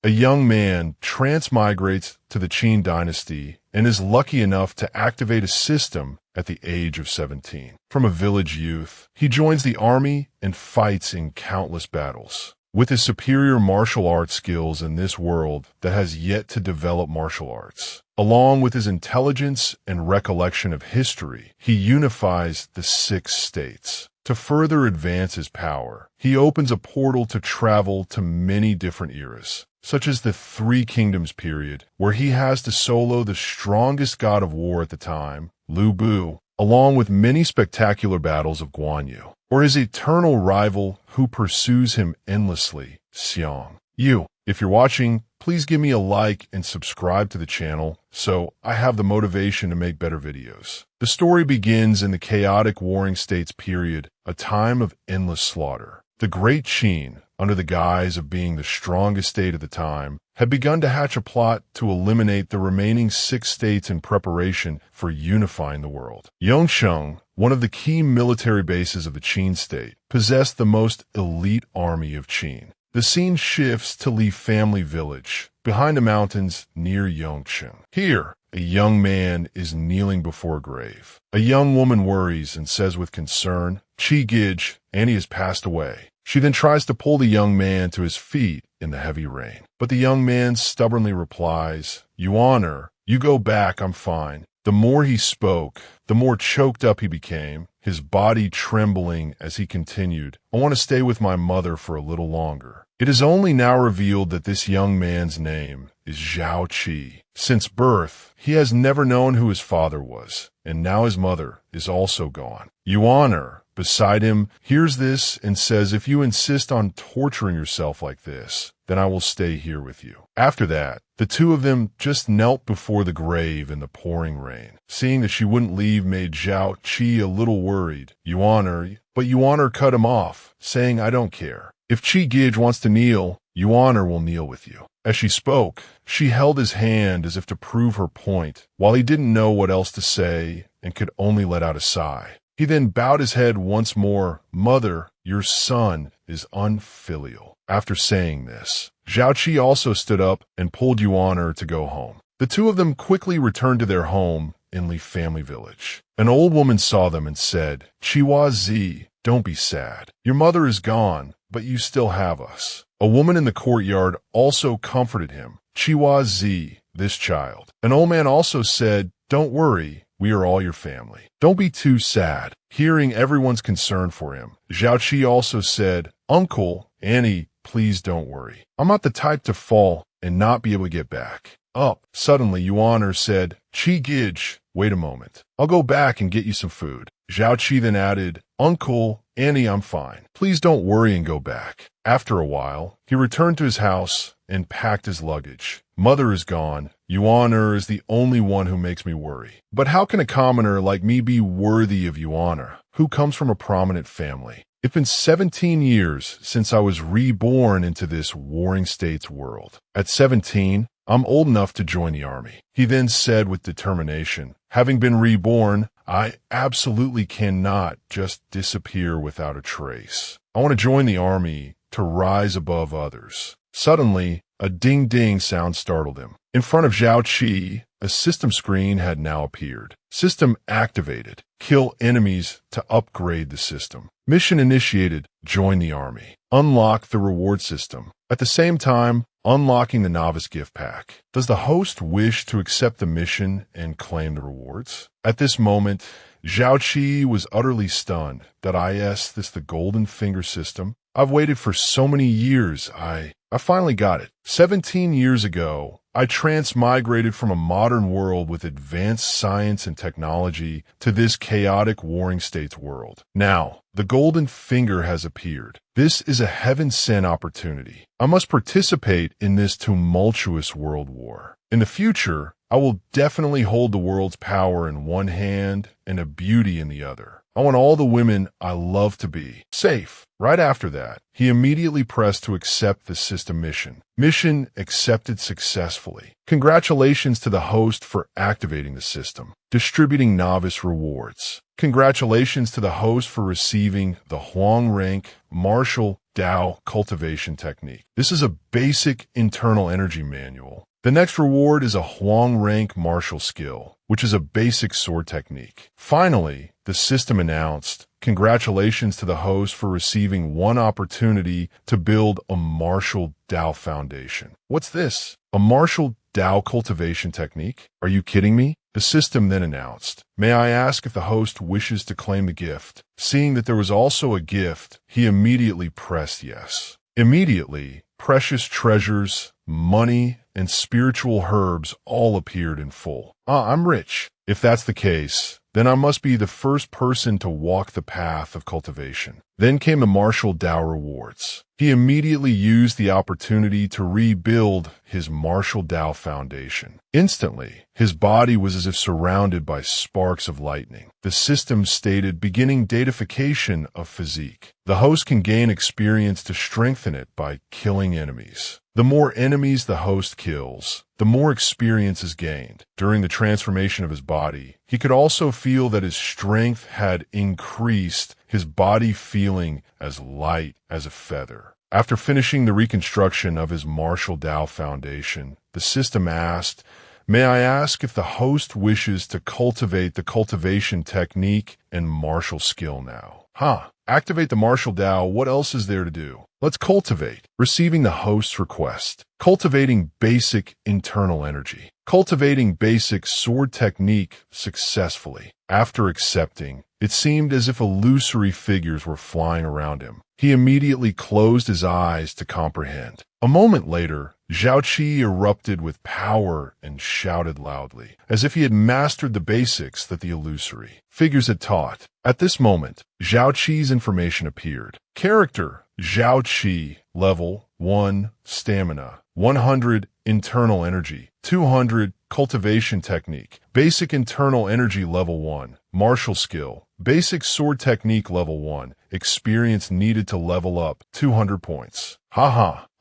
a young man transmigrates to the Qin Dynasty and is lucky enough to activate a system at the age of 17. From a village youth, he joins the army and fights in countless battles. With his superior martial arts skills in this world that has yet to develop martial arts, along with his intelligence and recollection of history, he unifies the 6 states. To further advance his power, he opens a portal to travel to many different eras, such as the 3 Kingdoms period, where he has to solo the strongest god of war at the time, Lu Bu, along with many spectacular battles of Guan Yu, or his eternal rival who pursues him endlessly, Xiong. If you're watching, please give me a like and subscribe to the channel so I have the motivation to make better videos. The story begins in the chaotic warring states period, a time of endless slaughter. The Great Qin, under the guise of being the strongest state at the time, had begun to hatch a plot to eliminate the remaining 6 states in preparation for unifying the world. Yongsheng, one of the key military bases of the Qin state, possessed the most elite army of Qin. The scene shifts to Li family village, behind the mountains near Yongsheng. Here, a young man is kneeling before a grave. A young woman worries and says with concern, "Qi Gij, Annie has passed away." She then tries to pull the young man to his feet in the heavy rain. But the young man stubbornly replies, "You honor, you go back, I'm fine." The more he spoke, the more choked up he became, his body trembling as he continued, "I want to stay with my mother for a little longer." It is only now revealed that this young man's name is Zhao Qi. Since birth, he has never known who his father was, and now his mother is also gone. Yuan, beside him, hears this and says, "If you insist on torturing yourself like this, then I will stay here with you." After that, the 2 of them just knelt before the grave in the pouring rain. Seeing that she wouldn't leave made Zhao Qi a little worried. But Yuan cut him off, saying, "I don't care. If Qi Gij wants to kneel, Yuan will kneel with you." As she spoke, she held his hand as if to prove her point, while he didn't know what else to say and could only let out a sigh. He then bowed his head once more. "Mother, your son is unfilial." After saying this, Zhao Qi also stood up and pulled Yuan to go home. The 2 of them quickly returned to their home in Li family village. An old woman saw them and said, "Chiwa Zi, don't be sad. Your mother is gone, but you still have us." A woman in the courtyard also comforted him. "Chiwa Zi, this child." An old man also said, "Don't worry, we are all your family. Don't be too sad." Hearing everyone's concern for him, Zhao Qi also said, "Uncle, Annie, please don't worry. I'm not the type to fall and not be able to get back up." Suddenly, Yuan said, "Qi Gij, wait a moment. I'll go back and get you some food." Zhao Qi then added, "Uncle, Annie, I'm fine. Please don't worry and go back." After a while, he returned to his house and packed his luggage. Mother is gone. Yuan is the only one who makes me worry. But how can a commoner like me be worthy of Yuan, who comes from a prominent family? It's been 17 years since I was reborn into this warring states world. At 17, I'm old enough to join the army. He then said with determination, "Having been reborn, I absolutely cannot just disappear without a trace. I want to join the army to rise above others." Suddenly, a ding-ding sound startled him. In front of Zhao Qi, a system screen had now appeared. System activated. Kill enemies to upgrade the system. Mission initiated. Join the army. Unlock the reward system. At the same time, unlocking the novice gift pack. Does the host wish to accept the mission and claim the rewards? At this moment, Zhao Qi was utterly stunned. This the golden finger system? I've waited for so many years. I finally got it. 17 years ago, I transmigrated from a modern world with advanced science and technology to this chaotic warring states world. Now, the golden finger has appeared. This is a heaven-sent opportunity. I must participate in this tumultuous world war. In the future, I will definitely hold the world's power in one hand and a beauty in the other. I want all the women I love to be safe. Right after that, he immediately pressed to accept the system mission. Mission accepted successfully. Congratulations to the host for activating the system. Distributing novice rewards. Congratulations to the host for receiving the Huang rank martial Dao cultivation technique. This is a basic internal energy manual. The next reward is a Huang rank martial skill, which is a basic sword technique. Finally, the system announced, congratulations to the host for receiving one opportunity to build a martial Dao foundation. What's this? A martial Dao cultivation technique? Are you kidding me? The system then announced, may I ask if the host wishes to claim the gift? Seeing that there was also a gift, he immediately pressed yes. Immediately, precious treasures, money, and spiritual herbs all appeared in full. I'm rich. If that's the case, then I must be the first person to walk the path of cultivation. Then came the martial Dao rewards. He immediately used the opportunity to rebuild his martial Dao foundation. Instantly, his body was as if surrounded by sparks of lightning. The system stated beginning datification of physique. The host can gain experience to strengthen it by killing enemies. The more enemies the host kills, the more experience is gained. During the transformation of his body, he could also feel that his strength had increased, his body feeling as light as a feather. After finishing the reconstruction of his martial Dao foundation, the system asked, may I ask if the host wishes to cultivate the cultivation technique and martial skill now? Activate the martial Dao, what else is there to do? Let's cultivate. Receiving the host's request. Cultivating basic internal energy. Cultivating basic sword technique successfully. After accepting, it seemed as if illusory figures were flying around him. He immediately closed his eyes to comprehend. A moment later, Zhao Qi erupted with power and shouted loudly, as if he had mastered the basics that the illusory figures had taught. At this moment, Zhao Qi's information appeared. Character, Zhao Qi, level 1, stamina, 100, internal energy, 200, cultivation technique, basic internal energy level 1, martial skill, basic sword technique level 1, experience needed to level up, 200 points.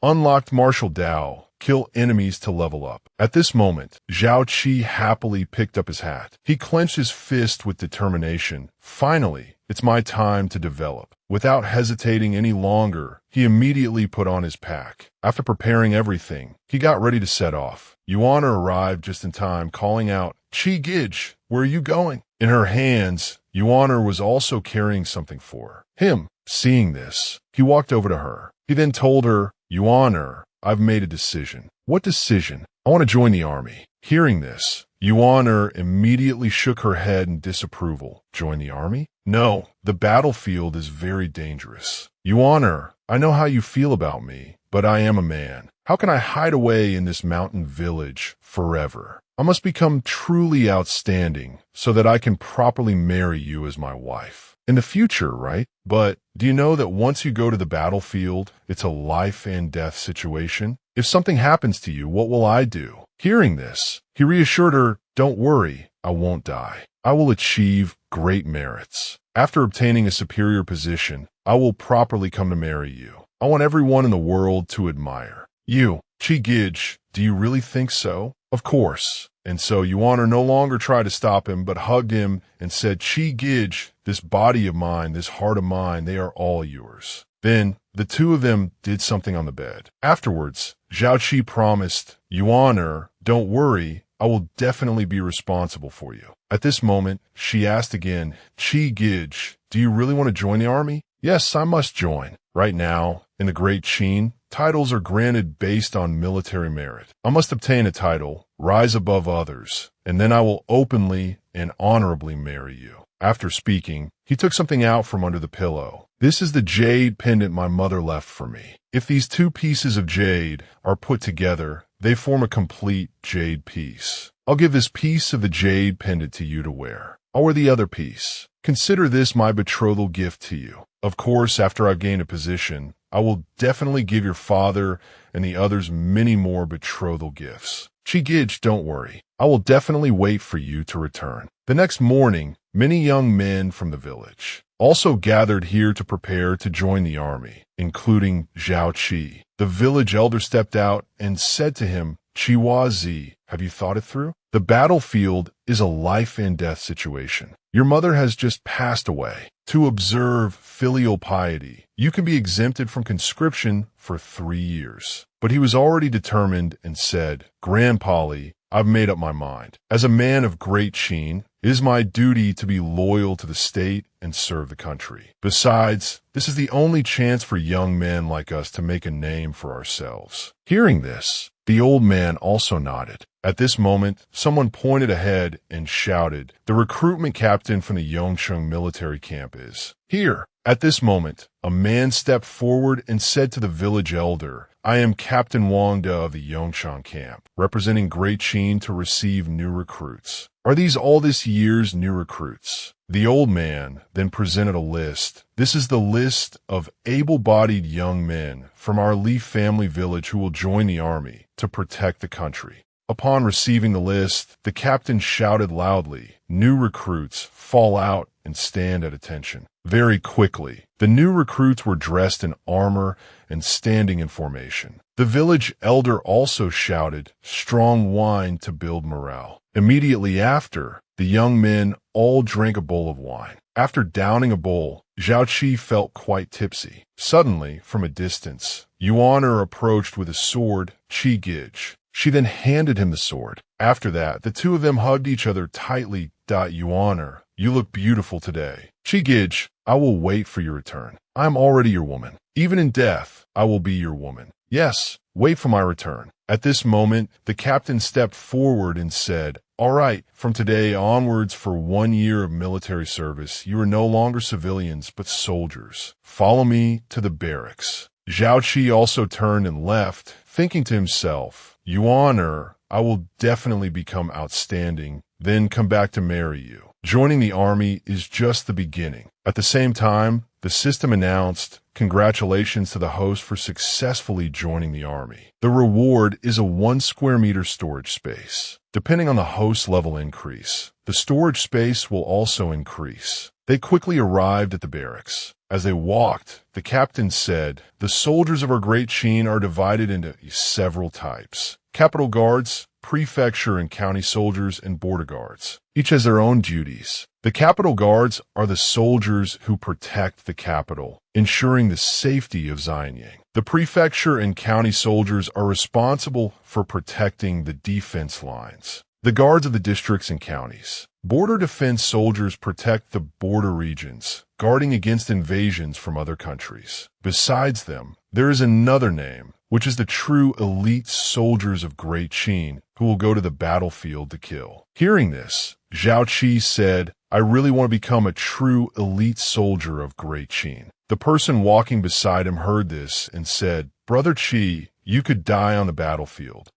Unlocked martial Dao, kill enemies to level up. At this moment, Zhao Qi happily picked up his hat. He clenched his fist with determination. Finally, it's my time to develop. Without hesitating any longer, he immediately put on his pack. After preparing everything, he got ready to set off. Yuana arrived just in time, calling out, Qi Gij, where are you going? In her hands, Yuana was also carrying something for him. Seeing this, he walked over to her. He then told her, Yuana, I've made a decision. What decision? I want to join the army. Hearing this, Yuana immediately shook her head in disapproval. Join the army? No, the battlefield is very dangerous. Yuana, I know how you feel about me, but I am a man. How can I hide away in this mountain village forever? I must become truly outstanding so that I can properly marry you as my wife. In the future, right? But do you know that once you go to the battlefield, it's a life and death situation? If something happens to you, what will I do? Hearing this, he reassured her, don't worry, I won't die. I will achieve great merits. After obtaining a superior position, I will properly come to marry you. I want everyone in the world to admire you. Qi Gij, do you really think so? Of course. And so Yuana no longer tried to stop him, but hugged him and said, Qi Gij, this body of mine, this heart of mine, they are all yours. Then the two of them did something on the bed. Afterwards, Zhao Qi promised, Yuana, don't worry, I will definitely be responsible for you. At this moment, she asked again, Qi Gij, do you really want to join the army? Yes, I must join. Right now, in the Great Qin, titles are granted based on military merit. I must obtain a title, rise above others, and then I will openly and honorably marry you. After speaking, he took something out from under the pillow. This is the jade pendant my mother left for me. If these two pieces of jade are put together, they form a complete jade piece. I'll give this piece of the jade pendant to you to wear. I'll wear the other piece. Consider this my betrothal gift to you. Of course, after I've gained a position, I will definitely give your father and the others many more betrothal gifts. Qi Gij, don't worry. I will definitely wait for you to return. The next morning, many young men from the village, also gathered here to prepare to join the army, including Zhao Qi. The village elder stepped out and said to him, "Chiwazi, have you thought it through? The battlefield is a life and death situation. Your mother has just passed away. To observe filial piety, you can be exempted from conscription for 3 years." But he was already determined and said, "Grandpa, I've made up my mind. As a man of great Qin, it is my duty to be loyal to the state and serve the country. Besides, this is the only chance for young men like us to make a name for ourselves." Hearing this, the old man also nodded. At this moment, someone pointed ahead and shouted, "The recruitment captain from the Yongcheng military camp is here." At this moment, a man stepped forward and said to the village elder, "I am Captain Wang De of the Yongcheng camp, representing Great Qin to receive new recruits. Are these all this year's new recruits?" The old man then presented a list. "This is the list of able-bodied young men from our Li family village who will join the army to protect the country." Upon receiving the list, the captain shouted loudly, "New recruits, fall out and stand at attention." Very quickly, the new recruits were dressed in armor and standing in formation. The village elder also shouted, "Strong wine to build morale." Immediately after, the young men all drank a bowl of wine. After downing a bowl, Zhao Qi felt quite tipsy. Suddenly, from a distance, Yuaner approached with a sword, Qi Gij. She then handed him the sword. After that, the two of them hugged each other tightly. Yuaner, you look beautiful today. Qi Gij, I will wait for your return. I am already your woman. Even in death, I will be your woman. Yes, wait for my return. At this moment, the captain stepped forward and said, "All right, from today onwards for 1 year of military service, you are no longer civilians, but soldiers. Follow me to the barracks." Zhao Qi also turned and left, thinking to himself, "Yuaner, I will definitely become outstanding, then come back to marry you." Joining the army is just the beginning. At the same time, the system announced, "Congratulations to the host for successfully joining the army. The reward is a 1 square meter storage space. Depending on the host level increase, the storage space will also increase." They quickly arrived at the barracks. As they walked, the captain said, "The soldiers of our Great Qin are divided into several types. Capital guards, prefecture and county soldiers, and border guards. Each has their own duties. The capital guards are the soldiers who protect the capital, ensuring the safety of Xianyang. The prefecture and county soldiers are responsible for protecting the defense lines. The guards of the districts and counties. Border defense soldiers protect the border regions, guarding against invasions from other countries. Besides them, there is another name, which is the true elite soldiers of Great Qin, who will go to the battlefield to kill." Hearing this, Zhao Qi said, "I really want to become a true elite soldier of Great Qin." The person walking beside him heard this and said, "Brother Qi, you could die on the battlefield.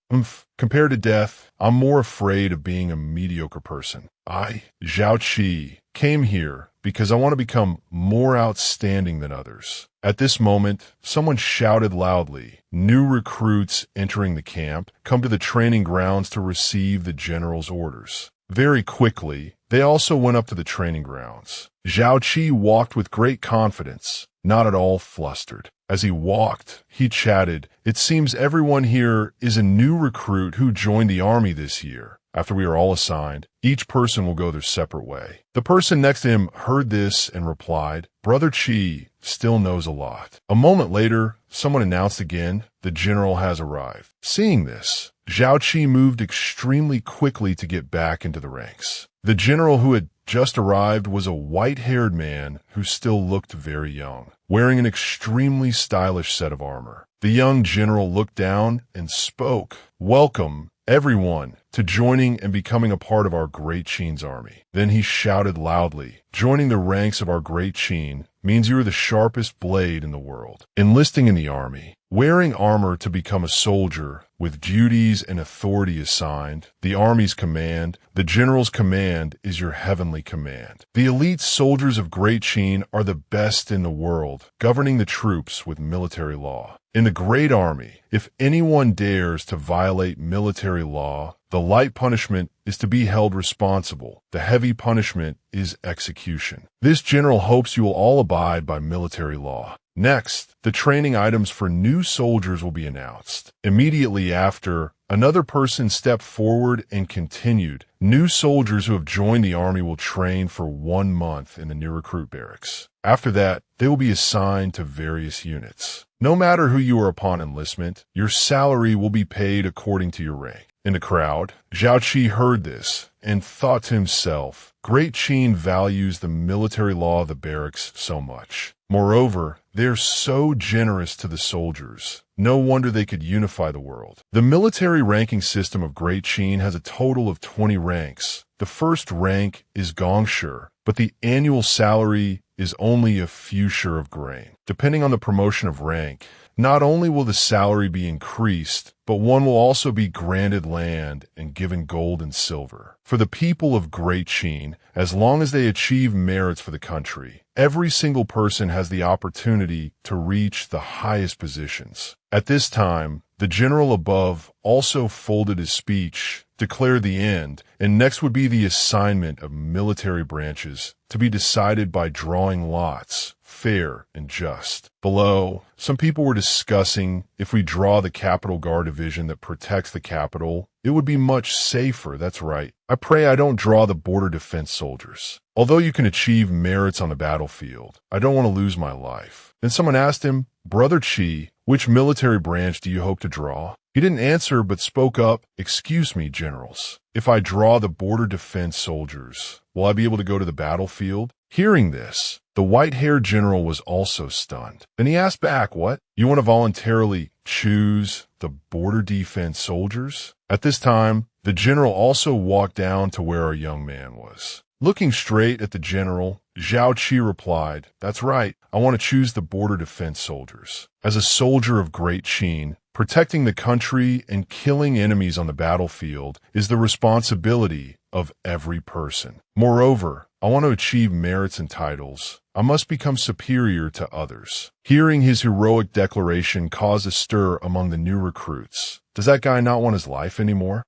Compared to death, I'm more afraid of being a mediocre person. I, Zhao Qi, came here because I want to become more outstanding than others." At this moment, someone shouted loudly, "New recruits entering the camp, come to the training grounds to receive the general's orders." Very quickly, they also went up to the training grounds. Zhao Qi walked with great confidence, not at all flustered. As he walked, he chatted, "It seems everyone here is a new recruit who joined the army this year. After we are all assigned, each person will go their separate way." The person next to him heard this and replied, "Brother Qi still knows a lot." A moment later, someone announced again, "The general has arrived." Seeing this, Zhao Qi moved extremely quickly to get back into the ranks. The general who had just arrived was a white-haired man who still looked very young, wearing an extremely stylish set of armor. The young general looked down and spoke, "Welcome, everyone, to joining and becoming a part of our Great Qin's army." Then he shouted loudly, "Joining the ranks of our Great Qin means you are the sharpest blade in the world. Enlisting in the army Wearing armor to become a soldier, with duties and authority assigned, the army's command, the general's command is your heavenly command. The elite soldiers of Great Qin are the best in the world, governing the troops with military law. In the Great Army, if anyone dares to violate military law, the light punishment is to be held responsible. The heavy punishment is execution. This general hopes you will all abide by military law. Next, the training items for new soldiers will be announced. Immediately after, another person stepped forward and continued. New soldiers who have joined the army will train for 1 month in the new recruit barracks. After that, they will be assigned to various units. No matter who you are upon enlistment, your salary will be paid according to your rank. In the crowd, Zhao Qi heard this and thought to himself, Great Qin values the military law of the barracks so much. Moreover, they are so generous to the soldiers. No wonder they could unify the world. The military ranking system of Great Qin has a total of 20 ranks. The first rank is gongshi, but the annual salary is only a few share of grain. Depending on the promotion of rank, not only will the salary be increased, but one will also be granted land and given gold and silver. For the people of Great Qin, as long as they achieve merits for the country, every single person has the opportunity to reach the highest positions. At this time, the general above also folded his speech, declared the end, and next would be the assignment of military branches to be decided by drawing lots, fair and just. Below, some people were discussing if we draw the Capital Guard division that protects the capital, it would be much safer, that's right. I pray I don't draw the border defense soldiers. Although you can achieve merits on the battlefield, I don't want to lose my life. Then someone asked him, Brother Qi, which military branch do you hope to draw? He didn't answer but spoke up, Excuse me, generals. If I draw the border defense soldiers, will I be able to go to the battlefield? Hearing this, the white-haired general was also stunned. Then he asked back, What? You want to voluntarily choose the border defense soldiers? At this time, the general also walked down to where our young man was. Looking straight at the general, Zhao Qi replied, That's right, I want to choose the border defense soldiers. As a soldier of Great Qin, protecting the country and killing enemies on the battlefield is the responsibility of every person. Moreover, I want to achieve merits and titles. I must become superior to others. Hearing his heroic declaration caused a stir among the new recruits. Does that guy not want his life anymore?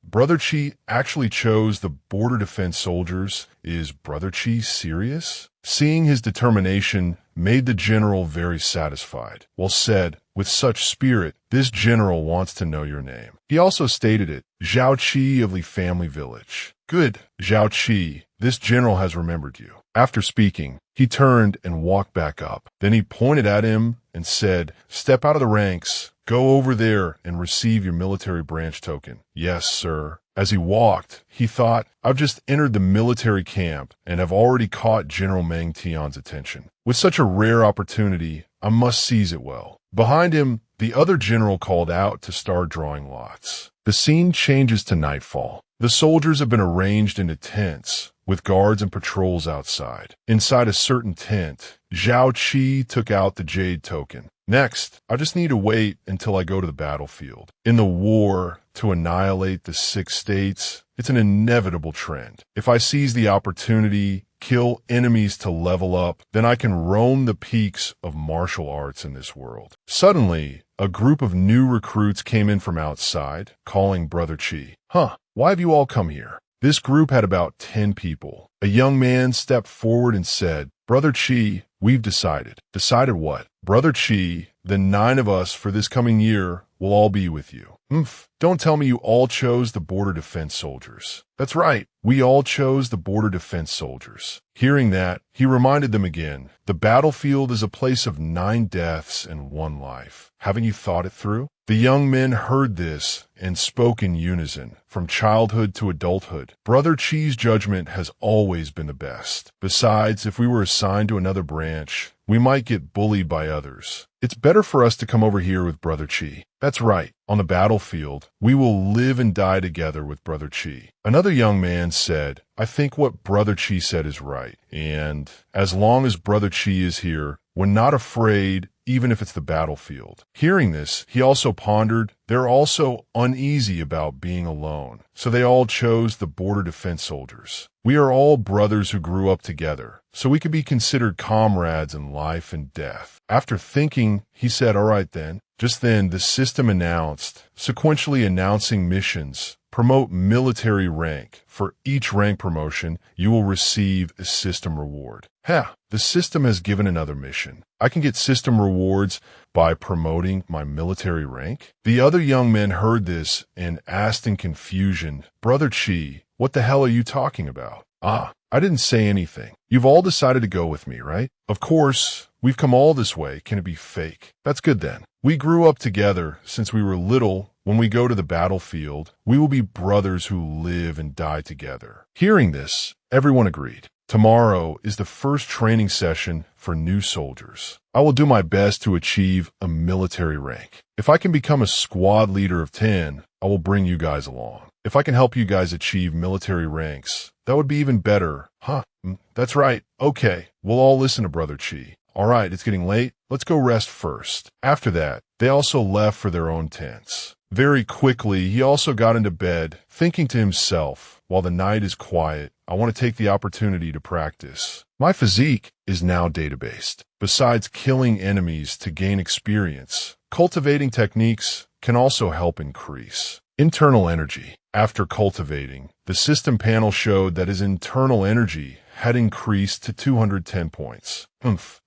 Brother Qi actually chose the border defense soldiers. Is Brother Qi serious? Seeing his determination made the general very satisfied. Well said, with such spirit, this general wants to know your name. He also stated it, Zhao Qi of the family village. Good, Zhao Qi, this general has remembered you. After speaking, he turned and walked back up. Then he pointed at him and said, Step out of the ranks. Go over there and receive your military branch token. Yes, sir. As he walked, he thought, I've just entered the military camp and have already caught General Meng Tian's attention. With such a rare opportunity, I must seize it well. Behind him, the other general called out to start drawing lots. The scene changes to nightfall. The soldiers have been arranged into tents, with guards and patrols outside. Inside a certain tent, Zhao Qi took out the jade token. Next, I just need to wait until I go to the battlefield. In the war to annihilate the 6 states, it's an inevitable trend. If I seize the opportunity, kill enemies to level up, then I can roam the peaks of martial arts in this world. Suddenly, a group of new recruits came in from outside, calling Brother Qi. Why have you all come here? This group had about 10 people. A young man stepped forward and said, Brother Qi, we've decided. Decided what? Brother Qi, the 9 of us for this coming year will all be with you. Don't tell me you all chose the border defense soldiers. That's right, we all chose the border defense soldiers. Hearing that, he reminded them again, the battlefield is a place of 9 deaths and 1 life. Haven't you thought it through? The young men heard this and spoke in unison, from childhood to adulthood. Brother Qi's judgment has always been the best. Besides, if we were assigned to another branch, we might get bullied by others. It's better for us to come over here with Brother Qi. That's right. On the battlefield, we will live and die together with Brother Qi. Another young man said, I think what Brother Qi said is right. And as long as Brother Qi is here, we're not afraid even if it's the battlefield. Hearing this, he also pondered, they're also uneasy about being alone, so they all chose the border defense soldiers. We are all brothers who grew up together, so we could be considered comrades in life and death. After thinking, he said, all right then. Just then, the system announced, sequentially announcing missions. Promote military rank. For each rank promotion, you will receive a system reward. The system has given another mission. I can get system rewards by promoting my military rank? The other young men heard this and asked in confusion, Brother Qi, what the hell are you talking about? I didn't say anything. You've all decided to go with me, right? Of course, we've come all this way. Can it be fake? That's good then. We grew up together since we were little. When we go to the battlefield, we will be brothers who live and die together. Hearing this, everyone agreed. Tomorrow is the first training session for new soldiers. I will do my best to achieve a military rank. If I can become a squad leader of 10, I will bring you guys along. If I can help you guys achieve military ranks, that would be even better. That's right. Okay, we'll all listen to Brother Qi. All right, it's getting late. Let's go rest first. After that, they also left for their own tents. Very quickly, he also got into bed, thinking to himself, while the night is quiet, I want to take the opportunity to practice. My physique is now data-based. Besides killing enemies to gain experience, cultivating techniques can also help increase internal energy. After cultivating, the system panel showed that his internal energy had increased to 210 points.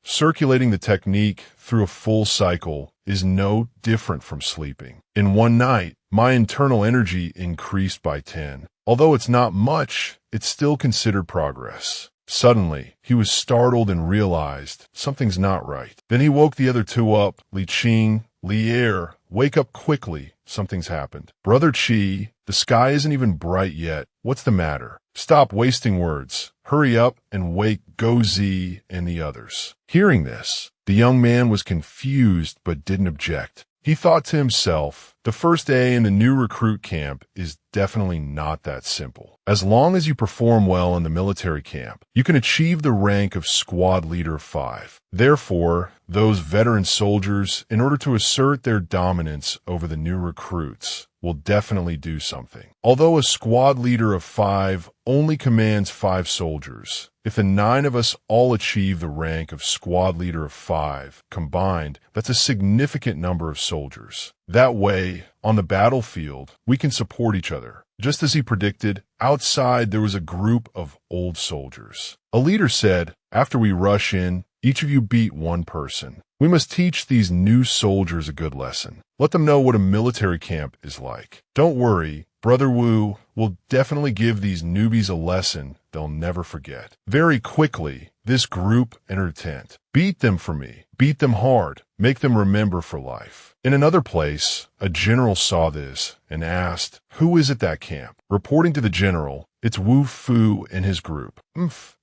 Circulating the technique through a full cycle is no different from sleeping. In one night, my internal energy increased by 10. Although it's not much, it's still considered progress. Suddenly, he was startled and realized something's not right. Then he woke the other two up. Li Qing, Li Er, wake up quickly. Something's happened. Brother Qi, the sky isn't even bright yet. What's the matter? Stop wasting words. Hurry up and wake Go Zi and the others. Hearing this, the young man was confused but didn't object. He thought to himself, the first day in the new recruit camp is definitely not that simple. As long as you perform well in the military camp, you can achieve the rank of squad leader 5. Therefore, those veteran soldiers, in order to assert their dominance over the new recruits, will definitely do something. Although a squad leader of 5 only commands 5 soldiers, if the 9 of us all achieve the rank of squad leader of 5 combined, that's a significant number of soldiers. That way, on the battlefield, we can support each other. Just as he predicted, outside there was a group of old soldiers. A leader said, after we rush in, each of you beat one person. We must teach these new soldiers a good lesson. Let them know what a military camp is like. Don't worry, Brother Wu will definitely give these newbies a lesson they'll never forget. Very quickly, this group entered a tent. Beat them for me. Beat them hard. Make them remember for life. In another place, a general saw this and asked, who is at that camp? Reporting to the general, it's Wu Fu and his group.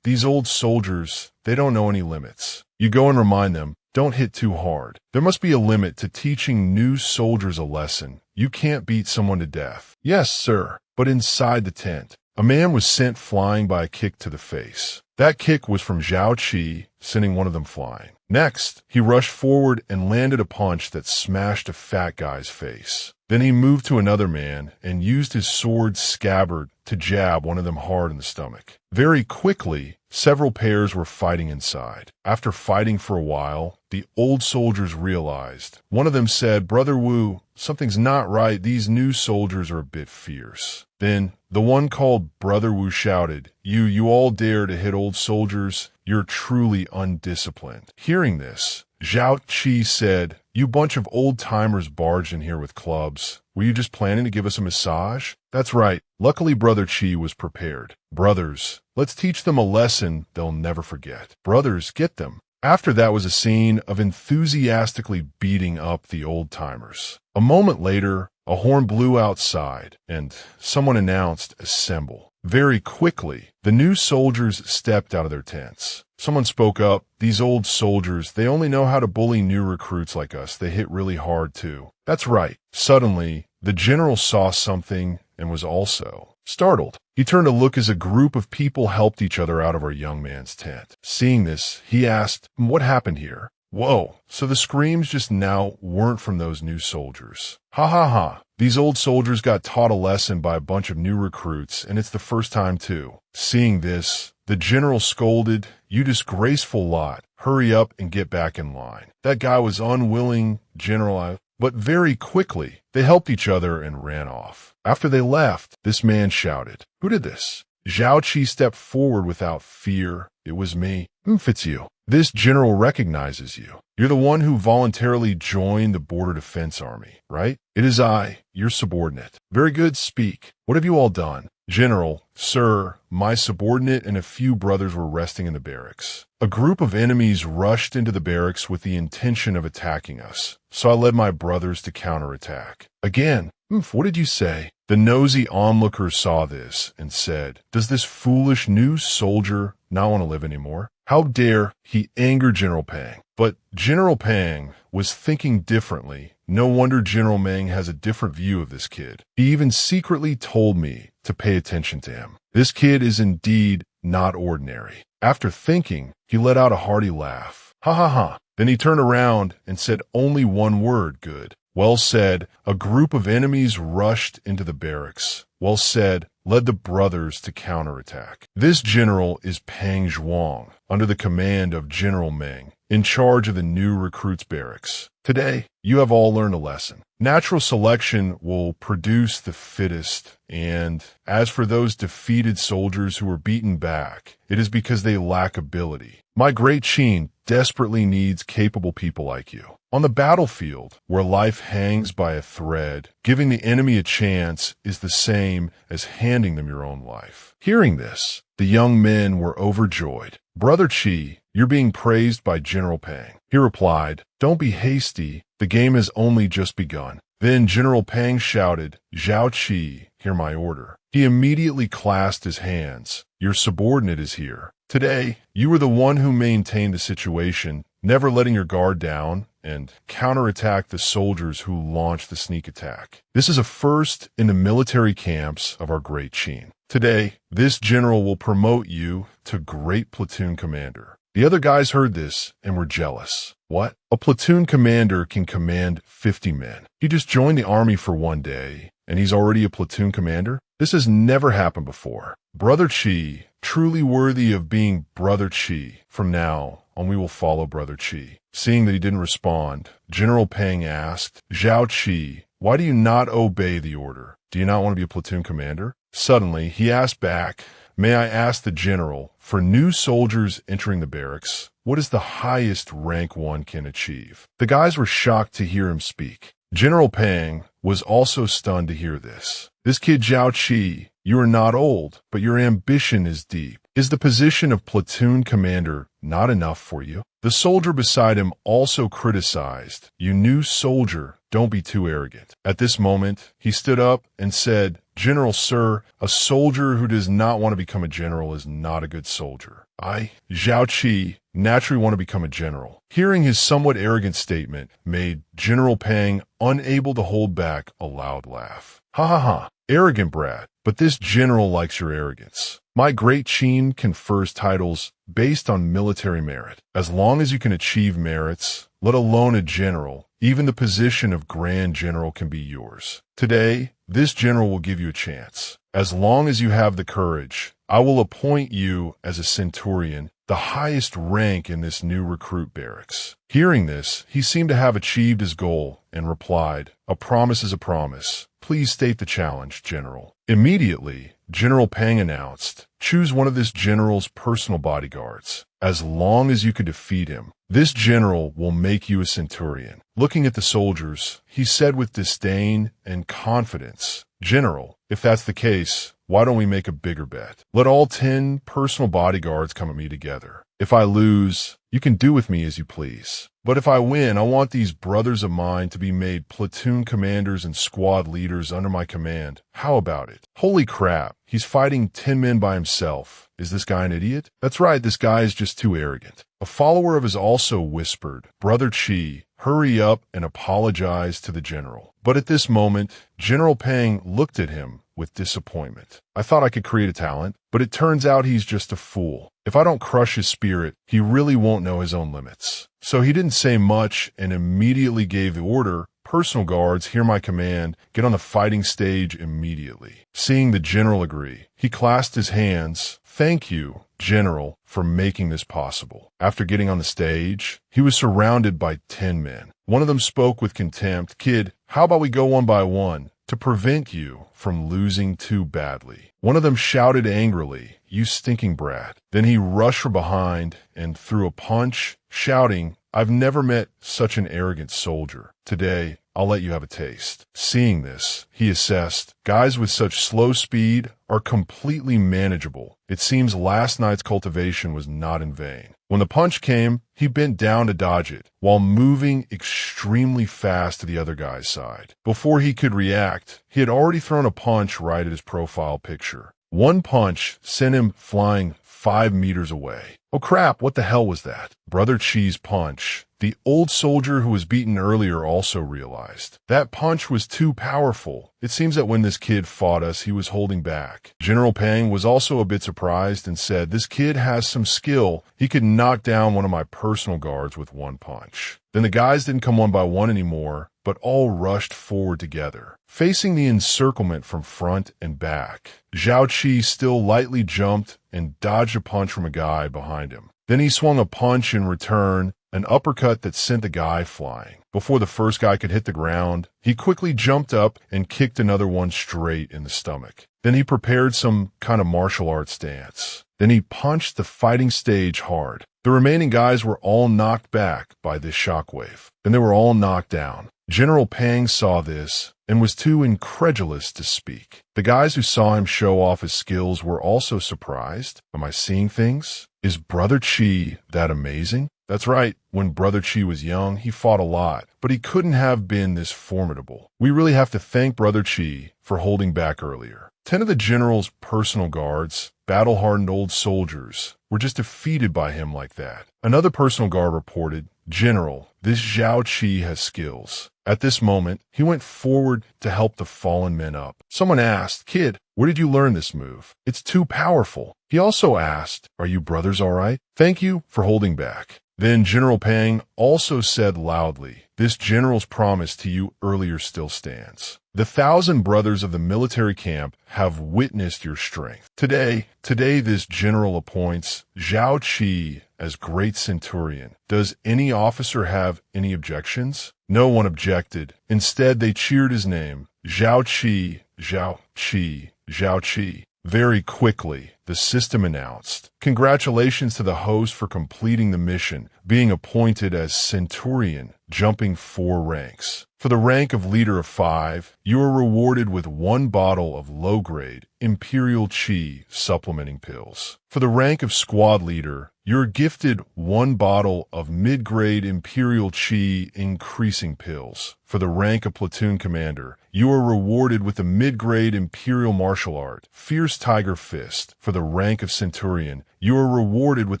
These old soldiers, they don't know any limits. You go and remind them, don't hit too hard. There must be a limit to teaching new soldiers a lesson. You can't beat someone to death. Yes, sir. But inside the tent, a man was sent flying by a kick to the face. That kick was from Zhao Qi, sending one of them flying. Next, he rushed forward and landed a punch that smashed a fat guy's face. Then he moved to another man and used his sword's scabbard to jab one of them hard in the stomach. Very quickly, several pairs were fighting inside. After fighting for a while, the old soldiers realized. One of them said, Brother Wu, something's not right. These new soldiers are a bit fierce. Then the one called Brother Wu shouted, You all dare to hit old soldiers? You're truly undisciplined. Hearing this, Zhao Qi said, You bunch of old-timers barged in here with clubs. Were you just planning to give us a massage? That's right. Luckily, Brother Qi was prepared. Brothers, let's teach them a lesson they'll never forget. Brothers, get them. After that was a scene of enthusiastically beating up the old-timers. A moment later, a horn blew outside, and someone announced, Assemble. Very quickly, the new soldiers stepped out of their tents. Someone spoke up, These old soldiers, they only know how to bully new recruits like us. They hit really hard, too. That's right. Suddenly, the general saw something and was also startled. He turned to look as a group of people helped each other out of our young man's tent. Seeing this, he asked, What happened here? Whoa, so the screams just now weren't from those new soldiers. Ha ha ha. These old soldiers got taught a lesson by a bunch of new recruits, and it's the first time too. Seeing this, the general scolded, "You disgraceful lot, hurry up and get back in line." That guy was unwilling, General, but very quickly they helped each other and ran off. After they left, this man shouted, "Who did this?" Zhao Qi stepped forward without fear. "It was me." It's you. This general recognizes you. You're the one who voluntarily joined the Border Defense Army, right? "It is I, your subordinate." "Very good, speak. What have you all done?" "General, sir, my subordinate and a few brothers were resting in the barracks. A group of enemies rushed into the barracks with the intention of attacking us, so I led my brothers to counterattack." Again, what did you say? The nosy onlooker saw this and said, "Does this foolish new soldier not want to live anymore? How dare he?" Angered General Pang. But General Pang was thinking differently. No wonder General Meng has a different view of this kid. He even secretly told me to pay attention to him. This kid is indeed not ordinary. After thinking, he let out a hearty laugh. Ha ha ha. Then he turned around and said only one word, "Good." "Well said." A group of enemies rushed into the barracks. "Well said," led the brothers to counterattack. This general is Pang Zhuang, under the command of General Meng, in charge of the new recruits' barracks. Today, you have all learned a lesson. Natural selection will produce the fittest, and as for those defeated soldiers who are beaten back, it is because they lack ability. My great Qin desperately needs capable people like you. On the battlefield, where life hangs by a thread, giving the enemy a chance is the same as handing them your own life. Hearing this, the young men were overjoyed. "Brother Qi, you're being praised by General Pang." He replied, "Don't be hasty. The game has only just begun." Then General Pang shouted, "Zhao Qi, hear my order." He immediately clasped his hands. "Your subordinate is here. Today, you were the one who maintained the situation, never letting your guard down, and counterattack the soldiers who launched the sneak attack. This is a first in the military camps of our great Qin. Today, this general will promote you to great platoon commander." The other guys heard this and were jealous. What? A platoon commander can command 50 men. He just joined the army for one day, and he's already a platoon commander? This has never happened before. Brother Qi, truly worthy of being Brother Qi. From now on, we will follow Brother Qi. Seeing that he didn't respond, General Pang asked, "Zhao Qi, why do you not obey the order? Do you not want to be a platoon commander?" Suddenly, he asked back, "May I ask the general, for new soldiers entering the barracks, what is the highest rank one can achieve?" The guys were shocked to hear him speak. General Pang was also stunned to hear this. "This kid Zhao Qi, you are not old, but your ambition is deep. Is the position of platoon commander not enough for you?" The soldier beside him also criticized, "You new soldier, don't be too arrogant." At this moment, he stood up and said, "General, sir, a soldier who does not want to become a general is not a good soldier. I, Zhao Qi, naturally want to become a general." Hearing his somewhat arrogant statement made General Pang unable to hold back a loud laugh. "Ha ha ha, arrogant brat, but this general likes your arrogance. My great Qin confers titles based on military merit. As long as you can achieve merits, let alone a general, even the position of Grand General can be yours. Today, this general will give you a chance. As long as you have the courage, I will appoint you as a centurion, the highest rank in this new recruit barracks." Hearing this, he seemed to have achieved his goal and replied, "A promise is a promise. Please state the challenge, General." Immediately, General Pang announced, "Choose one of this general's personal bodyguards. As long as you can defeat him, this general will make you a centurion." Looking at the soldiers, he said with disdain and confidence, "General, if that's the case, why don't we make a bigger bet? Let all 10 personal bodyguards come at me together. If I lose, you can do with me as you please. But if I win, I want these brothers of mine to be made platoon commanders and squad leaders under my command. How about it?" Holy crap, he's fighting 10 men by himself. Is this guy an idiot? That's right, this guy is just too arrogant. A follower of his also whispered, "Brother Qi, hurry up and apologize to the general." But at this moment, General Pang looked at him with disappointment. "I thought I could create a talent, but it turns out he's just a fool." If I don't crush his spirit, he really won't know his own limits. So he didn't say much and immediately gave the order, "Personal guards, hear my command, get on the fighting stage immediately." Seeing the general agree, he clasped his hands. "Thank you, General, for making this possible." After getting on the stage, he was surrounded by 10 men. One of them spoke with contempt, "Kid, how about we go one by one, to prevent you from losing too badly?" One of them shouted angrily, "You stinking brat." Then he rushed from behind and threw a punch, shouting, "I've never met such an arrogant soldier. Today, I'll let you have a taste." Seeing this, he assessed, guys with such slow speed are completely manageable. It seems last night's cultivation was not in vain. When the punch came, he bent down to dodge it, while moving extremely fast to the other guy's side. Before he could react, he had already thrown a punch right at his profile picture. One punch sent him flying 5 meters away. Oh crap, what the hell was that? Brother Qi's punch. The old soldier who was beaten earlier also realized. That punch was too powerful. It seems that when this kid fought us, he was holding back. General Pang was also a bit surprised and said, "This kid has some skill. He could knock down one of my personal guards with one punch." Then the guys didn't come one by one anymore, but all rushed forward together, facing the encirclement from front and back. Zhao Qi still lightly jumped and dodged a punch from a guy behind him. Then he swung a punch in return, an uppercut that sent the guy flying. Before the first guy could hit the ground, he quickly jumped up and kicked another one straight in the stomach. Then he prepared some kind of martial arts stance. Then he punched the fighting stage hard. The remaining guys were all knocked back by this shockwave. Then they were all knocked down. General Pang saw this and was too incredulous to speak. The guys who saw him show off his skills were also surprised. Am I seeing things? Is Brother Qi that amazing? That's right, when Brother Qi was young, he fought a lot, but he couldn't have been this formidable. We really have to thank Brother Qi for holding back earlier. 10 of the general's personal guards, battle-hardened old soldiers, were just defeated by him like that. Another personal guard reported, "General, this Zhao Qi has skills." At this moment, he went forward to help the fallen men up. Someone asked, "Kid, where did you learn this move? It's too powerful." He also asked, "Are you brothers all right? Thank you for holding back." Then General Pang also said loudly, "This general's promise to you earlier still stands. The 1,000 brothers of the military camp have witnessed your strength. Today this general appoints Zhao Qi as great centurion. Does any officer have any objections?" No one objected. Instead, they cheered his name, Zhao Qi, Zhao Qi, Zhao Qi. Very quickly, the system announced, "Congratulations to the host for completing the mission, being appointed as Centurion, jumping 4 ranks. For the rank of Leader of 5, you are rewarded with 1 bottle of low-grade Imperial Qi supplementing pills. For the rank of Squad Leader, you're gifted 1 bottle of mid-grade Imperial Qi increasing pills. For the rank of Platoon Commander, you are rewarded with the mid-grade Imperial Martial Art, Fierce Tiger Fist. For the rank of Centurion, you are rewarded with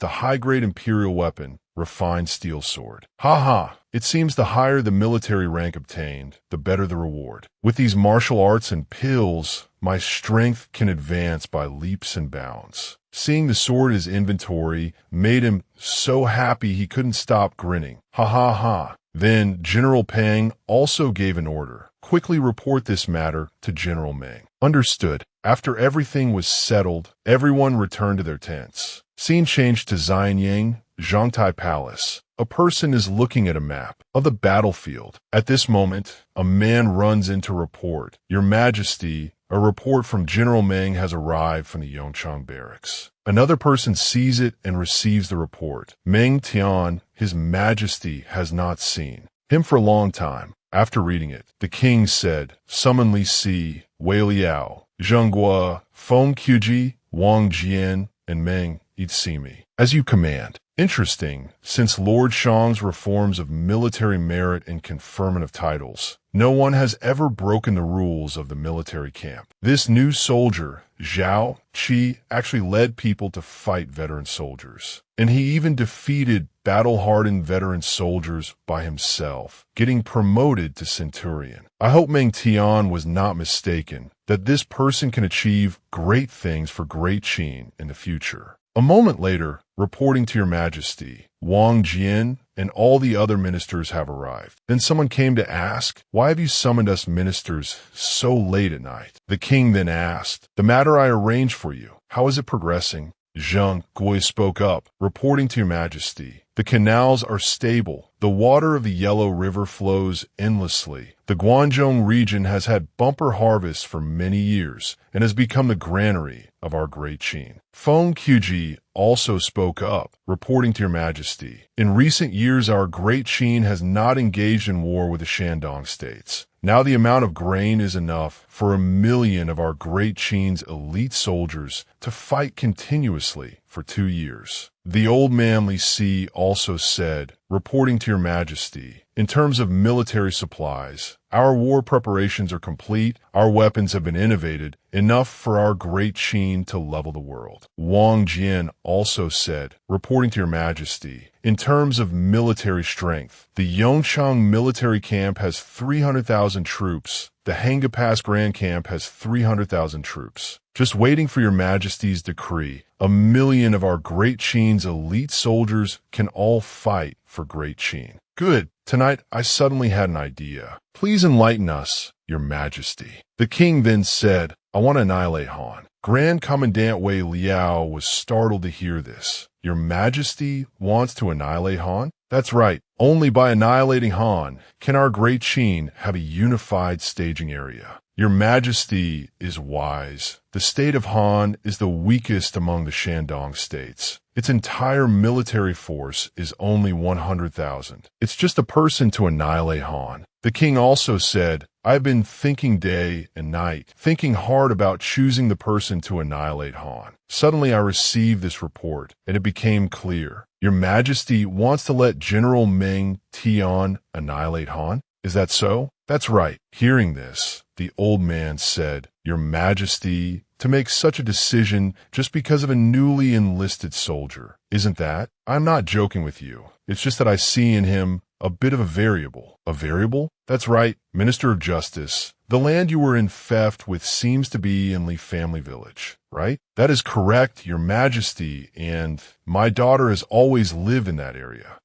the high-grade Imperial Weapon, Refined Steel Sword." Ha! It seems the higher the military rank obtained, the better the reward. With these martial arts and pills, my strength can advance by leaps and bounds. Seeing the sword in his inventory made him so happy he couldn't stop grinning. Ha. Then General Pang also gave an order. "Quickly report this matter to General Meng." Understood. After everything was settled, everyone returned to their tents. Scene changed to Xianyang, Zhongtai Palace. A person is looking at a map of the battlefield. At this moment, a man runs in to report, "Your Majesty, a report from General Meng has arrived from the Yongchang barracks." Another person sees it and receives the report. Meng Tian, His Majesty, has not seen him for a long time. After reading it, the king said, "Summon Li Si, Wei Liao, Zheng Guo, Feng Quji, Wang Jian, and Meng Yitsimi. As you command." Interesting, since Lord Shang's reforms of military merit and conferment of titles, no one has ever broken the rules of the military camp. This new soldier, Zhao Qi, actually led people to fight veteran soldiers. And he even defeated battle-hardened veteran soldiers by himself, getting promoted to centurion. I hope Meng Tian was not mistaken, that this person can achieve great things for Great Qin in the future. A moment later, reporting to your majesty, Wang Jian and all the other ministers have arrived. Then someone came to ask, why have you summoned us ministers so late at night? The king then asked, the matter I arranged for you, how is it progressing? Zheng Gui spoke up, reporting to your majesty, the canals are stable. The water of the Yellow River flows endlessly. The Guangzhou region has had bumper harvests for many years and has become the granary of our great Qin. Feng Qiji also spoke up, reporting to your majesty, in recent years our great Qin has not engaged in war with the Shandong states. Now the amount of grain is enough for 1 million of our great Qin's elite soldiers to fight continuously for 2 years. The old man Li Si also said, reporting to your majesty, in terms of military supplies, our war preparations are complete, our weapons have been innovated, enough for our great Qin to level the world. Wang Jian also said, reporting to your majesty, in terms of military strength, the Yongchang military camp has 300,000 troops, the Hanga Pass Grand Camp has 300,000 troops. Just waiting for your majesty's decree, 1 million of our great Qin's elite soldiers can all fight for great Qin. Good. Tonight, I suddenly had an idea. Please enlighten us, your majesty. The king then said, I want to annihilate Han. Grand Commandant Wei Liao was startled to hear this. Your majesty wants to annihilate Han? That's right. Only by annihilating Han can our great Qin have a unified staging area. Your majesty is wise. The state of Han is the weakest among the Shandong states. Its entire military force is only 100,000. It's just a person to annihilate Han. The king also said, I've been thinking day and night, thinking hard about choosing the person to annihilate Han. Suddenly I received this report, and it became clear. Your majesty wants to let General Meng Tian annihilate Han? Is that so? That's right. Hearing this, the old man said, Your majesty, to make such a decision just because of a newly enlisted soldier. Isn't that? I'm not joking with you. It's just that I see in him a bit of a variable. A variable? That's right, Minister of Justice. The land you were in theft with seems to be in Li Family Village, right? That is correct, Your Majesty, and my daughter has always lived in that area.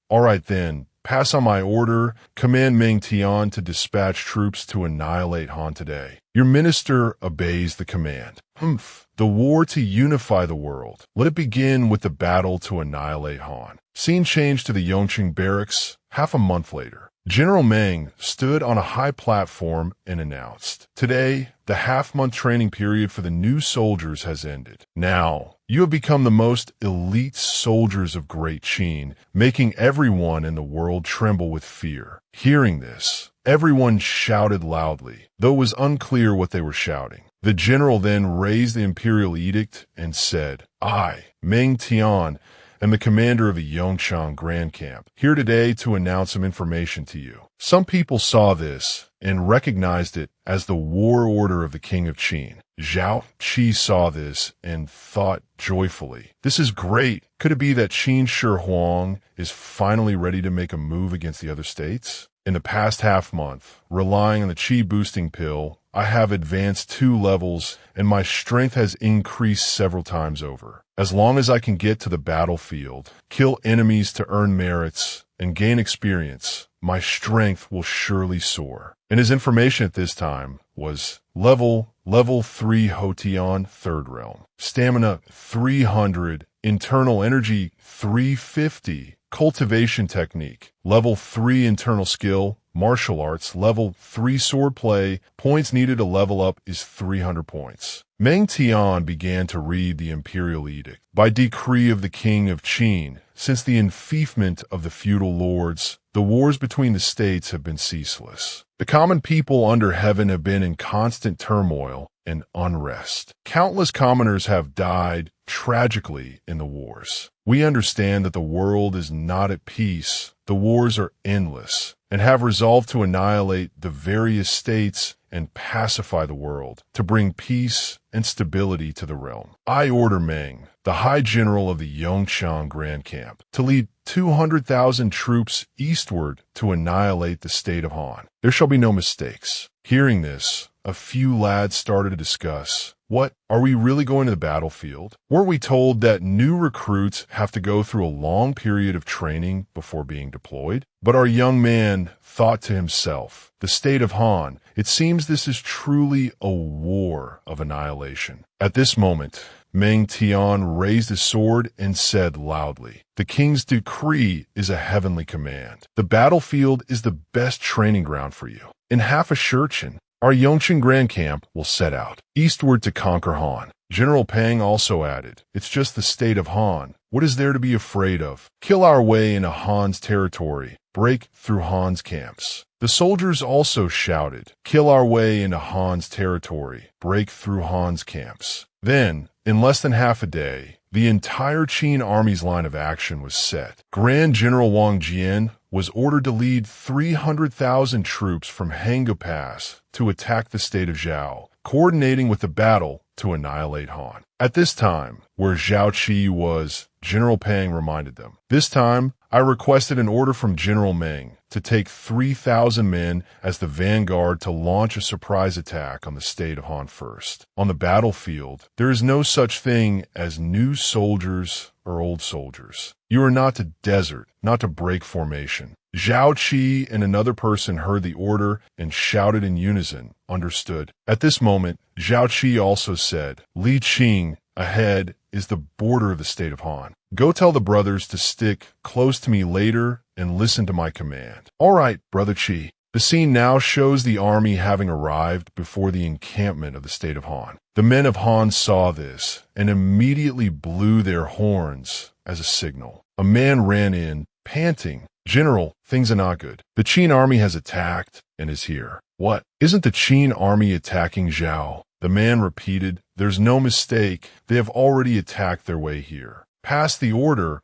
All right then. Pass on my order, command Meng Tian to dispatch troops to annihilate Han today. Your minister obeys the command. The war to unify the world. Let it begin with the battle to annihilate Han. Scene changed to the Yongqing barracks half a month later. General Meng stood on a high platform and announced, Today, the half-month training period for the new soldiers has ended. Now, you have become the most elite soldiers of Great Qin, making everyone in the world tremble with fear. Hearing this, everyone shouted loudly, though it was unclear what they were shouting. The general then raised the imperial edict and said, I, Meng Tian, am the commander of the Yongchang Grand Camp, here today to announce some information to you. Some people saw this and recognized it as the war order of the king of Qin. Zhao Qi saw this and thought joyfully, this is great. Could it be that Qin Shi Huang is finally ready to make a move against the other states? In the past half month, relying on the Qi boosting pill, I have advanced 2 levels and my strength has increased several times over. As long as I can get to the battlefield, kill enemies to earn merits, and gain experience, my strength will surely soar. And his information at this time was level 3 Hotian, 3rd realm. Stamina 300, internal energy 350, cultivation technique, level 3 internal skill, martial arts, level 3 swordplay, points needed to level up is 300 points. Meng Tian began to read the imperial edict. By decree of the king of Qin, since the enfeoffment of the feudal lords, the wars between the states have been ceaseless. The common people under heaven have been in constant turmoil and unrest. Countless commoners have died tragically in the wars. We understand that the world is not at peace. The wars are endless and have resolved to annihilate the various states and pacify the world, to bring peace and stability to the realm. I order Meng, the High General of the Yongchang Grand Camp, to lead 200,000 troops eastward to annihilate the state of Han. There shall be no mistakes. Hearing this, a few lads started to discuss. What? Are we really going to the battlefield? Weren't we told that new recruits have to go through a long period of training before being deployed? But our young man thought to himself, the state of Han, it seems this is truly a war of annihilation. At this moment, Meng Tian raised his sword and said loudly, the king's decree is a heavenly command. The battlefield is the best training ground for you. In half a shurchen, our Yongqing Grand Camp will set out, eastward to conquer Han. General Pang also added, it's just the state of Han. What is there to be afraid of? Kill our way into Han's territory. Break through Han's camps. The soldiers also shouted, kill our way into Han's territory. Break through Han's camps. Then, in less than half a day, the entire Qin army's line of action was set. Grand General Wang Jian was ordered to lead 300,000 troops from Hanggu Pass to attack the state of Zhao, coordinating with the battle to annihilate Han. At this time, where Zhao Qi was, General Pang reminded them, this time, I requested an order from General Meng to take 3,000 men as the vanguard to launch a surprise attack on the state of Han first. On the battlefield, there is no such thing as new soldiers or old soldiers. You are not to desert, not to break formation. Zhao Qi and another person heard the order and shouted in unison, understood. At this moment, Zhao Qi also said, Li Qing, ahead is the border of the state of Han. Go tell the brothers to stick close to me later and listen to my command. All right, Brother Qi. The scene now shows the army having arrived before the encampment of the state of Han. The men of Han saw this and immediately blew their horns as a signal. A man ran in, panting, General, things are not good. The Qin army has attacked and is here. What? Isn't the Qin army attacking Zhao? The man repeated, there's no mistake. They have already attacked their way here. Pass the order,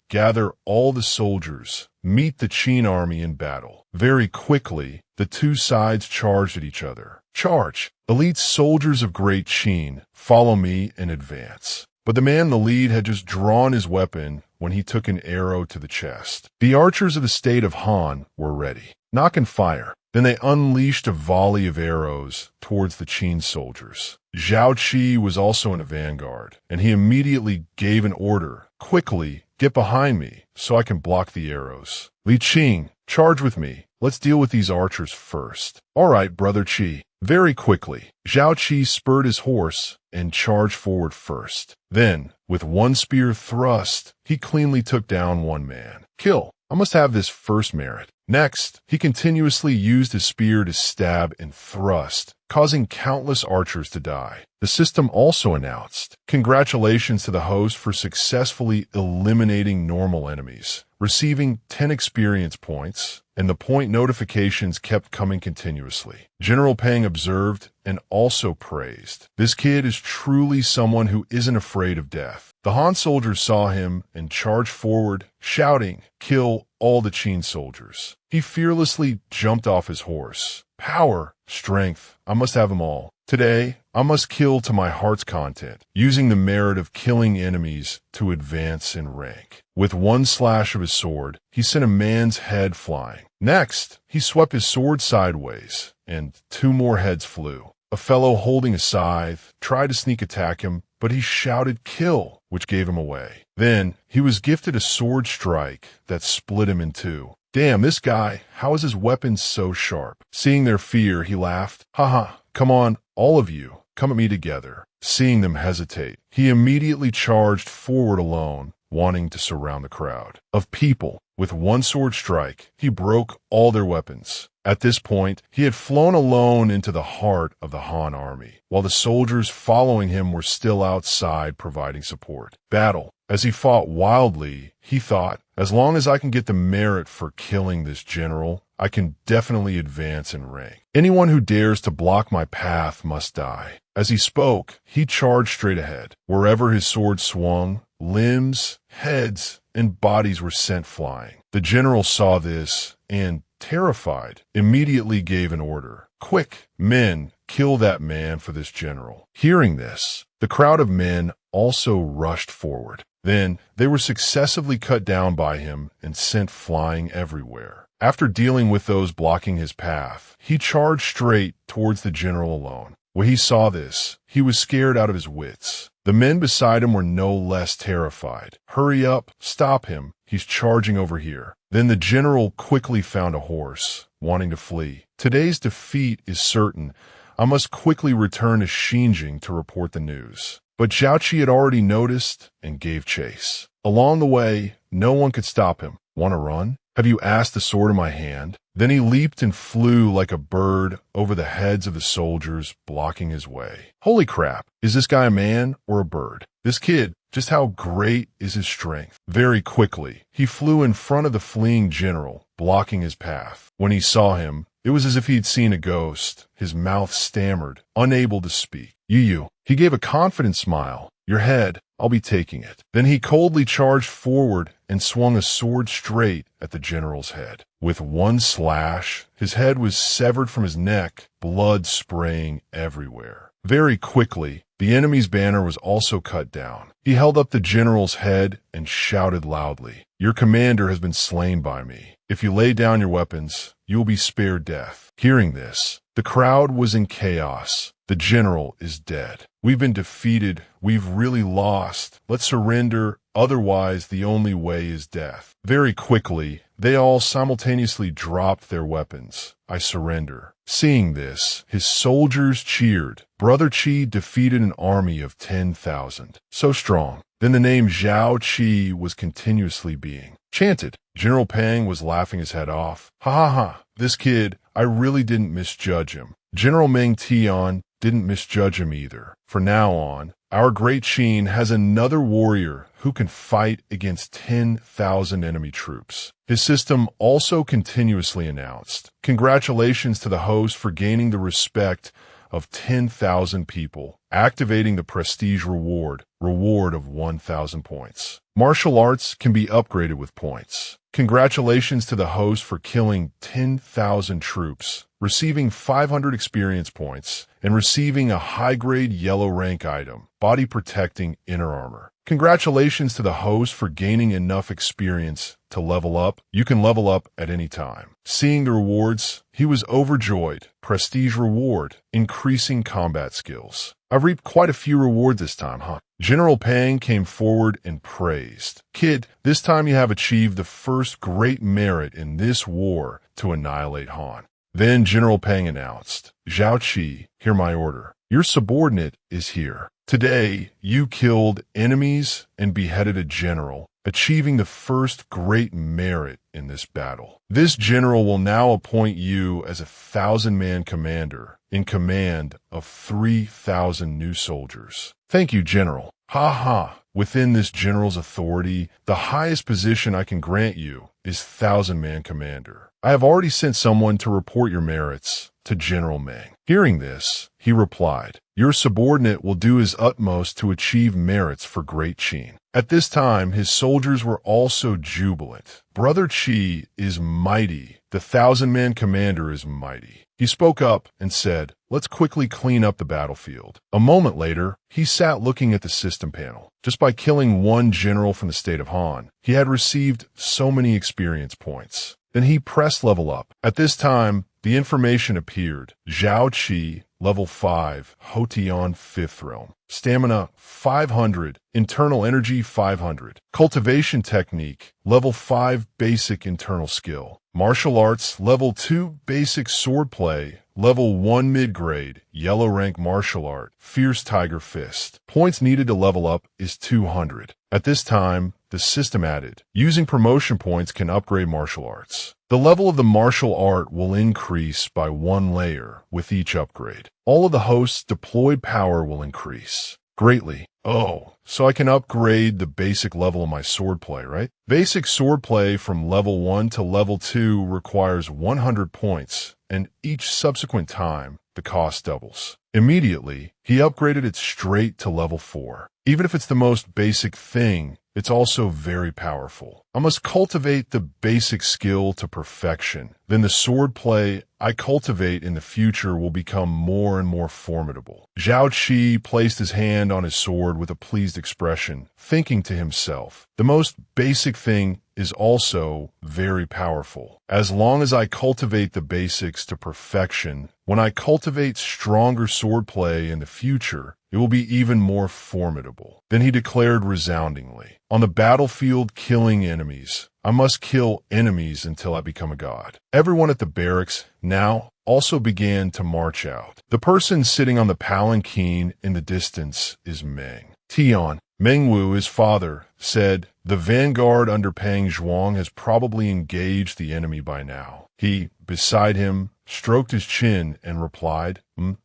gather all the soldiers, meet the Qin army in battle. Very quickly, the two sides charged at each other. Charge! Elite soldiers of Great Qin, follow me and advance. But the man in the lead had just drawn his weapon when he took an arrow to the chest. The archers of the state of Han were ready. Knock and fire. Then they unleashed a volley of arrows towards the Qin soldiers. Zhao Qi was also in a vanguard, and he immediately gave an order. Quickly, get behind me so I can block the arrows. Li Qing, charge with me. Let's deal with these archers first. All right, Brother Qi. Very quickly, Zhao Qi spurred his horse and charged forward first. Then, with one spear thrust, he cleanly took down one man. Kill. I must have this first merit. Next, he continuously used his spear to stab and thrust, causing countless archers to die. The system also announced, congratulations to the host for successfully eliminating normal enemies, receiving 10 experience points, and the point notifications kept coming continuously. General Pang observed and also praised. This kid is truly someone who isn't afraid of death. The Han soldiers saw him and charged forward, shouting, kill all the Qin soldiers. He fearlessly jumped off his horse. Power, strength, I must have them all. Today, I must kill to my heart's content, using the merit of killing enemies to advance in rank. With one slash of his sword, he sent a man's head flying. Next, he swept his sword sideways, and 2 more heads flew. A fellow holding a scythe tried to sneak attack him, but he shouted kill, which gave him away. Then, he was gifted a sword strike that split him in 2. Damn, this guy, how is his weapon so sharp? Seeing their fear, he laughed. Haha, come on, all of you, come at me together. Seeing them hesitate, he immediately charged forward alone, wanting to surround the crowd of people. With one sword strike, he broke all their weapons. At this point, he had flown alone into the heart of the Han army, while the soldiers following him were still outside providing support. Battle. As he fought wildly, he thought, as long as I can get the merit for killing this general, I can definitely advance in rank. Anyone who dares to block my path must die. As he spoke, he charged straight ahead. Wherever his sword swung, limbs, heads, and bodies were sent flying. The general saw this and, terrified, immediately gave an order. Quick, men, kill that man for this general. Hearing this, the crowd of men also rushed forward. Then they were successively cut down by him and sent flying everywhere. After dealing with those blocking his path, he charged straight towards the general alone. When he saw this, he was scared out of his wits. The men beside him were no less terrified. "Hurry up, stop him, he's charging over here." Then the general quickly found a horse, wanting to flee. "Today's defeat is certain. I must quickly return to Xinjiang to report the news." But Zhao Qi had already noticed and gave chase. Along the way, no one could stop him. "Want to run? Have you asked the sword in my hand?" Then he leaped and flew like a bird over the heads of the soldiers, blocking his way. Holy crap, is this guy a man or a bird? This kid, just how great is his strength? Very quickly, he flew in front of the fleeing general, blocking his path. When he saw him, it was as if he'd seen a ghost. His mouth stammered, unable to speak. "You." He gave a confident smile. "Your head, I'll be taking it." Then he coldly charged forward and swung a sword straight at the general's head. With one slash, his head was severed from his neck, blood spraying everywhere. Very quickly, the enemy's banner was also cut down. He held up the general's head and shouted loudly, "Your commander has been slain by me. If you lay down your weapons, you will be spared death." Hearing this, the crowd was in chaos. "The general is dead. We've been defeated. We've really lost. Let's surrender. Otherwise, the only way is death." Very quickly, they all simultaneously dropped their weapons. "I surrender." Seeing this, his soldiers cheered. Brother Qi defeated an army of 10,000. So strong. Then the name Zhao Qi was continuously being chanted. General Pang was laughing his head off. "Ha ha ha, this kid, I really didn't misjudge him." General Meng Tian didn't misjudge him either. From now on, our great Qin has another warrior who can fight against 10,000 enemy troops. His system also continuously announced, "Congratulations to the host for gaining the respect of 10,000 people, activating the prestige reward of 1,000 points. Martial arts can be upgraded with points. Congratulations to the host for killing 10,000 troops, receiving 500 experience points, and receiving a high-grade yellow rank item, body protecting inner armor. Congratulations to the host for gaining enough experience to level up. You can level up at any time." Seeing the rewards, he was overjoyed. Prestige reward, increasing combat skills. "I've reaped quite a few rewards this time, huh?" General Pang came forward and praised. "Kid, this time you have achieved the first great merit in this war to annihilate Han." Then General Pang announced, "Zhao Qi, hear my order. Your subordinate is here. Today, you killed enemies and beheaded a general, achieving the first great merit in this battle. This general will now appoint you as a 1,000-man commander in command of 3,000 new soldiers." "Thank you, General." "Ha ha. Within this general's authority, the highest position I can grant you is 1,000-man commander. I have already sent someone to report your merits to General Meng." Hearing this, he replied, "Your subordinate will do his utmost to achieve merits for Great Qin." At this time, his soldiers were also jubilant. Brother Qi is mighty. The 1,000-man commander is mighty. He spoke up and said, "Let's quickly clean up the battlefield." A moment later, he sat looking at the system panel. Just by killing one general from the state of Han, he had received so many experience points. Then he pressed level up. At this time, the information appeared. Zhao Qi, level 5, Hotian 5th realm. Stamina, 500. Internal energy, 500. Cultivation technique, level 5, basic internal skill. Martial arts, level 2, basic swordplay. Level 1 mid-grade, yellow rank martial art, fierce tiger fist. Points needed to level up is 200. At this time, the system added, using promotion points can upgrade martial arts. The level of the martial art will increase by 1 layer with each upgrade. All of the host's deployed power will increase greatly. Oh, so I can upgrade the basic level of my swordplay, right? Basic swordplay from level 1 to level 2 requires 100 points, and each subsequent time, the cost doubles. Immediately, he upgraded it straight to level 4. Even if it's the most basic thing, it's also very powerful. I must cultivate the basic skill to perfection. Then the swordplay I cultivate in the future will become more and more formidable. Zhao Qi placed his hand on his sword with a pleased expression, thinking to himself, the most basic thing is also very powerful. As long as I cultivate the basics to perfection, when I cultivate stronger swordplay in the future, it will be even more formidable." Then he declared resoundingly, "On the battlefield killing enemies, I must kill enemies until I become a god." Everyone at the barracks now also began to march out. The person sitting on the palanquin in the distance is Meng Tian. Meng Wu, his father, said, "The vanguard under Pang Zhuang has probably engaged the enemy by now." He, beside him, stroked his chin and replied,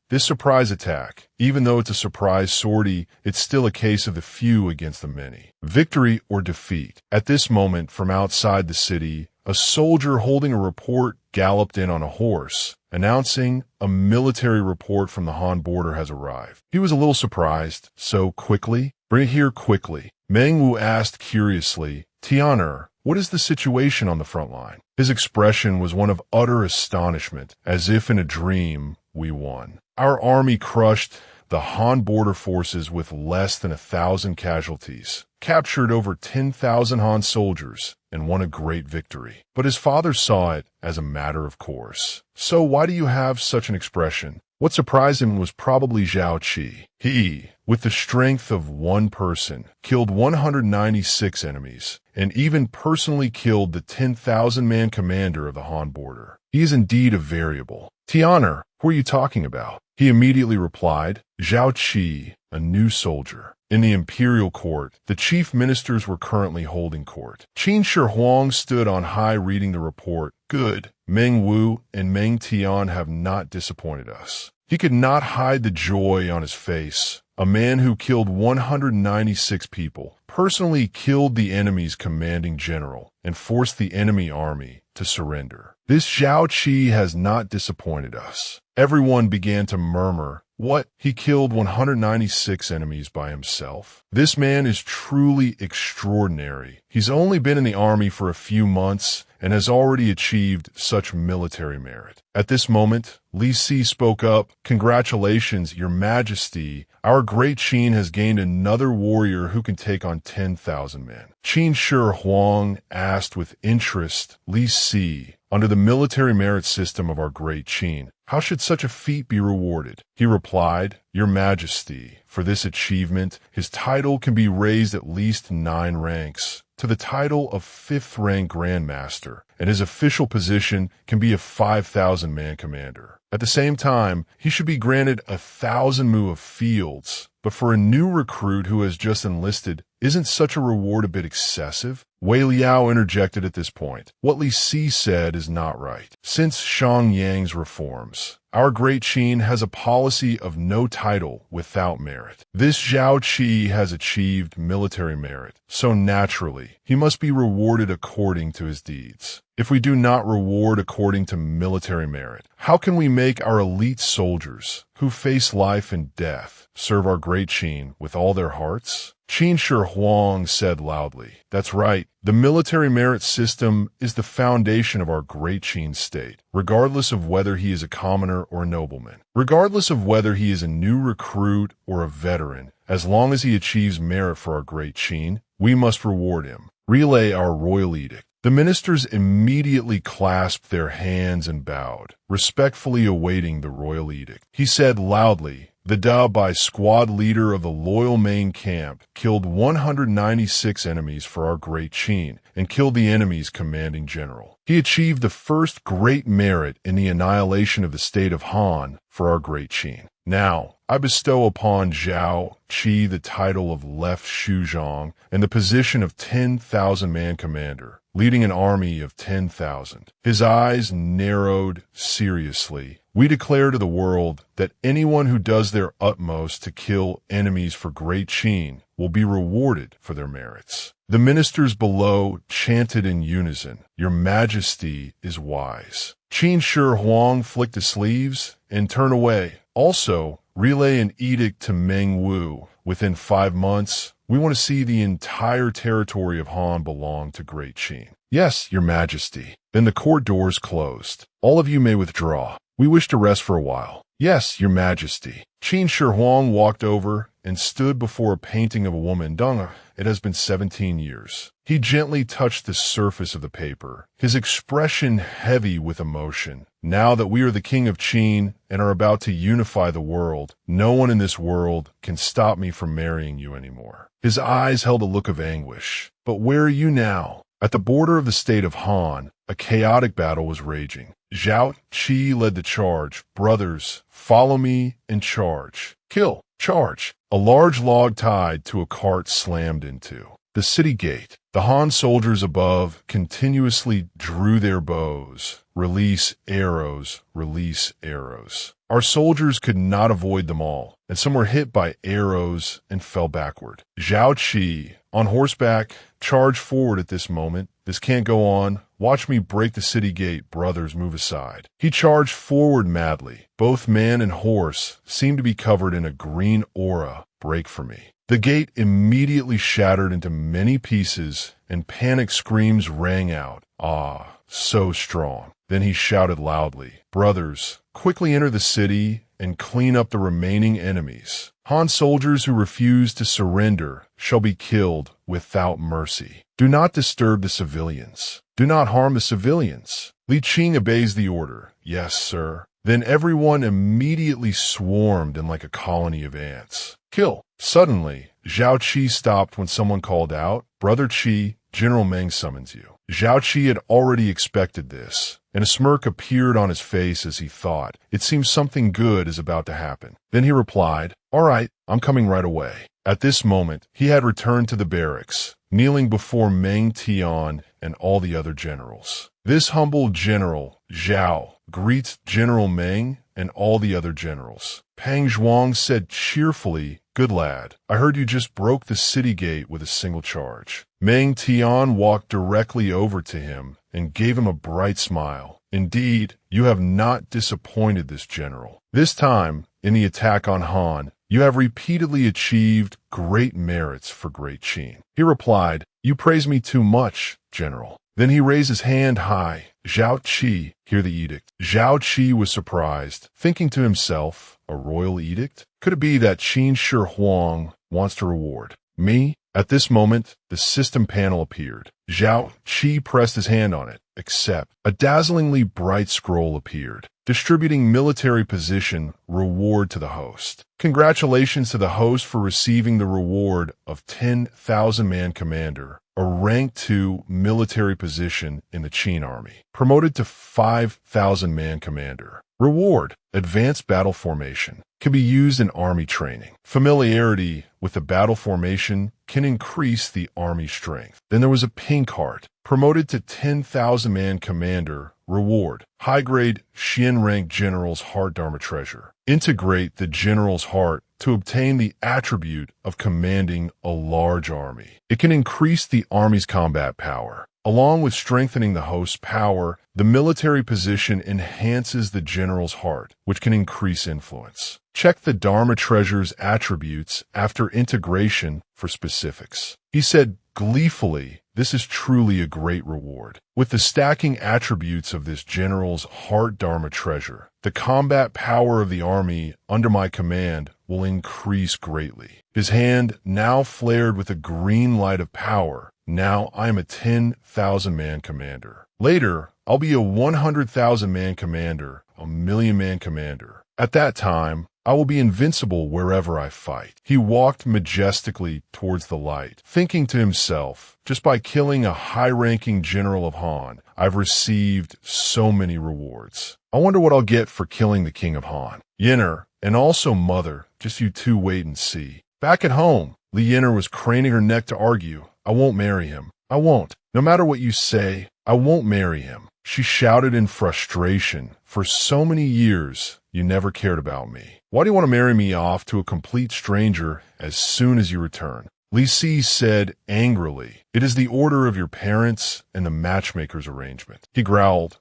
"This surprise attack, even though it's a surprise sortie, it's still a case of the few against the many. Victory or defeat." At this moment, from outside the city, a soldier holding a report galloped in on a horse, announcing a military report from the Han border has arrived. He was a little surprised. "So quickly? Bring it here quickly." Meng Wu asked curiously, "Tianer, what is the situation on the front line?" His expression was one of utter astonishment, as if in a dream. "We won. Our army crushed the Han border forces with less than 1,000 casualties, captured over 10,000 Han soldiers, and won a great victory." But his father saw it as a matter of course. "So why do you have such an expression?" What surprised him was probably Zhao Qi. He, with the strength of one person, killed 196 enemies, and even personally killed the 10,000-man commander of the Han border. He is indeed a variable. "Tianer, who are you talking about?" He immediately replied, "Zhao Qi, a new soldier." In the imperial court, the chief ministers were currently holding court. Qin Shi Huang stood on high reading the report. "Good. Meng Wu and Meng Tian have not disappointed us." He could not hide the joy on his face. A man who killed 196 people, personally killed the enemy's commanding general, and forced the enemy army to surrender. This Zhao Qi has not disappointed us. Everyone began to murmur, "What? He killed 196 enemies by himself? This man is truly extraordinary. He's only been in the army for a few months and has already achieved such military merit." At this moment, Li Si spoke up, "Congratulations, Your Majesty. Our great Qin has gained another warrior who can take on 10,000 men." Qin Shi Huang asked with interest, "Li Si, under the military merit system of our great Qin, how should such a feat be rewarded?" He replied, "Your Majesty, for this achievement, his title can be raised at least 9 ranks, to the title of 5th rank Grand Master, and his official position can be a 5,000-man commander. At the same time, he should be granted 1,000 mu of fields. But for a new recruit who has just enlisted, isn't such a reward a bit excessive?" Wei Liao interjected at this point. "What Li Si said is not right. Since Shang Yang's reforms, our great Qin has a policy of no title without merit. This Zhao Qi has achieved military merit, so naturally, he must be rewarded according to his deeds. If we do not reward according to military merit, how can we make our elite soldiers, who face life and death, serve our great Qin with all their hearts?" Qin Shi Huang said loudly, "That's right. The military merit system is the foundation of our great Qin state, regardless of whether he is a commoner or a nobleman, regardless of whether he is a new recruit or a veteran. As long as he achieves merit for our great Qin, we must reward him. Relay our royal edict." The ministers immediately clasped their hands and bowed, respectfully awaiting the royal edict. He said loudly, "The Da Bai squad leader of the loyal main camp killed 196 enemies for our great Qin and killed the enemy's commanding general. He achieved the first great merit in the annihilation of the state of Han for our great Qin. Now, I bestow upon Zhao Qi the title of Left Shuzhong and the position of 10,000-man commander, leading an army of 10,000. His eyes narrowed seriously. "We declare to the world that anyone who does their utmost to kill enemies for great Qin will be rewarded for their merits." The ministers below chanted in unison, "Your Majesty is wise." Qin Shi Huang flicked his sleeves and turned away. "Also, relay an edict to Meng Wu. Within 5 months, we want to see the entire territory of Han belong to great Qin." "Yes, Your Majesty." Then the court doors closed. "All of you may withdraw. We wish to rest for a while." Yes, your majesty. Qin Shi Huang walked over and stood before a painting of a woman. Dong, it has been 17 years. He gently touched the surface of the paper, his expression heavy with emotion. Now that we are the king of Qin and are about to unify the world, no one in this world can stop me from marrying you anymore. His eyes held a look of anguish. But where are you now? At the border of the state of Han, a chaotic battle was raging. Zhao Qi led the charge. Brothers, follow me and charge. Kill. Charge. A large log tied to a cart slammed into the city gate. The Han soldiers above continuously drew their bows. Release arrows, release arrows. Our soldiers could not avoid them all, and some were hit by arrows and fell backward. Zhao Qi, on horseback, charged forward at this moment. This can't go on. Watch me break the city gate. Brothers, move aside. He charged forward madly. Both man and horse seemed to be covered in a green aura. Break for me. The gate immediately shattered into many pieces, and panic screams rang out. Ah, so strong. Then he shouted loudly, Brothers, quickly enter the city and clean up the remaining enemies. Han soldiers who refuse to surrender shall be killed without mercy. Do not disturb the civilians. Do not harm the civilians. Li Qing obeys the order. Yes, sir. Then everyone immediately swarmed in like a colony of ants. Kill. Suddenly, Zhao Qi stopped when someone called out, Brother Qi, General Meng summons you. Zhao Qi had already expected this, and a smirk appeared on his face as he thought, it seems something good is about to happen. Then he replied, All right, I'm coming right away. At this moment, he had returned to the barracks, kneeling before Meng Tian and all the other generals. This humble general, Zhao, greets General Meng and all the other generals. Pang Zhuang said cheerfully, Good lad, I heard you just broke the city gate with a single charge. Meng Tian walked directly over to him and gave him a bright smile. Indeed, you have not disappointed this general. This time, in the attack on Han, you have repeatedly achieved great merits for Great Qin. He replied, You praise me too much, General. Then he raised his hand high. Zhao Qi, hear the edict. Zhao Qi was surprised, thinking to himself, a royal edict? Could it be that Qin Shi Huang wants to reward me? At this moment, the system panel appeared. Zhao Qi pressed his hand on it. Accept. A dazzlingly bright scroll appeared, distributing military position reward to the host. Congratulations to the host for receiving the reward of 10,000 man commander, a rank 2 military position in the Qin army. Promoted to 5,000 man commander. Reward, advanced battle formation, can be used in army training. Familiarity with the battle formation can increase the army strength. Then there was a pink heart, promoted to 10,000 man commander. Reward, high-grade Xian rank general's heart dharma treasure. Integrate the general's heart to obtain the attribute of commanding a large army. It can increase the army's combat power. Along with strengthening the host's power, the military position enhances the general's heart, which can increase influence. Check the Dharma Treasure's attributes after integration for specifics. He said gleefully, this is truly a great reward. With the stacking attributes of this general's heart Dharma Treasure, the combat power of the army under my command will increase greatly. His hand now flared with a green light of power. Now I am a 10,000 man commander. Later, I'll be a 100,000 man commander, a million man commander. At that time, I will be invincible wherever I fight. He walked majestically towards the light, thinking to himself, just by killing a high-ranking general of Han, I've received so many rewards. I wonder what I'll get for killing the king of Han. Yenner, and also Mother, just you two wait and see. Back at home, Li Yenner was craning her neck to argue. I won't marry him. I won't. No matter what you say, I won't marry him. She shouted in frustration. For so many years, you never cared about me. Why do you want to marry me off to a complete stranger as soon as you return? Li Si said angrily, It is the order of your parents and the matchmaker's arrangement. He growled,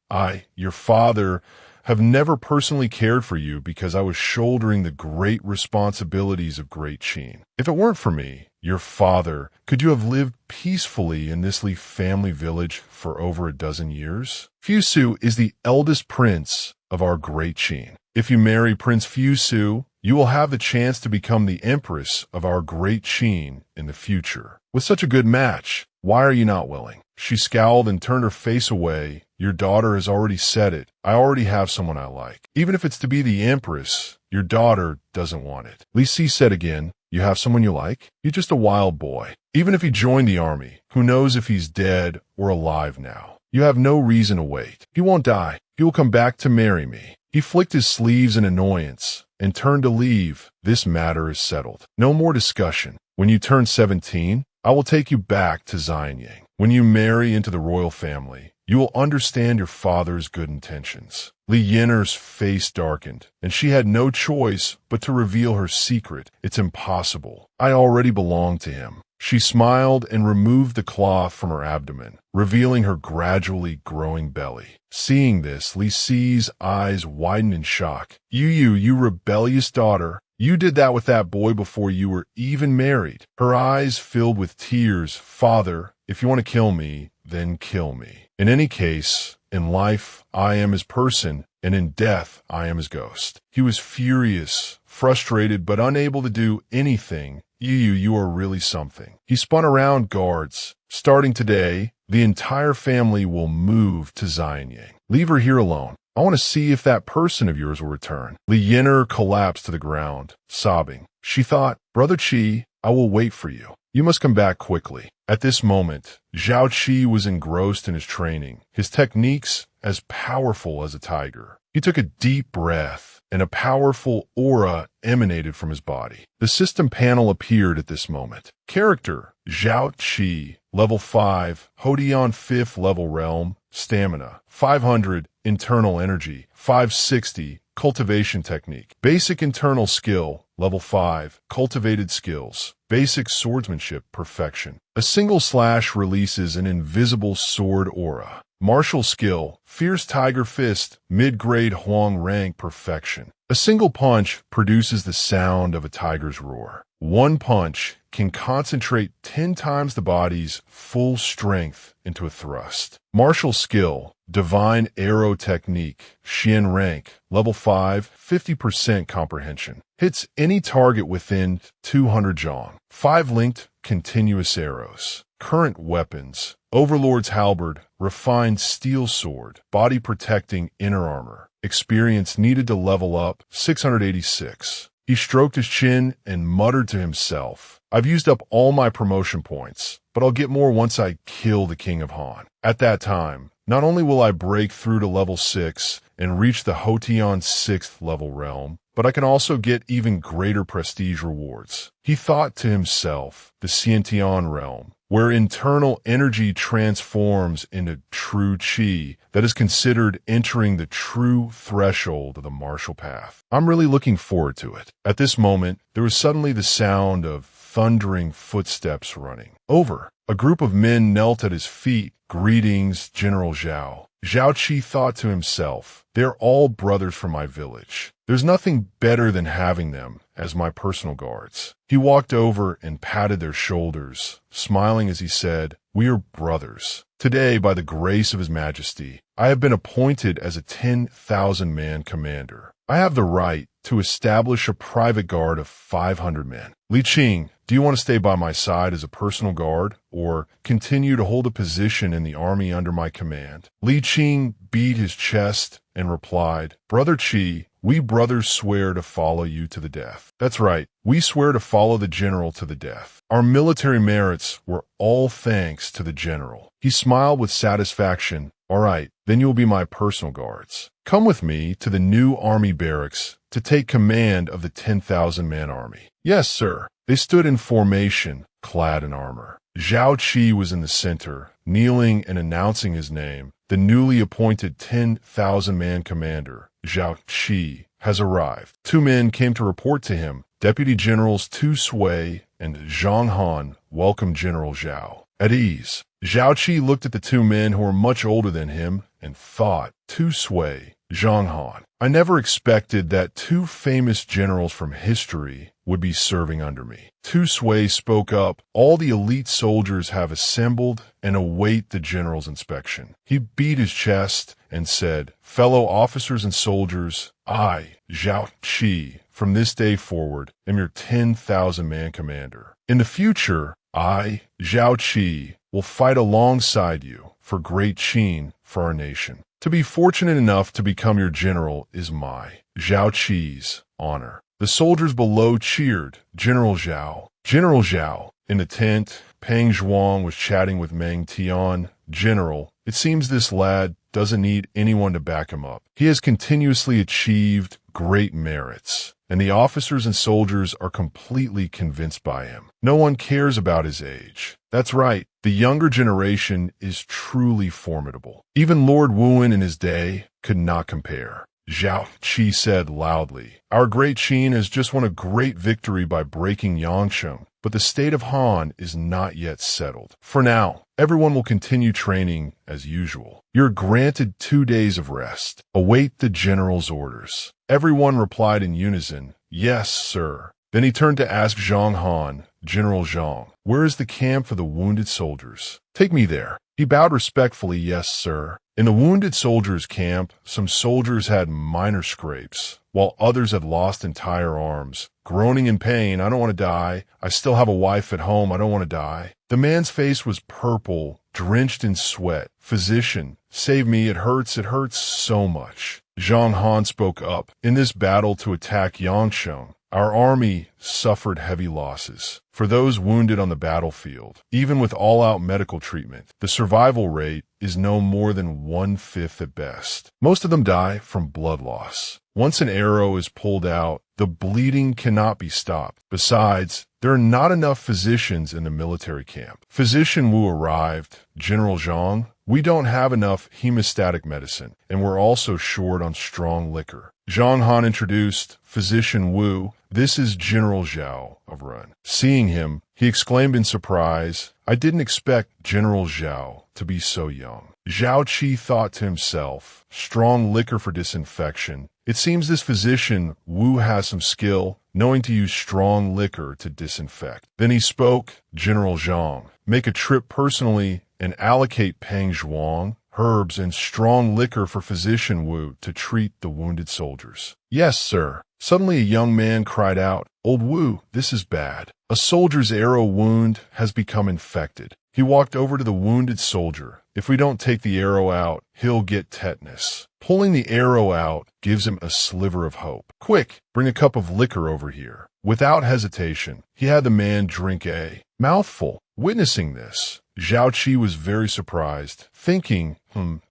your father, have never personally cared for you because I was shouldering the great responsibilities of Great Qin. If it weren't for me, your father, could you have lived peacefully in this Li family village for over a dozen years? Fusu is the eldest prince of our great Qin. If you marry Prince Fusu, you will have the chance to become the empress of our great Qin in the future. With such a good match, why are you not willing?" She scowled and turned her face away. "Your daughter has already said it. I already have someone I like. Even if it's to be the empress, your daughter doesn't want it." Li Si said again, "You have someone you like? You're just a wild boy. Even if he joined the army, who knows if he's dead or alive now? You have no reason to wait. He won't die. He will come back to marry me." He flicked his sleeves in annoyance and turned to leave. "This matter is settled. No more discussion. When you turn 17, I will take you back to Xianying. When you marry into the royal family, you will understand your father's good intentions." Li Yiner's face darkened, and she had no choice but to reveal her secret. "It's impossible. I already belong to him." She smiled and removed the cloth from her abdomen, revealing her gradually growing belly. Seeing this, Li Si's eyes widened in shock. You rebellious daughter. You did that with that boy before you were even married." Her eyes filled with tears. "Father, if you want to kill me, then kill me. In any case, in life, I am his person, and in death, I am his ghost." He was furious, frustrated, but unable to do anything. You are really something." He spun around. "Guards, starting today, the entire family will move to Xianying. Leave her here alone. I want to see if that person of yours will return." Li Yiner collapsed to the ground, sobbing. She thought, "Brother Qi, I will wait for you. You must come back quickly." At this moment, Zhao Qi was engrossed in his training, his techniques as powerful as a tiger. He took a deep breath, and a powerful aura emanated from his body. The system panel appeared at this moment. Character: Zhao Qi, level 5, Hodian 5th level realm, stamina, 500, internal energy, 560, cultivation technique. Basic internal skill, level 5, cultivated skills. Basic swordsmanship, perfection. A single slash releases an invisible sword aura. Martial skill, fierce tiger fist, mid-grade Huang rank, perfection. A single punch produces the sound of a tiger's roar. One punch can concentrate 10 times the body's full strength into a thrust. Martial skill, divine arrow technique, Xian rank, level 5, 50% comprehension. Hits any target within 200 zhong. 5 linked continuous arrows. Current weapons, Overlord's halberd, refined steel sword, body protecting inner armor. Experience needed to level up, 686. He stroked his chin and muttered to himself, "I've used up all my promotion points, but I'll get more once I kill the King of Han. At that time, not only will I break through to level 6 and reach the Hotian 6th level realm, but I can also get even greater prestige rewards." He thought to himself, the Xiantian realm, where internal energy transforms into true Qi, that is considered entering the true threshold of the martial path. I'm really looking forward to it. At this moment, there was suddenly the sound of thundering footsteps running. Over. A group of men knelt at his feet. "Greetings, General Zhao." Zhao Qi thought to himself, "They're all brothers from my village. There's nothing better than having them as my personal guards." He walked over and patted their shoulders, smiling as he said, "We are brothers. Today, by the grace of His Majesty, I have been appointed as a 10,000-man commander. I have the right to establish a private guard of 500 men. Li Qing, do you want to stay by my side as a personal guard, or continue to hold a position in the army under my command?" Li Qing beat his chest and replied, "Brother Qi, we brothers swear to follow you to the death." "That's right, we swear to follow the general to the death. Our military merits were all thanks to the general." He smiled with satisfaction. "All right, then you'll be my personal guards. Come with me to the new army barracks to take command of the 10,000-man army." "Yes, sir." They stood in formation, clad in armor. Zhao Qi was in the center, kneeling and announcing his name. The newly appointed 10,000-man commander, Zhao Qi, has arrived. 2 men came to report to him. Deputy Generals Tu Sui and Zhang Han welcomed General Zhao. At ease, Zhao Qi looked at the 2 men who were much older than him and thought, Tu Sui, Zhang Han. I never expected that 2 famous generals from history would be serving under me. Tu Sui spoke up. All the elite soldiers have assembled and await the general's inspection. He beat his chest and said, "Fellow officers and soldiers, I, Zhao Qi, from this day forward, am your 10,000-man commander. In the future, I, Zhao Qi, will fight alongside you for great Qin for our nation. To be fortunate enough to become your general is my, Zhao Qi's, honor." The soldiers below cheered, "General Zhao, General Zhao." In the tent, Pang Zhuang was chatting with Meng Tian. "General, it seems this lad doesn't need anyone to back him up. He has continuously achieved great merits, and the officers and soldiers are completely convinced by him. No one cares about his age. That's right, the younger generation is truly formidable. Even Lord Wuan in his day could not compare." Zhao Qi said loudly, "Our great Qin has just won a great victory by breaking Yangsheng, but the state of Han is not yet settled. For now, everyone will continue training as usual. You're granted 2 days of rest. Await the general's orders." Everyone replied in unison, "Yes, sir." Then he turned to ask Zhang Han, "General Zhang, where is the camp for the wounded soldiers? Take me there." He bowed respectfully, "Yes, sir." In the wounded soldiers' camp, some soldiers had minor scrapes, while others had lost entire arms. Groaning in pain, "I don't want to die. I still have a wife at home. I don't want to die." The man's face was purple, drenched in sweat. "Physician, save me. It hurts so much." Zhang Han spoke up, "In this battle to attack Yangsheng, our army suffered heavy losses. For those wounded on the battlefield, even with all-out medical treatment, the survival rate is no more than 1/5 at best. Most of them die from blood loss. Once an arrow is pulled out, the bleeding cannot be stopped. Besides, there are not enough physicians in the military camp." Physician Wu arrived. "General Zhang, we don't have enough hemostatic medicine, and we're also short on strong liquor." Zhang Han introduced Physician Wu. "This is General Zhao of Run." Seeing him, he exclaimed in surprise, "I didn't expect General Zhao to be so young." Zhao Qi thought to himself, "Strong liquor for disinfection. It seems this physician Wu has some skill, knowing to use strong liquor to disinfect." Then he spoke, "General Zhang, make a trip personally and allocate Pang Zhuang herbs and strong liquor for Physician Wu to treat the wounded soldiers." "Yes, sir." Suddenly a young man cried out, "Old Wu, this is bad. A soldier's arrow wound has become infected." He walked over to the wounded soldier. "If we don't take the arrow out, he'll get tetanus." Pulling the arrow out gives him a sliver of hope. "Quick, bring a cup of liquor over here." Without hesitation, he had the man drink a mouthful. Witnessing this, Zhao Qi was very surprised, thinking,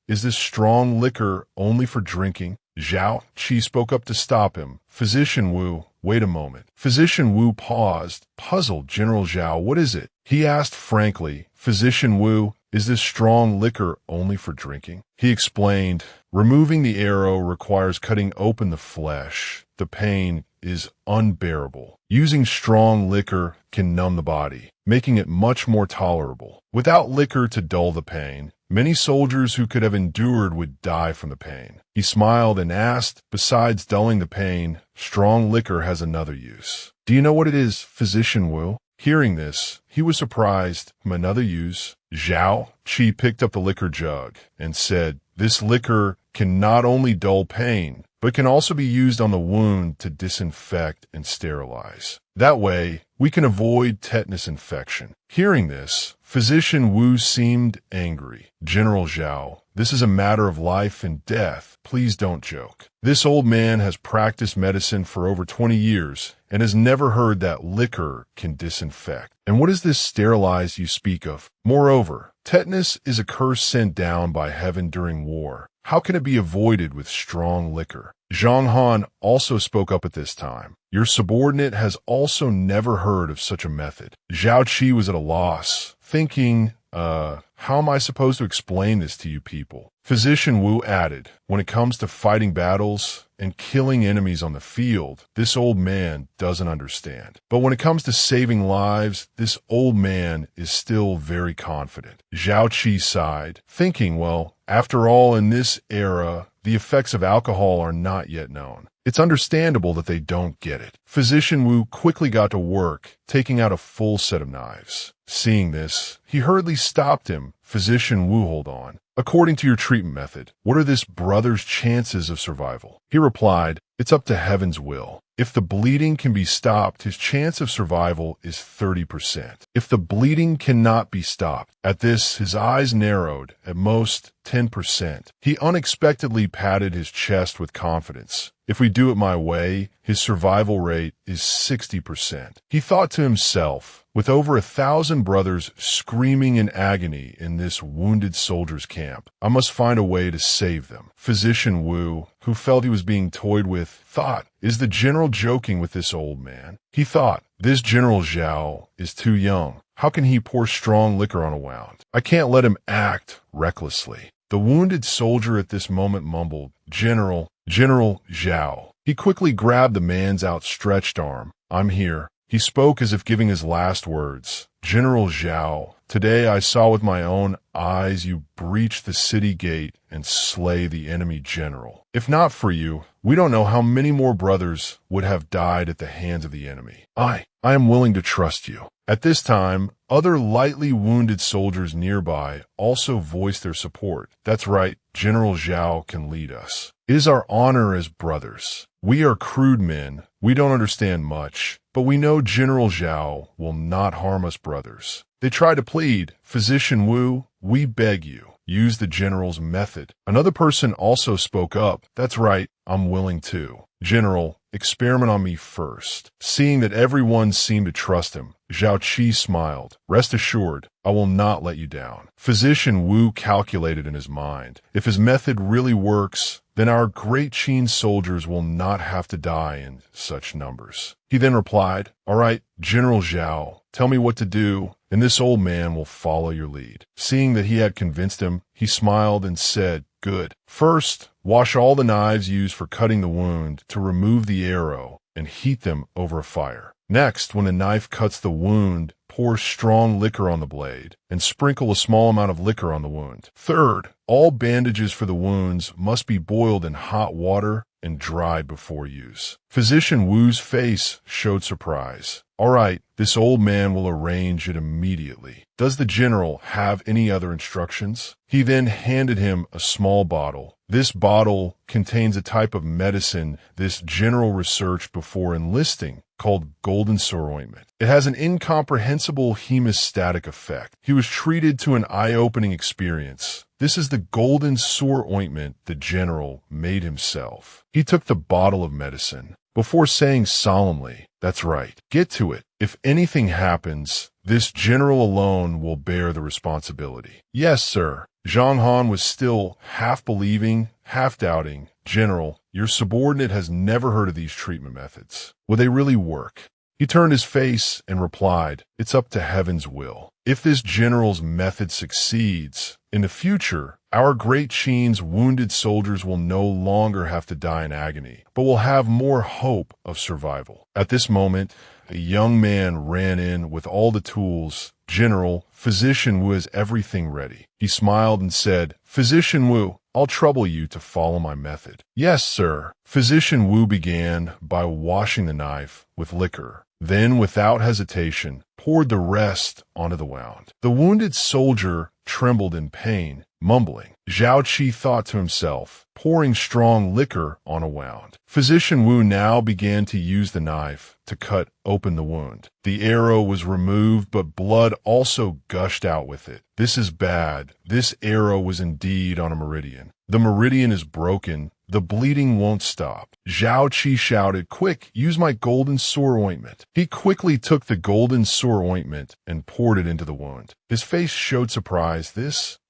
is this strong liquor only for drinking? Zhao Qi spoke up to stop him. "Physician Wu, wait a moment." Physician Wu paused, puzzled. "General Zhao, what is it?" He asked frankly, "Physician Wu, is this strong liquor only for drinking?" He explained, "Removing the arrow requires cutting open the flesh. The pain is unbearable. Using strong liquor can numb the body, making it much more tolerable. Without liquor to dull the pain, many soldiers who could have endured would die from the pain." He smiled and asked, "Besides dulling the pain, strong liquor has another use. Do you know what it is, Physician Wu?" Hearing this, he was surprised. "Another use?" Zhao Qi picked up the liquor jug and said, "This liquor can not only dull pain, but can also be used on the wound to disinfect and sterilize. That way, we can avoid tetanus infection." Hearing this, Physician Wu seemed angry. "General Zhao, this is a matter of life and death. Please don't joke. This old man has practiced medicine for over 20 years and has never heard that liquor can disinfect. And what is this sterilized you speak of? Moreover, tetanus is a curse sent down by heaven during war. How can it be avoided with strong liquor?" Zhang Han also spoke up at this time. "Your subordinate has also never heard of such a method." Zhao Qi was at a loss, thinking, how am I supposed to explain this to you people? Physician Wu added, "When it comes to fighting battles and killing enemies on the field, this old man doesn't understand. But when it comes to saving lives, this old man is still very confident." Zhao Qi sighed, thinking, well, After all, in this era, the effects of alcohol are not yet known. It's understandable that they don't get it. Physician Wu quickly got to work, taking out a full set of knives. Seeing this, he hurriedly stopped him. Physician Wu, hold on. According to your treatment method, what are this brother's chances of survival? He replied, it's up to heaven's will. If the bleeding can be stopped, his chance of survival is 30%. If the bleeding cannot be stopped, at this, his eyes narrowed, at most 10%. He unexpectedly patted his chest with confidence. If we do it my way, his survival rate is 60%. He thought to himself, with over 1,000 brothers screaming in agony in this wounded soldier's camp, I must find a way to save them. Physician Wu, who felt he was being toyed with, thought, is the general joking with this old man? He thought, this General Zhao is too young. How can he pour strong liquor on a wound? I can't let him act recklessly. The wounded soldier at this moment mumbled, General Zhao. He quickly grabbed the man's outstretched arm. I'm here. He spoke as if giving his last words. General Zhao, today I saw with my own eyes you breach the city gate and slay the enemy general. If not for you, we don't know how many more brothers would have died at the hands of the enemy. I am willing to trust you. At this time, other lightly wounded soldiers nearby also voiced their support. That's right, General Zhao can lead us. It is our honor as brothers. We are crude men. We don't understand much, but we know General Zhao will not harm us brothers. They tried to plead, Physician Wu, we beg you, use the general's method. Another person also spoke up. That's right, I'm willing to. General, experiment on me first. Seeing that everyone seemed to trust him, Zhao Qi smiled. Rest assured, I will not let you down. Physician Wu calculated in his mind. If his method really works, then our great Qin soldiers will not have to die in such numbers. He then replied, all right, General Zhao, tell me what to do, and this old man will follow your lead. Seeing that he had convinced him, he smiled and said, good. First, wash all the knives used for cutting the wound to remove the arrow and heat them over a fire. Next, when the knife cuts the wound, pour strong liquor on the blade and sprinkle a small amount of liquor on the wound. Third, all bandages for the wounds must be boiled in hot water and dried before use. Physician Wu's face showed surprise. All right, this old man will arrange it immediately. Does the general have any other instructions? He then handed him a small bottle. This bottle contains a type of medicine this general researched before enlisting, called golden sore ointment. It has an incomprehensible hemostatic effect. He was treated to an eye-opening experience. This is the golden sore ointment the general made himself. He took the bottle of medicine before saying solemnly, that's right, get to it. If anything happens, this general alone will bear the responsibility. Yes, sir. Zhang Han was still half believing, half doubting. General, your subordinate has never heard of these treatment methods. Will they really work? He turned his face and replied, it's up to heaven's will. If this general's method succeeds, in the future, our great Qin's wounded soldiers will no longer have to die in agony, but will have more hope of survival. At this moment, a young man ran in with all the tools. General, Physician Wu has everything ready. He smiled and said, Physician Wu, I'll trouble you to follow my method. Yes, sir. Physician Wu began by washing the knife with liquor. Then, without hesitation, poured the rest onto the wound. The wounded soldier trembled in pain, mumbling. Zhao Qi thought to himself, pouring strong liquor on a wound. Physician Wu now began to use the knife to cut open the wound. The arrow was removed, but blood also gushed out with it. This is bad. This arrow was indeed on a meridian. The meridian is broken. The bleeding won't stop. Zhao Qi shouted, quick, use my golden sore ointment. He quickly took the golden sore ointment and poured it into the wound. His face showed surprise.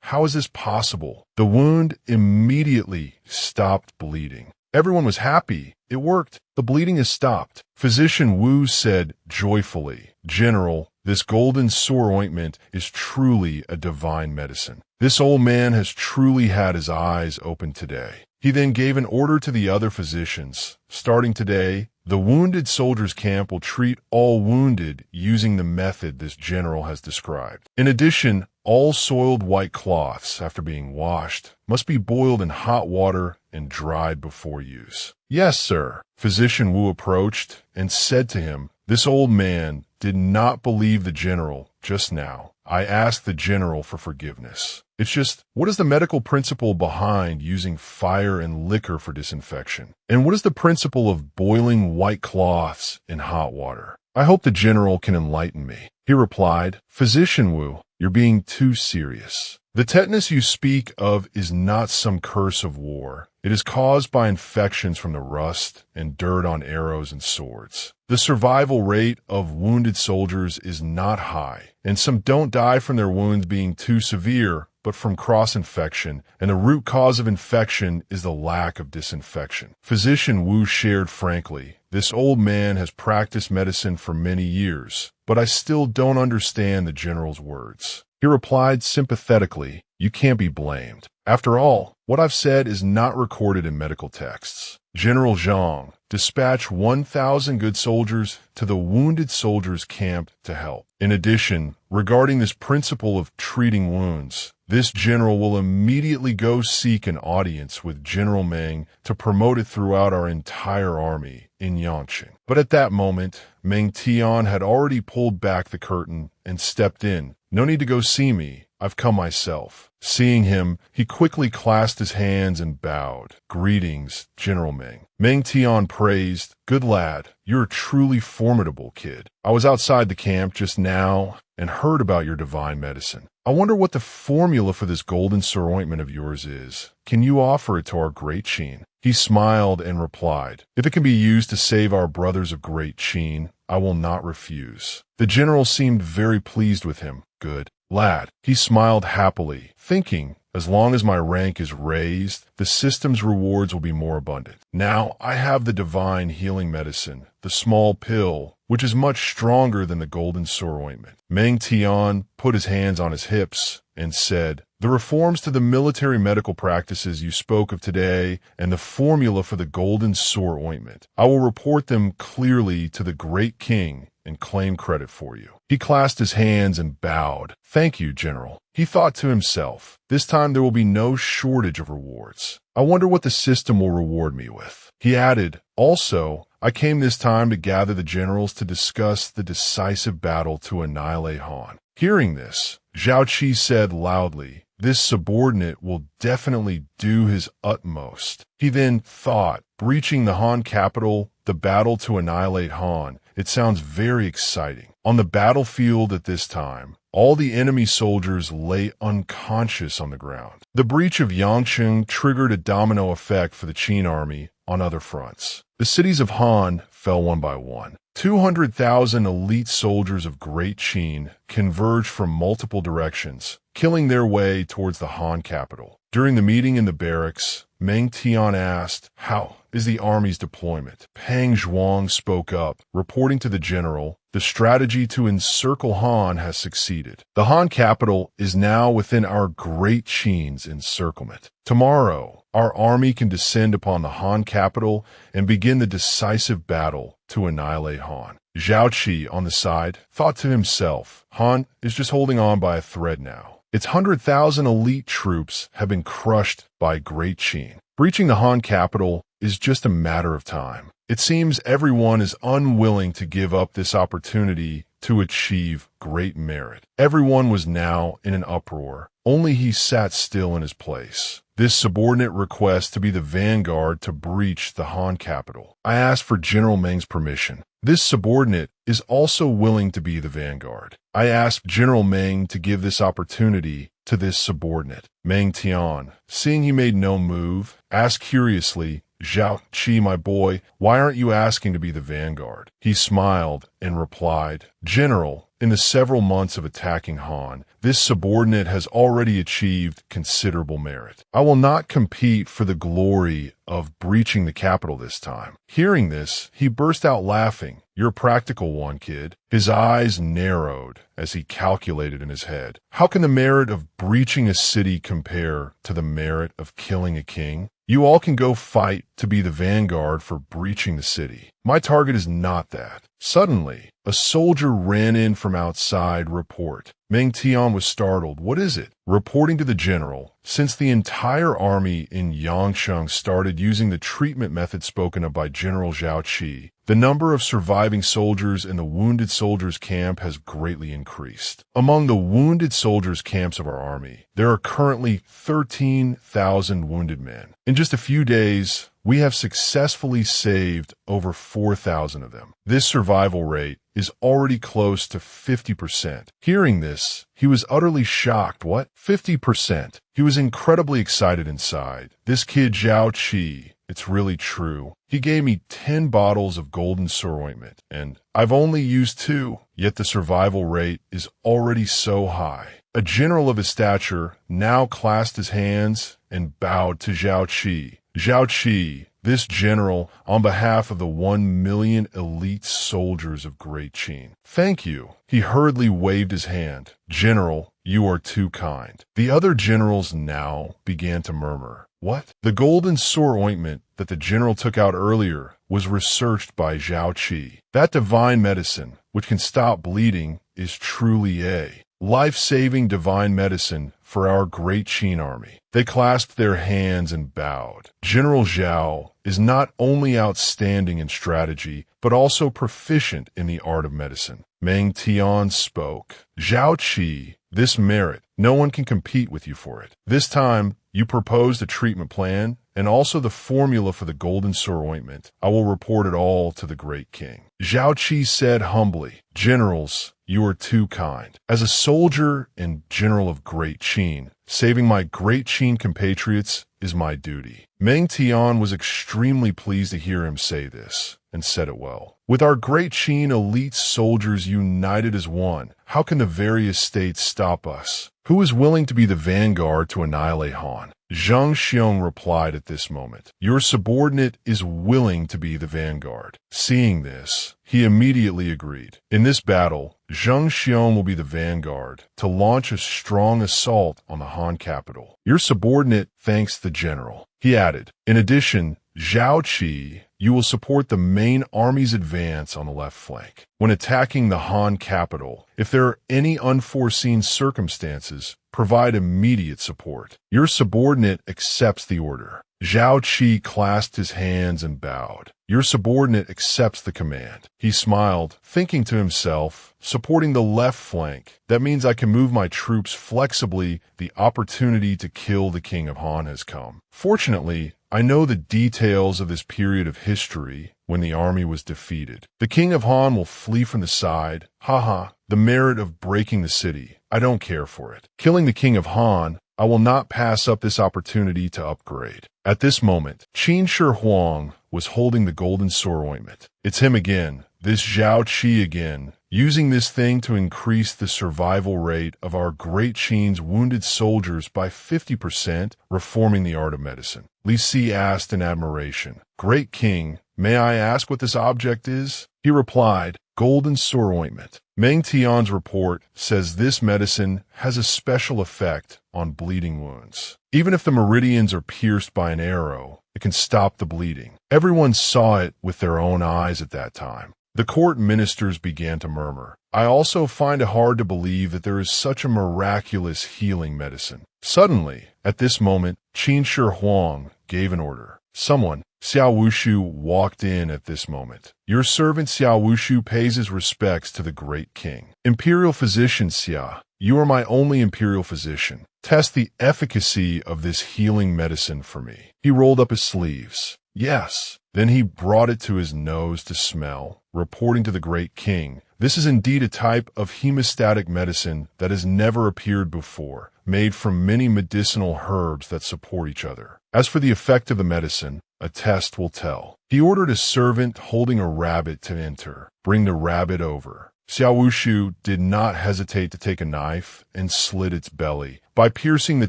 How is this possible? The wound immediately stopped bleeding. Everyone was happy. It worked. The bleeding has stopped. Physician Wu said joyfully, General, this golden sore ointment is truly a divine medicine. This old man has truly had his eyes opened today. He then gave an order to the other physicians. Starting today, The wounded soldiers' camp will treat all wounded using the method this general has described. In addition, all soiled white cloths, after being washed, must be boiled in hot water and dried before use. Yes, sir. Physician Wu approached and said to him, "This old man did not believe the general just now. I asked the general for forgiveness. It's just, what is the medical principle behind using fire and liquor for disinfection? And what is the principle of boiling white cloths in hot water? I hope the general can enlighten me." He replied, "Physician Wu, you're being too serious. The tetanus you speak of is not some curse of war. It is caused by infections from the rust and dirt on arrows and swords. The survival rate of wounded soldiers is not high, and some don't die from their wounds being too severe, but from cross-infection, and the root cause of infection is the lack of disinfection." Physician Wu shared frankly, "This old man has practiced medicine for many years, but I still don't understand the general's words." He replied sympathetically, "You can't be blamed. After all, what I've said is not recorded in medical texts. General Zhang, dispatch 1,000 good soldiers to the wounded soldiers' camp to help. In addition, regarding this principle of treating wounds, this general will immediately go seek an audience with General Meng to promote it throughout our entire army in Yangqing." But at that moment, Meng Tian had already pulled back the curtain and stepped in. "No need to go see me. I've come myself." Seeing him, he quickly clasped his hands and bowed. "Greetings, General Meng." Meng Tian praised, "Good lad, you're a truly formidable kid. I was outside the camp just now and heard about your divine medicine. I wonder what the formula for this golden sir ointment of yours is. Can you offer it to our great Qin?" He smiled and replied, "If it can be used to save our brothers of great Qin, I will not refuse." The general seemed very pleased with him. "Good lad." He smiled happily, thinking, "As long as my rank is raised, the system's rewards will be more abundant. Now I have the divine healing medicine, the small pill, which is much stronger than the golden sore ointment." Meng Tian put his hands on his hips and said, "The reforms to the military medical practices you spoke of today and the formula for the golden sore ointment, I will report them clearly to the great king and claim credit for you." He clasped his hands and bowed. "Thank you, General." He thought to himself, "This time there will be no shortage of rewards. I wonder what the system will reward me with." He added, "Also, I came this time to gather the generals to discuss the decisive battle to annihilate Han." Hearing this, Zhao Qi said loudly, "This subordinate will definitely do his utmost." He then thought, breaching the Han capital, the battle to annihilate Han, it sounds very exciting. On the battlefield at this time, all the enemy soldiers lay unconscious on the ground. The breach of Yangqing triggered a domino effect for the Qin army on other fronts. The cities of Han fell one by one. 200,000 elite soldiers of Great Qin converged from multiple directions, killing their way towards the Han capital. During the meeting in the barracks, Meng Tian asked, "How is the army's deployment?" Pang Zhuang spoke up, reporting to the general, "The strategy to encircle Han has succeeded. The Han capital is now within our Great Qin's encirclement. Tomorrow, our army can descend upon the Han capital and begin the decisive battle to annihilate Han." Zhao Qi, on the side, thought to himself, "Han is just holding on by a thread now. Its 100,000 elite troops have been crushed by Great Qin. Breaching the Han capital is just a matter of time. It seems everyone is unwilling to give up this opportunity to achieve great merit." Everyone was now in an uproar. Only he sat still in his place. This subordinate request to be the vanguard to breach the Han capital. I asked for General Meng's permission. This subordinate is also willing to be the vanguard. I asked General Meng to give this opportunity to this subordinate. Meng Tian, seeing he made no move, asked curiously, "Zhao Qi, my boy, why aren't you asking to be the vanguard?" He smiled and replied, "General, in the several months of attacking Han, this subordinate has already achieved considerable merit. I will not compete for the glory of breaching the capital this time." Hearing this, he burst out laughing. "You're a practical one, kid. His eyes narrowed as he calculated in his head. How can the merit of breaching a city compare to the merit of killing a king? You all can go fight to be the vanguard for breaching the city. My target is not that. Suddenly, a soldier ran in from outside. Report. Meng Tian was startled. What is it? Reporting to the general, since the entire army in Yangsheng started using the treatment method spoken of by General Zhao Qi, the number of surviving soldiers in the wounded soldiers' camp has greatly increased. Among the wounded soldiers' camps of our army, there are currently 13,000 wounded men. In just a few days, we have successfully saved over 4,000 of them. This survival rate is already close to 50%. Hearing this, he was utterly shocked. What? 50%? He was incredibly excited inside. This kid Zhao Qi, it's really true. He gave me 10 bottles of golden sore ointment, and I've only used 2, yet the survival rate is already so high. A general of his stature now clasped his hands and bowed to Zhao Qi. Zhao Qi, this general, on behalf of the 1 million elite soldiers of Great Qin. Thank you. He hurriedly waved his hand. General, you are too kind. The other generals now began to murmur. What? The golden sore ointment that the general took out earlier was researched by Zhao Qi. That divine medicine, which can stop bleeding, is truly a life-saving divine medicine for our Great Qin army. They clasped their hands and bowed. General Zhao is not only outstanding in strategy, but also proficient in the art of medicine. Meng Tian spoke. Zhao Qi, this merit, no one can compete with you for it. This time, you proposed a treatment plan and also the formula for the golden sore ointment. I will report it all to the great king. Zhao Qi said humbly, Generals, you are too kind. As a soldier and general of Great Qin, saving my Great Qin compatriots is my duty. Meng Tian was extremely pleased to hear him say this, and said it well. With our Great Qin elite soldiers united as one, how can the various states stop us? Who is willing to be the vanguard to annihilate Han? Zhang Xiong replied at this moment, Your subordinate is willing to be the vanguard. Seeing this, he immediately agreed. In this battle, Zhang Xiong will be the vanguard to launch a strong assault on the Han capital. Your subordinate thanks the general. He added, in addition, Zhao Qi, you will support the main army's advance on the left flank. When attacking the Han capital, if there are any unforeseen circumstances, provide immediate support. Your subordinate accepts the order. Zhao Qi clasped his hands and bowed. Your subordinate accepts the command. He smiled, thinking to himself, supporting the left flank. That means I can move my troops flexibly. The opportunity to kill the king of Han has come. Fortunately, I know the details of this period of history when the army was defeated. The king of Han will flee from the side. Haha, the merit of breaking the city. I don't care for it. Killing the king of Han, I will not pass up this opportunity to upgrade. At this moment, Qin Shi Huang was holding the golden sore ointment. It's him again, this Zhao Qi again, using this thing to increase the survival rate of our Great Qin's wounded soldiers by 50%, reforming the art of medicine. Li Si asked in admiration, Great King, may I ask what this object is? He replied, golden sore ointment. Meng Tian's report says this medicine has a special effect on bleeding wounds. Even if the meridians are pierced by an arrow, it can stop the bleeding. Everyone saw it with their own eyes at that time. The court ministers began to murmur. I also find it hard to believe that there is such a miraculous healing medicine. Suddenly, at this moment, Qin Shi Huang gave an order. Someone, Xiao Wushu, walked in at this moment. Your servant Xiao Wushu pays his respects to the great king. Imperial physician Xia, you are my only imperial physician. Test the efficacy of this healing medicine for me. He rolled up his sleeves. Yes. Then he brought it to his nose to smell, reporting to the great king, this is indeed a type of hemostatic medicine that has never appeared before, made from many medicinal herbs that support each other. As for the effect of the medicine, a test will tell. He ordered a servant holding a rabbit to enter. Bring the rabbit over. Xiao Wushu did not hesitate to take a knife and slit its belly by piercing the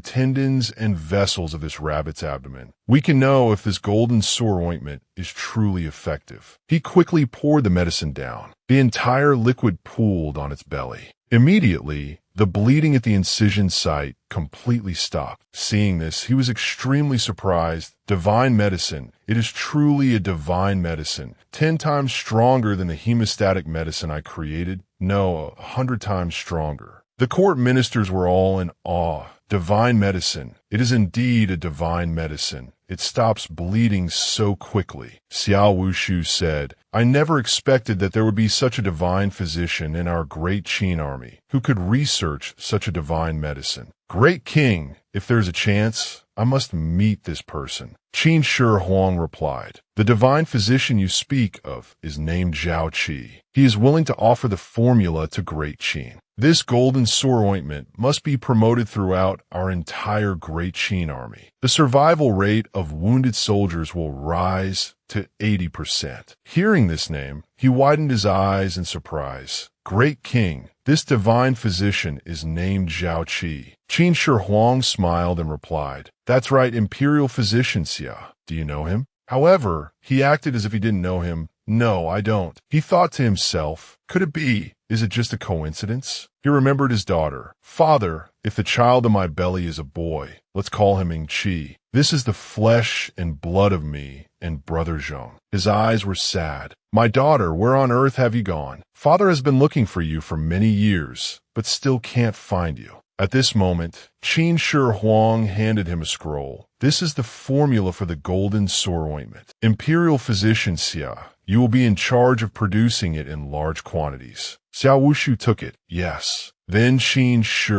tendons and vessels of this rabbit's abdomen. We can know if this golden sore ointment is truly effective. He quickly poured the medicine down. The entire liquid pooled on its belly. Immediately, the bleeding at the incision site completely stopped. Seeing this, he was extremely surprised. Divine medicine. It is truly a divine medicine. 10 times stronger than the hemostatic medicine I created. No, 100 times stronger. The court ministers were all in awe. Divine medicine. It is indeed a divine medicine. It stops bleeding so quickly. Xiao Wushu said, I never expected that there would be such a divine physician in our great Qin army who could research such a divine medicine. Great king, if there's a chance, I must meet this person. Qin Shi Huang replied, the divine physician you speak of is named Zhao Qi. He is willing to offer the formula to Great Qin. This golden sore ointment must be promoted throughout our entire Great Qin army. The survival rate of wounded soldiers will rise to 80%. Hearing this name, he widened his eyes in surprise. Great king, this divine physician is named Zhao Qi. Qin Shi Huang smiled and replied, that's right, imperial physician Xia. Do you know him? However, he acted as if he didn't know him. No, I don't. He thought to himself, could it be? Is it just a coincidence? He remembered his daughter. Father, if the child in my belly is a boy, let's call him Ming Qi. This is the flesh and blood of me and brother Zheng. His eyes were sad. My daughter, where on earth have you gone? Father has been looking for you for many years, but still can't find you. At this moment, Qin Shi Huang handed him a scroll. This is the formula for the golden sore ointment. Imperial physician Xia, you will be in charge of producing it in large quantities. Xiao Wushu took it. Yes. Then Qin Shi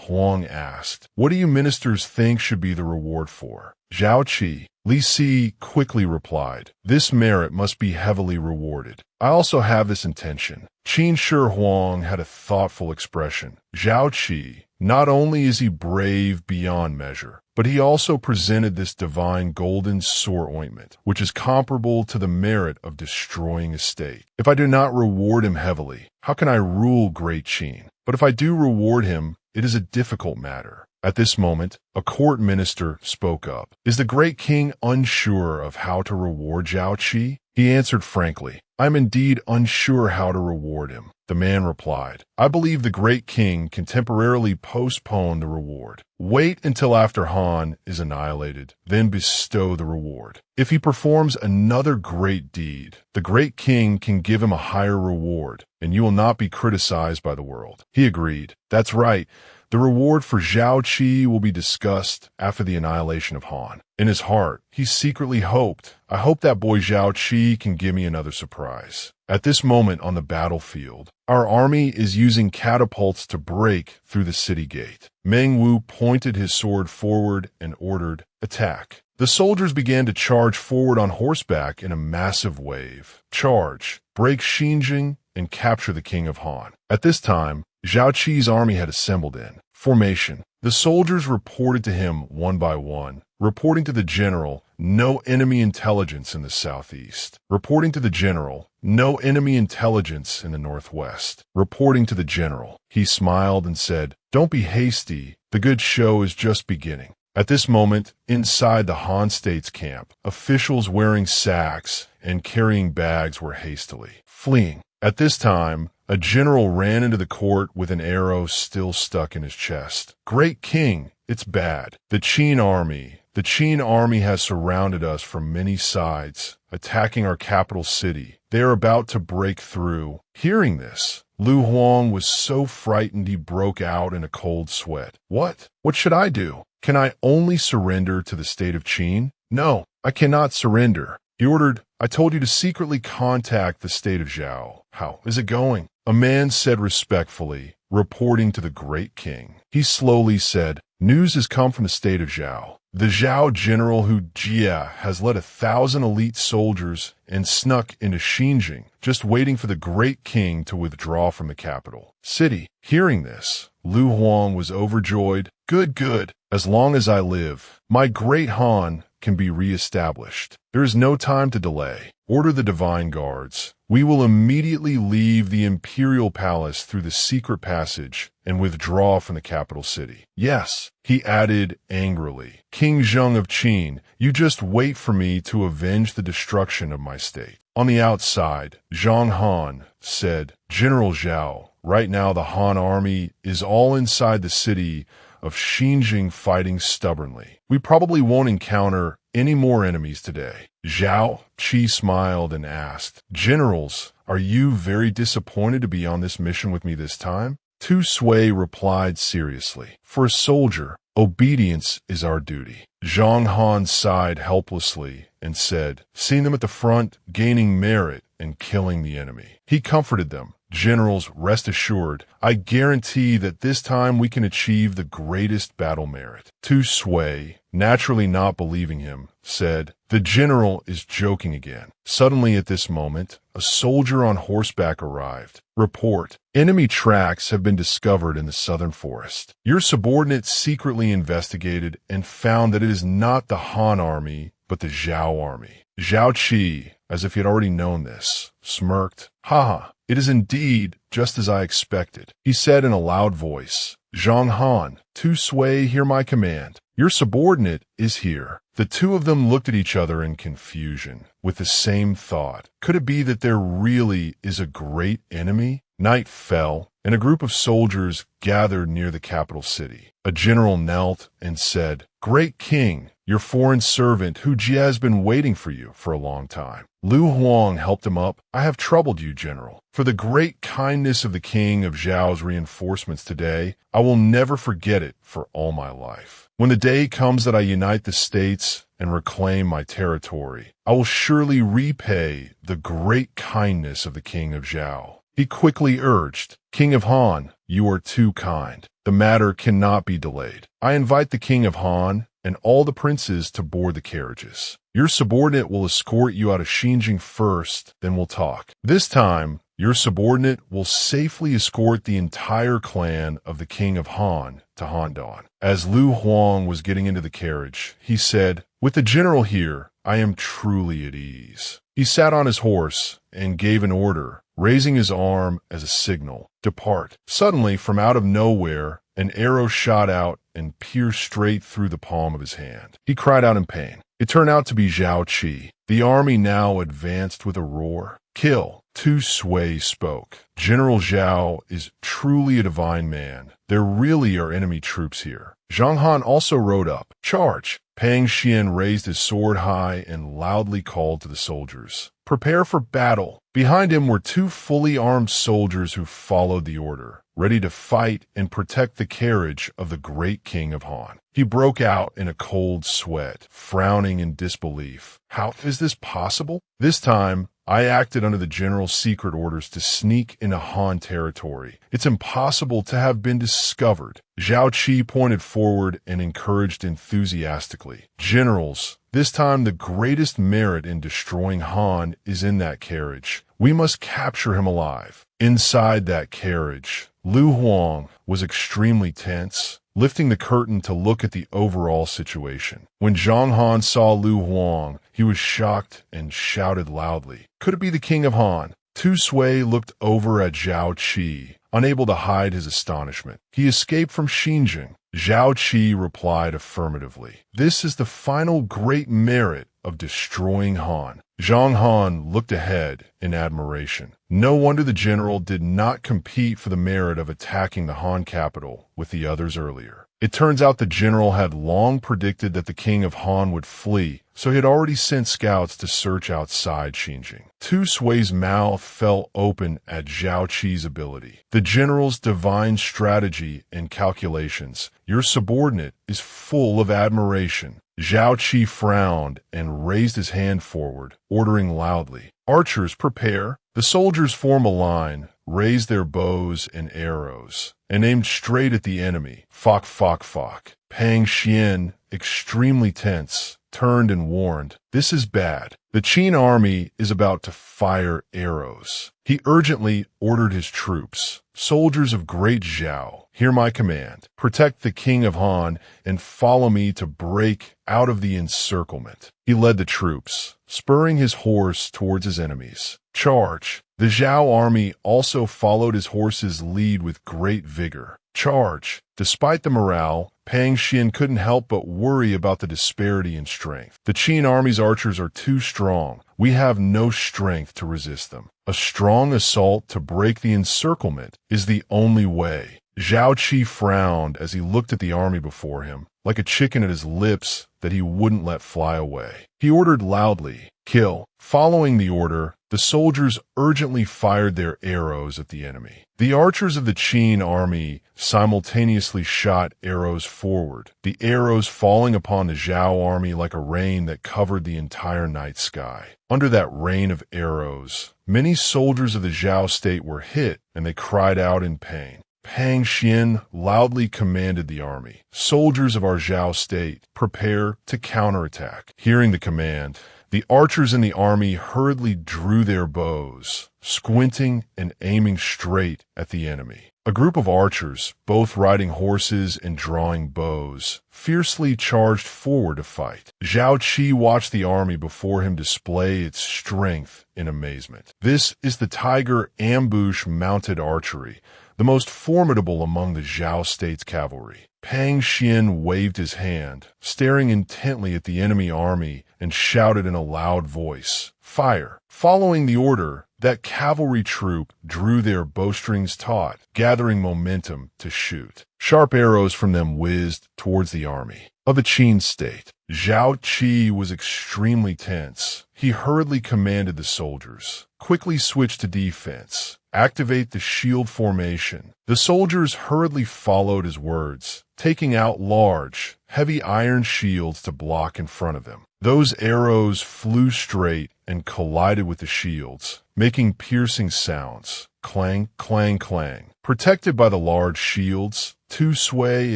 Huang asked, what do you ministers think should be the reward for? Zhao Qi. Li Si quickly replied, this merit must be heavily rewarded. I also have this intention. Qin Shi Huang had a thoughtful expression. Zhao Qi, not only is he brave beyond measure, but he also presented this divine golden sore ointment, which is comparable to the merit of destroying a state. If I do not reward him heavily, how can I rule Great Qin? But if I do reward him, it is a difficult matter. At this moment, a court minister spoke up. Is the great king unsure of how to reward Zhao Qi? He answered frankly, I am indeed unsure how to reward him. The man replied, I believe the great king can temporarily postpone the reward. Wait until after Han is annihilated, then bestow the reward. If he performs another great deed, the great king can give him a higher reward, and you will not be criticized by the world. He agreed. That's right. The reward for Zhao Qi will be discussed after the annihilation of Han. In his heart, he secretly hoped, I hope that boy Zhao Qi can give me another surprise. At this moment on the battlefield, our army is using catapults to break through the city gate. Meng Wu pointed his sword forward and ordered, attack. The soldiers began to charge forward on horseback in a massive wave. Charge, break Xinjing, and capture the king of Han. At this time, Zhao Qi's army had assembled in formation. The soldiers reported to him one by one, reporting to the general, no enemy intelligence in the southeast. Reporting to the general, no enemy intelligence in the northwest. Reporting to the general. He smiled and said, don't be hasty. The good show is just beginning. At this moment, inside the Han State's camp, officials wearing sacks and carrying bags were hastily fleeing. At this time, a general ran into the court with an arrow still stuck in his chest. Great king, it's bad. The Qin army has surrounded us from many sides, attacking our capital city. They are about to break through. Hearing this, Lu Huang was so frightened he broke out in a cold sweat. What? What should I do? Can I only surrender to the state of Qin? No, I cannot surrender. He ordered, I told you to secretly contact the state of Zhao. How is it going? A man said respectfully, reporting to the great king. He slowly said, news has come from the state of Zhao. The Zhao general Hu Jia has led 1,000 elite soldiers and snuck into Xinjing, just waiting for the great king to withdraw from the capital city. Hearing this, Lu Huang was overjoyed. Good. As long as I live, my great Han can be re-established. There is no time to delay. Order the divine guards. We will immediately leave the imperial palace through the secret passage and withdraw from the capital city. Yes, he added angrily. King Zheng of Qin, you just wait for me to avenge the destruction of my state. On the outside, Zhang Han said, General Zhao, right now the Han army is all inside the city of Xinjiang fighting stubbornly. We probably won't encounter any more enemies today. Zhao Qi smiled and asked, Generals, are you very disappointed to be on this mission with me this time? Tu Sui replied seriously, For a soldier, obedience is our duty. Zhang Han sighed helplessly and said, Seeing them at the front, gaining merit, and killing the enemy. He comforted them. Generals, rest assured, I guarantee that this time we can achieve the greatest battle merit. Tu Sui, naturally not believing him, said, The general is joking again. Suddenly at this moment, a soldier on horseback arrived. Report, enemy tracks have been discovered in the southern forest. Your subordinate secretly investigated and found that it is not the Han army, but the Zhao army. Zhao Qi, as if he had already known this, smirked. Haha, it is indeed just as I expected. He said in a loud voice, Zhang Han, Tu Sui, hear my command. Your subordinate is here. The two of them looked at each other in confusion, with the same thought. Could it be that there really is a great enemy? Night fell, and a group of soldiers gathered near the capital city. A general knelt and said, Great King, your foreign servant Hu Jie has been waiting for you for a long time. Lu Huang helped him up. I have troubled you, General. For the great kindness of the king of Zhao's reinforcements today, I will never forget it for all my life. When the day comes that I unite the states and reclaim my territory, I will surely repay the great kindness of the king of Zhao. He quickly urged, King of Han, you are too kind. The matter cannot be delayed. I invite the king of Han and all the princes to board the carriages. Your subordinate will escort you out of Xinjiang first, then we'll talk. This time, your subordinate will safely escort the entire clan of the king of Han to Handan. As Lu Huang was getting into the carriage, he said, With the general here, I am truly at ease. He sat on his horse and gave an order, raising his arm as a signal, Depart. Suddenly, from out of nowhere, an arrow shot out and pierced straight through the palm of his hand. He cried out in pain. It turned out to be Zhao Qi. The army now advanced with a roar. Kill. Tu Sui spoke. General Zhao is truly a divine man. There really are enemy troops here. Zhang Han also rode up. Charge. Pang Xian raised his sword high and loudly called to the soldiers. Prepare for battle. Behind him were two fully armed soldiers who followed the order, ready to fight and protect the carriage of the great king of Han. He broke out in a cold sweat, frowning in disbelief. How is this possible? This time, I acted under the general's secret orders to sneak into Han territory. It's impossible to have been discovered. Zhao Qi pointed forward and encouraged enthusiastically. Generals, this time the greatest merit in destroying Han is in that carriage. We must capture him alive. Inside that carriage, Lu Huang was extremely tense, lifting the curtain to look at the overall situation. When Zhang Han saw Lu Huang, he was shocked and shouted loudly, Could it be the king of Han? Tu Sui looked over at Zhao Qi, unable to hide his astonishment. He escaped from Xinjiang. Zhao Qi replied affirmatively. This is the final great merit of destroying Han. Zhang Han looked ahead in admiration. No wonder the general did not compete for the merit of attacking the Han capital with the others earlier. It turns out the general had long predicted that the king of Han would flee, so he had already sent scouts to search outside Xinjiang. Tu Sui's mouth fell open at Zhao Qi's ability. The general's divine strategy and calculations. Your subordinate is full of admiration. Zhao Qi frowned and raised his hand forward, ordering loudly, Archers, prepare. The soldiers form a line, raised their bows and arrows, and aimed straight at the enemy. Fok, fok, fok. Pang Xian, extremely tense, turned and warned, This is bad. The Qin army is about to fire arrows. He urgently ordered his troops, Soldiers of great Zhao, hear my command. Protect the king of Han and follow me to break out of the encirclement. He led the troops, spurring his horse towards his enemies. Charge! The Zhao army also followed his horse's lead with great vigor. Charge! Despite the morale, Pang Xian couldn't help but worry about the disparity in strength. The Qin army's archers are too strong. We have no strength to resist them. A strong assault to break the encirclement is the only way. Zhao Qi frowned as he looked at the army before him, like a chicken at his lips that he wouldn't let fly away. He ordered loudly, "Kill!" Following the order, the soldiers urgently fired their arrows at the enemy. The archers of the Qin army simultaneously shot arrows forward, the arrows falling upon the Zhao army like a rain that covered the entire night sky. Under that rain of arrows, many soldiers of the Zhao state were hit, and they cried out in pain. Pang Xian loudly commanded the army, "Soldiers of our Zhao state, prepare to counterattack." Hearing the command, the archers in the army hurriedly drew their bows, squinting and aiming straight at the enemy. A group of archers, both riding horses and drawing bows, fiercely charged forward to fight. Zhao Qi watched the army before him display its strength in amazement. This is the tiger ambush mounted archery, the most formidable among the Zhao state's cavalry. Pang Xian waved his hand, staring intently at the enemy army, and shouted in a loud voice, "Fire!" Following the order, that cavalry troop drew their bowstrings taut, gathering momentum to shoot. Sharp arrows from them whizzed towards the army of the Qin state. Zhao Qi was extremely tense. He hurriedly commanded the soldiers, "Quickly switch to defense. Activate the shield formation." The soldiers hurriedly followed his words, taking out large, heavy iron shields to block in front of them. Those arrows flew straight and collided with the shields, making piercing sounds. Clang, clang, clang. Protected by the large shields, Tu Sui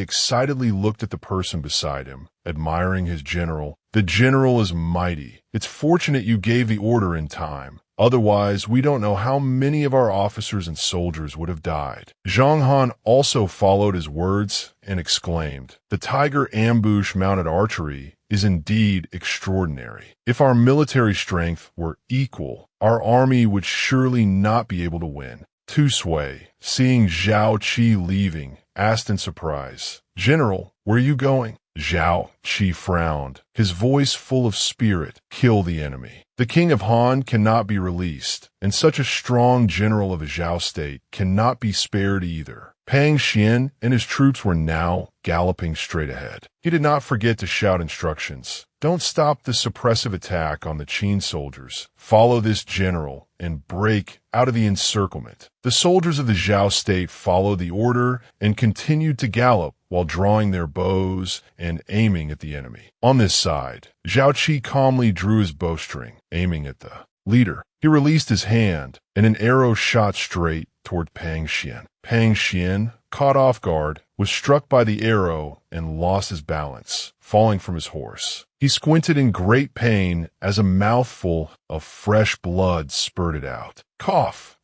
excitedly looked at the person beside him, admiring his general. "The general is mighty. It's fortunate you gave the order in time. Otherwise, we don't know how many of our officers and soldiers would have died." Zhang Han also followed his words and exclaimed, "The tiger ambush mounted archery is indeed extraordinary. If our military strength were equal, our army would surely not be able to win." Tu Sui, seeing Zhao Qi leaving, asked in surprise, "General, where are you going?" Zhao Qi frowned, his voice full of spirit. "Kill the enemy. The king of Han cannot be released, and such a strong general of a Zhao state cannot be spared either." Pang Xian and his troops were now galloping straight ahead. He did not forget to shout instructions. "Don't stop the suppressive attack on the Qin soldiers. Follow this general and break out of the encirclement." The soldiers of the Zhao state followed the order and continued to gallop while drawing their bows and aiming at the enemy. On this side, Zhao Qi calmly drew his bowstring, aiming at the leader. He released his hand, and an arrow shot straight toward Pang Xian. Pang Xian, caught off guard, was struck by the arrow and lost his balance, falling from his horse. He squinted in great pain as a mouthful of fresh blood spurted out. Cough!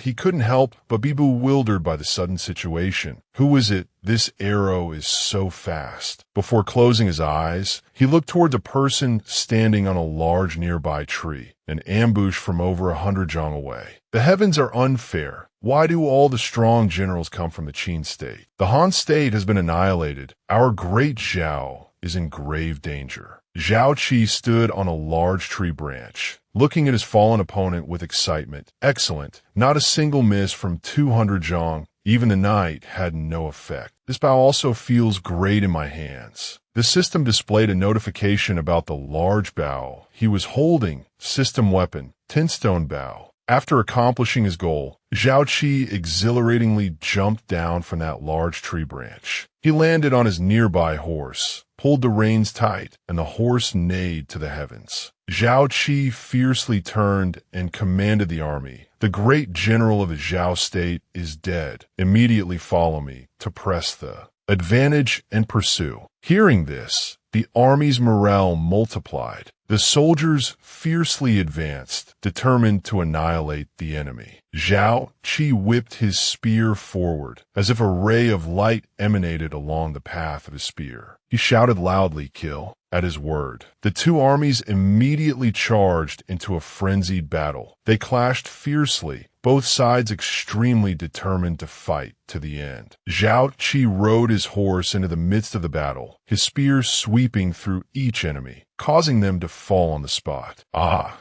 He couldn't help but be bewildered by the sudden situation. Who is it? This arrow is so fast. Before closing his eyes, he looked toward a person standing on a large nearby tree, an ambush from over 100 zhang away. The heavens are unfair. Why do all the strong generals come from the Qin state? The Han state has been annihilated. Our great Zhao is in grave danger. Zhao Qi stood on a large tree branch, looking at his fallen opponent with excitement. Excellent. Not a single miss from 200 zhang. Even the night had no effect. This bow also feels great in my hands. The system displayed a notification about the large bow he was holding. System weapon, 10-stone bow. After accomplishing his goal, Zhao Qi exhilaratingly jumped down from that large tree branch. He landed on his nearby horse, pulled the reins tight, and the horse neighed to the heavens. Zhao Qi fiercely turned and commanded the army. "The great general of the Zhao state is dead. Immediately follow me to press the advantage and pursue." Hearing this, the army's morale multiplied. The soldiers fiercely advanced, determined to annihilate the enemy. Zhao Qi whipped his spear forward, as if a ray of light emanated along the path of his spear. He shouted loudly, "Kill!" at his word. The two armies immediately charged into a frenzied battle. They clashed fiercely, both sides extremely determined to fight to the end. Zhao Qi rode his horse into the midst of the battle, his spear sweeping through each enemy, causing them to fall on the spot.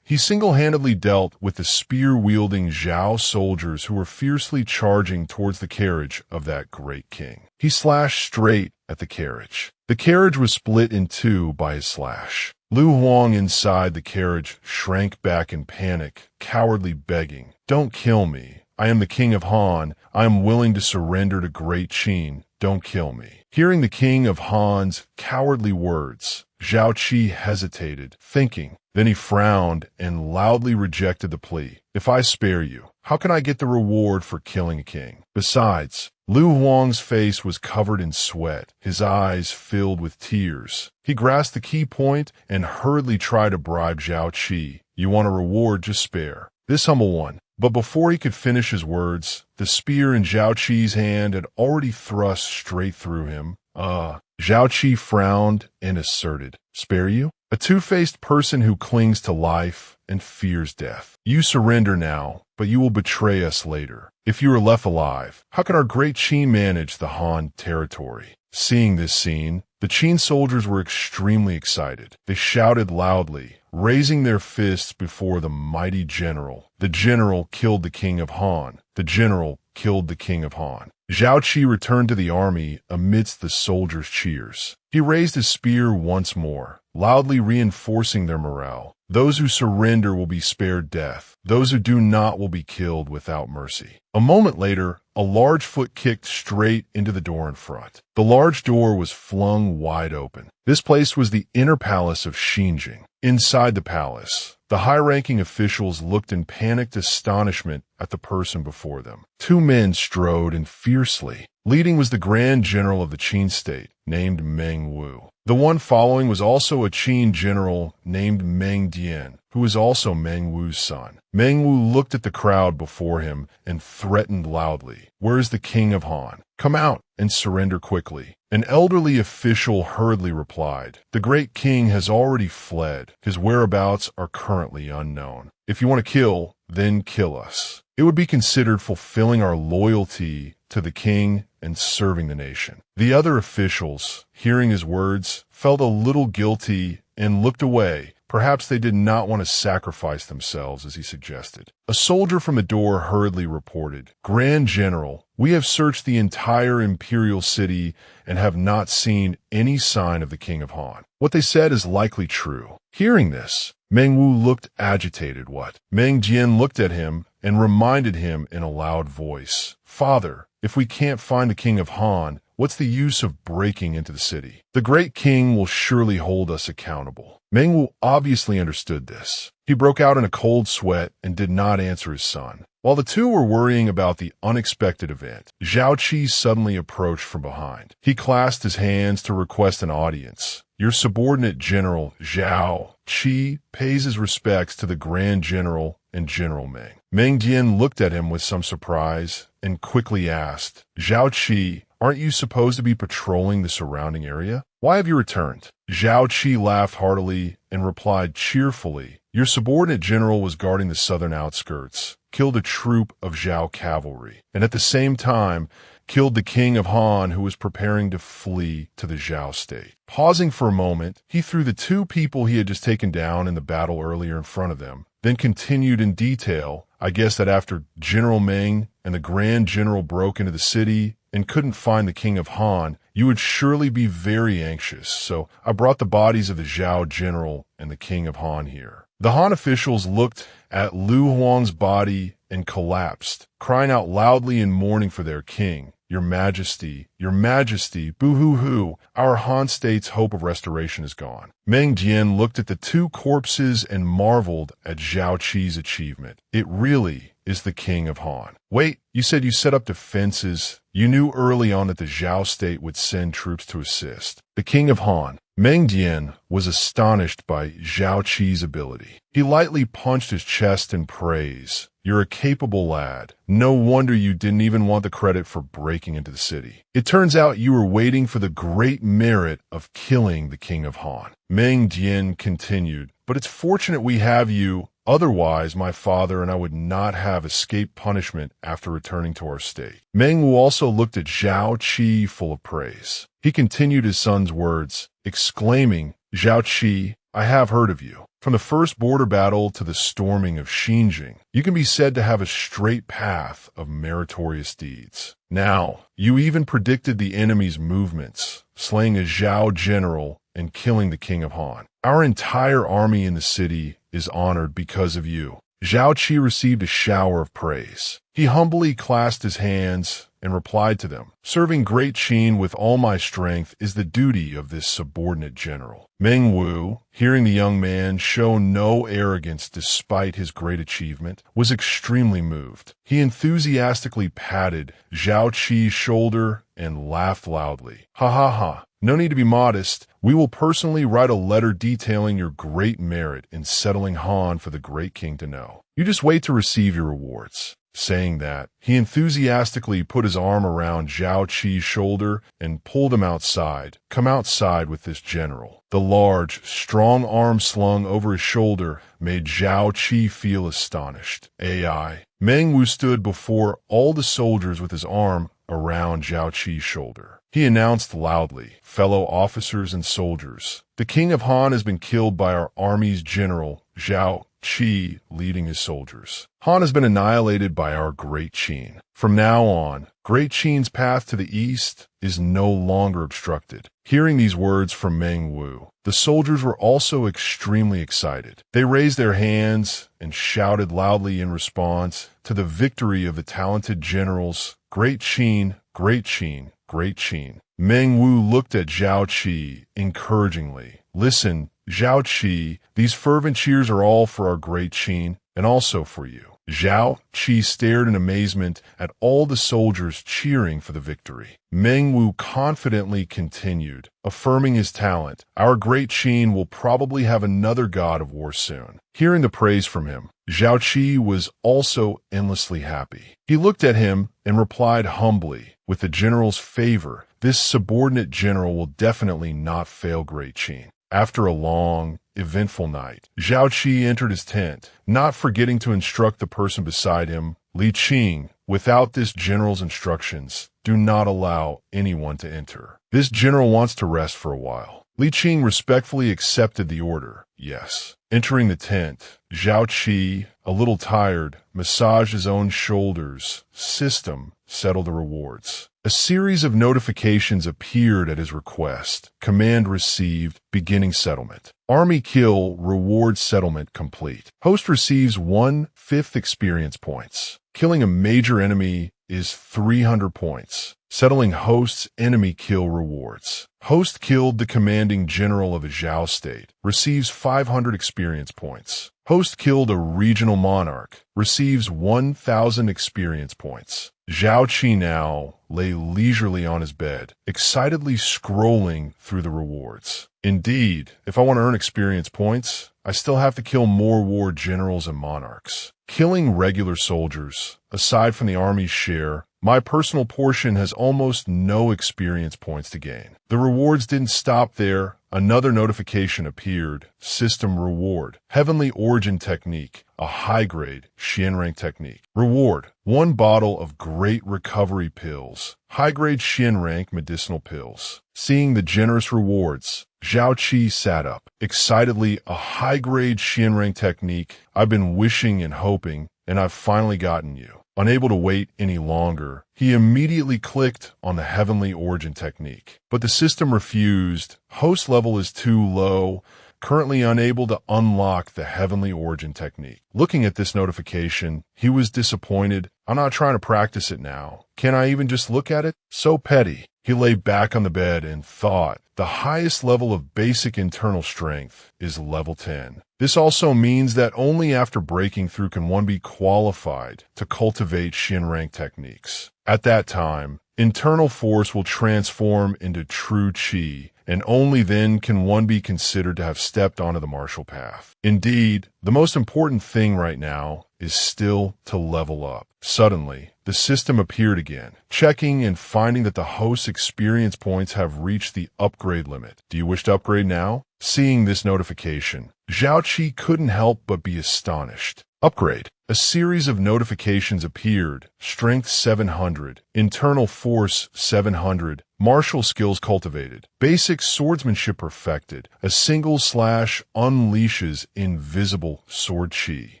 He single-handedly dealt with the spear-wielding Zhao soldiers who were fiercely charging towards the carriage of that great king. He slashed straight at the carriage. The carriage was split in two by his slash. Lu Huang inside the carriage shrank back in panic, cowardly begging, "Don't kill me. I am the king of Han. I am willing to surrender to great Qin. Don't kill me." Hearing the king of Han's cowardly words, Zhao Qi hesitated, thinking. Then he frowned and loudly rejected the plea. "If I spare you, how can I get the reward for killing a king? Besides, Lu Huang's face was covered in sweat, his eyes filled with tears. He grasped the key point and hurriedly tried to bribe Zhao Qi. "You want a reward, just spare this humble one." But before he could finish his words, the spear in Zhao Qi's hand had already thrust straight through him. Zhao Qi frowned and asserted, "Spare you? A two-faced person who clings to life and fears death. You surrender now, but you will betray us later. If you are left alive, how can our great Qin manage the Han territory?" Seeing this scene, the Qin soldiers were extremely excited. They shouted loudly, raising their fists before the mighty general. The general killed the king of Han. The general killed the king of Han. Zhao Qi returned to the army amidst the soldiers' cheers. He raised his spear once more, loudly reinforcing their morale. "Those who surrender will be spared death. Those who do not will be killed without mercy." A moment later, a large foot kicked straight into the door in front. The large door was flung wide open. This place was the inner palace of Xinjing. Inside the palace, the high-ranking officials looked in panicked astonishment at the person before them. Two men strode in fiercely. Leading was the Grand General of the Qin state, named Meng Wu. The one following was also a Qin general named Meng Dian, who was also Meng Wu's son. Meng Wu looked at the crowd before him and threatened loudly, "Where is the king of Han? Come out and surrender quickly." An elderly official hurriedly replied, "The great king has already fled. His whereabouts are currently unknown. If you want to kill, then kill us. It would be considered fulfilling our loyalty to the king and serving the nation." The other officials, hearing his words, felt a little guilty and looked away. Perhaps they did not want to sacrifice themselves, as he suggested. A soldier from the door hurriedly reported, "Grand General, we have searched the entire imperial city and have not seen any sign of the king of Han. What they said is likely true." Hearing this, Meng Wu looked agitated. What? Meng Jian looked at him and reminded him in a loud voice, "Father, if we can't find the king of Han, what's the use of breaking into the city? The great king will surely hold us accountable." Meng Wu obviously understood this. He broke out in a cold sweat and did not answer his son. While the two were worrying about the unexpected event, Zhao Qi suddenly approached from behind. He clasped his hands to request an audience. "Your subordinate general, Zhao Qi, pays his respects to the Grand General and General Meng." Meng Jian looked at him with some surprise and quickly asked, "Zhao Qi, aren't you supposed to be patrolling the surrounding area? Why have you returned?" Zhao Qi laughed heartily and replied cheerfully, "Your subordinate general was guarding the southern outskirts, killed a troop of Zhao cavalry, and at the same time killed the king of Han who was preparing to flee to the Zhao state." Pausing for a moment, he threw the two people he had just taken down in the battle earlier in front of them, then continued in detail, "I guess that after General Meng and the Grand General broke into the city and couldn't find the king of Han, you would surely be very anxious, so I brought the bodies of the Zhao general and the king of Han here." The Han officials looked at Lu Huang's body and collapsed, crying out loudly in mourning for their king. Your Majesty, boo-hoo-hoo, our Han state's hope of restoration is gone." Meng Jian looked at the two corpses and marveled at Zhao Qi's achievement. "It really is the king of Han. Wait, you said you set up defenses. You knew early on that the Zhao state would send troops to assist. The king of Han." Meng Dian was astonished by Zhao Qi's ability. He lightly punched his chest in praise. "You're a capable lad. No wonder you didn't even want the credit for breaking into the city. It turns out you were waiting for the great merit of killing the King of Han." Meng Dian continued, "But it's fortunate we have you. Otherwise, my father and I would not have escaped punishment after returning to our state." Meng Wu also looked at Zhao Qi full of praise. He continued his son's words, exclaiming, "Zhao Qi, I have heard of you. From the first border battle to the storming of Xinjiang, you can be said to have a straight path of meritorious deeds. Now, you even predicted the enemy's movements, slaying a Zhao general and killing the King of Han. Our entire army in the city is honored because of you." Zhao Qi received a shower of praise. He humbly clasped his hands and replied to them, "Serving Great Qin with all my strength is the duty of this subordinate general." Meng Wu, hearing the young man show no arrogance despite his great achievement, was extremely moved. He enthusiastically patted Zhao Qi's shoulder and laughed loudly. "Ha ha ha. No need to be modest. We will personally write a letter detailing your great merit in settling Han for the great king to know. You just wait to receive your rewards." Saying that, he enthusiastically put his arm around Zhao Qi's shoulder and pulled him outside. "Come outside with this general." The large, strong arm slung over his shoulder made Zhao Qi feel astonished. AI. Meng Wu stood before all the soldiers with his arm around Zhao Qi's shoulder. He announced loudly, "Fellow officers and soldiers, the King of Han has been killed by our army's general, Zhao Qi, leading his soldiers. Han has been annihilated by our Great Qin. From now on, Great Qin's path to the east is no longer obstructed." Hearing these words from Meng Wu, the soldiers were also extremely excited. They raised their hands and shouted loudly in response to the victory of the talented generals, "Great Qin, Great Qin, Great Qin." Meng Wu looked at Zhao Qi encouragingly. "Listen, Zhao Qi, these fervent cheers are all for our Great Qin and also for you." Zhao Qi stared in amazement at all the soldiers cheering for the victory. Meng Wu confidently continued, affirming his talent, "Our Great Qin will probably have another god of war soon." Hearing the praise from him, Zhao Qi was also endlessly happy. He looked at him and replied humbly, "With the general's favor, this subordinate general will definitely not fail Great Qin." After a long, eventful night, Zhao Qi entered his tent, not forgetting to instruct the person beside him, "Li Qing, without this general's instructions, do not allow anyone to enter. This general wants to rest for a while." Li Qing respectfully accepted the order. "Yes." Entering the tent, Zhao Qi, a little tired, massaged his own shoulders. System, settle the rewards. A series of notifications appeared at his request. Command received, beginning settlement. Army kill, reward settlement complete. Host receives 1/5 experience points. Killing a major enemy is 300 points. Settling host's enemy kill rewards. Host killed the commanding general of a Zhao state. Receives 500 experience points. Host killed a regional monarch. Receives 1,000 experience points. Zhao Qi now lay leisurely on his bed, excitedly scrolling through the rewards. Indeed, if I want to earn experience points, I still have to kill more war generals and monarchs. Killing regular soldiers, aside from the army's share, my personal portion has almost no experience points to gain. The rewards didn't stop there. Another notification appeared. System reward. Heavenly Origin Technique, a high-grade Xian rank technique. Reward, 1 bottle of Great Recovery Pills. High-grade Xian rank medicinal pills. Seeing the generous rewards, Zhao Qi sat up. Excitedly, a high-grade Xian rank technique I've been wishing and hoping, and I've finally gotten you. Unable to wait any longer, he immediately clicked on the Heavenly Origin Technique. But the system refused. Host level is too low. Currently unable to unlock the Heavenly Origin Technique. Looking at this notification, he was disappointed. I'm not trying to practice it now. Can I even just look at it? So petty. He lay back on the bed and thought, the highest level of basic internal strength is level 10. This also means that only after breaking through can one be qualified to cultivate Xian rank techniques. At that time, internal force will transform into true Qi, and only then can one be considered to have stepped onto the martial path. Indeed, the most important thing right now is still to level up. Suddenly, the system appeared again, checking and finding that the host's experience points have reached the upgrade limit. Do you wish to upgrade now? Seeing this notification, Zhao Qi couldn't help but be astonished. Upgrade. A series of notifications appeared. Strength 700, internal force 700, martial skills cultivated, basic swordsmanship perfected, a single slash unleashes invisible sword chi.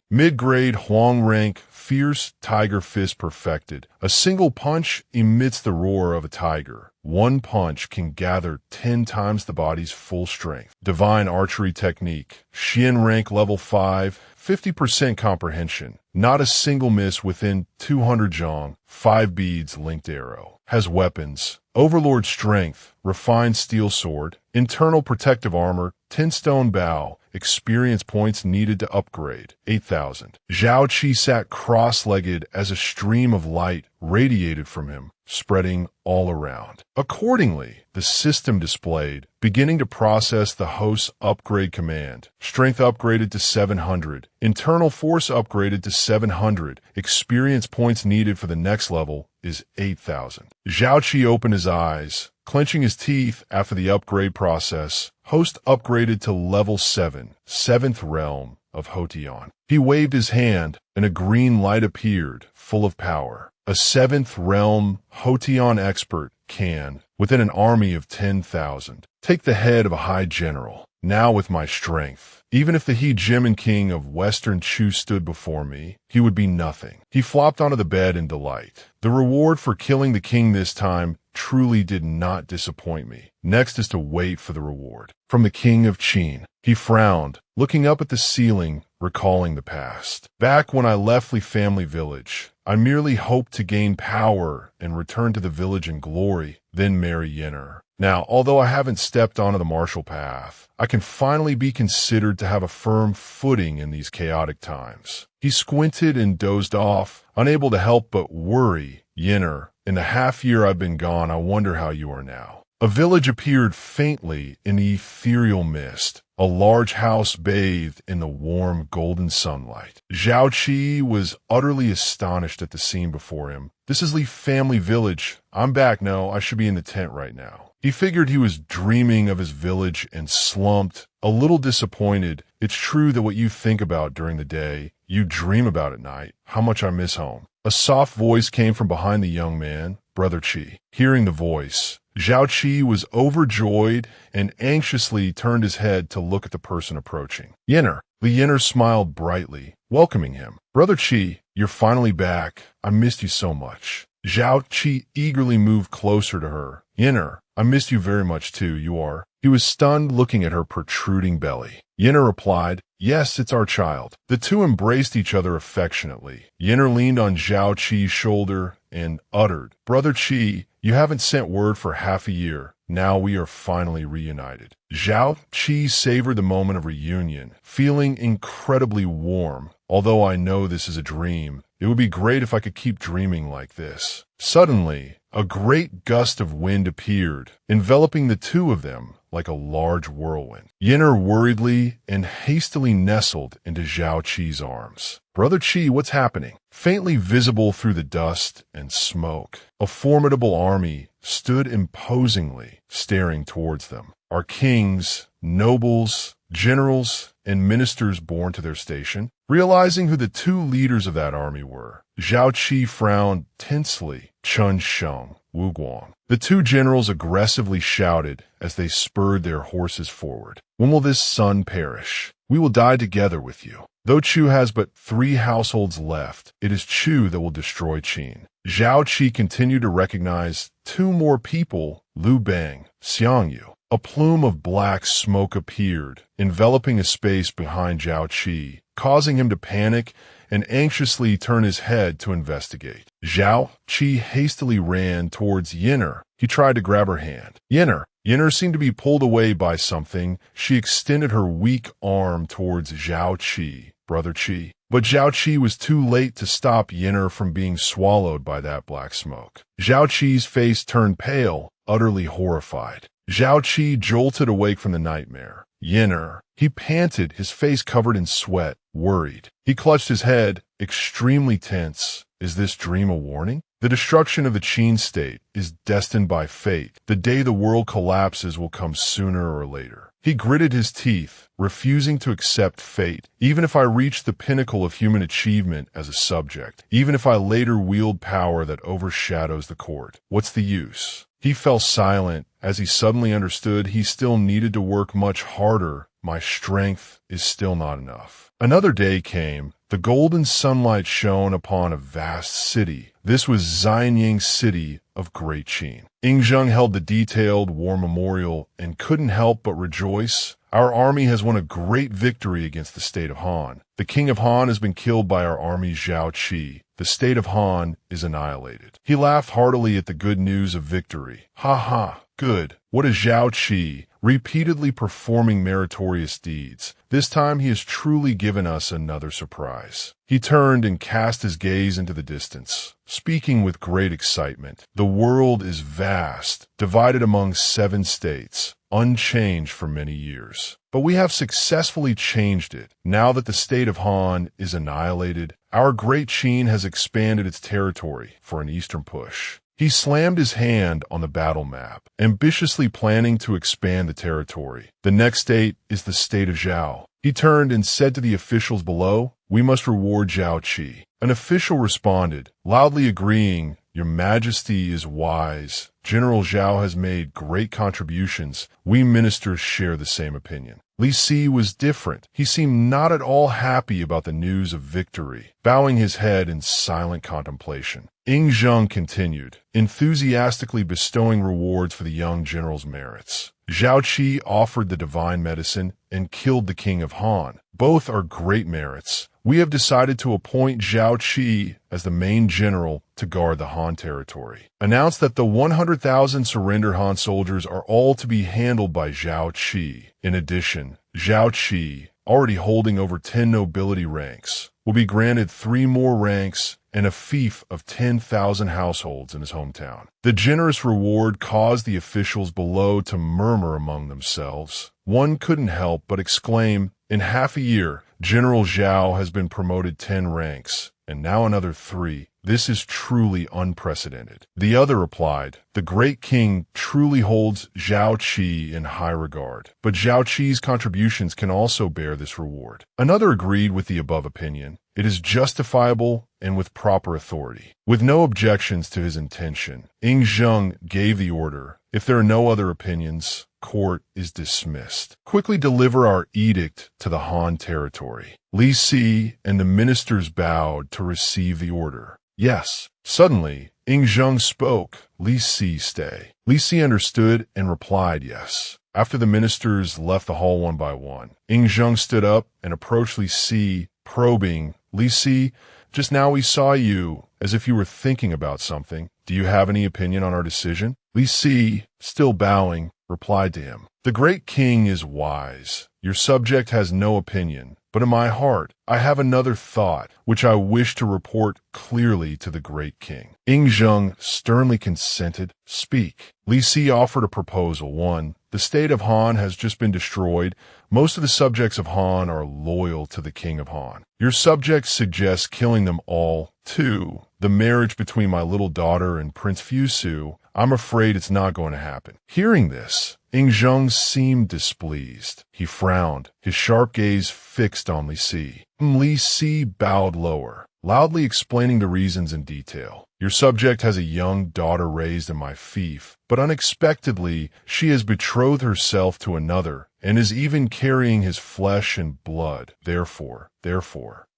Mid-grade Huang rank, fierce tiger fist perfected, a single punch emits the roar of a tiger. One punch can gather 10 times the body's full strength. Divine archery technique, Xian rank level 5, 50% comprehension, not a single miss within 200 zhong, 5 beads linked arrow. Has weapons, overlord strength, refined steel sword, internal protective armor, 10 stone bow, experience points needed to upgrade, 8,000. Zhao Qi sat cross-legged as a stream of light radiated from him, spreading all around. Accordingly, the system displayed, beginning to process the host's upgrade command. Strength upgraded to 700, internal force upgraded to 700, experience points needed for the next level is 8,000. Zhao Qi opened his eyes, clenching his teeth after the upgrade process. Host upgraded to level 7, 7th realm of Hotian. He waved his hand, and a green light appeared, full of power. A 7th realm Hotian expert can, within an army of 10,000, take the head of a high general. Now with my strength, even if the He-Jimin king of Western Chu stood before me, he would be nothing. He flopped onto the bed in delight. The reward for killing the king this time truly did not disappoint me. Next is to wait for the reward. From the king of Qin. He frowned, looking up at the ceiling, recalling the past. Back when I left the family village, I merely hoped to gain power and return to the village in glory, then marry Yennefer. Now, although I haven't stepped onto the martial path, I can finally be considered to have a firm footing in these chaotic times. He squinted and dozed off, unable to help but worry. Yennefer, in the half year I've been gone, I wonder how you are now. A village appeared faintly in the ethereal mist, a large house bathed in the warm golden sunlight. Zhao Qi was utterly astonished at the scene before him. This is the family village. I'm back now. I should be in the tent right now. He figured he was dreaming of his village and slumped, a little disappointed. It's true that what you think about during the day, you dream about at night. How much I miss home. A soft voice came from behind the young man, Brother Qi. Hearing the voice, Zhao Qi was overjoyed and anxiously turned his head to look at the person approaching. Yennefer. The Yennefer smiled brightly, welcoming him. Brother Qi, you're finally back. I missed you so much. Zhao Qi eagerly moved closer to her. Yennefer, I missed you very much too, you are. He was stunned looking at her protruding belly. Yennefer replied, yes, it's our child. The two embraced each other affectionately. Yennefer leaned on Zhao Qi's shoulder and uttered, Brother Qi, you haven't sent word for half a year. Now we are finally reunited. Zhao Qi savored the moment of reunion, feeling incredibly warm. Although I know this is a dream, it would be great if I could keep dreaming like this. Suddenly, a great gust of wind appeared, enveloping the two of them like a large whirlwind. Yennefer worriedly and hastily nestled into Zhao Qi's arms. Brother Qi, what's happening? Faintly visible through the dust and smoke, a formidable army stood imposingly, staring towards them. Our kings, nobles, generals, and ministers born to their station. Realizing who the two leaders of that army were, Zhao Qi frowned tensely. Chun Sheng, Wu Guang. The two generals aggressively shouted as they spurred their horses forward. When will this son perish? We will die together with you. Though Chu has but 3 households left, it is Chu that will destroy Qin. Zhao Qi continued to recognize 2 more people, Liu Bang, Xiang Yu. A plume of black smoke appeared, enveloping a space behind Zhao Qi, causing him to panic and anxiously turn his head to investigate. Zhao Qi hastily ran towards Yennefer. He tried to grab her hand. Yennefer seemed to be pulled away by something. She extended her weak arm towards Zhao Qi, Brother Qi. But Zhao Qi was too late to stop Yennefer from being swallowed by that black smoke. Zhao Qi's face turned pale, utterly horrified. Zhao Qi jolted awake from the nightmare. Yinner. He panted, his face covered in sweat, worried. He clutched his head, extremely tense. Is this dream a warning? The destruction of the Qin state is destined by fate. The day the world collapses will come sooner or later. He gritted his teeth, refusing to accept fate, even if I reached the pinnacle of human achievement as a subject, even if I later wield power that overshadows the court. What's the use? He fell silent as he suddenly understood he still needed to work much harder. My strength is still not enough. Another day came. The golden sunlight shone upon a vast city. This was Xianying city of Great Qin. Ying Zheng held the detailed war memorial and couldn't help but rejoice. Our army has won a great victory against the state of Han. The king of Han has been killed by our army's Zhao Qi. The state of Han is annihilated. He laughed heartily at the good news of victory. Ha ha, good. What is Zhao Qi? Repeatedly performing meritorious deeds. This time he has truly given us another surprise. He turned and cast his gaze into the distance, speaking with great excitement. The world is vast, divided among 7 states, unchanged for many years. But we have successfully changed it. Now that the state of Han is annihilated, our great Qin has expanded its territory for an eastern push. He slammed his hand on the battle map, ambitiously planning to expand the territory. The next state is the state of Zhao. He turned and said to the officials below, "We must reward Zhao Qi." An official responded, loudly agreeing, "Your Majesty is wise. General Zhao has made great contributions. We ministers share the same opinion." Li Si was different. He seemed not at all happy about the news of victory, bowing his head in silent contemplation. Ying Zheng continued, enthusiastically bestowing rewards for the young general's merits. Zhao Qi offered the divine medicine and killed the king of Han. Both are great merits. We have decided to appoint Zhao Qi as the main general to guard the Han territory. Announce that the 100,000 surrender Han soldiers are all to be handled by Zhao Qi. In addition, Zhao Qi, already holding over 10 nobility ranks, will be granted 3 more ranks and a fief of 10,000 households in his hometown. The generous reward caused the officials below to murmur among themselves. One couldn't help but exclaim, "In half a year, General Zhao has been promoted 10 ranks, and now another 3. This is truly unprecedented." The other replied, "The great king truly holds Zhao Qi in high regard, but Zhao Qi's contributions can also bear this reward." Another agreed with the above opinion. It is justifiable and with proper authority. With no objections to his intention, Ying Zheng gave the order. If there are no other opinions, court is dismissed. Quickly deliver our edict to the Han territory. Li Si and the ministers bowed to receive the order. Yes. Suddenly, Ying Zheng spoke. Li Si stay. Li Si understood and replied yes. After the ministers left the hall one by one, Ying Zheng stood up and approached Li Si, probing. "Li Si, just now we saw you, as if you were thinking about something. Do you have any opinion on our decision?" Li Si, still bowing, replied to him, "The great king is wise. Your subject has no opinion, but in my heart I have another thought, which I wish to report clearly to the great king." Ying Zheng sternly consented. "Speak." Li Si offered a proposal. 1. The state of Han has just been destroyed. Most of the subjects of Han are loyal to the king of Han. Your subjects suggest killing them all. 2. The marriage between my little daughter and Prince Fusu, I'm afraid it's not going to happen. Hearing this, Ying Zheng seemed displeased. He frowned, his sharp gaze fixed on Li Si. Li Si bowed lower, loudly explaining the reasons in detail. "Your subject has a young daughter raised in my fief, but unexpectedly she has betrothed herself to another and is even carrying his flesh and blood. Therefore.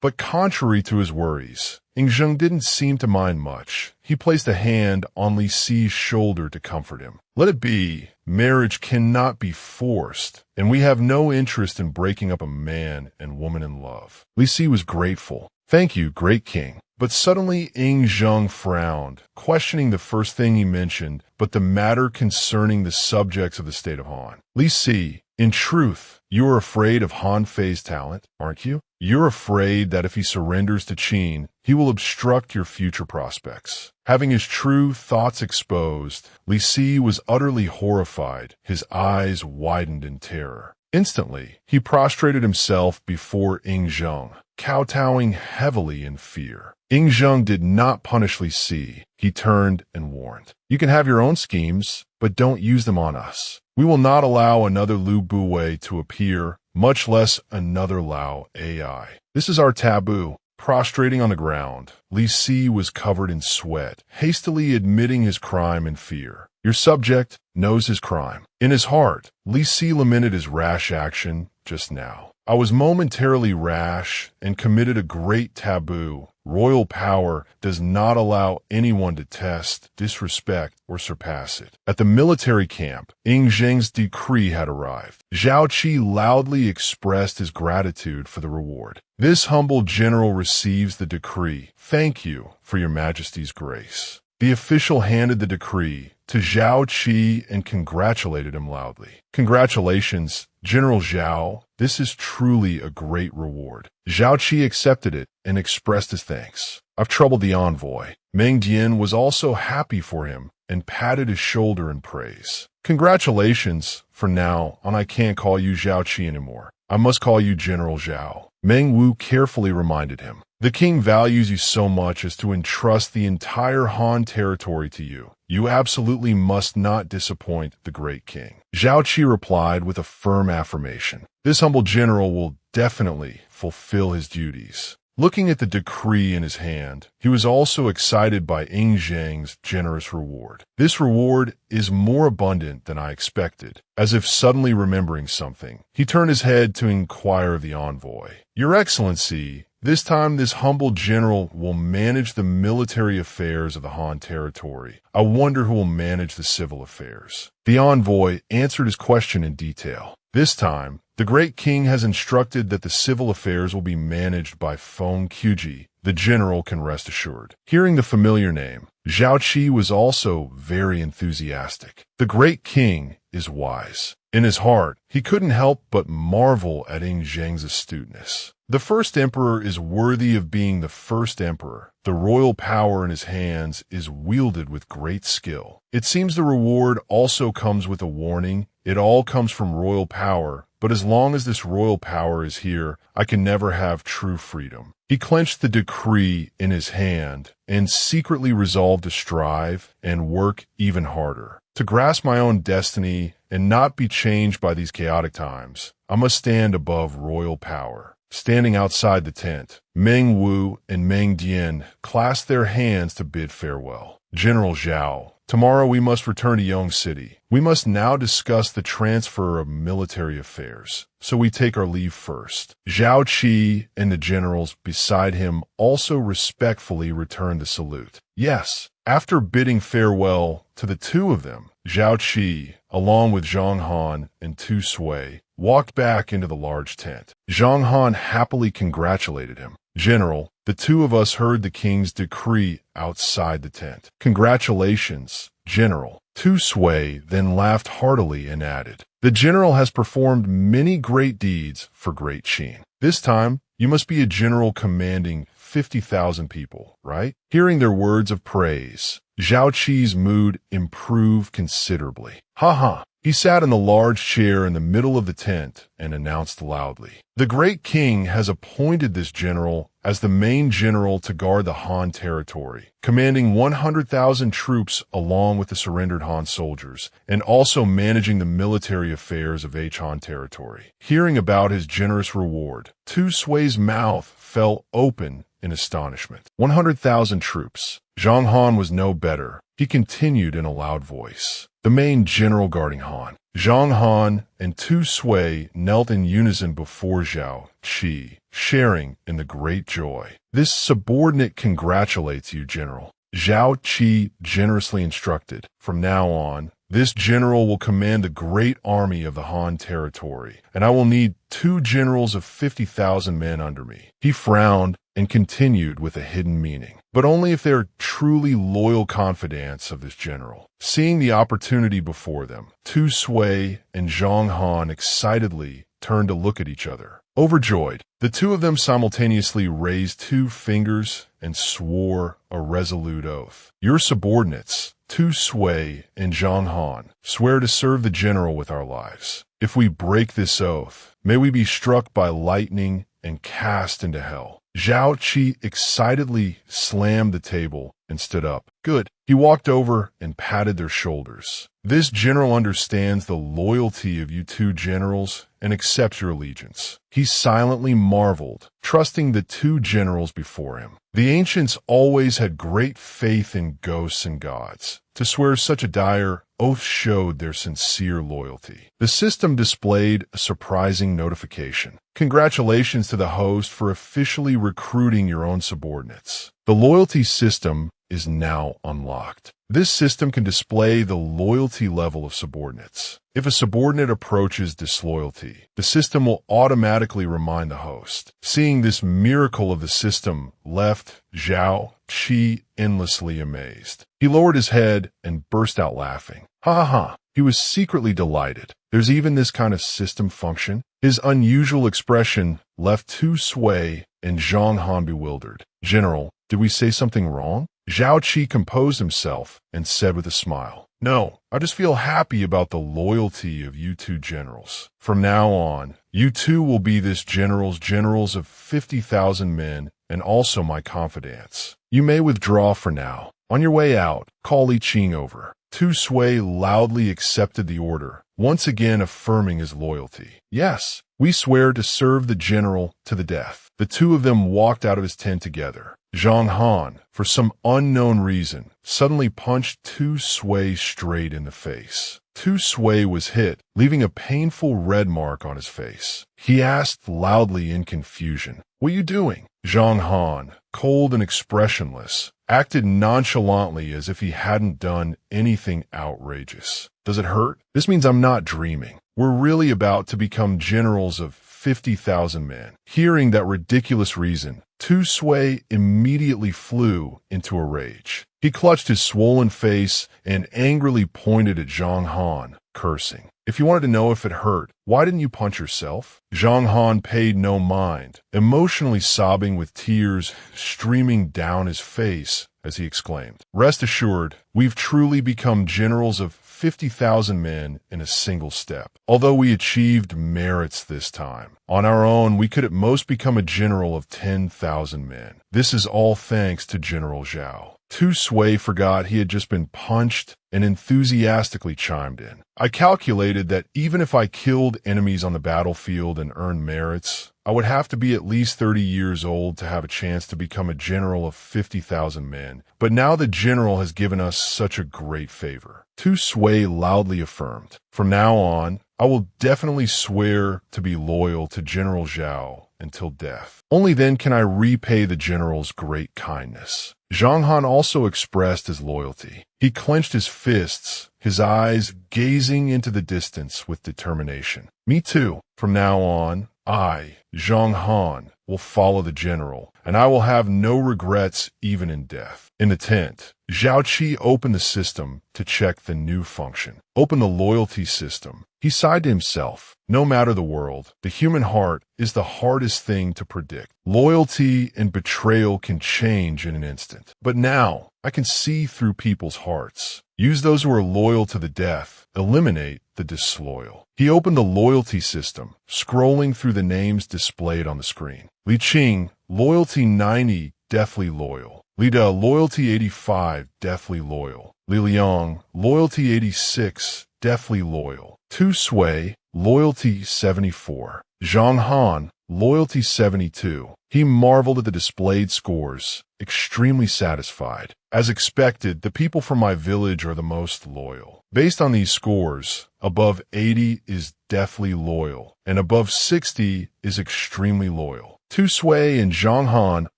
But contrary to his worries, Ying Zheng didn't seem to mind much. He placed a hand on Li Si's shoulder to comfort him. "Let it be. Marriage cannot be forced, and we have no interest in breaking up a man and woman in love." Li Si was grateful. "Thank you, great king." But suddenly Ying Zheng frowned, questioning the first thing he mentioned, but the matter concerning the subjects of the state of Han. "Li Si, in truth, you are afraid of Han Fei's talent, aren't you? You're afraid that if he surrenders to Qin, he will obstruct your future prospects. Having his true thoughts exposed, Li Si was utterly horrified. His eyes widened in terror. Instantly, he prostrated himself before Ying Zheng, kowtowing heavily in fear. Ying Zheng did not punish Li Si. He turned and warned, "You can have your own schemes, but don't use them on us. We will not allow another Lu Buwei to appear, much less another Lao AI. This is our taboo." Prostrating on the ground, Li Si was covered in sweat, hastily admitting his crime in fear. Your subject knows his crime. In his heart, Li Si lamented his rash action just now. I was momentarily rash and committed a great taboo. Royal power does not allow anyone to test, disrespect, or surpass it. At the military camp, Ying Zheng's decree had arrived. Zhao Qi loudly expressed his gratitude for the reward. This humble general receives the decree. Thank you for your majesty's grace. The official handed the decree to Zhao Qi and congratulated him loudly. Congratulations, General Zhao. This is truly a great reward. Zhao Qi accepted it and expressed his thanks. I've troubled the envoy. Meng Dian was also happy for him and patted his shoulder in praise. Congratulations. From now on, I can't call you Zhao Qi anymore. I must call you General Zhao. Meng Wu carefully reminded him. The king values you so much as to entrust the entire Han territory to you. You absolutely must not disappoint the great king. Zhao Qi replied with a firm affirmation. This humble general will definitely fulfill his duties. Looking at the decree in his hand, he was also excited by Ying Zheng's generous reward. This reward is more abundant than I expected. As if suddenly remembering something, he turned his head to inquire of the envoy. Your Excellency, this time this humble general will manage the military affairs of the Han territory. I wonder who will manage the civil affairs. The envoy answered his question in detail. This time, the great king has instructed that the civil affairs will be managed by Feng Quji. The general can rest assured. Hearing the familiar name, Zhao Qi was also very enthusiastic. The great king is wise. In his heart, he couldn't help but marvel at Ying Zheng's astuteness. The first emperor is worthy of being the first emperor. The royal power in his hands is wielded with great skill. It seems the reward also comes with a warning. It all comes from royal power, but as long as this royal power is here, I can never have true freedom. He clenched the decree in his hand and secretly resolved to strive and work even harder. To grasp my own destiny and not be changed by these chaotic times, I must stand above royal power. Standing outside the tent, Meng Wu and Meng Dian clasped their hands to bid farewell. General Zhao, tomorrow we must return to Yong City. We must now discuss the transfer of military affairs, so we take our leave first. Zhao Qi and the generals beside him also respectfully returned the salute. Yes, after bidding farewell to the two of them, Zhao Qi, along with Zhang Han and Tu Sui, walked back into the large tent. Zhang Han happily congratulated him. General, the two of us heard the king's decree outside the tent. Congratulations, General. Tu Sui then laughed heartily and added, the general has performed many great deeds for great Qin. This time, you must be a general commanding 50,000 people, right? Hearing their words of praise, Zhao Qi's mood improved considerably. Ha ha! He sat in the large chair in the middle of the tent and announced loudly, the great king has appointed this general as the main general to guard the Han territory, commanding 100,000 troops along with the surrendered Han soldiers, and also managing the military affairs of Han territory. Hearing about his generous reward, Tu Sui's mouth fell open in astonishment. 100,000 troops. Zhang Han was no better. He continued in a loud voice. The main general guarding Han. Zhang Han and Tu Sui knelt in unison before Zhao Qi, sharing in the great joy. This subordinate congratulates you, General. Zhao Qi generously instructed. From now on, this general will command the great army of the Han territory, and I will need 2 generals of 50,000 men under me. He frowned and continued with a hidden meaning, but only if they are truly loyal confidants of this general. Seeing the opportunity before them, Tu Sui and Zhang Han excitedly turned to look at each other. Overjoyed, the two of them simultaneously raised 2 fingers and swore a resolute oath. Your subordinates, Tu Sui and Zhang Han, swear to serve the general with our lives. If we break this oath, may we be struck by lightning and cast into hell. Zhao Qi excitedly slammed the table and stood up. Good. He walked over and patted their shoulders. This general understands the loyalty of you 2 generals and accepts your allegiance. He silently marveled, trusting the 2 generals before him. The ancients always had great faith in ghosts and gods. To swear such a dire oath showed their sincere loyalty. The system displayed a surprising notification. Congratulations to the host for officially recruiting your own subordinates. The loyalty system is now unlocked. This system can display the loyalty level of subordinates. If a subordinate approaches disloyalty, the system will automatically remind the host. Seeing this miracle of the system left Zhao Qi endlessly amazed. He lowered his head and burst out laughing. Ha ha ha. He was secretly delighted. There's even this kind of system function? His unusual expression left Tu Sui and Zhang Han bewildered. General, did we say something wrong? Zhao Qi composed himself and said with a smile, No, I just feel happy about the loyalty of you 2 generals. From now on, you 2 will be this generals of 50,000 men and also my confidants. You may withdraw for now. On your way out, call Li Qing over. Tu Sui loudly accepted the order, once again affirming his loyalty. Yes, we swear to serve the general to the death. The 2 of them walked out of his tent together. Zhang Han, for some unknown reason, suddenly punched Tu Sui straight in the face. Tu Sui was hit, leaving a painful red mark on his face. He asked loudly in confusion, What are you doing? Zhang Han, cold and expressionless, acted nonchalantly as if he hadn't done anything outrageous. Does it hurt? This means I'm not dreaming. We're really about to become generals of 50,000 men. Hearing that ridiculous reason, Tu Sui immediately flew into a rage. He clutched his swollen face and angrily pointed at Zhang Han, cursing. If you wanted to know if it hurt, why didn't you punch yourself? Zhang Han paid no mind, emotionally sobbing with tears streaming down his face as he exclaimed, Rest assured, we've truly become generals of 50,000 men in a single step. Although we achieved merits this time, on our own we could at most become a general of 10,000 men. This is all thanks to General Zhao. Tu Sui forgot he had just been punched and enthusiastically chimed in. I calculated that even if I killed enemies on the battlefield and earned merits, I would have to be at least 30 years old to have a chance to become a general of 50,000 men. But now the general has given us such a great favor. Tu Sui loudly affirmed, From now on, I will definitely swear to be loyal to General Zhao until death. Only then can I repay the general's great kindness. Zhang Han also expressed his loyalty. He clenched his fists, his eyes gazing into the distance with determination. Me too. From now on, I, Zhang Han, will follow the general, and I will have no regrets even in death. In the tent, Zhao Qi opened the system to check the new function. Open the loyalty system. He sighed to himself. No matter the world, the human heart is the hardest thing to predict. Loyalty and betrayal can change in an instant. But now, I can see through people's hearts. Use those who are loyal to the death. Eliminate the disloyal. He opened the loyalty system, scrolling through the names displayed on the screen. Li Qing, loyalty 90, deathly loyal. Li De, loyalty 85, deathly loyal. Li Liang, loyalty 86, deathly loyal. Tu Sui, loyalty 74. Zhang Han, loyalty 72. He marveled at the displayed scores, extremely satisfied. As expected, the people from my village are the most loyal. Based on these scores, above 80 is deathly loyal, and above 60 is extremely loyal. Tu Sui and Zhang Han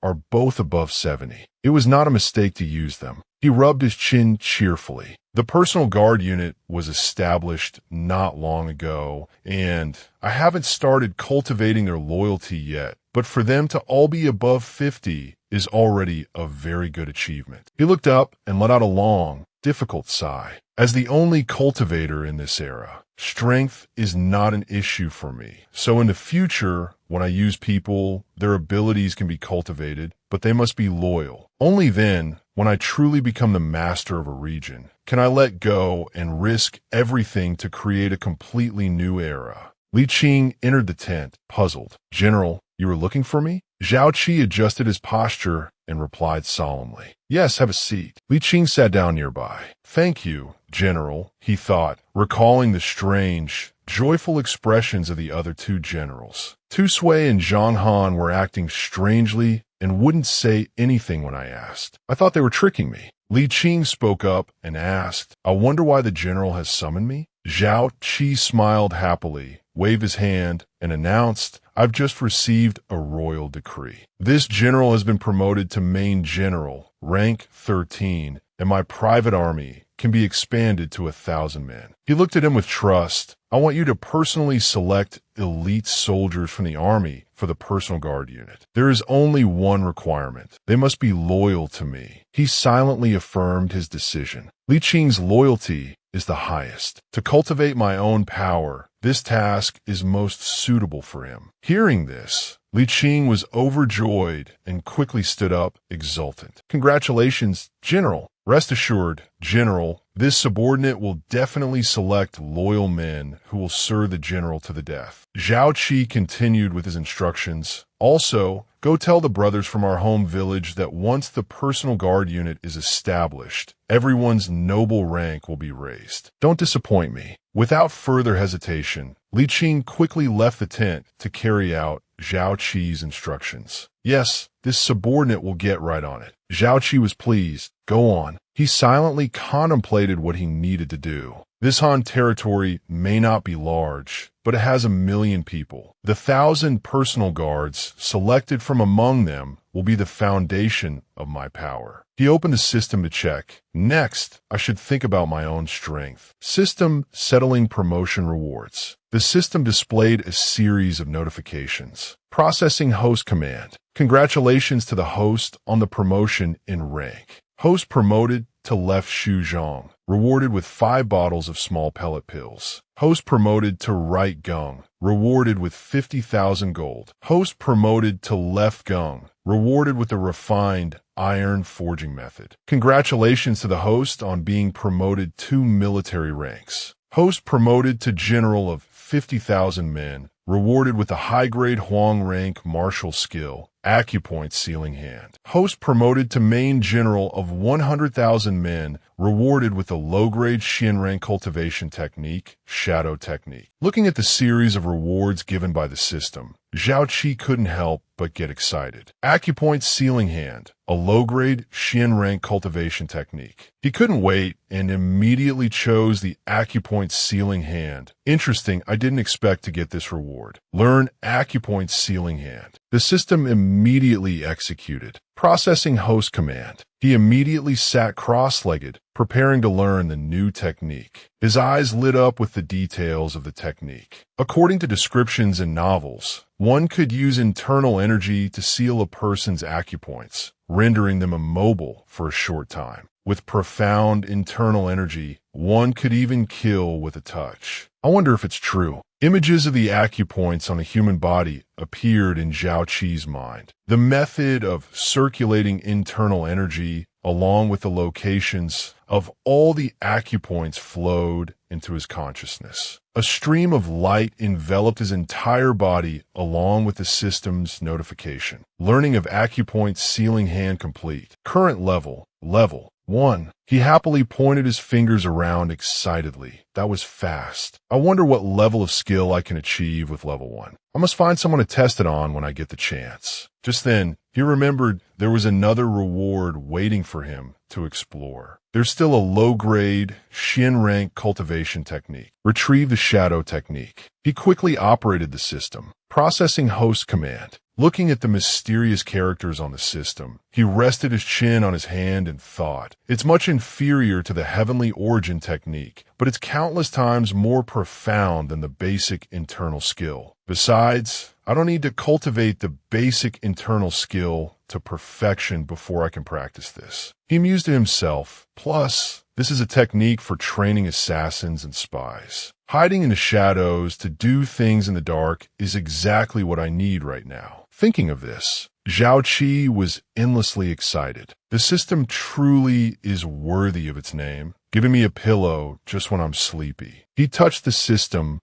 are both above 70. It was not a mistake to use them. He rubbed his chin cheerfully. The personal guard unit was established not long ago, and I haven't started cultivating their loyalty yet, but for them to all be above 50 is already a very good achievement. He looked up and let out a long, difficult sigh. As the only cultivator in this era, Strength is not an issue for me. So in the future, when I use people, their abilities can be cultivated, but they must be loyal. Only then, when I truly become the master of a region, can I let go and risk everything to create a completely new era. Li Qing entered the tent, puzzled. General, you were looking for me? Zhao Qi adjusted his posture and replied solemnly. Yes, have a seat. Li Qing sat down nearby. Thank you, General, he thought, recalling the strange, joyful expressions of the other two generals. Tu Sui and Zhang Han were acting strangely and wouldn't say anything when I asked. I thought they were tricking me. Li Qing spoke up and asked, I wonder why the general has summoned me? Zhao Qi smiled happily, waved his hand, and announced, I've just received a royal decree. This general has been promoted to main general, rank 13, and my private army can be expanded to 1,000 men. He looked at him with trust. I want you to personally select elite soldiers from the army for the personal guard unit. There is only one requirement. They must be loyal to me. He silently affirmed his decision. Li Qing's loyalty is the highest. To cultivate my own power, this task is most suitable for him. Hearing this, Li Qing was overjoyed and quickly stood up, exultant. Congratulations, General. Rest assured, General, this subordinate will definitely select loyal men who will serve the general to the death. Zhao Qi continued with his instructions. Also, go tell the brothers from our home village that once the personal guard unit is established, everyone's noble rank will be raised. Don't disappoint me. Without further hesitation, Li Qing quickly left the tent to carry out Zhao Qi's instructions. Yes, this subordinate will get right on it. Zhao Qi was pleased. Go on. He silently contemplated what he needed to do. This Han territory may not be large, but it has 1 million people. The 1,000 personal guards selected from among them will be the foundation of my power. He opened the system to check. Next, I should think about my own strength. System settling promotion rewards. The system displayed a series of notifications. Processing host command. Congratulations to the host on the promotion in rank. Host promoted to Left Shu Zhang, rewarded with 5 bottles of small pellet pills. Host promoted to Right Gung, rewarded with 50,000 gold. Host promoted to Left Gung, rewarded with a refined iron forging method. Congratulations to the host on being promoted 2 military ranks. Host promoted to General of 50,000 men, rewarded with a high-grade Huang rank martial skill, acupoint sealing hand. Host promoted to main general of 100,000 men, rewarded with a low-grade Xin rank cultivation technique, shadow technique. Looking at the series of rewards given by the system, Zhao Qi couldn't help but get excited. Acupoint sealing hand, a low-grade Xin rank cultivation technique. He couldn't wait and immediately chose the acupoint sealing hand. Interesting, I didn't expect to get this reward. Learn acupoint sealing hand. The system immediately executed. Processing host command. He immediately sat cross-legged, preparing to learn the new technique. His eyes lit up with the details of the technique. According to descriptions in novels, one could use internal energy to seal a person's acupoints, rendering them immobile for a short time. With profound internal energy, one could even kill with a touch. I wonder if it's true. Images of the acupoints on a human body appeared in Zhao Qi's mind. The method of circulating internal energy, along with the locations of all the acupoints, flowed into his consciousness. A stream of light enveloped his entire body along with the system's notification. Learning of acupoint sealing hand complete. Current level 1. He happily pointed his fingers around excitedly. That was fast. I wonder what level of skill I can achieve with level 1. I must find someone to test it on when I get the chance. Just then, he remembered there was another reward waiting for him to explore. There's still a low-grade Xin rank cultivation technique. Retrieve the shadow technique. He quickly operated the system. Processing host command. Looking at the mysterious characters on the system, he rested his chin on his hand and thought. It's much inferior to the heavenly origin technique, but it's countless times more profound than the basic internal skill. Besides, I don't need to cultivate the basic internal skill to perfection before I can practice this. He mused to himself. Plus, this is a technique for training assassins and spies. Hiding in the shadows to do things in the dark is exactly what I need right now. Thinking of this, Zhao Qi was endlessly excited. The system truly is worthy of its name, giving me a pillow just when I'm sleepy. He touched the system,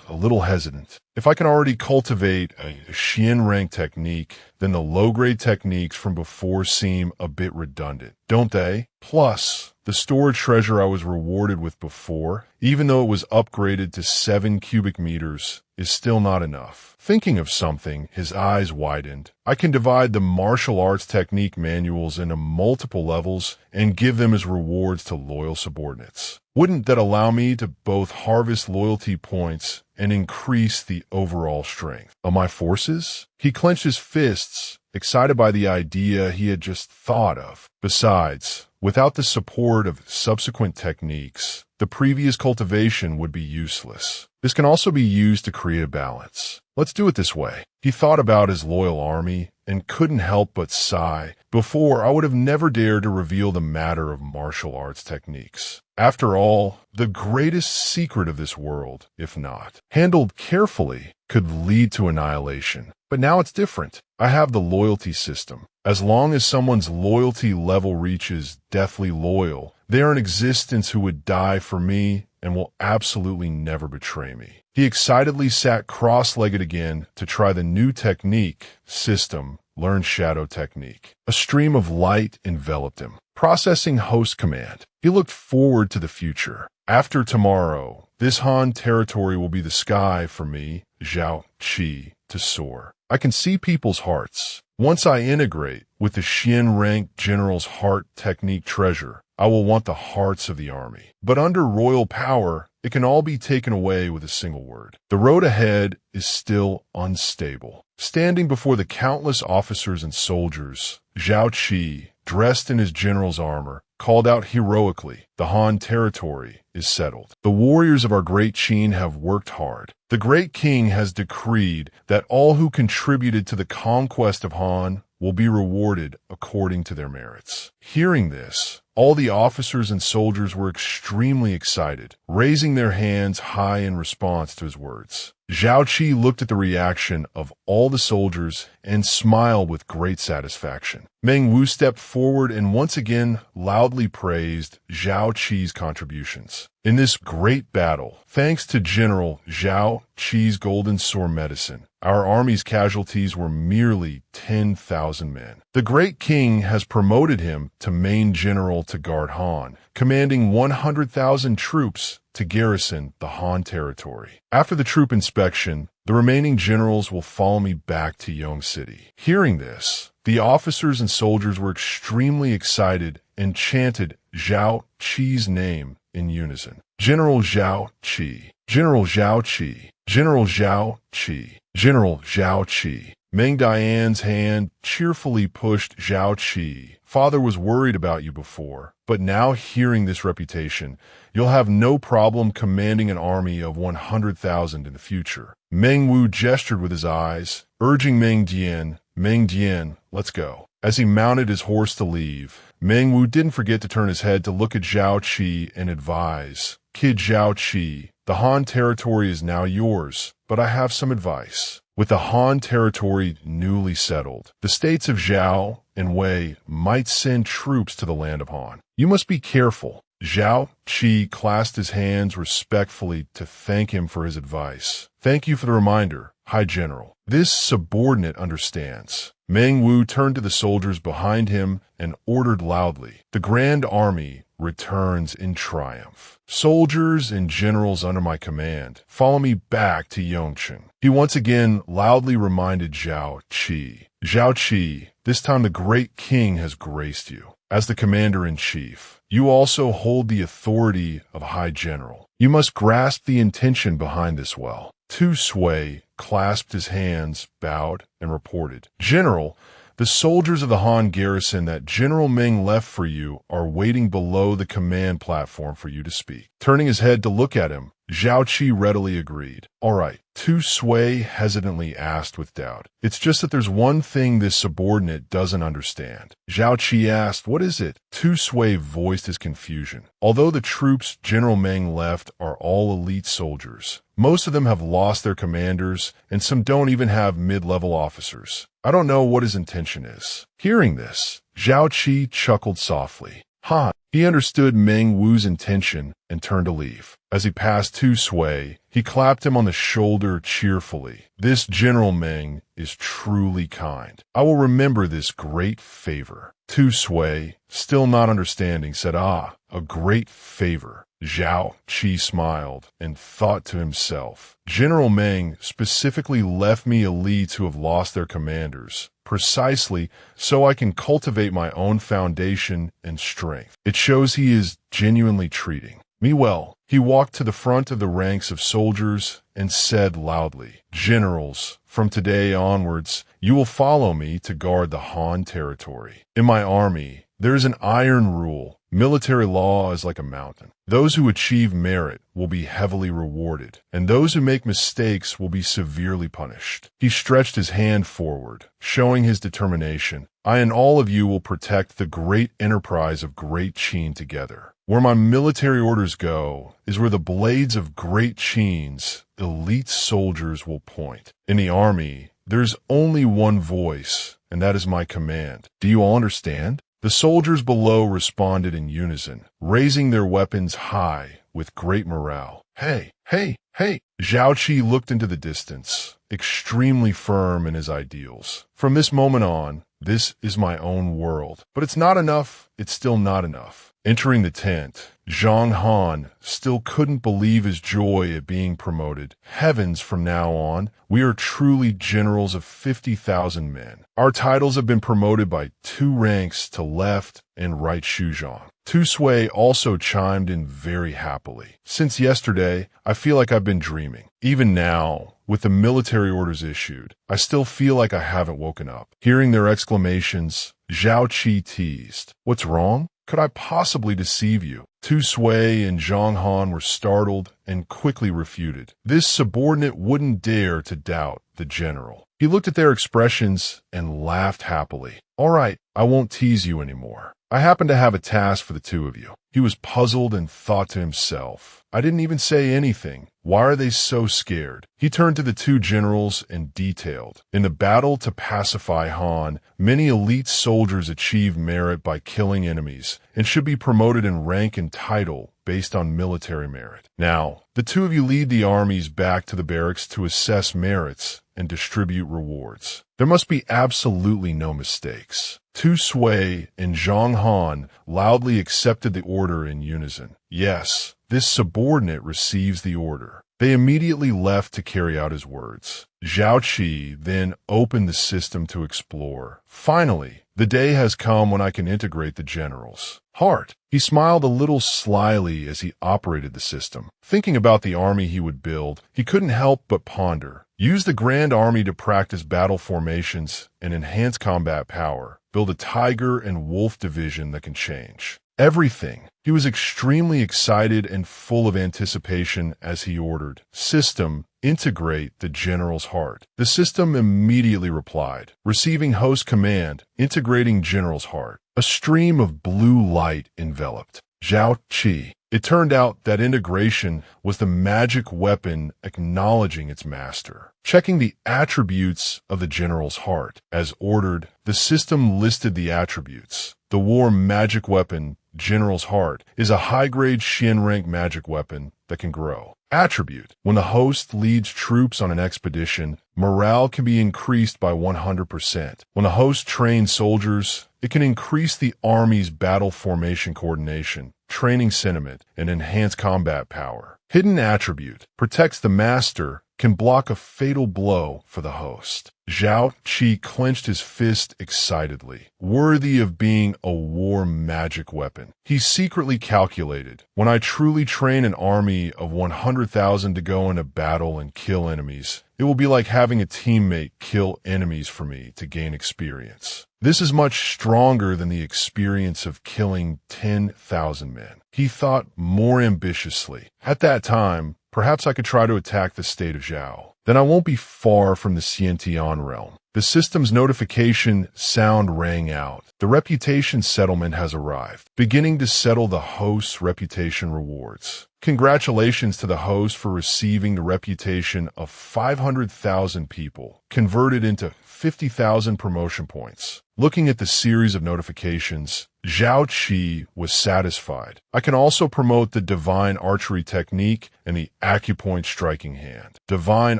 a little hesitant. If I can already cultivate a Qin rank technique, then the low-grade techniques from before seem a bit redundant, don't they? Plus, the stored treasure I was rewarded with before, even though it was upgraded to 7 cubic meters, is still not enough. Thinking of something, his eyes widened. I can divide the martial arts technique manuals into multiple levels and give them as rewards to loyal subordinates. Wouldn't that allow me to both harvest loyalty points and increase the overall strength of my forces? He clenched his fists, excited by the idea he had just thought of. Besides, without the support of subsequent techniques, the previous cultivation would be useless. This can also be used to create a balance. Let's do it this way. He thought about his loyal army and couldn't help but sigh. Before, I would have never dared to reveal the matter of martial arts techniques. After all, the greatest secret of this world, if not handled carefully, could lead to annihilation. But now it's different. I have the loyalty system. As long as someone's loyalty level reaches deathly loyal, they are in existence who would die for me and will absolutely never betray me. He excitedly sat cross-legged again to try the new technique, system, learn shadow technique. A stream of light enveloped him. Processing host command. He looked forward to the future. After tomorrow, this Han territory will be the sky for me, Zhao Qi, to soar. I can see people's hearts. Once I integrate with the Qin rank general's heart technique treasure, I will want the hearts of the army. But under royal power, it can all be taken away with a single word. The road ahead is still unstable. Standing before the countless officers and soldiers, Zhao Qi, dressed in his general's armor, called out heroically, "The Han territory is settled. The warriors of our great Qin have worked hard. The great king has decreed that all who contributed to the conquest of Han will be rewarded according to their merits." Hearing this, all the officers and soldiers were extremely excited, raising their hands high in response to his words. Zhao Qi looked at the reaction of all the soldiers and smiled with great satisfaction. Meng Wu stepped forward and once again loudly praised Zhao Qi's contributions. In this great battle, thanks to General Zhao Qi's golden sword medicine, our army's casualties were merely 10,000 men. The great king has promoted him to main general to guard Han, commanding 100,000 troops to garrison the Han territory. After the troop inspection, the remaining generals will follow me back to Yong City. Hearing this, the officers and soldiers were extremely excited and chanted Zhao Qi's name in unison. General Zhao Qi, General Zhao Qi, General Zhao Qi, General Zhao Qi. Meng Dian's hand cheerfully pushed Zhao Qi. Father was worried about you before, but now hearing this reputation, you'll have no problem commanding an army of 100,000 in the future. Meng Wu gestured with his eyes, urging Meng Dian, let's go. As he mounted his horse to leave, Meng Wu didn't forget to turn his head to look at Zhao Qi and advise, "Kid Zhao Qi, the Han territory is now yours, but I have some advice." With the Han territory newly settled, the states of Zhao and Wei might send troops to the land of Han. You must be careful. Zhao Qi clasped his hands respectfully to thank him for his advice. Thank you for the reminder, High General. This subordinate understands. Meng Wu turned to the soldiers behind him and ordered loudly, "The Grand Army returns in triumph. Soldiers and generals under my command, follow me back to Yongchen." He once again loudly reminded Zhao Qi, "Zhao Qi, this time the great king has graced you. As the commander-in-chief, you also hold the authority of High General. You must grasp the intention behind this well." Tu Sui clasped his hands, bowed, and reported, "General, the soldiers of the Han garrison that General Meng left for you are waiting below the command platform for you to speak." Turning his head to look at him, Zhao Qi readily agreed. "All right, Tu Sui hesitantly asked with doubt. It's just that there's one thing this subordinate doesn't understand. Zhao Qi asked, what is it? Tu Sui voiced his confusion. Although the troops General Meng left are all elite soldiers, most of them have lost their commanders, and some don't even have mid-level officers. I don't know what his intention is. Hearing this, Zhao Qi chuckled softly. Ha! He understood Meng Wu's intention and turned to leave. As he passed Tu Sui, he clapped him on the shoulder cheerfully. This General Meng is truly kind. I will remember this great favor. Tu Sui, still not understanding, said, "Ah, a great favor." Zhao Qi smiled and thought to himself, General Meng specifically left me elites who have lost their commanders, precisely so I can cultivate my own foundation and strength. It shows he is genuinely treating me well. He walked to the front of the ranks of soldiers and said loudly, Generals, from today onwards, you will follow me to guard the Han territory. In my army, there is an iron rule. Military law is like a mountain. Those who achieve merit will be heavily rewarded, and those who make mistakes will be severely punished. He stretched his hand forward, showing his determination. I and all of you will protect the great enterprise of Great Qin together. Where my military orders go is where the blades of Great Qin's elite soldiers will point. In the army, there's only one voice, and that is my command. Do you all understand? The soldiers below responded in unison, raising their weapons high with great morale. Hey, hey, hey! Zhao Qi looked into the distance, extremely firm in his ideals. From this moment on, this is my own world. But it's not enough. It's still not enough. Entering the tent, Zhang Han still couldn't believe his joy at being promoted. Heavens, from now on, we are truly generals of 50,000 men. Our titles have been promoted by 2 ranks to left and right Shuzhong. Tu Sui also chimed in very happily. Since yesterday, I feel like I've been dreaming. Even now, with the military orders issued, I still feel like I haven't woken up. Hearing their exclamations, Zhao Qi teased, What's wrong? Could I possibly deceive you? Tu Sui and Zhang Han were startled and quickly refuted. This subordinate wouldn't dare to doubt the general. He looked at their expressions and laughed happily. All right, I won't tease you anymore. I happen to have a task for the 2 of you. He was puzzled and thought to himself, I didn't even say anything. Why are they so scared? He turned to the 2 generals and detailed. In the battle to pacify Han, many elite soldiers achieve merit by killing enemies and should be promoted in rank and title based on military merit. Now, the 2 of you lead the armies back to the barracks to assess merits and distribute rewards. There must be absolutely no mistakes. Tu Sui and Zhang Han loudly accepted the order in unison. Yes, this subordinate receives the order. They immediately left to carry out his words. Zhao Qi then opened the system to explore. Finally, the day has come when I can integrate the generals. Heart. He smiled a little slyly as he operated the system. Thinking about the army he would build, he couldn't help but ponder. Use the Grand Army to practice battle formations and enhance combat power. Build a tiger and wolf division that can change everything. He was extremely excited and full of anticipation as he ordered. System, integrate the general's heart. The system immediately replied, receiving host command, integrating general's heart. A stream of blue light enveloped Zhao Qi. It turned out that integration was the magic weapon acknowledging its master. Checking the attributes of the general's heart. As ordered, the system listed the attributes. The war magic weapon, General's Heart, is a high-grade Shen rank magic weapon that can grow. Attribute. When the host leads troops on an expedition, morale can be increased by 100%. When the host trains soldiers, it can increase the army's battle formation coordination, training sentiment, and enhance combat power. Hidden attribute. Protects the master, can block a fatal blow for the host. Zhao Qi clenched his fist excitedly. Worthy of being a war magic weapon. He secretly calculated, when I truly train an army of 100,000 to go into battle and kill enemies, it will be like having a teammate kill enemies for me to gain experience. This is much stronger than the experience of killing 10,000 men. He thought more ambitiously. At that time, perhaps I could try to attack the state of Zhao. then I won't be far from the Xiantian realm. The system's notification sound rang out. The reputation settlement has arrived, beginning to settle the host's reputation rewards. Congratulations to the host for receiving the reputation of 500,000 people, converted into 50,000 promotion points. Looking at the series of notifications, Zhao Qi was satisfied. I can also promote the divine archery technique and the acupoint striking hand. Divine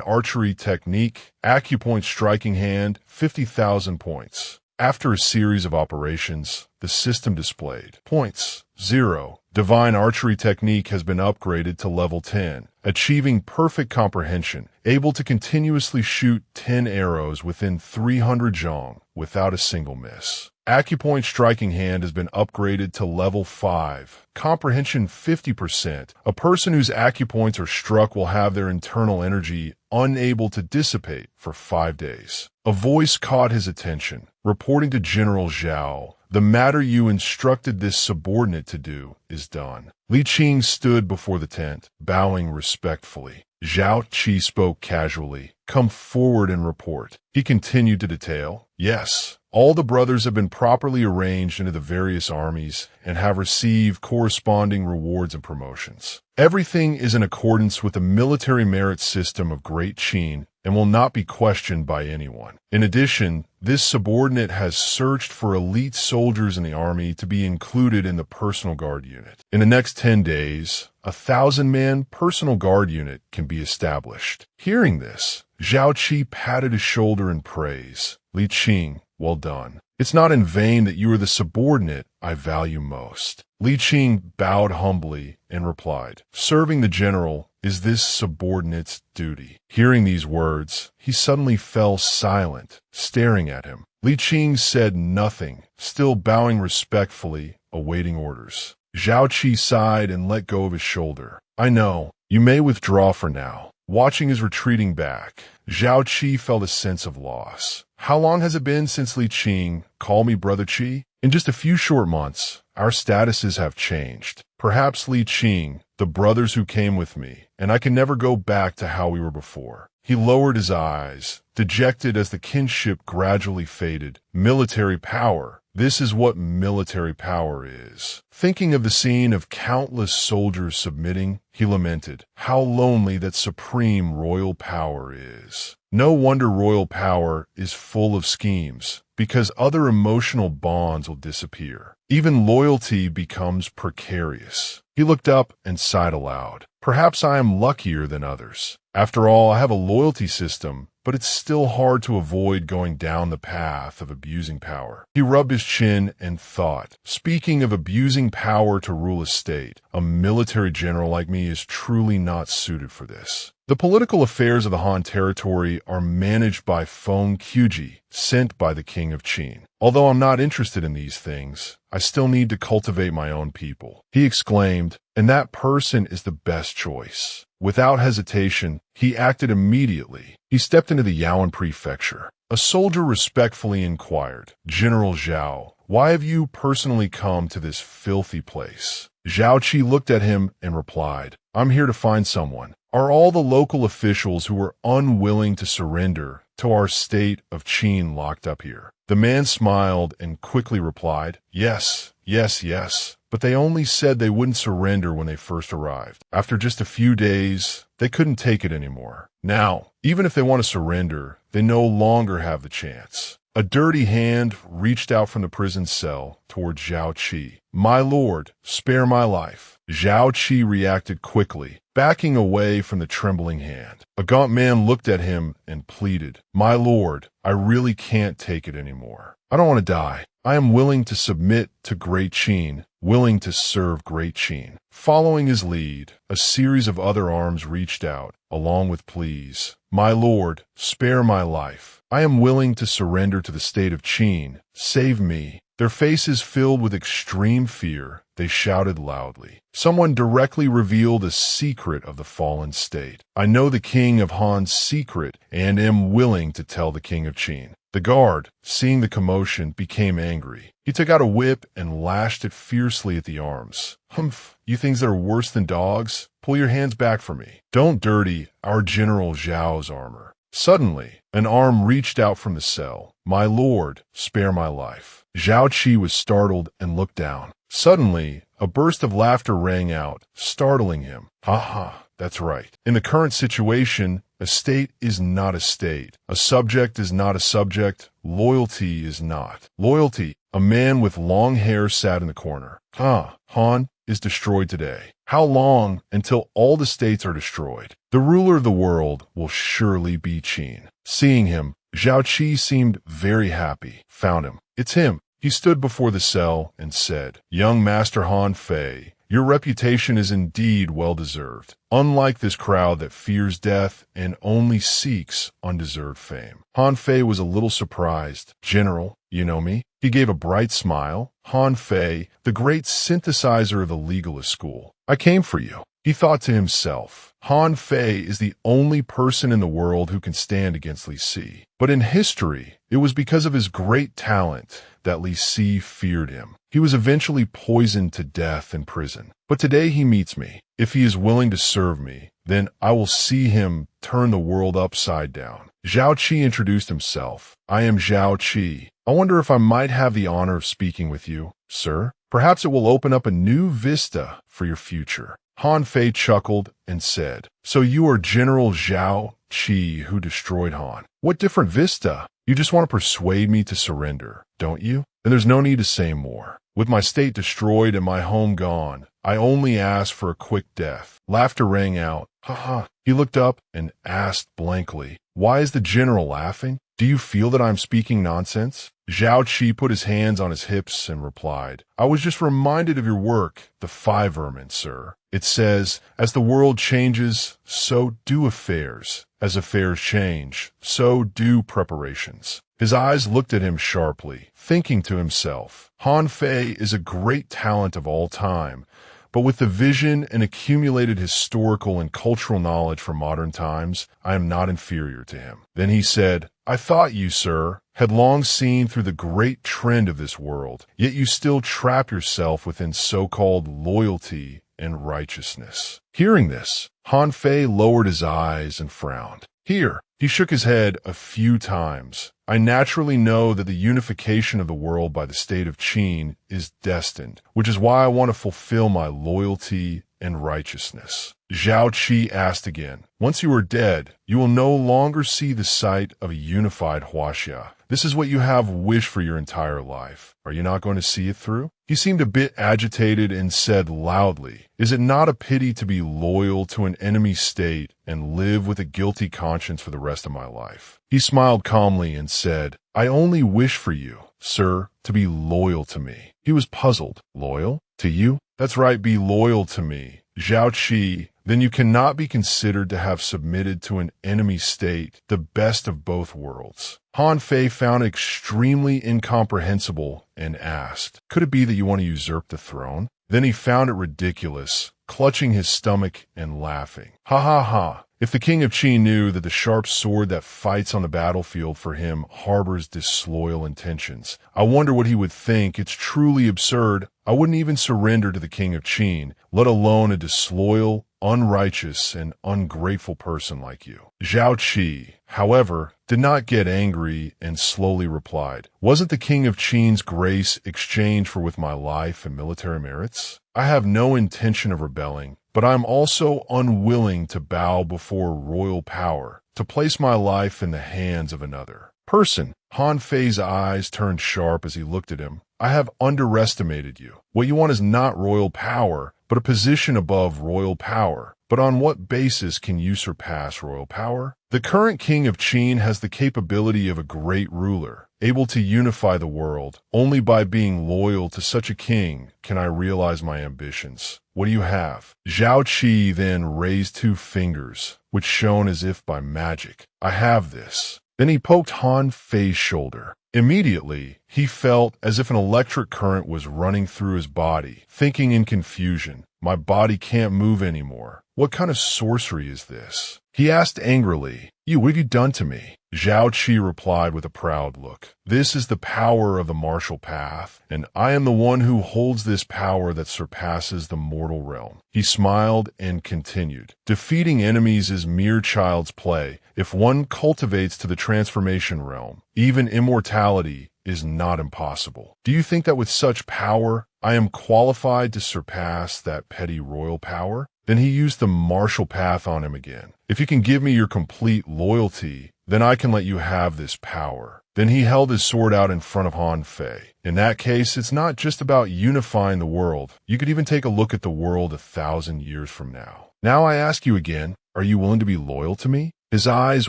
archery technique, acupoint striking hand, 50,000 points. After a series of operations, the system displayed points 0. Divine archery technique has been upgraded to level 10, achieving perfect comprehension, able to continuously shoot 10 arrows within 300 zhong without a single miss. Acupoint striking hand has been upgraded to level 5. Comprehension 50%. A person whose acupoints are struck will have their internal energy unable to dissipate for 5 days. A voice caught his attention, reporting to General Zhao, "The matter you instructed this subordinate to do is done." Li Qing stood before the tent, bowing respectfully. Zhao Qi spoke casually. "Come forward and report." He continued to detail, "Yes, all the brothers have been properly arranged into the various armies and have received corresponding rewards and promotions. Everything is in accordance with the military merit system of Great Qin and will not be questioned by anyone. In addition, this subordinate has searched for elite soldiers in the army to be included in the personal guard unit. In the next 10 days, a 1,000-man personal guard unit can be established." Hearing this, Zhao Qi patted his shoulder in praise. "Li Qing, well done. It's not in vain that you are the subordinate I value most." Li Qing bowed humbly and replied, "Serving the general is this subordinate's duty." Hearing these words, he suddenly fell silent, staring at him. Li Qing said nothing, still bowing respectfully, awaiting orders. Zhao Qi sighed and let go of his shoulder. "I know. You may withdraw for now." Watching his retreating back, Zhao Qi felt a sense of loss. How long has it been since Li Qing called me Brother Qi? In just a few short months, our statuses have changed. Perhaps Li Qing, the brothers who came with me, and I can never go back to how we were before. He lowered his eyes, dejected as the kinship gradually faded. Military power. This is what military power is. Thinking of the scene of countless soldiers submitting, he lamented, "How lonely that supreme royal power is." No wonder royal power is full of schemes, because other emotional bonds will disappear. Even loyalty becomes precarious. He looked up and sighed aloud. "Perhaps I am luckier than others. After all, I have a loyalty system, but it's still hard to avoid going down the path of abusing power." He rubbed his chin and thought, "Speaking of abusing power to rule a state, a military general like me is truly not suited for this. The political affairs of the Han territory are managed by Feng Quji, sent by the King of Qin. Although I'm not interested in these things, I still need to cultivate my own people." He exclaimed, "And that person is the best choice." Without hesitation, he acted immediately. He stepped into the Yaoan prefecture. A soldier respectfully inquired, "General Zhao, why have you personally come to this filthy place?" Zhao Qi looked at him and replied, "I'm here to find someone. Are all the local officials who are unwilling to surrender to our state of Qin locked up here?" The man smiled and quickly replied, "Yes, yes, yes. But they only said they wouldn't surrender when they first arrived. After just a few days, they couldn't take it anymore. Now, even if they want to surrender, they no longer have the chance." A dirty hand reached out from the prison cell toward Zhao Qi. "My lord, spare my life." Zhao Qi reacted quickly, backing away from the trembling hand. A gaunt man looked at him and pleaded, "My lord, I really can't take it anymore. I don't want to die. I am willing to submit to Great Qin, willing to serve Great Qin." Following his lead, a series of other arms reached out, along with pleas. "My lord, spare my life. I am willing to surrender to the state of Qin. Save me." Their faces filled with extreme fear, they shouted loudly. Someone directly revealed a secret of the fallen state. "I know the king of Han's secret and am willing to tell the king of Qin." The guard, seeing the commotion, became angry. He took out a whip and lashed it fiercely at the arms. Humph, you things that are worse than dogs? Pull your hands back from me. Don't dirty our General Zhao's armor. Suddenly, an arm reached out from the cell. My lord, spare my life. Zhao Qi was startled and looked down. Suddenly, a burst of laughter rang out, startling him. Ha ha, that's right. In the current situation, a state is not a state. A subject is not a subject. Loyalty is not. Loyalty. A man with long hair sat in the corner. Han is destroyed today. How long until all the states are destroyed? The ruler of the world will surely be Qin. Seeing him, Zhao Qi seemed very happy. Found him. It's him. He stood before the cell and said, Young Master Han Fei, your reputation is indeed well-deserved, unlike this crowd that fears death and only seeks undeserved fame. Han Fei was a little surprised. General, you know me? He gave a bright smile. Han Fei, the great synthesizer of the legalist school. I came for you. He thought to himself, Han Fei is the only person in the world who can stand against Li Si. But in history, it was because of his great talent that Li Si feared him. He was eventually poisoned to death in prison. But today he meets me. If he is willing to serve me, then I will see him turn the world upside down. Zhao Qi introduced himself. I am Zhao Qi. I wonder if I might have the honor of speaking with you, sir. Perhaps it will open up a new vista for your future. Han Fei chuckled and said, So you are General Zhao Qi who destroyed Han. What different vista? You just want to persuade me to surrender, don't you? Then there's no need to say more. With my state destroyed and my home gone, I only ask for a quick death. Laughter rang out. Ha ha. He looked up and asked blankly, Why is the general laughing? Do you feel that I'm speaking nonsense? Zhao Qi put his hands on his hips and replied, I was just reminded of your work, The Five Vermin, sir. It says, as the world changes, so do affairs. As affairs change, so do preparations. His eyes looked at him sharply, thinking to himself, Han Fei is a great talent of all time, but with the vision and accumulated historical and cultural knowledge for modern times, I am not inferior to him. Then he said, I thought you, sir, had long seen through the great trend of this world, yet you still trap yourself within so-called loyalty and righteousness. Hearing this, Han Fei lowered his eyes and frowned. Here, he shook his head a few times. I naturally know that the unification of the world by the state of Qin is destined, which is why I want to fulfill my loyalty and righteousness. Zhao Qi asked again, Once you are dead, you will no longer see the sight of a unified Huaxia. This is what you have wished for your entire life. Are you not going to see it through? He seemed a bit agitated and said loudly, Is it not a pity to be loyal to an enemy state and live with a guilty conscience for the rest of my life? He smiled calmly and said, I only wish for you, sir, to be loyal to me. He was puzzled. Loyal? To you? That's right, be loyal to me. Zhao Qi, then you cannot be considered to have submitted to an enemy state, the best of both worlds. Han Fei found it extremely incomprehensible and asked, Could it be that you want to usurp the throne? Then he found it ridiculous, clutching his stomach and laughing. Ha ha ha. If the king of Qin knew that the sharp sword that fights on the battlefield for him harbors disloyal intentions, I wonder what he would think. It's truly absurd. I wouldn't even surrender to the king of Qin, let alone a disloyal, unrighteous, and ungrateful person like you. Zhao Qi, however, did not get angry and slowly replied, Wasn't the king of Qin's grace exchanged for with my life and military merits? I have no intention of rebelling, but I am also unwilling to bow before royal power, to place my life in the hands of another person. Han Fei's eyes turned sharp as he looked at him. I have underestimated you. What you want is not royal power, but a position above royal power. But on what basis can you surpass royal power? The current king of Qin has the capability of a great ruler, able to unify the world. Only by being loyal to such a king can I realize my ambitions. What do you have? Zhao Qi then raised 2 fingers, which shone as if by magic. I have this. Then he poked Han Fei's shoulder. Immediately, He felt as if an electric current was running through his body, thinking in confusion, "My body can't move anymore. What kind of sorcery is this?" He asked angrily, What have you done to me?" Zhao Qi replied with a proud look, "This is the power of the martial path, and I am the one who holds this power that surpasses the mortal realm." He smiled and continued, "Defeating enemies is mere child's play. If one cultivates to the transformation realm, even immortality is not impossible. Do you think that with such power, I am qualified to surpass that petty royal power?" Then he used the martial path on him again. "If you can give me your complete loyalty, then I can let you have this power." Then he held his sword out in front of Han Fei. "In that case, it's not just about unifying the world. You could even take a look at the world 1,000 years from now. Now I ask you again, are you willing to be loyal to me?" His eyes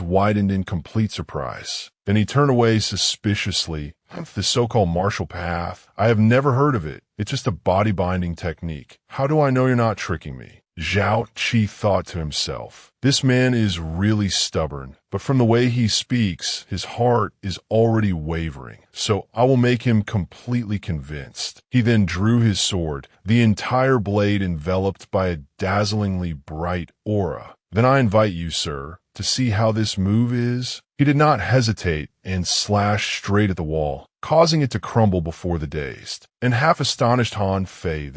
widened in complete surprise. Then he turned away suspiciously. "This so-called martial path, I have never heard of it. It's just a body-binding technique. How do I know you're not tricking me?" Zhao Qi thought to himself, "This man is really stubborn, but from the way he speaks, his heart is already wavering, so I will make him completely convinced." He then drew his sword, the entire blade enveloped by a dazzlingly bright aura. "Then I invite you, sir, to see how this move is." He did not hesitate and slashed straight at the wall, causing it to crumble before the dazed and half-astonished Han Fei.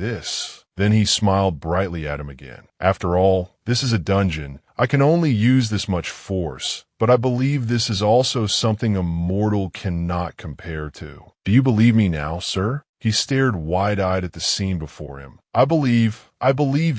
Then he smiled brightly at him again. "After all, this is a dungeon. I can only use this much force, but I believe this is also something a mortal cannot compare to. Do you believe me now, sir?" He stared wide-eyed at the scene before him. I believe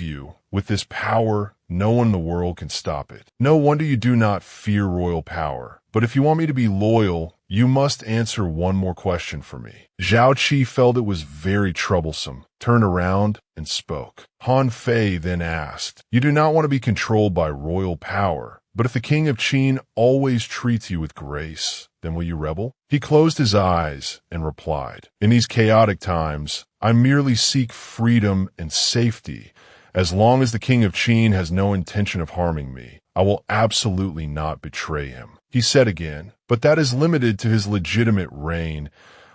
you. With this power, no one in the world can stop it. No wonder you do not fear royal power. But if you want me to be loyal, you must answer one more question for me." Zhao Qi felt it was very troublesome, turned around, and spoke. Han Fei then asked, "You do not want to be controlled by royal power, but if the king of Qin always treats you with grace, then will you rebel?" He closed his eyes and replied, "In these chaotic times, I merely seek freedom and safety. As long as the king of Qin has no intention of harming me, I will absolutely not betray him." He said again, "But that is limited to his legitimate reign.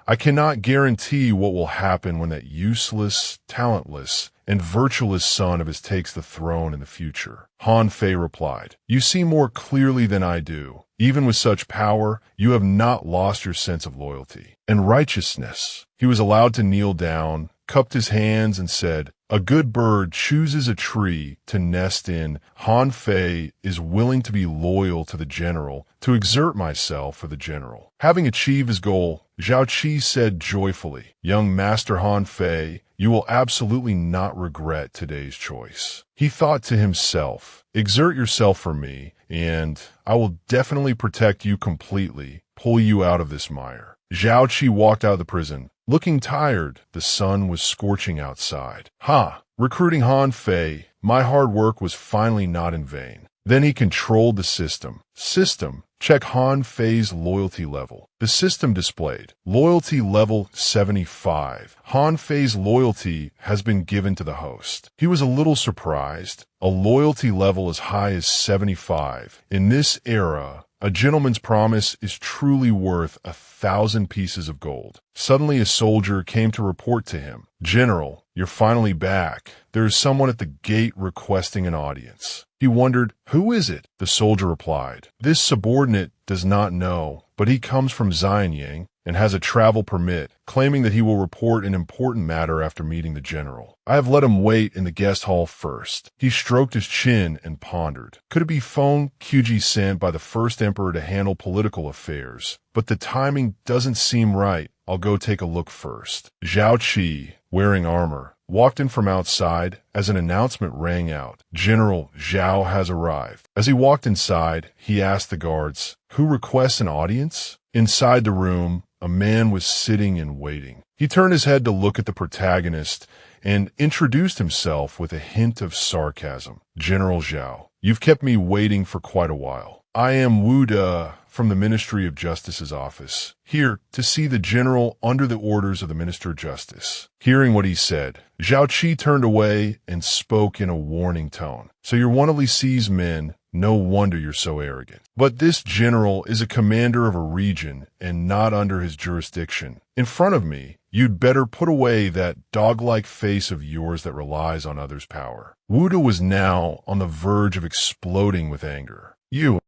I cannot guarantee what will happen when that useless, talentless, and virtueless son of his takes the throne in the future." Han Fei replied, "You see more clearly than I do. Even with such power, you have not lost your sense of loyalty and righteousness." He was allowed to kneel down, cupped his hands, and said, "A good bird chooses a tree to nest in. Han Fei is willing to be loyal to the general, to exert myself for the general." Having achieved his goal, Zhao Qi said joyfully, "Young Master Han Fei, you will absolutely not regret today's choice." He thought to himself, "Exert yourself for me, and I will definitely protect you completely, pull you out of this mire." Zhao Qi walked out of the prison. Looking tired, the sun was scorching outside. Recruiting Han Fei, my hard work was finally not in vain. Then he controlled the system. Check Han Fei's loyalty level. The system displayed loyalty level 75. Han Fei's loyalty has been given to the host. He was a little surprised. A loyalty level as high as 75. In this era, a gentleman's promise is truly worth 1,000 pieces of gold. Suddenly a soldier came to report to him, "General, you're finally back. There is someone at the gate requesting an audience." He wondered, "Who is it?" The soldier replied, "This subordinate does not know, but he comes from Xianyang and has a travel permit, claiming that he will report an important matter after meeting the general. I have let him wait in the guest hall first." He stroked his chin and pondered. Could it be Feng Qiji sent by the first emperor to handle political affairs? But the timing doesn't seem right. I'll go take a look first. Zhao Qi, wearing armor, walked in from outside as an announcement rang out. "General Zhao has arrived." As he walked inside, he asked the guards, "Who requests an audience?" Inside the room, a man was sitting and waiting. He turned his head to look at the protagonist and introduced himself with a hint of sarcasm. "General Zhao, you've kept me waiting for quite a while. I am Wu De from the Ministry of Justice's office, here to see the general under the orders of the Minister of Justice." Hearing what he said, Zhao Qi turned away and spoke in a warning tone. "So you're one of Li Si's men, No wonder you're so arrogant. But this general is a commander of a region and not under his jurisdiction. In front of me, you'd better put away that dog-like face of yours that relies on others' power. Wuda was now on the verge of exploding with anger.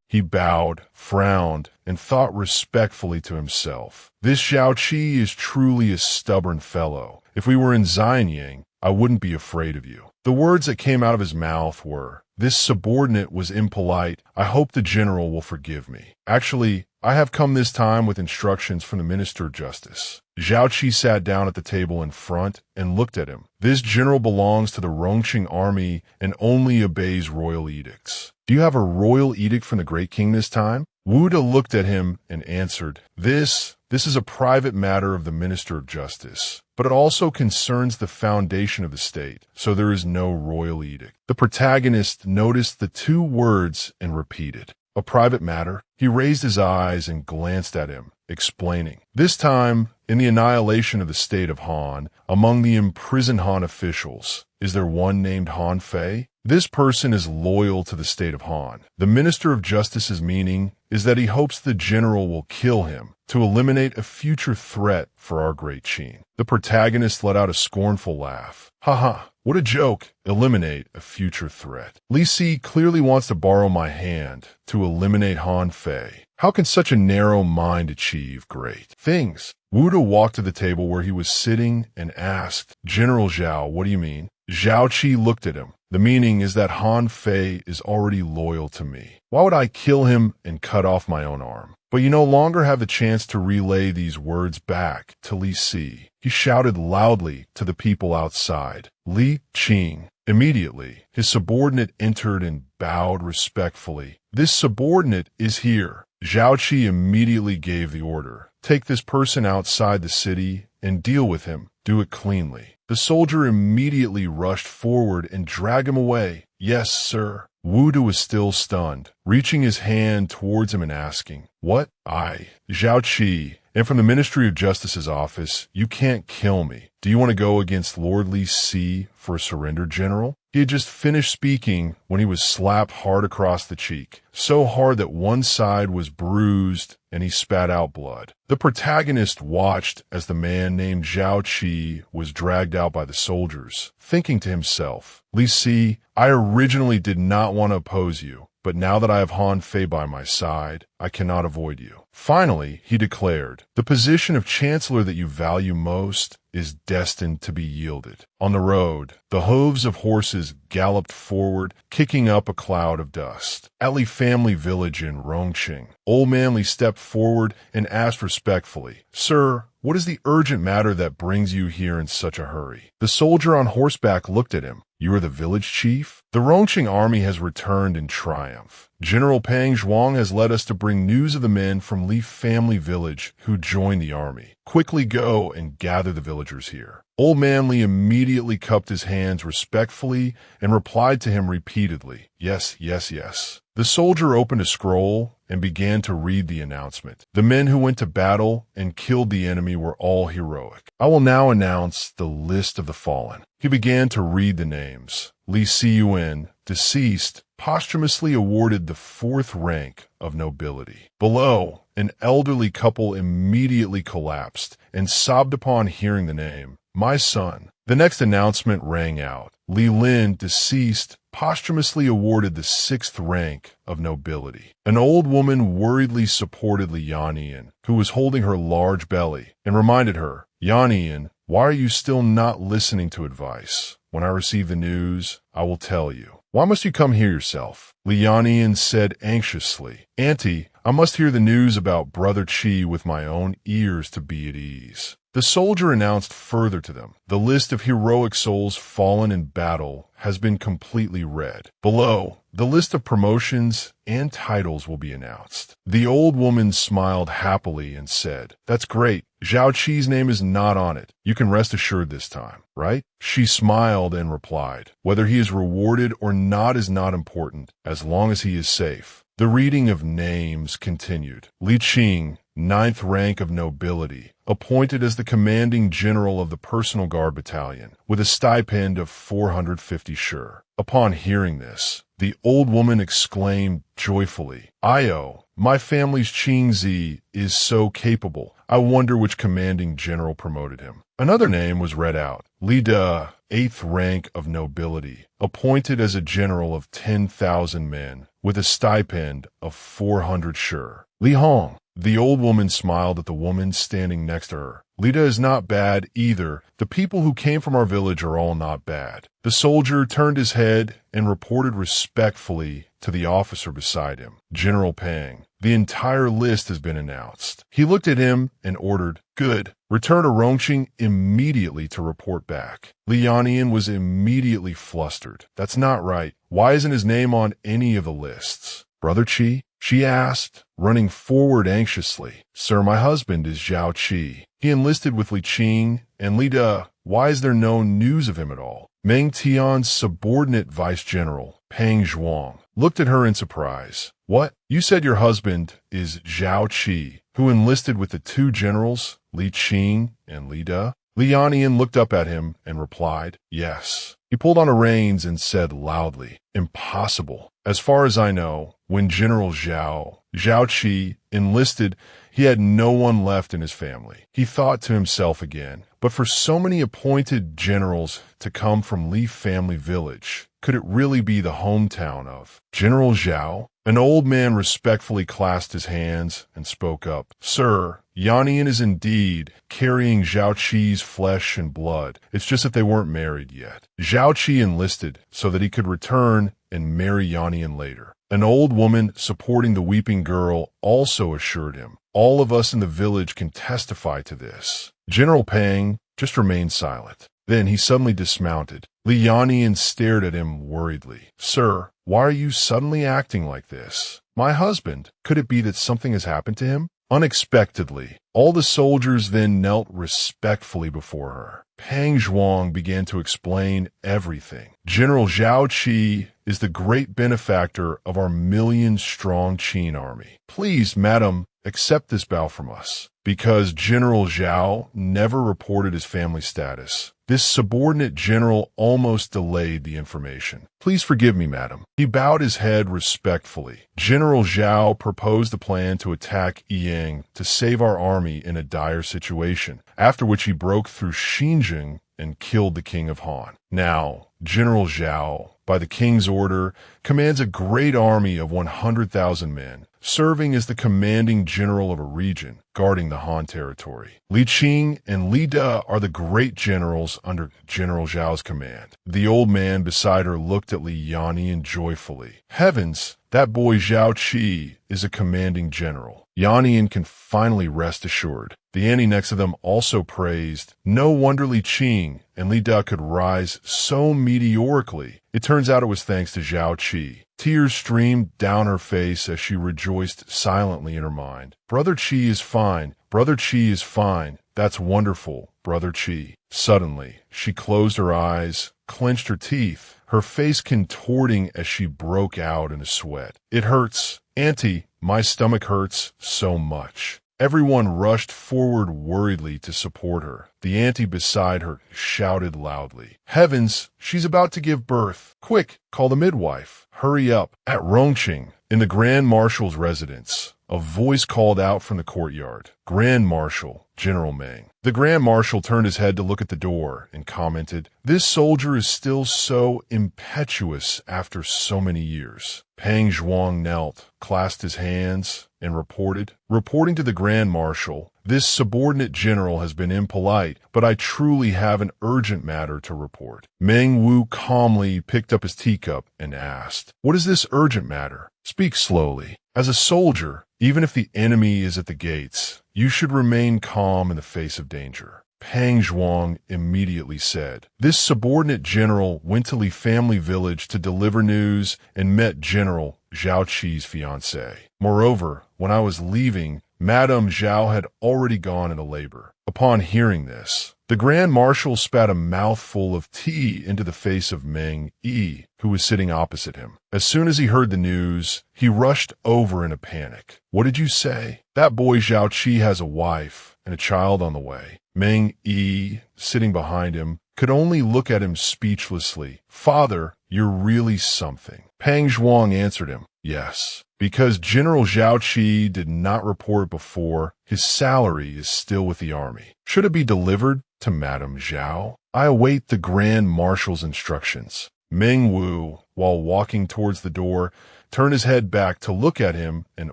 He bowed, frowned, and thought respectfully to himself. This Zhao Qi is truly a stubborn fellow. If we were in Xianyang, I wouldn't be afraid of you. The words that came out of his mouth were, "This subordinate was impolite. I hope the general will forgive me. Actually, I have come this time with instructions from the Minister of Justice." Zhao Qi sat down at the table in front and looked at him. This general belongs to the Rongqing army and only obeys royal edicts. Do you have a royal edict from the Great King this time? Wuda looked at him and answered, This is a private matter of the Minister of Justice, but it also concerns the foundation of the state, so there is no royal edict. The protagonist noticed the two words and repeated, "A private matter?" He raised his eyes and glanced at him, explaining. This time, in the annihilation of the state of Han, among the imprisoned Han officials, is there one named Han Fei? This person is loyal to the state of Han. The Minister of Justice's meaning is that he hopes the general will kill him to eliminate a future threat for our great Qin. The protagonist let out a scornful laugh. Haha, what a joke. Eliminate a future threat. Li Si clearly wants to borrow my hand to eliminate Han Fei. How can such a narrow mind achieve great things? Wuda walked to the table where he was sitting and asked, General Zhao, what do you mean? Zhao Qi looked at him. The meaning is that Han Fei is already loyal to me. Why would I kill him and cut off my own arm? But you no longer have the chance to relay these words back to Li Si. He shouted loudly to the people outside, Li Qing. Immediately, his subordinate entered and bowed respectfully. This subordinate is here. Zhao Qi immediately gave the order. Take this person outside the city and deal with him. Do it cleanly. The soldier immediately rushed forward and dragged him away. Yes, sir. Wuda was still stunned, reaching his hand towards him and asking, What? Zhao Qi, and from the Ministry of Justice's office, you can't kill me. Do you want to go against Lord Li Si for a surrender, General? He had just finished speaking when he was slapped hard across the cheek, so hard that one side was bruised and he spat out blood. The protagonist watched as the man named Zhao Qi was dragged out by the soldiers, thinking to himself, Li Si, I originally did not want to oppose you, but now that I have Han Fei by my side, I cannot avoid you. Finally, he declared, the position of chancellor that you value most is destined to be yielded. On the road, the hooves of horses galloped forward, kicking up a cloud of dust. At Li family village in Rongqing, Old Man Li stepped forward and asked respectfully, Sir, what is the urgent matter that brings you here in such a hurry? The soldier on horseback looked at him. You are the village chief? The Rongqing army has returned in triumph. General Pang Zhuang has led us to bring news of the men from Li family village who joined the army. Quickly go and gather the villagers here. Old Man Li immediately cupped his hands respectfully and replied to him repeatedly, Yes, yes, yes. The soldier opened a scroll and began to read the announcement. The men who went to battle and killed the enemy were all heroic. I will now announce the list of the fallen. He began to read the names. Li Siyuan, deceased, posthumously awarded the 4th rank of nobility. Below, an elderly couple immediately collapsed and sobbed upon hearing the name, My son. The next announcement rang out. Li Lin, deceased, posthumously awarded the 6th rank of nobility. An old woman worriedly supported Li Yannian, who was holding her large belly, and reminded her, Yannian, why are you still not listening to advice? When I receive the news, I will tell you. Why must you come here yourself? Li Yannian said anxiously, Auntie, I must hear the news about Brother Qi with my own ears to be at ease. The soldier announced further to them, the list of heroic souls fallen in battle has been completely read. Below, the list of promotions and titles will be announced. The old woman smiled happily and said, That's great. Zhao Qi's name is not on it. You can rest assured this time, right? She smiled and replied, Whether he is rewarded or not is not important, as long as he is safe. The reading of names continued. Li Qing, 9th rank of nobility, appointed as the commanding general of the personal guard battalion, with a stipend of 450 shur. Upon hearing this, The old woman exclaimed joyfully, "Io, my family's Qin Zi is so capable. I wonder which commanding general promoted him." Another name was read out. Li De, 8th rank of nobility, appointed as a general of 10,000 men, with a stipend of 400 sure. Li Hong. The old woman smiled at the woman standing next to her. "Lida is not bad either. The people who came from our village are all not bad." The soldier turned his head and reported respectfully to the officer beside him. "General Pang, the entire list has been announced." He looked at him and ordered, "Good. Return to Rongqing immediately to report back." Li Yannian was immediately flustered. "That's not right. Why isn't his name on any of the lists?" "Brother Qi?" she asked, running forward anxiously. "Sir, my husband is Zhao Qi. He enlisted with Li Qing and Li De. Why is there no news of him at all?" Meng Tian's subordinate vice-general, Pang Zhuang, looked at her in surprise. "What? You said your husband is Zhao Qi, who enlisted with the two generals, Li Qing and Li De?" Li Yannian looked up at him and replied, "Yes." He pulled on the reins and said loudly, "Impossible. As far as I know, when General Zhao Qi enlisted, he had no one left in his family." He thought to himself again, but for so many appointed generals to come from Li family village, could it really be the hometown of General Zhao? An old man respectfully clasped his hands and spoke up. "Sir, Yannian is indeed carrying Zhao Qi's flesh and blood. It's just that they weren't married yet. Zhao Qi enlisted so that he could return and marry Yannian later." An old woman supporting the weeping girl also assured him, "All of us in the village can testify to this." General Pang just remained silent. Then he suddenly dismounted. Li Yannian stared at him worriedly. "Sir, why are you suddenly acting like this?" "My husband. Could it be that something has happened to him?" Unexpectedly, all the soldiers then knelt respectfully before her. Pang Zhuang began to explain everything. "General Zhao Qi is the great benefactor of our million-strong Qin army. Please, madam, accept this bow from us." Because General Zhao never reported his family status, this subordinate general almost delayed the information. "Please forgive me, madam." He bowed his head respectfully. General Zhao proposed a plan to attack Ying to save our army in a dire situation, after which he broke through Xinjiang and killed the king of Han. Now, General Zhao, by the king's order, commands a great army of 100,000 men, serving as the commanding general of a region, guarding the Han territory. Li Qing and Li De are the great generals under General Zhao's command. The old man beside her looked at Li Yannian joyfully. "Heavens, that boy Zhao Qi is a commanding general." Yannian can finally rest assured. The auntie next to them also praised. No wonder Li Qing and Li De could rise so meteorically. It turns out it was thanks to Zhao Qi. Tears streamed down her face as she rejoiced silently in her mind. "Brother Qi is fine. Brother Qi is fine. That's wonderful, Brother Qi." Suddenly, she closed her eyes, clenched her teeth, her face contorting as she broke out in a sweat. "It hurts. Auntie, my stomach hurts so much." Everyone rushed forward worriedly to support her. The auntie beside her shouted loudly, "Heavens, she's about to give birth. Quick, call the midwife. Hurry up." At Rongqing, in the Grand Marshal's residence, a voice called out from the courtyard, "Grand Marshal, General Meng." The Grand Marshal turned his head to look at the door and commented, "This soldier is still so impetuous after so many years." Pang Zhuang knelt, clasped his hands, and reporting to the Grand Marshal, "This subordinate general has been impolite, but I truly have an urgent matter to report." Meng Wu calmly picked up his teacup and asked, "What is this urgent matter? Speak slowly. As a soldier, even if the enemy is at the gates, you should remain calm in the face of danger." Pang Zhuang immediately said, "This subordinate general went to Li family village to deliver news and met General Zhao Qi's fiancée. Moreover, when I was leaving, Madame Zhao had already gone into labor." Upon hearing this, the Grand Marshal spat a mouthful of tea into the face of Meng Yi, who was sitting opposite him. As soon as he heard the news, he rushed over in a panic. "What did you say?" "That boy Zhao Qi has a wife and a child on the way." Meng Yi, sitting behind him, could only look at him speechlessly. "Father, you're really something." Pang Zhuang answered him, yes. Because General Zhao Qi did not report before, his salary is still with the army. Should it be delivered to Madame Zhao? I await the Grand Marshal's instructions. Meng Wu, while walking towards the door, turned his head back to look at him and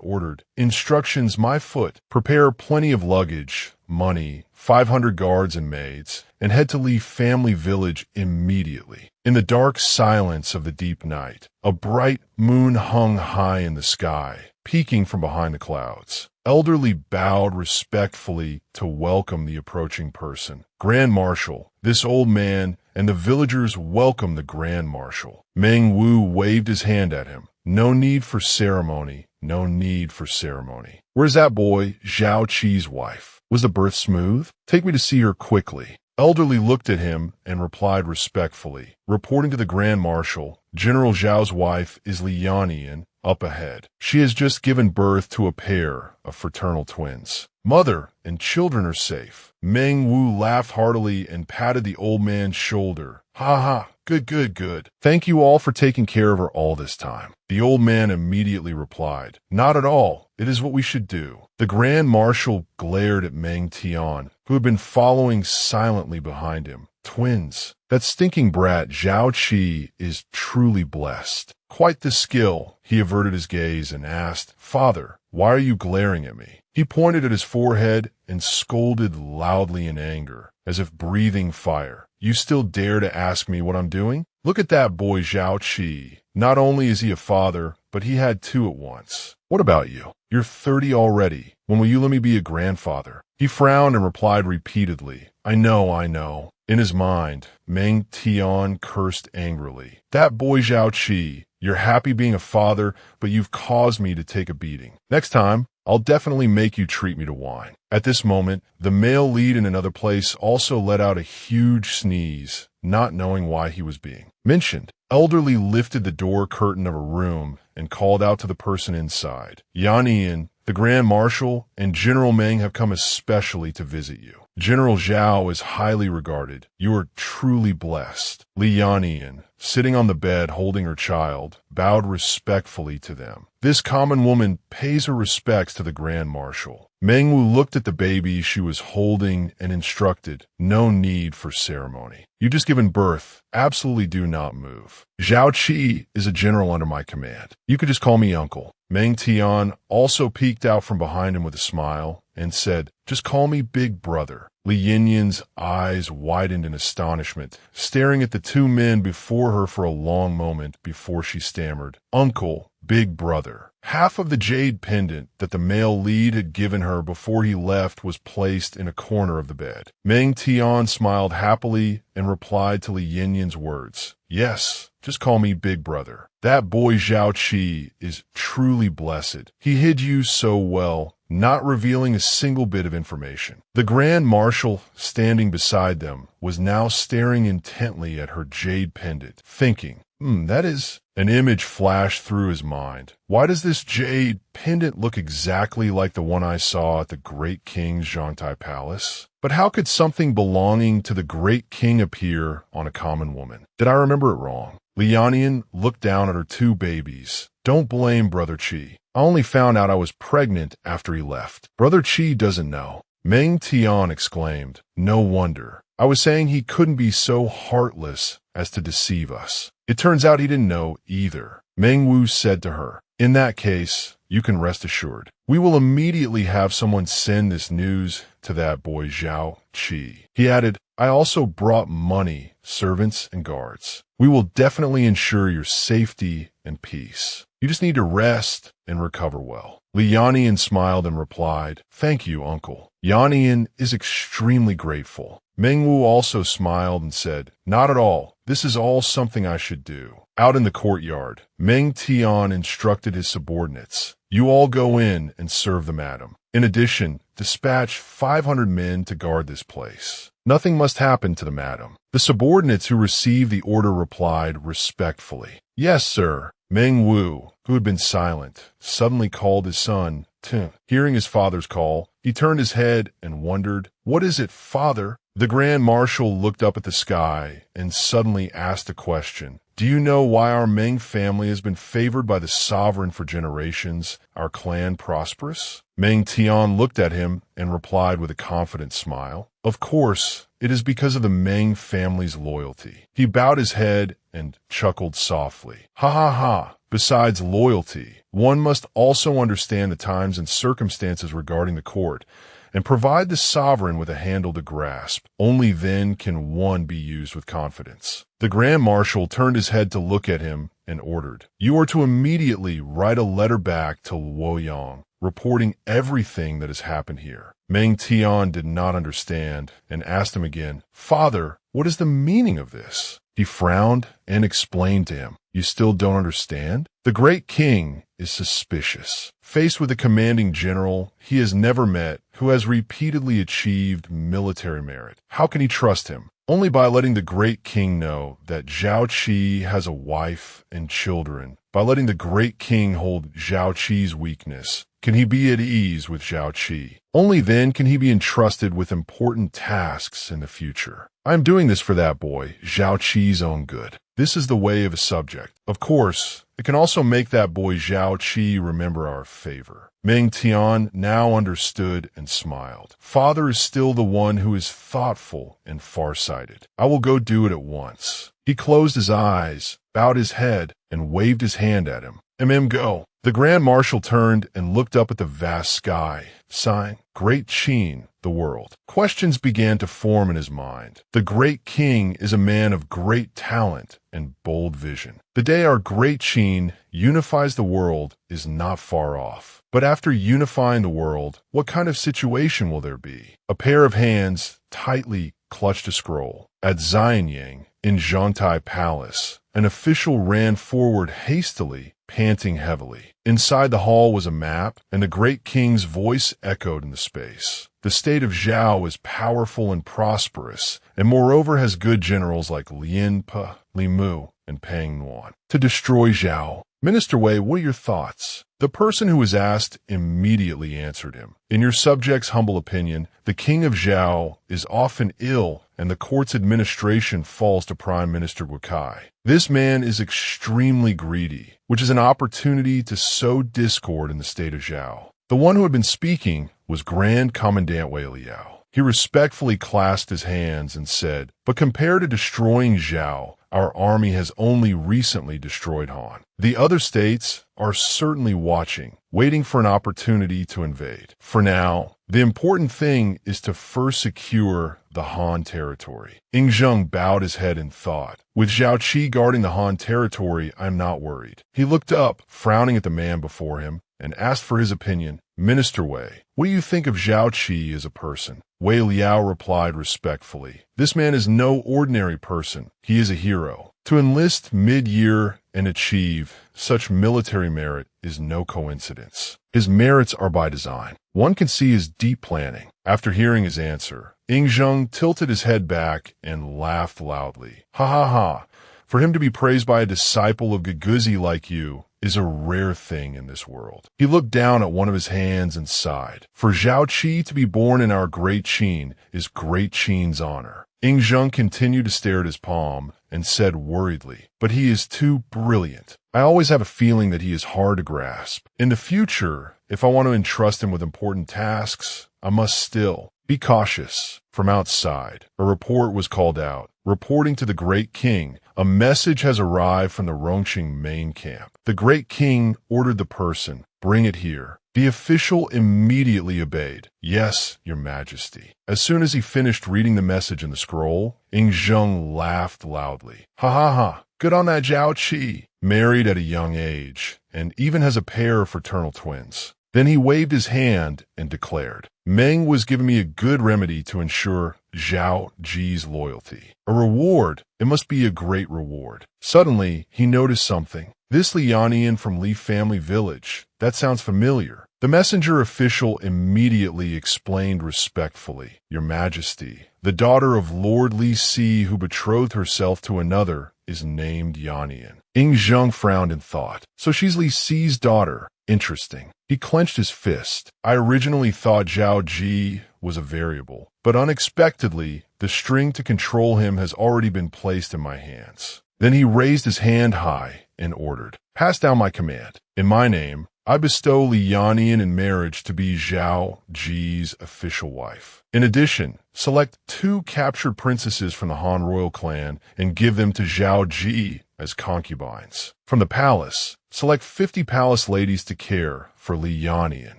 ordered, instructions my foot, prepare plenty of luggage, money, 500 guards and maids, and head to Li family village immediately. In the dark silence of the deep night, a bright moon hung high in the sky, peeking from behind the clouds. Elderly bowed respectfully to welcome the approaching person. Grand Marshal, this old man, and the villagers welcomed the Grand Marshal. Meng Wu waved his hand at him. No need for ceremony, no need for ceremony. Where's that boy, Zhao Qi's wife? Was the birth smooth? Take me to see her quickly. Elderly looked at him and replied respectfully. Reporting to the Grand Marshal, General Zhao's wife is Li Yannian, up ahead. She has just given birth to a pair of fraternal twins. Mother and children are safe. Meng Wu laughed heartily and patted the old man's shoulder. Ha ha, good. Thank you all for taking care of her all this time. The old man immediately replied, not at all. It is what we should do. The Grand Marshal glared at Meng Tian, who had been following silently behind him. Twins. That stinking brat Zhao Qi is truly blessed. Quite the skill. He averted his gaze and asked, Father, why are you glaring at me? He pointed at his forehead and scolded loudly in anger, as if breathing fire. You still dare to ask me what I'm doing? Look at that boy Zhao Qi. Not only is he a father, but he had two at once. What about you? You're 30 already. When will you let me be a grandfather? He frowned and replied repeatedly, I know. In his mind, Meng Tian cursed angrily. That boy Zhao Qi, you're happy being a father, but you've caused me to take a beating. Next time, I'll definitely make you treat me to wine. At this moment, the male lead in another place also let out a huge sneeze, not knowing why he was being mentioned. Elderly lifted the door curtain of a room and called out to the person inside. Yannian, the Grand Marshal, and General Meng have come especially to visit you. General Zhao is highly regarded. You are truly blessed. Li Yannian, sitting on the bed holding her child, bowed respectfully to them. This common woman pays her respects to the Grand Marshal. Meng Wu looked at the baby she was holding and instructed, no need for ceremony. You've just given birth. Absolutely do not move. Zhao Qi is a general under my command. You could just call me uncle. Meng Tian also peeked out from behind him with a smile and said, just call me big brother. Li Yinyan's eyes widened in astonishment, staring at the two men before her for a long moment before she stammered, Uncle, big brother. Half of the jade pendant that the male lead had given her before he left was placed in a corner of the bed. Meng Tian smiled happily and replied to Li Yinyan's words, yes, just call me big brother. That boy Zhao Qi is truly blessed. He hid you so well, not revealing a single bit of information. The Grand Marshal, standing beside them, was now staring intently at her jade pendant, thinking, that is... An image flashed through his mind. Why does this jade pendant look exactly like the one I saw at the great king's Zhangtai palace? But how could something belonging to the great king appear on a common woman? Did I remember it wrong? Li Yannian looked down at her two babies. Don't blame Brother Qi. I only found out I was pregnant after he left. Brother Qi doesn't know. Meng Tian exclaimed, no wonder. I was saying he couldn't be so heartless as to deceive us. It turns out he didn't know either. Meng Wu said to her, in that case, you can rest assured. We will immediately have someone send this news to that boy Zhao Qi. He added, I also brought money, servants, and guards. We will definitely ensure your safety and peace. You just need to rest and recover well. Li Yannian smiled and replied, thank you, uncle. Yannian is extremely grateful. Meng Wu also smiled and said, not at all. This is all something I should do. Out in the courtyard, Meng Tian instructed his subordinates, you all go in and serve the madam. In addition, dispatch 500 men to guard this place. Nothing must happen to the madam. The subordinates who received the order replied respectfully, yes, sir. Meng Wu, who had been silent, suddenly called his son, Tin. Hearing his father's call, he turned his head and wondered, what is it, father? The Grand Marshal looked up at the sky and suddenly asked a question. Do you know why our Ming family has been favored by the sovereign for generations, our clan prosperous? Meng Tian looked at him and replied with a confident smile. Of course, it is because of the Meng family's loyalty. He bowed his head and chuckled softly. Ha ha ha! Besides loyalty, one must also understand the times and circumstances regarding the court, and provide the sovereign with a handle to grasp. Only then can one be used with confidence. The Grand Marshal turned his head to look at him and ordered, "You are to immediately write a letter back to Luoyang, reporting everything that has happened here." Meng Tian did not understand and asked him again, "Father, what is the meaning of this?" He frowned and explained to him, "You still don't understand? The great king is suspicious. Faced with a commanding general he has never met who has repeatedly achieved military merit, how can he trust him? Only by letting the great king know that Zhao Qi has a wife and children, by letting the great king hold Zhao Qi's weakness, can he be at ease with Zhao Qi. Only then can he be entrusted with important tasks in the future. I am doing this for that boy, Zhao Qi's own good. This is the way of a subject. Of course, it can also make that boy Zhao Qi remember our favor." Meng Tian now understood and smiled. Father is still the one who is thoughtful and farsighted. I will go do it at once. He closed his eyes, bowed his head, and waved his hand at him. Go. The Grand Marshal turned and looked up at the vast sky, sighing, "Great Qin, the world." Questions began to form in his mind. The great king is a man of great talent and bold vision. The day our great Qin unifies the world is not far off. But after unifying the world, what kind of situation will there be? A pair of hands tightly clutched a scroll. At Xianyang, in Zhongtai Palace, an official ran forward hastily, panting heavily. Inside the hall was a map, and the great king's voice echoed in the space. The state of Zhao is powerful and prosperous, and moreover has good generals like Lin Pe, Li Mu, and Pang Nuan. To destroy Zhao. Minister Wei, what are your thoughts? The person who was asked immediately answered him. In your subject's humble opinion, the king of Zhao is often ill, and the court's administration falls to Prime Minister Gukai. This man is extremely greedy, which is an opportunity to sow discord in the state of Zhao. The one who had been speaking was Grand Commandant Wei Liao. He respectfully clasped his hands and said, "But compared to destroying Zhao, our army has only recently destroyed Han. The other states are certainly watching, waiting for an opportunity to invade. For now, the important thing is to first secure the Han territory." Ying Zheng bowed his head in thought. With Zhao Qi guarding the Han territory, I'm not worried. He looked up, frowning at the man before him, and asked for his opinion. Minister Wei, what do you think of Zhao Qi as a person? Wei Liao replied respectfully, "This man is no ordinary person. He is a hero. To enlist mid-year and achieve such military merit is no coincidence. His merits are by design. One can see his deep planning." After hearing his answer, Ying Zheng tilted his head back and laughed loudly. "Ha ha ha! For him to be praised by a disciple of Guguzi like you is a rare thing in this world." He looked down at one of his hands and sighed. "For Zhao Qi to be born in our great Qin is great Qin's honor." Ying Zheng continued to stare at his palm and said worriedly, "But he is too brilliant. I always have a feeling that he is hard to grasp. In the future, if I want to entrust him with important tasks, I must still be cautious." From outside, a report was called out, reporting to the great king, "A message has arrived from the Rongqing main camp. The great king ordered the person, bring it here." The official immediately obeyed. "Yes, your majesty." As soon as he finished reading the message in the scroll, Ying Zheng laughed loudly. "Ha ha ha! Good on that Zhao Qi. Married at a young age, and even has a pair of fraternal twins." Then he waved his hand and declared, "Meng was giving me a good remedy to ensure Zhao Ji's loyalty. A reward. It must be a great reward." Suddenly, he noticed something. "This Lianian from Li family village. That sounds familiar." The messenger official immediately explained respectfully, "Your Majesty, the daughter of Lord Li Si who betrothed herself to another is named Yanian." Ying Zheng frowned in thought. "So she's Li Si's daughter. Interesting." He clenched his fist. "I originally thought Zhao Ji was a variable, but unexpectedly, the string to control him has already been placed in my hands." Then he raised his hand high and ordered, "Pass down my command. In my name, I bestow Li Yannian in marriage to be Zhao Qi's official wife. In addition, select 2 captured princesses from the Han royal clan and give them to Zhao Qi as concubines. From the palace, select 50 palace ladies to care for Li Yannian.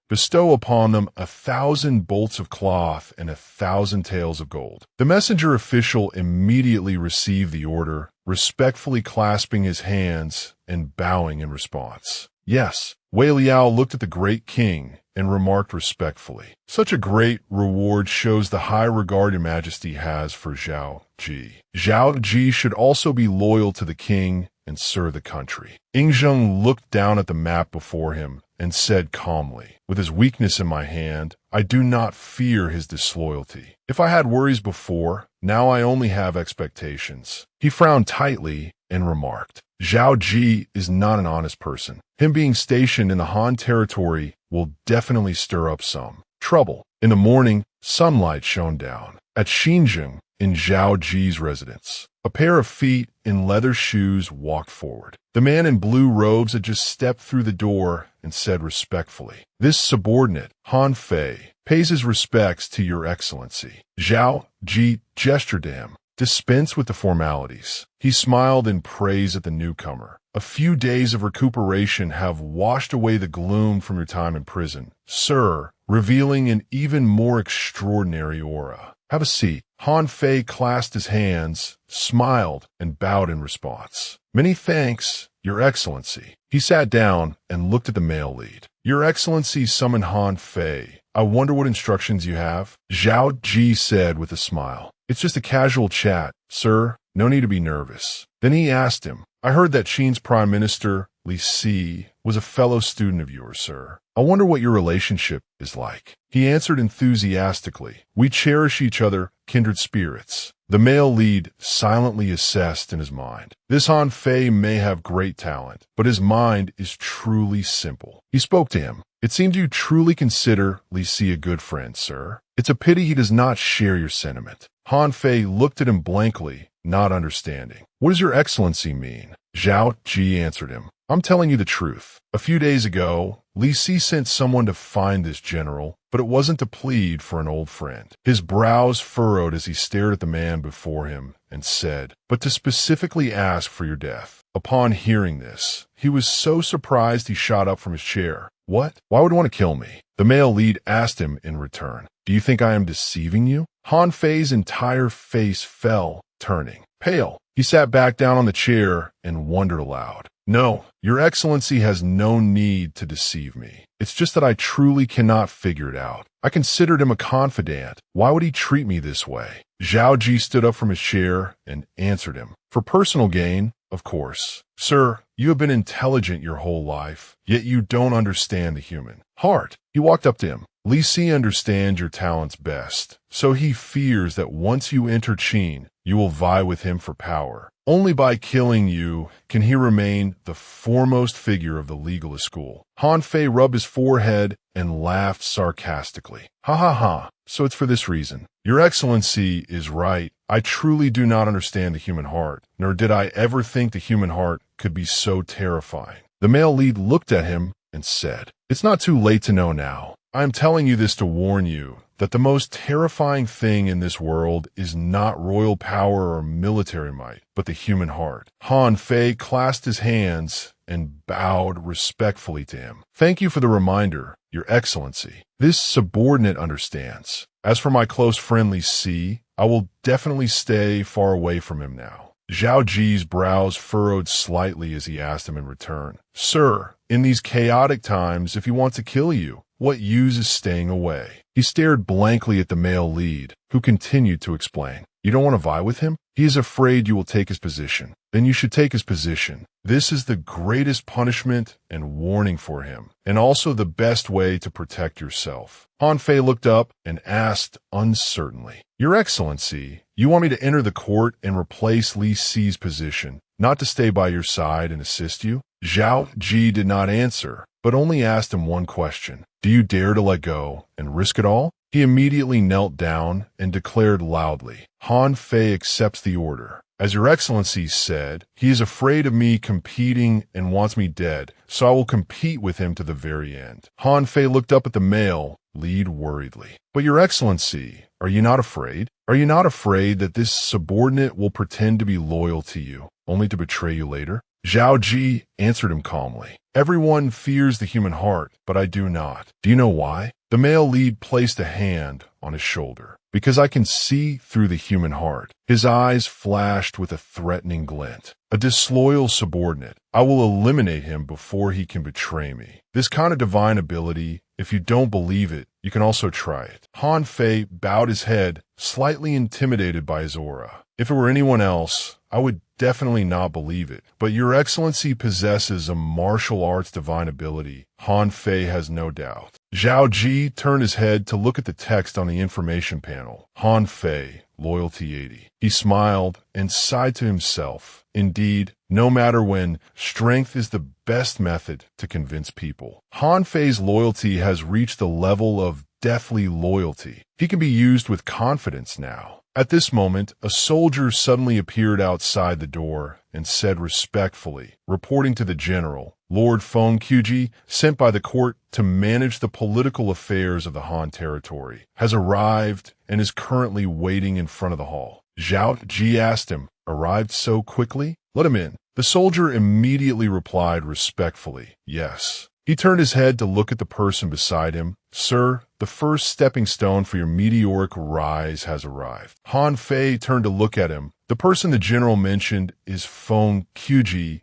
Bestow upon them 1,000 bolts of cloth and 1,000 taels of gold." The messenger official immediately received the order, respectfully clasping his hands and bowing in response. "Yes." Wei Liao looked at the great king and remarked respectfully, "Such a great reward shows the high regard your majesty has for Zhao Qi. Zhao Qi should also be loyal to the king and serve the country." Ying Zheng looked down at the map before him and said calmly, "With his weakness in my hand, I do not fear his disloyalty. If I had worries before, now I only have expectations." He frowned tightly and remarked, "Zhao Qi is not an honest person. Him being stationed in the Han territory will definitely stir up some trouble." In the morning, sunlight shone down at Xinjiang in Zhao Qi's residence. A pair of feet in leather shoes walked forward. The man in blue robes had just stepped through the door and said respectfully, "This subordinate, Han Fei, pays his respects to your excellency." Zhao Qi gestured to him. "Dispense with the formalities." He smiled in praise at the newcomer. "A few days of recuperation have washed away the gloom from your time in prison, sir, revealing an even more extraordinary aura. Have a seat." Han Fei clasped his hands, smiled, and bowed in response. "Many thanks, your excellency." He sat down and looked at the male lead. "Your excellency summoned Han Fei. I wonder what instructions you have?" Zhao Qi said with a smile, "It's just a casual chat, sir. No need to be nervous." Then he asked him, "I heard that Qin's Prime Minister, Li Si, was a fellow student of yours, sir. I wonder what your relationship is like." He answered enthusiastically, "We cherish each other, kindred spirits." The male lead silently assessed in his mind. This Han Fei may have great talent, but his mind is truly simple. He spoke to him. "It seems you truly consider Li Si a good friend, sir. It's a pity he does not share your sentiment." Han Fei looked at him blankly, not understanding. "What does your excellency mean?" Zhao Qi answered him, "I'm telling you the truth. A few days ago, Li Si sent someone to find this general, but it wasn't to plead for an old friend." His brows furrowed as he stared at the man before him and said, "But to specifically ask for your death." Upon hearing this, he was so surprised he shot up from his chair. "What? Why would you want to kill me?" The male lead asked him in return, "Do you think I am deceiving you?" Han Fei's entire face fell, turning pale. He sat back down on the chair and wondered aloud. "No, your excellency has no need to deceive me. It's just that I truly cannot figure it out. I considered him a confidant. Why would he treat me this way?" Zhao Qi stood up from his chair and answered him. "For personal gain, of course. Sir, you have been intelligent your whole life, yet you don't understand the human heart." He walked up to him. "Li Si understands your talents best, so he fears that once you enter Qin, you will vie with him for power. Only by killing you can he remain the foremost figure of the legalist school." Han Fei rubbed his forehead and laughed sarcastically. "Ha ha ha, so it's for this reason. Your excellency is right. I truly do not understand the human heart, nor did I ever think the human heart could be so terrifying." The male lead looked at him and said, "It's not too late to know now. I am telling you this to warn you that the most terrifying thing in this world is not royal power or military might, but the human heart." Han Fei clasped his hands and bowed respectfully to him. "Thank you for the reminder, your excellency. This subordinate understands. As for my close friend Li Si, I will definitely stay far away from him now." Zhao Qi's brows furrowed slightly as he asked him in return, "Sir, in these chaotic times, if he wants to kill you, what use is staying away?" He stared blankly at the male lead, who continued to explain, "You don't want to vie with him? He is afraid you will take his position. Then you should take his position. This is the greatest punishment and warning for him, and also the best way to protect yourself." Han Fei looked up and asked uncertainly, "Your excellency, you want me to enter the court and replace Li Si's position, not to stay by your side and assist you?" Zhao Qi did not answer, but only asked him one question. "Do you dare to let go and risk it all?" He immediately knelt down and declared loudly, "Han Fei accepts the order." As your excellency said, he is afraid of me competing and wants me dead, so I will compete with him to the very end. Han Fei looked up at the male lead worriedly. But your excellency, are you not afraid? Are you not afraid that this subordinate will pretend to be loyal to you, only to betray you later? Zhao Qi answered him calmly. Everyone fears the human heart, but I do not. Do you know why? The male lead placed a hand on his shoulder. Because I can see through the human heart. His eyes flashed with a threatening glint. A disloyal subordinate. I will eliminate him before he can betray me. This kind of divine ability, if you don't believe it, you can also try it. Han Fei bowed his head, slightly intimidated by his aura. If it were anyone else, I would definitely not believe it. But your excellency possesses a martial arts divine ability. Han Fei has no doubt. Zhao Qi turned his head to look at the text on the information panel. Han Fei, loyalty 80. He smiled and sighed to himself. Indeed, no matter when, strength is the best method to convince people. Han Fei's loyalty has reached the level of deathly loyalty. He can be used with confidence now. At this moment, a soldier suddenly appeared outside the door and said respectfully, reporting to the general, Lord Feng Qi, sent by the court to manage the political affairs of the Han territory, has arrived and is currently waiting in front of the hall. Zhao Qi asked him, arrived so quickly? Let him in. The soldier immediately replied respectfully, yes. He turned his head to look at the person beside him. Sir, the first stepping stone for your meteoric rise has arrived. Han Fei turned to look at him. The person the general mentioned is Feng Qi,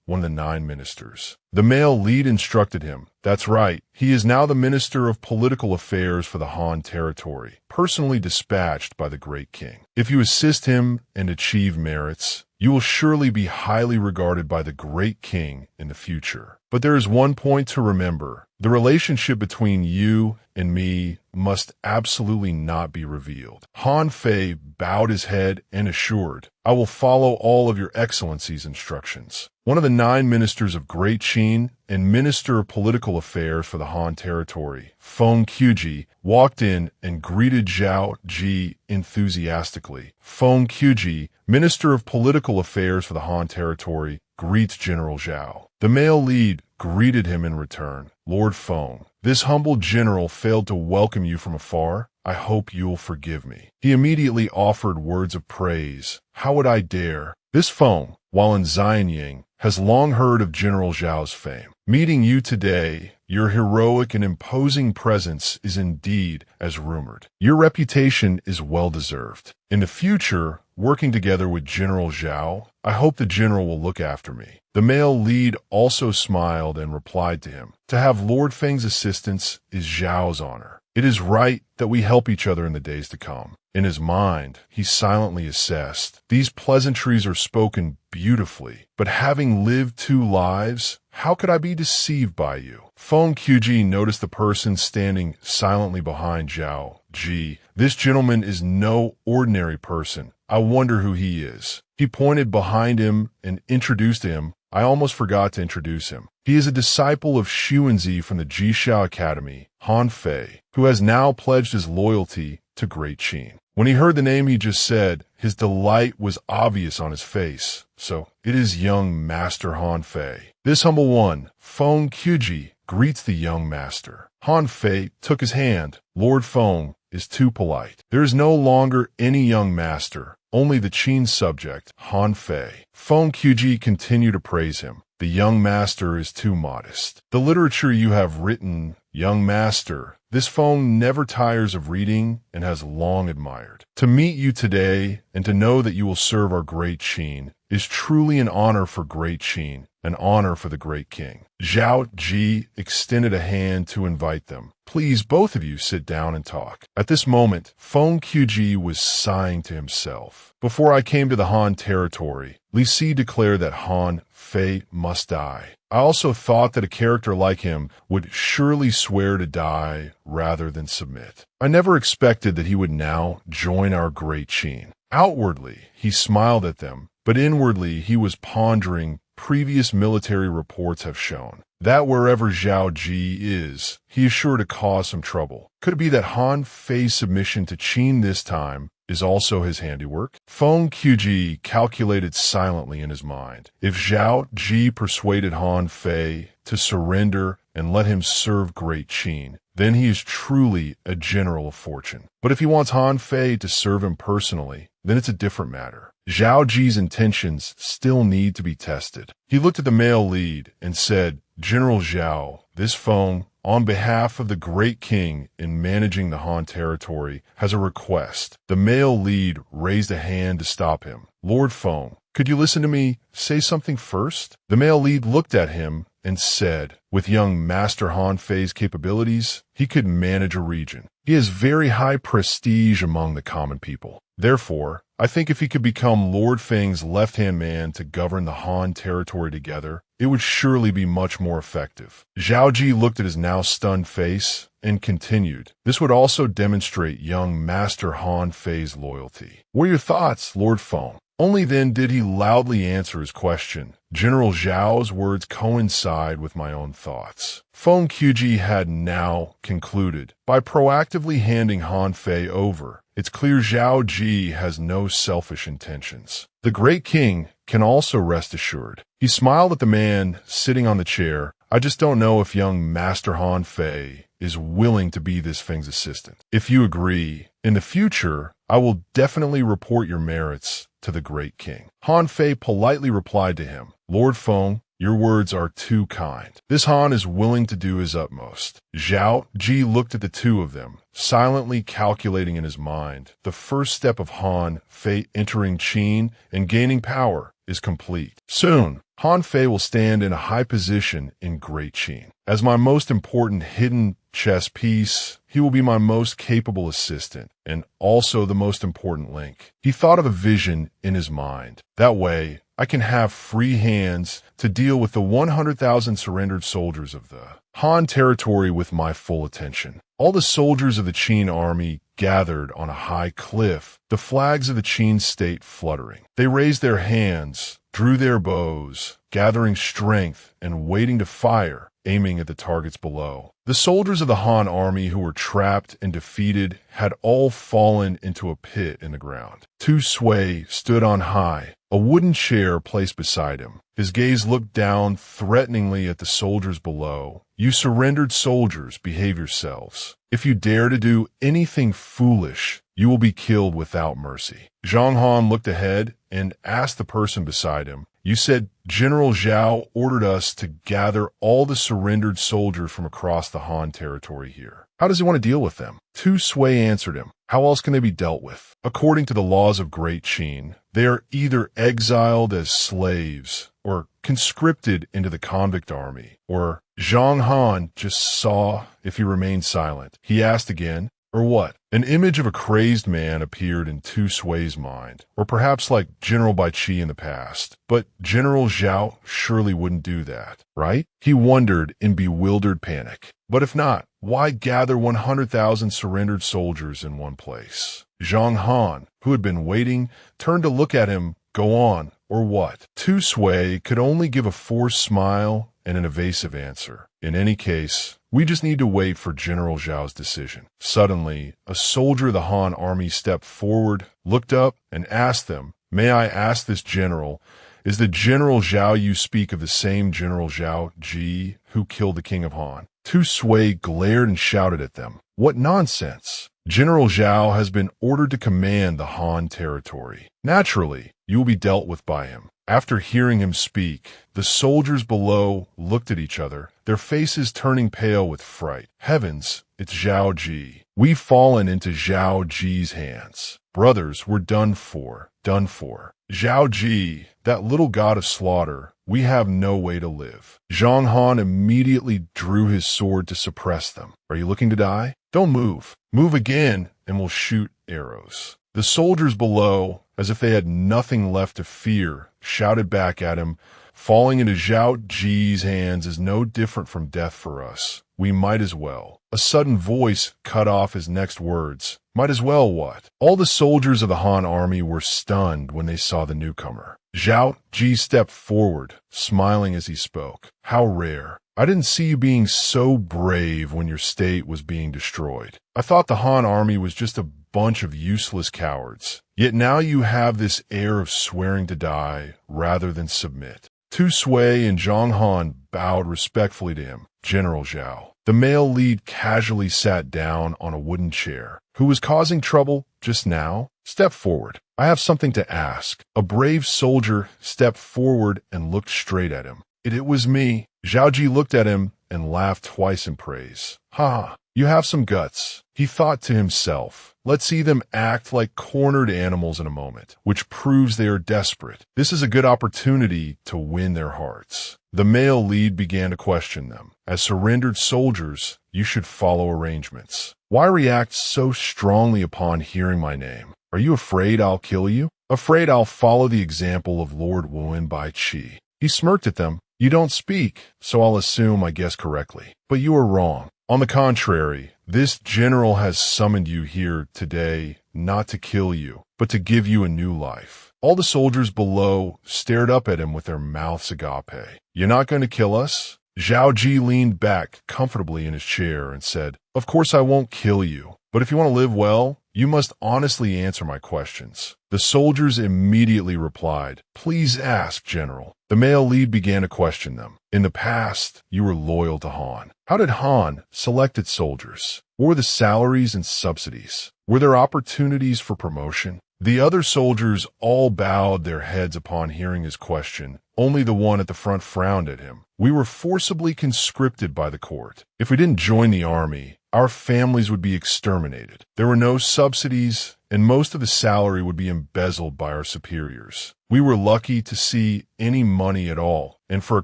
one of the 9 ministers. The male lead instructed him. That's right. He is now the Minister of Political Affairs for the Han territory, personally dispatched by the great king. If you assist him and achieve merits, you will surely be highly regarded by the great king in the future. But there is one point to remember. The relationship between you and me must absolutely not be revealed. Han Fei bowed his head and assured, I will follow all of your excellency's instructions. One of the 9 ministers of Great Qin and Minister of Political Affairs for the Han territory, Feng Qi, walked in and greeted Zhao Qi enthusiastically. Feng Qi, Minister of Political Affairs for the Han territory, greets General Zhao. The male lead greeted him in return. Lord Feng, this humble general failed to welcome you from afar. I hope you'll forgive me. He immediately offered words of praise. How would I dare? This Feng, while in Xianying, has long heard of General Zhao's fame. Meeting you today, your heroic and imposing presence is indeed as rumored. Your reputation is well-deserved. In the future, working together with General Zhao, I hope the general will look after me. The male lead also smiled and replied to him. To have Lord Feng's assistance is Zhao's honor. It is right that we help each other in the days to come. In his mind, he silently assessed. These pleasantries are spoken beautifully, but having lived 2 lives, how could I be deceived by you? Feng Qi noticed the person standing silently behind Zhao Qi. This gentleman is no ordinary person. I wonder who he is. He pointed behind him and introduced him. I almost forgot to introduce him. He is a disciple of Xuanzi from the Jishao Academy, Han Fei, who has now pledged his loyalty to Great Qin. When he heard the name he just said, his delight was obvious on his face. So, it is young Master Han Fei. This humble one, Feng Qi, greets the young master. Han Fei took his hand. Lord Feng is too polite. There is no longer any young master, only the Qin subject, Han Fei. Feng Qi continued to praise him. The young master is too modest. The literature you have written, young master, this Feng never tires of reading and has long admired. To meet you today and to know that you will serve our great Qin is truly an honor for Great Qin, an honor for the great king. Zhao Qi extended a hand to invite them. Please, both of you sit down and talk. At this moment, Feng Qi was sighing to himself. Before I came to the Han territory, Li Si declared that Han Fei must die. I also thought that a character like him would surely swear to die rather than submit. I never expected that he would now join our great Qin. Outwardly, he smiled at them, but inwardly he was pondering previous military reports have shown that wherever Zhao Qi is, he is sure to cause some trouble. Could it be that Han Fei's submission to Qin this time is also his handiwork? Feng Qi calculated silently in his mind. If Zhao Qi persuaded Han Fei to surrender and let him serve Great Qin, then he is truly a general of fortune. But if he wants Han Fei to serve him personally, then it's a different matter. Zhao Ji's intentions still need to be tested. He looked at the male lead and said, "General Zhao, this Feng, on behalf of the great king in managing the Han territory, has a request." The male lead raised a hand to stop him. "Lord Feng, could you listen to me say something first?" The male lead looked at him and said, "With young Master Han Fei's capabilities, he could manage a region. He has very high prestige among the common people. Therefore, I think if he could become Lord Feng's left-hand man to govern the Han territory together, it would surely be much more effective." Zhao Qi looked at his now stunned face and continued, "This would also demonstrate young Master Han Fei's loyalty. What are your thoughts, Lord Feng?" Only then did he loudly answer his question. "General Zhao's words coincide with my own thoughts." Feng Qi had now concluded. By proactively handing Han Fei over, it's clear Zhao Qi has no selfish intentions. The great king can also rest assured. He smiled at the man sitting on the chair. "I just don't know if young Master Han Fei is willing to be this Feng's assistant. If you agree, in the future, I will definitely report your merits to the great king." Han Fei politely replied to him, "Lord Feng, your words are too kind. This Han is willing to do his utmost." Zhao Qi looked at the two of them, silently calculating in his mind. The first step of Han Fei entering Qin and gaining power is complete. Soon, Han Fei will stand in a high position in Great Qin. As my most important hidden chess piece, he will be my most capable assistant, and also the most important link. He thought of a vision in his mind. That way, I can have free hands to deal with the 100,000 surrendered soldiers of the Han territory with my full attention. All the soldiers of the Qin army gathered on a high cliff, the flags of the Qin state fluttering. They raised their hands, drew their bows, gathering strength and waiting to fire, aiming at the targets below. The soldiers of the Han army who were trapped and defeated had all fallen into a pit in the ground. Tu Sui stood on high, a wooden chair placed beside him. His gaze looked down threateningly at the soldiers below. "You surrendered soldiers, behave yourselves. If you dare to do anything foolish, you will be killed without mercy." Zhang Han looked ahead and asked the person beside him, "You said General Zhao ordered us to gather all the surrendered soldiers from across the Han territory here. How does he want to deal with them?" Tu Sui answered him, "How else can they be dealt with? According to the laws of Great Qin, they are either exiled as slaves or conscripted into the convict army, or..." Zhang Han just saw if he remained silent. He asked again, "Or what?" An image of a crazed man appeared in Tu Sui's mind, or perhaps like General Bai Qi in the past. But General Zhao surely wouldn't do that, right? He wondered in bewildered panic. But if not, why gather 100,000 surrendered soldiers in one place? Zhang Han, who had been waiting, turned to look at him. "Go on, or what?" Tu Sui could only give a forced smile and an evasive answer. "In any case, we just need to wait for General Zhao's decision." Suddenly, a soldier of the Han army stepped forward, looked up, and asked them, "May I ask this general, is the General Zhao you speak of the same General Zhao Qi who killed the king of Han?" Tu Sui glared and shouted at them, "What nonsense! General Zhao has been ordered to command the Han territory. Naturally, you will be dealt with by him." After hearing him speak, the soldiers below looked at each other, their faces turning pale with fright. "Heavens, it's Zhao Qi. We've fallen into Zhao Qi's hands. Brothers, we're done for, done for. Zhao Qi, that little god of slaughter, we have no way to live." Zhang Han immediately drew his sword to suppress them. "Are you looking to die? Don't move. Move again, and we'll shoot arrows." The soldiers below, as if they had nothing left to fear, shouted back at him, "Falling into Zhao Qi's hands is no different from death for us. We might as well." A sudden voice cut off his next words. "Might as well what?" All the soldiers of the Han army were stunned when they saw the newcomer. Zhao Qi stepped forward, smiling as he spoke. "How rare. I didn't see you being so brave when your state was being destroyed. I thought the Han army was just a bunch of useless cowards. Yet now you have this air of swearing to die rather than submit." Tu Sui and Zhang Han bowed respectfully to him. "General Zhao." The male lead casually sat down on a wooden chair. "Who was causing trouble just now? Step forward. I have something to ask." A brave soldier stepped forward and looked straight at him. It was me." Zhao Qi looked at him and laughed twice in praise. "Ha, you have some guts." He thought to himself, "Let's see them act like cornered animals in a moment, which proves they are desperate. This is a good opportunity to win their hearts." The male lead began to question them. "As surrendered soldiers, you should follow arrangements. Why react so strongly upon hearing my name? Are you afraid I'll kill you? Afraid I'll follow the example of Lord Wen Bai Qi?" He smirked at them. "You don't speak, so I'll assume I guessed correctly. But you are wrong. On the contrary, this general has summoned you here today not to kill you, but to give you a new life." All the soldiers below stared up at him with their mouths agape. "You're not going to kill us?" Zhao Qi leaned back comfortably in his chair and said, "Of course I won't kill you, but if you want to live well, you must honestly answer my questions." The soldiers immediately replied, "Please ask, General." The male lead began to question them. "In the past, you were loyal to Han. How did Han select its soldiers? What were the salaries and subsidies? Were there opportunities for promotion?" The other soldiers all bowed their heads upon hearing his question. Only the one at the front frowned at him. "We were forcibly conscripted by the court. If we didn't join the army, our families would be exterminated. There were no subsidies, and most of the salary would be embezzled by our superiors. We were lucky to see any money at all, and for a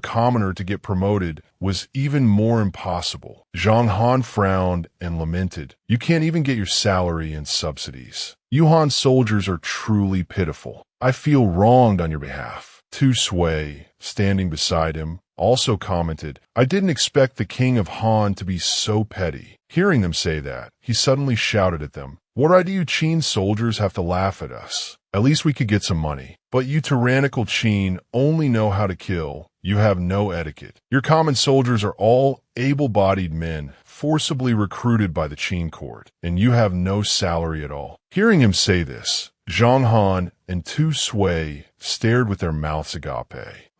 commoner to get promoted was even more impossible." Zhang Han frowned and lamented, "You can't even get your salary and subsidies. You Han soldiers are truly pitiful. I feel wronged on your behalf." Tu Sui, standing beside him, also commented, "I didn't expect the king of Han to be so petty." Hearing them say that, he suddenly shouted at them, "What right do you Qin soldiers have to laugh at us? At least we could get some money. But you tyrannical Qin only know how to kill. You have no etiquette. Your common soldiers are all able-bodied men forcibly recruited by the Qin court, and you have no salary at all." Hearing him say this, Zhang Han and Tu Sui stared with their mouths agape.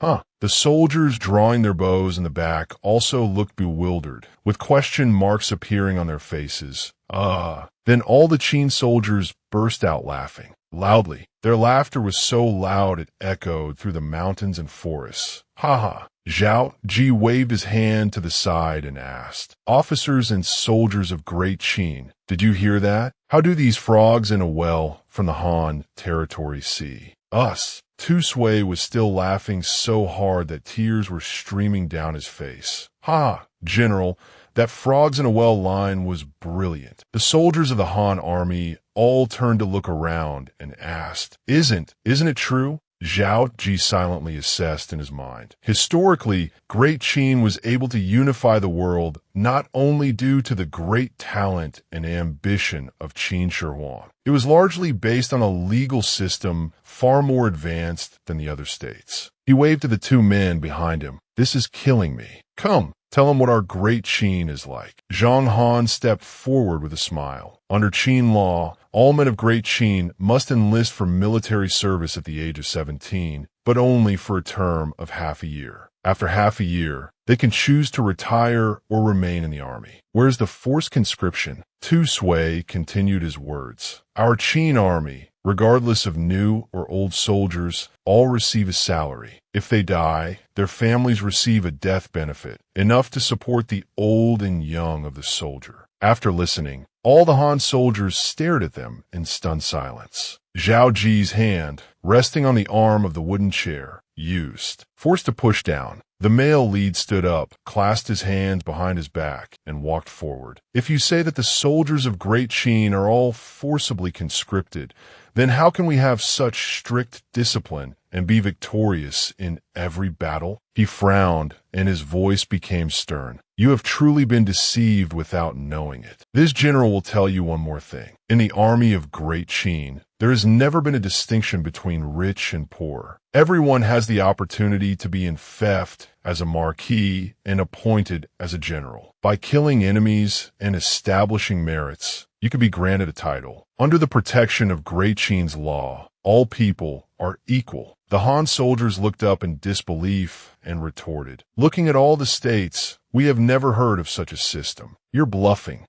The soldiers drawing their bows in the back also looked bewildered, with question marks appearing on their faces. Then all the Qin soldiers burst out laughing, loudly. Their laughter was so loud it echoed through the mountains and forests. "Ha ha!" Zhao Qi waved his hand to the side and asked, "Officers and soldiers of Great Qin, did you hear that? How do these frogs in a well from the Han territory see us?" Tu Sui was still laughing so hard that tears were streaming down his face. "Ha, General, that frogs in a well line was brilliant." The soldiers of the Han army all turned to look around and asked, Isn't it true?" Zhao Qi silently assessed in his mind. Historically, Great Qin was able to unify the world not only due to the great talent and ambition of Qin Shi Huang. It was largely based on a legal system far more advanced than the other states. He waved to the two men behind him. "This is killing me. Come, tell him what our Great Qin is like." Zhang Han stepped forward with a smile. Under Qin law, all men of Great Qin must enlist for military service at the age of 17, but only for a term of half a year. After half a year, they can choose to retire or remain in the army. Whereas the forced conscription, Tu Sui continued his words. "Our Qin army, regardless of new or old soldiers, all receive a salary. If they die, their families receive a death benefit, enough to support the old and young of the soldier." After listening, all the Han soldiers stared at them in stunned silence. Zhao Qi's hand, resting on the arm of the wooden chair, used. Forced to push down, the male lead stood up, clasped his hands behind his back, and walked forward. "If you say that the soldiers of Great Qin are all forcibly conscripted, then how can we have such strict discipline and be victorious in every battle?" He frowned, and his voice became stern. "You have truly been deceived without knowing it. This general will tell you one more thing. In the army of Great Qin, There has never been a distinction between rich and poor. Everyone has the opportunity to be enfeoffed as a marquis and appointed as a general. By killing enemies and establishing merits, you can be granted a title. Under the protection of Great Qin's law, all people are equal. The Han soldiers looked up in disbelief and retorted, "Looking at all the states, we have never heard of such a system. You're bluffing.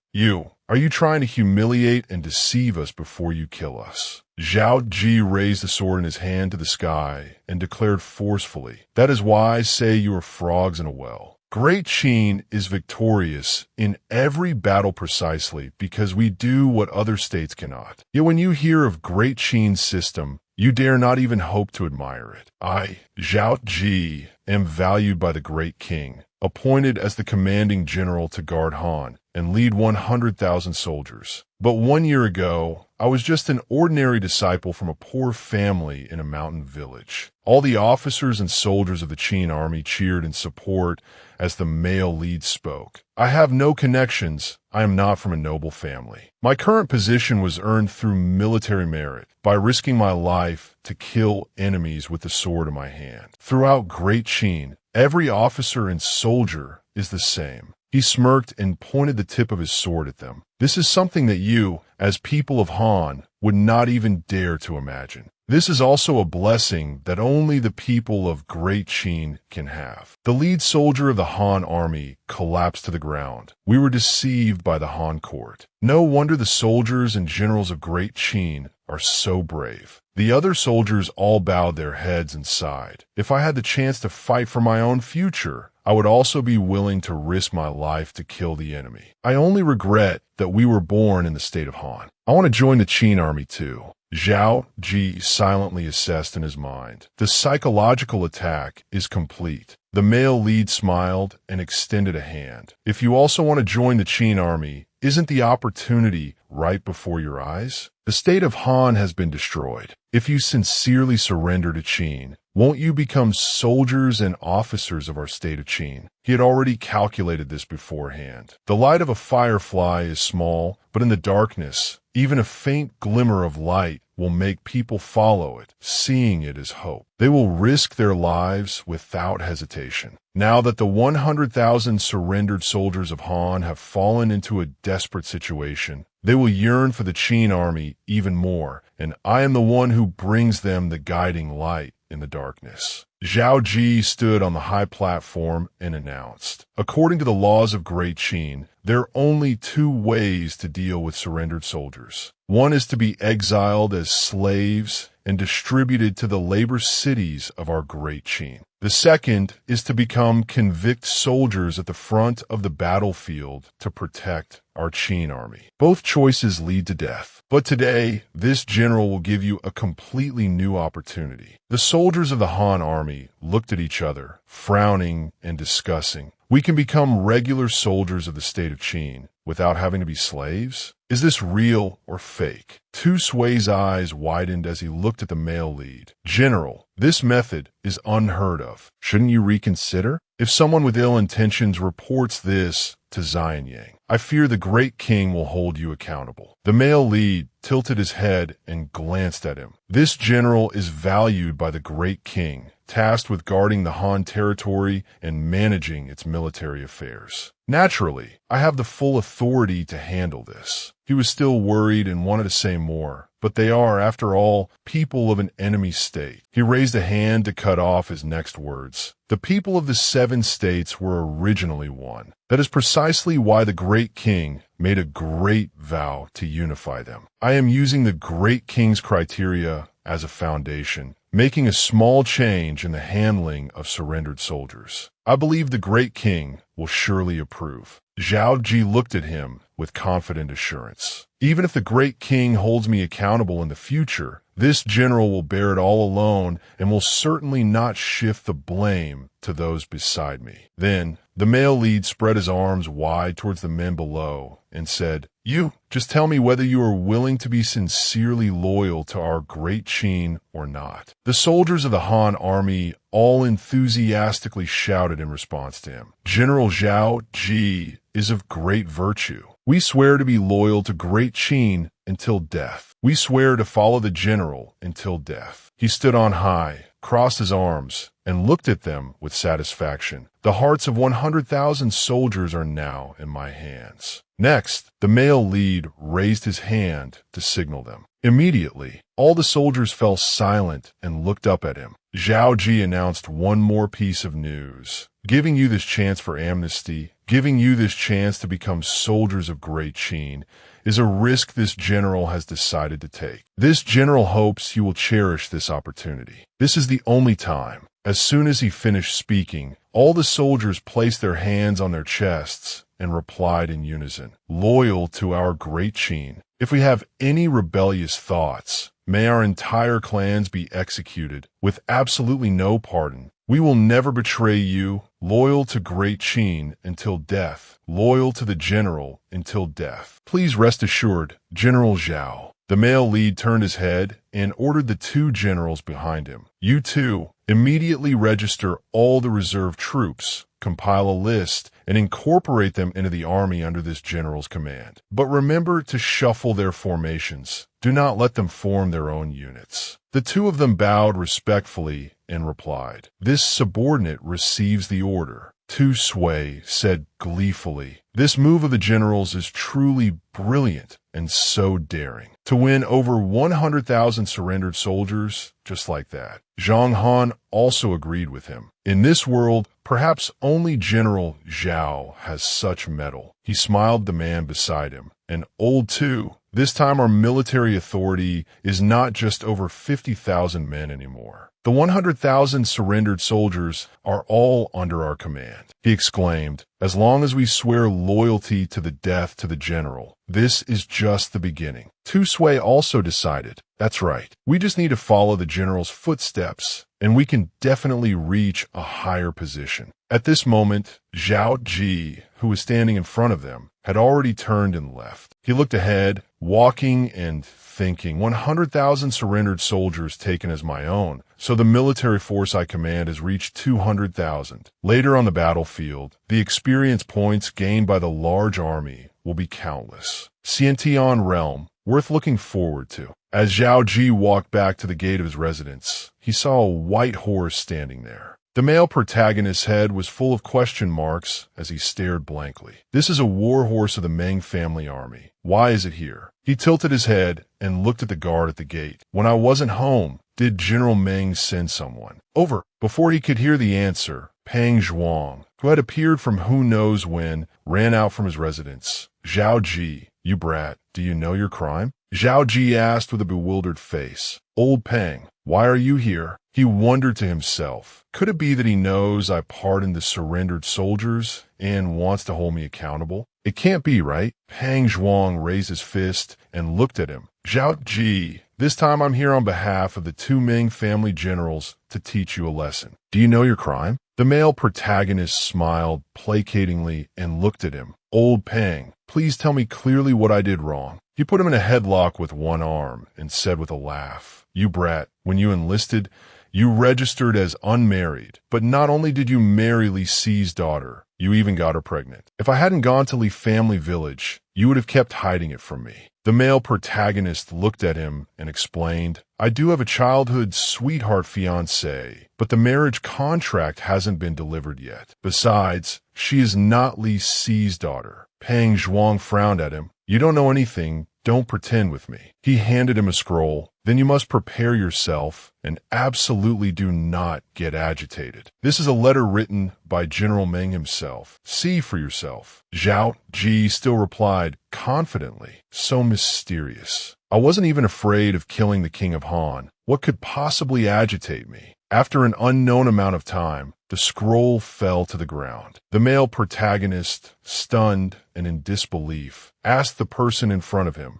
Are you trying to humiliate and deceive us before you kill us?" Zhao Qi raised the sword in his hand to the sky and declared forcefully, "That is why I say you are frogs in a well. Great Qin is victorious in every battle precisely because we do what other states cannot. Yet when you hear of Great Qin's system, you dare not even hope to admire it. I, Zhao Qi, am valued by the great king, appointed as the commanding general to guard Han and lead 100,000 soldiers. But 1 year ago, I was just an ordinary disciple from a poor family in a mountain village. All the officers and soldiers of the Qin army cheered in support as the male lead spoke. I have no connections. I am not from a noble family. My current position was earned through military merit, by risking my life to kill enemies with the sword in my hand. Throughout Great Qin, every officer and soldier is the same." He smirked and pointed the tip of his sword at them. "This is something that you, as people of Han, would not even dare to imagine. This is also a blessing that only the people of Great Qin can have." The lead soldier of the Han army collapsed to the ground. "We were deceived by the Han court. No wonder the soldiers and generals of Great Qin are so brave." The other soldiers all bowed their heads and sighed. "If I had the chance to fight for my own future, I would also be willing to risk my life to kill the enemy. I only regret that we were born in the state of Han. I want to join the Qin army too." Zhao Qi silently assessed in his mind. The psychological attack is complete. The male lead smiled and extended a hand. "If you also want to join the Qin army, isn't the opportunity right before your eyes? The state of Han has been destroyed. If you sincerely surrender to Qin, won't you become soldiers and officers of our state of Qin?" He had already calculated this beforehand. The light of a firefly is small, but in the darkness, even a faint glimmer of light will make people follow it, seeing it as hope. They will risk their lives without hesitation. Now that the 100,000 surrendered soldiers of Han have fallen into a desperate situation, they will yearn for the Qin army even more, and I am the one who brings them the guiding light in the darkness. Zhao Qi stood on the high platform and announced, "According to the laws of Great Qin, there are only two ways to deal with surrendered soldiers. One is to be exiled as slaves and distributed to the labor cities of our Great Qin. The second is to become convict soldiers at the front of the battlefield to protect our Qin army. Both choices lead to death. But today, this general will give you a completely new opportunity." The soldiers of the Han army looked at each other, frowning and discussing. "We can become regular soldiers of the state of Qin without having to be slaves? Is this real or fake?" Tu Sui's eyes widened as he looked at the male lead. "General, this method is unheard of. Shouldn't you reconsider? If someone with ill intentions reports this to Xianyang, I fear the great king will hold you accountable." The male lead tilted his head and glanced at him. "This general is valued by the great king, tasked with guarding the Han territory and managing its military affairs. Naturally, I have the full authority to handle this." He was still worried and wanted to say more, but they are, after all, people of an enemy state. He raised a hand to cut off his next words. "The people of the 7 states were originally one. That is precisely why the great king made a great vow to unify them. I am using the great king's criteria as a foundation, making a small change in the handling of surrendered soldiers. I believe the great king will surely approve." Zhao Qi looked at him with confident assurance. "Even if the great king holds me accountable in the future, this general will bear it all alone and will certainly not shift the blame to those beside me." Then the male lead spread his arms wide towards the men below and said, "You, just tell me whether you are willing to be sincerely loyal to our great Qin or not." The soldiers of the Han army all enthusiastically shouted in response to him, "General Zhao Qi is of great virtue. We swear to be loyal to great Qin until death. We swear to follow the general until death." He stood on high, crossed his arms, and looked at them with satisfaction. "The hearts of 100,000 soldiers are now in my hands." Next, the male lead raised his hand to signal them. Immediately, all the soldiers fell silent and looked up at him. Zhao Qi announced one more piece of news. "Giving you this chance for amnesty, giving you this chance to become soldiers of Great Qin, is a risk this general has decided to take. This general hopes you will cherish this opportunity. This is the only time." As soon as he finished speaking, all the soldiers placed their hands on their chests and replied in unison, "Loyal to our Great Qin. If we have any rebellious thoughts, may our entire clans be executed with absolutely no pardon. We will never betray you. Loyal to Great Qin until death. Loyal to the general until death. Please rest assured, General Zhao." The male lead turned his head and ordered the two generals behind him, "You two, immediately register all the reserve troops, compile a list, and incorporate them into the army under this general's command. But remember to shuffle their formations. Do not let them form their own units." The two of them bowed respectfully and replied, "This subordinate receives the order." Tu Sui said gleefully, "This move of the generals is truly brilliant and so daring. To win over 100,000 surrendered soldiers just like that." Zhang Han also agreed with him. "In this world, perhaps only General Zhao has such mettle." He smiled at the man beside him. "And old too. This time our military authority is not just over 50,000 men anymore. The 100,000 surrendered soldiers are all under our command." He exclaimed, "As long as we swear loyalty to the death to the general, this is just the beginning." Tu Sui also decided, "That's right. We just need to follow the general's footsteps, and we can definitely reach a higher position." At this moment, Zhao Qi, who was standing in front of them, had already turned and left. He looked ahead, walking and thinking, 100,000 surrendered soldiers taken as my own, so the military force I command has reached 200,000. Later on the battlefield, the experience points gained by the large army will be countless. Xiantian realm, worth looking forward to. As Zhao Qi walked back to the gate of his residence, he saw a white horse standing there. The male protagonist's head was full of question marks as he stared blankly. "This is a war horse of the Meng family army. Why is it here?" He tilted his head and looked at the guard at the gate. "When I wasn't home, did General Meng send someone?" "Over." Before he could hear the answer, Pang Zhuang, who had appeared from who knows when, ran out from his residence. "Zhao Qi, you brat, do you know your crime?" Zhao Qi asked with a bewildered face. "Old Pang, why are you here?" He wondered to himself, could it be that he knows I pardoned the surrendered soldiers and wants to hold me accountable? It can't be, right? Pang Zhuang raised his fist and looked at him. "Zhao Qi, this time I'm here on behalf of the two Ming family generals to teach you a lesson. Do you know your crime?" The male protagonist smiled placatingly and looked at him. "Old Pang, please tell me clearly what I did wrong." He put him in a headlock with one arm and said with a laugh, "You brat, when you enlisted, you registered as unmarried, but not only did you marry Li Si's daughter, you even got her pregnant. If I hadn't gone to Li family village, you would have kept hiding it from me." The male protagonist looked at him and explained, "I do have a childhood sweetheart fiancée, but the marriage contract hasn't been delivered yet. Besides, she is not Li Si's daughter." Pang Zhuang frowned at him. "You don't know anything. Don't pretend with me." He handed him a scroll. "Then you must prepare yourself and absolutely do not get agitated. This is a letter written by General Meng himself. See for yourself." Zhao Qi still replied confidently, so mysterious. "I wasn't even afraid of killing the King of Han. What could possibly agitate me?" After an unknown amount of time, the scroll fell to the ground. The male protagonist, stunned and in disbelief, asked the person in front of him,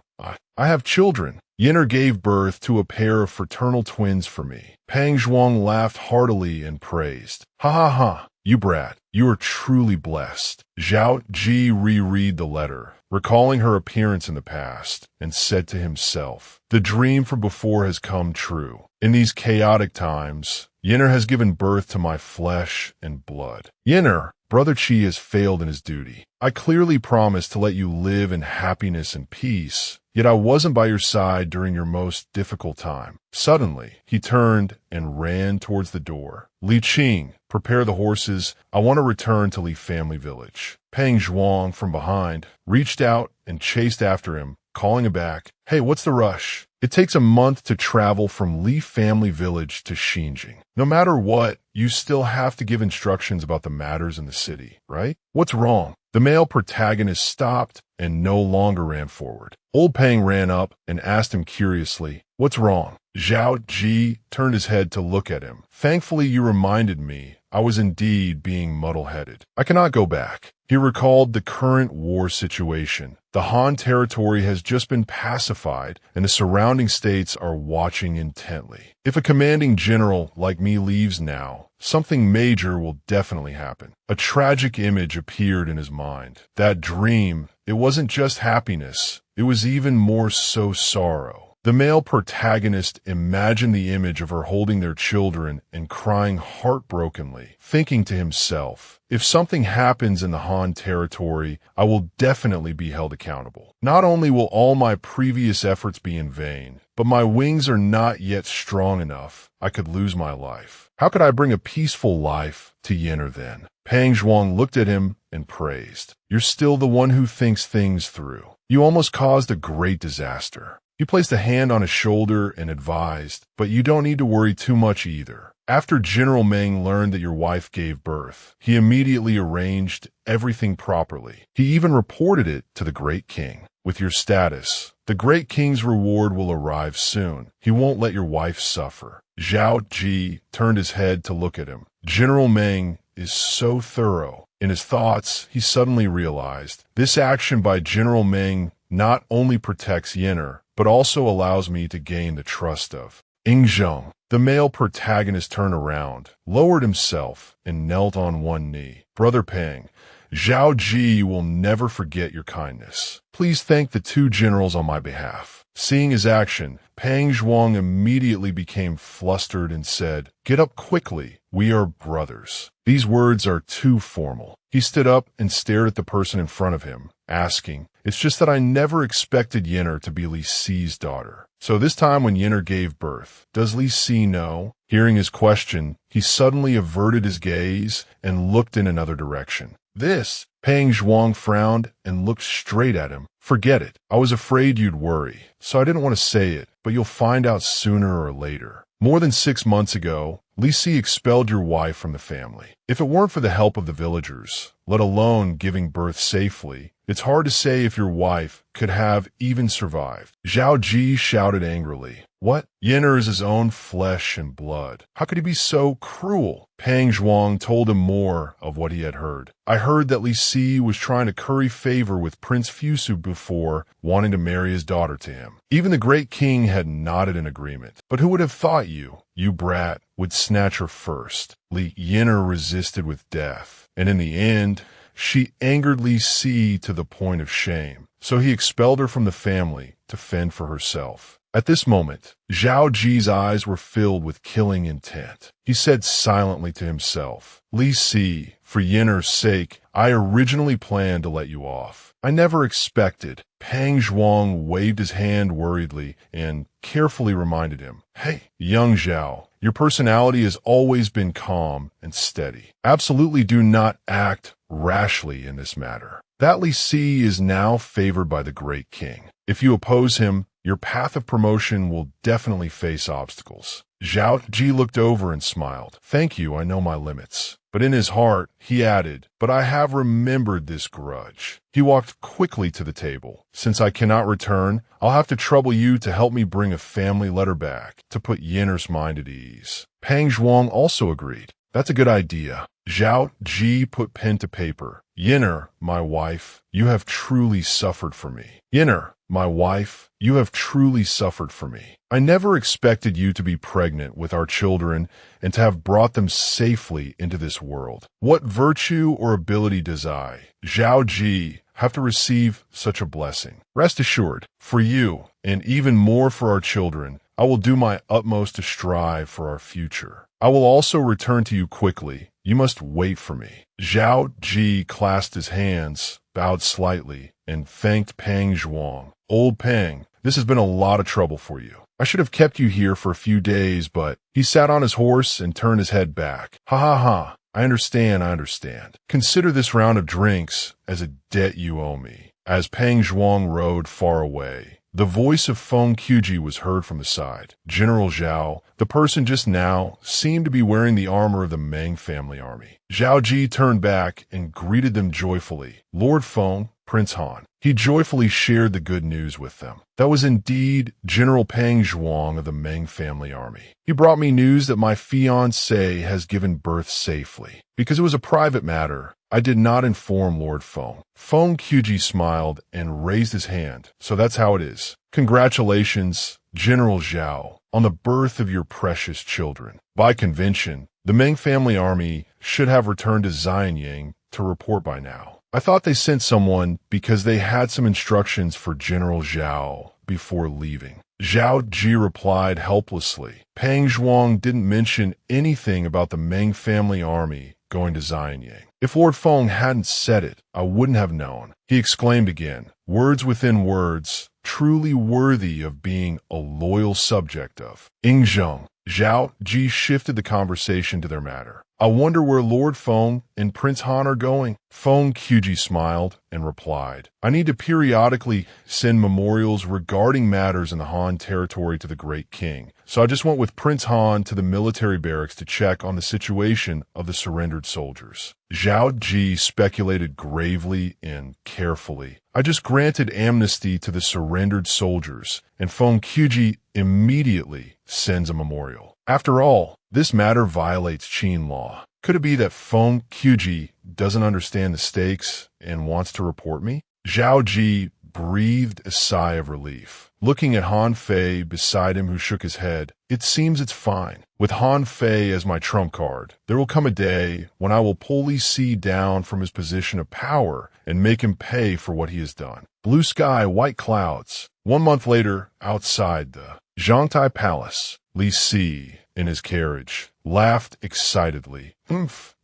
I have children. Yenner gave birth to a pair of fraternal twins for me." Pang Zhuang laughed heartily and praised. "Ha ha ha, you brat, you are truly blessed." Zhao Qi reread the letter, recalling her appearance in the past, and said to himself, "The dream from before has come true. In these chaotic times, Yenner has given birth to my flesh and blood." "Yenner, Brother Qi has failed in his duty. I clearly promised to let you live in happiness and peace, yet I wasn't by your side during your most difficult time." Suddenly, he turned and ran towards the door. "Li Qing, prepare the horses. I want to return to Li family village." Pang Zhuang, from behind, reached out and chased after him, calling him back. "Hey, what's the rush? It takes a month to travel from Li family village to Xinjiang. No matter what, you still have to give instructions about the matters in the city, right? What's wrong?" The male protagonist stopped and no longer ran forward. Old Pang ran up and asked him curiously, "What's wrong?" Zhao Qi turned his head to look at him. "Thankfully, you reminded me. I was indeed being muddle-headed. I cannot go back." He recalled the current war situation. The Han territory has just been pacified, and the surrounding states are watching intently. If a commanding general like me leaves now, something major will definitely happen. A tragic image appeared in his mind. That dream, it wasn't just happiness, it was even more so sorrow. The male protagonist imagined the image of her holding their children and crying heartbrokenly, thinking to himself, "If something happens in the Han territory, I will definitely be held accountable. Not only will all my previous efforts be in vain, but my wings are not yet strong enough. I could lose my life. How could I bring a peaceful life to Yen'er then?" Pang Zhuang looked at him and praised. "You're still the one who thinks things through. You almost caused a great disaster." He placed a hand on his shoulder and advised, "But you don't need to worry too much either. After General Meng learned that your wife gave birth, he immediately arranged everything properly. He even reported it to the Great King. With your status, the Great King's reward will arrive soon. He won't let your wife suffer." Zhao Qi turned his head to look at him. General Meng is so thorough. In his thoughts, he suddenly realized, this action by General Meng not only protects Yen'er, but also allows me to gain the trust of Ying Zheng. The male protagonist turned around, lowered himself, and knelt on one knee. "Brother Pang, Zhao Qi will never forget your kindness. Please thank the two generals on my behalf." Seeing his action, Pang Zhuang immediately became flustered and said, "Get up quickly. We are brothers." These words are too formal. He stood up and stared at the person in front of him, asking, "It's just that I never expected Yen'er to be Li Si's daughter. So this time when Yen'er gave birth, does Li Si know?" Hearing his question, he suddenly averted his gaze and looked in another direction. "This," Pang Zhuang frowned and looked straight at him. "Forget it. I was afraid you'd worry, so I didn't want to say it, but you'll find out sooner or later. More than 6 months ago, Li Si expelled your wife from the family. If it weren't for the help of the villagers, let alone giving birth safely, it's hard to say if your wife could have even survived." Zhao Qi shouted angrily, "What? Yen'er is his own flesh and blood. How could he be so cruel?" Pang Zhuang told him more of what he had heard. "I heard that Li Si was trying to curry favor with Prince Fusu before, wanting to marry his daughter to him. Even the Great King had nodded in agreement. But who would have thought you brat, would snatch her first? Yen'er resisted with death, and in the end, she angered Li Si to the point of shame. So he expelled her from the family to fend for herself." At this moment, Zhao Ji's eyes were filled with killing intent. He said silently to himself, "Li Si, for Yen'er's sake, I originally planned to let you off. I never expected." Pang Zhuang waved his hand worriedly and carefully reminded him, "Hey, young Zhao, your personality has always been calm and steady. Absolutely do not act rashly in this matter. That Li Si is now favored by the Great King. If you oppose him, your path of promotion will definitely face obstacles." Zhao Qi looked over and smiled. "Thank you, I know my limits." But in his heart, he added, "But I have remembered this grudge." He walked quickly to the table. "Since I cannot return, I'll have to trouble you to help me bring a family letter back to put Yen'er's mind at ease." Pang Zhuang also agreed. "That's a good idea." Zhao Qi put pen to paper. "Yen'er, my wife, you have truly suffered for me. Yen'er, my wife, you have truly suffered for me. I never expected you to be pregnant with our children and to have brought them safely into this world. What virtue or ability does I, Zhao Qi, have to receive such a blessing? Rest assured, for you, and even more for our children, I will do my utmost to strive for our future. I will also return to you quickly. You must wait for me." Zhao Qi clasped his hands, bowed slightly, and thanked Peng Zhuang. "Old Peng, this has been a lot of trouble for you. I should have kept you here for a few days, but—" He sat on his horse and turned his head back. "Ha ha ha. I understand. Consider this round of drinks as a debt you owe me." As Peng Zhuang rode far away, the voice of Feng Quji was heard from the side. "General Zhao, the person just now seemed to be wearing the armor of the Meng family army." Zhao Ji turned back and greeted them joyfully. "Lord Feng, Prince Han." He joyfully shared the good news with them. "That was indeed General Peng Zhuang of the Meng family army. He brought me news that my fiancée has given birth safely. Because it was a private matter, I did not inform Lord Feng." Feng Quji smiled and raised his hand. "So that's how it is. Congratulations, General Zhao, on the birth of your precious children. By convention, the Meng family army should have returned to Xianyang to report by now. I thought they sent someone because they had some instructions for General Zhao before leaving." Zhao Ji replied helplessly. Peng Zhuang didn't mention anything about the Meng family army going to Xianyang. "If Lord Feng hadn't said it, I wouldn't have known." He exclaimed again, words within words, truly worthy of being a loyal subject of Ying Zheng. Zhao Ji shifted the conversation to their matter. "I wonder where Lord Feng and Prince Han are going." Feng Quji smiled and replied, "I need to periodically send memorials regarding matters in the Han territory to the Great King. So I just went with Prince Han to the military barracks to check on the situation of the surrendered soldiers." Zhao Ji speculated gravely and carefully. "I just granted amnesty to the surrendered soldiers, and Feng Quji immediately sends a memorial. After all, this matter violates Qin law. Could it be that Feng Quji doesn't understand the stakes and wants to report me?" Zhao Ji breathed a sigh of relief, looking at Han Fei beside him, who shook his head. "It seems it's fine. With Han Fei as my trump card, there will come a day when I will pull Li Si down from his position of power and make him pay for what he has done." Blue sky, white clouds. 1 month later, outside the Zhangtai Palace, Li Si, in his carriage, laughed excitedly.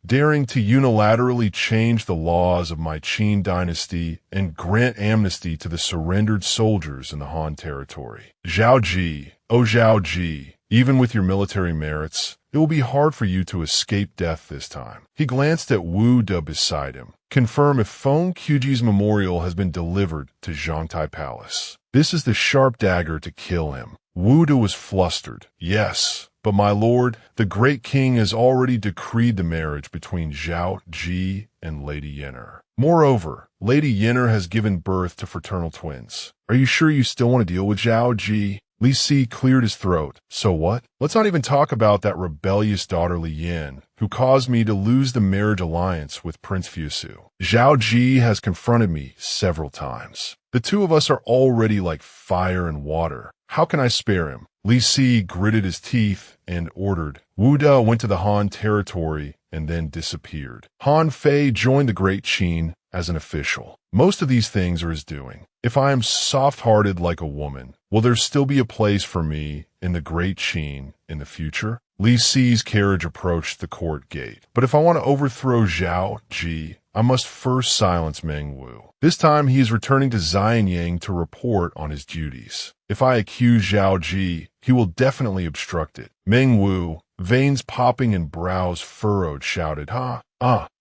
Daring to unilaterally change the laws of my Qin Dynasty and grant amnesty to the surrendered soldiers in the Han territory. Zhao Ji, oh Zhao Ji, even with your military merits, it will be hard for you to escape death this time." He glanced at Wu De beside him. "Confirm if Feng Quji's memorial has been delivered to Zhangtai Palace. This is the sharp dagger to kill him." Wu De was flustered. "Yes, but my lord, the great king has already decreed the marriage between Zhao Ji and Lady Yennefer. Moreover, Lady Yennefer has given birth to fraternal twins. Are you sure you still want to deal with Zhao Ji?" Li Si cleared his throat. "So what? Let's not even talk about that rebellious daughter Li Yan, who caused me to lose the marriage alliance with Prince Fusu. Zhao Ji has confronted me several times. The two of us are already like fire and water. How can I spare him?" Li Si gritted his teeth and ordered. Wu De went to the Han territory and then disappeared. Han Fei joined the Great Qin as an official. Most of these things are his doing. If I am soft-hearted like a woman, will there still be a place for me in the Great Qin in the future? Li Si's carriage approached the court gate. "But if I want to overthrow Zhao Ji, I must first silence Meng Wu. This time he is returning to Xianyang to report on his duties. If I accuse Zhao Ji, he will definitely obstruct it." Meng Wu, veins popping and brows furrowed, shouted,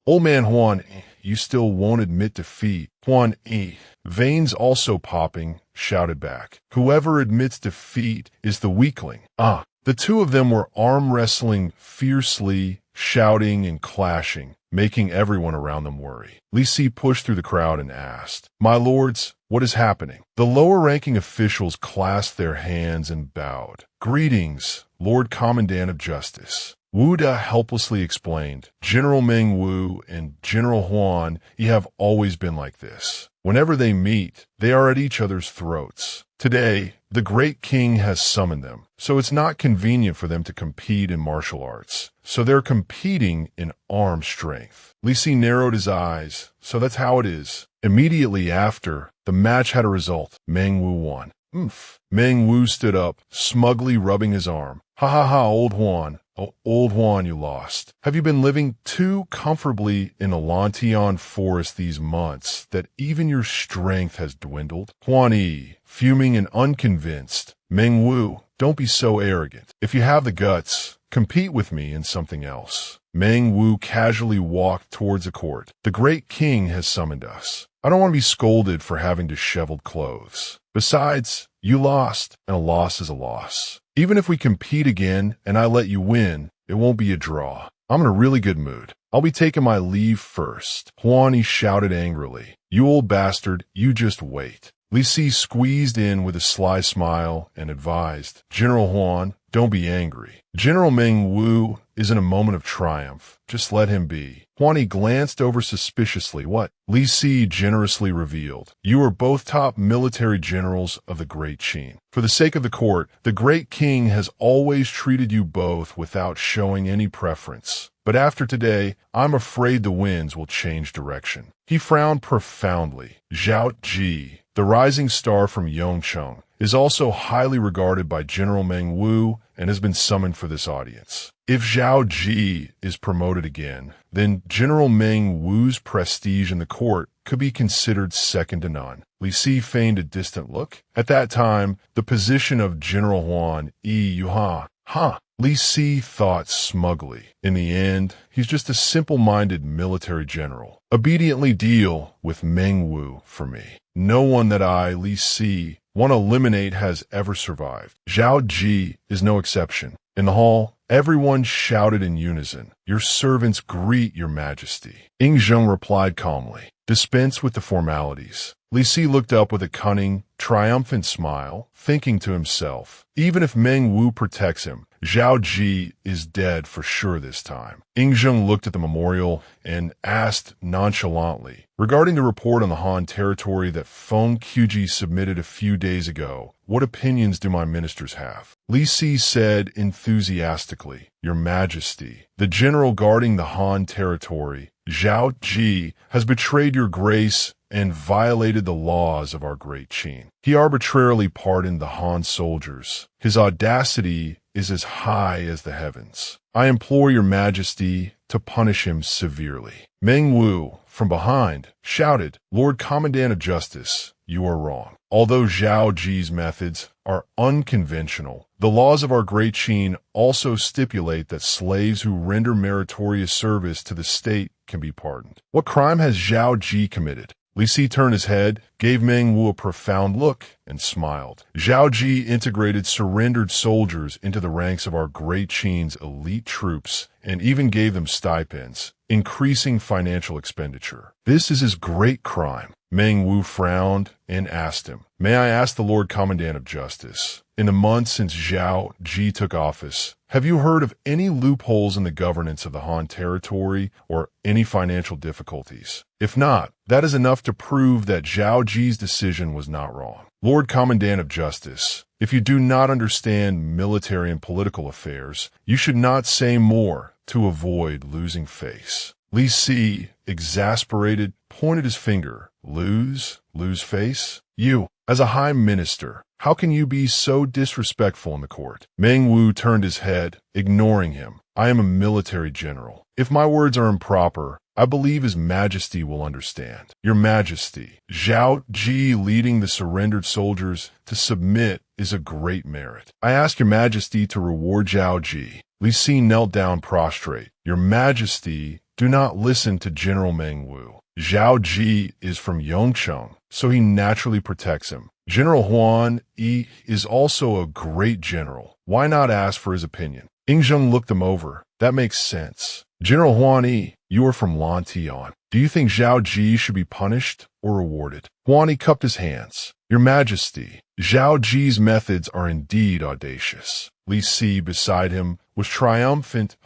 Old man Huan, you still won't admit defeat." Huan Yi, veins also popping, shouted back, "Whoever admits defeat is the weakling." The two of them were arm wrestling fiercely, shouting and clashing, making everyone around them worry. Li Si pushed through the crowd and asked, "My lords, what is happening?" The lower-ranking officials clasped their hands and bowed. "Greetings, Lord Commandant of Justice." Wu De helplessly explained, "General Meng Wu and General Huan, you have always been like this. Whenever they meet, they are at each other's throats. Today, the Great King has summoned them, so it's not convenient for them to compete in martial arts. So they're competing in arm strength." Li Si narrowed his eyes. "So that's how it is." Immediately after, the match had a result. Meng Wu won. Oomph. Meng Wu stood up, smugly rubbing his arm. Ha ha ha, old Huan. Oh, old Huan, you lost. Have you been living too comfortably in the Lantian forest these months that even your strength has dwindled? Huan Yi, fuming and unconvinced. Meng Wu, don't be so arrogant. If you have the guts, compete with me in something else. Meng Wu casually walked towards the court. The great king has summoned us. I don't want to be scolded for having disheveled clothes. Besides, you lost, and a loss is a loss. Even if we compete again and I let you win, it won't be a draw. I'm in a really good mood. I'll be taking my leave first. Huan Yi shouted angrily. You old bastard, you just wait. Li Si squeezed in with a sly smile and advised, General Huan, don't be angry. General Meng Wu is in a moment of triumph. Just let him be. Huan Yi glanced over suspiciously. What? Li Si generously revealed. You are both top military generals of the Great Qin. For the sake of the court, the Great King has always treated you both without showing any preference. But after today, I'm afraid the winds will change direction. He frowned profoundly. Zhao Qi, the rising star from Yongcheng, is also highly regarded by General Meng Wu and has been summoned for this audience. If Zhao Qi is promoted again, then General Meng Wu's prestige in the court could be considered second to none. Li Si feigned a distant look. At that time, the position of General Huan Yi Yuha, Li Si thought smugly. In the end, he's just a simple-minded military general. Obediently deal with Meng Wu for me. No one that I, Li Si, want to eliminate has ever survived. Zhao Qi is no exception. In the hall, everyone shouted in unison, Your servants greet your majesty. Ying Zheng replied calmly, Dispense with the formalities. Li Si looked up with a cunning, triumphant smile, thinking to himself, Even if Meng Wu protects him, Zhao Qi is dead for sure this time. Ying Zheng looked at the memorial and asked nonchalantly, Regarding the report on the Han territory that Feng Qiji submitted a few days ago, what opinions do my ministers have? Li Si said enthusiastically, Your Majesty, the general guarding the Han territory, Zhao Qi, has betrayed your grace and violated the laws of our great Qin. He arbitrarily pardoned the Han soldiers. His audacity is as high as the heavens. I implore your majesty to punish him severely. Meng Wu, from behind, shouted, Lord Commandant of Justice, you are wrong. Although Zhao Qi's methods are unconventional, the laws of our great Qin also stipulate that slaves who render meritorious service to the state can be pardoned. What crime has Zhao Qi committed? Li Si turned his head, gave Meng Wu a profound look, and smiled. Zhao Qi integrated surrendered soldiers into the ranks of our great Qin's elite troops and even gave them stipends, increasing financial expenditure. This is his great crime. Meng Wu frowned and asked him, May I ask the Lord Commandant of Justice, in the months since Zhao Qi took office, have you heard of any loopholes in the governance of the Han territory or any financial difficulties? If not, that is enough to prove that Zhao Qi's decision was not wrong. Lord Commandant of Justice, if you do not understand military and political affairs, you should not say more to avoid losing face. Li Si, exasperated, pointed his finger. Lose face? You, as a high minister, how can you be so disrespectful in the court? Meng Wu turned his head, ignoring him. I am a military general. If my words are improper, I believe His Majesty will understand. Your Majesty, Zhao Qi leading the surrendered soldiers to submit is a great merit. I ask Your Majesty to reward Zhao Qi. Li Si knelt down prostrate. Your Majesty, do not listen to General Meng Wu. Zhao Qi is from Yongcheng, so he naturally protects him. General Huan Yi is also a great general. Why not ask for his opinion? Ying Zheng looked them over. That makes sense. General Huan Yi, you are from Lantian. Do you think Zhao Qi should be punished or rewarded? Huan Yi cupped his hands. Your Majesty, Zhao Qi's methods are indeed audacious. Li Si, beside him, was triumphant.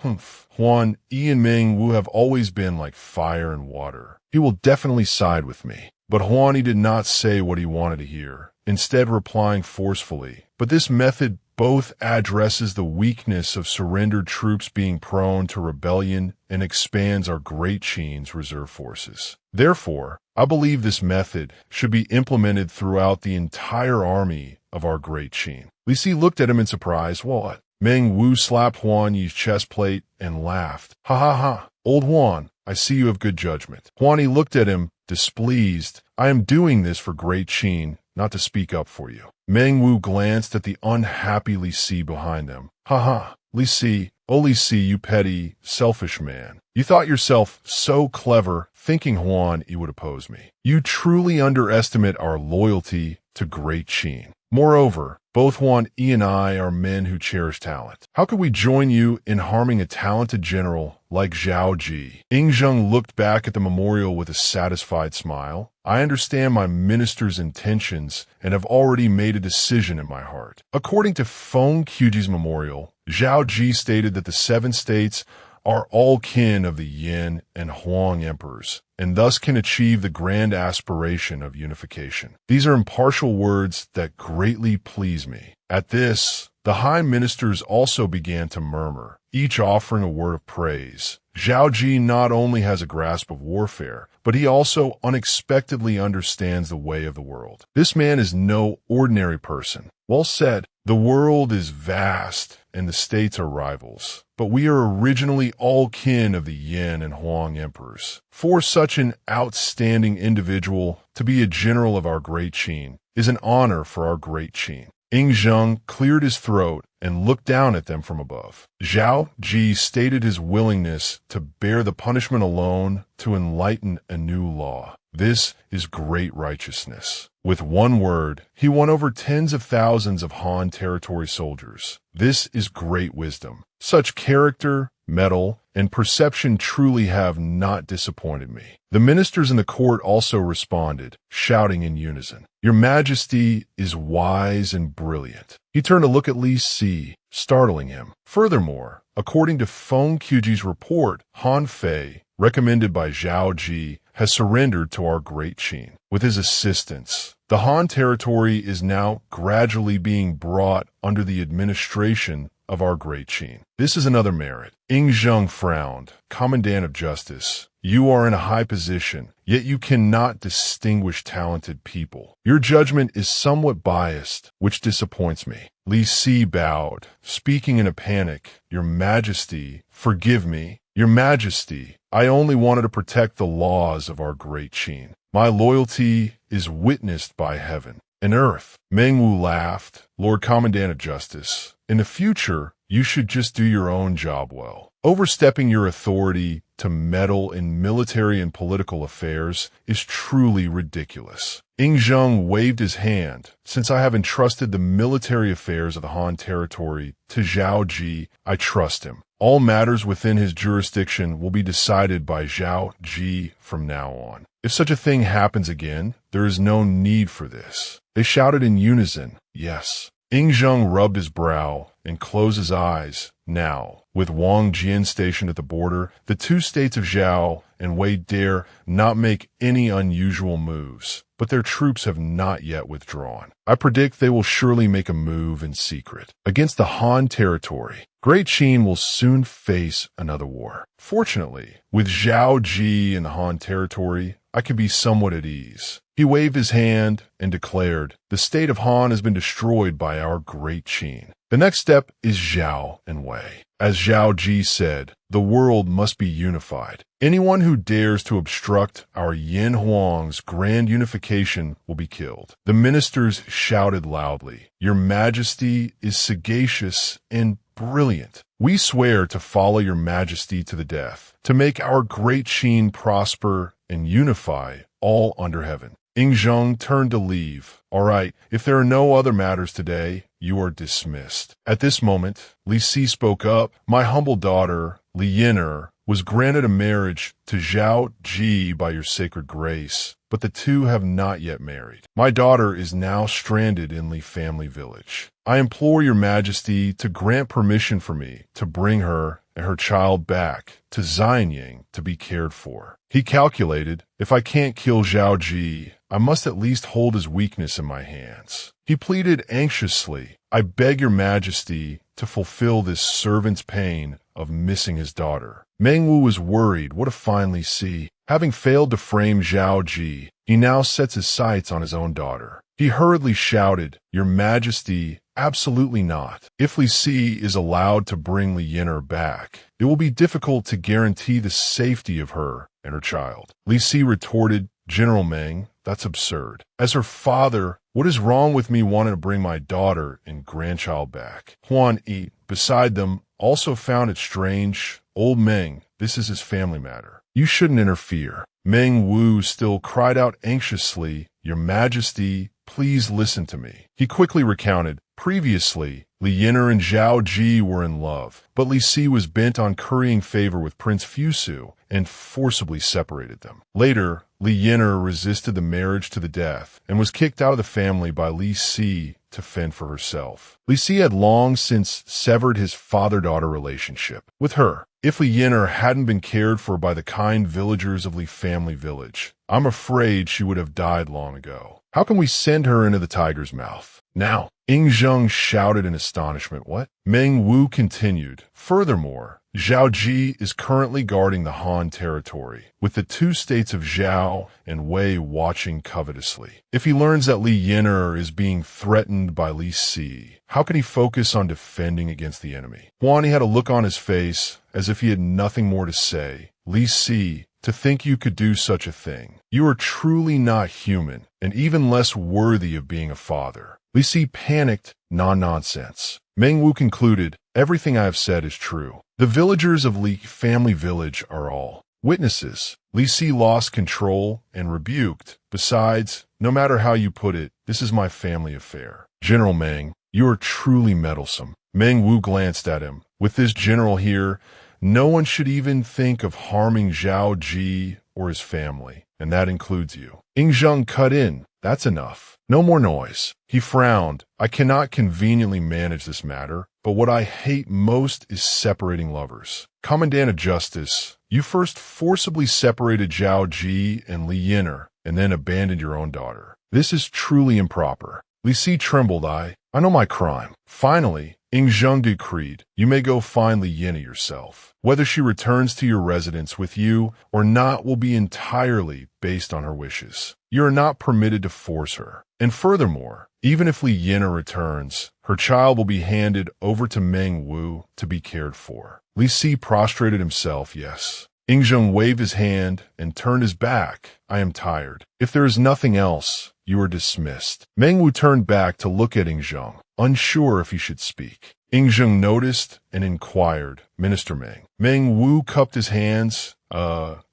Huan Yi and Meng Wu have always been like fire and water. He will definitely side with me. But Huan Yi did not say what he wanted to hear, instead replying forcefully, But this method both addresses the weakness of surrendered troops being prone to rebellion and expands our great Qin's reserve forces. Therefore, I believe this method should be implemented throughout the entire army of our great Qin. Li Si looked at him in surprise. What? Meng Wu slapped Huan Yi's chest plate and laughed. Ha ha ha. Old Huan, I see you have good judgment. Huan Yi looked at him, displeased. I am doing this for great Qin, not to speak up for you. Meng Wu glanced at the unhappy Li Si behind them. Ha ha. Li Si, oh Li Si, you petty, selfish man. You thought yourself so clever, thinking Huan Yi would oppose me. You truly underestimate our loyalty to great Qin. Moreover, both Huan Yi and I are men who cherish talent. How could we join you in harming a talented general like Zhao Qi? Ying Zheng looked back at the memorial with a satisfied smile. I understand my minister's intentions and have already made a decision in my heart. According to Feng Qiuji's memorial, Zhao Qi stated that the 7 states are all kin of the Yin and Huang emperors, and thus can achieve the grand aspiration of unification. These are impartial words that greatly please me. At this, the high ministers also began to murmur, each offering a word of praise. Zhao Qi not only has a grasp of warfare, but he also unexpectedly understands the way of the world. This man is no ordinary person. Well said. The world is vast, and the states are rivals. But we are originally all kin of the Yin and Huang emperors. For such an outstanding individual to be a general of our great Qin is an honor for our great Qin. Ying Zheng cleared his throat and looked down at them from above. Zhao Qi stated his willingness to bear the punishment alone to enlighten a new law. This is great righteousness. With one word, he won over tens of thousands of Han territory soldiers. This is great wisdom. Such character, mettle, and perception truly have not disappointed me. The ministers in the court also responded, shouting in unison, Your Majesty is wise and brilliant. He turned to look at Li Si, startling him. Furthermore, according to Feng Qiuji's report, Han Fei, recommended by Zhao Qi, has surrendered to our great Qin. With his assistance, the Han territory is now gradually being brought under the administration of our great Qin. This is another merit. Ying Zheng frowned. Commandant of Justice, you are in a high position, yet you cannot distinguish talented people. Your judgment is somewhat biased, which disappoints me. Li Si bowed, speaking in a panic. Your Majesty, forgive me. Your Majesty, I only wanted to protect the laws of our great Qin. My loyalty is witnessed by heaven and earth. Meng Wu laughed. Lord Commandant of Justice, in the future, you should just do your own job well. Overstepping your authority to meddle in military and political affairs is truly ridiculous. Ying Zheng waved his hand. Since I have entrusted the military affairs of the Han territory to Zhao Qi, I trust him. All matters within his jurisdiction will be decided by Zhao Qi from now on. If such a thing happens again, there is no need for this. They shouted in unison, yes. Ying Zheng rubbed his brow and closed his eyes. Now, with Wang Jian stationed at the border, the 2 states of Zhao and Wei dare not make any unusual moves, but their troops have not yet withdrawn. I predict they will surely make a move in secret against the Han territory. Great Qin will soon face another war. Fortunately, with Zhao Qi in the Han territory, I can be somewhat at ease. He waved his hand and declared, the state of Han has been destroyed by our great Qin. The next step is Zhao and Wei. As Zhao Qi said, the world must be unified. Anyone who dares to obstruct our Yin Huang's grand unification will be killed. The ministers shouted loudly, Your Majesty is sagacious and brilliant. We swear to follow Your Majesty to the death, to make our great Qin prosper and unify all under heaven. Ying Zheng turned to leave. All right, if there are no other matters today, you are dismissed. At this moment, Li Si spoke up. My humble daughter, Li Yin'er, was granted a marriage to Zhao Qi by your sacred grace, but the two have not yet married. My daughter is now stranded in Li family village. I implore Your Majesty to grant permission for me to bring her and her child back to Xianying to be cared for. He calculated, if I can't kill Zhao Qi, I must at least hold his weakness in my hands. He pleaded anxiously, I beg Your Majesty to fulfill this servant's pain of missing his daughter. Meng Wu was worried what to finally see. Having failed to frame Zhao Qi, he now sets his sights on his own daughter. He hurriedly shouted, "Your Majesty, absolutely not. If Li Si is allowed to bring Li Yinar back, it will be difficult to guarantee the safety of her and her child." Li Si retorted, "General Meng, that's absurd. As her father, what is wrong with me wanting to bring my daughter and grandchild back?" Huan Yi, beside them, also found it strange. "Old Meng, this is his family matter. You shouldn't interfere." Meng Wu still cried out anxiously, "Your Majesty, please listen to me." He quickly recounted, previously, Li Yinar and Zhao Qi were in love, but Li Si was bent on currying favor with Prince Fusu and forcibly separated them. Later, Li Yinar resisted the marriage to the death and was kicked out of the family by Li Si to fend for herself. Li Si had long since severed his father-daughter relationship with her. If Li Yinar hadn't been cared for by the kind villagers of Li family village, I'm afraid she would have died long ago. How can we send her into the tiger's mouth? Now, Ying Zheng shouted in astonishment. What? Meng Wu continued. Furthermore, Zhao Qi is currently guarding the Han territory, with the two states of Zhao and Wei watching covetously. If he learns that Li Yinar is being threatened by Li Si, how can he focus on defending against the enemy? Huan Yi had a look on his face as if he had nothing more to say. Li Si, to think you could do such a thing. You are truly not human, and even less worthy of being a father. Li Si panicked, "Non-nonsense." Meng Wu concluded, "Everything I have said is true. The villagers of Li family village are all witnesses." Li Si lost control and rebuked. "Besides, no matter how you put it, this is my family affair. General Meng, you are truly meddlesome." Meng Wu glanced at him. "With this general here, no one should even think of harming Zhao Qi or his family, and that includes you." Ying Zheng cut in. "That's enough. No more noise." He frowned. "I cannot conveniently manage this matter, but what I hate most is separating lovers. Commandant of Justice, you first forcibly separated Zhao Qi and Li Yinar, and then abandoned your own daughter. This is truly improper." Li Si trembled. I know my crime." Finally, Ying Zheng decreed, "You may go find Li Yinar yourself. Whether she returns to your residence with you or not will be entirely based on her wishes. You are not permitted to force her. And furthermore, even if Li Yinar returns, her child will be handed over to Meng Wu to be cared for." Li Si prostrated himself. "Yes." Ying Zheng waved his hand and turned his back. "I am tired. If there is nothing else, you are dismissed." Meng Wu turned back to look at Ying Zheng, unsure if he should speak. Ying Zheng noticed and inquired, "Minister Meng." Meng Wu cupped his hands.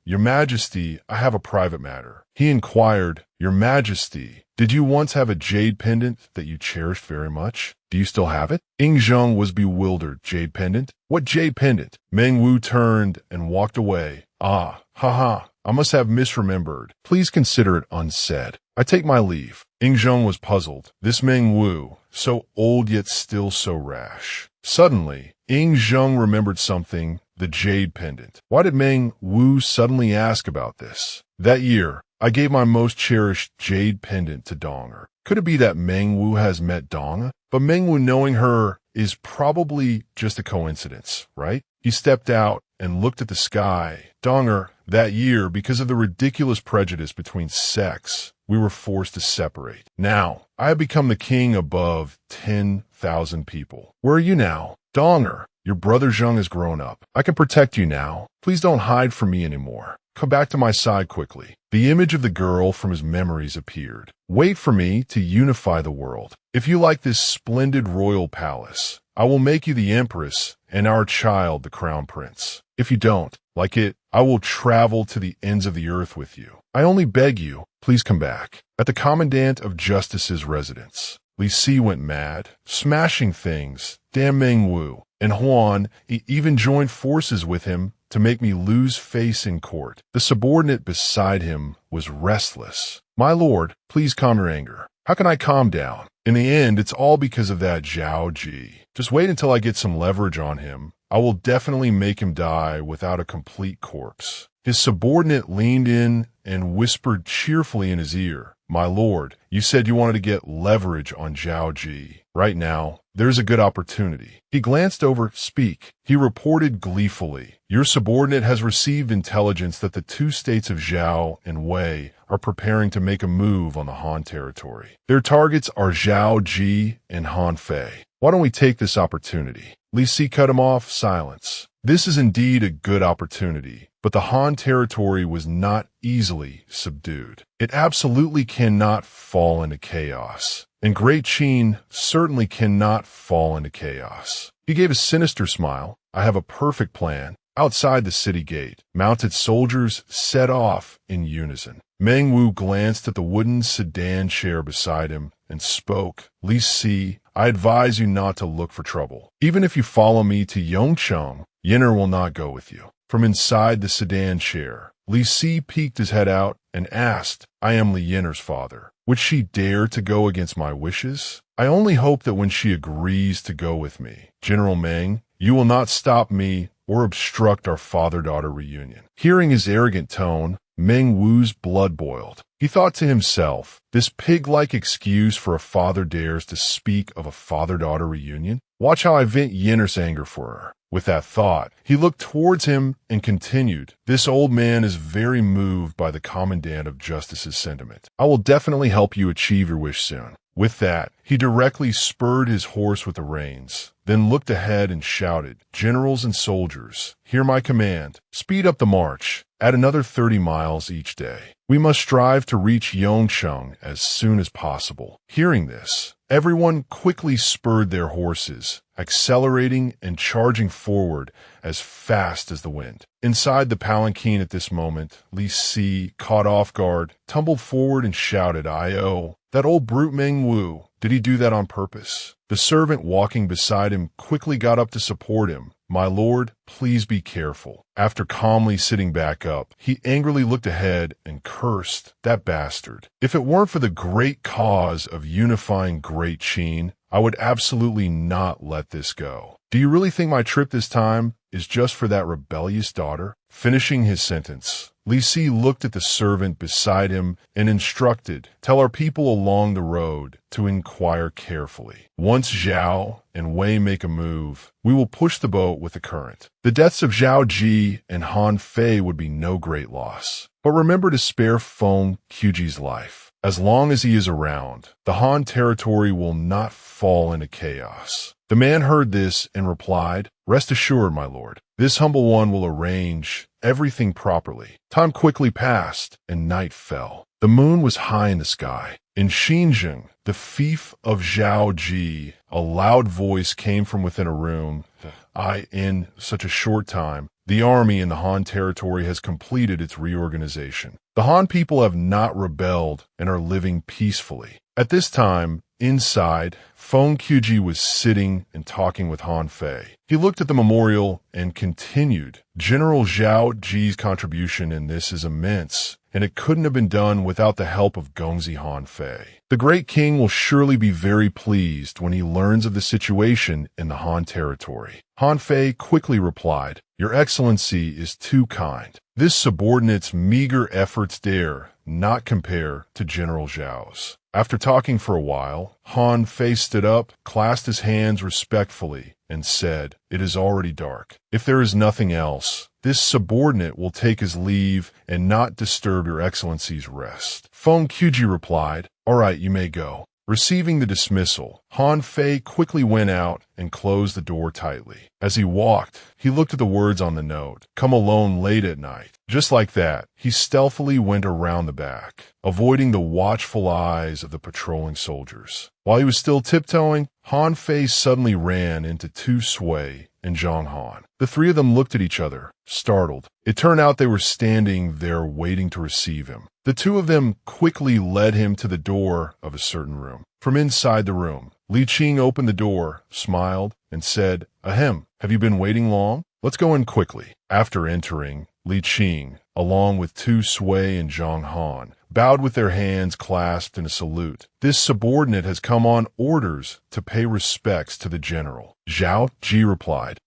Your Majesty, I have a private matter." He inquired, "Your Majesty, did you once have a jade pendant that you cherished very much? Do you still have it?" Ying Zheng was bewildered. "Jade pendant? What jade pendant?" Meng Wu turned and walked away. Haha, I must have misremembered. Please consider it unsaid. I take my leave." Ying Zheng was puzzled. This Meng Wu, so old yet still so rash. Suddenly, Ying Zheng remembered something, the jade pendant. Why did Meng Wu suddenly ask about this? That year, I gave my most cherished jade pendant to Donger. Could it be that Meng Wu has met Dong? But Meng Wu knowing her is probably just a coincidence, right? He stepped out and looked at the sky. Donger, that year, because of the ridiculous prejudice between sex, we were forced to separate. Now, I have become the king above 10,000 people. Where are you now? Donger, your brother Zheng has grown up. I can protect you now. Please don't hide from me anymore. Come back to my side quickly." The image of the girl from his memories appeared. "Wait for me to unify the world. If you like this splendid royal palace, I will make you the empress and our child the crown prince. If you don't like it, I will travel to the ends of the earth with you. I only beg you, please come back." At the Commandant of Justice's residence, Li Si went mad, smashing things. Damn Meng Wu. And Huan even joined forces with him to make me lose face in court. The subordinate beside him was restless. "My lord, please calm your anger." How can I calm down? In the end, it's all because of that Zhao Qi. Just wait until I get some leverage on him. I will definitely make him die without a complete corpse. His subordinate leaned in and whispered cheerfully in his ear, "My lord, you said you wanted to get leverage on Zhao Qi. Right now, there's a good opportunity." He glanced over. "Speak." He reported gleefully. "Your subordinate has received intelligence that the two states of Zhao and Wei are preparing to make a move on the Han territory. Their targets are Zhao Qi and Han Fei. Why don't we take this opportunity?" Li Si cut him off. Silence. This is indeed a good opportunity, but the Han territory was not easily subdued. It absolutely cannot fall into chaos, and Great Qin certainly cannot fall into chaos. He gave a sinister smile. "I have a perfect plan." Outside the city gate, mounted soldiers set off in unison. Meng Wu glanced at the wooden sedan chair beside him and spoke. "Li Si, I advise you not to look for trouble. Even if you follow me to Yongcheng, Yenner will not go with you." From inside the sedan chair, Li Si peeked his head out and asked, "I am Li Yenner's father. Would she dare to go against my wishes? I only hope that when she agrees to go with me, General Meng, you will not stop me or obstruct our father-daughter reunion." Hearing his arrogant tone, Meng Wu's blood boiled. He thought to himself, this pig-like excuse for a father dares to speak of a father-daughter reunion? Watch how I vent Yenner's anger for her. With that thought, he looked towards him and continued, "This old man is very moved by the Commandant of Justice's sentiment. I will definitely help you achieve your wish soon." With that, he directly spurred his horse with the reins, then looked ahead and shouted, "Generals and soldiers, hear my command. Speed up the march. Add another 30 miles each day. We must strive to reach Yongcheng as soon as possible." Hearing this, everyone quickly spurred their horses, accelerating and charging forward as fast as the wind. Inside the palanquin at this moment, Li Si, caught off guard, tumbled forward and shouted, "I-O! That old brute Meng Wu, did he do that on purpose?" The servant walking beside him quickly got up to support him. "My lord, please be careful." After calmly sitting back up, he angrily looked ahead and cursed, "That bastard. If it weren't for the great cause of unifying Great Qin, I would absolutely not let this go. Do you really think my trip this time is just for that rebellious daughter?" Finishing his sentence, Li Si looked at the servant beside him and instructed, "Tell our people along the road to inquire carefully. Once Zhao and Wei make a move, we will push the boat with the current. The deaths of Zhao Qi and Han Fei would be no great loss. But remember to spare Feng Qiji's life. As long as he is around, the Han territory will not fall into chaos." The man heard this and replied, "Rest assured, my lord, this humble one will arrange everything properly." Time quickly passed, and night fell. The moon was high in the sky. In Xinjiang, the fief of Zhao Qi, a loud voice came from within a room. In such a short time, the army in the Han territory has completed its reorganization. The Han people have not rebelled and are living peacefully. At this time, inside, Feng Qiji was sitting and talking with Han Fei. He looked at the memorial and continued, "General Zhao Qi's contribution in this is immense, and it couldn't have been done without the help of Gongzi Han Fei. The great king will surely be very pleased when he learns of the situation in the Han territory." Han Fei quickly replied, "Your Excellency is too kind. This subordinate's meager efforts dare not compare to General Zhao's." After talking for a while, Han Fei stood up, clasped his hands respectfully, and said, "It is already dark. If there is nothing else, this subordinate will take his leave and not disturb your Excellency's rest." Feng Qiji replied, "All right, you may go." Receiving the dismissal, Han Fei quickly went out and closed the door tightly. As he walked, he looked at the words on the note, "Come alone late at night." Just like that, he stealthily went around the back, avoiding the watchful eyes of the patrolling soldiers. While he was still tiptoeing, Han Fei suddenly ran into Tu Sui and Zhang Han. The three of them looked at each other, startled. It turned out they were standing there waiting to receive him. The two of them quickly led him to the door of a certain room. From inside the room, Li Qing opened the door, smiled, and said, "Ahem, have you been waiting long? Let's go in quickly." After entering, Li Qing, along with Tu Sui and Zhang Han, bowed with their hands clasped in a salute. This subordinate has come on orders to pay respects to the general. Zhao Qi replied,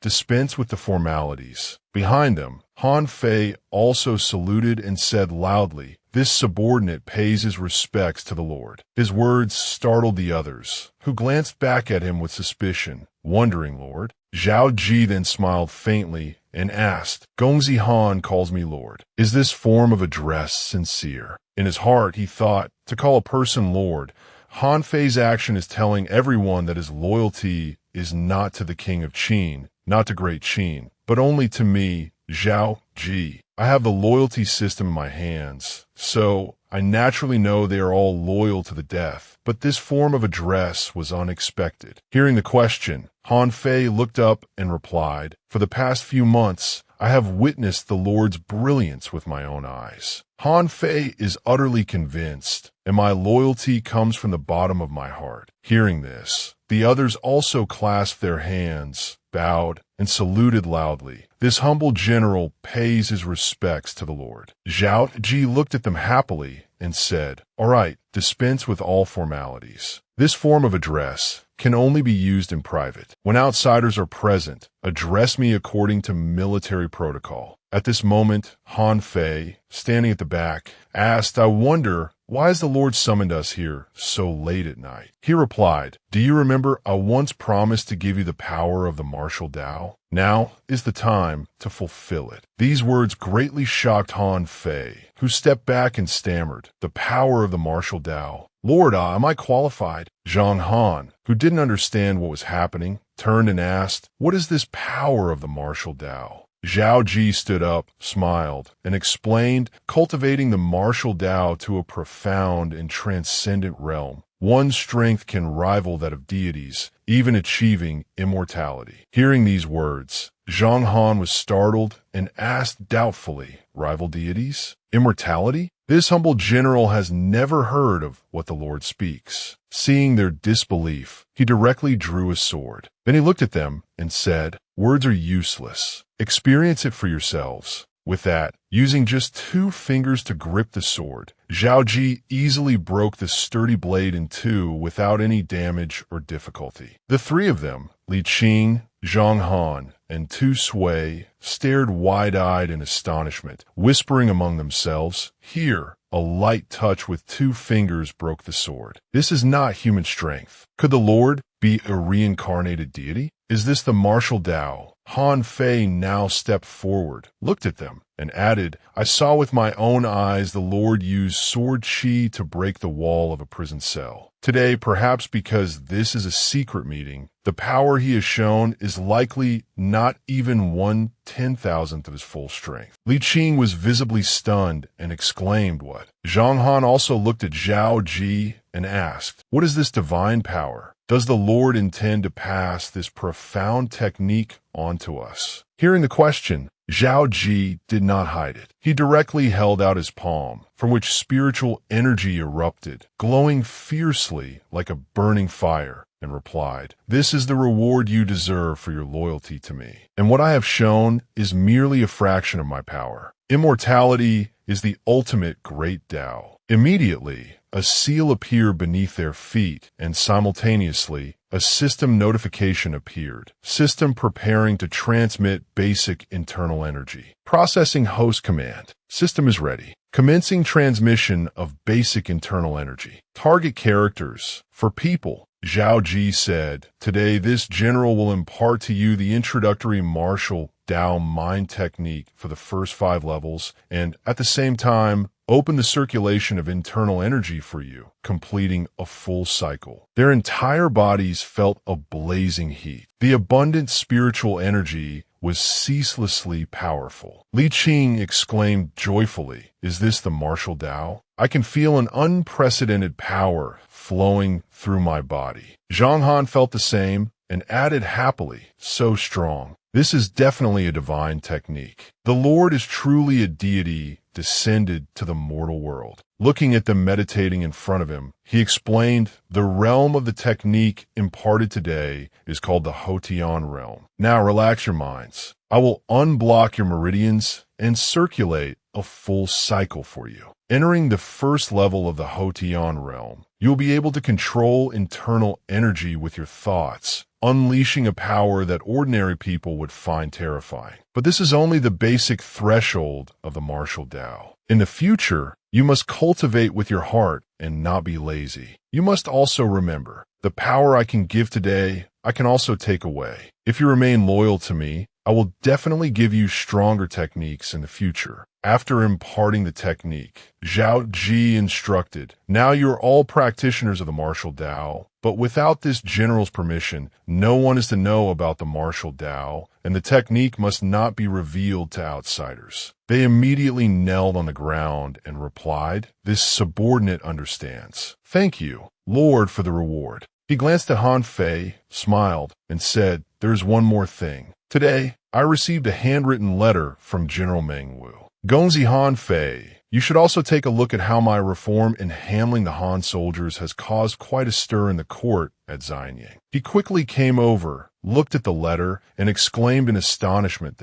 dispense with the formalities." Behind them, Han Fei also saluted and said loudly, This subordinate pays his respects to the Lord. His words startled the others, who glanced back at him with suspicion, wondering, Lord. Zhao Qi then smiled faintly and asked, Gongzi Han calls me Lord. Is this form of address sincere? In his heart, he thought, to call a person Lord, Han Fei's action is telling everyone that his loyalty is not to the king of Qin, not to great Qin, but only to me, Zhao Qi. I have the loyalty system in my hands, so I naturally know they are all loyal to the death. But this form of address was unexpected. Hearing the question, Han Fei looked up and replied, For the past few months, I have witnessed the Lord's brilliance with my own eyes. Han Fei is utterly convinced, and my loyalty comes from the bottom of my heart. Hearing this, the others also clasped their hands, bowed, and saluted loudly. This humble general pays his respects to the Lord. Zhao Qi looked at them happily and said, All right, dispense with all formalities. This form of address can only be used in private. When outsiders are present, address me according to military protocol. At this moment, Han Fei, standing at the back, asked, I wonder, why has the Lord summoned us here so late at night? He replied, Do you remember I once promised to give you the power of the martial Tao? Now is the time to fulfill it. These words greatly shocked Han Fei, who stepped back and stammered, The power of the martial Tao. Lord, am I qualified? Zhang Han, who didn't understand what was happening, turned and asked, What is this power of the martial Tao? Zhao Qi stood up, smiled, and explained, cultivating the martial Tao to a profound and transcendent realm. One's strength can rival that of deities, even achieving immortality. Hearing these words, Zhang Han was startled and asked doubtfully, Rival deities? Immortality? This humble general has never heard of what the Lord speaks. Seeing their disbelief, he directly drew his sword. Then he looked at them and said, Words are useless. Experience it for yourselves. With that, using just 2 fingers to grip the sword, Zhao Qi easily broke the sturdy blade in 2 without any damage or difficulty. The 3 of them, Li Qing, Zhang Han, and Tu Sui, stared wide-eyed in astonishment, whispering among themselves, Here, a light touch with 2 fingers broke the sword. This is not human strength. Could the Lord be a reincarnated deity? Is this the martial Tao? Han Fei now stepped forward, looked at them, and added, I saw with my own eyes the Lord use sword chi to break the wall of a prison cell. Today, perhaps because this is a secret meeting, the power he has shown is likely not even 1/10,000th of his full strength. Li Qing was visibly stunned and exclaimed, What? Zhang Han also looked at Zhao Qi and asked, What is this divine power? Does the Lord intend to pass this profound technique on to us? Hearing the question, Zhao Qi did not hide it. He directly held out his palm, from which spiritual energy erupted, glowing fiercely like a burning fire, and replied, This is the reward you deserve for your loyalty to me. And what I have shown is merely a fraction of my power. Immortality is the ultimate great Tao. Immediately, a seal appeared beneath their feet, and simultaneously, a system notification appeared. System preparing to transmit basic internal energy. Processing host command. System is ready. Commencing transmission of basic internal energy. Target characters. For people, Zhao Qi said, Today this general will impart to you the introductory martial Tao mind technique for the first 5 levels, and at the same time, open the circulation of internal energy for you, completing a full cycle. Their entire bodies felt a blazing heat. The abundant spiritual energy was ceaselessly powerful. Li Qing exclaimed joyfully, Is this the martial Tao? I can feel an unprecedented power flowing through my body. Zhang Han felt the same and added happily, So strong. This is definitely a divine technique. The Lord is truly a deity descended to the mortal world. Looking at them meditating in front of him, he explained, The realm of the technique imparted today is called the Hotian realm. Now relax your minds. I will unblock your meridians and circulate a full cycle for you. Entering the first level of the Hotian realm, you'll be able to control internal energy with your thoughts, unleashing a power that ordinary people would find terrifying. But this is only the basic threshold of the martial Tao. In the future, You must cultivate with your heart and not be lazy. You must also remember, the power I can give today, I can also take away. If you remain loyal to me, I will definitely give you stronger techniques in the future. After imparting the technique, Zhao Qi instructed, now you are all practitioners of the martial Tao, but without this general's permission, no one is to know about the martial Tao, and the technique must not be revealed to outsiders. They immediately knelt on the ground and replied, this subordinate understands. Thank you, Lord, for the reward. He glanced at Han Fei, smiled, and said, there is one more thing. Today, I received a handwritten letter from General Meng Wu. Gongzi Han Fei, you should also take a look at how my reform in handling the Han soldiers has caused quite a stir in the court at Xianying. He quickly came over, looked at the letter, and exclaimed in astonishment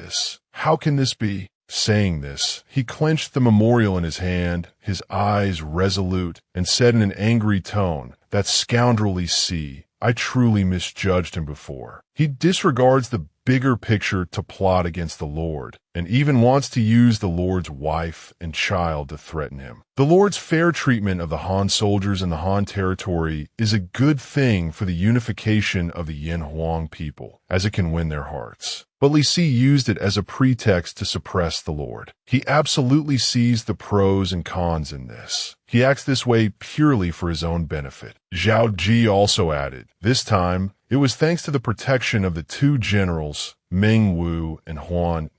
how can this be? Saying this, he clenched the memorial in his hand, his eyes resolute, and said in an angry tone, that scoundrel Li Si, I truly misjudged him before. He disregards the bigger picture to plot against the Lord, and even wants to use the Lord's wife and child to threaten him. The Lord's fair treatment of the Han soldiers in the Han territory is a good thing for the unification of the Yin Huang people, as it can win their hearts. But Li Si used it as a pretext to suppress the Lord. He absolutely sees the pros and cons in this. He acts this way purely for his own benefit. Zhao Qi also added, this time, it was thanks to the protection of the two generals, Meng Wu and Huan,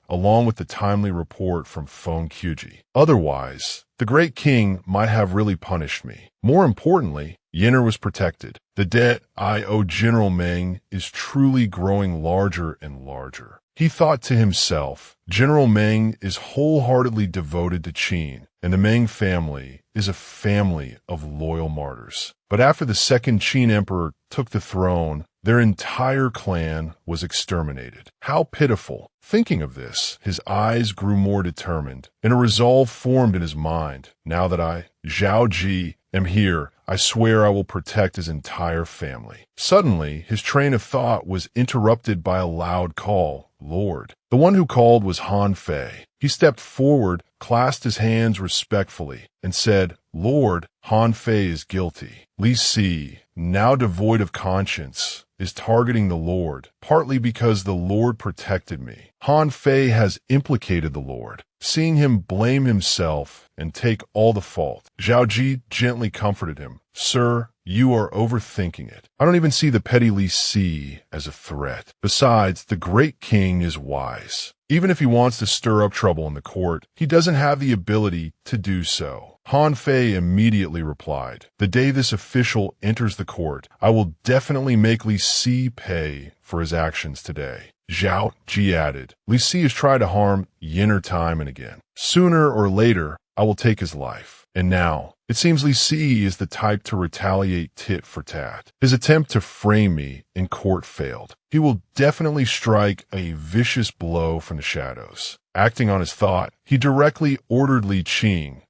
along with the timely report from Feng Quji. Otherwise, the great king might have really punished me. More importantly, Yinner was protected. The debt I owe General Meng is truly growing larger and larger. He thought to himself, General Meng is wholeheartedly devoted to Qin, and the Meng family is a family of loyal martyrs. But after the second Qin emperor took the throne, their entire clan was exterminated. How pitiful! Thinking of this, his eyes grew more determined, and a resolve formed in his mind. Now that I, Zhao Qi, am here, I swear I will protect his entire family. Suddenly, his train of thought was interrupted by a loud call, Lord. The one who called was Han Fei. He stepped forward, clasped his hands respectfully, and said, Lord, Han Fei is guilty. Li Si, now devoid of conscience, is targeting the Lord, partly because the Lord protected me. Han Fei has implicated the Lord, seeing him blame himself and take all the fault. Zhao Qi gently comforted him. Sir, you are overthinking it. I don't even see the petty Li Si as a threat. Besides, the great king is wise. Even if he wants to stir up trouble in the court, he doesn't have the ability to do so. Han Fei immediately replied, the day this official enters the court, I will definitely make Li Si pay for his actions today. Zhao Qi added, Li Si has tried to harm Yinner time and again. Sooner or later, I will take his life. And now, it seems Li Si is the type to retaliate tit for tat. His attempt to frame me in court failed. He will definitely strike a vicious blow from the shadows. Acting on his thought, he directly ordered Li Qing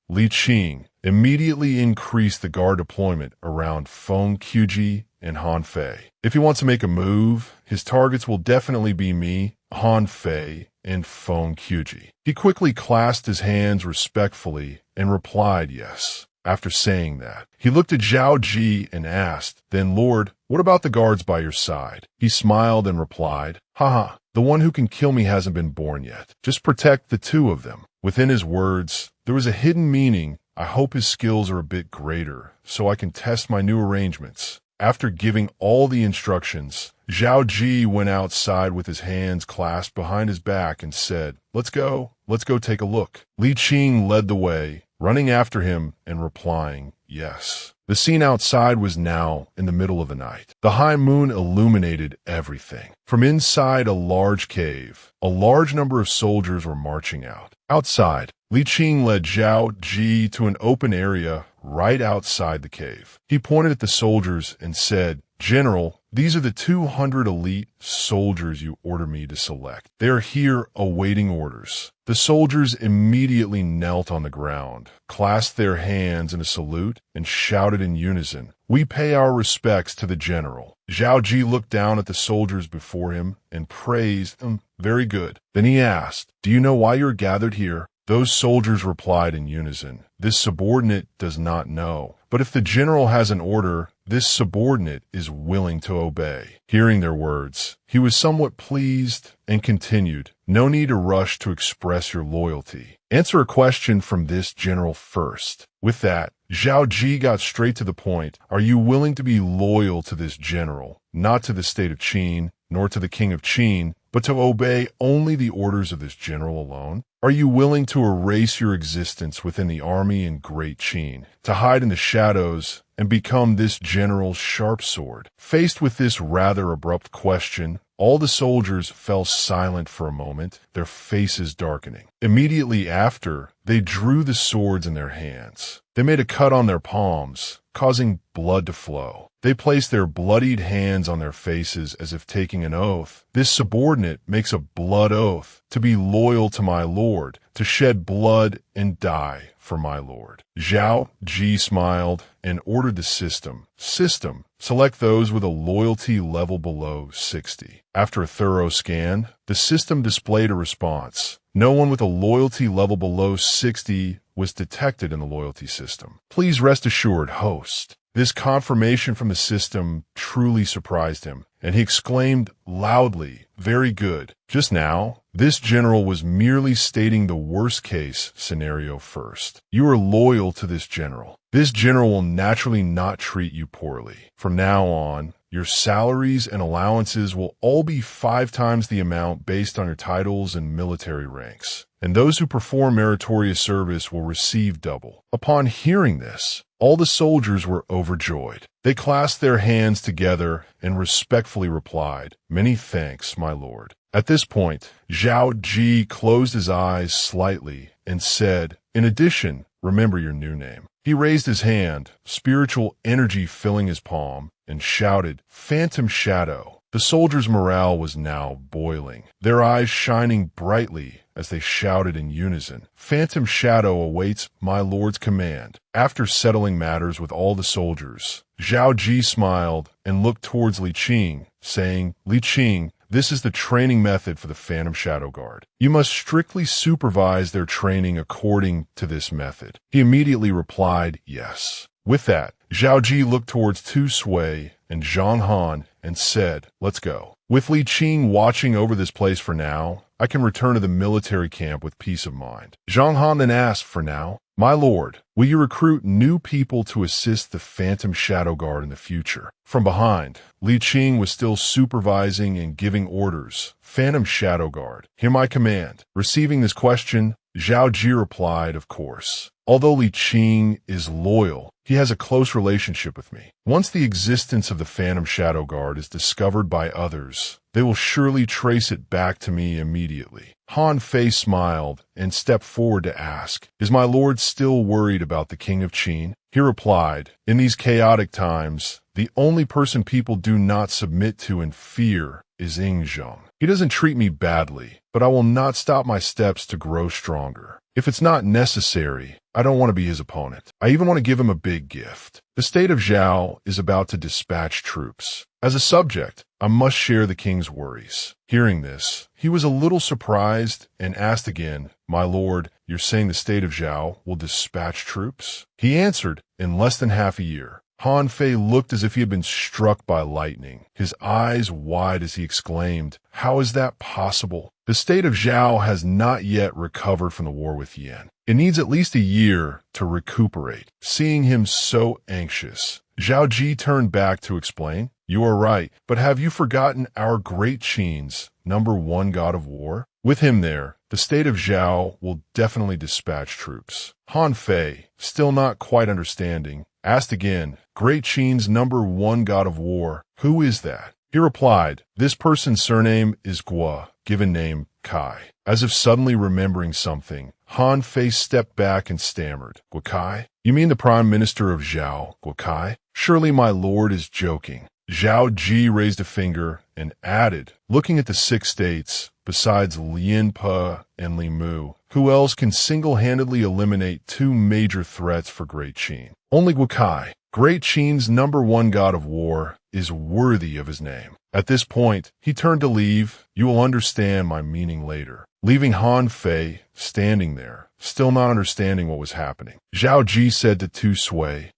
immediately increased the guard deployment around Feng Quji and Han Fei. If he wants to make a move, his targets will definitely be me, Han Fei, and Feng Quji. He quickly clasped his hands respectfully and replied yes. After saying that, he looked at Zhao Qi and asked, then Lord, what about the guards by your side? He smiled and replied, haha, the one who can kill me hasn't been born yet. Just protect the two of them. Within his words, there was a hidden meaning. I hope his skills are a bit greater, so I can test my new arrangements. After giving all the instructions, Zhao Qi went outside with his hands clasped behind his back and said, let's go take a look. Li Qing led the way, running after him and replying, yes. The scene outside was now in the middle of the night. The high moon illuminated everything. From inside a large cave, a large number of soldiers were marching out. Outside, Li Qing led Zhao Qi to an open area right outside the cave. He pointed at the soldiers and said, General, these are the 200 elite soldiers you order me to select. They are here awaiting orders. The soldiers immediately knelt on the ground, clasped their hands in a salute, and shouted in unison, we pay our respects to the general. Zhao Qi looked down at the soldiers before him and praised them. Very good. Then he asked, do you know why you're gathered here? Those soldiers replied in unison, "This subordinate does not know. But if the general has an order, this subordinate is willing to obey." Hearing their words, he was somewhat pleased and continued, "No need to rush to express your loyalty. Answer a question from this general first." With that, Zhao Qi got straight to the point. "Are you willing to be loyal to this general, not to the state of Qin, nor to the king of Qin, but to obey only the orders of this general alone? Are you willing to erase your existence within the army in Great Qin, to hide in the shadows and become this general's sharp sword?" Faced with this rather abrupt question, all the soldiers fell silent for a moment, their faces darkening. Immediately after, they drew the swords in their hands. They made a cut on their palms, causing blood to flow. They placed their bloodied hands on their faces as if taking an oath. This subordinate makes a blood oath to be loyal to my lord, to shed blood and die for my lord. Zhao Qi smiled and ordered the system, select those with a loyalty level below 60. After a thorough scan, the system displayed a response. No one with a loyalty level below 60 was detected in the loyalty system. Please rest assured, host. This confirmation from the system truly surprised him, and he exclaimed loudly, "Very good." Just now, this general was merely stating the worst-case scenario first. You are loyal to this general. This general will naturally not treat you poorly. From now on, your salaries and allowances will all be 5 times the amount based on your titles and military ranks, and those who perform meritorious service will receive double. Upon hearing this, all the soldiers were overjoyed. They clasped their hands together and respectfully replied, "Many thanks, my lord." At this point, Zhao Qi closed his eyes slightly and said, "In addition, remember your new name." He raised his hand, spiritual energy filling his palm, and shouted, "Phantom Shadow." The soldiers' morale was now boiling, their eyes shining brightly as they shouted in unison, "Phantom Shadow awaits my lord's command." After settling matters with all the soldiers, Zhao Qi smiled and looked towards Li Qing, saying, "Li Qing, this is the training method for the Phantom Shadow Guard. You must strictly supervise their training according to this method." He immediately replied, "Yes." With that, Zhao Qi looked towards Tu Sui and Zhang Han and said, "Let's go." With Li Qing watching over this place for now, I can return to the military camp with peace of mind. Zhang Han then asked, "For now, my lord, will you recruit new people to assist the Phantom Shadow Guard in the future?" From behind, Li Qing was still supervising and giving orders. "Phantom Shadow Guard, hear my command." Receiving this question, Zhao Qi replied, "Of course." Although Li Qing is loyal, he has a close relationship with me. Once the existence of the Phantom Shadow Guard is discovered by others, they will surely trace it back to me immediately. Han Fei smiled and stepped forward to ask, "Is my lord still worried about the king of Qin?" He replied, "In these chaotic times, the only person people do not submit to in fear is Ying Zheng. He doesn't treat me badly, but I will not stop my steps to grow stronger. If it's not necessary, I don't want to be his opponent. I even want to give him a big gift." The state of Zhao is about to dispatch troops. As a subject, I must share the king's worries. Hearing this, he was a little surprised and asked again, "My lord, you're saying the state of Zhao will dispatch troops?" He answered, "In less than half a year." Han Fei looked as if he had been struck by lightning, his eyes wide as he exclaimed, "How is that possible? The state of Zhao has not yet recovered from the war with Yan. It needs at least a year to recuperate." Seeing him so anxious, Zhao Qi turned back to explain, "You are right, but have you forgotten our great Qin's #1 god of war? With him there, the state of Zhao will definitely dispatch troops." Han Fei, still not quite understanding, asked again, "Great Qin's #1 god of war, who is that?" He replied, "This person's surname is Guo, given name Kai." As if suddenly remembering something, Han Fei stepped back and stammered, "Guo Kai? You mean the Prime Minister of Zhao, Guo Kai? Surely my lord is joking." Zhao Qi raised a finger and added, "Looking at the 6 states, besides Lin Pe and Li Mu, who else can single-handedly eliminate 2 major threats for Great Qin? Only Guo Kai. Great Qin's #1 god of war is worthy of his name." At this point, he turned to leave. "You will understand my meaning later." Leaving Han Fei standing there, still not understanding what was happening. Zhao Qi said to Tu Sui,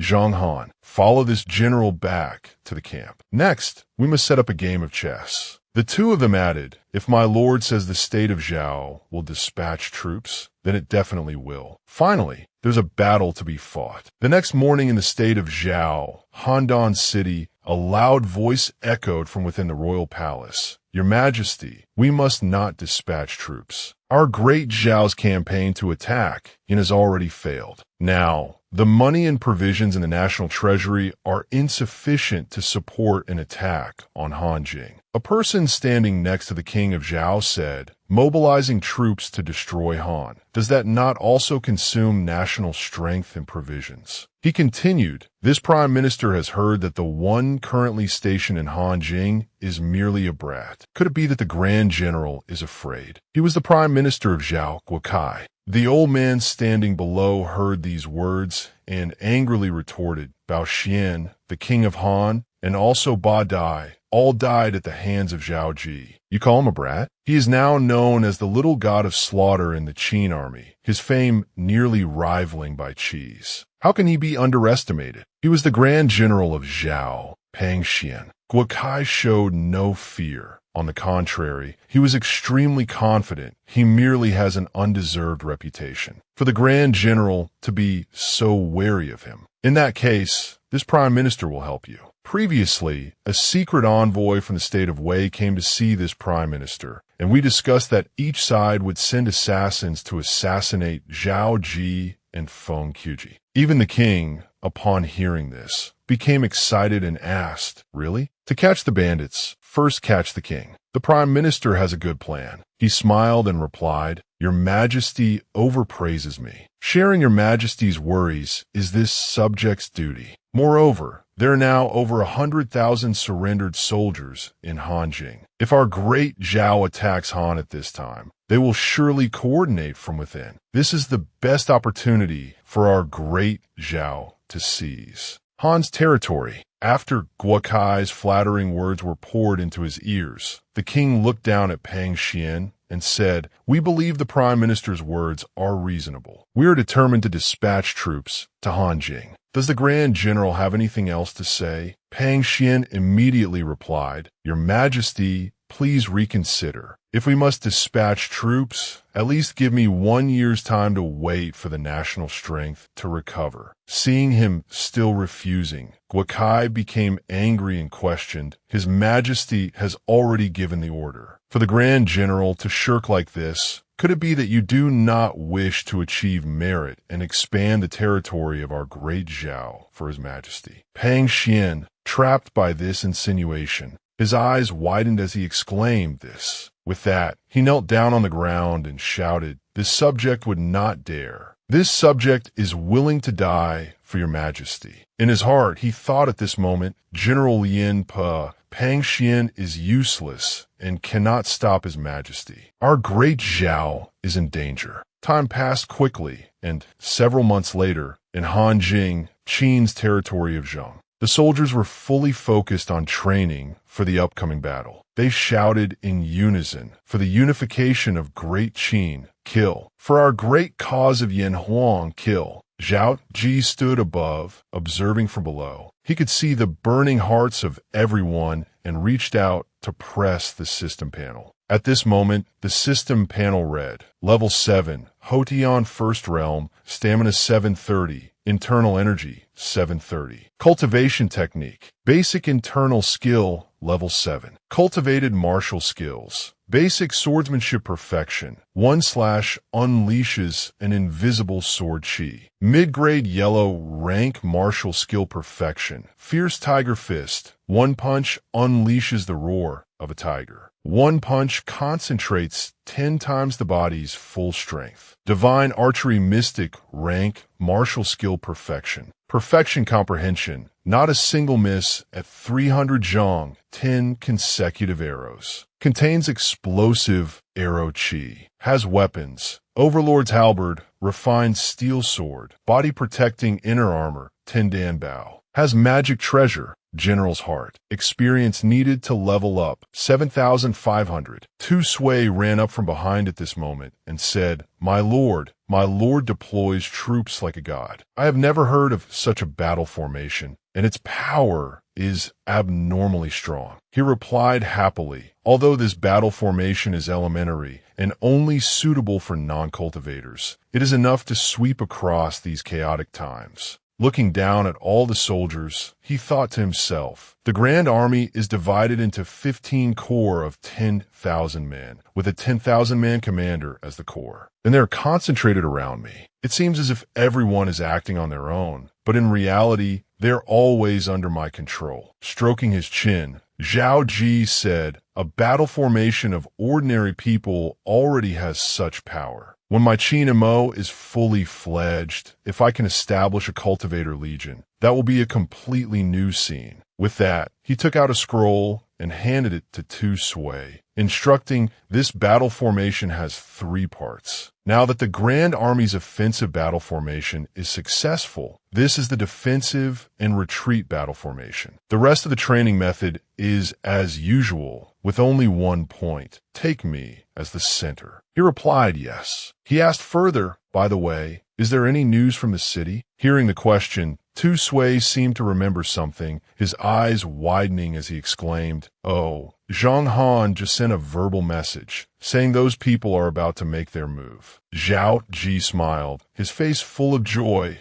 Zhang Han, follow this general back to the camp. Next, we must set up a game of chess. The two of them added, if my lord says the state of Zhao will dispatch troops, then it definitely will. Finally, there's a battle to be fought. The next morning in the state of Zhao, Handan City, a loud voice echoed from within the royal palace. Your Majesty, we must not dispatch troops. Our great Zhao's campaign to attack has already failed. Now, the money and provisions in the national treasury are insufficient to support an attack on Hanjing. A person standing next to the king of Zhao said, mobilizing troops to destroy Han, does that not also consume national strength and provisions? He continued, this prime minister has heard that the one currently stationed in Hanjing is merely a brat. Could it be that the grand general is afraid? He was the prime minister of Zhao Qi. The old man standing below heard these words and angrily retorted, Bao Xian, the king of Han, and also Ba Dai, all died at the hands of Zhao Qi. You call him a brat? He is now known as the little god of slaughter in the Qin army, his fame nearly rivaling by Qi's. How can he be underestimated? He was the grand general of Zhao, Pang Xian. Guokai showed no fear. On the contrary, he was extremely confident. He merely has an undeserved reputation. For the grand general to be so wary of him. In that case, this prime minister will help you. Previously, a secret envoy from the state of Wei came to see this prime minister, and we discussed that each side would send assassins to assassinate Zhao Qi and Feng Quji. Even the king, upon hearing this, became excited and asked, really? To catch the bandits, first catch the king. The prime minister has a good plan. He smiled and replied, Your Majesty overpraises me. Sharing Your Majesty's worries is this subject's duty. Moreover, there are now over 100,000 surrendered soldiers in Hanjing. If our great Zhao attacks Han at this time, they will surely coordinate from within. This is the best opportunity for our great Zhao to seize Han's territory. After Guokai's flattering words were poured into his ears, the king looked down at Pang Xian and said, We believe the prime minister's words are reasonable. We are determined to dispatch troops to Hanjing. Does the grand general have anything else to say? Pang Xian immediately replied, Your Majesty, please reconsider. If we must dispatch troops, at least give me 1 year's time to wait for the national strength to recover. Seeing him still refusing, Guokai became angry and questioned, His Majesty has already given the order. For the grand general to shirk like this, could it be that you do not wish to achieve merit and expand the territory of our great Zhao for His Majesty? Pang Xian, trapped by this insinuation, his eyes widened as he exclaimed this. With that, he knelt down on the ground and shouted, This subject would not dare. This subject is willing to die for Your Majesty. In his heart, he thought at this moment, General Yin Pe, Pang Xian is useless and cannot stop His Majesty. Our great Zhao is in danger. Time passed quickly, and several months later, in Hanjing, Qin's territory of Zheng, the soldiers were fully focused on training for the upcoming battle. They shouted in unison, For the unification of Great Qin, kill. For our great cause of Yan Huang, kill. Zhao Qi stood above, observing from below. He could see the burning hearts of everyone and reached out to press the system panel. At this moment, the system panel read, Level 7, Hotion First Realm, Stamina 730, Internal Energy 730. Cultivation Technique, Basic Internal Skill, Level 7. Cultivated Martial Skills, Basic Swordsmanship Perfection, 1/unleashes an invisible sword chi. Mid-grade Yellow Rank Martial Skill Perfection, Fierce Tiger Fist, 1 punch unleashes the roar of a tiger. 1 punch concentrates 10 times the body's full strength. Divine Archery Mystic Rank Martial Skill Perfection. Perfection Comprehension, not a single miss at 300 zhong, 10 consecutive arrows. Contains explosive arrow chi. Has weapons. Overlord's Halberd, Refined Steel Sword, Body Protecting Inner Armor, 10 Dan Bao. Has magic treasure, General's heart. Experience needed to level up. 7,500. Tu Sui ran up from behind at this moment and said, my lord deploys troops like a god. I have never heard of such a battle formation, and its power is abnormally strong. He replied happily, although this battle formation is elementary and only suitable for non-cultivators, it is enough to sweep across these chaotic times. Looking down at all the soldiers, he thought to himself, the Grand Army is divided into 15 corps of 10,000 men, with a 10,000-man commander as the corps. And they're concentrated around me. It seems as if everyone is acting on their own, but in reality, they're always under my control. Stroking his chin, Zhao Qi said, a battle formation of ordinary people already has such power. When my Qin Mo is fully fledged, if I can establish a cultivator legion, that will be a completely new scene. With that, he took out a scroll and handed it to Tu Sui, instructing this battle formation has 3 parts. Now that the Grand Army's offensive battle formation is successful, this is the defensive and retreat battle formation. The rest of the training method is as usual, with only one point. Take me as the center. He replied yes. He asked further, by the way, is there any news from the city? Hearing the question, Tu Sui seemed to remember something, his eyes widening as he exclaimed, oh, Zhang Han just sent a verbal message, saying those people are about to make their move. Zhao Qi smiled, his face full of joy.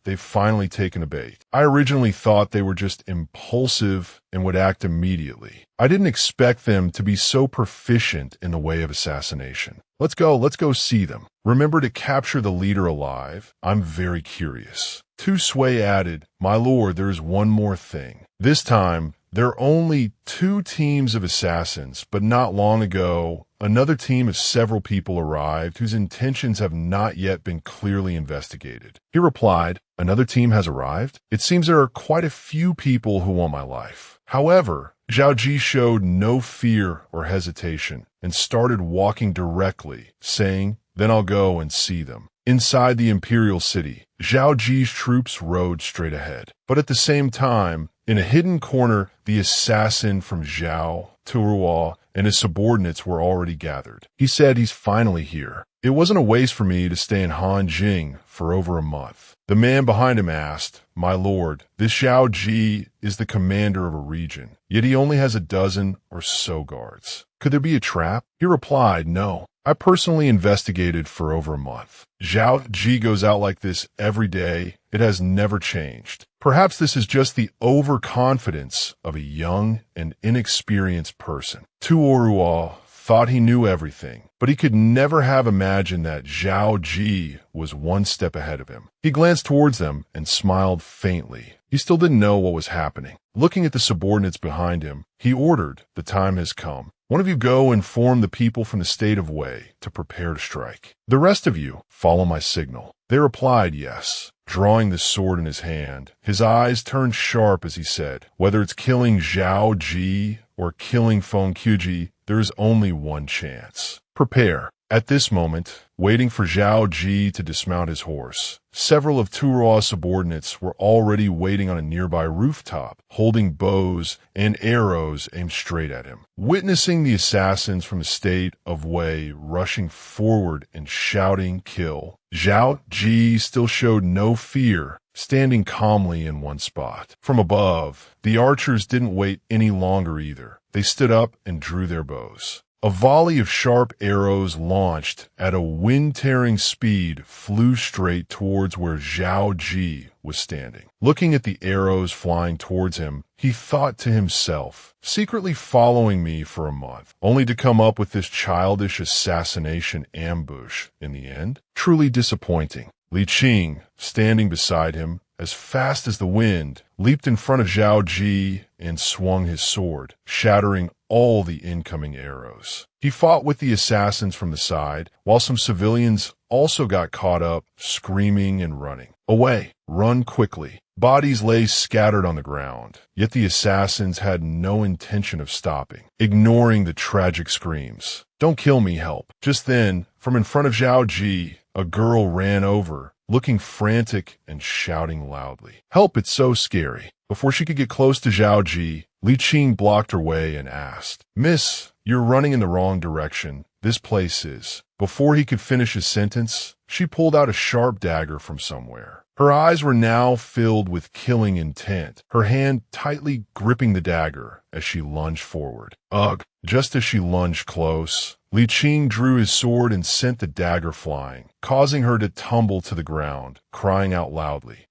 They've finally taken a bait. I originally thought they were just impulsive and would act immediately. I didn't expect them to be so proficient in the way of assassination. Let's go see them. Remember to capture the leader alive. I'm very curious. Tu Sui added, my lord, there is one more thing. This time, there are only 2 teams of assassins, but not long ago, another team of several people arrived whose intentions have not yet been clearly investigated. He replied, another team has arrived? It seems there are quite a few people who want my life. However, Zhao Qi showed no fear or hesitation and started walking directly, saying, then I'll go and see them. Inside the imperial city, Zhao Qi's troops rode straight ahead. But at the same time, in a hidden corner, the assassin from Zhao, Turuo, and his subordinates were already gathered. He said he's finally here. It wasn't a waste for me to stay in Hanjing for over a month. The man behind him asked, my lord, this Zhao Qi is the commander of a region, yet he only has a dozen or so guards. Could there be a trap? He replied, no. I personally investigated for over a month. Zhao Qi goes out like this every day. It has never changed. Perhaps this is just the overconfidence of a young and inexperienced person. Tuoruo thought he knew everything, but he could never have imagined that Zhao Qi was one step ahead of him. He glanced towards them and smiled faintly. He still didn't know what was happening. Looking at the subordinates behind him, he ordered, the time has come. One of you go inform the people from the state of Wei to prepare to strike. The rest of you follow my signal. They replied yes. Drawing the sword in his hand, his eyes turned sharp as he said, whether it's killing Zhao Qi or killing Feng Qiuji, there is only one chance. Prepare. At this moment, waiting for Zhao Qi to dismount his horse, several of Turuo's subordinates were already waiting on a nearby rooftop, holding bows and arrows aimed straight at him. Witnessing the assassins from the state of Wei rushing forward and shouting kill, Zhao Qi still showed no fear, standing calmly in one spot. From above, the archers didn't wait any longer either. They stood up and drew their bows. A volley of sharp arrows launched at a wind-tearing speed flew straight towards where Zhao Qi was standing. Looking at the arrows flying towards him, he thought to himself, secretly following me for a month, only to come up with this childish assassination ambush in the end? Truly disappointing. Li Qing, standing beside him, as fast as the wind, leaped in front of Zhao Qi and swung his sword, shattering all the incoming arrows. He fought with the assassins from the side, while some civilians also got caught up, screaming and running. Away! Run quickly! Bodies lay scattered on the ground, yet the assassins had no intention of stopping, ignoring the tragic screams. Don't kill me, help! Just then, from in front of Zhao Qi, a girl ran over, looking frantic and shouting loudly. Help, it's so scary. Before she could get close to Zhao Qi, Li Qing blocked her way and asked, "Miss, you're running in the wrong direction. This place is." Before he could finish his sentence, she pulled out a sharp dagger from somewhere. Her eyes were now filled with killing intent, her hand tightly gripping the dagger as she lunged forward. Ugh! Just as she lunged close, Li Qing drew his sword and sent the dagger flying, causing her to tumble to the ground, crying out loudly.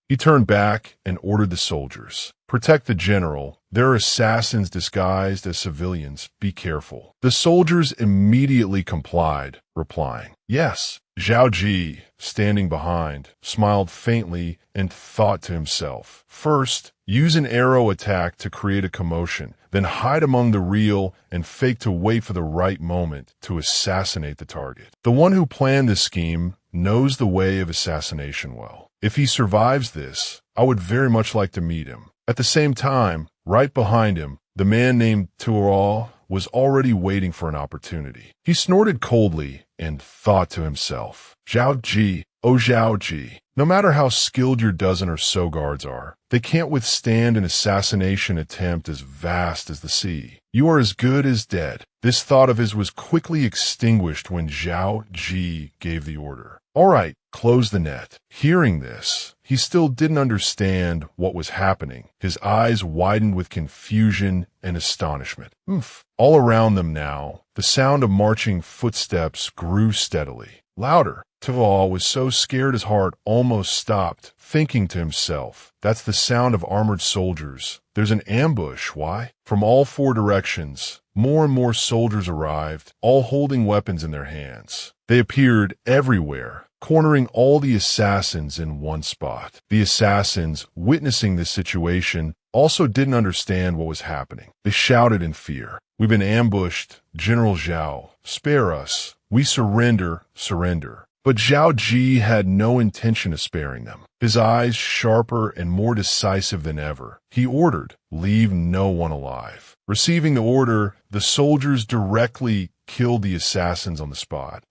He turned back and ordered the soldiers, "Protect the general. There are assassins disguised as civilians. Be careful." The soldiers immediately complied, replying, "Yes." Zhao Qi, standing behind, smiled faintly and thought to himself, "First, use an arrow attack to create a commotion, then hide among the real and fake to wait for the right moment to assassinate the target. The one who planned this scheme knows the way of assassination well. If he survives this, I would very much like to meet him." At the same time, right behind him, the man named Tuo was already waiting for an opportunity. He snorted coldly and thought to himself, "Zhao Qi, oh Zhao Qi, no matter how skilled your dozen or so guards are, they can't withstand an assassination attempt as vast as the sea. You are as good as dead." This thought of his was quickly extinguished when Zhao Qi gave the order. "All right, close the net." Hearing this, he still didn't understand what was happening. His eyes widened with confusion and astonishment. All around them now, the sound of marching footsteps grew steadily, louder. Tuo was so scared his heart almost stopped, thinking to himself, "That's the sound of armored soldiers. There's an ambush, why?" From all four directions, more and more soldiers arrived, all holding weapons in their hands. They appeared everywhere, cornering all the assassins in one spot. The assassins, witnessing this situation, also didn't understand what was happening. They shouted in fear, "We've been ambushed. General Zhao, spare us. We surrender, surrender." But Zhao Qi had no intention of sparing them. His eyes sharper and more decisive than ever, he ordered, "Leave no one alive." Receiving the order, the soldiers directly killed the assassins on the spot.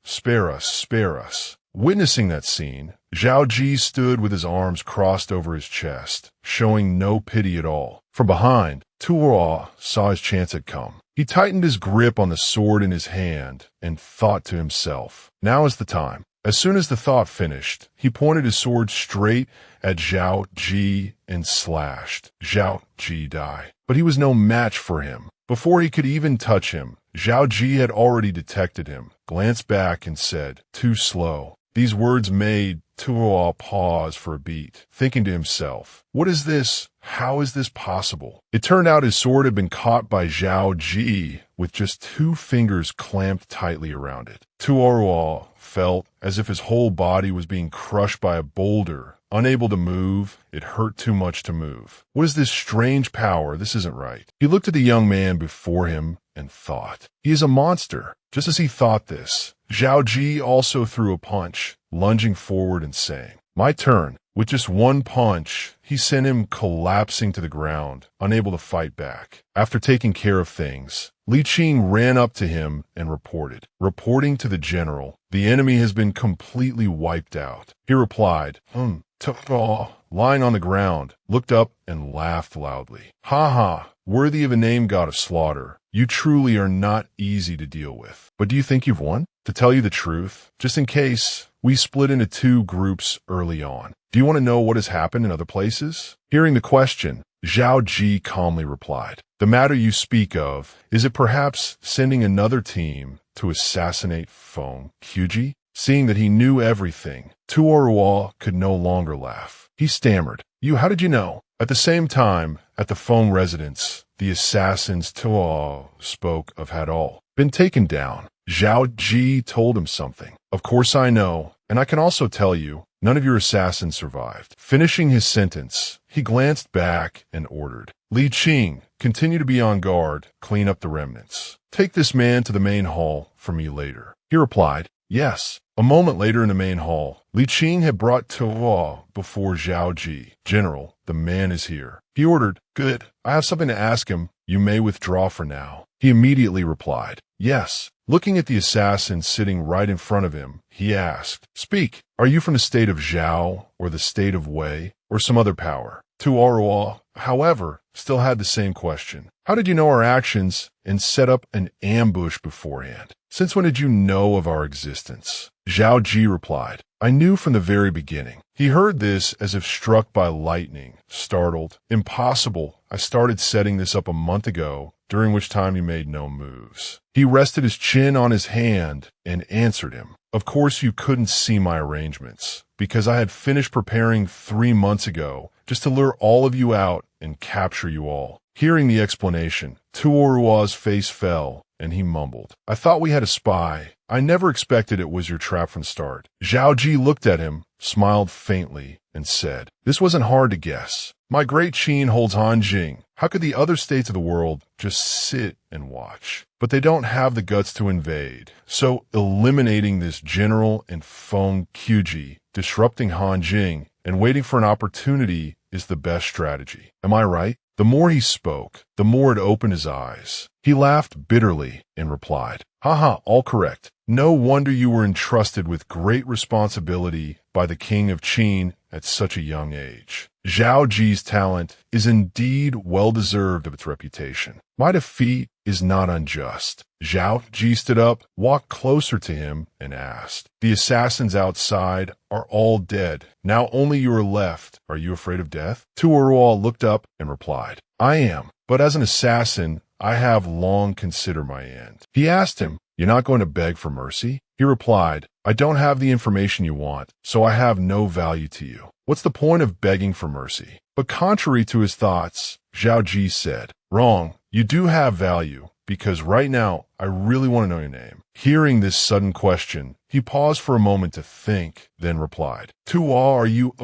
Spare us, spare us." Witnessing that scene, Zhao Qi stood with his arms crossed over his chest, showing no pity at all. From behind, Tuo saw his chance had come. He tightened his grip on the sword in his hand and thought to himself, "Now is the time." As soon as the thought finished, he pointed his sword straight at Zhao Qi and slashed. Zhao Qi died. But he was no match for him. Before he could even touch him, Zhao Qi had already detected him, glanced back and said, "Too slow." These words made Tuo pause for a beat, thinking to himself, "What is this? How is this possible?" It turned out his sword had been caught by Zhao Qi with just 2 fingers clamped tightly around it. Tuo felt as if his whole body was being crushed by a boulder. Unable to move, it hurt too much to move. What is this strange power? This isn't right. He looked at the young man before him and thought, "He is a monster." Just as he thought this, Zhao Qi also threw a punch, lunging forward and saying, "My turn." With just one punch, he sent him collapsing to the ground, unable to fight back. After taking care of things, Li Qing ran up to him and reported. Reporting to the general, "The enemy has been completely wiped out." He replied, lying on the ground, looked up and laughed loudly. "Ha, worthy of a name god of slaughter. You truly are not easy to deal with. But do you think you've won? To tell you the truth, just in case, we split into 2 groups early on. Do you want to know what has happened in other places?" Hearing the question, Zhao Qi calmly replied, "The matter you speak of, is it perhaps sending another team to assassinate Feng Qiji?" Seeing that he knew everything, Tuo could no longer laugh. He stammered, How did you know?" At the same time, at the Feng residence, the assassins Tuo spoke of had all been taken down. Zhao Qi told him something. "Of course I know, and I can also tell you, none of your assassins survived." Finishing his sentence, he glanced back and ordered, "Li Qing, continue to be on guard, clean up the remnants. Take this man to the main hall for me later." He replied, "Yes." A moment later in the main hall, Li Qing had brought Tuo before Zhao Qi. "General, the man is here." He ordered, "Good. I have something to ask him. You may withdraw for now." He immediately replied, "Yes." Looking at the assassin sitting right in front of him, he asked, "Speak. Are you from the state of Zhao or the state of Wei or some other power?" Tuorua, however, still had the same question. How did you know our actions and set up an ambush beforehand? Since when did you know of our existence? Zhao Qi replied, I knew from the very beginning. He heard this as if struck by lightning, startled. Impossible. I started setting this up a month ago, during which time you made no moves. He rested his chin on his hand and answered him. Of course you couldn't see my arrangements, because I had finished preparing 3 months ago, just to lure all of you out and capture you all. Hearing the explanation, Tuorua's face fell, and he mumbled, I thought we had a spy. I never expected it was your trap from start. Zhao Qi looked at him, smiled faintly, and said, This wasn't hard to guess. My great Qin holds Hanjing. How could the other states of the world just sit and watch? But they don't have the guts to invade. So eliminating this general and Feng Qiji, disrupting Hanjing, and waiting for an opportunity is the best strategy. Am I right? The more he spoke, the more it opened his eyes. He laughed bitterly and replied, Haha, all correct. No wonder you were entrusted with great responsibility by the king of Qin at such a young age. Zhao Ji's talent is indeed well-deserved of its reputation. My defeat is not unjust. Zhao Ji stood up, walked closer to him, and asked, The assassins outside are all dead. Now only you are left. Are you afraid of death? Tuorua looked up and replied, I am, but as an assassin, I have long considered my end. He asked him, You're not going to beg for mercy? He replied, I don't have the information you want, so I have no value to you. What's the point of begging for mercy? But contrary to his thoughts, Zhao Ji said, Wrong, you do have value, because right now, I really want to know your name. Hearing this sudden question, he paused for a moment to think, then replied, Tuo, are you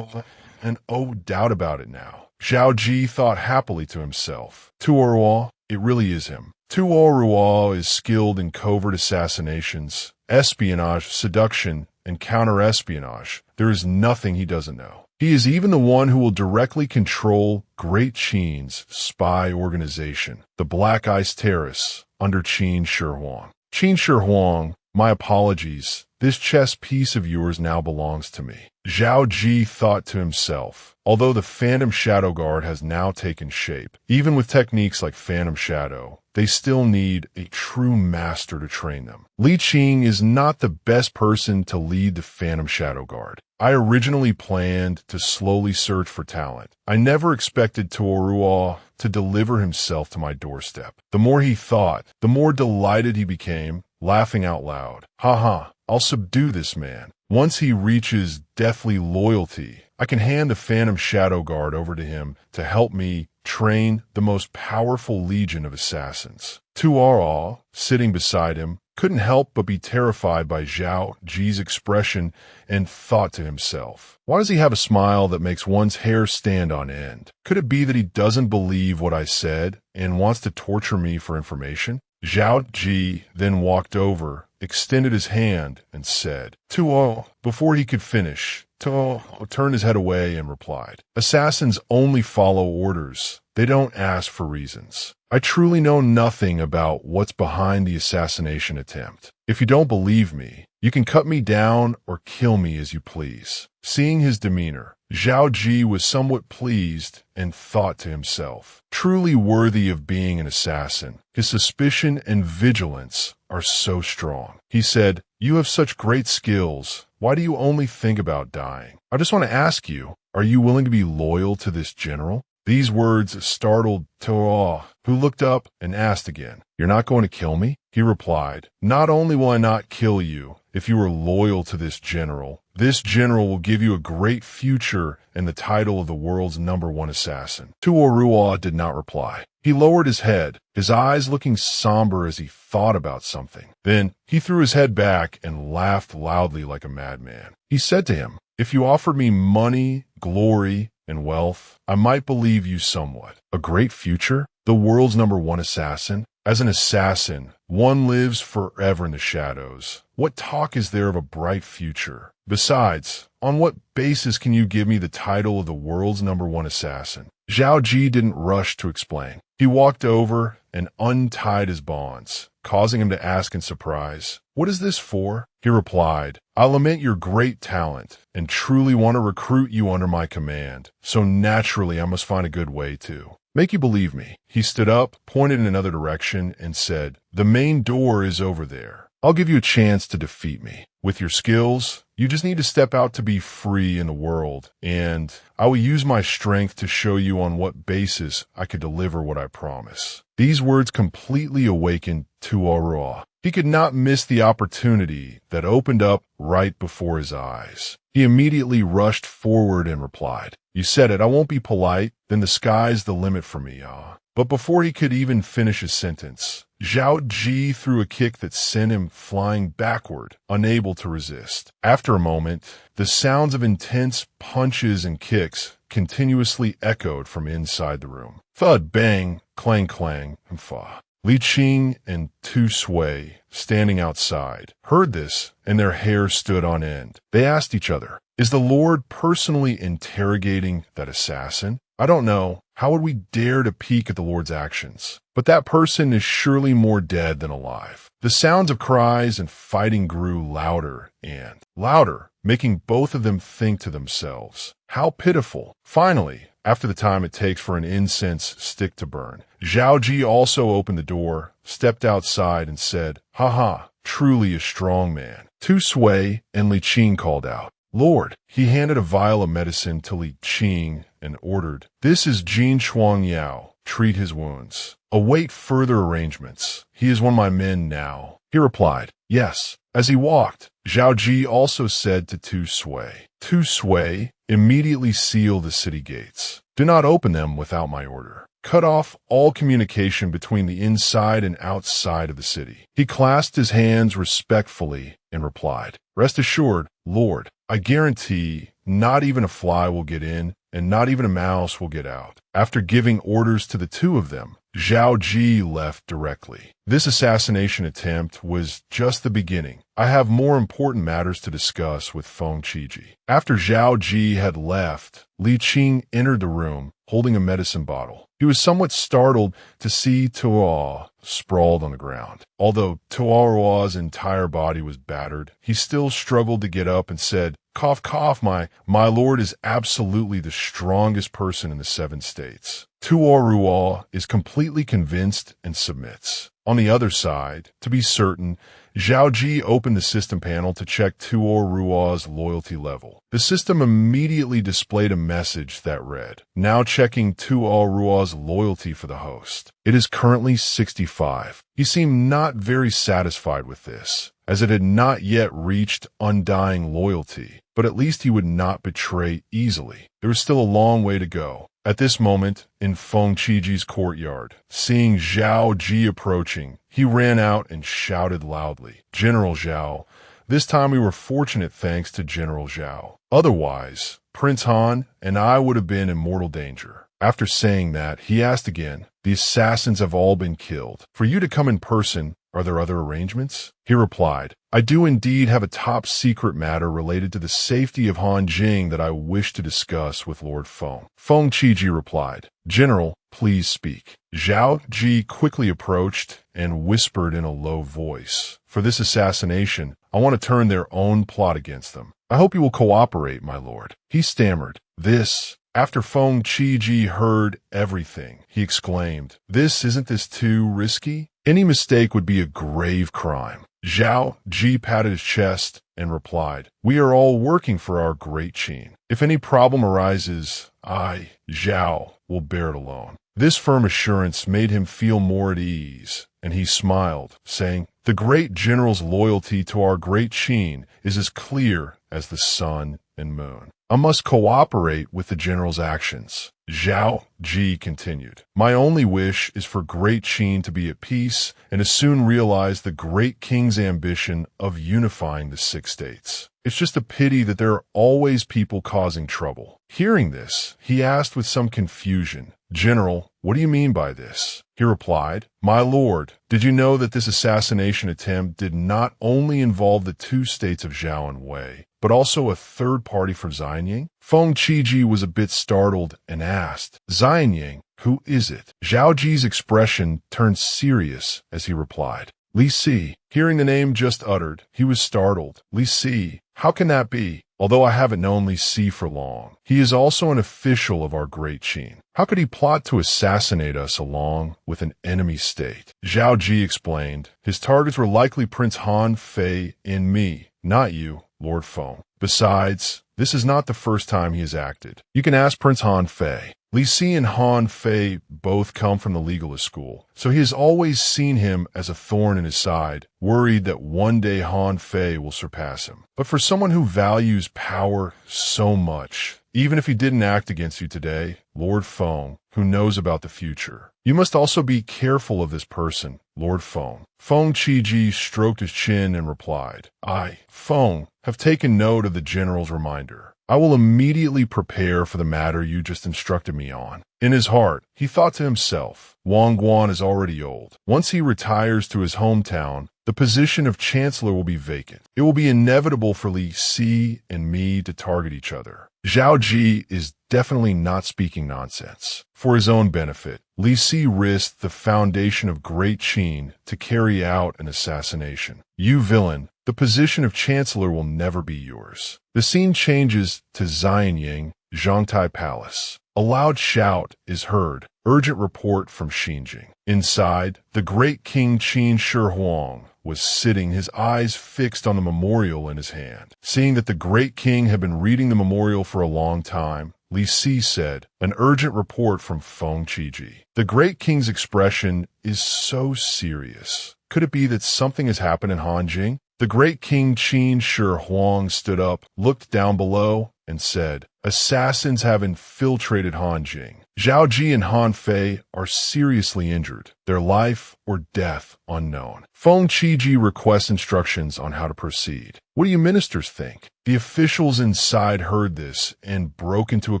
and oh, doubt about it now. Zhao Ji thought happily to himself, Tuorua, it really is him. Tuorua is skilled in covert assassinations, espionage, seduction, and counter-espionage. There is nothing he doesn't know. He is even the one who will directly control Great Qin's spy organization, the Black Ice Terrace, under Qin Shi Huang. Qin Shi Huang, my apologies. This chess piece of yours now belongs to me. Zhao Ji thought to himself, although the Phantom Shadow Guard has now taken shape, even with techniques like Phantom Shadow, they still need a true master to train them. Li Qing is not the best person to lead the Phantom Shadow Guard. I originally planned to slowly search for talent. I never expected Tuorua to deliver himself to my doorstep. The more he thought, the more delighted he became, laughing out loud. Haha, I'll subdue this man. Once he reaches deathly loyalty, I can hand the Phantom Shadow Guard over to him to help me train the most powerful legion of assassins. Tuorua, sitting beside him, couldn't help but be terrified by Zhao Ji's expression and thought to himself, why does he have a smile that makes one's hair stand on end? Could it be that he doesn't believe what I said and wants to torture me for information? Zhao Ji then walked over, extended his hand, and said, Tuo. Before he could finish, Tuo turned his head away and replied, Assassins only follow orders. They don't ask for reasons. I truly know nothing about what's behind the assassination attempt. If you don't believe me, you can cut me down or kill me as you please. Seeing his demeanor, Zhao Ji was somewhat pleased and thought to himself, truly worthy of being an assassin. His suspicion and vigilance are so strong. He said, You have such great skills. Why do you only think about dying? I just want to ask you, are you willing to be loyal to this general? These words startled Tuorua, who looked up and asked again, You're not going to kill me? He replied, Not only will I not kill you, if you are loyal to this general will give you a great future and the title of the world's #1 assassin. Tuorua did not reply. He lowered his head, his eyes looking somber as he thought about something. Then he threw his head back and laughed loudly like a madman. He said to him, If you offered me money, glory, and wealth, I might believe you somewhat. A great future? The world's #1 assassin? As an assassin, one lives forever in the shadows. What talk is there of a bright future? Besides, on what basis can you give me the title of the world's #1 assassin? Zhao Ji didn't rush to explain. He walked over and untied his bonds, causing him to ask in surprise, What is this for? He replied, I lament your great talent and truly want to recruit you under my command, so naturally I must find a good way to make you believe me." He stood up, pointed in another direction, and said, "The main door is over there. I'll give you a chance to defeat me. With your skills, you just need to step out to be free in the world, and I will use my strength to show you on what basis I could deliver what I promise." These words completely awakened Tuorua. He could not miss the opportunity that opened up right before his eyes. He immediately rushed forward and replied, "You said it, I won't be polite, then the sky's the limit for me, ah." But before he could even finish his sentence, Zhao Qi threw a kick that sent him flying backward, unable to resist. After a moment, the sounds of intense punches and kicks continuously echoed from inside the room. Thud, bang, clang, clang, and fa. Li Qing and Tu Sui, standing outside, heard this, and their hair stood on end. They asked each other, "Is the Lord personally interrogating that assassin? I don't know. How would we dare to peek at the Lord's actions? But that person is surely more dead than alive." The sounds of cries and fighting grew louder and louder, making both of them think to themselves, "How pitiful." Finally, after the time it takes for an incense stick to burn, Zhao Qi also opened the door, stepped outside, and said, "Ha ha, truly a strong man." Tu Sui and Li Qing called out, "Lord." He handed a vial of medicine to Li Qing and ordered, "This is Jin Shuang Yao. Treat his wounds. Await further arrangements. He is one of my men now." He replied, "Yes." As he walked, Zhao Qi also said to Tu Sui, "Tu Sui, immediately seal the city gates. Do not open them without my order. Cut off all communication between the inside and outside of the city." He clasped his hands respectfully and replied, "Rest assured, Lord, I guarantee not even a fly will get in and not even a mouse will get out." After giving orders to the two of them, Zhao Qi left directly. This assassination attempt was just the beginning. I have more important matters to discuss with Feng Qiji. After Zhao Qi had left, Li Qing entered the room, holding a medicine bottle. He was somewhat startled to see Tuorua sprawled on the ground. Although Tuorua's entire body was battered, he still struggled to get up and said, "Cough, cough, my lord is absolutely the strongest person in the 7 states." Tuorua is completely convinced and submits. On the other side, to be certain, Zhao Qi opened the system panel to check Tuorua's loyalty level. The system immediately displayed a message that read, "Now checking Tuorua's loyalty for the host. It is currently 65. He seemed not very satisfied with this, as it had not yet reached undying loyalty, but at least he would not betray easily. There was still a long way to go. At this moment, in Feng Qiji's courtyard, seeing Zhao Qi approaching, he ran out and shouted loudly, "General Zhao." This time we were fortunate thanks to General Zhao. Otherwise, Prince Han and I would have been in mortal danger. After saying that, he asked again, "The assassins have all been killed. For you to come in person, are there other arrangements?" He replied, "I do indeed have a top secret matter related to the safety of Han Jing that I wish to discuss with Lord Feng." Feng Qiji replied, "General, please speak." Zhao Qi quickly approached and whispered in a low voice, "For this assassination, I want to turn their own plot against them. I hope you will cooperate, my lord." He stammered, "This..." After Feng Qiji heard everything, he exclaimed, Isn't this too risky? Any mistake would be a grave crime." Zhao Qi patted his chest and replied, "We are all working for our great Qin. If any problem arises, I, Zhao, will bear it alone." This firm assurance made him feel more at ease, and he smiled, saying, "The great general's loyalty to our great Qin is as clear as the sun and moon. I must cooperate with the general's actions." Zhao Qi continued, "My only wish is for great Qin to be at peace and to soon realize the great king's ambition of unifying the 6 states. It's just a pity that there are always people causing trouble." Hearing this, he asked with some confusion, "General, what do you mean by this?" He replied, "My lord, did you know that this assassination attempt did not only involve the 2 states of Zhao and Wei, but also a third party for Xianying?" Feng Qiji was a bit startled and asked, "Xianying, who is it?" Zhao Qi's expression turned serious as he replied, "Li Si." Hearing the name just uttered, he was startled. Li Si, How can that be? Although I haven't known Li Si for long, he is also an official of our great Qin. How could he plot to assassinate us along with an enemy state? Zhao Qi explained, his targets were likely Prince Han Fei and me, not you, Lord Feng. Besides, this is not the first time he has acted. You can ask Prince Han Fei. Li Si and Han Fei both come from the legalist school, so he has always seen him as a thorn in his side, worried that one day Han Fei will surpass him. But for someone who values power so much, even if he didn't act against you today, Lord Feng, who knows about the future, you must also be careful of this person, Lord Feng. Feng Qiji stroked his chin and replied, I, Feng, have taken note of the general's reminder. I will immediately prepare for the matter you just instructed me on. In his heart, he thought to himself, Wang Guan is already old. Once he retires to his hometown, the position of chancellor will be vacant. It will be inevitable for Li Si and me to target each other. Zhao Qi is definitely not speaking nonsense. For his own benefit, Li Si risked the foundation of Great Qin to carry out an assassination. You villain, the position of chancellor will never be yours. The scene changes to Xianying, Zhongtai Palace. A loud shout is heard. Urgent report from Xinjing. Inside, the great King Qin Shi Huang was sitting, his eyes fixed on the memorial in his hand. Seeing that the great king had been reading the memorial for a long time, Li Si said, an urgent report from Feng Qiji. The great king's expression is so serious. Could it be that something has happened in Hanjing? The great King Qin Shi Huang stood up, looked down below, and said, assassins have infiltrated Hanjing. Zhao Qi and Han Fei are seriously injured, their life or death unknown. Feng Qiji requests instructions on how to proceed. What do you ministers think? The officials inside heard this and broke into a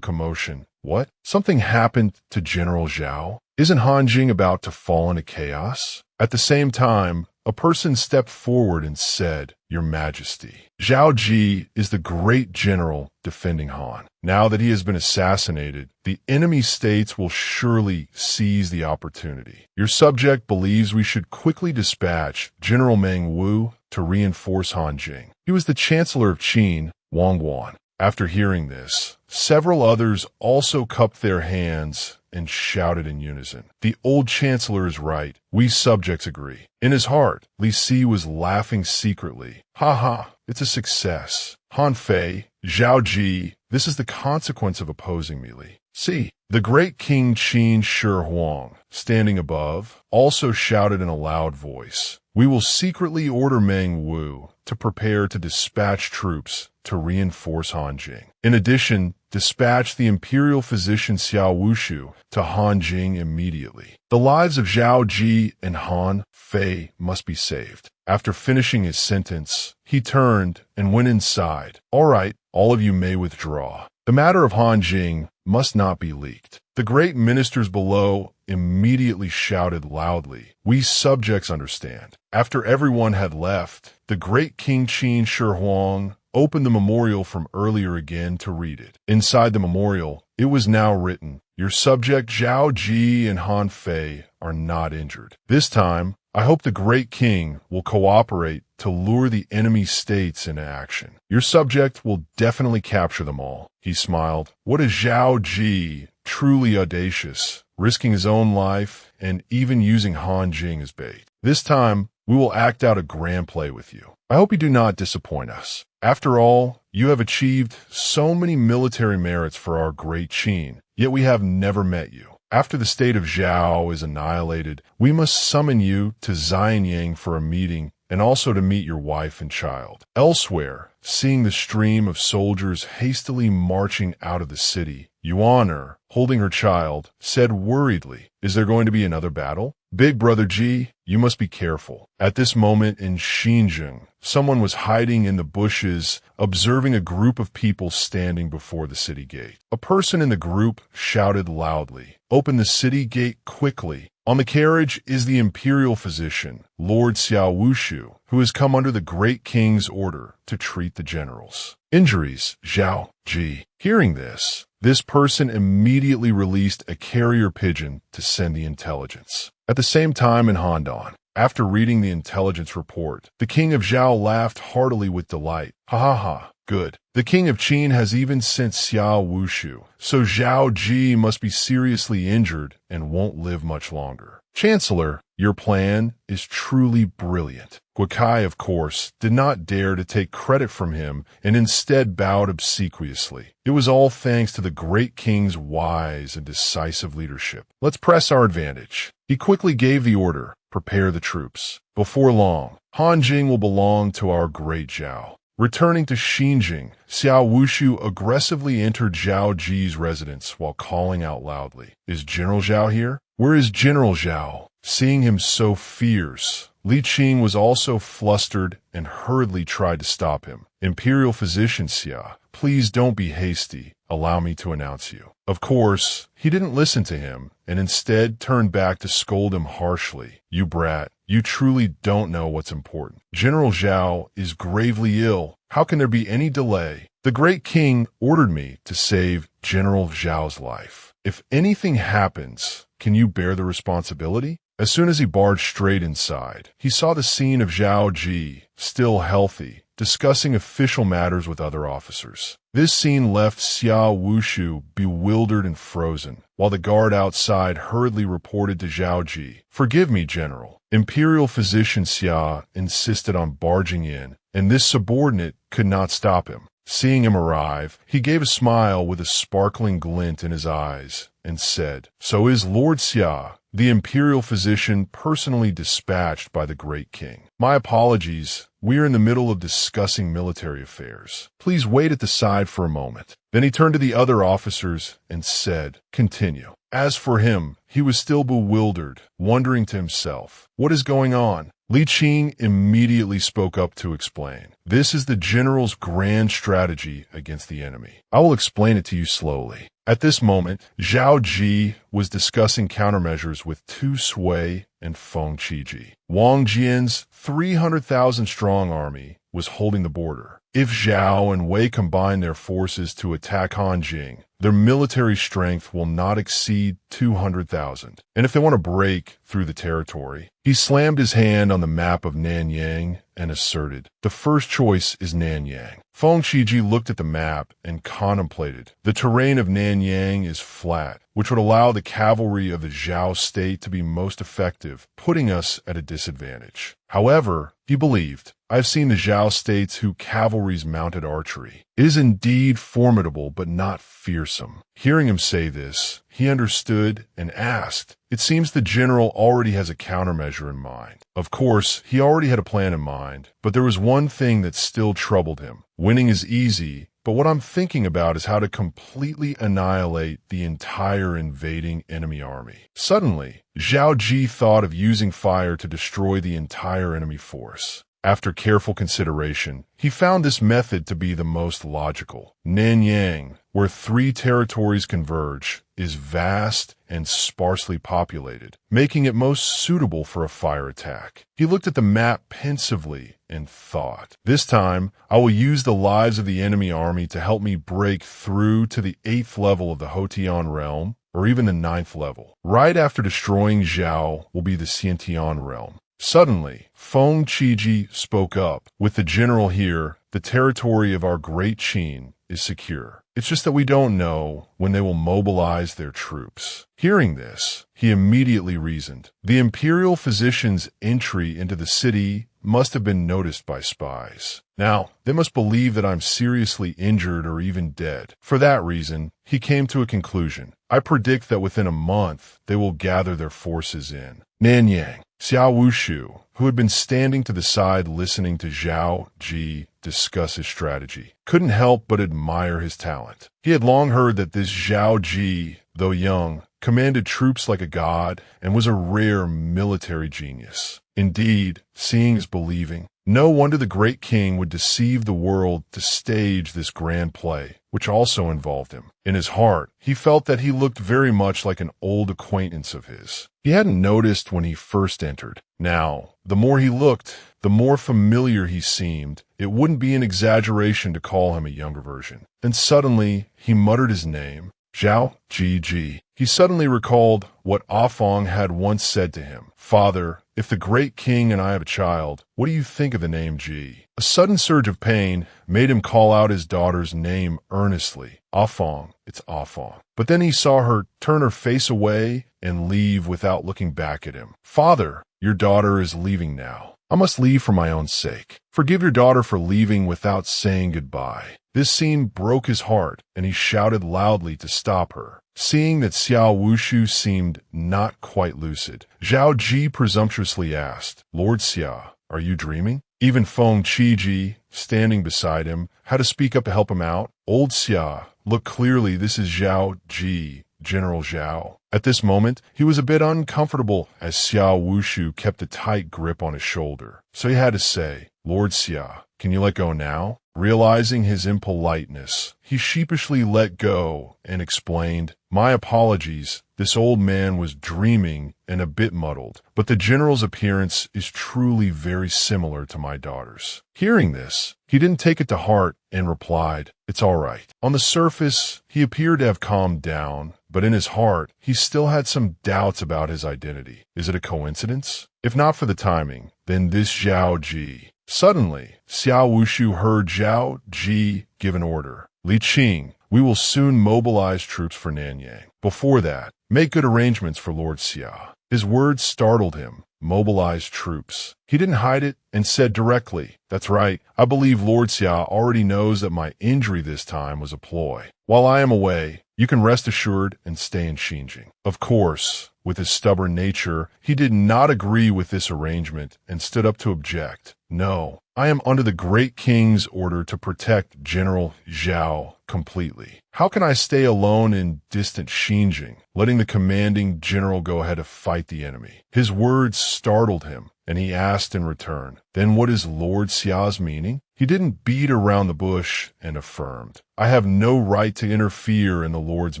commotion. What? Something happened to General Zhao? Isn't Hanjing about to fall into chaos? At the same time, a person stepped forward and said, Your Majesty, Zhao Qi is the great general defending Han. Now that he has been assassinated, the enemy states will surely seize the opportunity. Your subject believes we should quickly dispatch General Meng Wu to reinforce Hanjing. He was the Chancellor of Qin, Wang Guan. After hearing this, several others also cupped their hands and shouted in unison. The old chancellor is right. We subjects agree. In his heart, Li Si was laughing secretly. Ha ha, it's a success. Han Fei, Zhao Qi, this is the consequence of opposing me, Li. See, the great King Qin Shi Huang, standing above, also shouted in a loud voice. We will secretly order Meng Wu to prepare to dispatch troops to reinforce Hanjing. In addition, dispatch the imperial physician Xiao Wushu to Hanjing immediately. The lives of Zhao Qi and Han Fei must be saved. After finishing his sentence, he turned and went inside. All right, all of you may withdraw. The matter of Hanjing must not be leaked. The great ministers below immediately shouted loudly, We subjects understand. After everyone had left, the great King Qin Shi Huang opened the memorial from earlier again to read it. Inside the memorial, it was now written, Your subject Zhao Qi and Han Fei are not injured. This time, I hope the great king will cooperate to lure the enemy states into action. Your subject will definitely capture them all. He smiled. What is Zhao Qi? Truly audacious, risking his own life and even using Hanjing as bait. This time, we will act out a grand play with you. I hope you do not disappoint us. After all, you have achieved so many military merits for our great Qin, yet we have never met you. After the state of Zhao is annihilated, we must summon you to Xianyang for a meeting and also to meet your wife and child. Elsewhere, seeing the stream of soldiers hastily marching out of the city, Yuan, holding her child, said worriedly, Is there going to be another battle? Big Brother Ji, you must be careful. At this moment in Xinjiang, someone was hiding in the bushes, observing a group of people standing before the city gate. A person in the group shouted loudly, Open the city gate quickly. On the carriage is the imperial physician, Lord Xiao Wushu, who has come under the great king's order to treat the generals. Injuries, Zhao Qi. Hearing this person immediately released a carrier pigeon to send the intelligence. At the same time in Handan, After reading the intelligence report, the king of Zhao laughed heartily with delight. Ha ha ha. Good. The king of Qin has even sent Xiao Wushu, so Zhao Qi must be seriously injured and won't live much longer. Chancellor, your plan is truly brilliant. Guokai, of course, did not dare to take credit from him and instead bowed obsequiously. It was all thanks to the great king's wise and decisive leadership. Let's press our advantage. He quickly gave the order, prepare the troops. Before long, Hanjing will belong to our great Zhao. Returning to Xinjing, Xiao Wushu aggressively entered Zhao Ji's residence while calling out loudly, "Is General Zhao here? Where is General Zhao?" Seeing him so fierce, Li Qing was also flustered and hurriedly tried to stop him. "Imperial physician Xia, please don't be hasty. Allow me to announce you." Of course, he didn't listen to him and instead turned back to scold him harshly. "You brat, you truly don't know what's important. General Zhao is gravely ill. How can there be any delay? The great king ordered me to save General Zhao's life. If anything happens, can you bear the responsibility?" As soon as he barged straight inside, he saw the scene of Zhao Qi, still healthy, discussing official matters with other officers. This scene left Xiao Wushu bewildered and frozen, while the guard outside hurriedly reported to Zhao Qi, "Forgive me, General." Imperial physician Xia insisted on barging in, and this subordinate could not stop him. Seeing him arrive, he gave a smile with a sparkling glint in his eyes and said, "So is Lord Xia, the imperial physician personally dispatched by the great king. My apologies, we are in the middle of discussing military affairs. Please wait at the side for a moment." Then he turned to the other officers and said, "Continue." As for him, he was still bewildered, wondering to himself, what is going on? Li Qing immediately spoke up to explain. "This is the general's grand strategy against the enemy. I will explain it to you slowly." At this moment, Zhao Qi was discussing countermeasures with Tu Sui and Feng Qiji. Wang Jian's 300,000-strong army was holding the border. If Zhao and Wei combine their forces to attack Hanjing, their military strength will not exceed 200,000. And if they want to break through the territory, he slammed his hand on the map of Nanyang and asserted, "The first choice is Nanyang." Feng Qiji looked at the map and contemplated. The terrain of Nanyang is flat, which would allow the cavalry of the Zhao state to be most effective, putting us at a disadvantage. However, he believed, "I've seen the Zhao state's cavalry's mounted archery. It is indeed formidable, but not fearsome." Hearing him say this, he understood and asked, "It seems the general already has a countermeasure in mind." Of course, he already had a plan in mind, but there was one thing that still troubled him. Winning is easy, but what I'm thinking about is how to completely annihilate the entire invading enemy army. Suddenly, Zhao Qi thought of using fire to destroy the entire enemy force. After careful consideration, he found this method to be the most logical. Nanyang, where 3 territories converge, is vast and sparsely populated, making it most suitable for a fire attack. He looked at the map pensively and thought, "This time, I will use the lives of the enemy army to help me break through to the 8th level of the Hotian realm, or even the 9th level. Right after destroying Zhao will be the Xiantian realm." Suddenly, Feng Qiji spoke up. "With the general here, the territory of our great Qin is secure. It's just that we don't know when they will mobilize their troops." Hearing this, he immediately reasoned. The imperial physician's entry into the city must have been noticed by spies. Now, they must believe that I'm seriously injured or even dead. For that reason, he came to a conclusion. I predict that within a month, they will gather their forces in Nanyang. Xiao Wushu, who had been standing to the side listening to Zhao Qi discuss his strategy, couldn't help but admire his talent. He had long heard that this Zhao Qi, though young, commanded troops like a god and was a rare military genius. Indeed, seeing is believing. No wonder the great king would deceive the world to stage this grand play, which also involved him. In his heart, he felt that he looked very much like an old acquaintance of his. He hadn't noticed when he first entered. Now, the more he looked, the more familiar he seemed. It wouldn't be an exaggeration to call him a younger version. Then suddenly, he muttered his name, Zhao Qi. He suddenly recalled what Ah Fong had once said to him. "Father, if the great king and I have a child, what do you think of the name Ji? A sudden surge of pain made him call out his daughter's name earnestly. Afong, it's Afong. But then he saw her turn her face away and leave without looking back at him. Father, your daughter is leaving now. I must leave for my own sake. Forgive your daughter for leaving without saying goodbye. This scene broke his heart, and he shouted loudly to stop her. Seeing that Xiao Wushu seemed not quite lucid, Zhao Qi presumptuously asked, Lord Xia, are you dreaming? Even Feng Qiji, standing beside him, had to speak up to help him out. Old Xia, look clearly, this is Zhao Qi, General Zhao. At this moment, he was a bit uncomfortable as Xiao Wushu kept a tight grip on his shoulder. So he had to say, Lord Xia, can you let go now? Realizing his impoliteness, he sheepishly let go and explained, My apologies, this old man was dreaming and a bit muddled, but the general's appearance is truly very similar to my daughter's. Hearing this, he didn't take it to heart and replied, It's all right. On the surface, he appeared to have calmed down, but in his heart, he still had some doubts about his identity. Is it a coincidence? If not for the timing, then this Zhao Qi. Suddenly, Xiao Wushu heard Zhao Qi give an order. Li Qing, we will soon mobilize troops for Nanyang. Before that, make good arrangements for Lord Xia. His words startled him. Mobilize troops. He didn't hide it and said directly, That's right, I believe Lord Xia already knows that my injury this time was a ploy. While I am away, you can rest assured and stay in Xinjiang. Of course, with his stubborn nature, he did not agree with this arrangement and stood up to object. No, I am under the great king's order to protect General Zhao completely. How can I stay alone in distant Xinjiang, letting the commanding general go ahead to fight the enemy? His words startled him, and he asked in return, Then what is Lord Xia's meaning? He didn't beat around the bush and affirmed, I have no right to interfere in the Lord's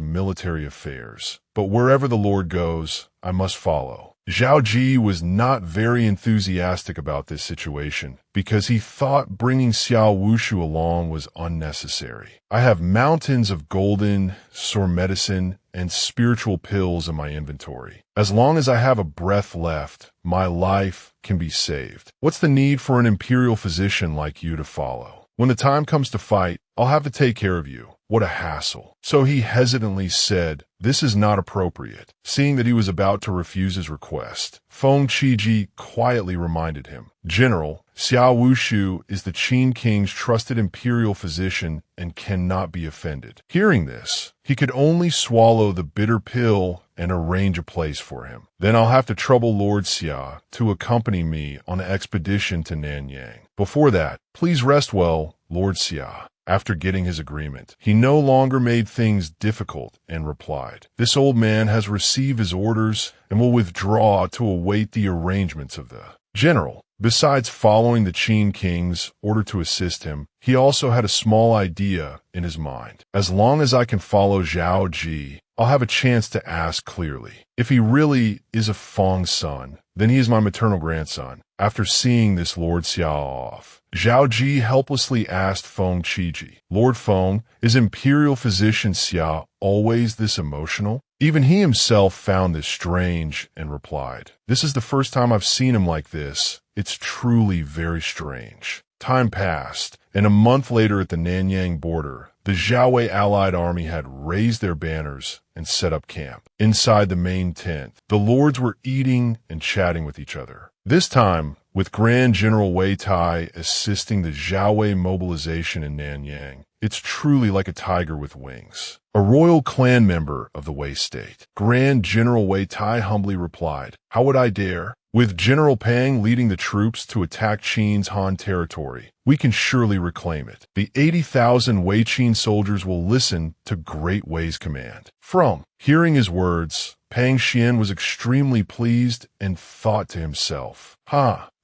military affairs, but wherever the Lord goes, I must follow. Zhao Qi was not very enthusiastic about this situation because he thought bringing Xiao Wushu along was unnecessary. I have mountains of golden, sore medicine, and spiritual pills in my inventory. As long as I have a breath left, my life can be saved. What's the need for an imperial physician like you to follow? When the time comes to fight, I'll have to take care of you. What a hassle. So he hesitantly said, This is not appropriate. Seeing that he was about to refuse his request, Feng Qiji quietly reminded him, General, Xiao Wushu is the Qin king's trusted imperial physician and cannot be offended. Hearing this, he could only swallow the bitter pill and arrange a place for him. Then I'll have to trouble Lord Xia to accompany me on an expedition to Nanyang. Before that, please rest well, Lord Xia. After getting his agreement, he no longer made things difficult and replied, This old man has received his orders and will withdraw to await the arrangements of the general. Besides following the Qin king's order to assist him, he also had a small idea in his mind. As long as I can follow Zhao Qi, I'll have a chance to ask clearly. If he really is a Feng's son, then he is my maternal grandson. After seeing this Lord Xia off, Zhao Qi helplessly asked Feng Qiji, Lord Feng, is imperial physician Xia always this emotional? Even he himself found this strange and replied, This is the first time I've seen him like this. It's truly very strange. Time passed, and a month later at the Nanyang border, the Zhao allied army had raised their banners and set up camp. Inside the main tent, the lords were eating and chatting with each other. This time, with Grand General Wei Tai assisting the Zhao mobilization in Nanyang, it's truly like a tiger with wings. A royal clan member of the Wei state, Grand General Wei Tai humbly replied, How would I dare? With General Pang leading the troops to attack Qin's Han territory, we can surely reclaim it. The 80,000 Wei Qin soldiers will listen to Great Wei's command. From hearing his words, Pang Xian was extremely pleased and thought to himself,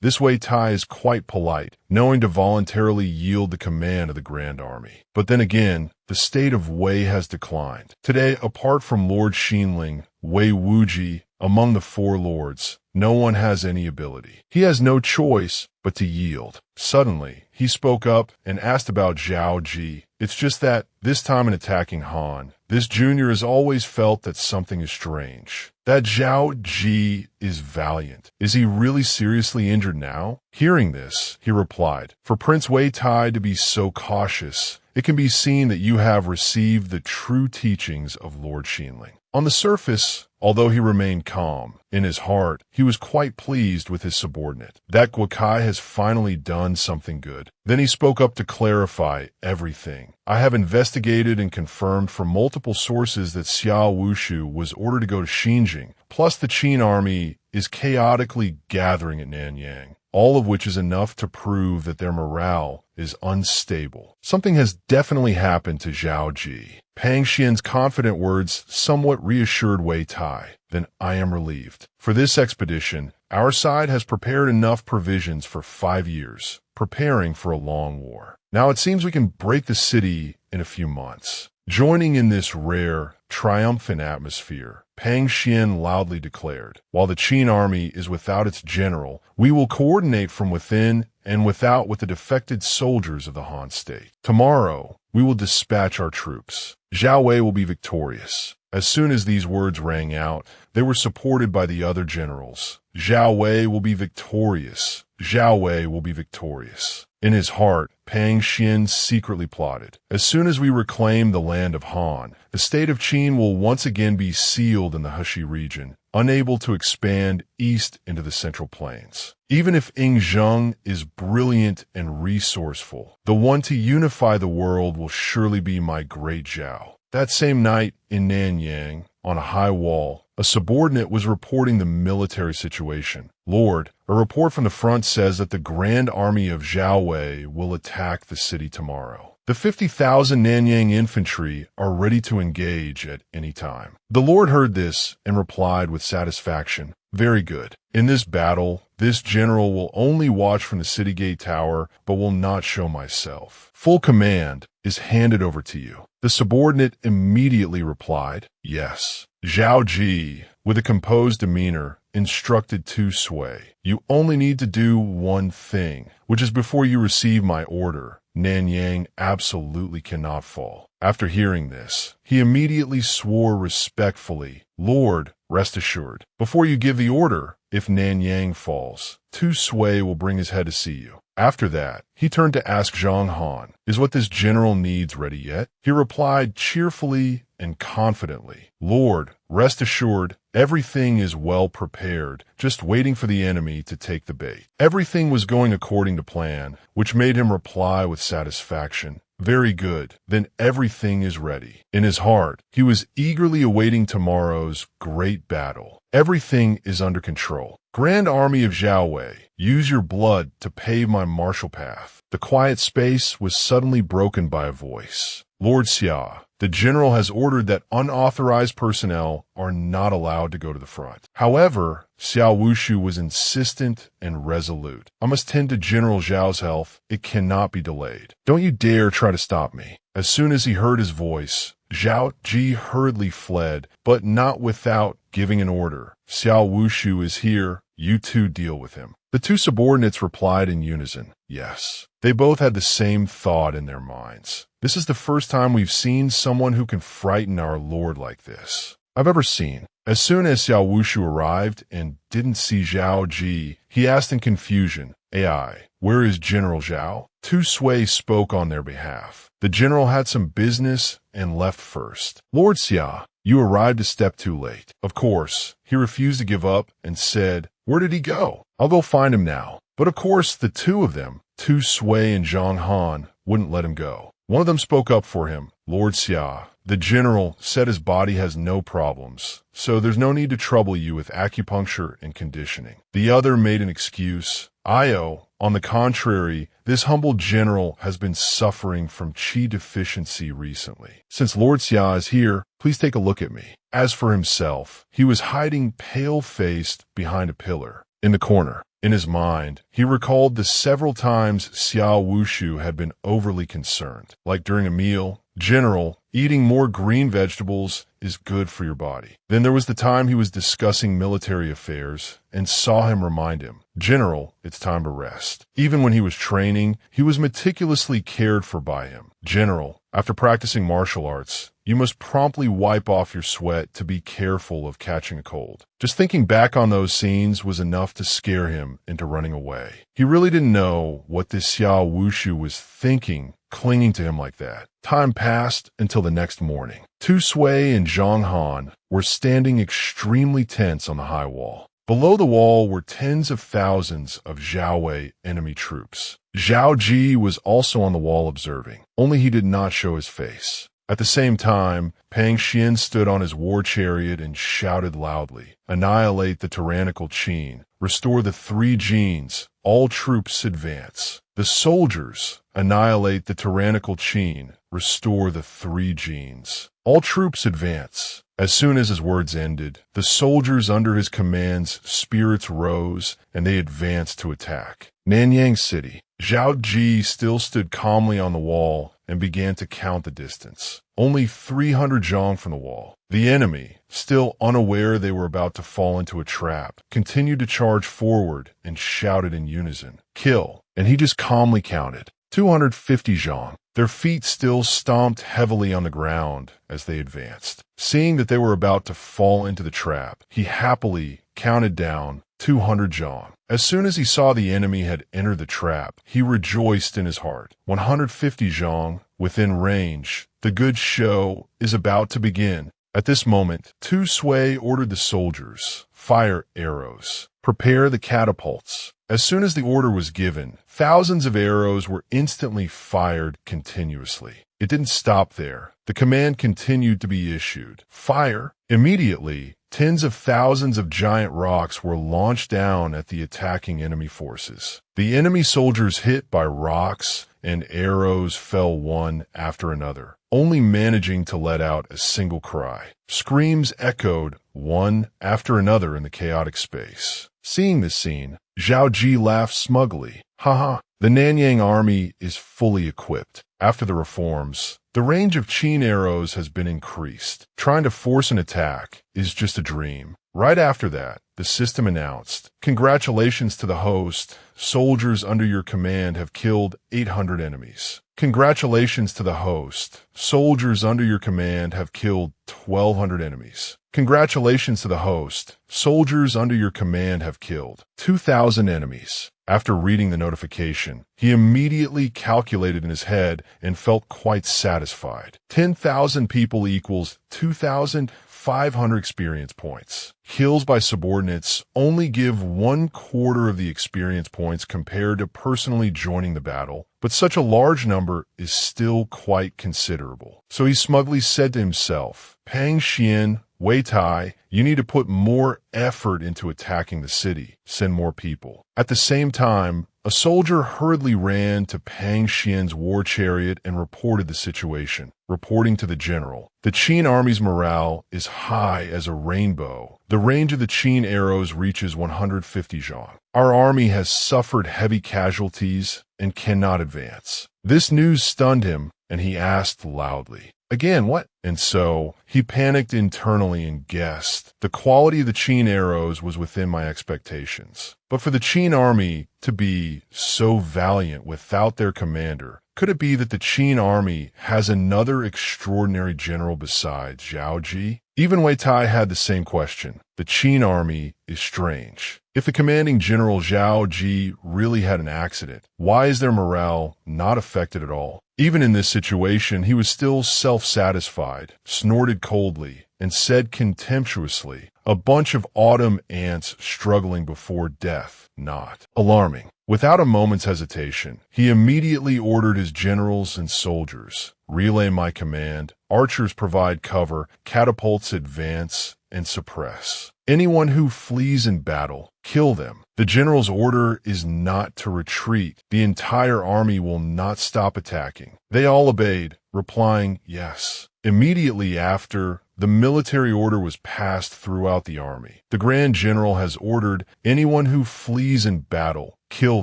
this Wei Tai is quite polite, knowing to voluntarily yield the command of the Grand Army. But then again, the state of Wei has declined. Today, apart from Lord Xinling, Wei Wuji, among the four lords, no one has any ability. He has no choice but to yield. Suddenly, he spoke up and asked about Zhao Qi. It's just that, this time in attacking Han, this junior has always felt that something is strange. That Zhao Qi is valiant. Is he really seriously injured now? Hearing this, he replied, for Prince Wei Tai to be so cautious, it can be seen that you have received the true teachings of Lord Xinling. On the surface, although he remained calm, in his heart, he was quite pleased with his subordinate. That Guokai has finally done something good. Then he spoke up to clarify everything. I have investigated and confirmed from multiple sources that Xiao Wushu was ordered to go to Xinjiang, plus the Qin army is chaotically gathering at Nanyang, all of which is enough to prove that their morale is unstable. Something has definitely happened to Zhao Qi. Pang Xian's confident words somewhat reassured Wei Tai. Then I am relieved. For this expedition, our side has prepared enough provisions for 5 years, preparing for a long war. Now it seems we can break the city in a few months. Joining in this rare, triumphant atmosphere, Pang Xian loudly declared, while the Qin army is without its general, we will coordinate from within and without with the defected soldiers of the Han state. Tomorrow, we will dispatch our troops. Zhao Wei will be victorious. As soon as these words rang out, they were supported by the other generals. Zhao Wei will be victorious. Zhao Wei will be victorious. In his heart, Pang Xian secretly plotted. As soon as we reclaim the land of Han, the state of Qin will once again be sealed in the Heshi region, unable to expand east into the Central Plains. Even if Ying Zheng is brilliant and resourceful, the one to unify the world will surely be my great Zhao. That same night in Nanyang, on a high wall, a subordinate was reporting the military situation. Lord, a report from the front says that the grand army of Zhao Wei will attack the city tomorrow. The 50,000 Nanyang infantry are ready to engage at any time. The Lord heard this and replied with satisfaction, very good. In this battle, this general will only watch from the city gate tower, but will not show myself. Full command is handed over to you. The subordinate immediately replied, yes. Zhao Qi, with a composed demeanor, instructed Tu Sui, you only need to do one thing, which is before you receive my order, Nanyang absolutely cannot fall. After hearing this, he immediately swore respectfully, Lord, rest assured, before you give the order, if Nanyang falls, Tu Sui will bring his head to see you. After that, he turned to ask Zhang Han, is what this general needs ready yet? He replied cheerfully and confidently, Lord, rest assured, everything is well prepared, just waiting for the enemy to take the bait. Everything was going according to plan, which made him reply with satisfaction, very good, then everything is ready. In his heart, he was eagerly awaiting tomorrow's great battle. Everything is under control. Grand Army of Zhao Wei, use your blood to pave my martial path. The quiet space was suddenly broken by a voice. Lord Xia, the general has ordered that unauthorized personnel are not allowed to go to the front. However, Xiao Wushu was insistent and resolute. I must tend to General Zhao's health. It cannot be delayed. Don't you dare try to stop me. As soon as he heard his voice, Zhao Qi hurriedly fled, but not without giving an order. Xiao Wushu is here. You two deal with him. The two subordinates replied in unison, yes. They both had the same thought in their minds. This is the first time we've seen someone who can frighten our lord like this I've ever seen. As soon as Xiao Wushu arrived and didn't see Zhao Qi, he asked in confusion, AI, where is General Zhao? Tu Sui spoke on their behalf. The general had some business and left first. Lord Xia, you arrived a step too late. Of course, he refused to give up and said, where did he go? I'll go find him now. But of course, the two of them, Tu Sui and Zhang Han, wouldn't let him go. One of them spoke up for him, Lord Xia. The general said his body has no problems, so there's no need to trouble you with acupuncture and conditioning. The other made an excuse. Io, on the contrary, this humble general has been suffering from qi deficiency recently. Since Lord Xia is here, please take a look at me. As for himself, he was hiding pale-faced behind a pillar in the corner. In his mind, he recalled the several times Xiao Wushu had been overly concerned, like during a meal, General, eating more green vegetables is good for your body. Then there was the time he was discussing military affairs and saw him remind him, "General, it's time to rest." Even when he was training, he was meticulously cared for by him. "General, after practicing martial arts, you must promptly wipe off your sweat to be careful of catching a cold." Just thinking back on those scenes was enough to scare him into running away. He really didn't know what this Xiao Wushu was thinking, clinging to him like that. Time passed until the next morning. Tu Sui and Zhang Han were standing extremely tense on the high wall. Below the wall were tens of thousands of Zhao Wei enemy troops. Zhao Qi was also on the wall observing, only he did not show his face. At the same time, Pang Xian stood on his war chariot and shouted loudly, "Annihilate the tyrannical Qin. Restore the three genes. All troops advance." The soldiers, "Annihilate the tyrannical Qin. Restore the three genes. All troops advance." As soon as his words ended, the soldiers under his command's spirits rose and they advanced to attack Nanyang City. Zhao Qi still stood calmly on the wall and began to count the distance. Only 300 zhang from the wall. The enemy, still unaware they were about to fall into a trap, continued to charge forward and shouted in unison, "Kill!" And he just calmly counted 250 zhang. Their feet still stomped heavily on the ground as they advanced. Seeing that they were about to fall into the trap, he happily counted down 200 zhang. As soon as he saw the enemy had entered the trap, he rejoiced in his heart. 150 zhang within range. The good show is about to begin. At this moment, Tu Sui ordered the soldiers, "Fire arrows. Prepare the catapults." As soon as the order was given, thousands of arrows were instantly fired continuously. It didn't stop there. The command continued to be issued, "Fire." Immediately, tens of thousands of giant rocks were launched down at the attacking enemy forces. The enemy soldiers hit by rocks and arrows fell one after another, only managing to let out a single cry. Screams echoed one after another in the chaotic space. Seeing this scene, Zhao Qi laughed smugly. "Haha, the Nanyang army is fully equipped. After the reforms, the range of Qin arrows has been increased. Trying to force an attack is just a dream." Right after that, the system announced, "Congratulations to the host. Soldiers under your command have killed 800 enemies. Congratulations to the host. Soldiers under your command have killed 1,200 enemies. Congratulations to the host. Soldiers under your command have killed 2,000 enemies." After reading the notification, he immediately calculated in his head and felt quite satisfied. 10,000 people equals 2,500 experience points. Kills by subordinates only give 1/4 of the experience points compared to personally joining the battle, but such a large number is still quite considerable. So he smugly said to himself, "Pang Xian, Wei Tai, you need to put more effort into attacking the city. Send more people." At the same time, a soldier hurriedly ran to Pang Xian's war chariot and reported the situation. Reporting to the general, "The Qin army's morale is high as a rainbow. The range of the Qin arrows reaches 150 zhang. Our army has suffered heavy casualties and cannot advance." This news stunned him, and he asked loudly, "Again, what?" And so he panicked internally and guessed, "The quality of the Qin arrows was within my expectations. But for the Qin army to be so valiant without their commander, could it be that the Qin army has another extraordinary general besides Zhao Qi?" Even Wei Tai had the same question. The Qin army is strange. If the commanding general Zhao Qi really had an accident, why is their morale not affected at all? Even in this situation, he was still self-satisfied, snorted coldly, and said contemptuously, "A bunch of autumn ants struggling before death, not alarming." Without a moment's hesitation, he immediately ordered his generals and soldiers, "Relay my command, archers provide cover, catapults advance and suppress. Anyone who flees in battle, kill them." The general's order is not to retreat. The entire army will not stop attacking. They all obeyed, replying, "Yes." Immediately after, the military order was passed throughout the army. The Grand General has ordered, "Anyone who flees in battle, kill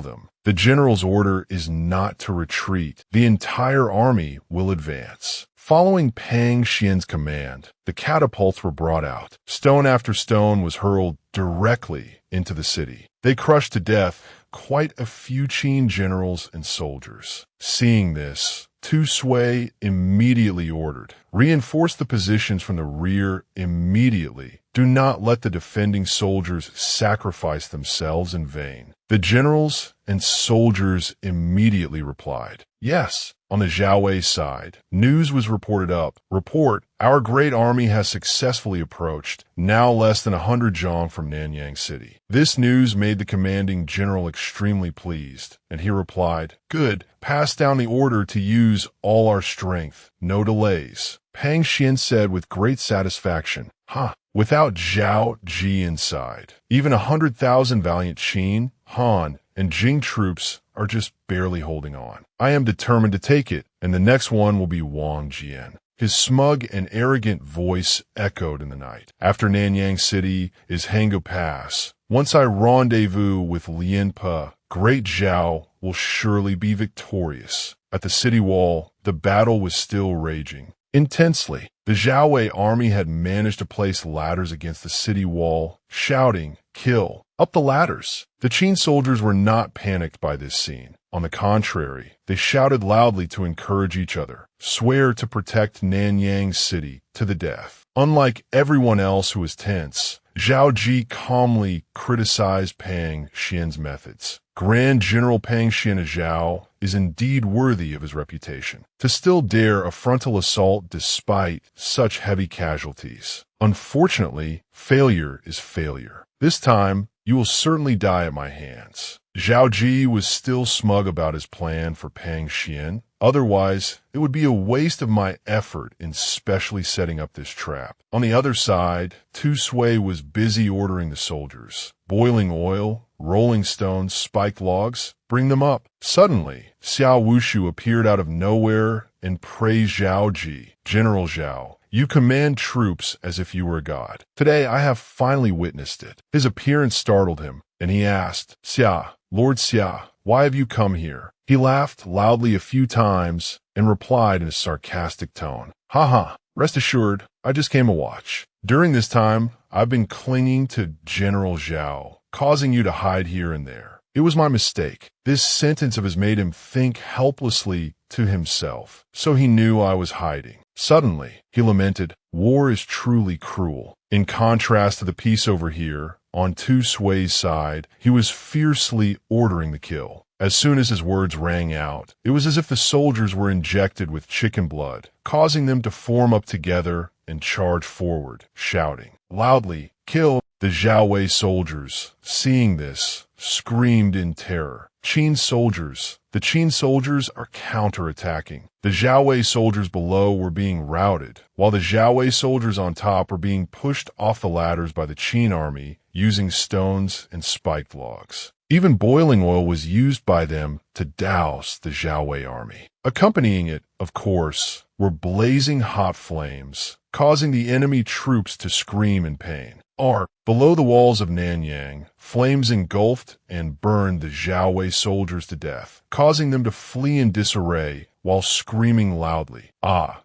them." The general's order is not to retreat. The entire army will advance. Following Pang Xian's command, the catapults were brought out. Stone after stone was hurled directly into the city. They crushed to death quite a few Qin generals and soldiers. Seeing this, Tu Sui immediately ordered, "Reinforce the positions from the rear immediately. Do not let the defending soldiers sacrifice themselves in vain." The generals and soldiers immediately replied, "Yes." On the Zhao side, news was reported up. Report, "Our great army has successfully approached, now less than 100 zhang from Nanyang City." This news made the commanding general extremely pleased, and he replied, "Good, pass down the order to use all our strength. No delays." Pang Xian said with great satisfaction, Without Zhao Qi inside, even 100,000 valiant Qin, Han, and Jing troops are just barely holding on. I am determined to take it, and the next one will be Wang Jian." His smug and arrogant voice echoed in the night. "After Nanyang City is Hangu Pass. Once I rendezvous with Lien Pe, great Zhao will surely be victorious." At the city wall, the battle was still raging intensely. The Zhao army had managed to place ladders against the city wall, shouting, "Kill!" up the ladders. The Qin soldiers were not panicked by this scene. On the contrary, they shouted loudly to encourage each other, "Swear to protect Nanyang City to the death." Unlike everyone else who was tense, Zhao Qi calmly criticized Pang Xian's methods. Grand General Pang Xian of Zhao is indeed worthy of his reputation. To still dare a frontal assault despite such heavy casualties. Unfortunately, failure is failure. This time, you will certainly die at my hands. Zhao Qi was still smug about his plan for Pang Xian. Otherwise, it would be a waste of my effort in specially setting up this trap. On the other side, Tu Sui was busy ordering the soldiers. Boiling oil, rolling stones, spiked logs, bring them up. Suddenly, Xiao Wushu appeared out of nowhere and praised Zhao Qi. "General Zhao, you command troops as if you were a god. Today I have finally witnessed it." His appearance startled him, and he asked, Lord Xia, why have you come here?" He laughed loudly a few times and replied in a sarcastic tone, Rest assured, I just came to watch. During this time, I've been clinging to General Zhao, causing you to hide here and there. It was my mistake." This sentence of his made him think helplessly to himself, so he knew I was hiding. Suddenly, he lamented, "War is truly cruel." In contrast to the peace over here, on Tu Sui's side, he was fiercely ordering the kill. As soon as his words rang out, it was as if the soldiers were injected with chicken blood, causing them to form up together and charge forward, shouting loudly, "Kill!" The Zhao soldiers, seeing this, screamed in terror. The Qin soldiers are counterattacking. The Zhao soldiers below were being routed, while the Zhao soldiers on top were being pushed off the ladders by the Qin army using stones and spiked logs. Even boiling oil was used by them to douse the Zhao army. Accompanying it, of course, were blazing hot flames, causing the enemy troops to scream in pain. Below the walls of Nanyang, flames engulfed and burned the Zhao soldiers to death, causing them to flee in disarray while screaming loudly,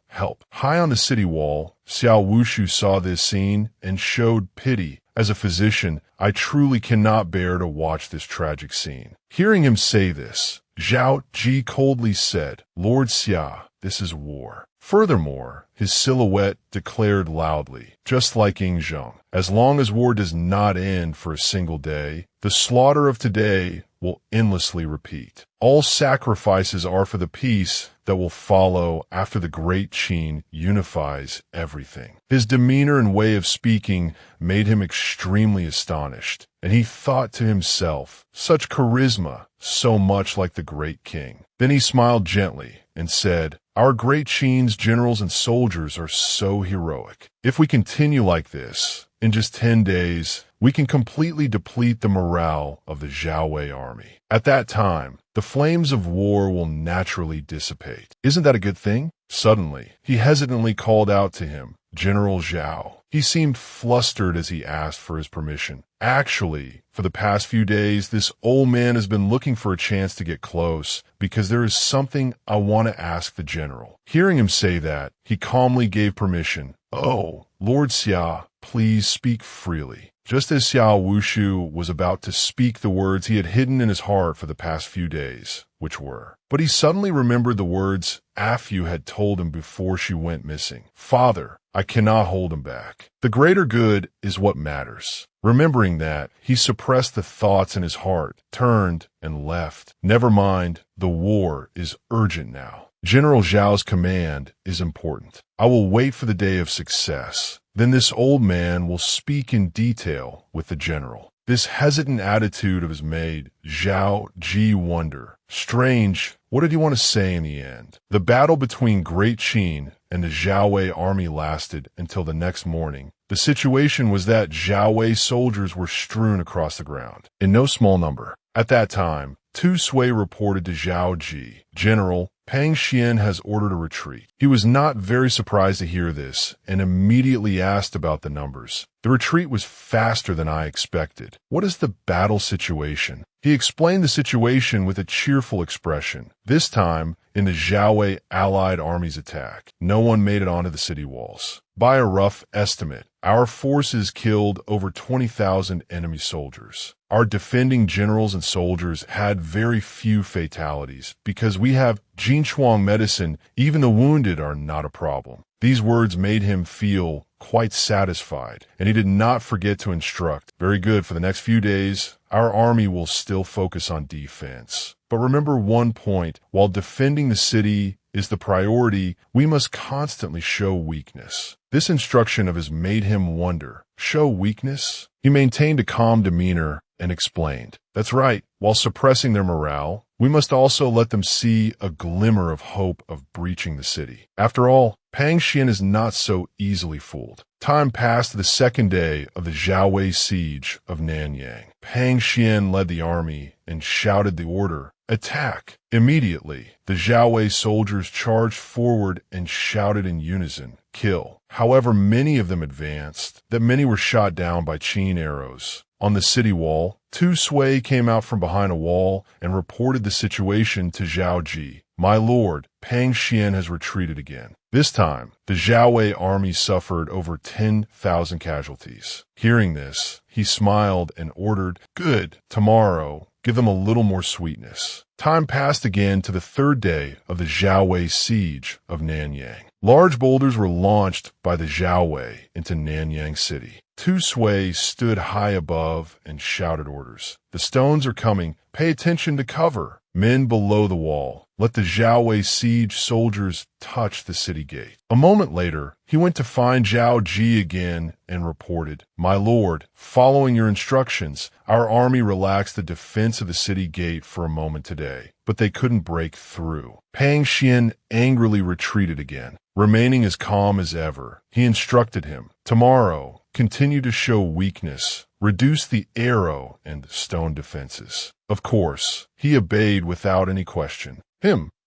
help. High on the city wall, Xiao Wushu saw this scene and showed pity. As a physician, I truly cannot bear to watch this tragic scene. Hearing him say this, Zhao Qi coldly said, "Lord Xia, this is war." Furthermore, his silhouette declared loudly, just like Ying Zheng, "As long as war does not end for a single day, the slaughter of today will endlessly repeat. All sacrifices are for the peace that will follow after the great Qin unifies everything." His demeanor and way of speaking made him extremely astonished, and he thought to himself, such charisma, so much like the great king. Then he smiled gently and said, "Our great Qin's generals and soldiers are so heroic. If we continue like this, in just 10 days, we can completely deplete the morale of the Zhao army. At that time, the flames of war will naturally dissipate. Isn't that a good thing?" Suddenly, he hesitantly called out to him, General Zhao. He seemed flustered as he asked for his permission. Actually, for the past few days, this old man has been looking for a chance to get close because there is something I want to ask the general. Hearing him say that, he calmly gave permission. Oh, Lord Xia, please speak freely. Just as Xiao Wushu was about to speak the words he had hidden in his heart for the past few days, which were. But he suddenly remembered the words Afu had told him before she went missing. Father, I cannot hold him back. The greater good is what matters. Remembering that, he suppressed the thoughts in his heart, turned, and left. Never mind, the war is urgent now. General Zhao's command is important. I will wait for the day of success. Then this old man will speak in detail with the general. This hesitant attitude of his made Zhao Qi wonder. Strange, what did he want to say in the end? The battle between Great Qin and the Zhao army lasted until the next morning. The situation was that Zhao soldiers were strewn across the ground, in no small number. At that time, Tu Sui reported to Zhao Qi, General, Pang Xian has ordered a retreat. He was not very surprised to hear this and immediately asked about the numbers. The retreat was faster than I expected. What is the battle situation? He explained the situation with a cheerful expression. This time, in the Zhao allied army's attack, no one made it onto the city walls. By a rough estimate, our forces killed over 20,000 enemy soldiers. Our defending generals and soldiers had very few fatalities because we have Jinchuang medicine. Even the wounded are not a problem. These words made him feel quite satisfied, and he did not forget to instruct. Very good, for the next few days, our army will still focus on defense. But remember one point, while defending the city is the priority, we must constantly show weakness. This instruction of his made him wonder. Show weakness? He maintained a calm demeanor and explained. That's right, while suppressing their morale, we must also let them see a glimmer of hope of breaching the city. After all, Pang Xian is not so easily fooled. Time passed to the second day of the Zhao siege of Nanyang. Pang Xian led the army and shouted the order, attack! Immediately, the Zhao soldiers charged forward and shouted in unison, kill. However, many of them advanced, that many were shot down by Qin arrows. On the city wall, Tu Sui came out from behind a wall and reported the situation to Zhao Qi. My lord, Pang Xian has retreated again. This time, the Zhao army suffered over 10,000 casualties. Hearing this, he smiled and ordered, good, tomorrow, give them a little more sweetness. Time passed again to the third day of the Zhao siege of Nanyang. Large boulders were launched by the Zhao into Nanyang city. Tu Sui stood high above and shouted orders. The stones are coming. Pay attention to cover. Men below the wall. Let the Zhao siege soldiers touch the city gate. A moment later, he went to find Zhao Qi again and reported, my lord, following your instructions, our army relaxed the defense of the city gate for a moment today, but they couldn't break through. Pang Xian angrily retreated again. Remaining as calm as ever, he instructed him, tomorrow, continue to show weakness, reduce the arrow and stone defenses. Of course, he obeyed without any question.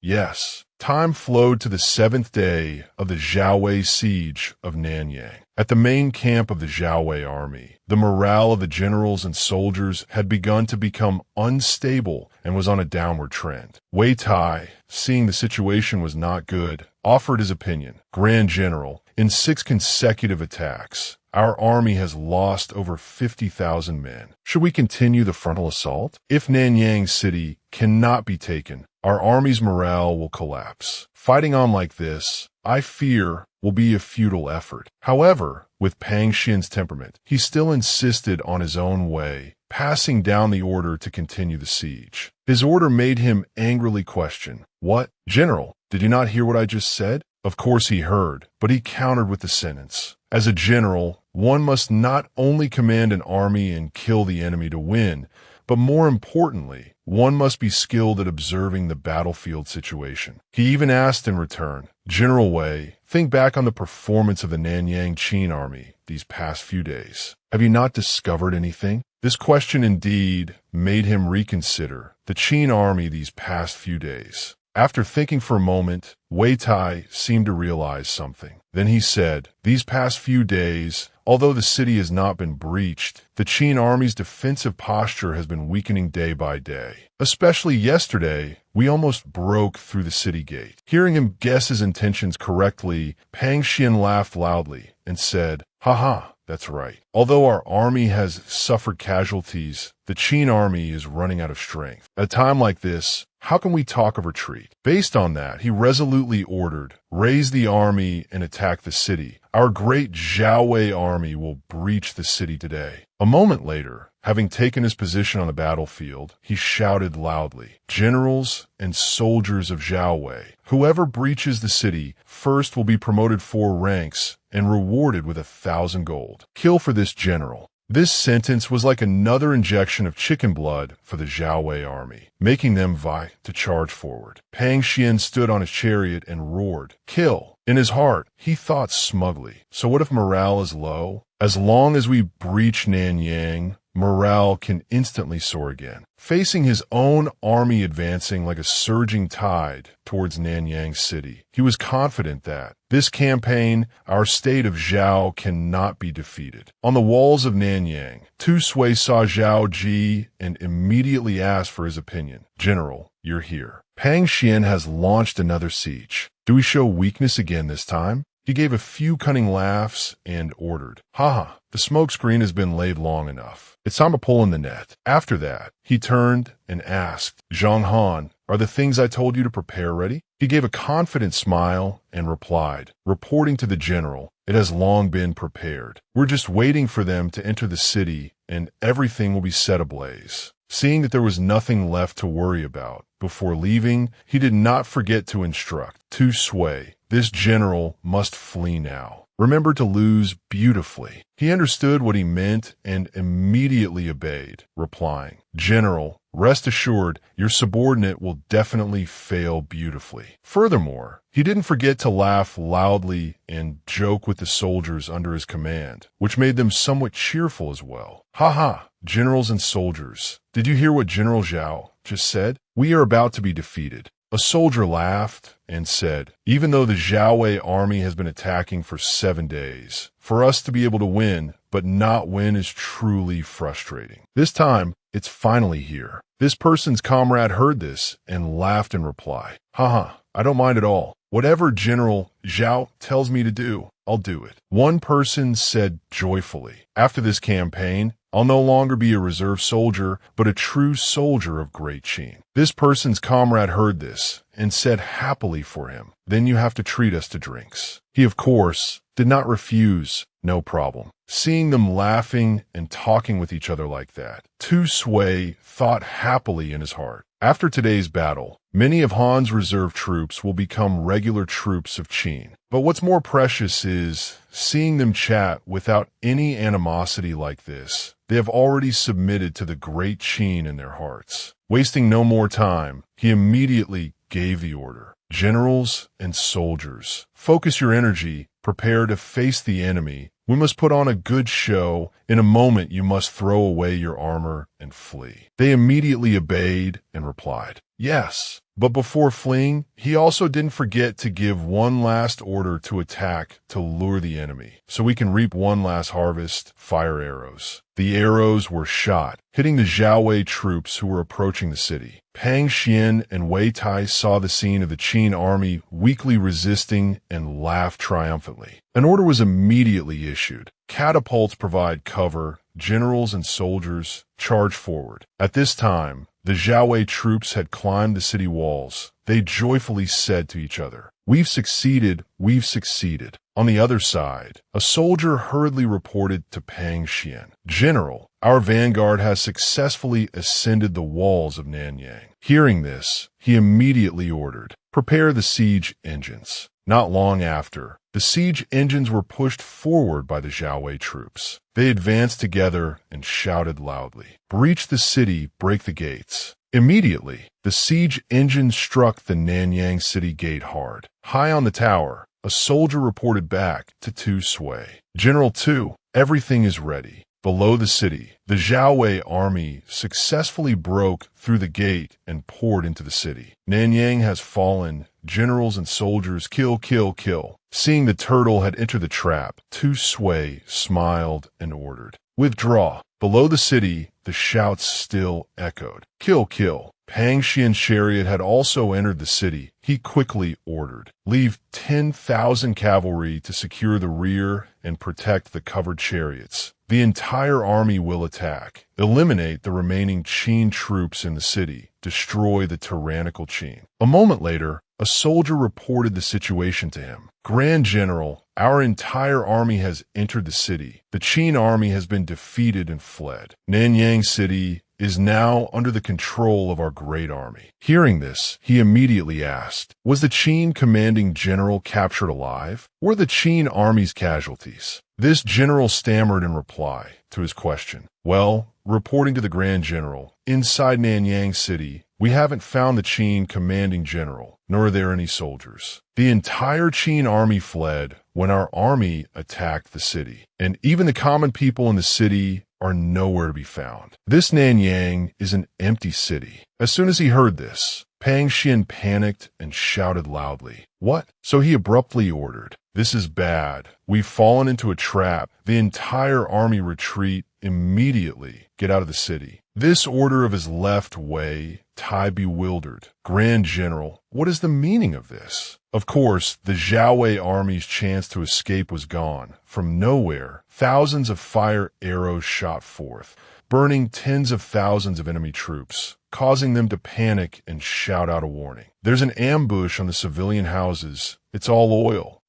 Yes. Time flowed to the seventh day of the Zhao siege of Nanyang. At the main camp of the Zhao army, the morale of the generals and soldiers had begun to become unstable and was on a downward trend. Wei Tai, seeing the situation was not good, offered his opinion. Grand General, in 6 consecutive attacks, our army has lost over 50,000 men. Should we continue the frontal assault? If Nanyang city cannot be taken, our army's morale will collapse. Fighting on like this, I fear, will be a futile effort. However, with Pang Xian's temperament, he still insisted on his own way, passing down the order to continue the siege. His order made him angrily question, what? General, did you not hear what I just said? Of course he heard, but he countered with the sentence. As a general, one must not only command an army and kill the enemy to win, but more importantly, one must be skilled at observing the battlefield situation. He even asked in return, General Wei, think back on the performance of the Nanyang Qin army these past few days. Have you not discovered anything? This question indeed made him reconsider the Qin army these past few days. After thinking for a moment, Wei Tai seemed to realize something. Then he said, "These past few days, although the city has not been breached, the Qin army's defensive posture has been weakening day by day. Especially yesterday, we almost broke through the city gate." Hearing him guess his intentions correctly, Pang Xian laughed loudly and said, "Haha, that's right. Although our army has suffered casualties, the Qin army is running out of strength. At a time like this, how can we talk of retreat?" Based on that, he resolutely ordered, "Raise the army and attack the city. Our great Zhao army will breach the city today." A moment later, having taken his position on the battlefield, he shouted loudly, "Generals and soldiers of Zhao, whoever breaches the city first will be promoted 4 ranks and rewarded with 1,000 gold. Kill for this general." This sentence was like another injection of chicken blood for the Zhao army, making them vie to charge forward. Pang Xian stood on his chariot and roared, "Kill!" In his heart, he thought smugly, so what if morale is low? As long as we breach Nanyang, morale can instantly soar again. Facing his own army advancing like a surging tide towards Nanyang city, he was confident that this campaign, our state of Zhao cannot be defeated. On the walls of Nanyang, Tu Sui saw Zhao Qi and immediately asked for his opinion. "General, you're here. Pang Xian has launched another siege. Do we show weakness again this time?" He gave a few cunning laughs and ordered, "Haha, the smokescreen has been laid long enough. It's time to pull in the net." After that, he turned and asked, "Zhang Han, are the things I told you to prepare ready?" He gave a confident smile and replied, reporting to the general, "It has long been prepared. We're just waiting for them to enter the city and everything will be set ablaze." Seeing that there was nothing left to worry about, before leaving, he did not forget to instruct, "Tu Sui, this general must flee now. Remember to lose beautifully." He understood what he meant and immediately obeyed, replying, "General, rest assured your subordinate will definitely fail beautifully." Furthermore, he didn't forget to laugh loudly and joke with the soldiers under his command, which made them somewhat cheerful as well. "Haha, generals and soldiers, did you hear what General Zhao just said? We are about to be defeated." A soldier laughed and said, "Even though the Zhao army has been attacking for 7 days, for us to be able to win, but not win is truly frustrating. This time, it's finally here." This person's comrade heard this and laughed in reply, "Haha, I don't mind at all. Whatever General Zhao tells me to do, I'll do it." One person said joyfully, "After this campaign, I'll no longer be a reserve soldier, but a true soldier of Great Qin." This person's comrade heard this and said happily for him, "Then you have to treat us to drinks." He, of course, did not refuse, no problem. Seeing them laughing and talking with each other like that, Tu Sui thought happily in his heart, "After today's battle, many of Han's reserve troops will become regular troops of Qin. But what's more precious is seeing them chat without any animosity like this. They have already submitted to the great Qin in their hearts." Wasting no more time, he immediately gave the order, "Generals and soldiers, focus your energy, prepare to face the enemy. We must put on a good show. In a moment you must throw away your armor and flee." They immediately obeyed and replied, "Yes." But before fleeing, he also didn't forget to give one last order to attack to lure the enemy, so we can reap one last harvest, fire arrows. The arrows were shot, hitting the Zhao troops who were approaching the city. Pang Xian and Wei Tai saw the scene of the Qin army weakly resisting and laughed triumphantly. An order was immediately issued. Catapults provide cover, generals and soldiers charge forward. At this time, the Zhao troops had climbed the city walls. They joyfully said to each other, "We've succeeded, we've succeeded." On the other side, a soldier hurriedly reported to Pang Xian, "General, our vanguard has successfully ascended the walls of Nanyang." Hearing this, he immediately ordered, "Prepare the siege engines." Not long after, the siege engines were pushed forward by the Zhao troops. They advanced together and shouted loudly, "Breach the city, break the gates." Immediately, the siege engines struck the Nanyang city gate hard. High on the tower, a soldier reported back to Tu Sui, "General Tu, everything is ready." Below the city, the Zhao army successfully broke through the gate and poured into the city. Nanyang has fallen. Generals and soldiers kill, kill, kill. Seeing the turtle had entered the trap, Tu Sui smiled and ordered, "Withdraw." Below the city, the shouts still echoed. "Kill, kill." Pang Xian's chariot had also entered the city. He quickly ordered, "Leave 10,000 cavalry to secure the rear and protect the covered chariots. The entire army will attack. Eliminate the remaining Qin troops in the city. Destroy the tyrannical Qin." A moment later, a soldier reported the situation to him. "Grand General, our entire army has entered the city. The Qin army has been defeated and fled. Nanyang City is now under the control of our great army." Hearing this, he immediately asked, "Was the Qin commanding general captured alive? Were the Qin army's casualties?" This general stammered in reply to his question, "Well, reporting to the Grand General, inside Nanyang City, we haven't found the Qin commanding general, nor are there any soldiers. The entire Qin army fled when our army attacked the city, and even the common people in the city are nowhere to be found. This Nanyang is an empty city." As soon as he heard this, Pang Xian panicked and shouted loudly, "What?" So he abruptly ordered, "This is bad. We've fallen into a trap. The entire army retreat immediately. Get out of the city." This order of his left Wei Tai bewildered. "Grand General, what is the meaning of this?" Of course, the Zhao Wei army's chance to escape was gone. From nowhere, thousands of fire arrows shot forth, burning tens of thousands of enemy troops, causing them to panic and shout out a warning. "There's an ambush on the civilian houses. It's all oil."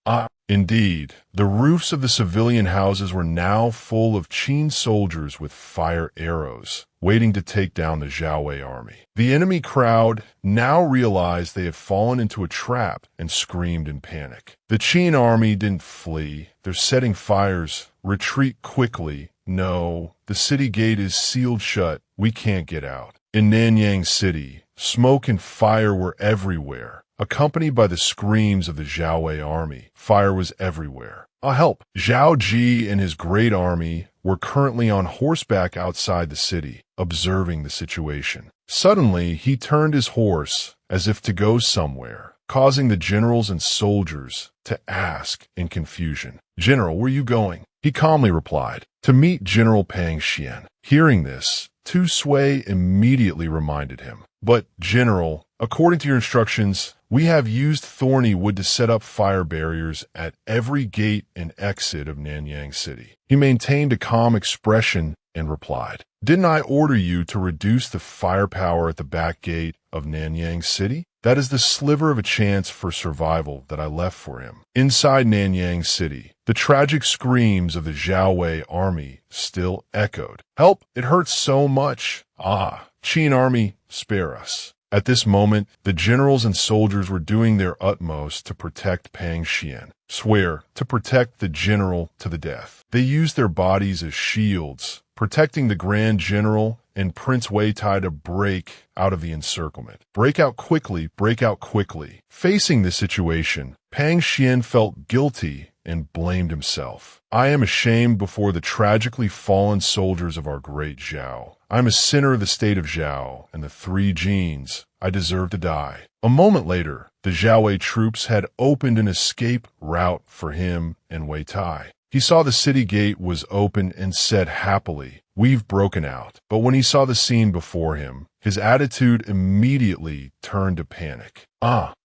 Indeed, the roofs of the civilian houses were now full of Qin soldiers with fire arrows, waiting to take down the Zhao Wei army. The enemy crowd now realized they had fallen into a trap and screamed in panic. The Qin army didn't flee. They're setting fires. "Retreat quickly." "No, the city gate is sealed shut. We can't get out." In Nanyang City, smoke and fire were everywhere. Accompanied by the screams of the Zhao Wei army, fire was everywhere. "I'll help." Zhao Qi and his great army were currently on horseback outside the city, observing the situation. Suddenly, he turned his horse as if to go somewhere, causing the generals and soldiers to ask in confusion, "General, where are you going?" He calmly replied, "To meet General Pang Xian." Hearing this, Tu Sui immediately reminded him, "But, General, according to your instructions, we have used thorny wood to set up fire barriers at every gate and exit of Nanyang City." He maintained a calm expression and replied, "Didn't I order you to reduce the firepower at the back gate of Nanyang City? That is the sliver of a chance for survival that I left for him." Inside Nanyang City, the tragic screams of the Zhao Wei army still echoed. "Help! It hurts so much! Ah, Qin army, spare us." At this moment, the generals and soldiers were doing their utmost to protect Pang Xian. Swear to protect the general to the death. They used their bodies as shields, protecting the Grand General and Prince Wei Tai to break out of the encirclement. Break out quickly, break out quickly. Facing this situation, Pang Xian felt guilty and blamed himself. "I am ashamed before the tragically fallen soldiers of our great Zhao. I am a sinner of the state of Zhao and the three genes. I deserve to die." A moment later, the Zhao Wei troops had opened an escape route for him and Wei Tai. He saw the city gate was open and said happily, "We've broken out." But when he saw the scene before him, his attitude immediately turned to panic.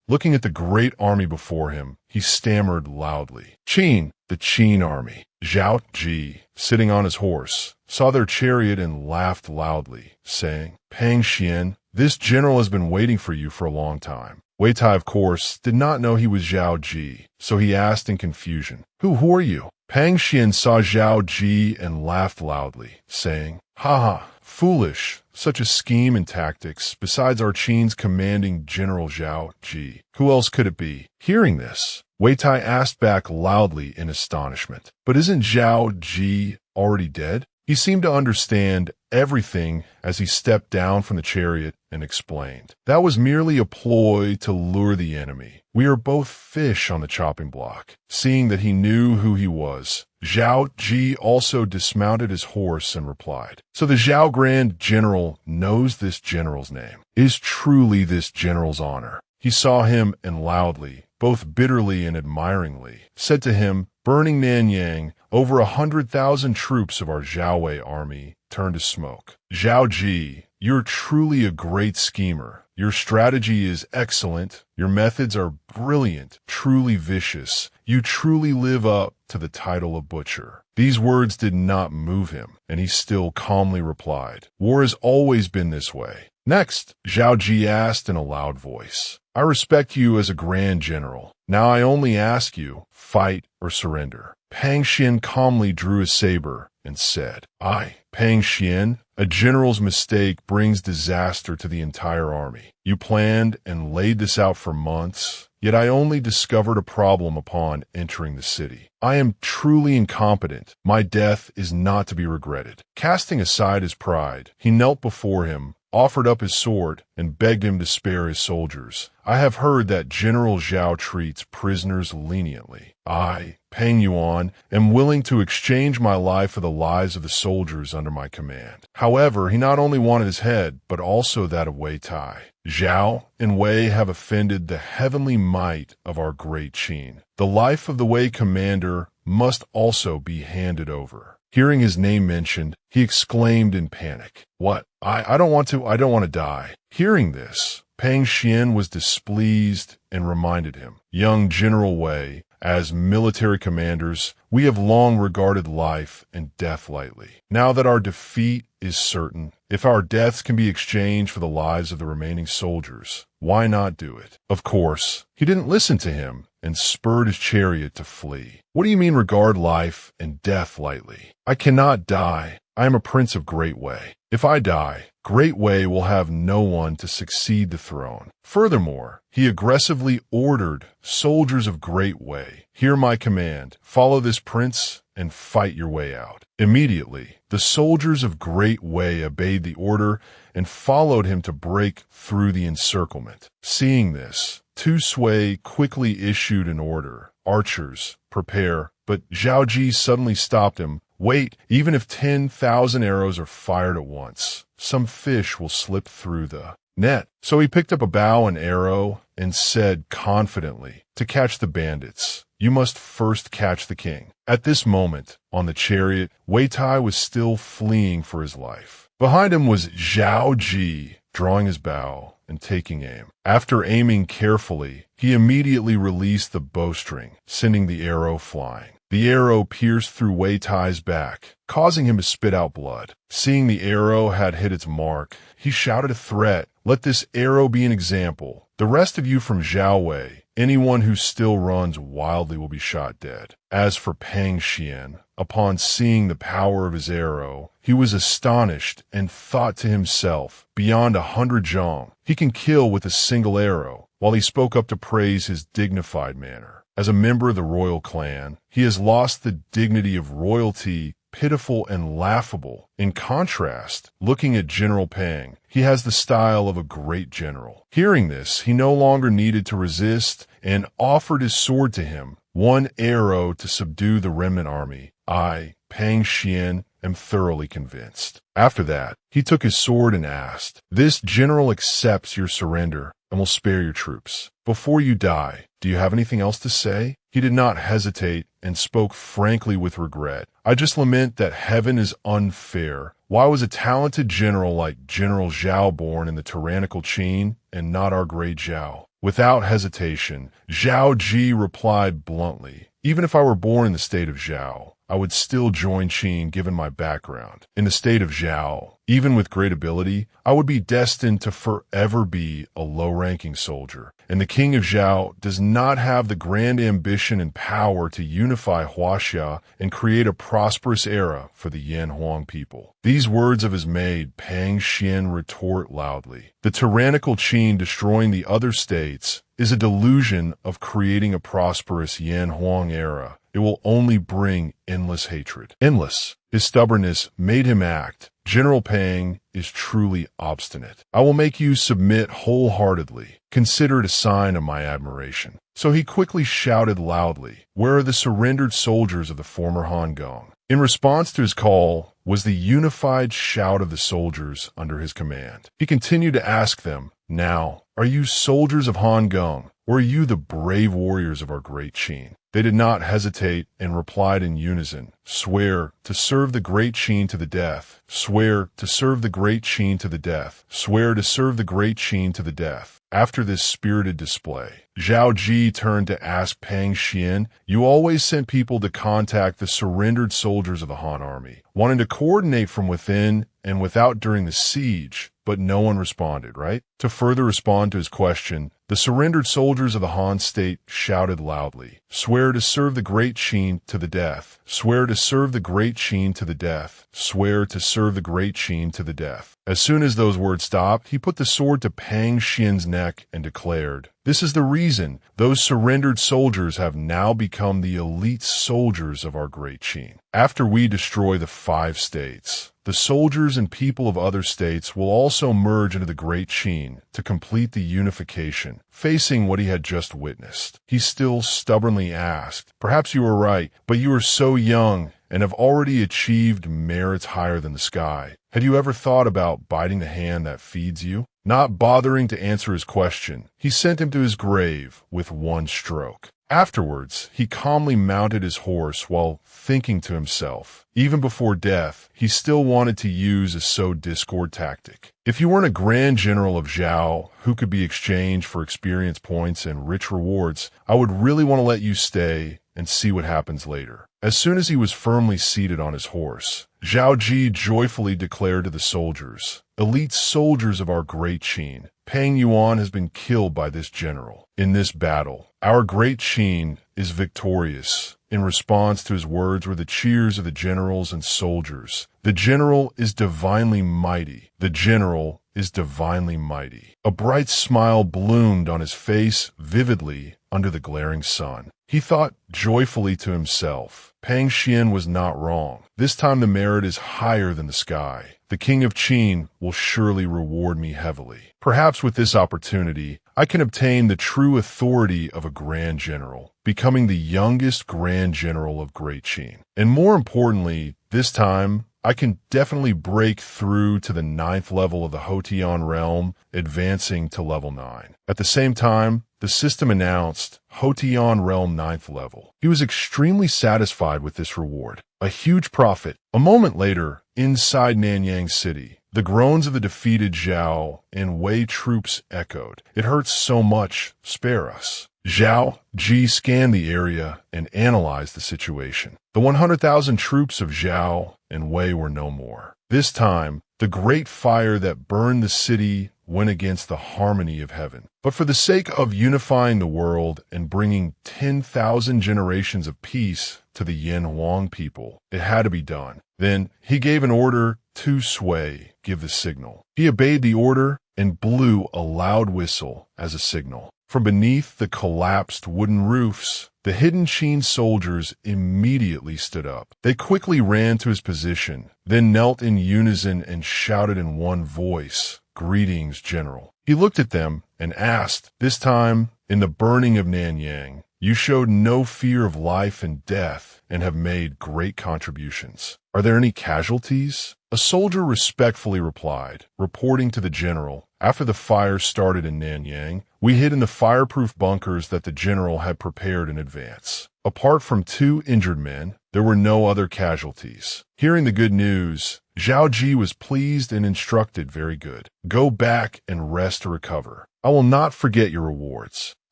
Looking at the great army before him, he stammered loudly, "Qin, the Qin army." Zhao Qi, sitting on his horse, saw their chariot and laughed loudly, saying, "Pang Xian, this general has been waiting for you for a long time." Wei Tai, of course, did not know he was Zhao Qi, so he asked in confusion, Who are you?" Pang Xian saw Zhao Qi and laughed loudly, saying, "Ha, foolish, such a scheme and tactics, besides our Qin's commanding General Zhao Qi. Who else could it be?" Hearing this, Wei Tai asked back loudly in astonishment, "But isn't Zhao Qi already dead?" He seemed to understand everything as he stepped down from the chariot and explained, "That was merely a ploy to lure the enemy. We are both fish on the chopping block." Seeing that he knew who he was, Zhao Qi also dismounted his horse and replied, "So the Zhao Grand General knows this general's name. It is truly this general's honor." He saw him and loudly both bitterly and admiringly, said to him, "Burning Nanyang, over 100,000 troops of our Zhao army turned to smoke. Zhao Qi, you're truly a great schemer. Your strategy is excellent. Your methods are brilliant, truly vicious. You truly live up to the title of butcher." These words did not move him, and he still calmly replied, "War has always been this way." Next, Zhao Qi asked in a loud voice, "I respect you as a grand general. Now I only ask you, fight or surrender." Pang Xian calmly drew his saber and said, "I, Pang Xian, a general's mistake brings disaster to the entire army. You planned and laid this out for months, yet I only discovered a problem upon entering the city. I am truly incompetent. My death is not to be regretted." Casting aside his pride, he knelt before him, offered up his sword, and begged him to spare his soldiers. "I have heard that General Zhao treats prisoners leniently. I, Pang Yuan, am willing to exchange my life for the lives of the soldiers under my command." However, he not only wanted his head, but also that of Wei Tai. "Zhao and Wei have offended the heavenly might of our great Qin. The life of the Wei commander must also be handed over." Hearing his name mentioned, he exclaimed in panic, "What? I don't want to die." Hearing this, Pang Xian was displeased and reminded him, "Young General Wei, as military commanders, we have long regarded life and death lightly. Now that our defeat is certain, if our deaths can be exchanged for the lives of the remaining soldiers, why not do it?" Of course, he didn't listen to him and spurred his chariot to flee. "What do you mean regard life and death lightly? I cannot die. I am a prince of Great Wei. If I die, Great Wei will have no one to succeed the throne." Furthermore, he aggressively ordered, "Soldiers of Great Wei, hear my command. Follow this prince and fight your way out." Immediately, the soldiers of Great Wei obeyed the order and followed him to break through the encirclement. Seeing this, Tu Sui quickly issued an order, "Archers, prepare." But Zhao Qi suddenly stopped him. "Wait, even if 10,000 arrows are fired at once, some fish will slip through the net." So he picked up a bow and arrow and said confidently, "To catch the bandits, you must first catch the king." At this moment, on the chariot, Wei Tai was still fleeing for his life. Behind him was Zhao Qi, drawing his bow and taking aim. After aiming carefully, he immediately released the bowstring, sending the arrow flying. The arrow pierced through Wei Tai's back, causing him to spit out blood. Seeing the arrow had hit its mark, he shouted a threat, "Let this arrow be an example. The rest of you from Zhao Wei, anyone who still runs wildly will be shot dead." As for Pang Xian, upon seeing the power of his arrow, he was astonished and thought to himself, "Beyond 100 zhong, he can kill with a single arrow," while he spoke up to praise his dignified manner. As a member of the royal clan, he has lost the dignity of royalty, pitiful and laughable. In contrast, looking at General Pang, he has the style of a great general. Hearing this, he no longer needed to resist and offered his sword to him. "One arrow to subdue the remnant army. I, Pang Xian, am thoroughly convinced." After that, he took his sword and asked, "This general accepts your surrender and will spare your troops. Before you die, do you have anything else to say?" He did not hesitate and spoke frankly with regret. "I just lament that heaven is unfair. Why was a talented general like General Zhao born in the tyrannical Qin and not our great Zhao?" Without hesitation, Zhao Qi replied bluntly, "Even if I were born in the state of Zhao, I would still join Qin given my background. In the state of Zhao, even with great ability, I would be destined to forever be a low-ranking soldier. And the king of Zhao does not have the grand ambition and power to unify Huaxia and create a prosperous era for the Yan Huang people." These words of his made Pang Xian retort loudly, "The tyrannical Qin destroying the other states is a delusion of creating a prosperous Yan Huang era. It will only bring endless hatred." Endless. His stubbornness made him act. "General Pang is truly obstinate. I will make you submit wholeheartedly. Consider it a sign of my admiration." So he quickly shouted loudly, "Where are the surrendered soldiers of the former Han Gong?" In response to his call was the unified shout of the soldiers under his command. He continued to ask them, Now, are you soldiers of Han Geng, or are you the brave warriors of our great Qin? They did not hesitate and replied in unison, "Swear to serve the great Qin to the death. Swear to serve the great Qin to the death. Swear to serve the great Qin to the death." After this spirited display, Zhao Qi turned to ask Pang Xian, "You always sent people to contact the surrendered soldiers of the Han army, wanting to coordinate from within and without during the siege, but no one responded, right?" To further respond to his question, the surrendered soldiers of the Han state shouted loudly, "Swear to serve the great Qin to the death. Swear to serve the great Qin to the death. Swear to serve the great Qin to the death." As soon as those words stopped, he put the sword to Pang Xian's neck and declared, "This is the reason those surrendered soldiers have now become the elite soldiers of our great Qin. After we destroy the 5 states, the soldiers and people of other states will also merge into the great Qin to complete the unification." Facing what he had just witnessed, he still stubbornly asked, "Perhaps you are right, but you are so young and have already achieved merits higher than the sky. Had you ever thought about biting the hand that feeds you?" Not bothering to answer his question, he sent him to his grave with one stroke. Afterwards, he calmly mounted his horse while thinking to himself, even before death, he still wanted to use a sow discord tactic. If you weren't a grand general of Zhao who could be exchanged for experience points and rich rewards, I would really want to let you stay and see what happens later. As soon as he was firmly seated on his horse, Zhao Qi joyfully declared to the soldiers, "Elite soldiers of our great Qin, Pang Yuan has been killed by this general. In this battle, our great Qin is victorious." In response to his words were the cheers of the generals and soldiers. "The general is divinely mighty. The general is divinely mighty." A bright smile bloomed on his face vividly under the glaring sun. He thought joyfully to himself, Pang Xian was not wrong. This time the merit is higher than the sky. The king of Qin will surely reward me heavily. Perhaps with this opportunity, I can obtain the true authority of a grand general, becoming the youngest grand general of Great Qin. And more importantly, this time, I can definitely break through to the 9th level of the Hotian realm, advancing to level 9. At the same time, the system announced Hotian realm 9th level. He was extremely satisfied with this reward. A huge profit. A moment later, inside Nanyang City, the groans of the defeated Zhao and Wei troops echoed. "It hurts so much. Spare us." Zhao Qi scanned the area and analyzed the situation. The 100,000 troops of Zhao and Wei were no more. This time, the great fire that burned the city went against the harmony of heaven. But for the sake of unifying the world and bringing 10,000 generations of peace to the Yan Huang people, it had to be done. Then he gave an order to Sui, give the signal. He obeyed the order and blew a loud whistle as a signal. From beneath the collapsed wooden roofs, the hidden Qin soldiers immediately stood up. They quickly ran to his position, then knelt in unison and shouted in one voice, "Greetings, General." He looked at them and asked, "This time, in the burning of Nanyang, you showed no fear of life and death and have made great contributions. Are there any casualties?" A soldier respectfully replied, reporting to the general, "After the fire started in Nanyang, we hid in the fireproof bunkers that the general had prepared in advance. Apart from 2 injured men, there were no other casualties." Hearing the good news, Zhao Qi was pleased and instructed, "Very good. Go back and rest to recover. I will not forget your rewards.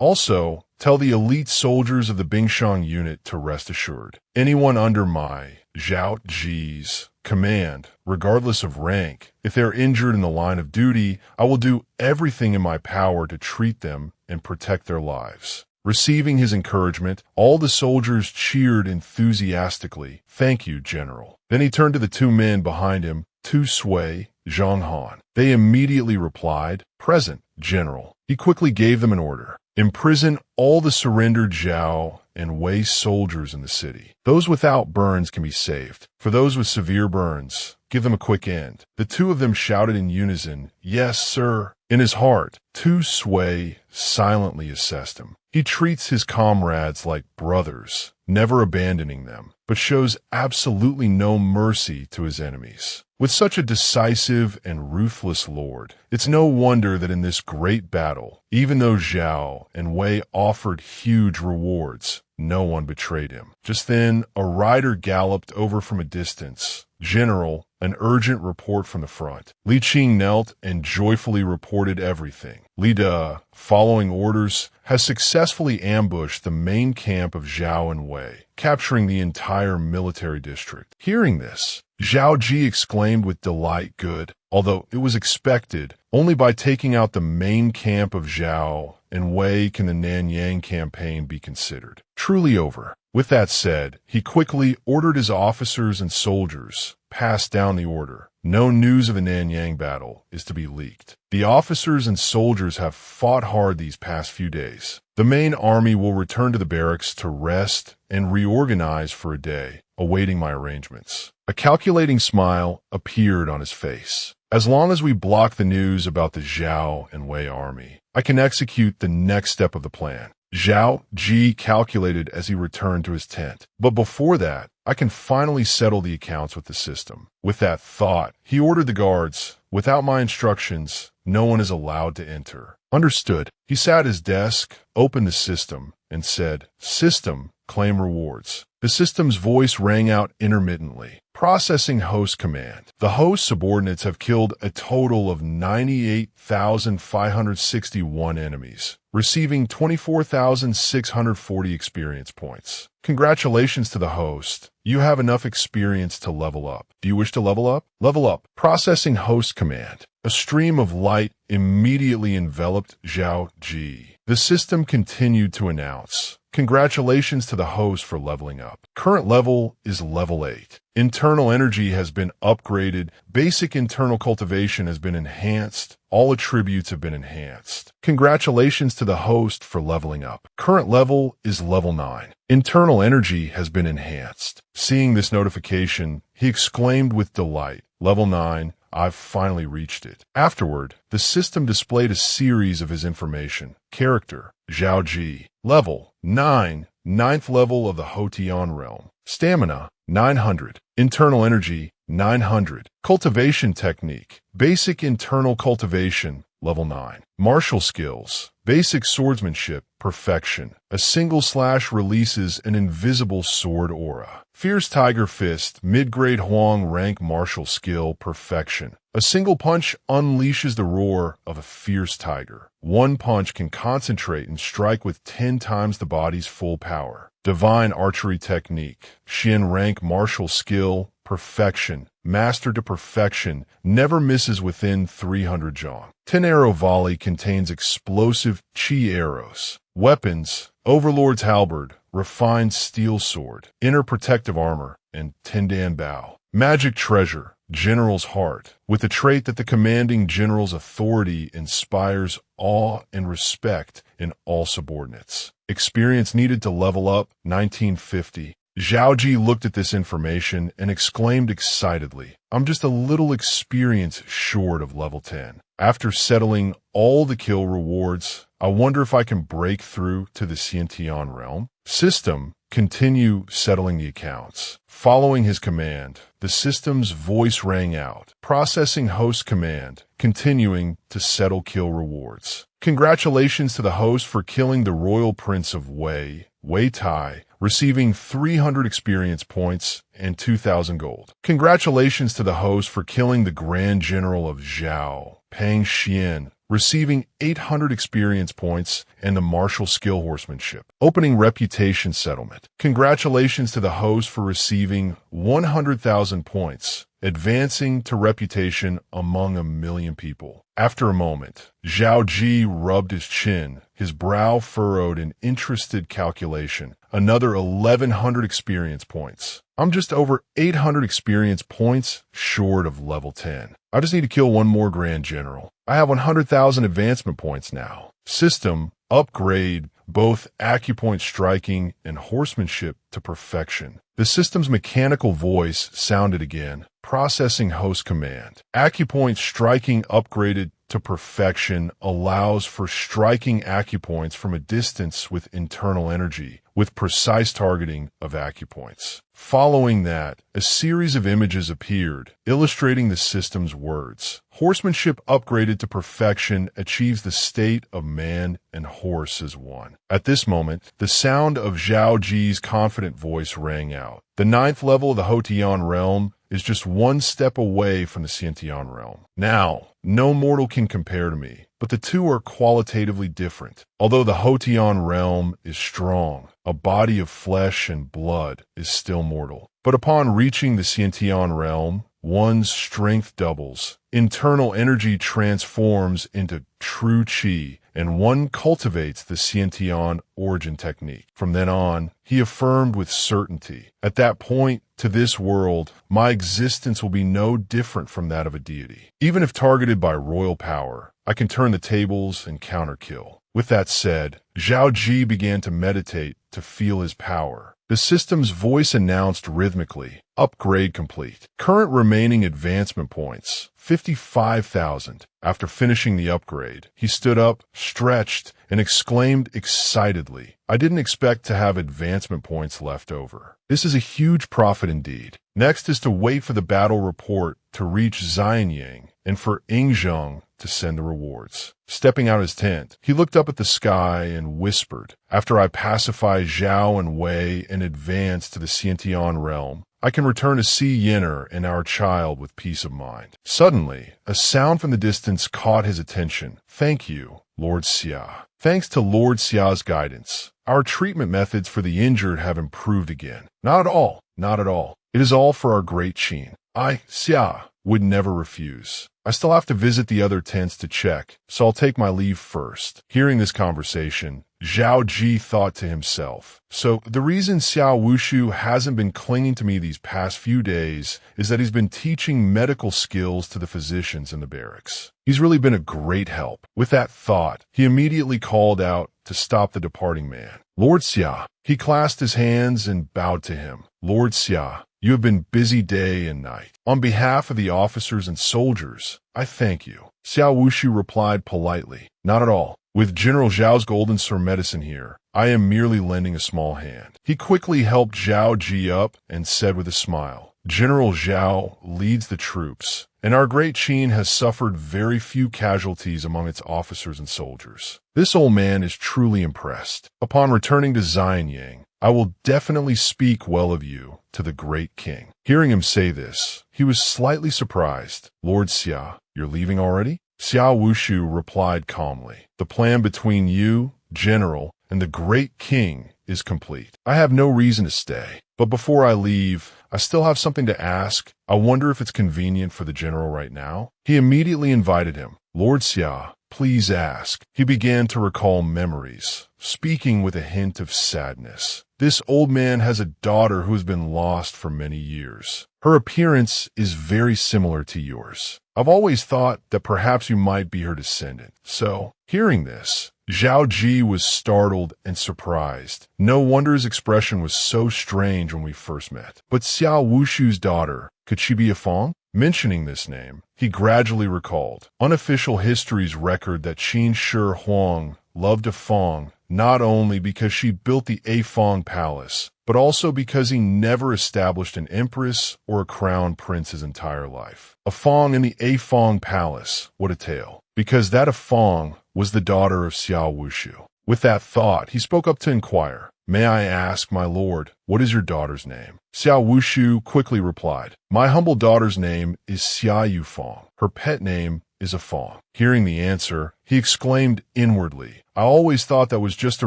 Also, tell the elite soldiers of the Bingshang unit to rest assured. Anyone under my, Zhao Qi's, command, regardless of rank, if they are injured in the line of duty, I will do everything in my power to treat them and protect their lives." Receiving his encouragement, all the soldiers cheered enthusiastically, "Thank you, General." Then he turned to the 2 men behind him, Tu Sui, Zhang Han. They immediately replied, "Present, General." He quickly gave them an order. Imprison all the surrendered Zhao and Wei soldiers in the city. Those without burns can be saved. For those with severe burns, give them a quick end. The 2 of them shouted in unison, "Yes, sir." In his heart, Tu Sui silently assessed him. He treats his comrades like brothers, never abandoning them, but shows absolutely no mercy to his enemies. With such a decisive and ruthless lord, it's no wonder that in this great battle, even though Zhao and Wei offered huge rewards, no one betrayed him. Just then, a rider galloped over from a distance. "General, an urgent report from the front." Li Qing knelt and joyfully reported everything. Li De, following orders, has successfully ambushed the main camp of Zhao and Wei, capturing the entire military district. Hearing this, Zhao Qi exclaimed with delight, "Good," although it was expected. Only by taking out the main camp of Zhao and Wei can the Nanyang campaign be considered truly over. With that said, he quickly ordered his officers and soldiers, passed down the order. No news of the Nanyang battle is to be leaked. The officers and soldiers have fought hard these past few days. The main army will return to the barracks to rest and reorganize for a day, awaiting my arrangements. A calculating smile appeared on his face. As long as we block the news about the Zhao and Wei army, I can execute the next step of the plan. Zhao Qi calculated as he returned to his tent. But before that, I can finally settle the accounts with the system. With that thought, he ordered the guards. "Without my instructions, no one is allowed to enter." Understood. He sat at his desk, opened the system, and said, "System, claim rewards." The system's voice rang out intermittently. Processing host command. The host subordinates have killed a total of 98,561 enemies, receiving 24,640 experience points. Congratulations to the host. You have enough experience to level up. Do you wish to level up? Level up. Processing host command. A stream of light immediately enveloped Zhao Qi. The system continued to announce, "Congratulations to the host for leveling up. Current level is level 8. Internal energy has been upgraded. Basic internal cultivation has been enhanced. All attributes have been enhanced. Congratulations to the host for leveling up. Current level is level 9. Internal energy has been enhanced." Seeing this notification, he exclaimed with delight, "Level 9. I've finally reached it." Afterward, the system displayed a series of his information. Character, Zhao Qi. Level, 9, 9th level of the Hotian realm. Stamina, 900. Internal energy, 900. Cultivation technique, basic internal cultivation, level 9. Martial skills, basic swordsmanship, perfection. A single slash releases an invisible sword aura. Fierce Tiger Fist, mid-grade Huang rank martial skill, perfection. A single punch unleashes the roar of a fierce tiger. One punch can concentrate and strike with 10 times the body's full power. Divine archery technique, Xin rank martial skill, perfection. Master to perfection, never misses within 300 jong. 10 arrow volley contains explosive Qi arrows. Weapons, Overlord's halberd, refined steel sword, inner protective armor, and Tendan bow. Magic treasure, General's heart, with the trait that the commanding general's authority inspires awe and respect in all subordinates. Experience needed to level up, 1950. Zhao Qi looked at this information and exclaimed excitedly, "I'm just a little experience short of level 10. After settling all the kill rewards, I wonder if I can break through to the Xiantian realm." System, continue settling the accounts. Following his command, the system's voice rang out. Processing host command, continuing to settle kill rewards. Congratulations to the host for killing the royal prince of Wei, Wei Tai, receiving 300 experience points and 2,000 gold. Congratulations to the host for killing the grand general of Zhao, Pang Xian, receiving 800 experience points and the martial skill horsemanship. Opening reputation settlement. Congratulations to the host for receiving 100,000 points, advancing to reputation among 1,000,000 people. After a moment, Zhao Qi rubbed his chin, his brow furrowed in interested calculation. Another 1,100 experience points. I'm just over 800 experience points short of level 10. I just need to kill one more Grand General. I have 100,000 advancement points now. System, upgrade both acupoint striking and horsemanship to perfection. The system's mechanical voice sounded again. Processing host command. Acupoint striking upgraded to perfection allows for striking acupoints from a distance with internal energy, with precise targeting of acupoints. Following that, a series of images appeared, illustrating the system's words. Horsemanship upgraded to perfection achieves the state of man and horse as one. At this moment, the sound of Zhao Qi's confident voice rang out. The 9th level of the Hotian realm is just one step away from the Xiantian realm. Now, no mortal can compare to me, but the two are qualitatively different. Although the Hotian realm is strong, a body of flesh and blood is still mortal. But upon reaching the Xiantian realm, one's strength doubles, internal energy transforms into true Qi, and one cultivates the Xiantian origin technique. From then on, he affirmed with certainty, at that point, to this world, my existence will be no different from that of a deity. Even if targeted by royal power, I can turn the tables and counterkill. With that said, Zhao Qi began to meditate to feel his power. The system's voice announced rhythmically, upgrade complete. Current remaining advancement points, 55,000. After finishing the upgrade, he stood up, stretched, and exclaimed excitedly, I didn't expect to have advancement points left over. This is a huge profit indeed. Next is to wait for the battle report to reach Xianyang and for Ying Zheng to send the rewards. Stepping out his tent, he looked up at the sky and whispered, after I pacify Zhao and Wei and advance to the Xiantian realm, I can return to see Yenner and our child with peace of mind. Suddenly, a sound from the distance caught his attention. Thank you, Lord Xia. Thanks to Lord Xia's guidance, our treatment methods for the injured have improved again. Not at all, not at all. It is all for our great Qin. I, Xia, would never refuse. I still have to visit the other tents to check, so I'll take my leave first. Hearing this conversation, Zhao Qi thought to himself, so the reason Xiao Wushu hasn't been clinging to me these past few days is that he's been teaching medical skills to the physicians in the barracks. He's really been a great help. With that thought, he immediately called out to stop the departing man. Lord Xia. He clasped his hands and bowed to him. Lord Xia, you have been busy day and night. On behalf of the officers and soldiers, I thank you. Xiao Wushu replied politely, not at all. With General Zhao's golden sir medicine here, I am merely lending a small hand. He quickly helped Zhao Qi up and said with a smile, General Zhao leads the troops, and our great Qin has suffered very few casualties among its officers and soldiers. This old man is truly impressed. Upon returning to Xianyang, I will definitely speak well of you to the great king. Hearing him say this, he was slightly surprised. Lord Xia, you're leaving already? Xiao Wushu replied calmly, the plan between you, General, and the great king is complete. I have no reason to stay. But before I leave, I still have something to ask. I wonder if it's convenient for the general right now. He immediately invited him. Lord Xia, please ask. He began to recall memories, speaking with a hint of sadness. This old man has a daughter who has been lost for many years. Her appearance is very similar to yours. I've always thought that perhaps you might be her descendant. So, hearing this, Zhao Qi was startled and surprised. No wonder his expression was so strange when we first met. But Xiao Wushu's daughter, could she be a Fang? Mentioning this name, he gradually recalled unofficial history's record that Qin Shi Huang loved a Fang not only because she built the Afang Palace, but also because he never established an empress or a crown prince his entire life. A Fang in the Afang Palace, what a tale. Because that Afang was the daughter of Xiao Wushu. With that thought, he spoke up to inquire, May I ask, my lord, what is your daughter's name? Xiao Wushu quickly replied, My humble daughter's name is Xia Yufang. Her pet name is a Fang. Hearing the answer, he exclaimed inwardly, I always thought that was just a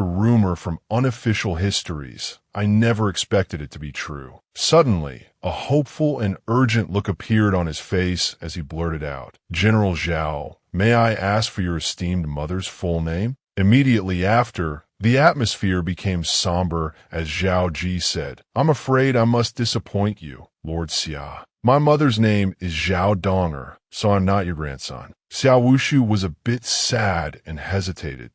rumor from unofficial histories. I never expected it to be true. Suddenly, a hopeful and urgent look appeared on his face as he blurted out, General Zhao, may I ask for your esteemed mother's full name? Immediately after, the atmosphere became somber as Zhao Qi said, I'm afraid I must disappoint you, Lord Xia. My mother's name is Zhao Donger, so I'm not your grandson. Xiao Wushu was a bit sad and hesitated.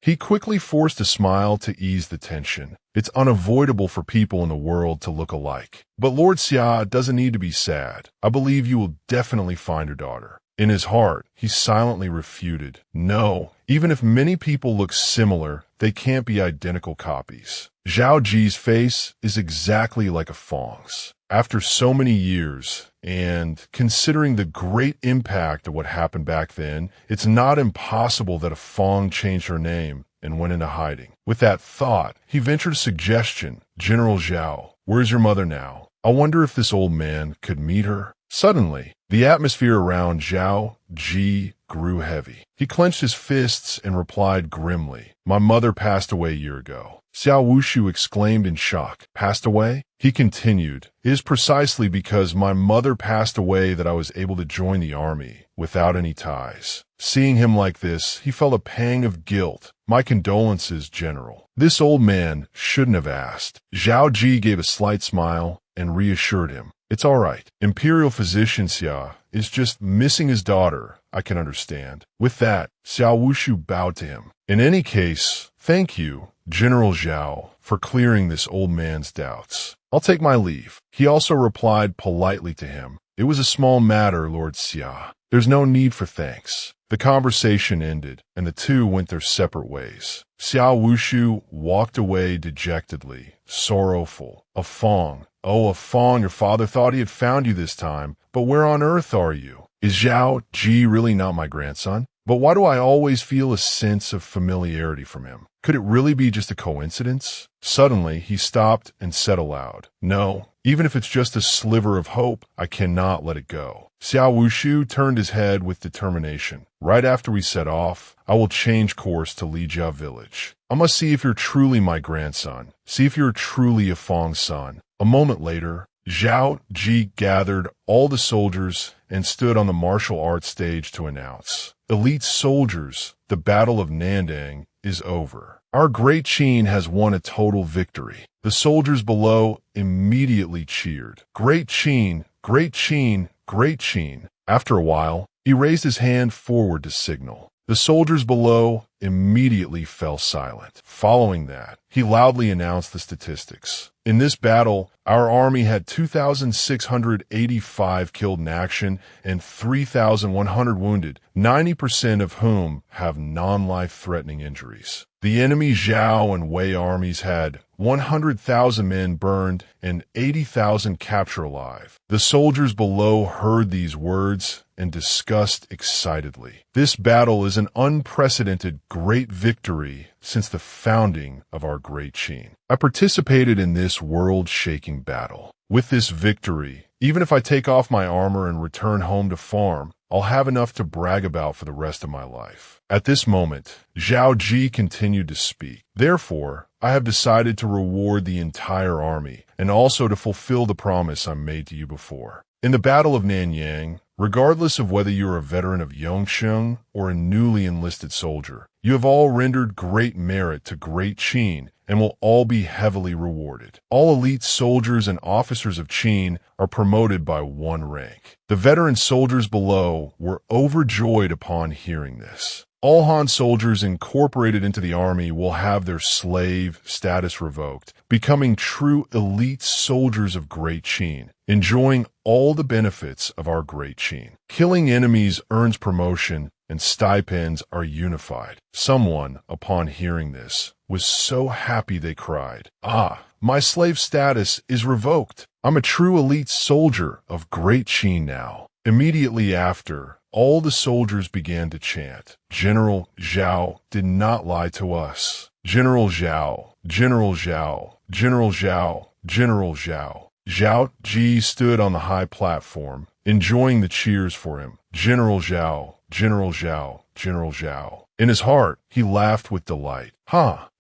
He quickly forced a smile to ease the tension. It's unavoidable for people in the world to look alike. But Lord Xia doesn't need to be sad. I believe you will definitely find your daughter. In his heart, he silently refuted, "No, even if many people look similar, they can't be identical copies. Zhao Ji's face is exactly like a Fong's. After so many years, and considering the great impact of what happened back then, it's not impossible that a Fong changed her name and went into hiding." With that thought, he ventured a suggestion. "General Zhao, where's your mother now? I wonder if this old man could meet her." Suddenly, the atmosphere around Zhao Qi grew heavy. He clenched his fists and replied grimly, "My mother passed away a year ago." Xiao Wushu exclaimed in shock. "Passed away?" He continued, "It is precisely because my mother passed away that I was able to join the army without any ties." Seeing him like this, he felt a pang of guilt. "My condolences, General. This old man shouldn't have asked." Zhao Qi gave a slight smile and reassured him, "It's all right. Imperial physician Xia is just missing his daughter. I can understand." With that, Xiao Wushu bowed to him. "In any case, thank you, General Zhao, for clearing this old man's doubts. I'll take my leave." He also replied politely to him, "It was a small matter, Lord Xia. There's no need for thanks." The conversation ended, and the two went their separate ways. Xiao Wushu walked away dejectedly, sorrowful. "A Fong. Oh, a Fong, your father thought he had found you this time, but where on earth are you? Is Zhao Qi really not my grandson? But why do I always feel a sense of familiarity from him? Could it really be just a coincidence?" Suddenly, he stopped and said aloud, "No, even if it's just a sliver of hope, I cannot let it go." Xiao Wushu turned his head with determination. "Right after we set off, I will change course to Lijia village. I must see if you're truly my grandson. See if you're truly a Fong son." A moment later, Zhao Qi gathered all the soldiers and stood on the martial arts stage to announce, "Elite soldiers, the Battle of Nandang is over. Our great Qin has won a total victory." The soldiers below immediately cheered, "Great Qin, great Qin, great Qin." After a while, he raised his hand forward to signal. The soldiers below immediately fell silent. Following that, he loudly announced the statistics. "In this battle, our army had 2,685 killed in action and 3,100 wounded, 90% of whom have non-life-threatening injuries. The enemy Zhao and Wei armies had 100,000 men burned and 80,000 captured alive." The soldiers below heard these words and discussed excitedly. "This battle is an unprecedented great victory since the founding of our great Qin. I participated in this world-shaking battle. With this victory, even if I take off my armor and return home to farm, I'll have enough to brag about for the rest of my life." At this moment, Zhao Qi continued to speak. "Therefore, I have decided to reward the entire army and also to fulfill the promise I made to you before. In the Battle of Nanyang, regardless of whether you are a veteran of Yongsheng or a newly enlisted soldier, you have all rendered great merit to Great Qin and will all be heavily rewarded. All elite soldiers and officers of Qin are promoted by one rank." The veteran soldiers below were overjoyed upon hearing this. All Han soldiers incorporated into the army will have their slave status revoked, becoming true elite soldiers of Great Qin, enjoying all the benefits of our Great Qin. Killing enemies earns promotion, and stipends are unified. Someone, upon hearing this, was so happy they cried, "Ah, my slave status is revoked. I'm a true elite soldier of Great Qin now." Immediately after, all the soldiers began to chant, "General Zhao did not lie to us. General Zhao, General Zhao, General Zhao, General Zhao." Zhao Qi stood on the high platform, enjoying the cheers for him. "General Zhao, General Zhao, General Zhao." In his heart, he laughed with delight.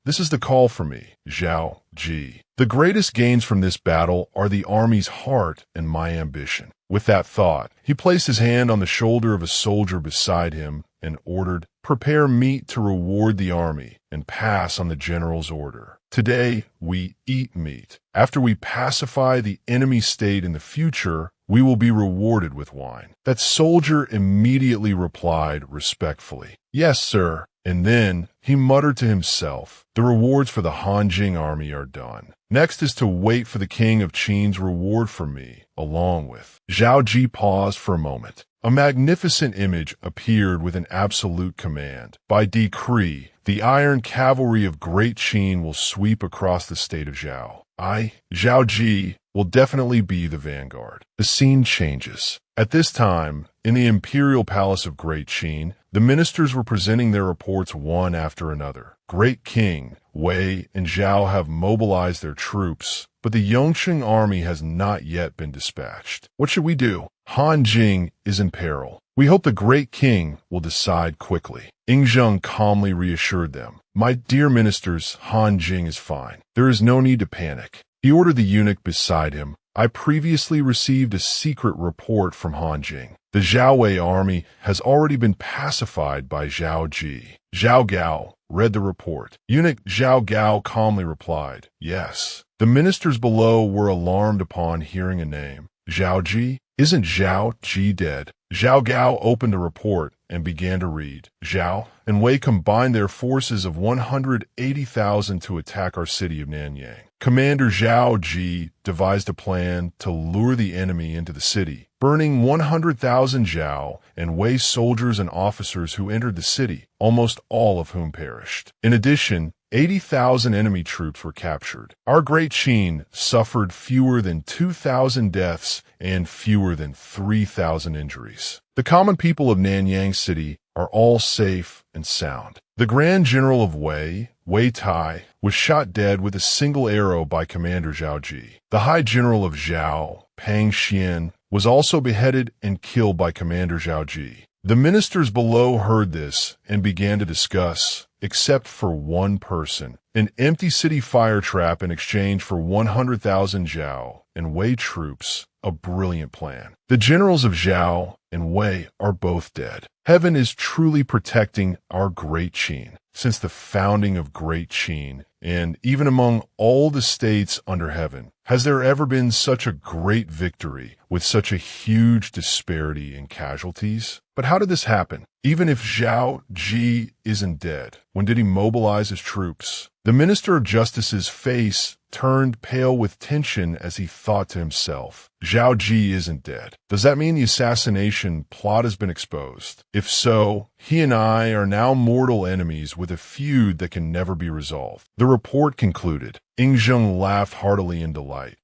This is the call for me, Zhao Qi. The greatest gains from this battle are the army's heart and my ambition." With that thought, he placed his hand on the shoulder of a soldier beside him and ordered, "Prepare meat to reward the army and pass on the general's order. Today, we eat meat. After we pacify the enemy state in the future, we will be rewarded with wine." That soldier immediately replied respectfully, "Yes, sir." And then he muttered to himself, "The rewards for the Hanjing army are done. Next is to wait for the king of Qin's reward for me, along with." Zhao Qi paused for a moment. a magnificent image appeared with an absolute command. By decree, the iron cavalry of Great Qin will sweep across the state of Zhao. Zhao Qi, will definitely be the vanguard. The scene changes. At this time, in the imperial palace of Great Qin, the ministers were presenting their reports one after another. Great King, Wei, and Zhao have mobilized their troops, but the Yongsheng army has not yet been dispatched. What should we do? Han Jing is in peril. We hope the Great King will decide quickly. Ying Zheng calmly reassured them. My dear ministers, Han Jing is fine. There is no need to panic. He ordered the eunuch beside him. I previously received a secret report from Han Jing. The Zhao Wei army has already been pacified by Zhao Qi. Zhao Gao read the report. Eunuch Zhao Gao calmly replied, yes. The ministers below were alarmed upon hearing a name. Zhao Qi? Isn't Zhao Qi dead? Zhao Gao opened the report and began to read. Zhao and Wei combined their forces of 180,000 to attack our city of Nanyang. Commander Zhao Qi devised a plan to lure the enemy into the city, burning 100,000 Zhao and Wei soldiers and officers who entered the city, almost all of whom perished. In addition, 80,000 enemy troops were captured. Our Great Qin suffered fewer than 2,000 deaths and fewer than 3,000 injuries. The common people of Nanyang City are all safe and sound. The Grand General of Wei, Wei Tai, was shot dead with a single arrow by Commander Zhao Qi. The High General of Zhao, Pang Xian, was also beheaded and killed by Commander Zhao Qi. The ministers below heard this and began to discuss, except for one person, an empty city fire trap in exchange for 100,000 Zhao and Wei troops, a brilliant plan. The generals of Zhao and Wei are both dead. Heaven is truly protecting our Great Qin. Since the founding of Great Qin, and even among all the states under heaven, has there ever been such a great victory with such a huge disparity in casualties? But how did this happen? Even if Zhao Qi isn't dead, when did he mobilize his troops? The Minister of Justice's face turned pale with tension as he thought to himself, Zhao Qi isn't dead. Does that mean the assassination plot has been exposed? If so, he and I are now mortal enemies with a feud that can never be resolved. The report concluded. Ying Zheng laughed heartily in delight.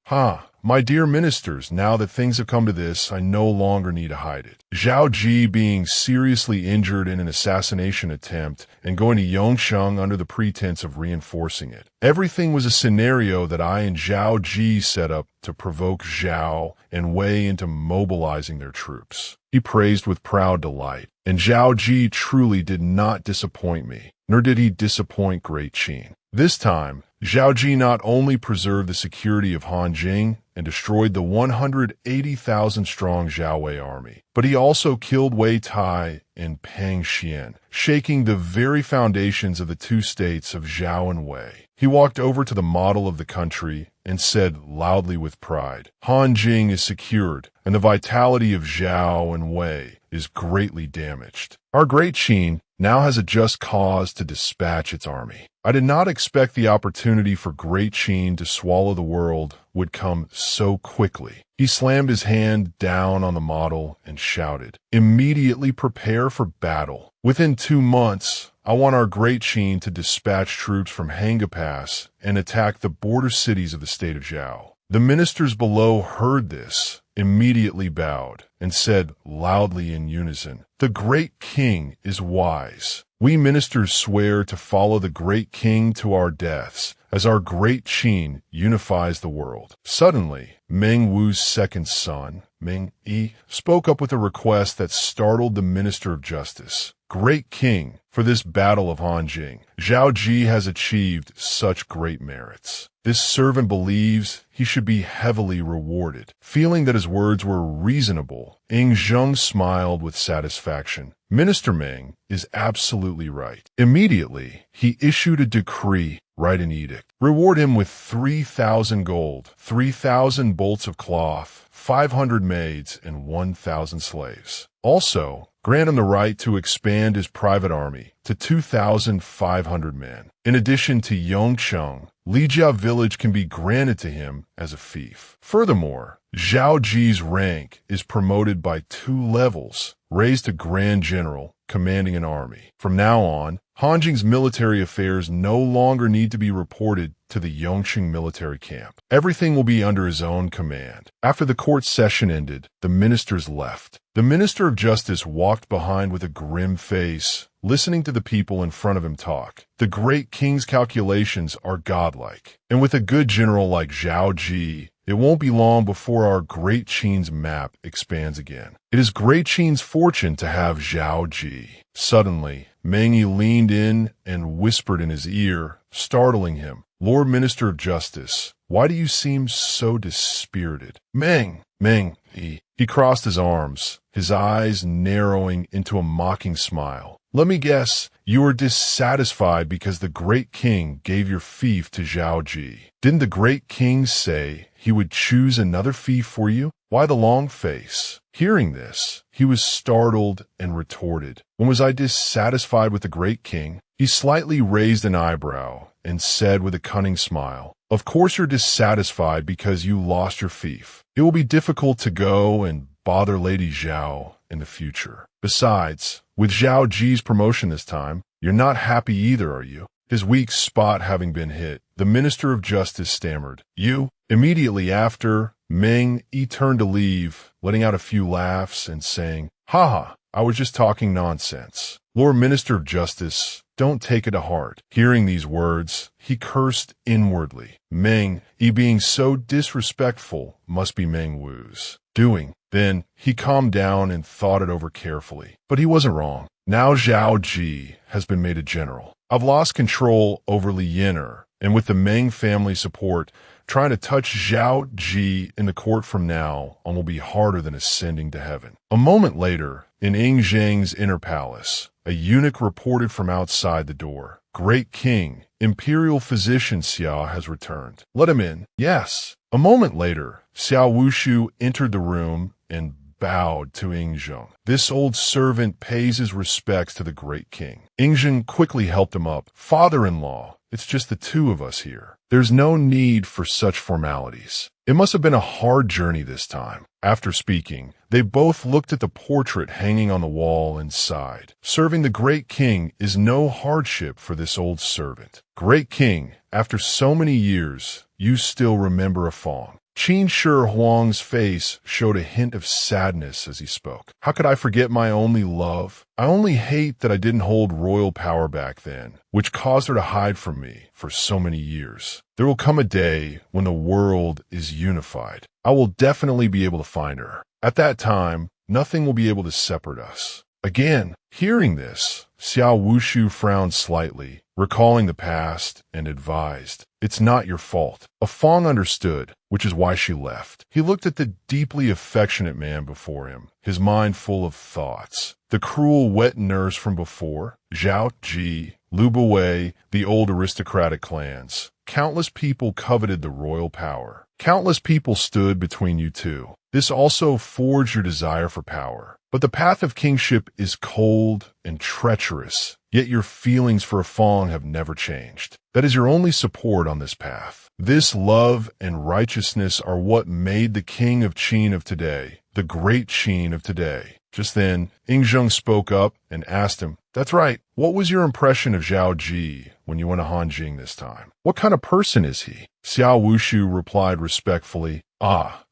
My dear ministers, now that things have come to this, I no longer need to hide it. Zhao Qi being seriously injured in an assassination attempt and going to Yongsheng under the pretense of reinforcing it. Everything was a scenario that I and Zhao Qi set up to provoke Zhao and Wei into mobilizing their troops. He praised with proud delight, and Zhao Qi truly did not disappoint me, nor did he disappoint Great Qin. This time, Zhao Qi not only preserved the security of Han Jing and destroyed the 180,000-strong Zhao Wei army, but he also killed Wei Tai and Pang Xian, shaking the very foundations of the two states of Zhao and Wei. He walked over to the model of the country and said loudly with pride, Han Jing is secured, and the vitality of Zhao and Wei is greatly damaged. Our Great Qin now has a just cause to dispatch its army. I did not expect the opportunity for Great Qin to swallow the world would come so quickly. He slammed his hand down on the model and shouted, immediately prepare for battle. Within 2 months, I want our Great Qin to dispatch troops from Hanga Pass and attack the border cities of the state of Zhao. The ministers below heard this, immediately bowed, and said loudly in unison, the Great King is wise. We ministers swear to follow the Great King to our deaths, as our Great Qin unifies the world. Suddenly, Meng Wu's second son, Meng Yi, spoke up with a request that startled the Minister of Justice. Great King, for this battle of Hanjing, Zhao Qi has achieved such great merits. This servant believes he should be heavily rewarded. Feeling that his words were reasonable, Ying Zheng smiled with satisfaction. Minister Meng is absolutely right. Immediately, he issued a decree, write an edict. Reward him with 3,000 gold, 3,000 bolts of cloth, 500 maids, and 1,000 slaves. Also, grant him the right to expand his private army to 2,500 men. In addition to Yongcheng, Lijia village can be granted to him as a fief. Furthermore, Zhao Qi's rank is promoted by 2 levels, raised to Grand General, commanding an army. From now on, Han Jing's military affairs no longer need to be reported to the Yongqing military camp. Everything will be under his own command. After the court session ended, the ministers left. The Minister of Justice walked behind with a grim face, listening to the people in front of him talk. The great king's calculations are godlike, and with a good general like Zhao Qi, it won't be long before our Great Qin's map expands again. It is Great Qin's fortune to have Zhao Qi. Suddenly, Meng Yi leaned in and whispered in his ear, startling him. Lord Minister of Justice, why do you seem so dispirited? Meng, he crossed his arms, his eyes narrowing into a mocking smile. Let me guess, you are dissatisfied because the great king gave your fief to Zhao Qi. Didn't the great king say he would choose another fief for you? Why the long face? Hearing this, he was startled and retorted. When was I dissatisfied with the great king? He slightly raised an eyebrow and said with a cunning smile, of course you're dissatisfied because you lost your fief. It will be difficult to go and bother Lady Zhao in the future. Besides, with Zhao Qi's promotion this time, you're not happy either, are you? His weak spot having been hit, the Minister of Justice stammered, You? Immediately after, Meng Yi turned to leave, letting out a few laughs and saying, Haha, I was just talking nonsense. Lord Minister of Justice, don't take it to heart. Hearing these words, he cursed inwardly. Meng Yi being so disrespectful must be Meng Wu's doing. Then he calmed down and thought it over carefully. But he wasn't wrong. Now Zhao Qi has been made a general. I've lost control over Li Yinar, and with the Meng family support, trying to touch Zhao Qi in the court from now on will be harder than ascending to heaven. A moment later, in Ying Zheng's inner palace, a eunuch reported from outside the door. Great King, Imperial Physician Xia has returned. Let him in. Yes. A moment later, Xiao Wushu entered the room and bowed to Ying Zheng. This old servant pays his respects to the great king. Ying Zheng quickly helped him up. Father-in-law, it's just the 2 of us here. There's no need for such formalities. It must have been a hard journey this time. After speaking, they both looked at the portrait hanging on the wall and sighed. Serving the great king is no hardship for this old servant. Great king, after so many years, you still remember a Fong. Qin Shi Huang's face showed a hint of sadness as he spoke. How could I forget my only love? I only hate that I didn't hold royal power back then, which caused her to hide from me for so many years. There will come a day when the world is unified. I will definitely be able to find her. At that time, nothing will be able to separate us. Again, hearing this, Xiao Wushu frowned slightly, recalling the past, and advised, It's not your fault. A Fong understood, which is why she left. He looked at the deeply affectionate man before him, his mind full of thoughts. The cruel wet nurse from before, Zhao Qi, Lu Buwei, the old aristocratic clans. Countless people coveted the royal power. Countless people stood between you two. This also forged your desire for power. But the path of kingship is cold and treacherous, yet your feelings for a Fong have never changed. That is your only support on this path. This love and righteousness are what made the king of Qin of today, the great Qin of today. Just then, Ying Zheng spoke up and asked him, That's right, what was your impression of Zhao Qi when you went to Hanjing this time? What kind of person is he? Xiao Wushu replied respectfully,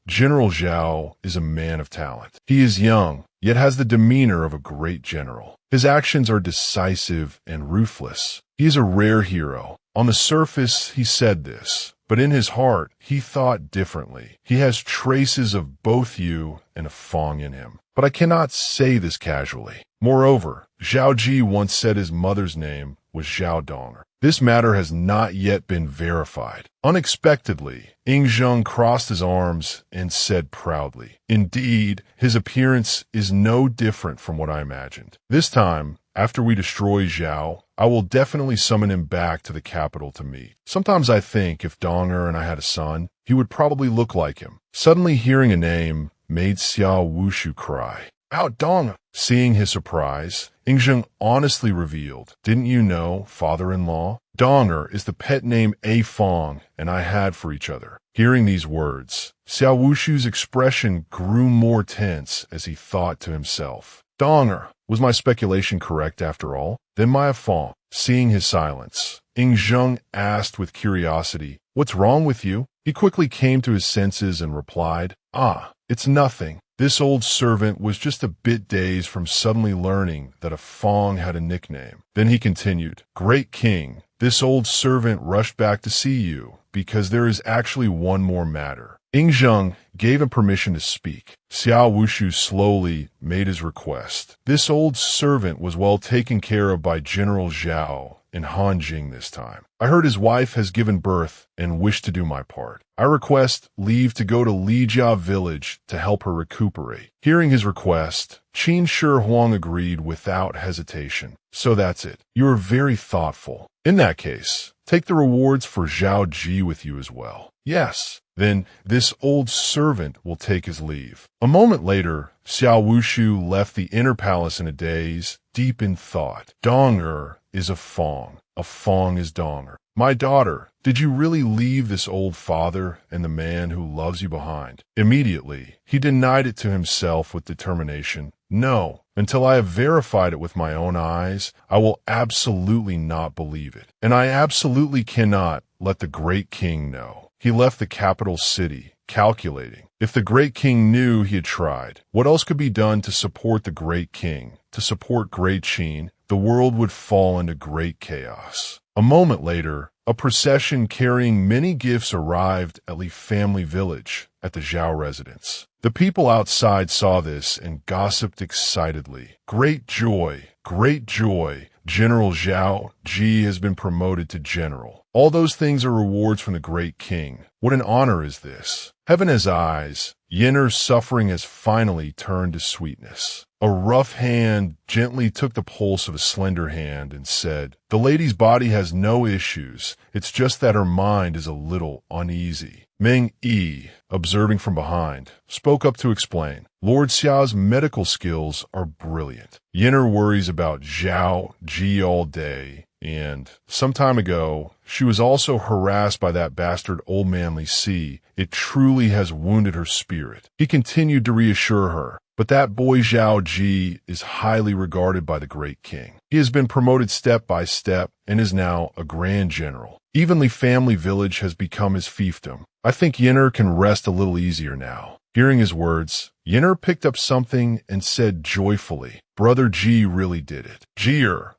General Zhao is a man of talent. He is young, yet has the demeanor of a great general. His actions are decisive and ruthless. He is a rare hero. On the surface, he said this, but in his heart, he thought differently. He has traces of both you and a Fong in him. But I cannot say this casually. Moreover, Zhao Qi once said his mother's name was Zhao Dong. This matter has not yet been verified. Unexpectedly, Ying Zheng crossed his arms and said proudly, Indeed, his appearance is no different from what I imagined. This time, after we destroy Zhao, I will definitely summon him back to the capital to meet. Sometimes I think if Donger and I had a son, he would probably look like him. Suddenly hearing a name made Xiao Wushu cry. Out dong! Seeing his surprise, Ying Zheng honestly revealed, "Didn't you know, father-in-law? Donger is the pet name A Fong and I had for each other." Hearing these words, Xiao Wushu's expression grew more tense as he thought to himself, "Donger, was my speculation correct after all? Then my Fong." Seeing his silence, Ying Zheng asked with curiosity, "What's wrong with you?" He quickly came to his senses and replied, "It's nothing. This old servant was just a bit dazed from suddenly learning that a Fong had a nickname." Then he continued, "Great King, this old servant rushed back to see you because there is actually one more matter." Ying Zheng gave him permission to speak. Xiao Wushu slowly made his request. This old servant was well taken care of by General Zhao in Hanjing this time. I heard his wife has given birth and wish to do my part. I request leave to go to Lijia village to help her recuperate. Hearing his request, Qin Shi Huang agreed without hesitation. "So that's it. You are very thoughtful. In that case, take the rewards for Zhao Qi with you as well." "Yes." "Then this old servant will take his leave." A moment later, Xiao Wushu left the inner palace in a daze, deep in thought. Donger is a Fong is Donger. "My daughter, did you really leave this old father and the man who loves you behind?" Immediately, he denied it to himself with determination. "No, until I have verified it with my own eyes, I will absolutely not believe it. And I absolutely cannot let the great king know." He left the capital city, calculating. If the great king knew he had tried, what else could be done to support the great king, to support great Qin? The world would fall into great chaos. A moment later, a procession carrying many gifts arrived at the family village at the Zhao residence. The people outside saw this and gossiped excitedly. Great joy, great joy. General Zhao Qi has been promoted to general. All those things are rewards from the great king. What an honor is this. Heaven has eyes. Yenner's suffering has finally turned to sweetness. A rough hand gently took the pulse of a slender hand and said, "The lady's body has no issues. It's just that her mind is a little uneasy." Meng Yi, observing from behind, spoke up to explain. "Lord Xiao's medical skills are brilliant. Yenner worries about Zhao Qi all day, and some time ago, she was also harassed by that bastard old man Li Si. It truly has wounded her spirit." He continued to reassure her. "But that boy Zhao Qi is highly regarded by the great king. He has been promoted step by step and is now a grand general. Even the family village has become his fiefdom. I think Yenner can rest a little easier now." Hearing his words, Yenner picked up something and said joyfully, "Brother Qi really did it. Jier,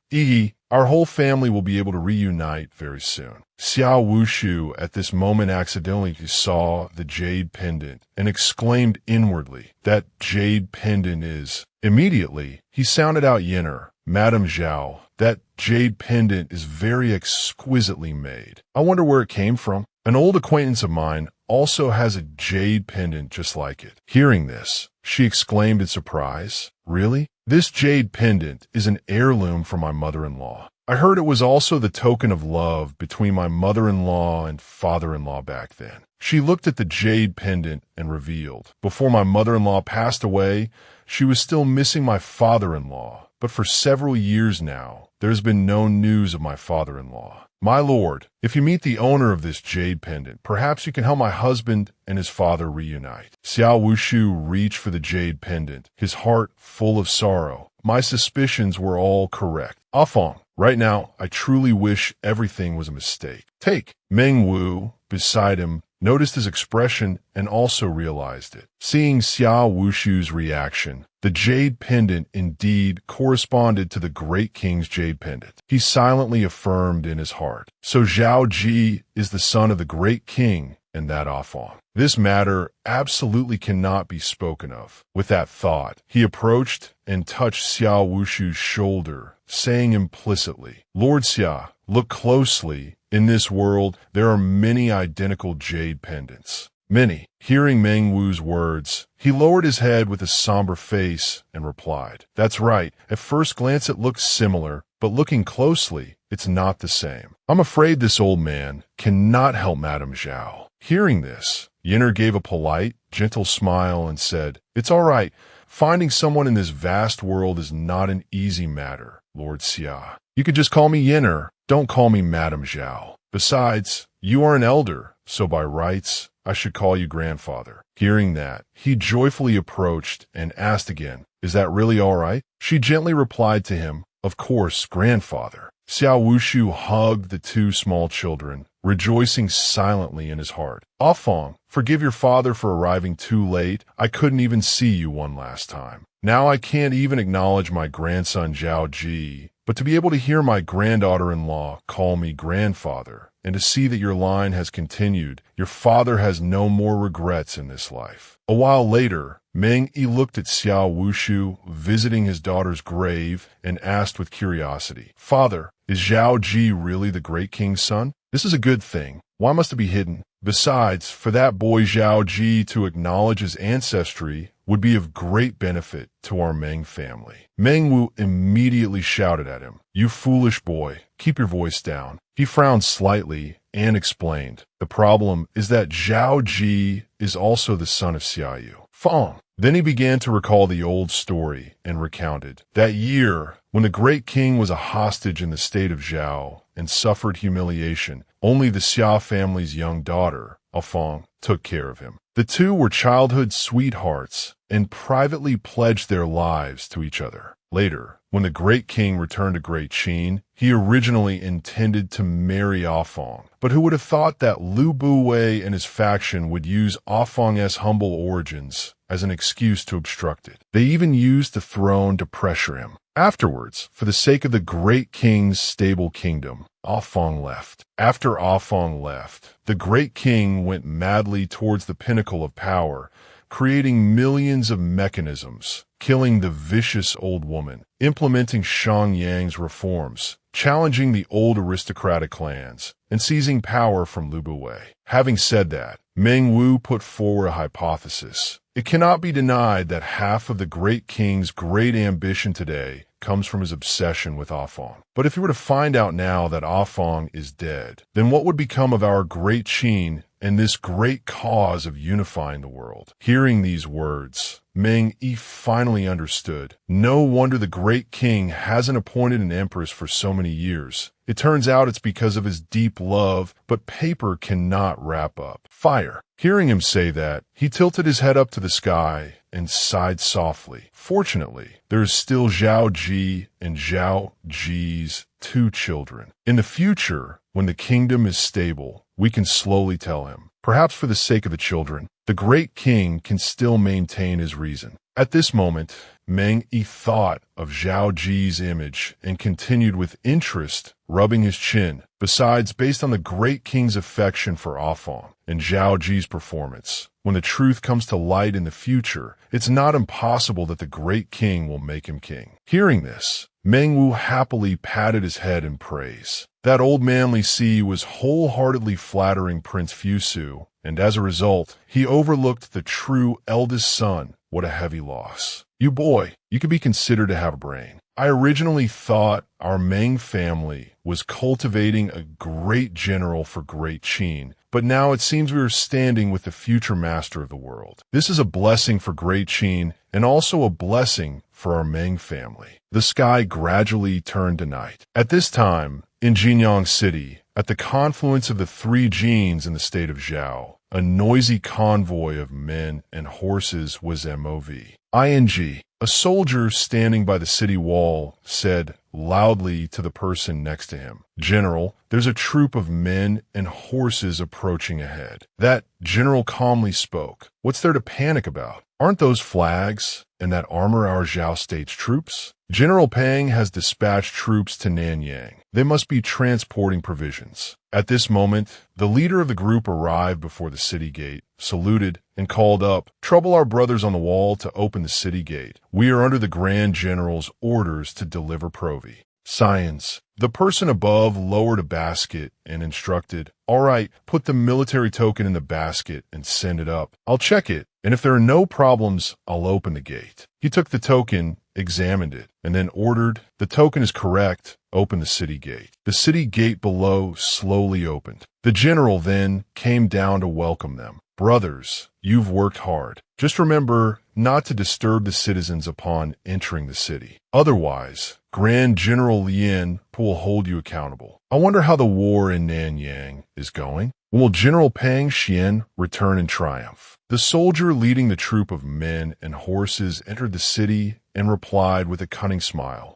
our whole family will be able to reunite very soon." Xiao Wushu at this moment accidentally saw the jade pendant and exclaimed inwardly, "That jade pendant is..." Immediately, he sounded out Yenner, "Madam Zhao, that jade pendant is very exquisitely made. I wonder where it came from. An old acquaintance of mine also has a jade pendant just like it." Hearing this, she exclaimed in surprise, "Really? This jade pendant is an heirloom from my mother-in-law. I heard it was also the token of love between my mother-in-law and father-in-law back then." She looked at the jade pendant and revealed, "Before my mother-in-law passed away, she was still missing my father-in-law, but for several years now, there has been no news of my father-in-law. My lord, if you meet the owner of this jade pendant, perhaps you can help my husband and his father reunite." Xiao Wushu reached for the jade pendant, his heart full of sorrow. "My suspicions were all correct. Afong, right now, I truly wish everything was a mistake. Take." Meng Wu, beside him, noticed his expression and also realized it. Seeing Xiao Wushu's reaction, the jade pendant indeed corresponded to the great king's jade pendant. He silently affirmed in his heart, "So Zhao Qi is the son of the great king and that Afong. This matter absolutely cannot be spoken of." With that thought, he approached and touched Xiao Wushu's shoulder, saying implicitly, "Lord Xia, look closely. In this world, there are many identical jade pendants. Many." Hearing Meng Wu's words, he lowered his head with a somber face and replied, "That's right. At first glance it looks similar, but looking closely, it's not the same. I'm afraid this old man cannot help Madame Zhao." Hearing this, Yenner gave a polite, gentle smile and said, "It's all right. Finding someone in this vast world is not an easy matter, Lord Xia. You could just call me Yenner. Don't call me Madame Zhao. Besides, you are an elder, so by rights, I should call you grandfather. Hearing that, he joyfully approached and asked again, is that really all right? She gently replied to him, of course, grandfather. Xiao Wushu hugged the two small children, rejoicing silently in his heart. Afang, forgive your father for arriving too late. I couldn't even see you one last time. Now I can't even acknowledge my grandson Zhao Qi, but to be able to hear my granddaughter-in-law call me grandfather, and to see that your line has continued, your father has no more regrets in this life. A while later, Meng Yi looked at Xiao Wushu visiting his daughter's grave and asked with curiosity, Father, is Zhao Qi really the great king's son? This is a good thing. Why must it be hidden? Besides, for that boy Zhao Qi to acknowledge his ancestry would be of great benefit to our Meng family. Meng Wu immediately shouted at him, You foolish boy, keep your voice down. He frowned slightly and explained, The problem is that Zhao Qi is also the son of Xiaoyu. Fang. Then he began to recall the old story and recounted, that year, when the great king was a hostage in the state of Zhao and suffered humiliation, only the Xia family's young daughter, Afang, took care of him. The two were childhood sweethearts and privately pledged their lives to each other. Later, when the great king returned to Great Qin, he originally intended to marry Afang, but who would have thought that Lu Buwei and his faction would use Afang's humble origins as an excuse to obstruct it. They even used the throne to pressure him. Afterwards, for the sake of the great king's stable kingdom, Afang left. After Afang left, the great king went madly towards the pinnacle of power, creating millions of mechanisms, killing the vicious old woman, implementing Xiangyang's reforms, challenging the old aristocratic clans, and seizing power from Lu Buwei. Having said that, Meng Wu put forward a hypothesis. It cannot be denied that half of the great king's great ambition today comes from his obsession with Afang. But if you were to find out now that Afang is dead, then what would become of our great Qin and this great cause of unifying the world? Hearing these words, Meng Yi finally understood. No wonder the great king hasn't appointed an empress for so many years. It turns out it's because of his deep love, but paper cannot wrap up fire. Hearing him say that, he tilted his head up to the sky and sighed softly. Fortunately, there is still Zhao Qi and Zhao Qi's two children. In the future, when the kingdom is stable, we can slowly tell him. Perhaps for the sake of the children, the great king can still maintain his reason. At this moment, Meng Yi thought of Zhao Qi's image and continued with interest, rubbing his chin. Besides, based on the great king's affection for Afang and Zhao Qi's performance, when the truth comes to light in the future, it's not impossible that the great king will make him king. Hearing this, Meng Wu happily patted his head in praise. That old manly sea was wholeheartedly flattering Prince Fusu, and as a result, he overlooked the true eldest son. What a heavy loss. You boy, you could be considered to have a brain. I originally thought our Meng family was cultivating a great general for Great Qin, but now it seems we are standing with the future master of the world. This is a blessing for Great Qin and also a blessing for our Meng family. The sky gradually turned to night. At this time, in Jinyang City, at the confluence of the three Jins in the state of Zhao, a noisy convoy of men and horses was MOV. ING. A soldier standing by the city wall said loudly to the person next to him, General, there's a troop of men and horses approaching ahead. That general calmly spoke. What's there to panic about? Aren't those flags and that armor our Zhao state's troops? General Pang has dispatched troops to Nanyang. They must be transporting provisions. At this moment, the leader of the group arrived before the city gate, saluted, and called up, Trouble our brothers on the wall to open the city gate. We are under the Grand General's orders to deliver Provi. Science. The person above lowered a basket and instructed, All right, put the military token in the basket and send it up. I'll check it, and if there are no problems, I'll open the gate. He took the token, examined it, and then ordered, The token is correct, open the city gate. The city gate below slowly opened. The general then came down to welcome them. Brothers, you've worked hard. Just remember, not to disturb the citizens upon entering the city. Otherwise, Grand General Lien will hold you accountable. I wonder how the war in Nanyang is going. When will General Pang Xian return in triumph? The soldier leading the troop of men and horses entered the city and replied with a cunning smile.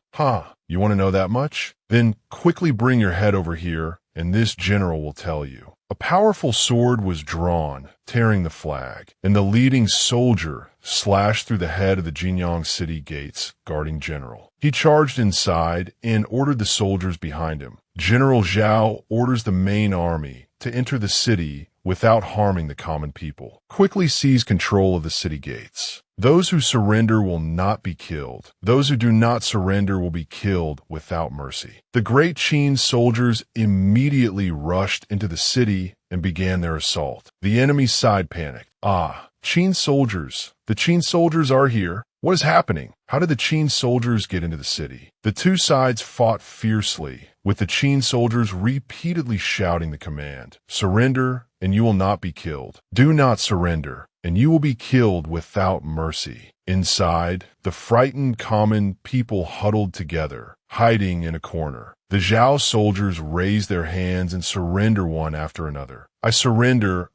You want to know that much? Then quickly bring your head over here, and this general will tell you. A powerful sword was drawn, tearing the flag, and the leading soldier slashed through the head of the Jinyang city gates guarding General. He charged inside and ordered the soldiers behind him. General Zhao orders the main army to enter the city without harming the common people. Quickly seize control of the city gates. Those who surrender will not be killed. Those who do not surrender will be killed without mercy. The great Qin soldiers immediately rushed into the city and began their assault. The enemy's side panicked. Qin soldiers. The Qin soldiers are here. What is happening? How did the Qin soldiers get into the city? The two sides fought fiercely, with the Qin soldiers repeatedly shouting the command, "Surrender, and you will not be killed. Do not surrender, and you will be killed without mercy." Inside, the frightened common people huddled together, hiding in a corner. The Zhao soldiers raised their hands and surrender one after another. I surrender,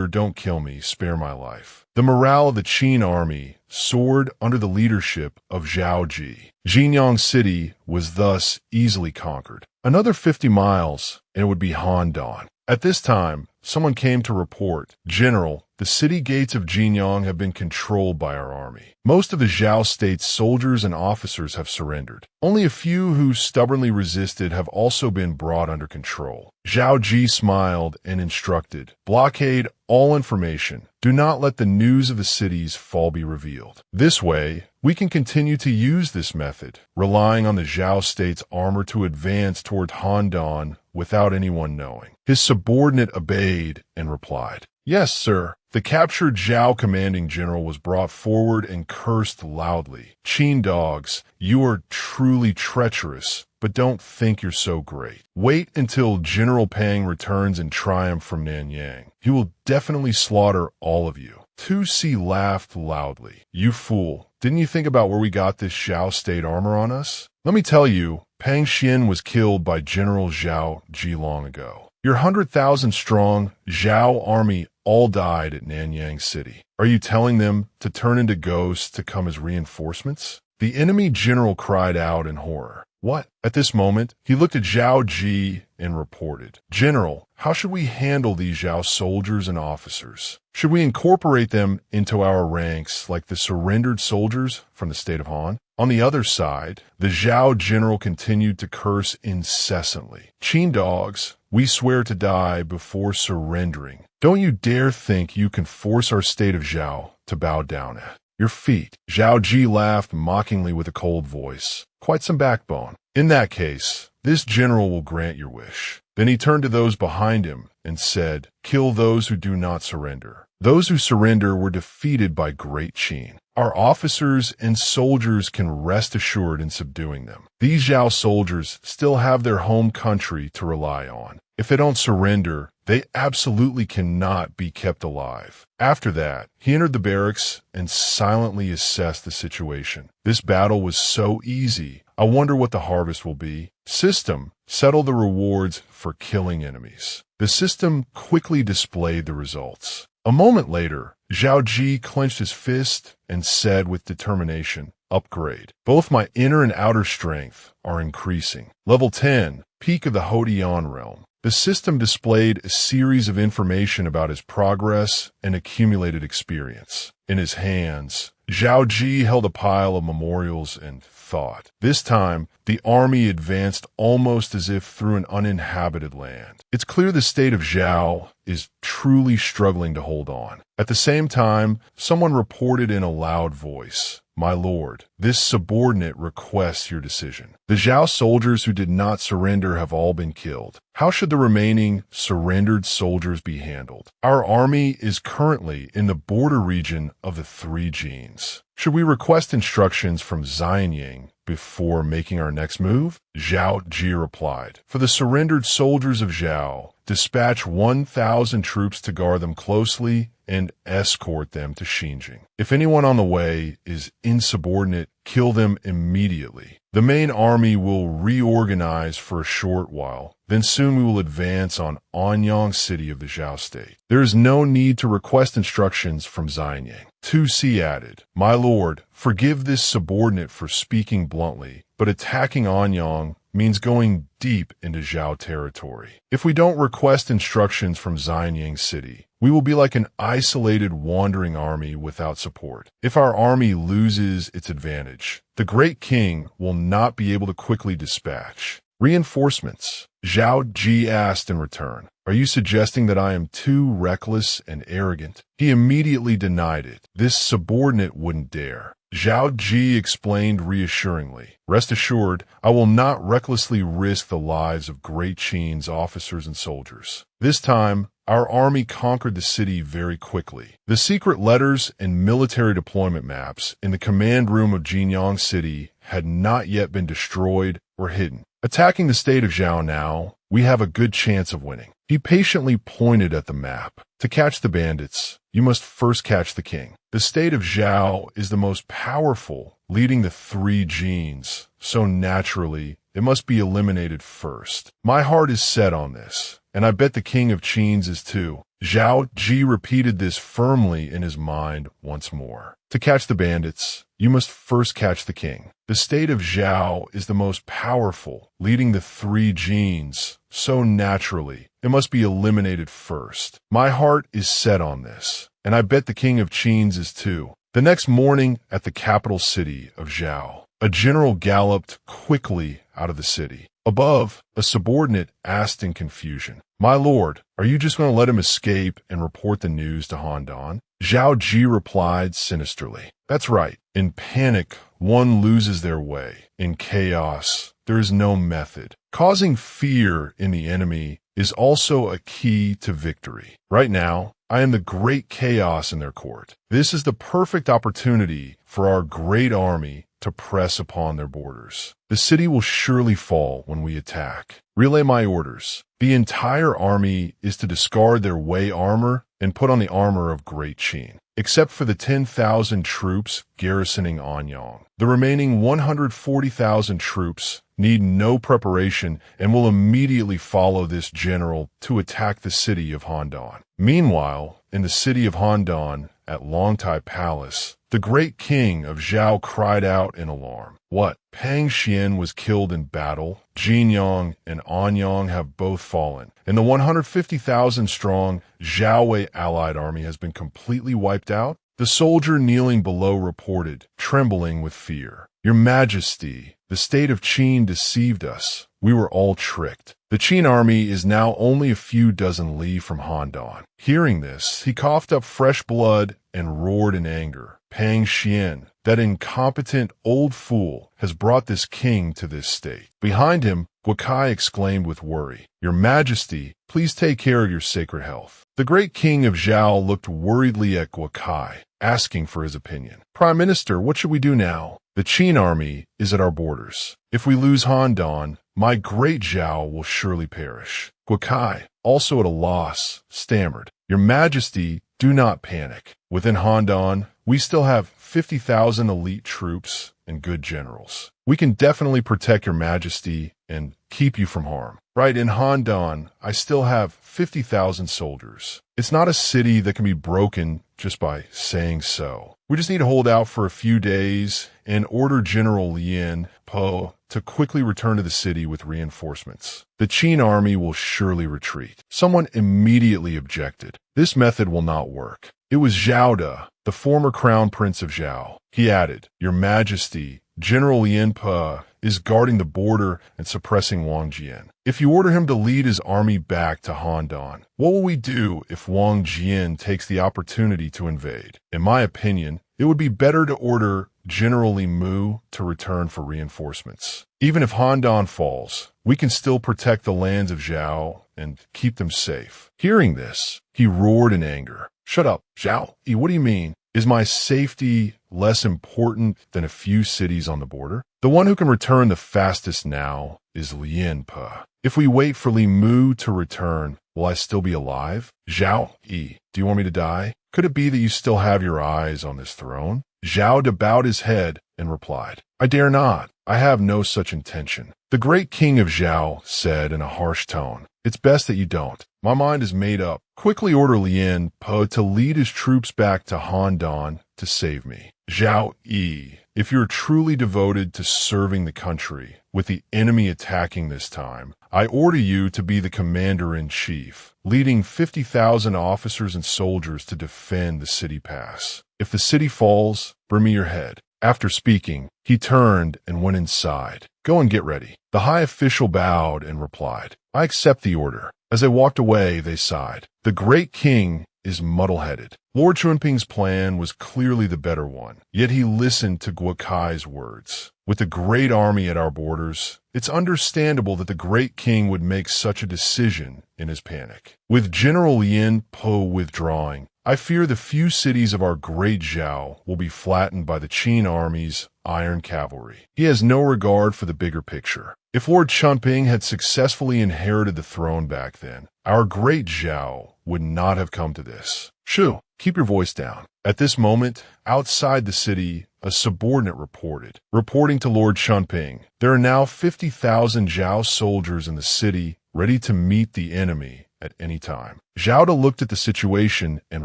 don't kill me, spare my life. The morale of the Qin army soared under the leadership of Zhao Qi. Jinyang City was thus easily conquered. Another 50 miles, and it would be Han-dan. At this time, someone came to report, "General, the city gates of Jinyang have been controlled by our army. Most of the Zhao state's soldiers and officers have surrendered. Only a few who stubbornly resisted have also been brought under control." Zhao Qi smiled and instructed, "Blockade all information. Do not let the news of the city's fall be revealed. This way, we can continue to use this method, relying on the Zhao state's armor to advance toward Han-dan without anyone knowing." His subordinate obeyed and replied, "Yes, sir." The captured Zhao commanding general was brought forward and cursed loudly. "Qin dogs, you are truly treacherous, but don't think you're so great. Wait until General Pang returns in triumph from Nanyang. He will definitely slaughter all of you." Tu Si laughed loudly. "You fool, didn't you think about where we got this Zhao state armor on us? Let me tell you, Pang Xian was killed by General Zhao Qi long ago. Your 100,000 strong Zhao army all died at Nanyang City. Are you telling them to turn into ghosts to come as reinforcements?" The enemy general cried out in horror. "What?" At this moment, he looked at Zhao Qi and reported, "General, how should we handle these Zhao soldiers and officers? Should we incorporate them into our ranks like the surrendered soldiers from the state of Han?" On the other side, the Zhao general continued to curse incessantly. "Qin dogs, we swear to die before surrendering. Don't you dare think you can force our state of Zhao to bow down at your feet." Zhao Qi laughed mockingly with a cold voice. "Quite some backbone. In that case, this general will grant your wish." Then he turned to those behind him and said, "Kill those who do not surrender. Those who surrender were defeated by Great Qin. Our officers and soldiers can rest assured in subduing them. These Zhao soldiers still have their home country to rely on. If they don't surrender, they absolutely cannot be kept alive." After that, he entered the barracks and silently assessed the situation. This battle was so easy. I wonder what the harvest will be. System, settle the rewards for killing enemies. The system quickly displayed the results. A moment later, Zhao Qi clenched his fist and said with determination, "Upgrade. Both my inner and outer strength are increasing. Level 10, peak of the Hodian realm." The system displayed a series of information about his progress and accumulated experience. In his hands, Zhao Qi held a pile of memorials and thought. This time, the army advanced almost as if through an uninhabited land. It's clear the state of Zhao is truly struggling to hold on. At the same time, someone reported in a loud voice, "My lord, this subordinate requests your decision. The Zhao soldiers who did not surrender have all been killed. How should the remaining surrendered soldiers be handled? Our army is currently in the border region of the Three Genes. Should we request instructions from Xianying before making our next move? Zhao Qi replied. For the surrendered soldiers of Zhao, dispatch 1,000 troops to guard them closely and escort them to Xinjiang. If anyone on the way is insubordinate, kill them immediately. The main army will reorganize for a short while. Then soon we will advance on Anyang city of the Zhao state. There is no need to request instructions from Xianyang. 2C added, My lord, forgive this subordinate for speaking bluntly, but attacking Anyang means going deep into Zhao territory. If we don't request instructions from Xianyang city, we will be like an isolated wandering army without support. If our army loses its advantage, the great king will not be able to quickly dispatch reinforcements. Zhao Qi asked in return, Are you suggesting that I am too reckless and arrogant? He immediately denied it. This subordinate wouldn't dare. Zhao Qi explained reassuringly, Rest assured, I will not recklessly risk the lives of great Qin's officers and soldiers. This time, our army conquered the city very quickly. The secret letters and military deployment maps in the command room of Jinyang City had not yet been destroyed or hidden. Attacking the state of Zhao now, we have a good chance of winning. He patiently pointed at the map. To catch the bandits, you must first catch the king. The state of Zhao is the most powerful, leading the 3 genes, so naturally, it must be eliminated first. My heart is set on this, and I bet the king of Qin's is too. Zhao Qi repeated this firmly in his mind once more. To catch the bandits, you must first catch the king. The state of Zhao is the most powerful, leading the 3 genes, so naturally, it must be eliminated first. My heart is set on this, and I bet the king of Qin's is too. The next morning at the capital city of Zhao, a general galloped quickly out of the city. Above, a subordinate asked in confusion, My lord, are you just going to let him escape and report the news to Han Dan? Zhao Qi replied sinisterly, That's right. In panic, one loses their way. In chaos, there is no method. Causing fear in the enemy is also a key to victory. Right now, I am the great chaos in their court. This is the perfect opportunity for our great army to press upon their borders. The city will surely fall when we attack. Relay my orders. The entire army is to discard their Wei armor and put on the armor of Great Qin, except for the 10,000 troops garrisoning Anyang. The remaining 140,000 troops need no preparation and will immediately follow this general to attack the city of Handan. Meanwhile, in the city of Handan, at Longtai Palace, the great king of Zhao cried out in alarm. What? Pang Xian was killed in battle. Jinyang and Anyang have both fallen, and the 150,000-strong Zhao Wei allied army has been completely wiped out? The soldier kneeling below reported, trembling with fear. Your Majesty, the state of Qin deceived us. We were all tricked. The Qin army is now only a few dozen li from Handan. Hearing this, he coughed up fresh blood and roared in anger. Pang Xian, that incompetent old fool, has brought this king to this state. Behind him, Guokai exclaimed with worry, Your Majesty, please take care of your sacred health. The great king of Zhao looked worriedly at Guokai, asking for his opinion. Prime Minister, what should we do now? The Qin army is at our borders. If we lose Handan, my great Zhao will surely perish. Guokai, also at a loss, stammered, Your Majesty, do not panic. Within Handan, we still have 50,000 elite troops and good generals. We can definitely protect your Majesty and keep you from harm. Right, in Handan, I still have 50,000 soldiers. It's not a city that can be broken just by saying so. We just need to hold out for a few days and order General Lien Po to quickly return to the city with reinforcements. The Qin army will surely retreat. Someone immediately objected. This method will not work. It was Zhao De, the former crown prince of Zhao. He added, Your Majesty, General Lien Po is guarding the border and suppressing Wang Jian. If you order him to lead his army back to Handan, what will we do if Wang Jian takes the opportunity to invade? In my opinion, it would be better to order General Li Mu to return for reinforcements. Even if Handan falls, we can still protect the lands of Zhao and keep them safe. Hearing this, he roared in anger. Shut up, Zhao. What do you mean? Is my safety less important than a few cities on the border? The one who can return the fastest now is Lien Pe. If we wait for Li Mu to return, will I still be alive? Zhao Qi, do you want me to die? Could it be that you still have your eyes on this throne? Zhao De bowed his head and replied, I dare not. I have no such intention. The great king of Zhao said in a harsh tone, It's best that you don't. My mind is made up. Quickly order Lien Pe to lead his troops back to Handan to save me. Zhao Yi, if you're truly devoted to serving the country, with the enemy attacking this time, I order you to be the commander-in-chief, leading 50,000 officers and soldiers to defend the city pass. If the city falls, bring me your head. After speaking, he turned and went inside. Go and get ready. The high official bowed and replied, I accept the order. As they walked away, they sighed. The great king is muddle-headed. Lord Chunping's plan was clearly the better one, yet he listened to Guo Kai's words. With the great army at our borders, it's understandable that the great king would make such a decision in his panic. With General Lien Pe withdrawing, I fear the few cities of our great Zhao will be flattened by the Qin army's iron cavalry. He has no regard for the bigger picture. If Lord Chunping had successfully inherited the throne back then, our great Zhao would not have come to this. Shu, keep your voice down. At this moment, outside the city, a subordinate reporting to Lord Chunping, there are now 50,000 Zhao soldiers in the city ready to meet the enemy at any time. Zhao De looked at the situation and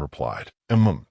replied,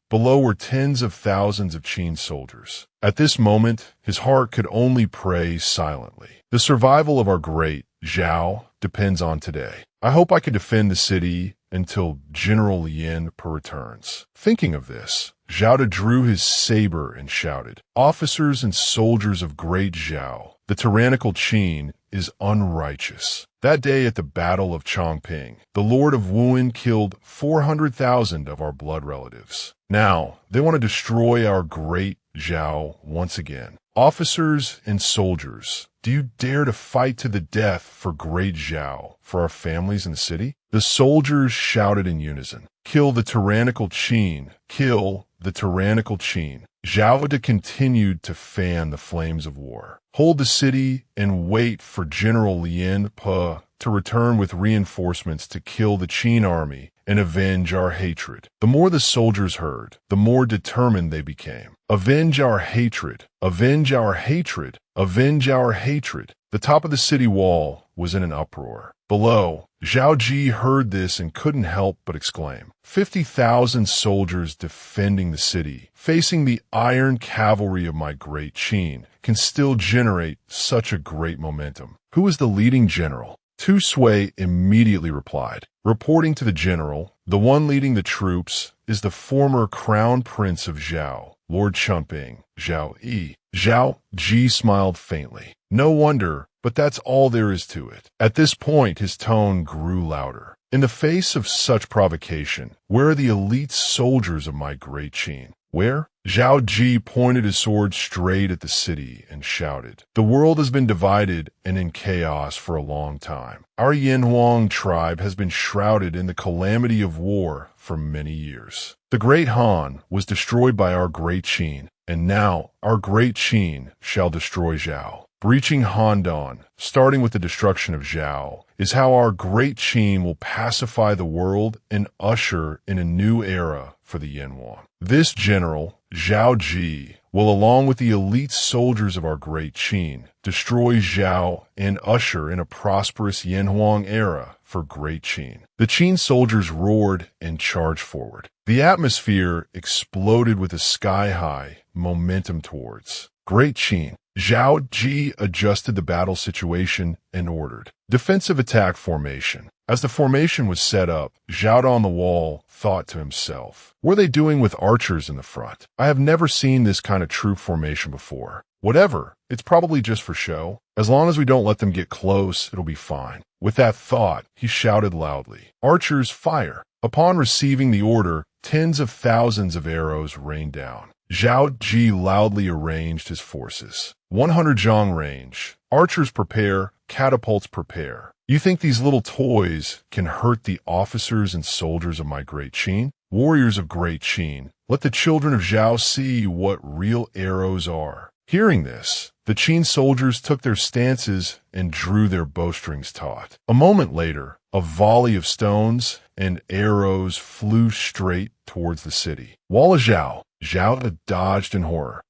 Below were tens of thousands of Qin soldiers. At this moment, his heart could only pray silently. The survival of our great Zhao depends on today. I hope I can defend the city until General Lien Pe returns. Thinking of this, Zhao De drew his saber and shouted, Officers and soldiers of great Zhao, the tyrannical Qin is unrighteous. That day at the Battle of Chongping, the Lord of Wuan killed 400,000 of our blood relatives. Now, they want to destroy our great Zhao once again. Officers and soldiers, do you dare to fight to the death for great Zhao, for our families in the city? The soldiers shouted in unison, Kill the tyrannical Qin! Kill the tyrannical Qin! Zhao De continued to fan the flames of war. Hold the city and wait for General Lien Pe to return with reinforcements to kill the Qin army and avenge our hatred. The more the soldiers heard, the more determined they became. Avenge our hatred! Avenge our hatred! Avenge our hatred! The top of the city wall was in an uproar. Below, Zhao Ji heard this and couldn't help but exclaim, 50,000 soldiers defending the city, facing the iron cavalry of my great Qin, can still generate such a great momentum. Who is the leading general? Tu Sui immediately replied, reporting to the general, the one leading the troops is the former crown prince of Zhao, Lord Chunping, Zhao Yi. Zhao Ji smiled faintly. No wonder, but that's all there is to it. At this point, his tone grew louder. In the face of such provocation, where are the elite soldiers of my great Qin? Where? Zhao Ji pointed his sword straight at the city and shouted, The world has been divided and in chaos for a long time. Our Yanhuang tribe has been shrouded in the calamity of war for many years. The great Han was destroyed by our great Qin, and now our great Qin shall destroy Zhao. Breaching Handan, starting with the destruction of Zhao, is how our great Qin will pacify the world and usher in a new era for the Yanhuang. This general, Zhao Ji, will, along with the elite soldiers of our great Qin, destroy Zhao and usher in a prosperous Yanhuang era for great Qin. The Qin soldiers roared and charged forward. The atmosphere exploded with a sky-high momentum towards great Qin. Zhao Ji adjusted the battle situation and ordered defensive attack formation. As the formation was set up, Zhao De on the wall thought to himself, what are they doing with archers in the front? I have never seen this kind of troop formation before. Whatever, it's probably just for show. As long as we don't let them get close, it'll be fine. With that thought, he shouted loudly, Archers, fire! Upon receiving the order, tens of thousands of arrows rained down. Zhao Ji loudly arranged his forces. 100 zhang range. Archers prepare, catapults prepare. You think these little toys can hurt the officers and soldiers of my great Qin? Warriors of great Qin, let the children of Zhao see what real arrows are. Hearing this, the Qin soldiers took their stances and drew their bowstrings taut. A moment later, a volley of stones and arrows flew straight towards the city. Walla Zhao. Zhao dodged in horror.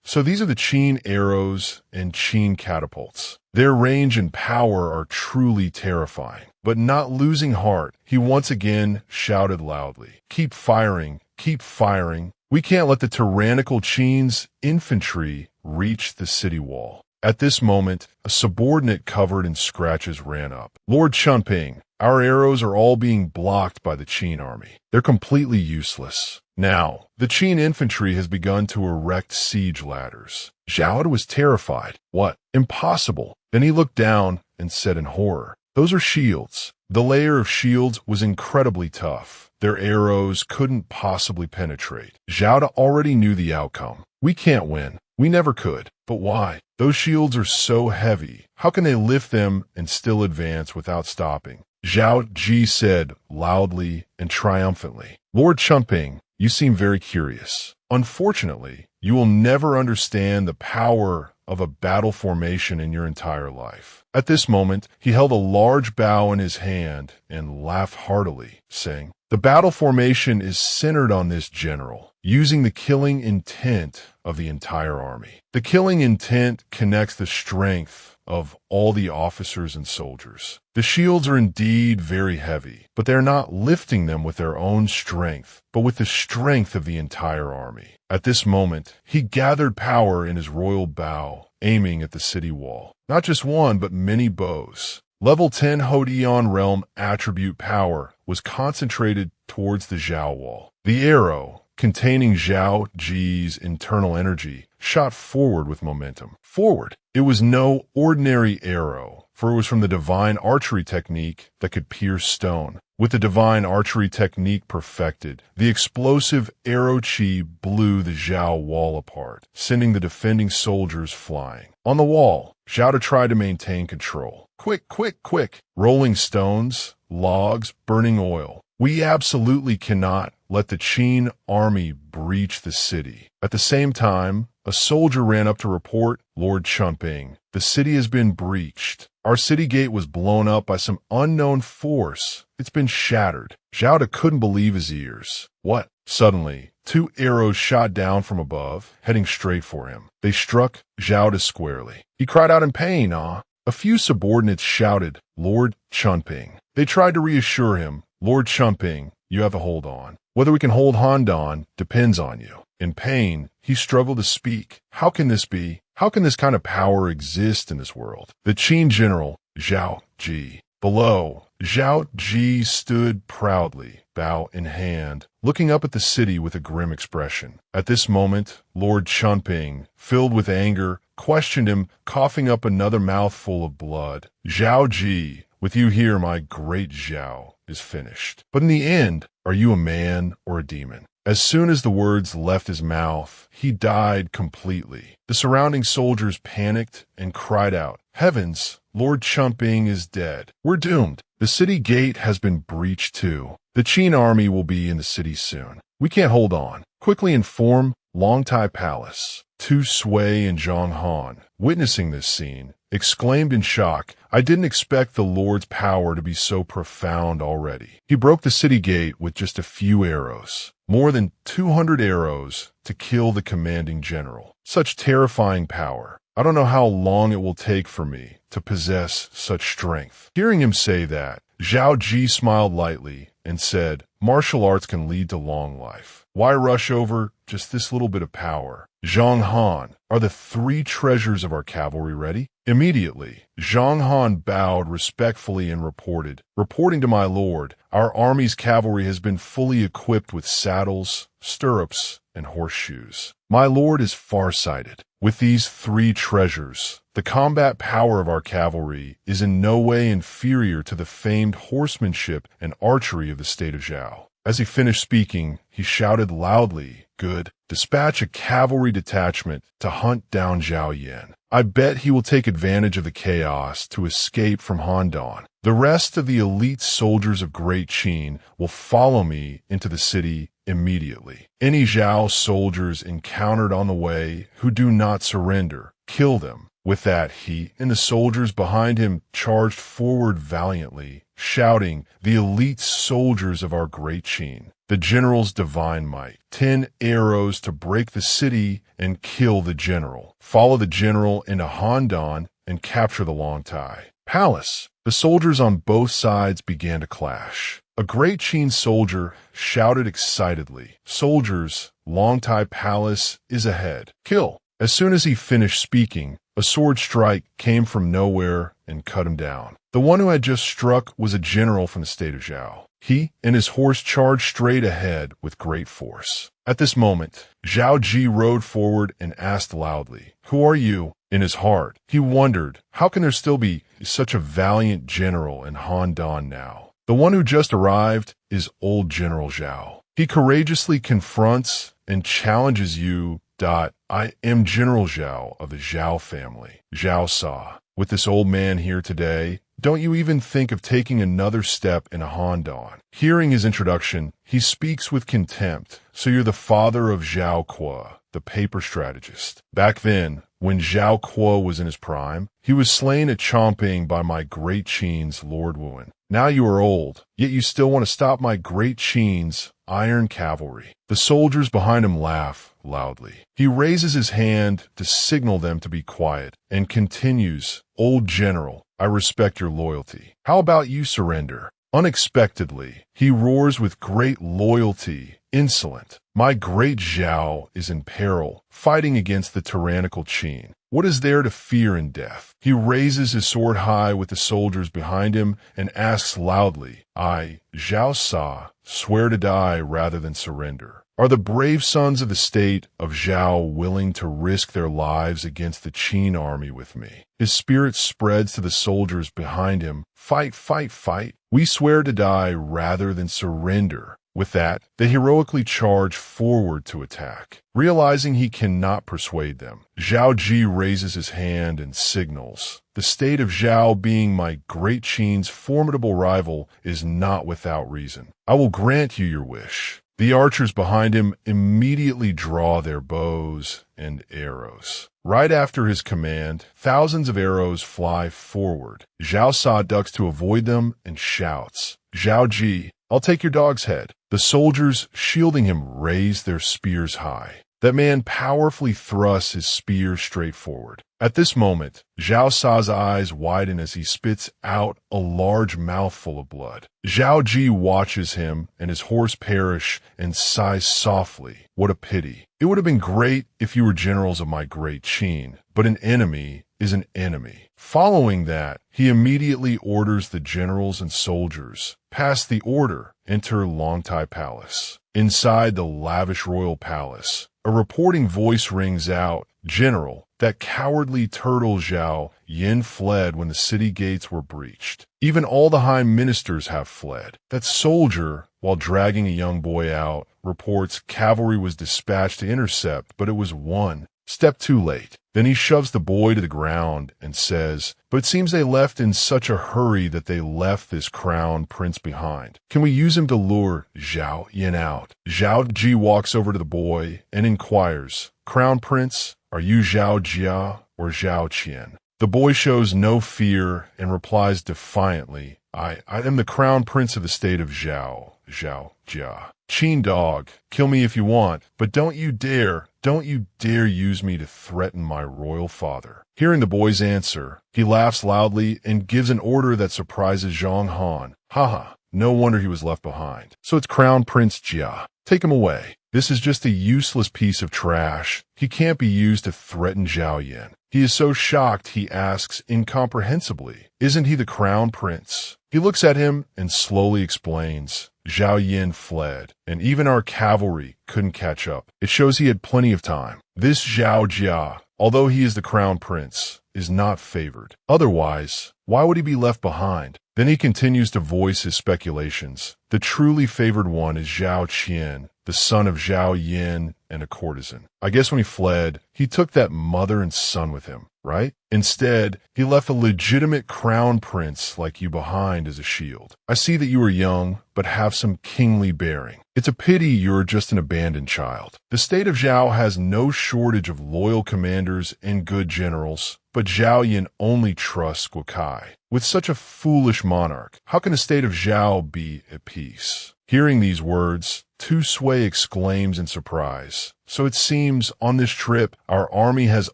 So these are the Qin arrows and Qin catapults. Their range and power are truly terrifying. But not losing heart, he once again shouted loudly, "Keep firing, keep firing. We can't let the tyrannical Qin's infantry reach the city wall." At this moment, a subordinate covered in scratches ran up. "Lord Chunping, our arrows are all being blocked by the Qin army. They're completely useless." Now, the Qin infantry has begun to erect siege ladders. Zhao was terrified. What? Impossible. Then he looked down and said in horror, "Those are shields." The layer of shields was incredibly tough. Their arrows couldn't possibly penetrate. Zhao already knew the outcome. "We can't win. We never could." "But why? Those shields are so heavy. How can they lift them and still advance without stopping?" Zhao Qi said loudly and triumphantly, "Lord Chunping, you seem very curious. Unfortunately, you will never understand the power of a battle formation in your entire life." At this moment, he held a large bow in his hand and laughed heartily, saying, "The battle formation is centered on this general, using the killing intent of the entire army. The killing intent connects the strength of all the officers and soldiers. The shields are indeed very heavy, but they're not lifting them with their own strength, but with the strength of the entire army." At this moment, he gathered power in his royal bow, aiming at the city wall. Not just one, but many bows. Level 10 Hodion realm attribute power was concentrated towards the Zhao wall. The arrow, containing Zhao Ji's internal energy, shot forward with momentum. Forward! It was no ordinary arrow, for it was from the divine archery technique that could pierce stone. With the divine archery technique perfected, the explosive arrow chi blew the Zhao wall apart, sending the defending soldiers flying. On the wall, Zhao tried to maintain control. "Quick, quick, quick!" Rolling stones, logs, burning oil. "We absolutely cannot let the Qin army breach the city." At the same time, a soldier ran up to report, "Lord Chunping, the city has been breached. Our city gate was blown up by some unknown force. It's been shattered." Zhao couldn't believe his ears. "What?" Suddenly, 2 arrows shot down from above, heading straight for him. They struck Zhao squarely. He cried out in pain. A few subordinates shouted, "Lord Chunping." They tried to reassure him, "Lord Chunping, you have to hold on. Whether we can hold Handan depends on you." In pain, he struggled to speak. How can this be? How can this kind of power exist in this world? The Qin general, Zhao Qi. Below, Zhao Qi stood proudly, bow in hand, looking up at the city with a grim expression. At this moment, Lord Chunping, filled with anger, questioned him, coughing up another mouthful of blood. "Zhao Qi, with you here, my great Zhao is finished. But in the end, are you a man or a demon?" As soon as the words left his mouth, he died completely. The surrounding soldiers panicked and cried out, "Heavens, Lord Chunping is dead. We're doomed. The city gate has been breached too. The Qin army will be in the city soon. We can't hold on. Quickly inform Longtai Palace." Tu Sui and Zhang Han, witnessing this scene, exclaimed in shock, "I didn't expect the Lord's power to be so profound already." He broke the city gate with just a few arrows. More than 200 arrows to kill the commanding general. Such terrifying power. I don't know how long it will take for me to possess such strength. Hearing him say that, Zhao Qi smiled lightly and said, "Martial arts can lead to long life. Why rush over just this little bit of power?" Zhang Han, are the 3 treasures of our cavalry ready? Immediately, Zhang Han bowed respectfully and reported, "Reporting to my lord, our army's cavalry has been fully equipped with saddles, stirrups, and horseshoes. My lord is farsighted. With these 3 treasures, the combat power of our cavalry is in no way inferior to the famed horsemanship and archery of the state of Zhao." As he finished speaking, he shouted loudly, "Good. Dispatch a cavalry detachment to hunt down Zhao Yan. I bet he will take advantage of the chaos to escape from Handan. The rest of the elite soldiers of Great Qin will follow me into the city immediately. Any Zhao soldiers encountered on the way who do not surrender, kill them." With that, he and the soldiers behind him charged forward valiantly, shouting, "The elite soldiers of our Great Qin, the general's divine might. 10 arrows to break the city and kill the general. Follow the general into Handan and capture the Longtai Palace." The soldiers on both sides began to clash. A Great Qin soldier shouted excitedly, "Soldiers, Longtai Palace is ahead. Kill." As soon as he finished speaking, a sword strike came from nowhere and cut him down. The one who had just struck was a general from the state of Zhao. He and his horse charged straight ahead with great force. At this moment, Zhao Qi rode forward and asked loudly, "Who are you?" In his heart, he wondered, how can there still be such a valiant general in Handan now? The one who just arrived is old General Zhao. He courageously confronts and challenges you. "I am General Zhao of the Zhao family." Zhao saw, "With this old man here today, don't you even think of taking another step in a Handan?" Hearing his introduction, he speaks with contempt. "So you're the father of Zhao Qi, the paper strategist. Back then, when Zhao Qi was in his prime, he was slain at Chongping by my Great Qin's Lord Wuan. Now you are old, yet you still want to stop my Great Qin's iron cavalry." The soldiers behind him laugh loudly. He raises his hand to signal them to be quiet and continues, "Old general, I respect your loyalty. How about you surrender?" Unexpectedly, he roars with great loyalty, insolent, "My great Zhao is in peril, fighting against the tyrannical Qin. What is there to fear in death?" He raises his sword high with the soldiers behind him and asks loudly, "I, Zhao Sa, swear to die rather than surrender. Are the brave sons of the state of Zhao willing to risk their lives against the Qin army with me?" His spirit spreads to the soldiers behind him. "Fight, fight, fight. We swear to die rather than surrender." With that, they heroically charge forward to attack. Realizing he cannot persuade them, Zhao Qi raises his hand and signals, "The state of Zhao, being my Great Qin's formidable rival, is not without reason. I will grant you your wish." The archers behind him immediately draw their bows and arrows. Right after his command, thousands of arrows fly forward. Zhao Sa ducks to avoid them and shouts, "Zhao Qi, I'll take your dog's head." The soldiers shielding him raise their spears high. That man powerfully thrusts his spear straight forward. At this moment, Zhao Sa's eyes widen as he spits out a large mouthful of blood. Zhao Qi watches him and his horse perish and sighs softly. "What a pity. It would have been great if you were generals of my Great Qin, but an enemy is an enemy." Following that, he immediately orders the generals and soldiers, "Pass the order, enter Longtai Palace." Inside the lavish royal palace, a reporting voice rings out, "General, that cowardly turtle Zhao Yan fled when the city gates were breached. Even all the high ministers have fled." That soldier, while dragging a young boy out, reports cavalry was dispatched to intercept, but it was one step too late. Then he shoves the boy to the ground and says, "But it seems they left in such a hurry that they left this crown prince behind. Can we use him to lure Zhao Yan out?" Zhao Qi walks over to the boy and inquires, "Crown prince, are you Zhao Jia or Zhao Qian?" The boy shows no fear and replies defiantly, I am the crown prince of the state of Zhao Jia. Qin dog, kill me if you want, but don't you dare use me to threaten my royal father." Hearing the boy's answer, he laughs loudly and gives an order that surprises Zhang Han. "Haha, no wonder he was left behind. So it's Crown Prince Jia. Take him away. This is just a useless piece of trash. He can't be used to threaten Zhao Yan." He is so shocked he asks incomprehensibly, "Isn't he the crown prince?" He looks at him and slowly explains, "Zhao Yan fled, and even our cavalry couldn't catch up. It shows he had plenty of time. This Zhao Jia, although he is the crown prince, is not favored. Otherwise, why would he be left behind?" Then he continues to voice his speculations. The truly favored one is Zhao Qi, the son of Zhao Yin and a courtesan. I guess when he fled, he took that mother and son with him, right? Instead, he left a legitimate crown prince like you behind as a shield. I see that you are young, but have some kingly bearing. It's a pity you're just an abandoned child. The state of Zhao has no shortage of loyal commanders and good generals, but Zhao Yin only trusts Guokai. With such a foolish monarch, how can the state of Zhao be at peace? Hearing these words, Tu Sui exclaims in surprise. So it seems, on this trip, our army has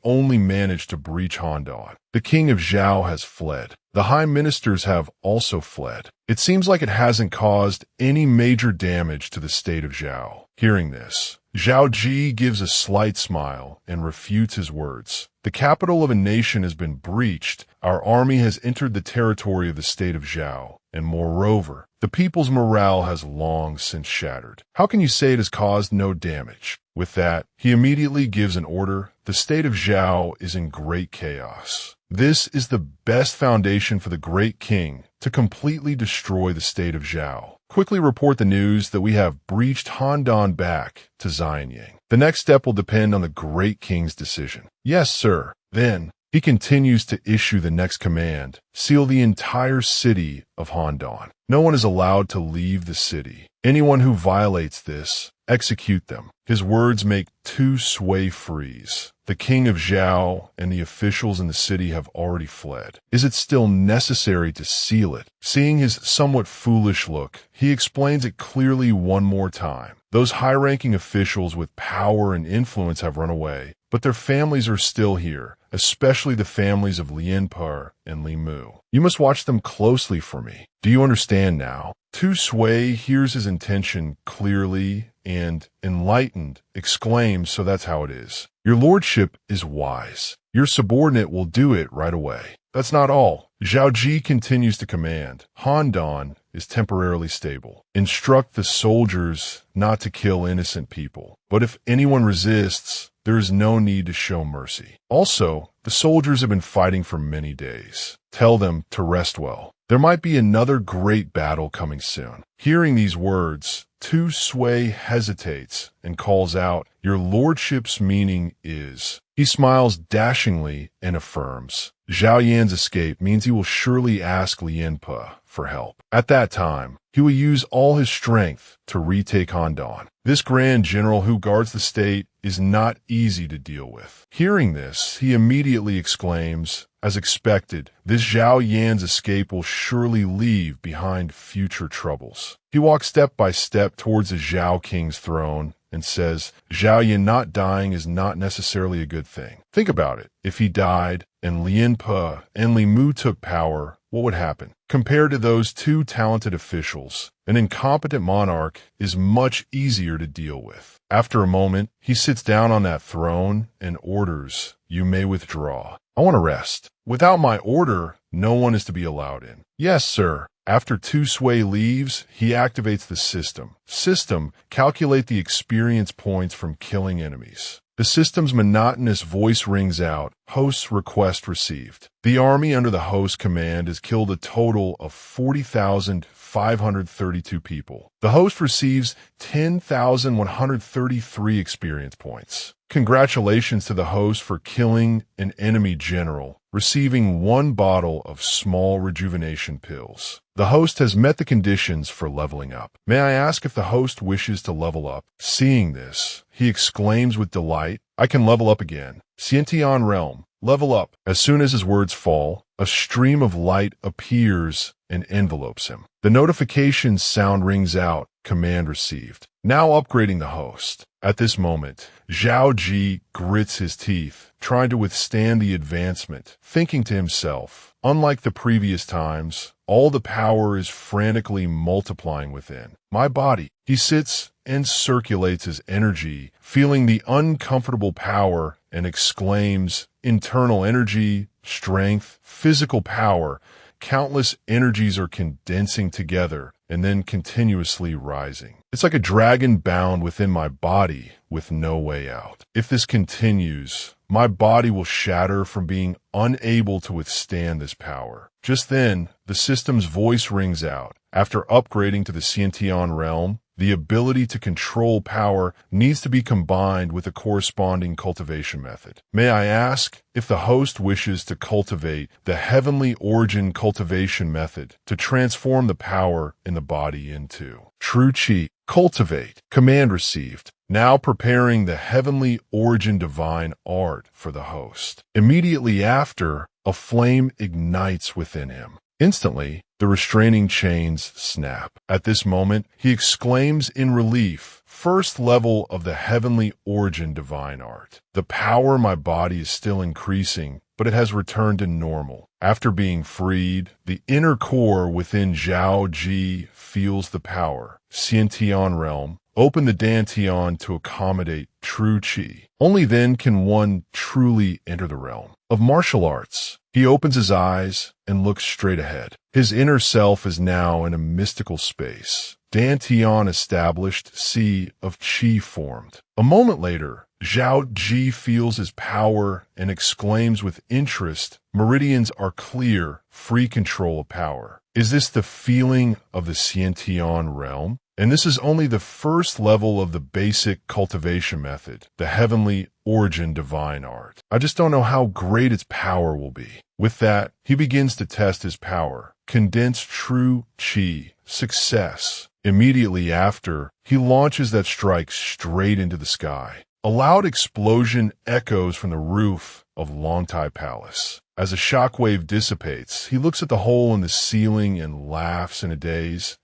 only managed to breach Handan. The king of Zhao has fled. The high ministers have also fled. It seems like it hasn't caused any major damage to the state of Zhao. Hearing this, Zhao Qi gives a slight smile and refutes his words. The capital of a nation has been breached. Our army has entered the territory of the state of Zhao, and moreover, the people's morale has long since shattered. How can you say it has caused no damage? With that, he immediately gives an order. The state of Zhao is in great chaos. This is the best foundation for the great king to completely destroy the state of Zhao. Quickly report the news that we have breached Handan back to Xianyang. The next step will depend on the great king's decision. Yes, sir. Then, he continues to issue the next command. Seal the entire city of Handan. No one is allowed to leave the city. Anyone who violates this, execute them. His words make Tu Sui freeze. The king of Zhao and the officials in the city have already fled. Is it still necessary to seal it? Seeing his somewhat foolish look, he explains it clearly one more time. Those high-ranking officials with power and influence have run away, but their families are still here, especially the families of Lien Per and Li Mu. You must watch them closely for me. Do you understand now? Tu Sui hears his intention clearly and, enlightened, exclaims, so that's how it is. Your lordship is wise. Your subordinate will do it right away. That's not all. Zhao Qi continues to command. Handan is temporarily stable. Instruct the soldiers not to kill innocent people. But if anyone resists, there is no need to show mercy. Also, the soldiers have been fighting for many days. Tell them to rest well. There might be another great battle coming soon. Hearing these words, Tu Sui hesitates and calls out, Your lordship's meaning is. He smiles dashingly and affirms. Zhao Yan's escape means he will surely ask Lien Per for help. At that time, he will use all his strength to retake Handan. This grand general who guards the state is not easy to deal with. Hearing this, he immediately exclaims, as expected, this Zhao Yan's escape will surely leave behind future troubles. He walks step by step towards the Zhao king's throne and says, Zhao Yan not dying is not necessarily a good thing. Think about it. If he died and Lien Per and Li Mu took power, what would happen? Compared to those two talented officials, an incompetent monarch is much easier to deal with. After a moment, he sits down on that throne and orders, You may withdraw. I want to rest. Without my order, no one is to be allowed in. Yes, sir. After Tu Sui leaves, he activates the system. System, calculate the experience points from killing enemies. The system's monotonous voice rings out, Host's request received. The army under the host command has killed a total of 40,532 people. The host receives 10,133 experience points. Congratulations to the host for killing an enemy general, receiving 1 bottle of small rejuvenation pills. The host has met the conditions for leveling up. May I ask if the host wishes to level up? Seeing this, he exclaims with delight, I can level up again. Xiantian Realm, level up. As soon as his words fall, a stream of light appears and envelopes him. The notification sound rings out, command received. Now upgrading the host. At this moment, Zhao Qi grits his teeth, trying to withstand the advancement, thinking to himself, unlike the previous times, all the power is frantically multiplying within my body. He sits and circulates his energy, feeling the uncomfortable power, and exclaims, internal energy, strength, physical power, countless energies are condensing together and then continuously rising. It's like a dragon bound within my body with no way out. If this continues, my body will shatter from being unable to withstand this power. Just then, the system's voice rings out. After upgrading to the Xiantian realm, the ability to control power needs to be combined with a corresponding cultivation method. May I ask if the host wishes to cultivate the heavenly origin cultivation method to transform the power in the body into true Qi? Cultivate. Command received. Now preparing the heavenly origin divine art for the host. Immediately after, a flame ignites within him. Instantly, the restraining chains snap. At this moment, he exclaims in relief, "First level of the heavenly origin divine art. The power in my body is still increasing, but it has returned to normal." After being freed, the inner core within Zhao Qi feels the power. Xiantian realm. Open the Dantian to accommodate true Qi. Only then can one truly enter the realm of martial arts. He opens his eyes and looks straight ahead. His inner self is now in a mystical space. Dantian established, sea of Qi formed. A moment later, Zhao Qi feels his power and exclaims with interest, "Meridians are clear, free control of power." Is this the feeling of the Xiantian realm? And this is only the first level of the basic cultivation method, the heavenly origin divine art. I just don't know how great its power will be. With that, he begins to test his power. Condensed true Qi. Success. Immediately after, he launches that strike straight into the sky. A loud explosion echoes from the roof of Longtai Palace. As a shockwave dissipates, he looks at the hole in the ceiling and laughs in a daze.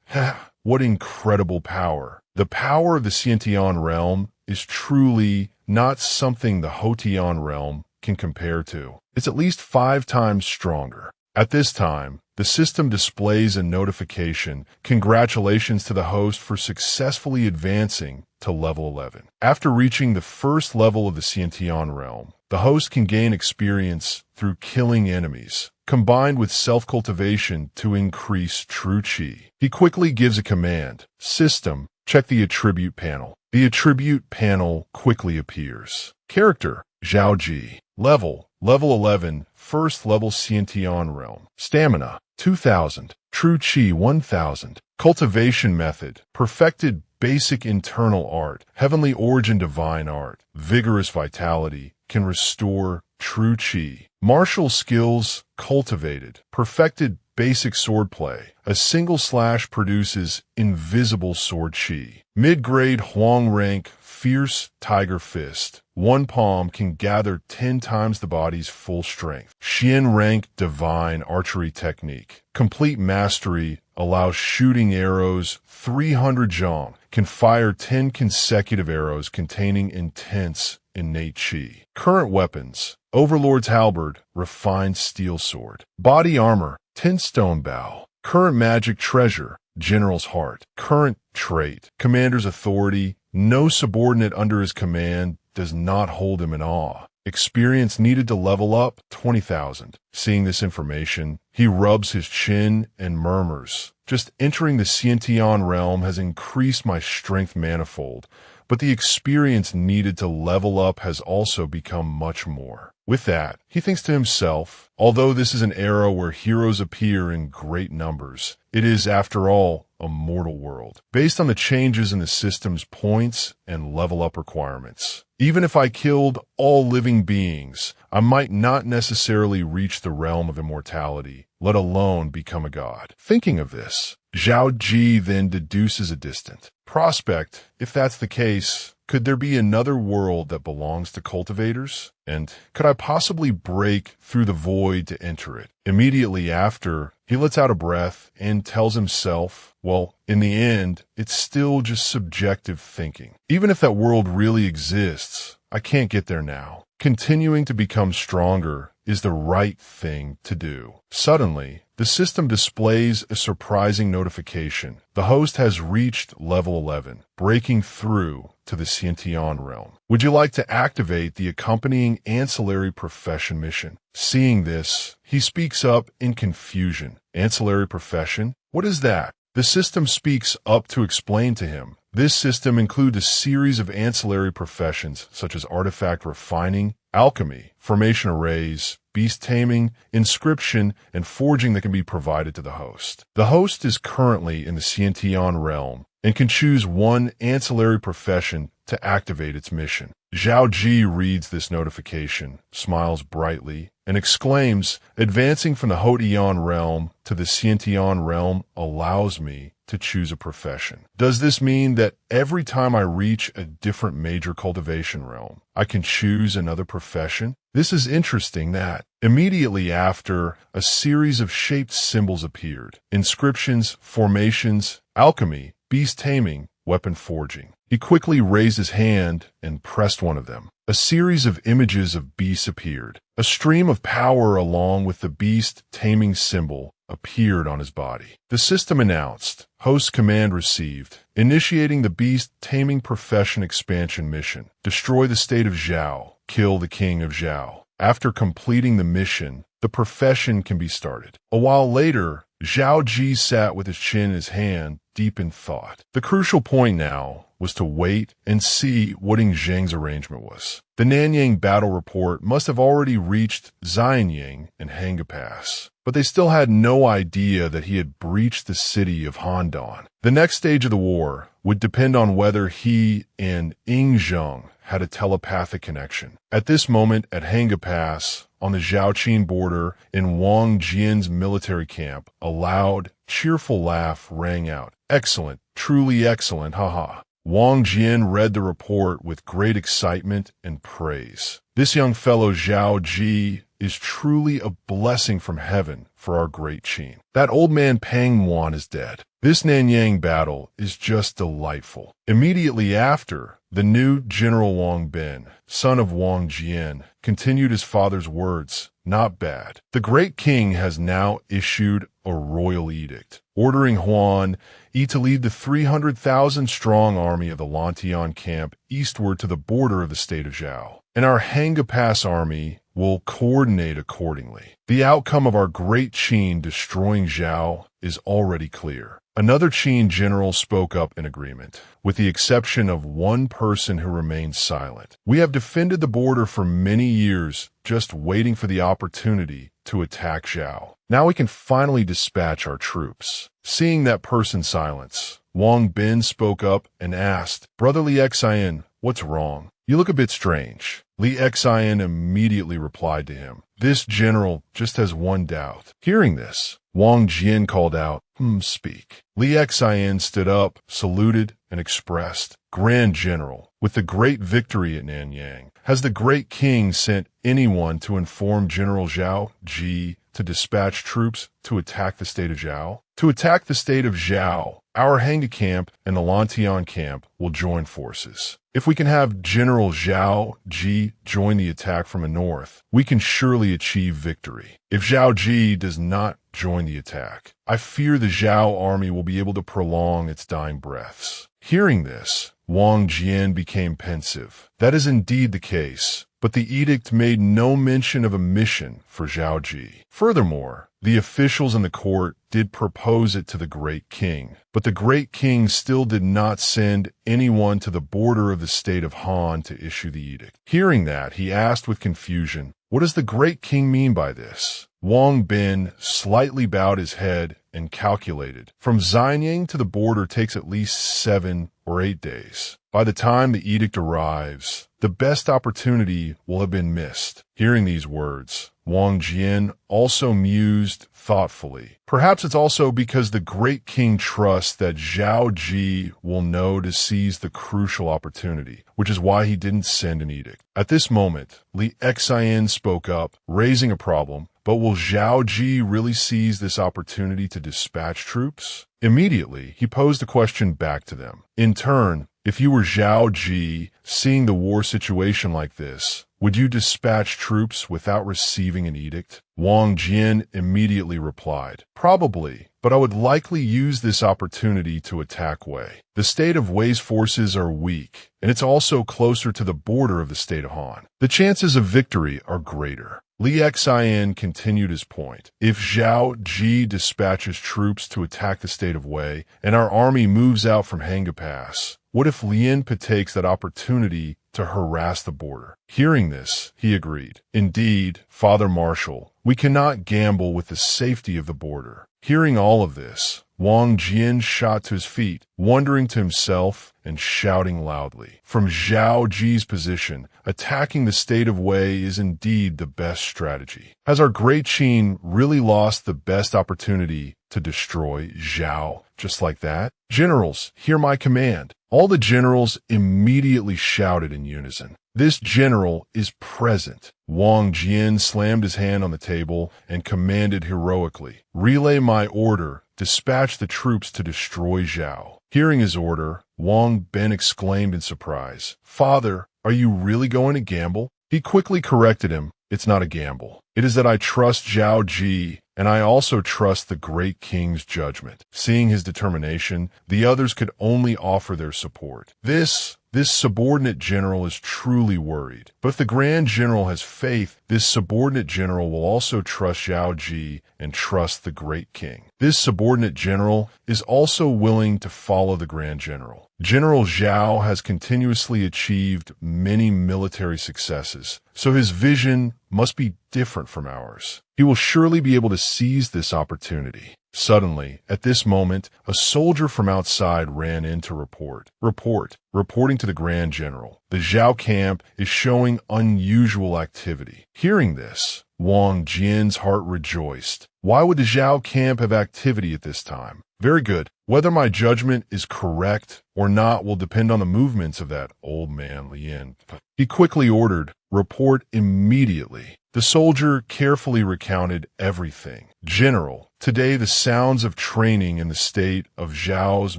What incredible power. The power of the Xiantian realm is truly not something the Hotian realm can compare to. It's at least 5 times stronger. At this time, the system displays a notification. Congratulations to the host for successfully advancing to level 11. After reaching the first level of the Xiantian realm, the host can gain experience through killing enemies, combined with self-cultivation to increase true Qi. He quickly gives a command. System, check the attribute panel. The attribute panel quickly appears. Character, Zhao Qi. Level 11, first level Xiantian realm. Stamina, 2000. True Qi, 1000. Cultivation method, perfected basic internal art, heavenly origin divine art, vigorous vitality, can restore true Qi. Martial skills, cultivated, perfected basic swordplay. A single slash produces invisible sword Qi. Mid-grade Huang rank, fierce tiger fist. One palm can gather 10 times the body's full strength. Xian rank divine archery technique. Complete mastery allows shooting arrows 300 zhong. Can fire 10 consecutive arrows containing intense innate Qi. Current weapons. Overlord's halberd, refined steel sword. Body armor, 10 stone bow. Current magic treasure, general's heart. Current trait, commander's authority. No subordinate under his command does not hold him in awe. Experience needed to level up, 20,000. Seeing this information, he rubs his chin and murmurs. Just entering the Xiantian realm has increased my strength manifold, but the experience needed to level up has also become much more. With that, he thinks to himself, although this is an era where heroes appear in great numbers, it is, after all, a mortal world, based on the changes in the system's points and level up requirements. Even if I killed all living beings, I might not necessarily reach the realm of immortality, let alone become a god. Thinking of this, Zhao Qi then deduces a distant prospect. If that's the case, could there be another world that belongs to cultivators? And could I possibly break through the void to enter it? Immediately after, he lets out a breath and tells himself, well, in the end, it's still just subjective thinking. Even if that world really exists, I can't get there now. Continuing to become stronger is the right thing to do. Suddenly, the system displays a surprising notification. The host has reached level 11, breaking through to the Xiantian realm. Would you like to activate the accompanying ancillary profession mission? Seeing this, he speaks up in confusion. Ancillary profession? What is that? The system speaks up to explain to him. This system includes a series of ancillary professions such as artifact refining, alchemy, formation arrays, beast taming, inscription, and forging that can be provided to the host. The host is currently in the Xiantian realm and can choose one ancillary profession to activate its mission. Zhao Qi reads this notification, smiles brightly, and exclaims, "Advancing from the Hodian realm to the Xiantian realm allows me to choose a profession. Does this mean that every time I reach a different major cultivation realm, I can choose another profession? This is interesting that immediately after, a series of shaped symbols appeared. Inscriptions, formations, alchemy, beast taming, weapon forging. He quickly raised his hand and pressed one of them. A series of images of beasts appeared. A stream of power along with the beast taming symbol appeared on his body. The system announced, "Host command received. Initiating the beast taming profession expansion mission. Destroy the state of Zhao. Kill the king of Zhao." After completing the mission, the profession can be started. A while later, Zhao Qi sat with his chin in his hand, deep in thought. The crucial point now was to wait and see what Ying Zheng's arrangement was. The Nanyang battle report must have already reached Xianying and Hanga Pass, but they still had no idea that he had breached the city of Handan. The next stage of the war would depend on whether he and Ying Zheng had a telepathic connection. At this moment, at Hanga Pass, on the Zhaoqin border in Wang Jian's military camp, a loud, cheerful laugh rang out. "Excellent, truly excellent, haha." Wang Jian read the report with great excitement and praise. "This young fellow Zhao Qi is truly a blessing from heaven for our great Qin. That old man Pang Wan is dead. This Nanyang battle is just delightful." Immediately after, the new General Wang Bin, son of Wang Jian, continued his father's words. "Not bad. The great king has now issued a royal edict, ordering Huan Yi to lead the 300,000-strong army of the Lantian camp eastward to the border of the state of Zhao. And our Hanga Pass army will coordinate accordingly. The outcome of our great Qin destroying Zhao is already clear." Another Qin general spoke up in agreement, with the exception of one person who remained silent. "We have defended the border for many years, just waiting for the opportunity to attack Zhao. Now we can finally dispatch our troops." Seeing that person's silence, Wang Bin spoke up and asked, "Brother Li Xian, what's wrong? You look a bit strange." Li Xian immediately replied to him, "This general just has one doubt." Hearing this, Wang Jian called out, "Speak." Li Xian stood up, saluted, and expressed, "Grand General, with the great victory at Nanyang, has the great king sent anyone to inform General Zhao Qi to dispatch troops to attack the state of Zhao? To attack the state of Zhao, our Hanga camp and the Lantian camp will join forces. If we can have General Zhao Qi join the attack from the north, we can surely achieve victory. If Zhao Qi does not join the attack, I fear the Zhao army will be able to prolong its dying breaths." Hearing this, Wang Jian became pensive. That is indeed the case, but the edict made no mention of a mission for Zhao Qi. Furthermore, the officials in the court did propose it to the great king, but the great king still did not send anyone to the border of the state of Han to issue the edict. Hearing that, he asked with confusion, "What does the great king mean by this?" Wang Bin slightly bowed his head and calculated. From Xianying to the border takes at least 7 or 8 days. By the time the edict arrives, the best opportunity will have been missed. Hearing these words, Wang Jian also mused thoughtfully. Perhaps it's also because the great king trusts that Zhao Qi will know to seize the crucial opportunity, which is why he didn't send an edict. At this moment, Li Xian spoke up, raising a problem. But will Zhao Qi really seize this opportunity to dispatch troops? Immediately, he posed the question back to them. In turn, if you were Zhao Qi, seeing the war situation like this, would you dispatch troops without receiving an edict? Wang Jian immediately replied, probably, but I would likely use this opportunity to attack Wei. The state of Wei's forces are weak, and it's also closer to the border of the state of Han. The chances of victory are greater. Li Xian continued his point. If Zhao Qi dispatches troops to attack the state of Wei, and our army moves out from Hanga Pass, what if Lien Pa takes that opportunity to harass the border? Hearing this, he agreed. Indeed, Father Marshal, we cannot gamble with the safety of the border. Hearing all of this, Wang Jian shot to his feet, wondering to himself and shouting loudly. From Zhao Ji's position, attacking the state of Wei is indeed the best strategy. Has our great Qin really lost the best opportunity to destroy Zhao just like that? Generals, hear my command. All the generals immediately shouted in unison. This general is present. Wang Jian slammed his hand on the table and commanded heroically, relay my order, dispatch the troops to destroy Zhao. Hearing his order, Wang Ben exclaimed in surprise, Father, are you really going to gamble? He quickly corrected him, it's not a gamble. It is that I trust Zhao Qi, and I also trust the great king's judgment. Seeing his determination, the others could only offer their support. This subordinate general is truly worried. But if the grand general has faith, this subordinate general will also trust Zhao Qi and trust the great king. This subordinate general is also willing to follow the grand general. General Zhao has continuously achieved many military successes, so his vision must be different from ours. He will surely be able to seize this opportunity. Suddenly, at this moment, a soldier from outside ran in to reporting to the Grand General. The Zhao camp is showing unusual activity. Hearing this, Wang Jian's heart rejoiced. Why would the Zhao camp have activity at this time? Very good. Whether my judgment is correct or not will depend on the movements of that old man Lien. He quickly ordered, report immediately. The soldier carefully recounted everything. General, today the sounds of training in the state of Zhao's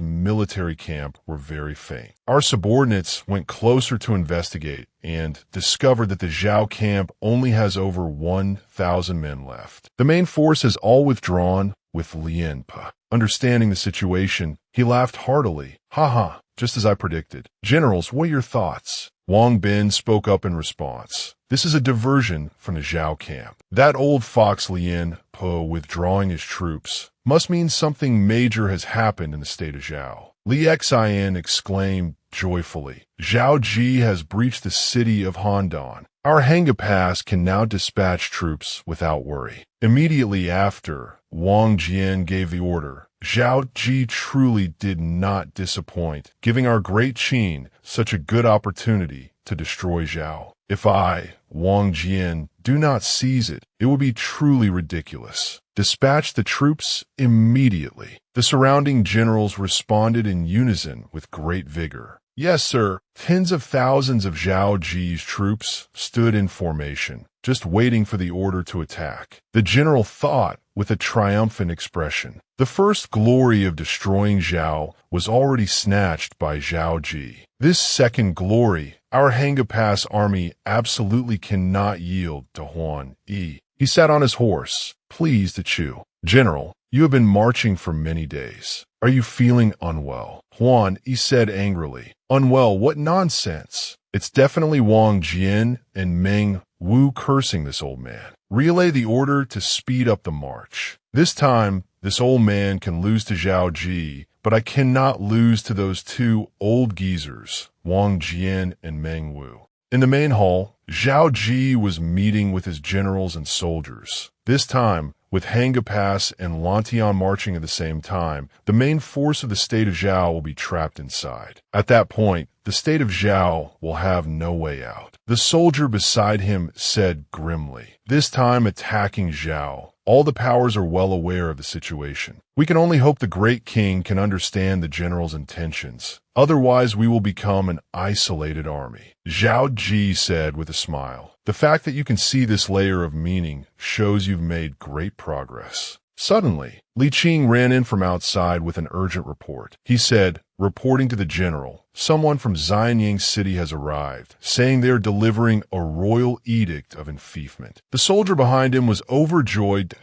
military camp were very faint. Our subordinates went closer to investigate and discovered that the Zhao camp only has over 1,000 men left. The main force has all withdrawn with Lien Pa. Understanding the situation, he laughed heartily. Ha, just as I predicted. Generals, what are your thoughts? Wang Ben spoke up in response. This is a diversion from the Zhao camp. That old fox Lien Pa withdrawing his troops must mean something major has happened in the state of Zhao. Li Xian exclaimed joyfully, Zhao Qi has breached the city of Handan. Our Hanga Pass can now dispatch troops without worry. Immediately after, Wang Jian gave the order. Zhao Qi truly did not disappoint, giving our great Qin such a good opportunity to destroy Zhao. If I, Wang Jian, do not seize it, it would be truly ridiculous. Dispatch the troops immediately. The surrounding generals responded in unison with great vigor. Yes, sir. Tens of thousands of Zhao Qi's troops stood in formation, just waiting for the order to attack. The general thought with a triumphant expression. The first glory of destroying Zhao was already snatched by Zhao Qi. This second glory, our Hanga Pass army absolutely cannot yield to Huan Yi. He sat on his horse, pleased to chew. General, you have been marching for many days. Are you feeling unwell? Huan Yi said angrily. Unwell, what nonsense. It's definitely Wang Jian and Meng Wu cursing this old man. Relay the order to speed up the march. This time, this old man can lose to Zhao Qi, but I cannot lose to those two old geezers, Wang Jian and Meng Wu. In the main hall, Zhao Qi was meeting with his generals and soldiers. This time, with Hanga Pass and Lantian marching at the same time, the main force of the state of Zhao will be trapped inside. At that point, the state of Zhao will have no way out. The soldier beside him said grimly, this time attacking Zhao. All the powers are well aware of the situation. We can only hope the great king can understand the general's intentions. Otherwise, we will become an isolated army. Zhao Qi said with a smile, the fact that you can see this layer of meaning shows you've made great progress. Suddenly, Li Qing ran in from outside with an urgent report. He said, reporting to the general, someone from Xianyang City has arrived, saying they are delivering a royal edict of enfeoffment. The soldier behind him was overjoyed.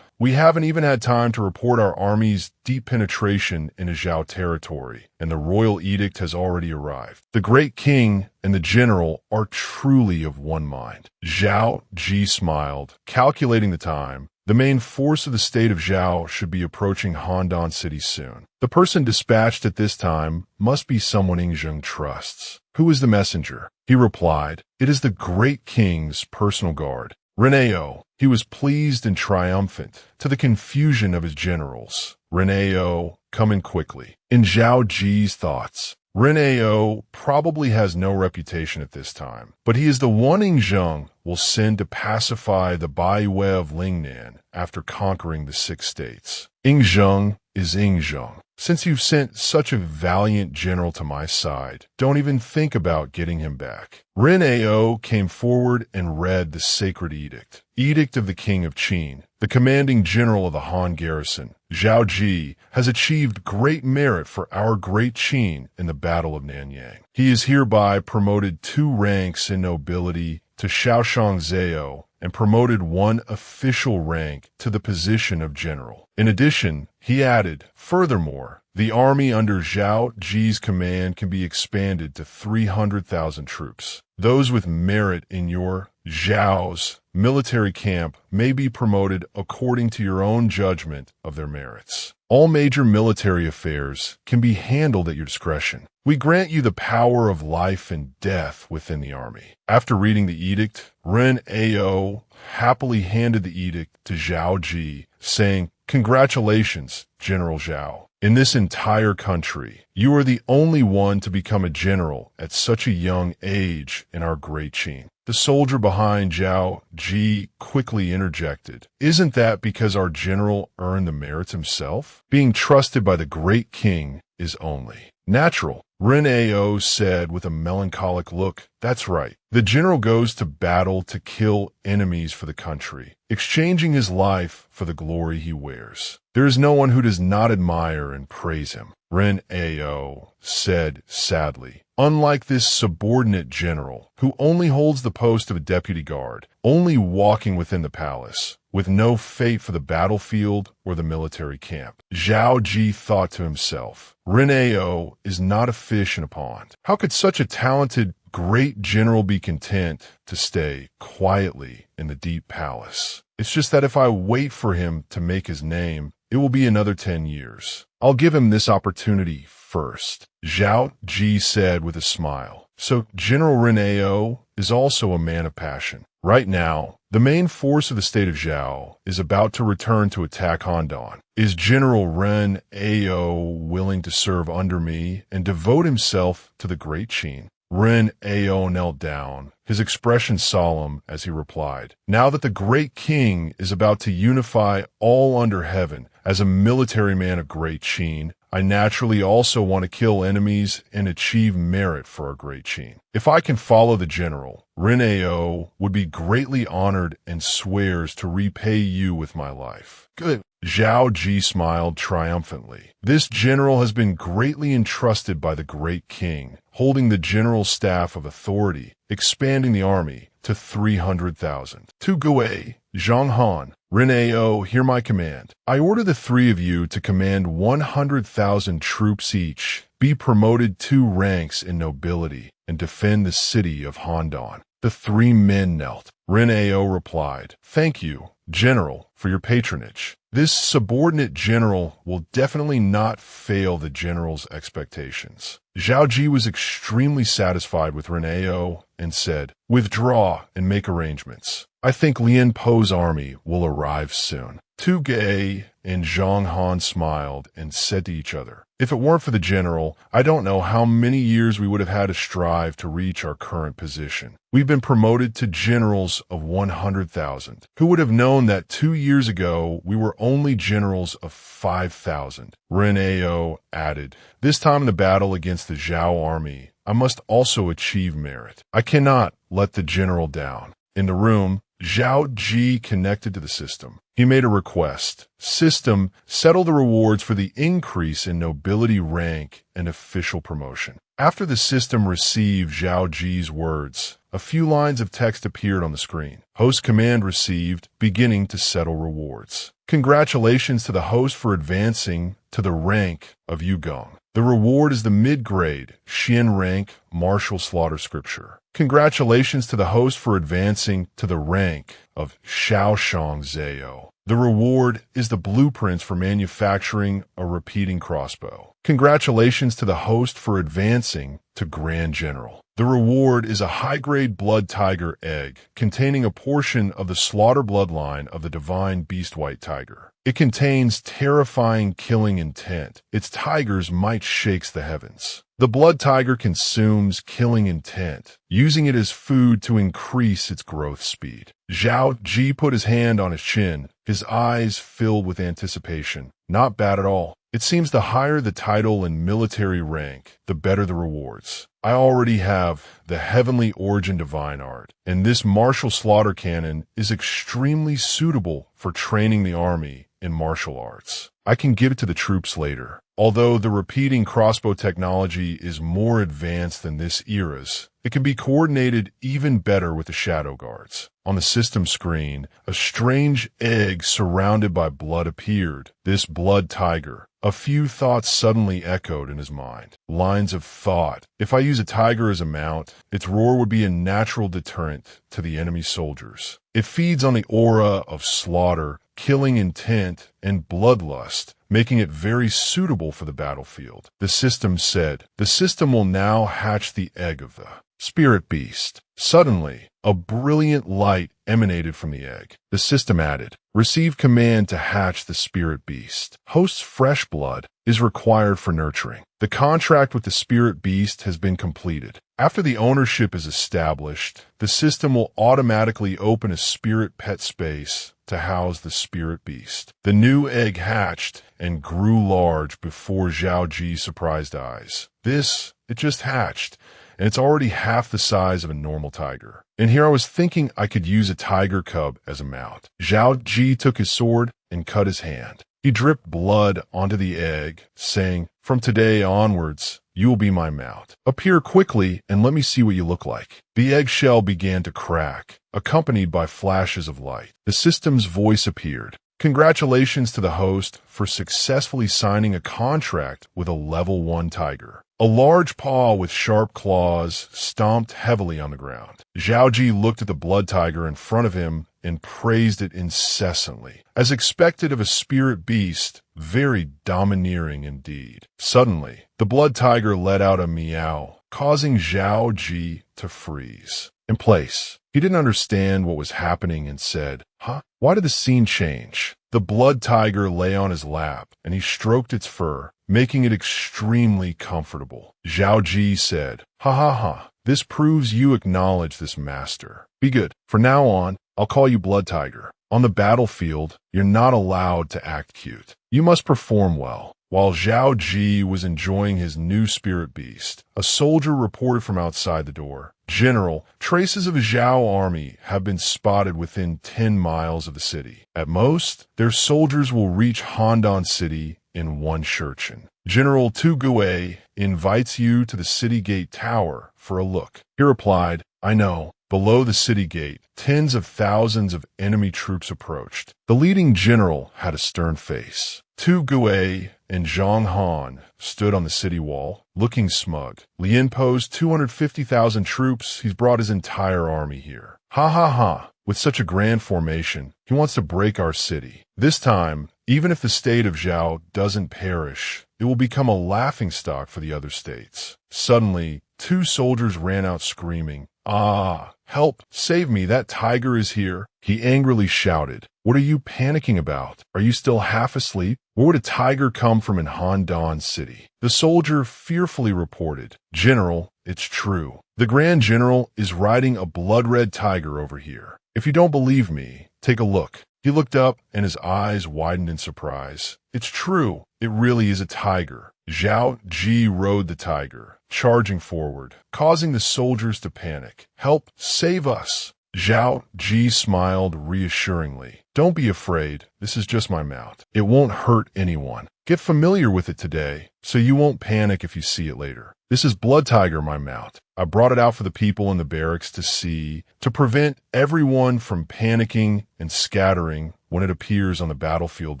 We haven't even had time to report our army's deep penetration into Zhao territory, and the royal edict has already arrived. The great king and the general are truly of one mind. Zhao Qi smiled, calculating the time. The main force of the state of Zhao should be approaching Handan City soon. The person dispatched at this time must be someone Ying Zheng trusts. Who is the messenger? He replied, it is the great king's personal guard. Reneo. He was pleased and triumphant, to the confusion of his generals. Reneo, come in quickly. In Zhao Ji's thoughts, Reneo probably has no reputation at this time, but he is the one Ying Zheng will send to pacify the Baiwei of Lingnan after conquering the 6 states. Ying Zheng is Ying Zheng. Since you've sent such a valiant general to my side, don't even think about getting him back. Reneo came forward and read the sacred edict. Edict of the King of Qin, the commanding general of the Han garrison. Zhao Qi has achieved great merit for our great Qin in the Battle of Nanyang. He is hereby promoted 2 ranks in nobility to Shaoshang Zhao and promoted 1 official rank to the position of general. In addition, he added, furthermore, the army under Zhao Ji's command can be expanded to 300,000 troops. Those with merit in your Zhao's military camp may be promoted according to your own judgment of their merits. All major military affairs can be handled at your discretion. We grant you the power of life and death within the army. After reading the edict, Ren Ao happily handed the edict to Zhao Qi, saying, congratulations, General Zhao. In this entire country, you are the only one to become a general at such a young age in our great Qin. The soldier behind Zhao Qi quickly interjected, isn't that because our general earned the merits himself? Being trusted by the great king is only natural. Ren Ao said with a melancholic look, that's right. The general goes to battle to kill enemies for the country, exchanging his life for the glory he wears. There is no one who does not admire and praise him. Ren Ao said sadly, unlike this subordinate general, who only holds the post of a deputy guard, only walking within the palace, with no fate for the battlefield or the military camp. Zhao Qi thought to himself, Ren Ao is not a fish in a pond. How could such a talented, great general be content to stay quietly in the deep palace? It's just that if I wait for him to make his name, it will be another 10 years. I'll give him this opportunity first. Zhao Qi said with a smile. So General Ren Ao is also a man of passion. Right now, the main force of the state of Zhao is about to return to attack Handan. Is General Ren Ao willing to serve under me and devote himself to the great Qin? Ren Ao knelt down, his expression solemn as he replied, now that the great king is about to unify all under heaven as a military man of great Qin, I naturally also want to kill enemies and achieve merit for our great Qin. If I can follow the general, Ren Ao would be greatly honored and swears to repay you with my life. Good. Zhao Qi smiled triumphantly. This general has been greatly entrusted by the great king, holding the general staff of authority, expanding the army to 300,000. To Gui, Zhang Han, Ren Ao, hear my command. I order the 3 of you to command 100,000 troops each, be promoted 2 ranks in nobility, and defend the city of Handan. The 3 men knelt. Ren Ao replied, thank you, General, for your patronage. This subordinate general will definitely not fail the general's expectations. Zhao Qi was extremely satisfied with Ren Ao and said, withdraw and make arrangements. I think Lian Po's army will arrive soon. Tu Ge and Zhang Han smiled and said to each other, if it weren't for the general, I don't know how many years we would have had to strive to reach our current position. We've been promoted to generals of 100,000. Who would have known that 2 years ago we were only generals of 5,000? Ren Ao added, this time in the battle against the Zhao army, I must also achieve merit. I cannot let the general down. In the room, Zhao Qi connected to the system. He made a request. System, settle the rewards for the increase in nobility rank and official promotion. After the system received Zhao Ji's words, a few lines of text appeared on the screen. Host command received, beginning to settle rewards. Congratulations to the host for advancing to the rank of Yugong. The reward is the mid-grade, Xian rank, martial slaughter scripture. Congratulations to the host for advancing to the rank of Shaoshang Zhao. The reward is the blueprints for manufacturing a repeating crossbow. Congratulations to the host for advancing to Grand General. The reward is a high-grade blood tiger egg containing a portion of the slaughter bloodline of the divine beast white tiger. It contains terrifying killing intent. Its tigers might shakes the heavens. The blood tiger consumes killing intent, using it as food to increase its growth speed. Zhao Qi put his hand on his chin, his eyes filled with anticipation. Not bad at all. It seems the higher the title and military rank, the better the rewards. I already have the Heavenly Origin Divine Art, and this martial slaughter cannon is extremely suitable for training the army in martial arts. I can give it to the troops later. Although the repeating crossbow technology is more advanced than this era's, it can be coordinated even better with the shadow guards. On the system screen, a strange egg surrounded by blood appeared. This blood tiger. A few thoughts suddenly echoed in his mind. Lines of thought. If I use a tiger as a mount, its roar would be a natural deterrent to the enemy soldiers. It feeds on the aura of slaughter, killing intent, and bloodlust, making it very suitable for the battlefield. The system said, the system will now hatch the egg of the spirit beast. Suddenly, a brilliant light emanated from the egg. The system added, receive command to hatch the spirit beast. Host's fresh blood is required for nurturing. The contract with the spirit beast has been completed. After the ownership is established, the system will automatically open a spirit pet space to house the spirit beast. The new egg hatched and grew large before Zhao Ji's surprised eyes. It just hatched, and it's already half the size of a normal tiger. And here I was thinking I could use a tiger cub as a mount. Zhao Qi took his sword and cut his hand. He dripped blood onto the egg, saying, from today onwards, you will be my mount. Appear quickly and let me see what you look like. The eggshell began to crack, accompanied by flashes of light. The system's voice appeared. Congratulations to the host for successfully signing a contract with a level 1 tiger. A large paw with sharp claws stomped heavily on the ground. Zhao Qi looked at the blood tiger in front of him and praised it incessantly. As expected of a spirit beast, very domineering indeed. Suddenly, the blood tiger let out a meow, causing Zhao Qi to freeze in place. He didn't understand what was happening and said, huh? Why did the scene change? The blood tiger lay on his lap, and he stroked its fur, making it extremely comfortable. Zhao Qi said, ha ha ha, this proves you acknowledge this master. Be good. From now on, I'll call you Blood Tiger. On the battlefield, you're not allowed to act cute. You must perform well. While Zhao Qi was enjoying his new spirit beast, a soldier reported from outside the door. General, traces of a Zhao army have been spotted within 10 miles of the city. At most, their soldiers will reach Handan City in 1 shurchen. General Tu Gue invites you to the city gate tower for a look. He replied, I know. Below the city gate, tens of thousands of enemy troops approached. The leading general had a stern face. Tu Gue and Zhang Han stood on the city wall, looking smug. Lien posed 250,000 troops. He's brought his entire army here. Ha ha ha. With such a grand formation, he wants to break our city. This time, even if the state of Zhao doesn't perish, it will become a laughingstock for the other states. Suddenly, 2 soldiers ran out screaming, ah, help, save me, that tiger is here. He angrily shouted, what are you panicking about? Are you still half asleep? Where would a tiger come from in Handan City? The soldier fearfully reported, General, it's true. The Grand General is riding a blood-red tiger over here. If you don't believe me, take a look. He looked up and his eyes widened in surprise. It's true. It really is a tiger. Zhao Qi rode the tiger, charging forward, causing the soldiers to panic. Help, save us. Zhao Qi smiled reassuringly. Don't be afraid, this is just my mount. It won't hurt anyone. Get familiar with it today, so you won't panic if you see it later. This is Blood Tiger, my mount. I brought it out for the people in the barracks to see, to prevent everyone from panicking and scattering when it appears on the battlefield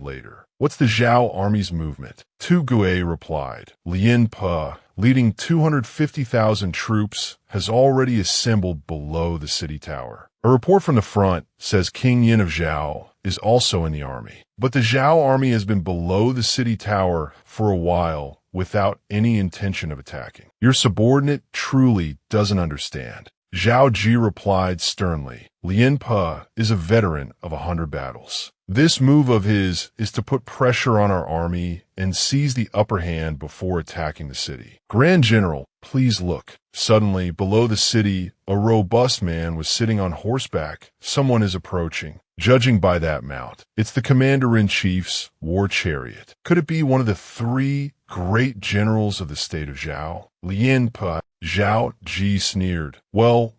later. What's the Zhao army's movement? Tu Gue replied. Lien Pe, leading 250,000 troops, has already assembled below the city tower. A report from the front says King Yin of Zhao is also in the army. But the Zhao army has been below the city tower for a while without any intention of attacking. Your subordinate truly doesn't understand. Zhao Qi replied sternly. Lien Pe is a veteran of 100 battles. This move of his is to put pressure on our army and seize the upper hand before attacking the city. Grand General, please look. Suddenly, below the city, a robust man was sitting on horseback. Someone is approaching. Judging by that mount, it's the commander-in-chief's war chariot. Could it be one of the 3 great generals of the state of Zhao? Lien Pe, Zhao Qi sneered. Well,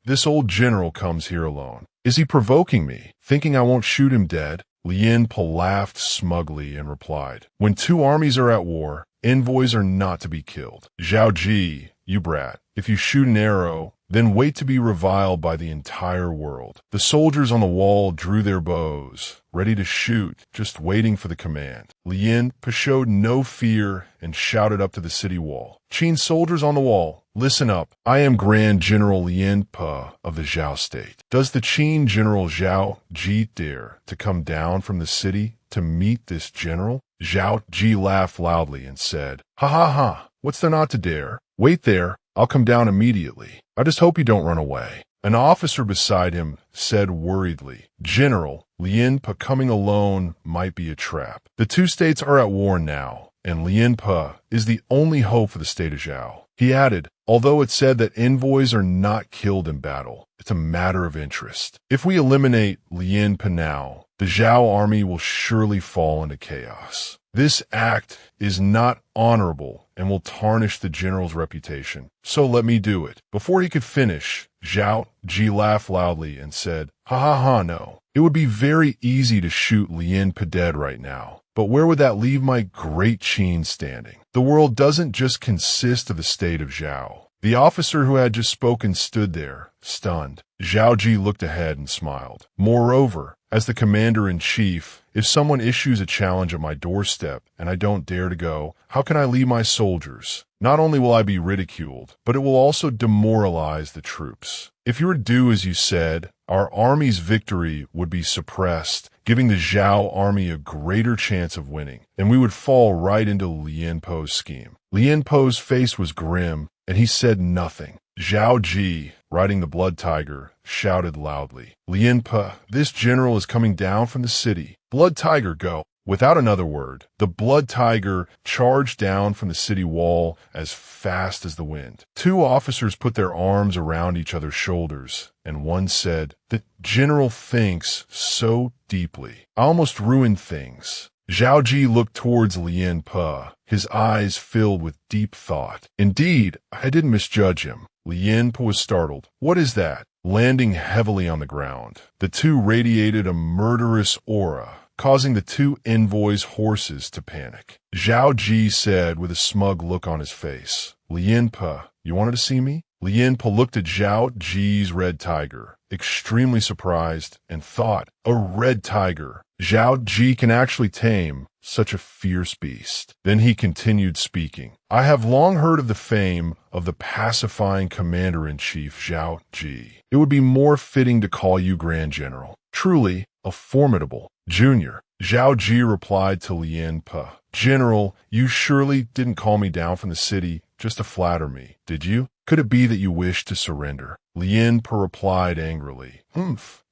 this old general comes here alone. Is he provoking me, thinking I won't shoot him dead? Lien Pe laughed smugly and replied, when 2 armies are at war, envoys are not to be killed. Zhao Qi, you brat, if you shoot an arrow, then wait to be reviled by the entire world. The soldiers on the wall drew their bows, ready to shoot, just waiting for the command. Lien Pe showed no fear and shouted up to the city wall. Qin soldiers on the wall, listen up. I am Grand General Lien Pe of the Zhao state. Does the Qin General Zhao Qi dare to come down from the city to meet this general? Zhao Qi laughed loudly and said, Ha ha ha, what's there not to dare? Wait there, I'll come down immediately. I just hope you don't run away. An officer beside him said worriedly, General, Lien Pe coming alone might be a trap. The 2 states are at war now, and Lien Pe is the only hope for the state of Zhao. He added, although it said that envoys are not killed in battle, it's a matter of interest. If we eliminate Lien Pe now, the Zhao army will surely fall into chaos. This act is not honorable and will tarnish the general's reputation. So let me do it. Before he could finish, Zhao Qi laughed loudly and said, Ha ha ha, no. It would be very easy to shoot Lien Pe dead right now. But where would that leave my great Qin standing? The world doesn't just consist of the state of Zhao. The officer who had just spoken stood there, stunned. Zhao Qi looked ahead and smiled. Moreover, as the commander-in-chief, if someone issues a challenge at my doorstep and I don't dare to go, how can I lead my soldiers? Not only will I be ridiculed, but it will also demoralize the troops. If you were to do as you said, our army's victory would be suppressed, giving the Zhao army a greater chance of winning, and we would fall right into Lien Pe's scheme. Lien Pe's face was grim, and he said nothing. Zhao Qi, riding the Blood Tiger, shouted loudly, Lien Pe, this general is coming down from the city. Blood Tiger, go. Without another word, the Blood Tiger charged down from the city wall as fast as the wind. 2 officers put their arms around each other's shoulders, and one said, The general thinks so deeply. I almost ruined things. Zhao Qi looked towards Lien Pe, his eyes filled with deep thought. Indeed, I didn't misjudge him. Lien Pe was startled. What is that? Landing heavily on the ground, the 2 radiated a murderous aura, causing the 2 envoys' horses to panic. Zhao Qi said with a smug look on his face, Lien Pe, you wanted to see me? Lien Pe looked at Zhao Qi's red tiger, extremely surprised, and thought, a red tiger. Zhao Qi can actually tame such a fierce beast. Then he continued speaking. I have long heard of the fame of the pacifying commander-in-chief Zhao Qi. It would be more fitting to call you Grand General. Truly, a formidable junior. Zhao Qi replied to Lien Pe, General, you surely didn't call me down from the city just to flatter me, did you? Could it be that you wished to surrender? Lien Pe replied angrily,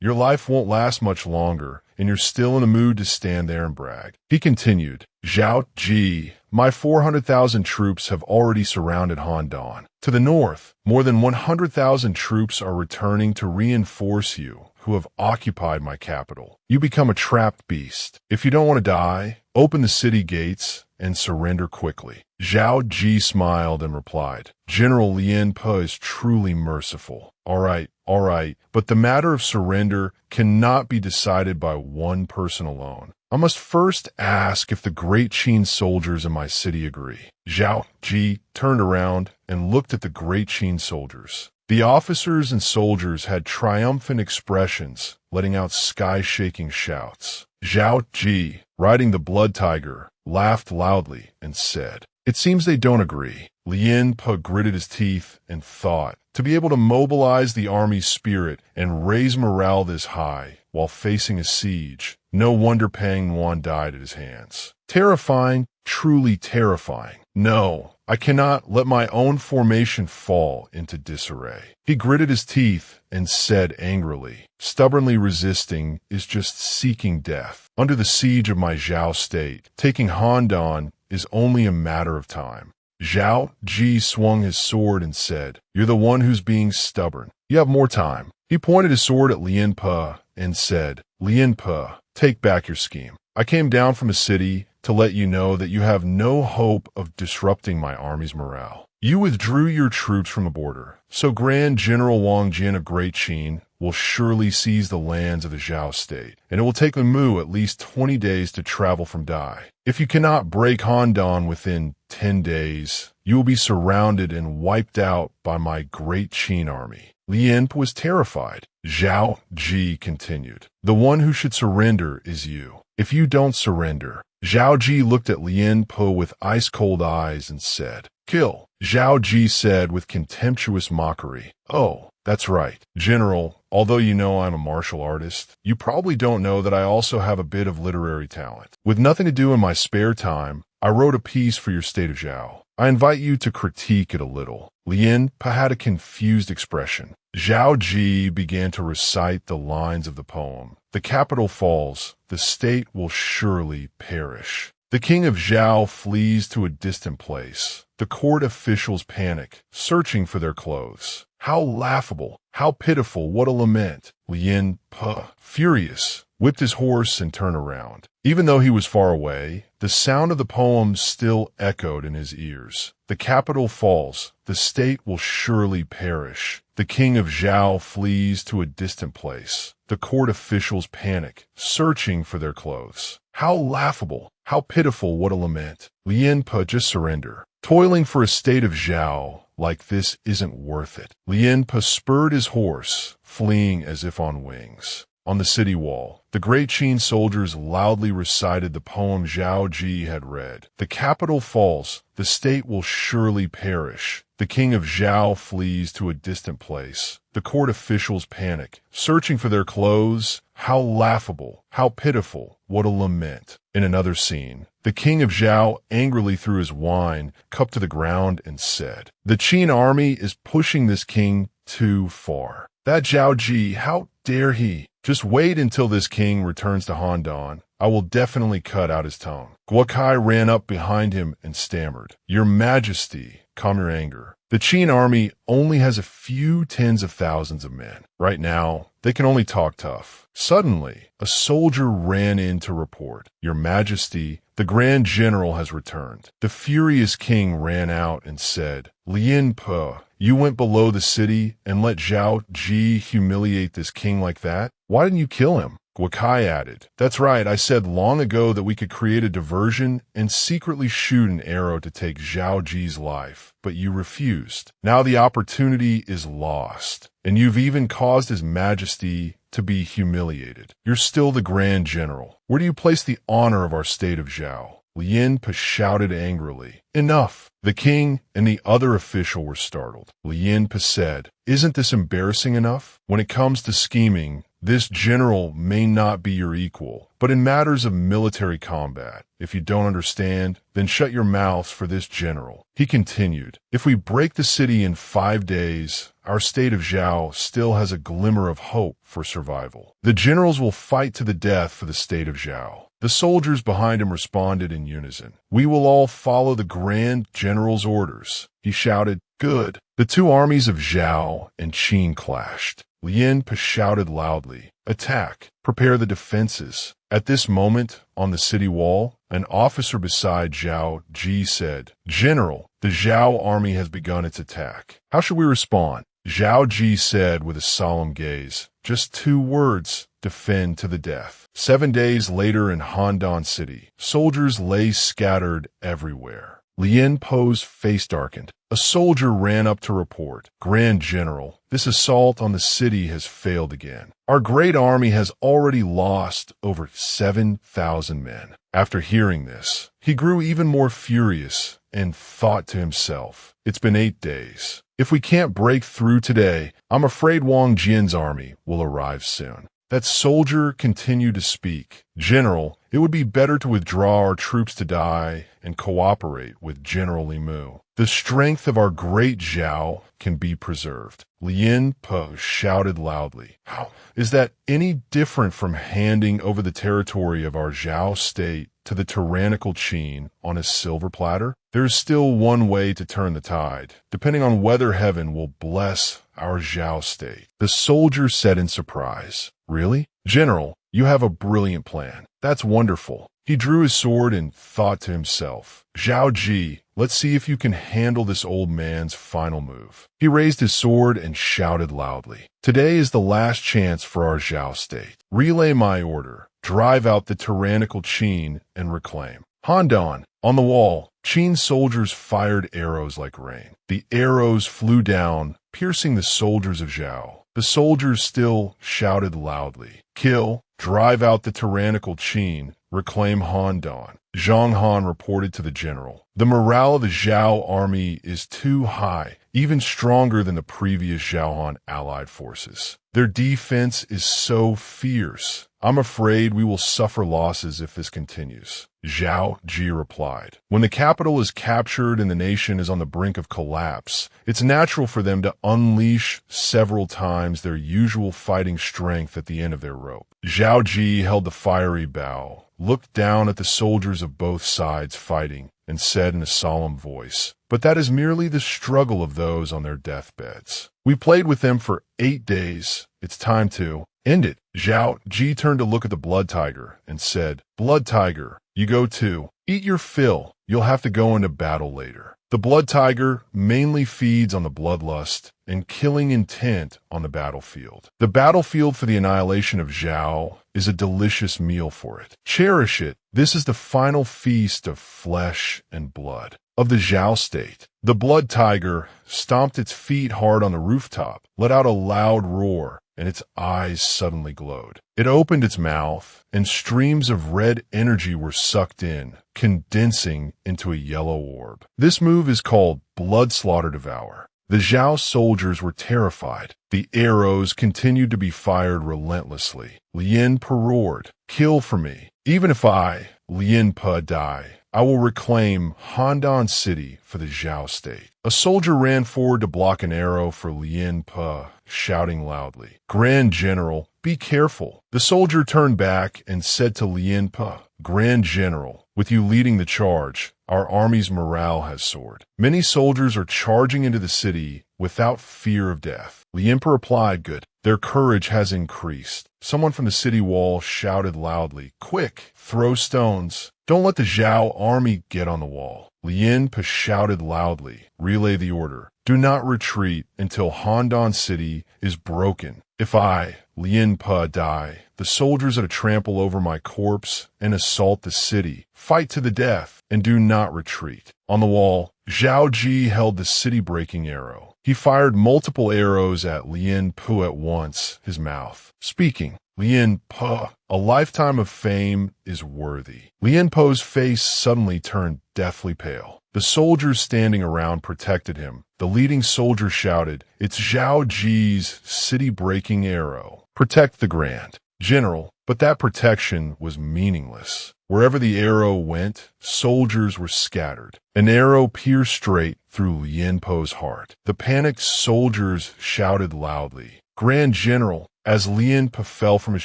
your life won't last much longer, and you're still in the mood to stand there and brag. He continued, Zhao Qi, my 400,000 troops have already surrounded Handan. To the north, more than 100,000 troops are returning to reinforce you who have occupied my capital. You become a trapped beast. If you don't want to die, open the city gates and surrender quickly." Zhao Qi smiled and replied, "General Lin Pe is truly merciful. All right, but the matter of surrender cannot be decided by one person alone. I must first ask if the great Qin soldiers in my city agree." Zhao Qi turned around and looked at the great Qin soldiers. The officers and soldiers had triumphant expressions, letting out sky-shaking shouts. Zhao Qi, riding the blood tiger, laughed loudly and said, "It seems they don't agree." Lin Pe gritted his teeth and thought, to be able to mobilize the army's spirit and raise morale this high while facing a siege, no wonder Pang Yuan died at his hands. Terrifying, truly terrifying. No, I cannot let my own formation fall into disarray. He gritted his teeth and said angrily, "Stubbornly resisting is just seeking death. Under the siege of my Zhao state, taking Handan is only a matter of time." Zhao Qi swung his sword and said, "You're the one who's being stubborn. You have more time." He pointed his sword at Lin Pe and said, "Lin Pe, take back your scheme. I came down from a city to let you know that you have no hope of disrupting my army's morale. You withdrew your troops from the border, so Grand General Wang Jin of Great Qin will surely seize the lands of the Zhao state, and it will take Mu at least 20 days to travel from Dai. If you cannot break Handan within 10 days, you will be surrounded and wiped out by my Great Qin army." Lin Pe was terrified. Zhao Qi continued, "The one who should surrender is you. If you don't surrender..." Zhao Qi looked at Lin Pe with ice-cold eyes and said, "Kill." Zhao Qi said with contemptuous mockery, "Oh, that's right, General. Although you know I'm a martial artist, you probably don't know that I also have a bit of literary talent. With nothing to do in my spare time, I wrote a piece for your state of Zhao. I invite you to critique it a little." Lin Pe had a confused expression. Zhao Qi began to recite the lines of the poem. "The capital falls, the state will surely perish. The king of Zhao flees to a distant place. The court officials panic, searching for their clothes. How laughable, how pitiful, what a lament." Lin Pe, furious, whipped his horse and turned around. Even though he was far away, the sound of the poem still echoed in his ears. "The capital falls, the state will surely perish. The king of Zhao flees to a distant place. The court officials panic, searching for their clothes. How laughable, how pitiful, what a lament." Lin Pe, just surrender. Toiling for a state of Zhao like this isn't worth it. Lin Pe spurred his horse, fleeing as if on wings. On the city wall, the great Qin soldiers loudly recited the poem Zhao Qi had read. "The capital falls, the state will surely perish. The king of Zhao flees to a distant place. The court officials panic, searching for their clothes. How laughable, how pitiful, what a lament." In another scene, the king of Zhao angrily threw his wine cup to the ground and said, "The Qin army is pushing this king too far. That Zhao Qi, how dare he? Just wait until this king returns to Handan. I will definitely cut out his tongue." Guo Kai ran up behind him and stammered, "Your Majesty, calm your anger. The Qin army only has a few tens of thousands of men. Right now, they can only talk tough." Suddenly, a soldier ran in to report, "Your Majesty, the Grand General has returned." The furious king ran out and said, "Lin Pe, you went below the city and let Zhao Qi humiliate this king like that? Why didn't you kill him?" Guo Kai added, "That's right, I said long ago that we could create a diversion and secretly shoot an arrow to take Zhao Ji's life, but you refused. Now the opportunity is lost, and you've even caused His Majesty to be humiliated. You're still the Grand General. Where do you place the honor of our state of Zhao?" Lin Pe shouted angrily, "Enough!" The king and the other official were startled. Lin Pe said, "Isn't this embarrassing enough? When it comes to scheming, this general may not be your equal, but in matters of military combat, if you don't understand, then shut your mouths for this general." He continued, "If we break the city in 5 days, our state of Zhao still has a glimmer of hope for survival. The generals will fight to the death for the state of Zhao." The soldiers behind him responded in unison, "We will all follow the Grand General's orders." He shouted, "Good." The two armies of Zhao and Qin clashed. Lin Pe shouted loudly, Attack. Prepare the defenses. At this moment, on the city wall, an officer beside Zhao Qi said, "General, the Zhao army has begun its attack. How should we respond?" Zhao Qi said with a solemn gaze, "Just 2 words, defend to the death." 7 days later in Handan City, soldiers lay scattered everywhere. Lien Po's face darkened. A soldier ran up to report, "Grand General, this assault on the city has failed again. Our great army has already lost over 7,000 men." After hearing this, he grew even more furious and thought to himself, "It's been 8 days. If we can't break through today, I'm afraid Wang Jian's army will arrive soon." That soldier continued to speak, "General, it would be better to withdraw our troops to die and cooperate with General Limu. The strength of our great Zhao can be preserved." Lien Po shouted loudly, "How is that any different from handing over the territory of our Zhao state to the tyrannical Qin on a silver platter? There is still one way to turn the tide, depending on whether heaven will bless our Zhao state." The soldier said in surprise, "Really? General, you have a brilliant plan. That's wonderful." He drew his sword and thought to himself, "Zhao Qi, let's see if you can handle this old man's final move." He raised his sword and shouted loudly, "Today is the last chance for our Zhao state. Relay my order. Drive out the tyrannical Qin and reclaim." Handan, on the wall, Qin soldiers fired arrows like rain. The arrows flew down, piercing the soldiers of Zhao. The soldiers still shouted loudly, "Kill, drive out the tyrannical Qin, reclaim Handan." Zhang Han reported to the general, "The morale of the Zhao army is too high, even stronger than the previous Zhao Han allied forces. Their defense is so fierce. I'm afraid we will suffer losses if this continues." Zhao Qi replied, "When the capital is captured and the nation is on the brink of collapse, it's natural for them to unleash several times their usual fighting strength at the end of their rope." Zhao Qi held the fiery bow, looked down at the soldiers of both sides fighting, and said in a solemn voice, "But that is merely the struggle of those on their deathbeds. We played with them for 8 days. It's time to end it." Zhao Qi turned to look at the blood tiger and said, "Blood tiger, you go too. Eat your fill. You'll have to go into battle later." The blood tiger mainly feeds on the bloodlust and killing intent on the battlefield. The battlefield for the annihilation of Zhao is a delicious meal for it. Cherish it. This is the final feast of flesh and blood of the Zhao state. The blood tiger stomped its feet hard on the rooftop, let out a loud roar, and its eyes suddenly glowed. It opened its mouth, and streams of red energy were sucked in, condensing into a yellow orb. This move is called Blood Slaughter Devour. The Zhao soldiers were terrified. The arrows continued to be fired relentlessly. Lien Po roared, "Kill for me. Even if I, Lien Po, die, I will reclaim Handan City for the Zhao state." A soldier ran forward to block an arrow for Lien Po, shouting loudly, "Grand General, be careful." The soldier turned back and said to Lien Po, "Grand General, with you leading the charge, our army's morale has soared. Many soldiers are charging into the city without fear of death." Lien Po replied, "Good. Their courage has increased." Someone from the city wall shouted loudly, "Quick, throw stones. Don't let the Zhao army get on the wall." Lien Po shouted loudly, "Relay the order. Do not retreat until Handan City is broken. If I, Lien Po, die, the soldiers are to trample over my corpse and assault the city. Fight to the death and do not retreat." On the wall, Zhao Qi held the city-breaking arrow. He fired multiple arrows at Lien Po at once, his mouth speaking, "Lien Po, a lifetime of fame is worthy." Lien Po's face suddenly turned deathly pale. The soldiers standing around protected him. The leading soldier shouted, "It's Zhao Qi's city-breaking arrow. Protect the Grand General." But that protection was meaningless. Wherever the arrow went, soldiers were scattered. An arrow pierced straight through Lien Po's heart. The panicked soldiers shouted loudly, "Grand General." As Lien Po fell from his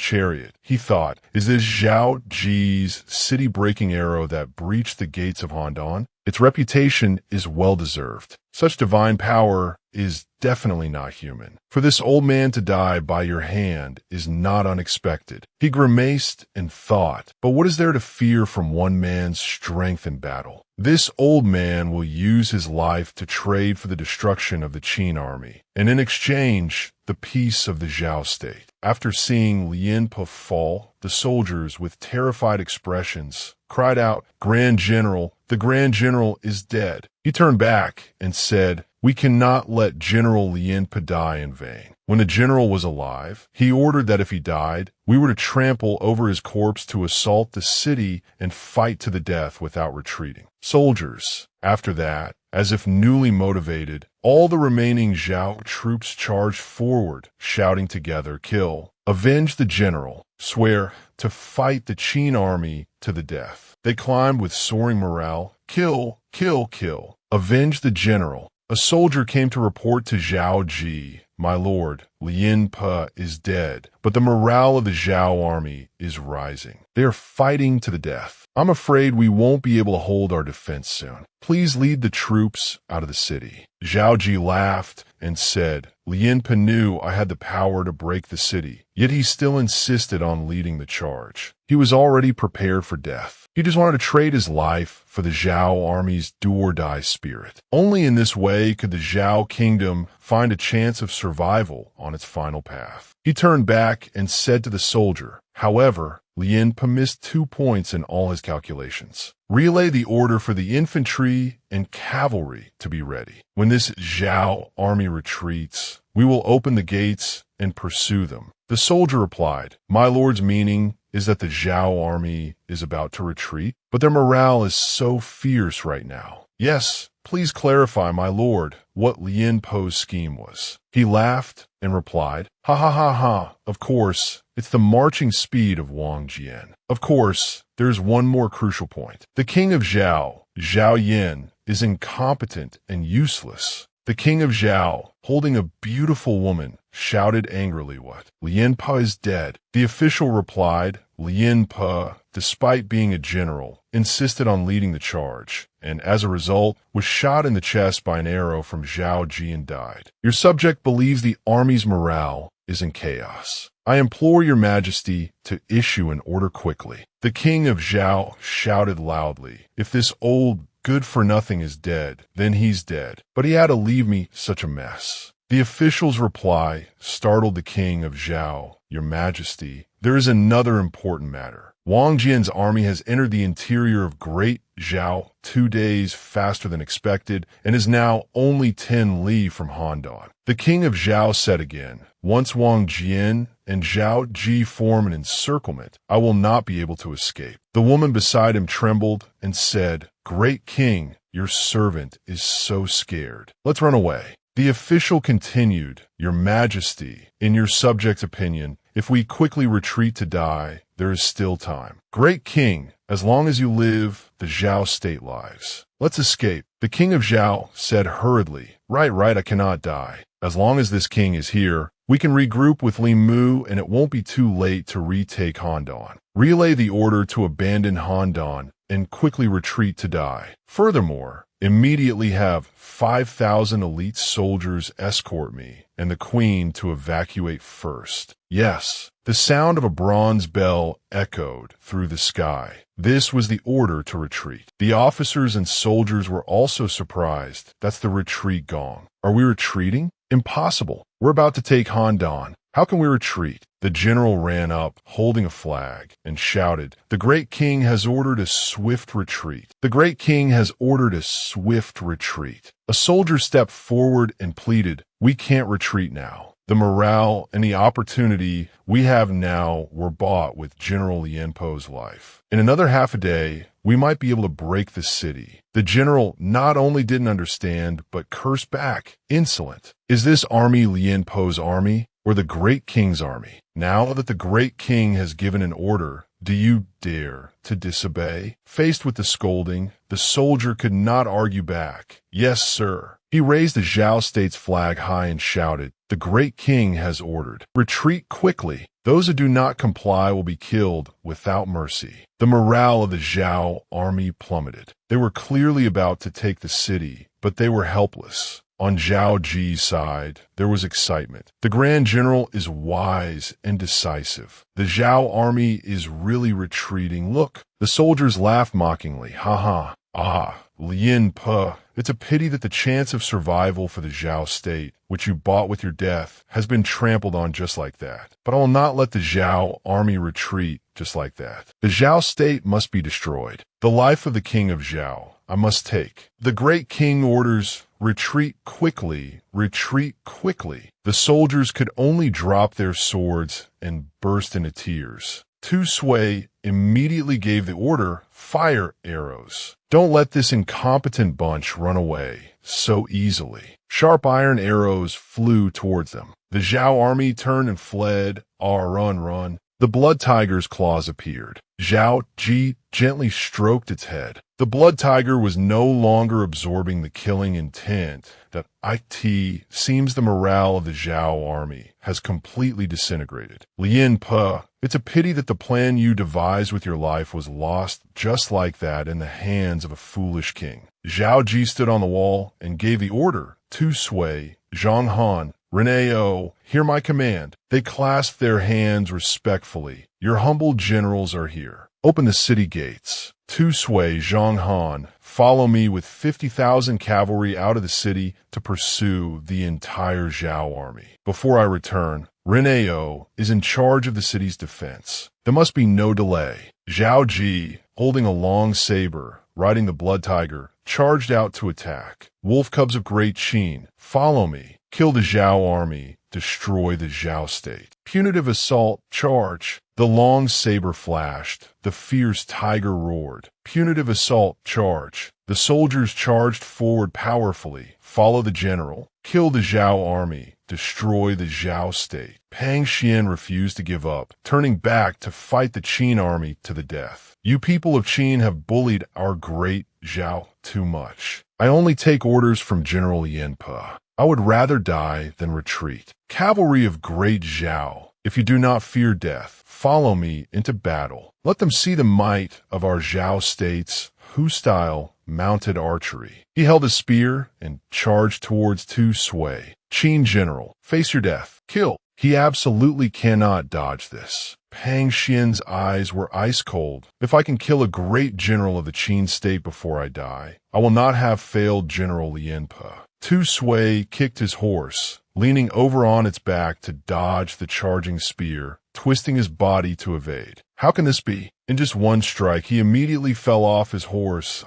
chariot, he thought, "Is this Zhao Qi's city-breaking arrow that breached the gates of Handan? Its reputation is well-deserved. Such divine power is definitely not human. For this old man to die by your hand is not unexpected. He grimaced and thought, but what is there to fear from one man's strength in battle? This old man will use his life to trade for the destruction of the Qin army, and in exchange, the peace of the Zhao state. After seeing Lin Pe fall, the soldiers, with terrified expressions, cried out, "Grand General, the Grand General is dead." He turned back and said, "We cannot let General Lin Pe die in vain." When the general was alive, he ordered that if he died, we were to trample over his corpse to assault the city and fight to the death without retreating. Soldiers, after that, as if newly motivated, all the remaining Zhao troops charged forward, shouting together, "Kill, avenge the general, swear to fight the Qin army to the death." They climbed with soaring morale, "Kill, kill, kill, avenge the general." A soldier came to report to Zhao Qi, "My lord, Lin Pe is dead, but the morale of the Zhao army is rising. They are fighting to the death. I'm afraid we won't be able to hold our defense soon. Please lead the troops out of the city." Zhao Qi laughed and said, "Lin Pe knew I had the power to break the city, yet he still insisted on leading the charge. He was already prepared for death. He just wanted to trade his life for the Zhao army's do-or-die spirit. Only in this way could the Zhao kingdom find a chance of survival on its final path." He turned back and said to the soldier, "However, Lin Pe missed 2 points in all his calculations. Relay the order for the infantry and cavalry to be ready. When this Zhao army retreats, we will open the gates and pursue them." The soldier replied, "My lord's meaning is that the Zhao army is about to retreat, but their morale is so fierce right now." "Yes, please clarify, my lord, what Lin Pe's scheme was." He laughed and replied, "Ha ha ha ha, of course, it's the marching speed of Wang Jian. Of course, there's one more crucial point. The king of Zhao, Zhao Yin, is incompetent and useless." The king of Zhao, holding a beautiful woman, shouted angrily, "What? Lin Pe is dead." The official replied, "Lin Pe, despite being a general, insisted on leading the charge, and as a result, was shot in the chest by an arrow from Zhao Qi and died. Your subject believes the army's morale is in chaos. I implore your majesty to issue an order quickly." The king of Zhao shouted loudly, "If this old good-for-nothing is dead, then he's dead. But he had to leave me such a mess." The official's reply startled the king of Zhao. "Your majesty, there is another important matter. Wang Jian's army has entered the interior of Great Zhao 2 days faster than expected and is now only 10 li from Handan." The king of Zhao said again, "Once Wang Jian and Zhao Qi form an encirclement, I will not be able to escape." The woman beside him trembled and said, "Great king, your servant is so scared. Let's run away." The official continued, "Your majesty, in your subject's opinion, if we quickly retreat to die, there is still time. Great king, as long as you live, the Zhao state lives. Let's escape." The king of Zhao said hurriedly, Right, I cannot die. As long as this king is here, we can regroup with Li Mu and it won't be too late to retake Handan. Relay the order to abandon Handan and quickly retreat to die. Furthermore, immediately have 5,000 elite soldiers escort me and the queen to evacuate first. Yes, the sound of a bronze bell echoed through the sky. This was the order to retreat. The officers and soldiers were also surprised. That's the retreat gong. Are we retreating? Impossible. We're about to take Handan. How can we retreat? The general ran up, holding a flag, and shouted, "The great king has ordered a swift retreat. The great king has ordered a swift retreat." A soldier stepped forward and pleaded, "We can't retreat now. The morale and the opportunity we have now were bought with General Lin Pe's life. In another half a day, we might be able to break the city." The general not only didn't understand, but cursed back, insolent. Is this army Lin Pe's army, or the great king's army? Now that the great king has given an order, do you dare to disobey? Faced with the scolding, the soldier could not argue back. "Yes, sir." He raised the Zhao state's flag high and shouted, "The great king has ordered. Retreat quickly. Those who do not comply will be killed without mercy." The morale of the Zhao army plummeted. They were clearly about to take the city, but they were helpless. On Zhao Qi's side, there was excitement. The Grand General is wise and decisive. The Zhao army is really retreating. Look, the soldiers laugh mockingly. Ha ha. Ah, Lien Pe. It's a pity that the chance of survival for the Zhao state, which you bought with your death, has been trampled on just like that. But I will not let the Zhao army retreat just like that. The Zhao state must be destroyed. The life of the king of Zhao I must take. The great king orders, retreat quickly, retreat quickly. The soldiers could only drop their swords and burst into tears. Tu Sui immediately gave the order, fire arrows. Don't let this incompetent bunch run away so easily. Sharp iron arrows flew towards them. The Zhao army turned and fled. Run, run. The blood tiger's claws appeared. Zhao Qi gently stroked its head. The blood tiger was no longer absorbing the killing intent that it seems the morale of the Zhao army has completely disintegrated. Lien Pe, it's a pity that the plan you devised with your life was lost just like that in the hands of a foolish king. Zhao Qi stood on the wall and gave the order. Tu Sui, Zhang Han, Reneo, hear my command. They clasped their hands respectfully. Your humble generals are here. Open the city gates. Tu Sui, Zhang Han, follow me with 50,000 cavalry out of the city to pursue the entire Zhao army. Before I return, Reneo is in charge of the city's defense. There must be no delay. Zhao Qi, holding a long saber, riding the blood tiger, charged out to attack. Wolf cubs of Great Qin, follow me. Kill the Zhao army. Destroy the Zhao state. Punitive assault, charge. The long saber flashed. The fierce tiger roared. Punitive assault, charge. The soldiers charged forward powerfully. Follow the general. Kill the Zhao army. Destroy the Zhao state. Pang Xian refused to give up, turning back to fight the Qin army to the death. You people of Qin have bullied our great Zhao too much. I only take orders from General Lien Pe. I would rather die than retreat. Cavalry of great Zhao, if you do not fear death, follow me into battle. Let them see the might of our Zhao state's Hu-style mounted archery. He held a spear and charged towards Tu Sui. Qin general, face your death. Kill. He absolutely cannot dodge this. Pang Xian's eyes were ice cold. If I can kill a great general of the Qin state before I die, I will not have failed General Lien Pe. Tu Sui kicked his horse, leaning over on its back to dodge the charging spear, twisting his body to evade. How can this be? In just one strike, he immediately fell off his horse.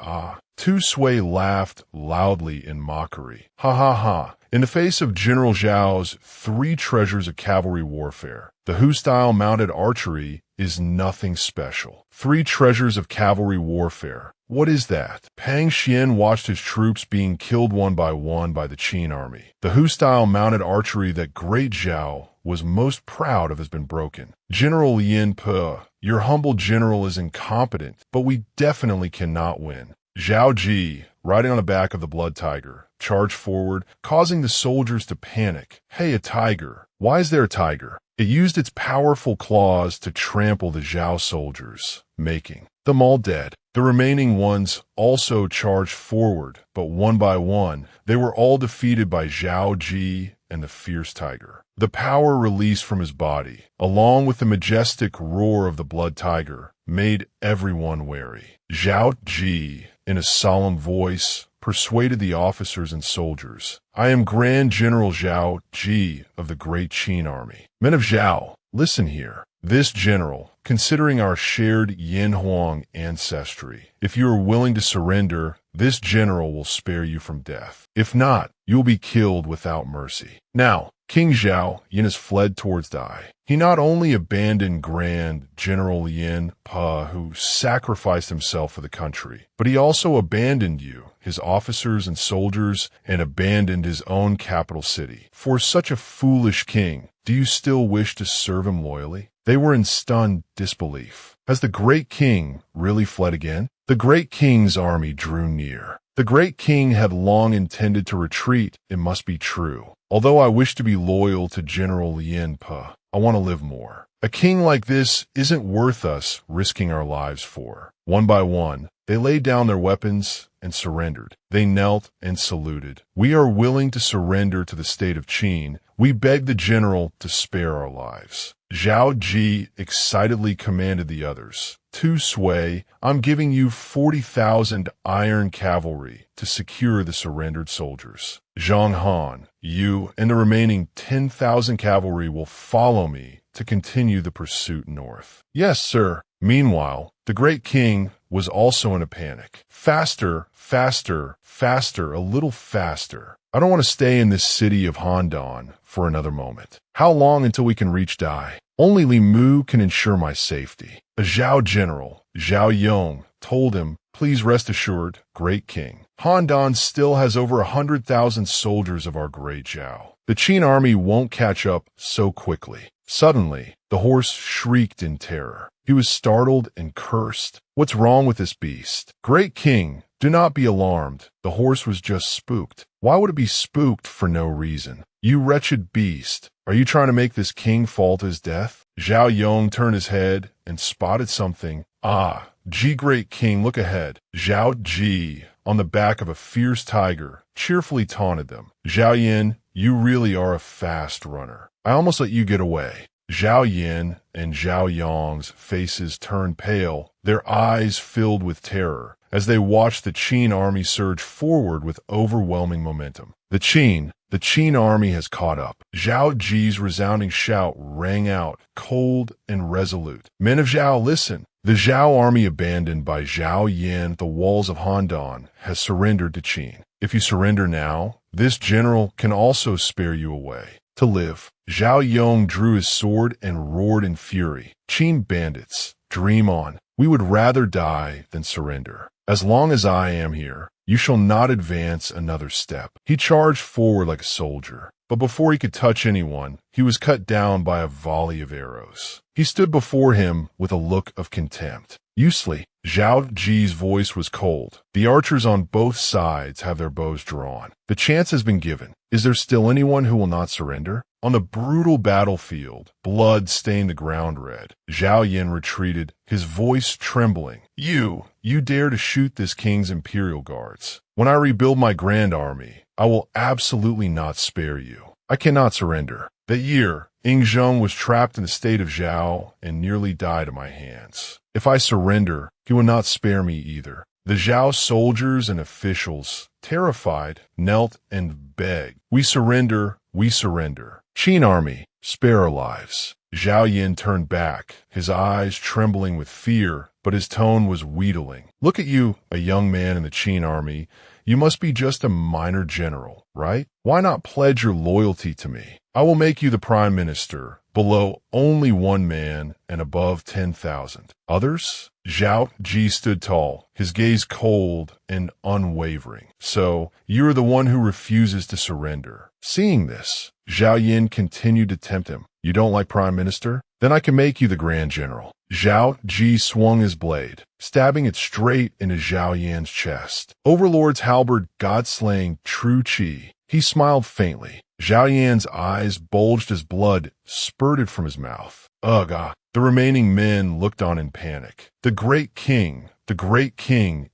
Tu Sui laughed loudly in mockery. Ha ha ha. In the face of General Zhao's 3 treasures of cavalry warfare, the Hu-style mounted archery is nothing special. 3 treasures of cavalry warfare. What is that? Pang Xian watched his troops being killed one by the Qin army. The Hu-style mounted archery that Great Zhao was most proud of has been broken. General Lien Pe, your humble general is incompetent, but we definitely cannot win. Zhao Qi, riding on the back of the blood tiger, charged forward, causing the soldiers to panic. Hey, a tiger. Why is there a tiger? It used its powerful claws to trample the Zhao soldiers, making them all dead. The remaining ones also charged forward, but one by one, they were all defeated by Zhao Qi and the fierce tiger. The power released from his body, along with the majestic roar of the blood tiger, made everyone wary. Zhao Qi, in a solemn voice, persuaded the officers and soldiers. I am Grand General Zhao Qi of the Great Qin Army. Men of Zhao, listen here. This general, considering our shared Yin Huang ancestry, if you are willing to surrender, this general will spare you from death. If not, you will be killed without mercy. Now, King Zhao Yin has fled towards Dai. He not only abandoned Grand General Lien Pe, who sacrificed himself for the country, but he also abandoned you, his officers and soldiers, and abandoned his own capital city. For such a foolish king, do you still wish to serve him loyally? They were in stunned disbelief. Has the great king really fled again? The great king's army drew near. The great king had long intended to retreat, it must be true. Although I wish to be loyal to General Lien Pe, I want to live more. A king like this isn't worth us risking our lives for. One by one, they laid down their weapons and surrendered. They knelt and saluted. "We are willing to surrender to the state of Qin. We beg the general to spare our lives." Zhao Qi excitedly commanded the others, "Tu Sui, I'm giving you 40,000 iron cavalry to secure the surrendered soldiers. Zhang Han, you and the remaining 10,000 cavalry will follow me to continue the pursuit north." "Yes, sir." Meanwhile, the great king was also in a panic. "Faster, faster, faster, a little faster. I don't want to stay in this city of Handan for another moment. How long until we can reach Dai? Only Li Mu can ensure my safety." A Zhao general, Zhao Yong, told him, "Please rest assured, great king. Handan still has over 100,000 soldiers of our great Zhao. The Qin army won't catch up so quickly." Suddenly, the horse shrieked in terror. He was startled and cursed. "What's wrong with this beast?" "Great king, do not be alarmed. The horse was just spooked." "Why would it be spooked for no reason?" "You wretched beast, are you trying to make this king fall to his death?" Zhao Yong turned his head and spotted something. "Ah, Ji great king, look ahead." Zhao Ji, on the back of a fierce tiger, cheerfully taunted them. "Zhao Yin, you really are a fast runner. I almost let you get away." Zhao Yin and Zhao Yong's faces turned pale, their eyes filled with terror, as they watched the Qin army surge forward with overwhelming momentum. The Qin army has caught up." Zhao Ji's resounding shout rang out, cold and resolute. "Men of Zhao, listen. The Zhao army abandoned by Zhao Yin at the walls of Handan has surrendered to Qin. If you surrender now, this general can also spare you away to live." Zhao Yong drew his sword and roared in fury. "Qin bandits, dream on. We would rather die than surrender. As long as I am here, you shall not advance another step." He charged forward like a soldier, but before he could touch anyone, he was cut down by a volley of arrows. He stood before him with a look of contempt. "Useless." Zhao Ji's voice was cold. "The archers on both sides have their bows drawn. The chance has been given. Is there still anyone who will not surrender?" On the brutal battlefield, blood stained the ground red. Zhao Yin retreated, his voice trembling. You dare to shoot this king's imperial guards. When I rebuild my grand army, I will absolutely not spare you. I cannot surrender. That year, Ying Zheng was trapped in the state of Zhao and nearly died at my hands. If I surrender, he will not spare me either." The Zhao soldiers and officials, terrified, knelt and begged, We surrender, we surrender. Qin army, spare our lives." Zhao Yin turned back, his eyes trembling with fear, but his tone was wheedling. "Look at you, a young man in the Qin army. You must be just a minor general, right? Why not pledge your loyalty to me? I will make you the prime minister, below only one man and above 10,000. Others?" Zhao Qi stood tall, his gaze cold and unwavering. "So, you're the one who refuses to surrender." Seeing this, Zhao Yin continued to tempt him. "You don't like prime minister? Then I can make you the grand general." Zhao Qi swung his blade, stabbing it straight into Zhao Yan's chest. Overlord's halberd god-slaying true qi. He smiled faintly. Zhao Yan's eyes bulged as blood spurted from his mouth. Ugh, ah. The remaining men looked on in panic. The great king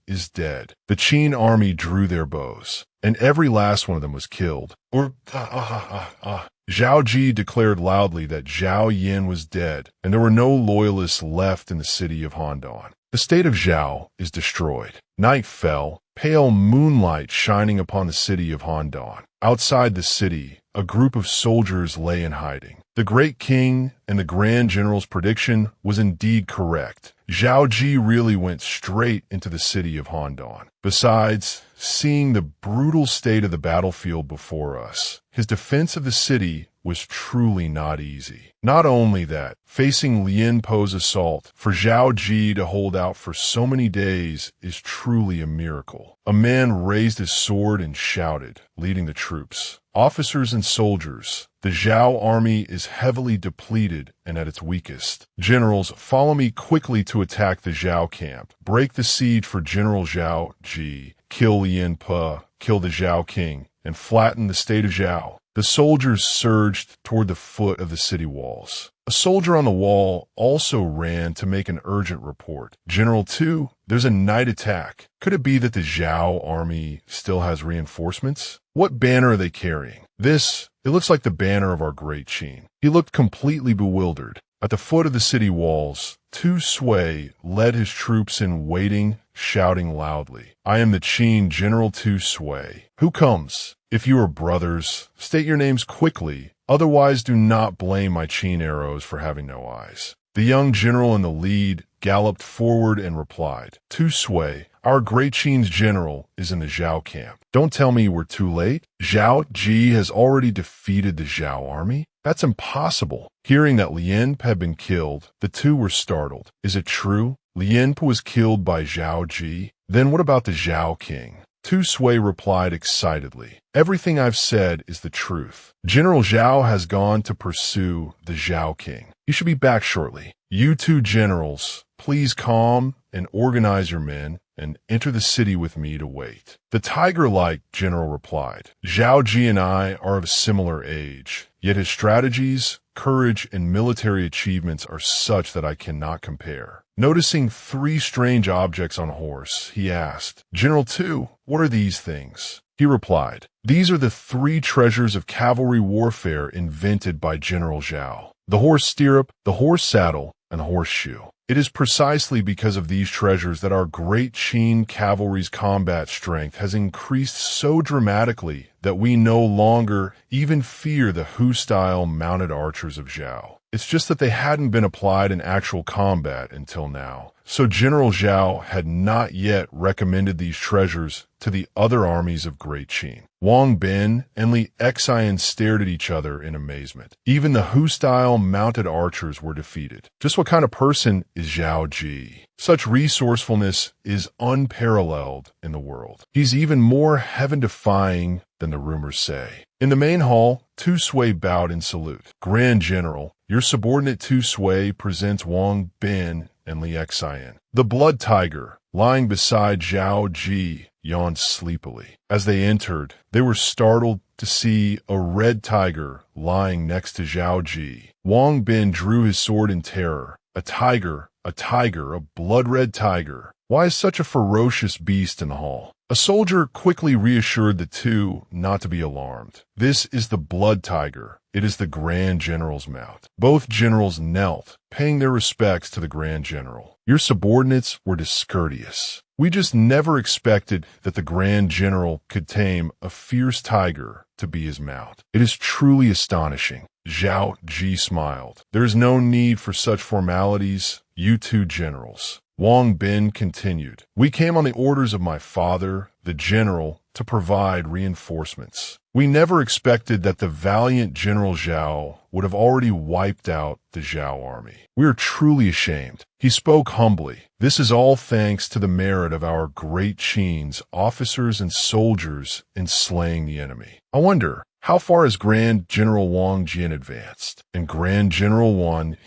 is dead. The Qin army drew their bows, and every last one of them was killed. Zhao Qi declared loudly that Zhao Yin was dead, and there were no loyalists left in the city of Handan. The state of Zhao is destroyed. Night fell, pale moonlight shining upon the city of Handan. Outside the city, a group of soldiers lay in hiding. The great king and the grand general's prediction was indeed correct. Zhao Qi really went straight into the city of Handan. Besides, seeing the brutal state of the battlefield before us, his defense of the city was truly not easy. Not only that, facing Lien Po's assault, for Zhao Qi to hold out for so many days is truly a miracle. A man raised his sword and shouted, leading the troops. "Officers and soldiers, the Zhao army is heavily depleted and at its weakest. Generals, follow me quickly to attack the Zhao camp. Break the siege for General Zhao Qi. Kill Lien Po, kill the Zhao king, and flattened the state of Zhao. The soldiers surged toward the foot of the city walls. A soldier on the wall also ran to make an urgent report. General 2, there's a night attack. Could it be that the Zhao army still has reinforcements? What banner are they carrying? It looks like the banner of our great Qin. He looked completely bewildered. At the foot of the city walls, Tu Sui led his troops in waiting, shouting loudly, "I am the Qin General Tu Sui. Who comes? If you are brothers, state your names quickly, otherwise do not blame my Qin arrows for having no eyes." The young general in the lead galloped forward and replied, "Tu Sui, our great Qin's general is in the Zhao camp. Don't tell me we're too late. Zhao Qi has already defeated the Zhao army? That's impossible." Hearing that Lienpe had been killed, the two were startled. Is it true? Lienpe was killed by Zhao Qi? Then what about the Zhao king? Tu Sui replied excitedly, "Everything I've said is the truth. General Zhao has gone to pursue the Zhao king. He should be back shortly. You two generals, please calm and organize your men and enter the city with me to wait." The tiger-like general replied, "Zhao Qi and I are of a similar age, yet his strategies, courage, and military achievements are such that I cannot compare." Noticing 3 strange objects on a horse, he asked, "General 2, what are these things?" He replied, "These are the 3 treasures of cavalry warfare invented by General Zhao: the horse stirrup, the horse saddle, and the horseshoe. It is precisely because of these treasures that our great Qin cavalry's combat strength has increased so dramatically that we no longer even fear the Hu-style mounted archers of Zhao. It's just that they hadn't been applied in actual combat until now. So General Zhao had not yet recommended these treasures to the other armies of Great Qin." Wang Bin and Li Xian stared at each other in amazement. Even the Hu-style mounted archers were defeated. Just what kind of person is Zhao Qi? Such resourcefulness is unparalleled in the world. He's even more heaven-defying than the rumors say. In the main hall, Tu Sui bowed in salute. "Grand General, your subordinate Tu Sui presents Wang Bin and Li Xian." The blood tiger, lying beside Zhao Qi, yawned sleepily. As they entered, they were startled to see a red tiger lying next to Zhao Qi. Wang Bin drew his sword in terror. A tiger, a blood-red tiger. Why is such a ferocious beast in the hall? A soldier quickly reassured the two not to be alarmed. "This is the blood tiger. It is the Grand General's mount." Both generals knelt, paying their respects to the Grand General. "Your subordinates were discourteous. We just never expected that the Grand General could tame a fierce tiger to be his mount. It is truly astonishing." Zhao Qi smiled. "There is no need for such formalities, you two generals." Wang Bin continued, "We came on the orders of my father, the general, to provide reinforcements. We never expected that the valiant General Zhao would have already wiped out the Zhao army. We are truly ashamed." He spoke humbly. "This is all thanks to the merit of our great Qin's officers and soldiers in slaying the enemy. I wonder, how far has Grand General Wang Jin advanced? And Grand General Wan,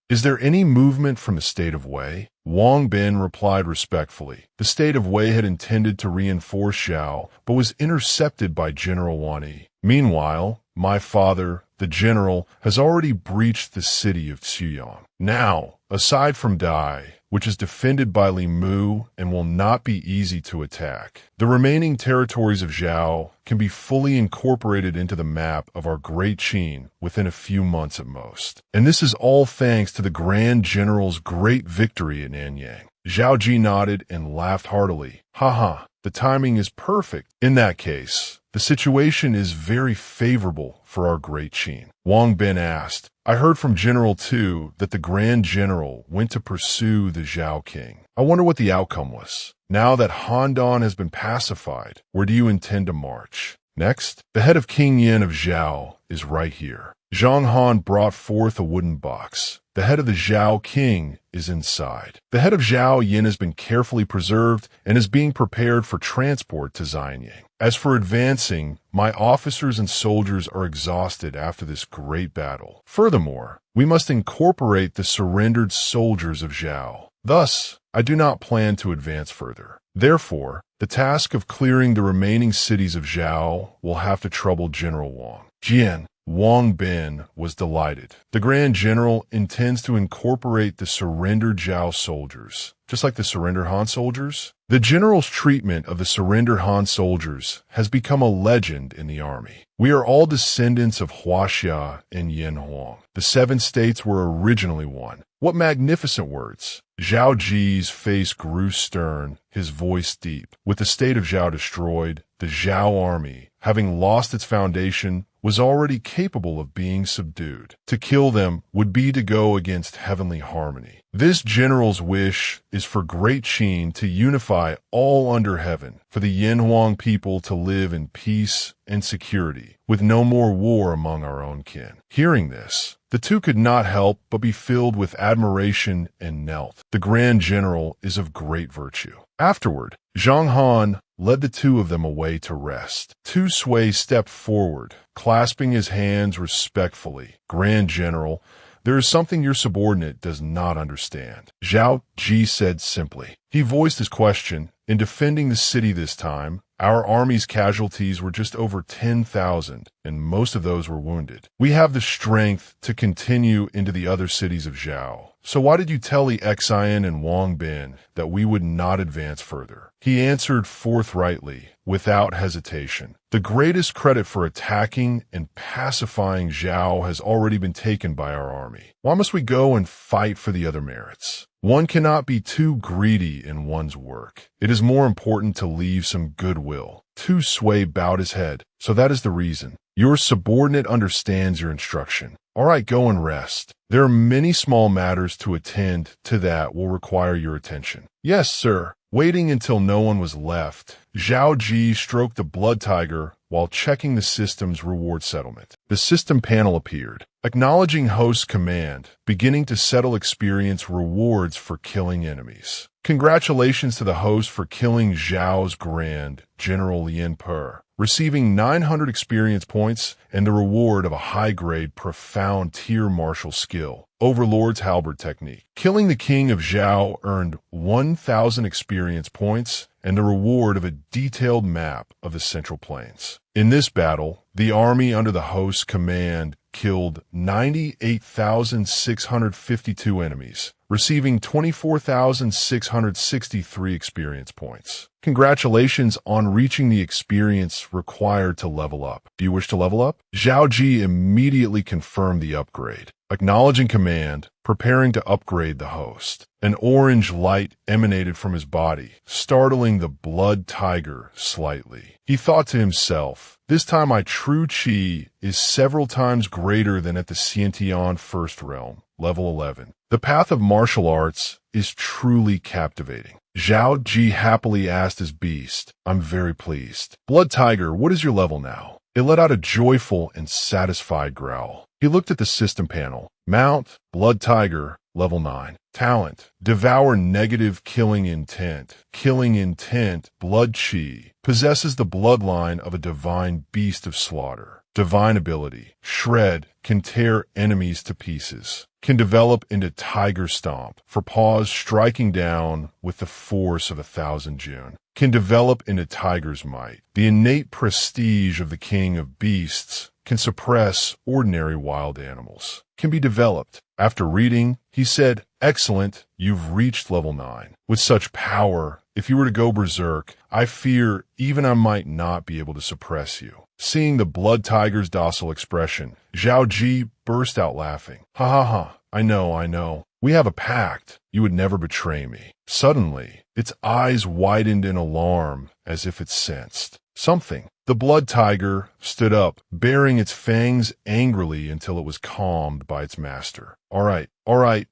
is there any movement from the state of Wei?" Wang Bin replied respectfully. The state of Wei had intended to reinforce Zhao, but was intercepted by General Wan Yi. Meanwhile, my father, the general, has already breached the city of Xuyang. Now, aside from Dai, which is defended by Li Mu and will not be easy to attack, the remaining territories of Zhao can be fully incorporated into the map of our great Qin within a few months at most. And this is all thanks to the Grand General's great victory at Nanyang. Zhao Qi nodded and laughed heartily. "Haha, the timing is perfect. In that case, the situation is very favorable for our great Qin." Wang Bin asked, "I heard from General Tu that the Grand General went to pursue the Zhao king. I wonder what the outcome was. Now that Handan has been pacified, where do you intend to march next?" "The head of King Yin of Zhao is right here." Zhang Han brought forth a wooden box. "The head of the Zhao king is inside. The head of Zhao Yin has been carefully preserved and is being prepared for transport to Xianyang. As for advancing, my officers and soldiers are exhausted after this great battle. Furthermore, we must incorporate the surrendered soldiers of Zhao. Thus, I do not plan to advance further. Therefore, the task of clearing the remaining cities of Zhao will have to trouble General Wang. Jian, Wang Bin was delighted. The Grand General intends to incorporate the surrendered Zhao soldiers, just like the surrender Han soldiers. The general's treatment of the surrender Han soldiers has become a legend in the army. We are all descendants of Huaxia and Yin Huang. The 7 states were originally one. What magnificent words! Zhao Ji's face grew stern, his voice deep. With the state of Zhao destroyed, the Zhao army, having lost its foundation, was already capable of being subdued. To kill them would be to go against heavenly harmony. This general's wish is for Great Qin to unify all under heaven, for the Yin Huang people to live in peace and security, with no more war among our own kin. Hearing this, the two could not help but be filled with admiration and knelt. The Grand General is of great virtue. Afterward, Zhang Han led the two of them away to rest. Tu Sui stepped forward, clasping his hands respectfully. Grand General, there is something your subordinate does not understand. Zhao Qi said simply. He voiced his question. In defending the city this time, our army's casualties were just over 10,000, and most of those were wounded. We have the strength to continue into the other cities of Zhao. So why did you tell the Xian and Wang Bin that we would not advance further? He answered forthrightly, without hesitation. The greatest credit for attacking and pacifying Zhao has already been taken by our army. Why must we go and fight for the other merits? One cannot be too greedy in one's work. It is more important to leave some goodwill. Tu Sui bowed his head. So that is the reason. Your subordinate understands your instruction. All right, go and rest. There are many small matters to attend to that will require your attention. Yes, sir. Waiting until no one was left, Zhao Qi stroked the blood tiger while checking the system's reward settlement. The system panel appeared, acknowledging host command, beginning to settle experience rewards for killing enemies. Congratulations to the host for killing Zhao's Grand General Yin Per, receiving 900 experience points and the reward of a high-grade profound tier martial skill, Overlord's Halberd Technique. Killing the king of Zhao earned 1,000 experience points and the reward of a detailed map of the Central Plains. In this battle, the army under the host's command killed 98,652 enemies, receiving 24,663 experience points. Congratulations on reaching the experience required to level up. Do you wish to level up? Zhao Qi immediately confirmed the upgrade. Acknowledging command, preparing to upgrade the host. An orange light emanated from his body, startling the blood tiger slightly. He thought to himself, this time my true chi is several times greater than at the Xiantian First Realm, level 11. The path of martial arts is truly captivating. Zhao Qi happily asked his beast, I'm very pleased. Blood tiger, what is your level now? It let out a joyful and satisfied growl. He looked at the system panel. Mount, Blood Tiger, level 9. Talent, Devour Negative Killing Intent. Killing Intent, Blood Chi. Possesses the bloodline of a divine beast of slaughter. Divine ability, Shred, can tear enemies to pieces. Can develop into Tiger Stomp, for paws striking down with the force of 1,000 June. Can develop into Tiger's Might. The innate prestige of the king of beasts can suppress ordinary wild animals. Can be developed. After reading, he said, excellent, you've reached level 9. With such power, if you were to go berserk, I fear even I might not be able to suppress you. Seeing the blood tiger's docile expression, Zhao Qi burst out laughing. Ha ha ha, I know. We have a pact. You would never betray me. Suddenly, its eyes widened in alarm as if it sensed something. The blood tiger stood up, baring its fangs angrily until it was calmed by its master. All right,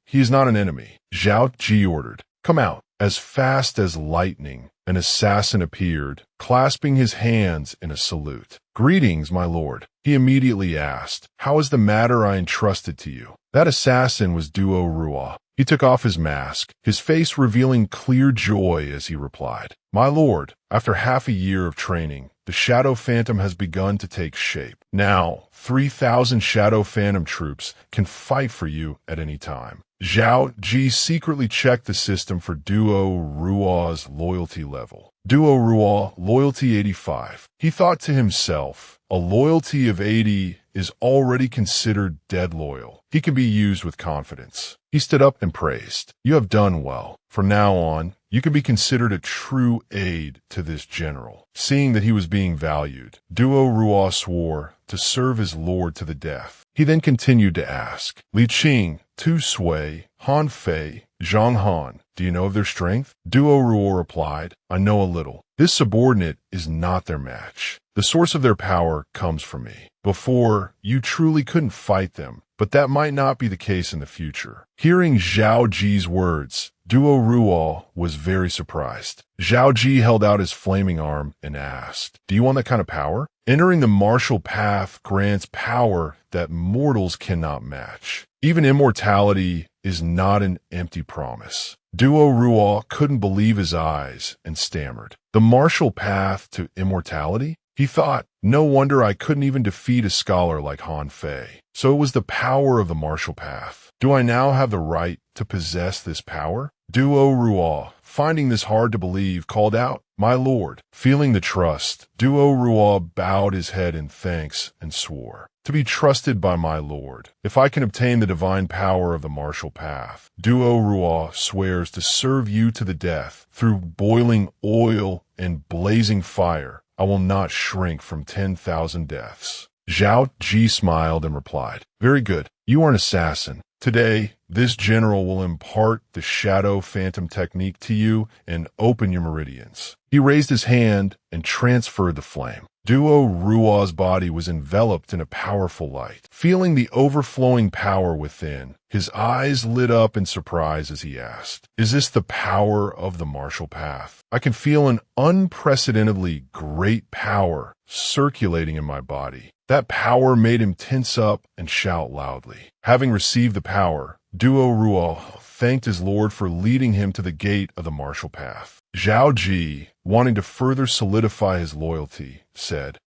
he is not an enemy. Zhao Qi ordered. Come out. As fast as lightning, an assassin appeared, clasping his hands in a salute. Greetings, my lord. He immediately asked, how is the matter I entrusted to you? That assassin was Duo Rua. He took off his mask, his face revealing clear joy as he replied, my lord, after half a year of training, the Shadow Phantom has begun to take shape. Now, 3,000 Shadow Phantom troops can fight for you at any time. Zhao Qi secretly checked the system for Duo Ruo's loyalty level. Duo Ruo, loyalty 85. He thought to himself, a loyalty of 80 is already considered dead loyal. He can be used with confidence. He stood up and praised. You have done well. From now on, you can be considered a true aide to this general. Seeing that he was being valued, Duo Ruo swore to serve his lord to the death. He then continued to ask, Li Qing, Tu Sui, Han Fei, Zhang Han, do you know of their strength? Duo Ruo replied, I know a little. This subordinate is not their match. The source of their power comes from me. Before, you truly couldn't fight them, but that might not be the case in the future. Hearing Zhao Ji's words, Duo Ruo was very surprised. Zhao Qi held out his flaming arm and asked, do you want that kind of power? Entering the martial path grants power that mortals cannot match. Even immortality is not an empty promise. Duo Ruo couldn't believe his eyes and stammered. The martial path to immortality? He thought, no wonder I couldn't even defeat a scholar like Han Fei. So it was the power of the martial path. Do I now have the right to possess this power? Duo Ruo, finding this hard to believe, called out, my lord. Feeling the trust, Duo Ruo bowed his head in thanks and swore, to be trusted by my lord. If I can obtain the divine power of the martial path, Duo Ruo swears to serve you to the death. Through boiling oil and blazing fire, I will not shrink from 10,000 deaths. Zhao Qi smiled and replied, very good. You are an assassin. Today, this general will impart the Shadow Phantom technique to you and open your meridians. He raised his hand and transferred the flame. Duo Ruo's body was enveloped in a powerful light. Feeling the overflowing power within, his eyes lit up in surprise as he asked, is this the power of the martial path? I can feel an unprecedentedly great power circulating in my body. That power made him tense up and shout loudly. Having received the power, Duo Ruo thanked his lord for leading him to the gate of the martial path. Zhao Qi, wanting to further solidify his loyalty, said,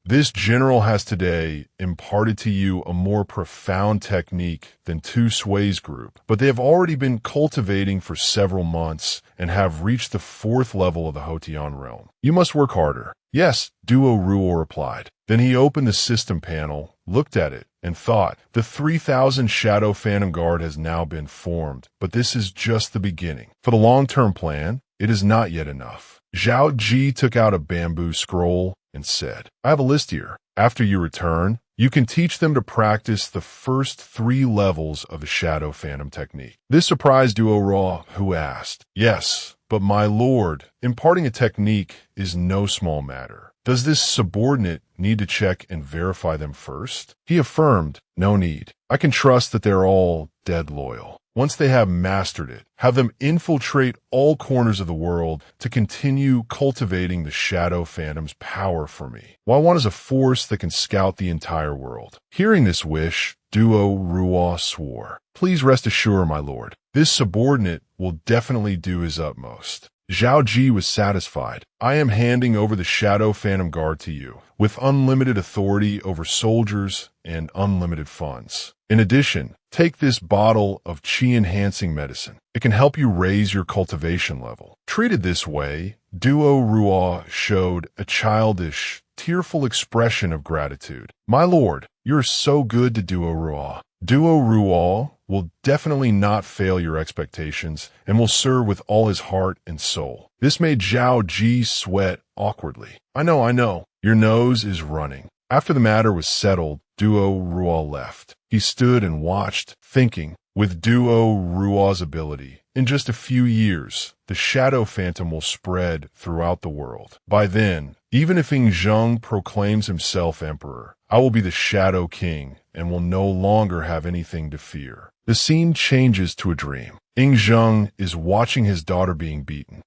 this general has today imparted to you a more profound technique than Tu Sui's group, but they have already been cultivating for several months and have reached the 4th level of the Hotian realm. You must work harder. Yes, Duo Ruo replied. Then he opened the system panel, looked at it, and thought, the 3,000 Shadow Phantom Guard has now been formed, but this is just the beginning. For the long-term plan, it is not yet enough. Zhao Qi took out a bamboo scroll and said, I have a list here. After you return, you can teach them to practice the first 3 levels of the Shadow Phantom technique. This surprised Duo Ruo, who asked, yes, but my lord, imparting a technique is no small matter. Does this subordinate need to check and verify them first? He affirmed, no need. I can trust that they're all dead loyal. Once they have mastered it, have them infiltrate all corners of the world to continue cultivating the Shadow Phantom's power for me. What I want is a force that can scout the entire world. Hearing this wish, Duo Ruo swore, please rest assured, my lord, this subordinate will definitely do his utmost. Zhao Qi was satisfied. I am handing over the Shadow Phantom Guard to you, with unlimited authority over soldiers and unlimited funds. In addition, take this bottle of Qi-enhancing medicine. It can help you raise your cultivation level. Treated this way, Duo Ruo showed a childish, tearful expression of gratitude. My lord, you're so good to Duo Ruo. Duo Ruo will definitely not fail your expectations and will serve with all his heart and soul. This made Zhao Qi sweat awkwardly. I know, your nose is running. After the matter was settled, Duo Ruo left. He stood and watched, thinking, with Duo Ruo's ability, in just a few years, the Shadow Phantom will spread throughout the world. By then, even if Ying Zheng proclaims himself emperor, I will be the Shadow King and will no longer have anything to fear. The scene changes to a dream. Ying Zheng is watching his daughter being beaten.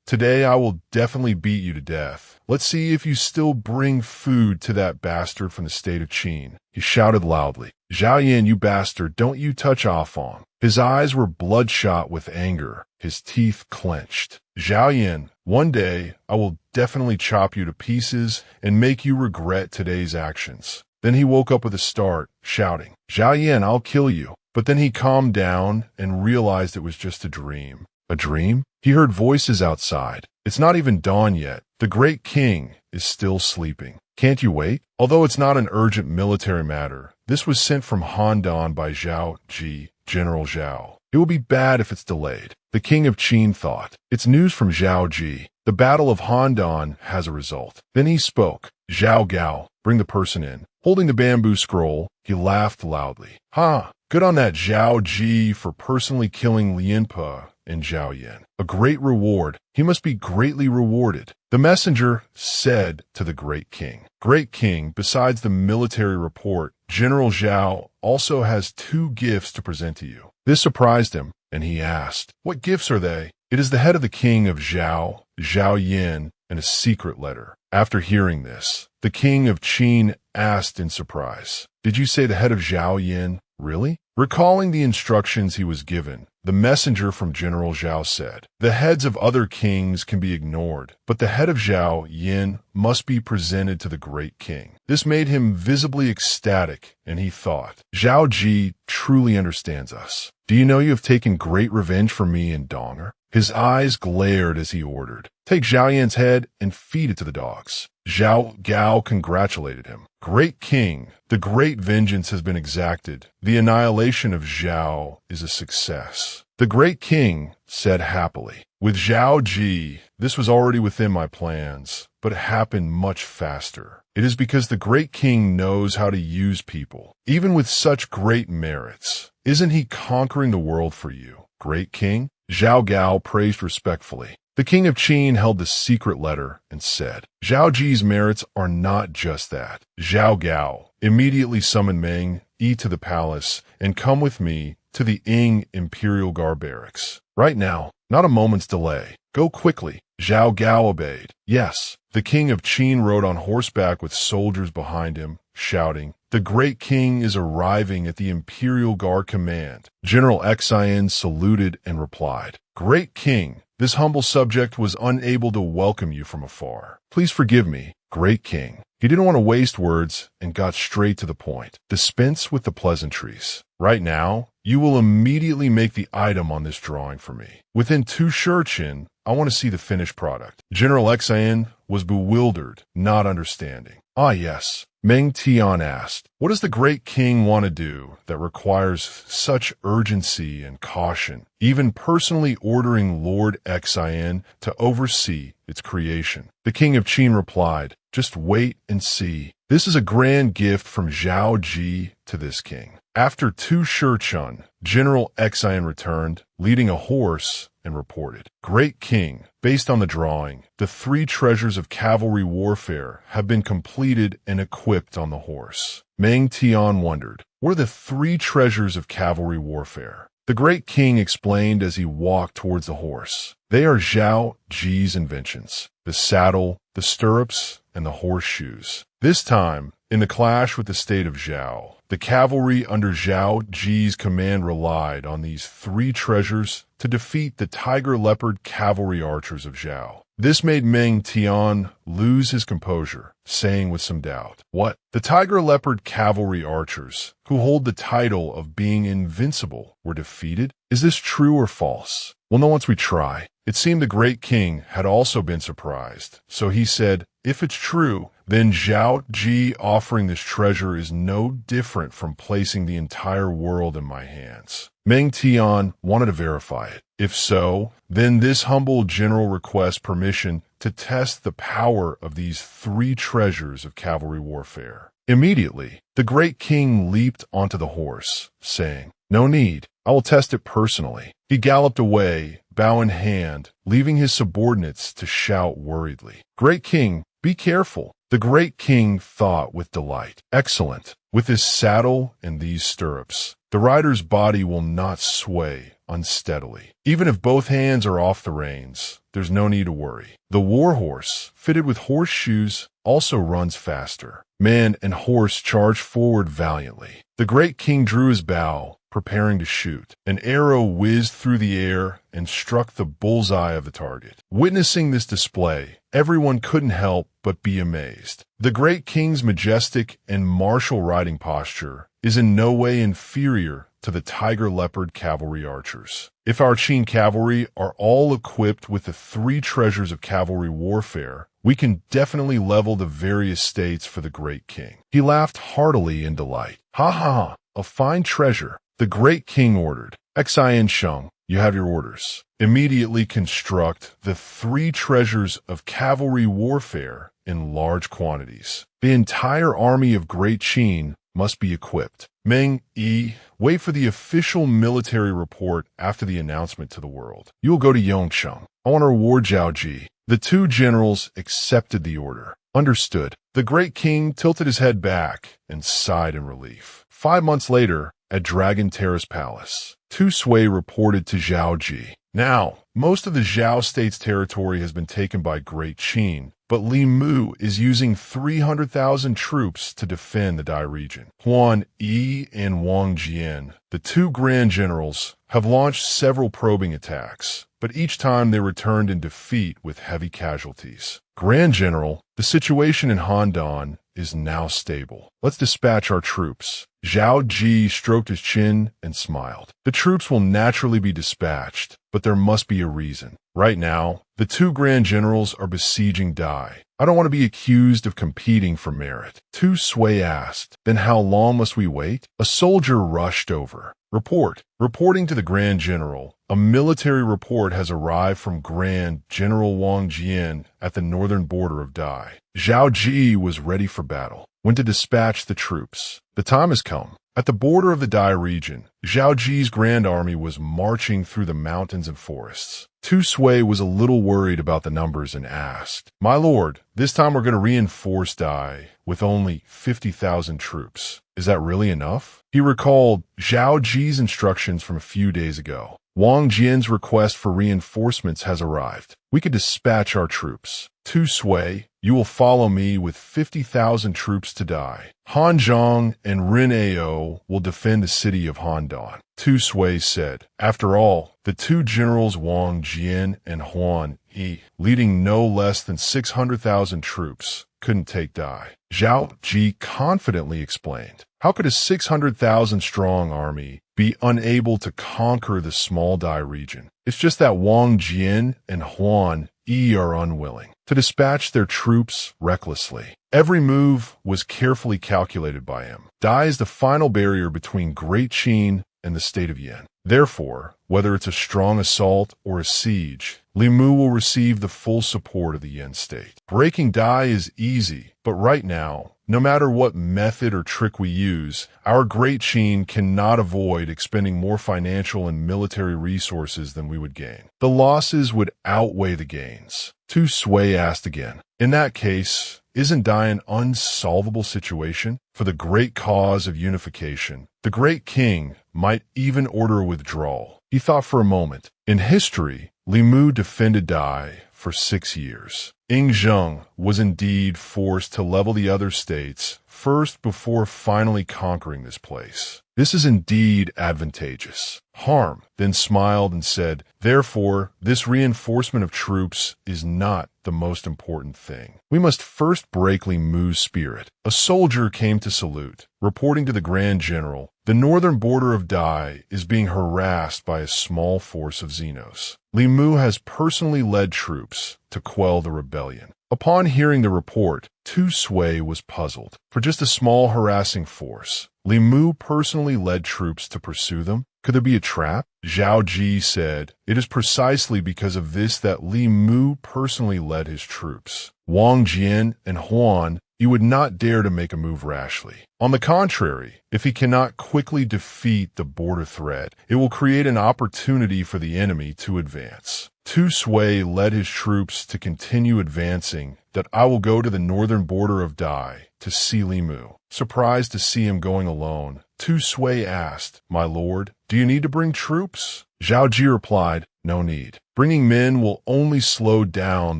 Today I will definitely beat you to death. Let's see if you still bring food to that bastard from the state of Qin. He shouted loudly. Zhao Yan, you bastard, don't you touch Afong. His eyes were bloodshot with anger, his teeth clenched. "Zhao Yin, one day I will definitely chop you to pieces and make you regret today's actions." Then he woke up with a start, shouting, "Zhao Yin, I'll kill you." But then he calmed down and realized it was just a dream. A dream? He heard voices outside. "It's not even dawn yet. The great king is still sleeping. Can't you wait?" Although it's not an urgent military matter, this was sent from Handan by Zhao Qi, General Zhao. It will be bad if it's delayed. The king of Qin thought. It's news from Zhao Ji. The battle of Handan has a result. Then he spoke. "Zhao Gao, bring the person in." Holding the bamboo scroll, he laughed loudly. "Ha! Good on that Zhao Ji for personally killing Lianpe and Zhao Yin. A great reward. He must be greatly rewarded." The messenger said to the great king, "Great king, besides the military report, General Zhao also has 2 gifts to present to you." This surprised him, and he asked, "What gifts are they?" "It is the head of the king of Zhao, Zhao Yin, and a secret letter." After hearing this, the king of Qin asked in surprise, "Did you say the head of Zhao Yin? Really?" Recalling the instructions he was given, the messenger from General Zhao said, "The heads of other kings can be ignored, but the head of Zhao Yin must be presented to the great king." This made him visibly ecstatic, and he thought, "Zhao Ji truly understands us. Do you know you have taken great revenge for me and Donger?" His eyes glared as he ordered, "Take Zhao Yan's head and feed it to the dogs." Zhao Gao congratulated him. "Great king, the great vengeance has been exacted. The annihilation of Zhao is a success." The great king said happily, "With Zhao Ji, this was already within my plans, but it happened much faster. It is because the great king knows how to use people, even with such great merits. Isn't he conquering the world for you, great king?" Zhao Gao praised respectfully. The king of Qin held the secret letter and said, "Zhao Ji's merits are not just that. Zhao Gao, immediately summon Meng Yi to the palace and come with me to the Ying Imperial Guard barracks. Right now, not a moment's delay. Go quickly." Zhao Gao obeyed. Yes, the king of Qin rode on horseback with soldiers behind him, shouting, "The great king is arriving at the Imperial Guard command." General Xian saluted and replied, "Great king, this humble subject was unable to welcome you from afar. Please forgive me, great king." He didn't want to waste words and got straight to the point. "Dispense with the pleasantries. Right now, you will immediately make the item on this drawing for me. Within 2 shurchen, I want to see the finished product." General Xian was bewildered, not understanding. "Ah yes," Meng Tian asked, "what does the great king want to do that requires such urgency and caution, even personally ordering Lord Xian to oversee its creation?" The king of Qin replied, "Just wait and see. This is a grand gift from Zhao Ji to this king." After 2 shurchen, General Xian returned, leading a horse, and reported, "Great king, based on the drawing, the 3 treasures of cavalry warfare have been completed and equipped on the horse." Meng Tian wondered, "What are the 3 treasures of cavalry warfare?" The great king explained as he walked towards the horse. "They are Zhao Ji's inventions: the saddle, the stirrups, and the horseshoes." This time, in the clash with the state of Zhao, the cavalry under Zhao Ji's command relied on these 3 treasures to defeat the tiger leopard cavalry archers of Zhao. This made Meng Tian lose his composure, saying with some doubt, "What? The tiger leopard cavalry archers, who hold the title of being invincible, were defeated? Is this true or false? We'll know once we try." It seemed the great king had also been surprised, so he said, "If it's true, then Zhao Ji offering this treasure is no different from placing the entire world in my hands." Meng Tian wanted to verify it. If so, then this humble general requests permission to test the power of these 3 treasures of cavalry warfare. Immediately, the great king leaped onto the horse, saying, "No need, I will test it personally." He galloped away, bow in hand, leaving his subordinates to shout worriedly, "Great king, be careful." The great king thought with delight, "Excellent. With this saddle and these stirrups, the rider's body will not sway unsteadily. Even if both hands are off the reins, there's no need to worry. The war horse, fitted with horseshoes, also runs faster." Man and horse charged forward valiantly. The great king drew his bow, preparing to shoot. An arrow whizzed through the air and struck the bullseye of the target. Witnessing this display, everyone couldn't help but be amazed. The great king's majestic and martial riding posture is in no way inferior to the tiger-leopard cavalry archers. If our Qin cavalry are all equipped with the three treasures of cavalry warfare, we can definitely level the various states for the great king. He laughed heartily in delight. Ha ha, a fine treasure. The great king ordered. Xin Sheng, you have your orders. Immediately construct the three treasures of cavalry warfare in large quantities. The entire army of Great Qin must be equipped. Meng Yi, wait for the official military report after the announcement to the world. You will go to Yongsheng. I want to reward Zhao Qi. The two generals accepted the order. Understood. The great king tilted his head back and sighed in relief. 5 months later, at Dragon Terrace Palace, Tu Sui reported to Zhao Qi. Now, most of the Zhao state's territory has been taken by Great Qin, but Li Mu is using 300,000 troops to defend the Dai region. Huan Yi and Wang Jian, the two grand generals, have launched several probing attacks, but each time they returned in defeat with heavy casualties. Grand General, the situation in Handan is now stable. Let's dispatch our troops. Zhao Qi stroked his chin and smiled. The troops will naturally be dispatched, but there must be a reason. Right now, the two grand generals are besieging Dai. I don't want to be accused of competing for merit. Tu Sui asked, then how long must we wait? A soldier rushed over. Reporting to the Grand General, a military report has arrived from Grand General Wang Jian at the northern border of Dai. Zhao Qi was ready for battle, when to dispatch the troops. The time has come. At the border of the Dai region, Zhao Qi's grand army was marching through the mountains and forests. Tu Sui was a little worried about the numbers and asked, "My lord, this time we're going to reinforce Dai with only 50,000 troops. Is that really enough?" He recalled Zhao Qi's instructions from a few days ago. Wang Jian's request for reinforcements has arrived. We could dispatch our troops. Tu Sui, you will follow me with 50,000 troops to Dai. Han Zhang and Rin Ao will defend the city of Handan. Tu Sui said. After all, the two generals Wang Jian and Huan Yi, leading no less than 600,000 troops, couldn't take Dai. Zhao Qi confidently explained. How could a 600,000-strong army be unable to conquer the small Dai region? It's just that Wang Jian and Huan Yi are unwilling to dispatch their troops recklessly. Every move was carefully calculated by him. Dai is the final barrier between Great Qin and the state of Yin. Therefore, whether it's a strong assault or a siege, Li Mu will receive the full support of the Yin state. Breaking Dai is easy, but right now, no matter what method or trick we use, our Great Qin cannot avoid expending more financial and military resources than we would gain. The losses would outweigh the gains. Tu Sui asked again. In that case, isn't Dai an unsolvable situation? For the great cause of unification, the great king might even order a withdrawal. He thought for a moment. In history, Li Mu defended Dai for 6 years. Ying Zheng was indeed forced to level the other states first before finally conquering this place. This is indeed advantageous. Harm then smiled and said, therefore, this reinforcement of troops is not the most important thing. We must first break Li Mu's spirit. A soldier came to salute, reporting to the Grand General, the northern border of Dai is being harassed by a small force of Xenos. Li Mu has personally led troops to quell the rebellion. Upon hearing the report, Tu Sui was puzzled. For just a small harassing force, Li Mu personally led troops to pursue them? Could there be a trap? Zhao Qi said, it is precisely because of this that Li Mu personally led his troops. Wang Jian and Huan, he would not dare to make a move rashly. On the contrary, if he cannot quickly defeat the border threat, it will create an opportunity for the enemy to advance. Tu Sui led his troops to continue advancing, that I will go to the northern border of Dai to see Li Mu. Surprised to see him going alone, Tu Sui asked, my lord, do you need to bring troops? Zhao Qi replied, no need. Bringing men will only slow down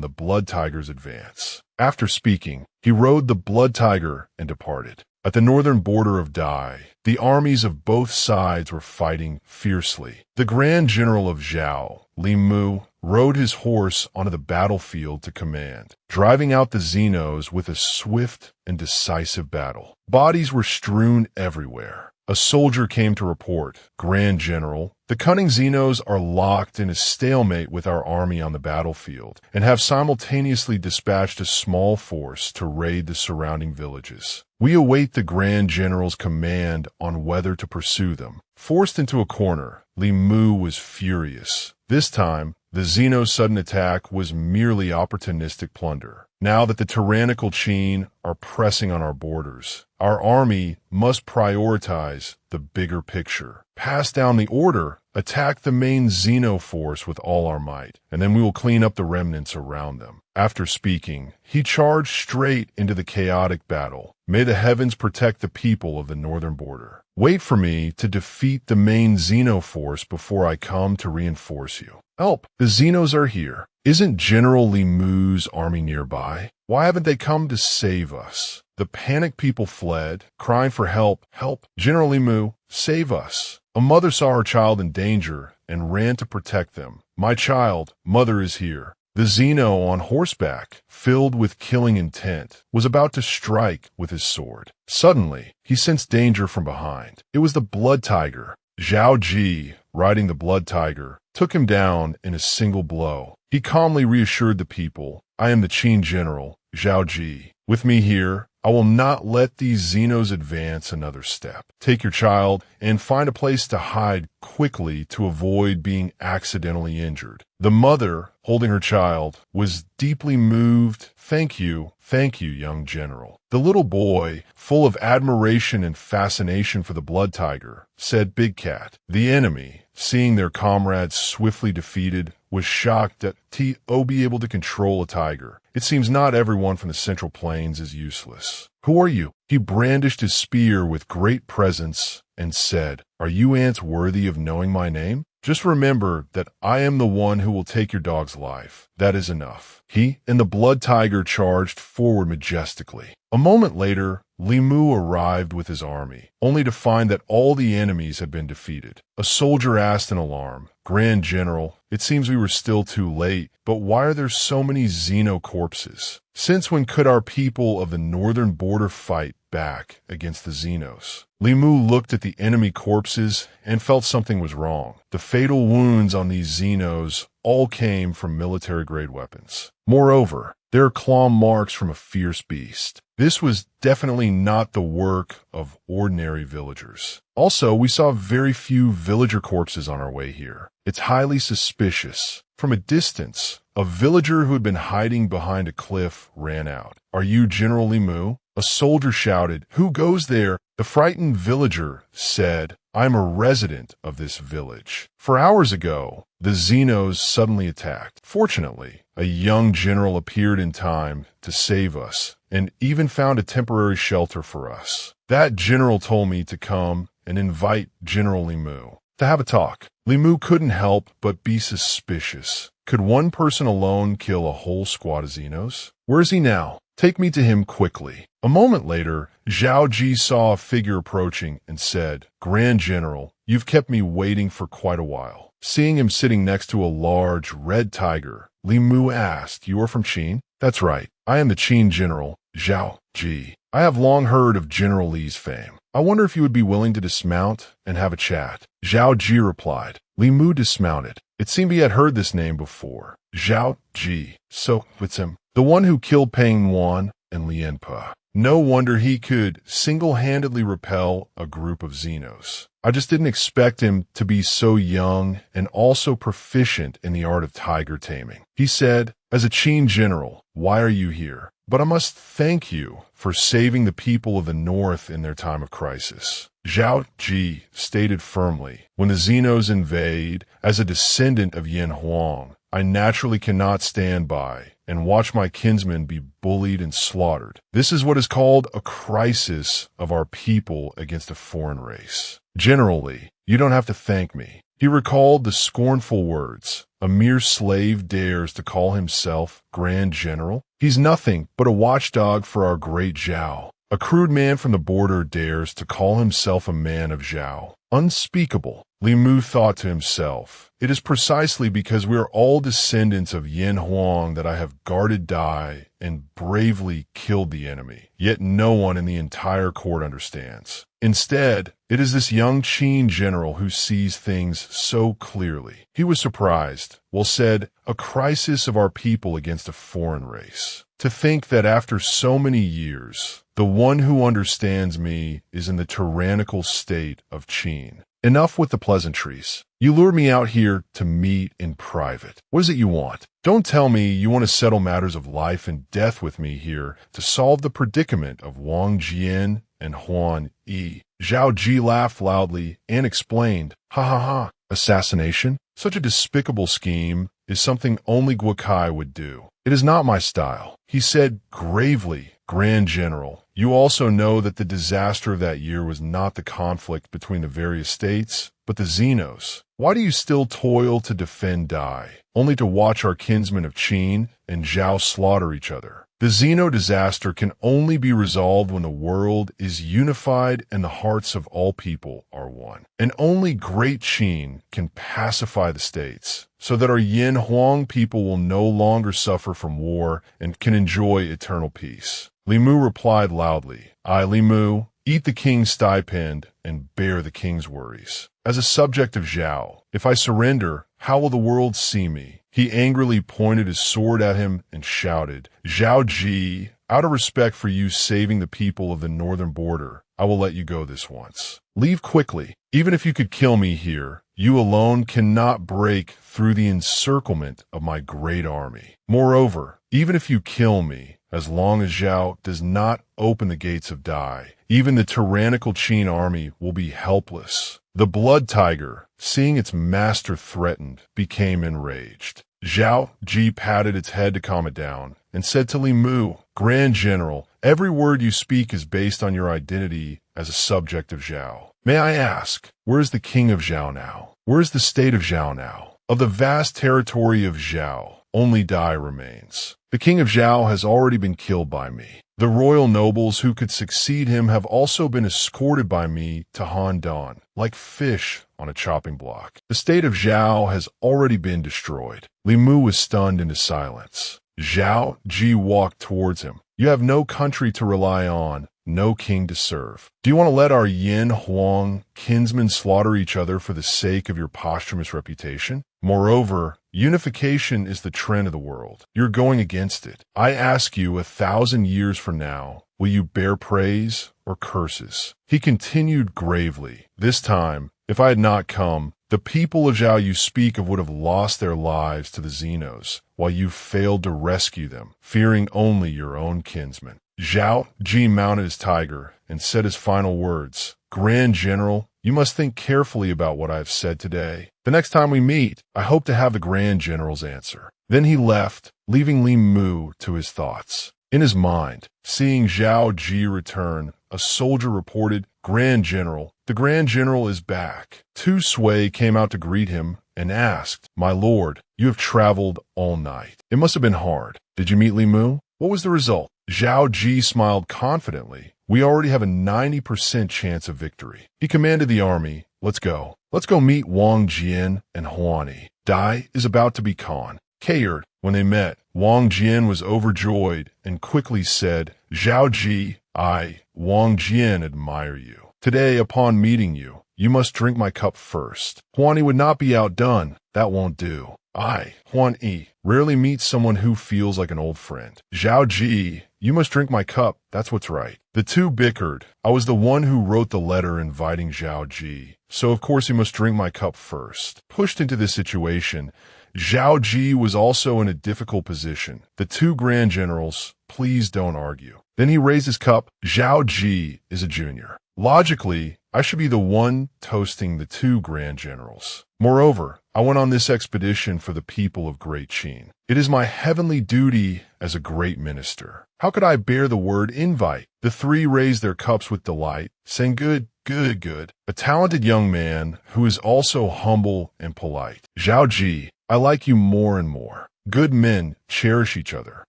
the Blood Tiger's advance. After speaking, he rode the Blood Tiger and departed. At the northern border of Dai, The armies of both sides were fighting fiercely. The Grand General of Zhao, Li Mu, rode his horse onto the battlefield to command, driving out the Xenos with a swift and decisive battle. Bodies were strewn everywhere. A soldier came to report, "Grand General, the cunning Xenos are locked in a stalemate with our army on the battlefield and have simultaneously dispatched a small force to raid the surrounding villages. We await the Grand General's command on whether to pursue them." Forced into a corner, Li Mu was furious. This time, the Xenos' sudden attack was merely opportunistic plunder. Now that the tyrannical Qin are pressing on our borders, our army must prioritize the bigger picture. Pass down the order, attack the main Xeno force with all our might, and then we will clean up the remnants around them. After speaking, he charged straight into the chaotic battle. May the heavens protect the people of the northern border. Wait for me to defeat the main Xeno force before I come to reinforce you. Help! The Xenos are here. Isn't General Li Mu's army nearby? Why haven't they come to save us? The panicked people fled, crying for help. Help! General Li Mu, save us! A mother saw her child in danger and ran to protect them. My child, mother is here. The Xeno on horseback, filled with killing intent, was about to strike with his sword. Suddenly, he sensed danger from behind. It was the blood tiger. Zhao Qi, riding the blood tiger, took him down in a single blow. He calmly reassured the people, "I am the Qin General, Zhao Qi. With me here, I will not let these Xenos advance another step. Take your child and find a place to hide quickly to avoid being accidentally injured." The mother, holding her child, was deeply moved. Thank you, young general." The little boy, full of admiration and fascination for the blood tiger, said, "Big Cat." The enemy, seeing their comrades swiftly defeated, was shocked that to be able to control a tiger. It seems not everyone from the Central Plains is useless. "Who are you?" He brandished his spear with great presence and said, "Are you ants worthy of knowing my name? Just remember that I am the one who will take your dog's life. That is enough." He and the blood tiger charged forward majestically. A moment later, Li Mu arrived with his army, only to find that all the enemies had been defeated. A soldier asked in alarm, "Grand General, it seems we were still too late, but why are there so many Xeno corpses? Since when could our people of the northern border fight back against the Xenos?" Li Mu looked at the enemy corpses and felt something was wrong. The fatal wounds on these Xenos all came from military-grade weapons. Moreover, there are claw marks from a fierce beast. This was definitely not the work of ordinary villagers. Also, we saw very few villager corpses on our way here. It's highly suspicious. From a distance, a villager who had been hiding behind a cliff ran out. "Are you General Li Mu?" A soldier shouted, "Who goes there?" The frightened villager said, "I'm a resident of this village. 4 hours ago, the Xenos suddenly attacked. Fortunately, a young general appeared in time to save us and even found a temporary shelter for us. That general told me to come and invite General Li Mu to have a talk." Li Mu couldn't help but be suspicious. Could one person alone kill a whole squad of Xenos? "Where is he now? Take me to him quickly." A moment later, Zhao Qi saw a figure approaching and said, "Grand General, you've kept me waiting for quite a while." Seeing him sitting next to a large red tiger, Li Mu asked, "You are from Qin?" "That's right. I am the Qin General, Zhao Qi. I have long heard of General Li's fame. I wonder if you would be willing to dismount and have a chat." Zhao Qi replied. Li Mu dismounted. It seemed he had heard this name before. Zhao Qi. So, it's him. The one who killed Peng Yuan and Lianpa. No wonder he could single-handedly repel a group of Xenos. I just didn't expect him to be so young and also proficient in the art of tiger taming. He said, "As a Qin general, why are you here? But I must thank you for saving the people of the north in their time of crisis." Zhao Qi stated firmly, "When the Xenos invade, as a descendant of Yan Huang, I naturally cannot stand by and watch my kinsmen be bullied and slaughtered. This is what is called a crisis of our people against a foreign race. Generally, you don't have to thank me." He recalled the scornful words, "A mere slave dares to call himself Grand General? He's nothing but a watchdog for our great Zhao." A crude man from the border dares to call himself a man of Zhao. Unspeakable. Li Mu thought to himself, it is precisely because we are all descendants of Yin Huang that I have guarded Dai and bravely killed the enemy. Yet no one in the entire court understands. Instead, it is this young Qin general who sees things so clearly. He was surprised, said, a crisis of our people against a foreign race. To think that after so many years, the one who understands me is in the tyrannical state of Qin. Enough with the pleasantries. You lured me out here to meet in private. What is it you want? Don't tell me you want to settle matters of life and death with me here to solve the predicament of Wang Jian and Huan Yi. Zhao Qi laughed loudly and explained, ha ha ha, assassination? Such a despicable scheme is something only Guokai would do. It is not my style. He said gravely, Grand General, you also know that the disaster of that year was not the conflict between the various states, but the Xenos. Why do you still toil to defend Dai, only to watch our kinsmen of Qin and Zhao slaughter each other? The Xeno disaster can only be resolved when the world is unified and the hearts of all people are one. And only Great Qin can pacify the states, so that our Yin Huang people will no longer suffer from war and can enjoy eternal peace. Li Mu replied loudly, I, Li Mu, eat the king's stipend and bear the king's worries. As a subject of Zhao, if I surrender, how will the world see me? He angrily pointed his sword at him and shouted, Zhao Qi, out of respect for you saving the people of the northern border, I will let you go this once. Leave quickly. Even if you could kill me here, you alone cannot break through the encirclement of my great army. Moreover, even if you kill me, as long as Zhao does not open the gates of Dai, even the tyrannical Qin army will be helpless. The blood tiger, seeing its master threatened, became enraged. Zhao Qi patted its head to calm it down and said to Li Mu, Grand General, every word you speak is based on your identity as a subject of Zhao. May I ask, where is the king of Zhao now? Where is the state of Zhao now? Of the vast territory of Zhao, only Dai remains. The king of Zhao has already been killed by me. The royal nobles who could succeed him have also been escorted by me to Handan, like fish on a chopping block. The state of Zhao has already been destroyed. Li Mu was stunned into silence. Zhao Qi walked towards him. You have no country to rely on, no king to serve. Do you want to let our Yin Huang kinsmen slaughter each other for the sake of your posthumous reputation? Moreover, unification is the trend of the world. You're going against it. I ask you, 1,000 years from now, will you bear praise or curses? He continued gravely, this time, if I had not come, the people of Zhao you speak of would have lost their lives to the Xenos, while you failed to rescue them, fearing only your own kinsmen. Zhao Qi mounted his tiger and said his final words, Grand General, you must think carefully about what I have said today. The next time we meet, I hope to have the Grand General's answer. Then he left, leaving Li Mu to his thoughts. In his mind, seeing Zhao Qi return, a soldier reported, Grand General, the Grand General is back. Tu Sui came out to greet him and asked, My lord, you have traveled all night. It must have been hard. Did you meet Li Mu? What was the result? Zhao Qi smiled confidently. We already have a 90% chance of victory. He commanded the army, let's go. Let's go meet Wang Jian and Huan Yi. Dai is about to be Khan. Caered. When they met, Wang Jian was overjoyed and quickly said, Zhao Qi, I, Wang Jian, admire you. Today, upon meeting you, you must drink my cup first. Huan Yi would not be outdone. That won't do. I, Huan Yi, rarely meet someone who feels like an old friend. Zhao Qi, you must drink my cup. That's what's right. The two bickered. I was the one who wrote the letter inviting Zhao Qi, so of course he must drink my cup first. Pushed into this situation, Zhao Qi was also in a difficult position. The two grand generals, please don't argue. Then he raised his cup. Zhao Qi is a junior. Logically, I should be the one toasting the two grand generals. Moreover, I went on this expedition for the people of Great Qin. It is my heavenly duty as a great minister. How could I bear the word invite? The three raised their cups with delight, saying, Good, good, good. A talented young man who is also humble and polite. Zhao Qi, I like you more and more. Good men cherish each other.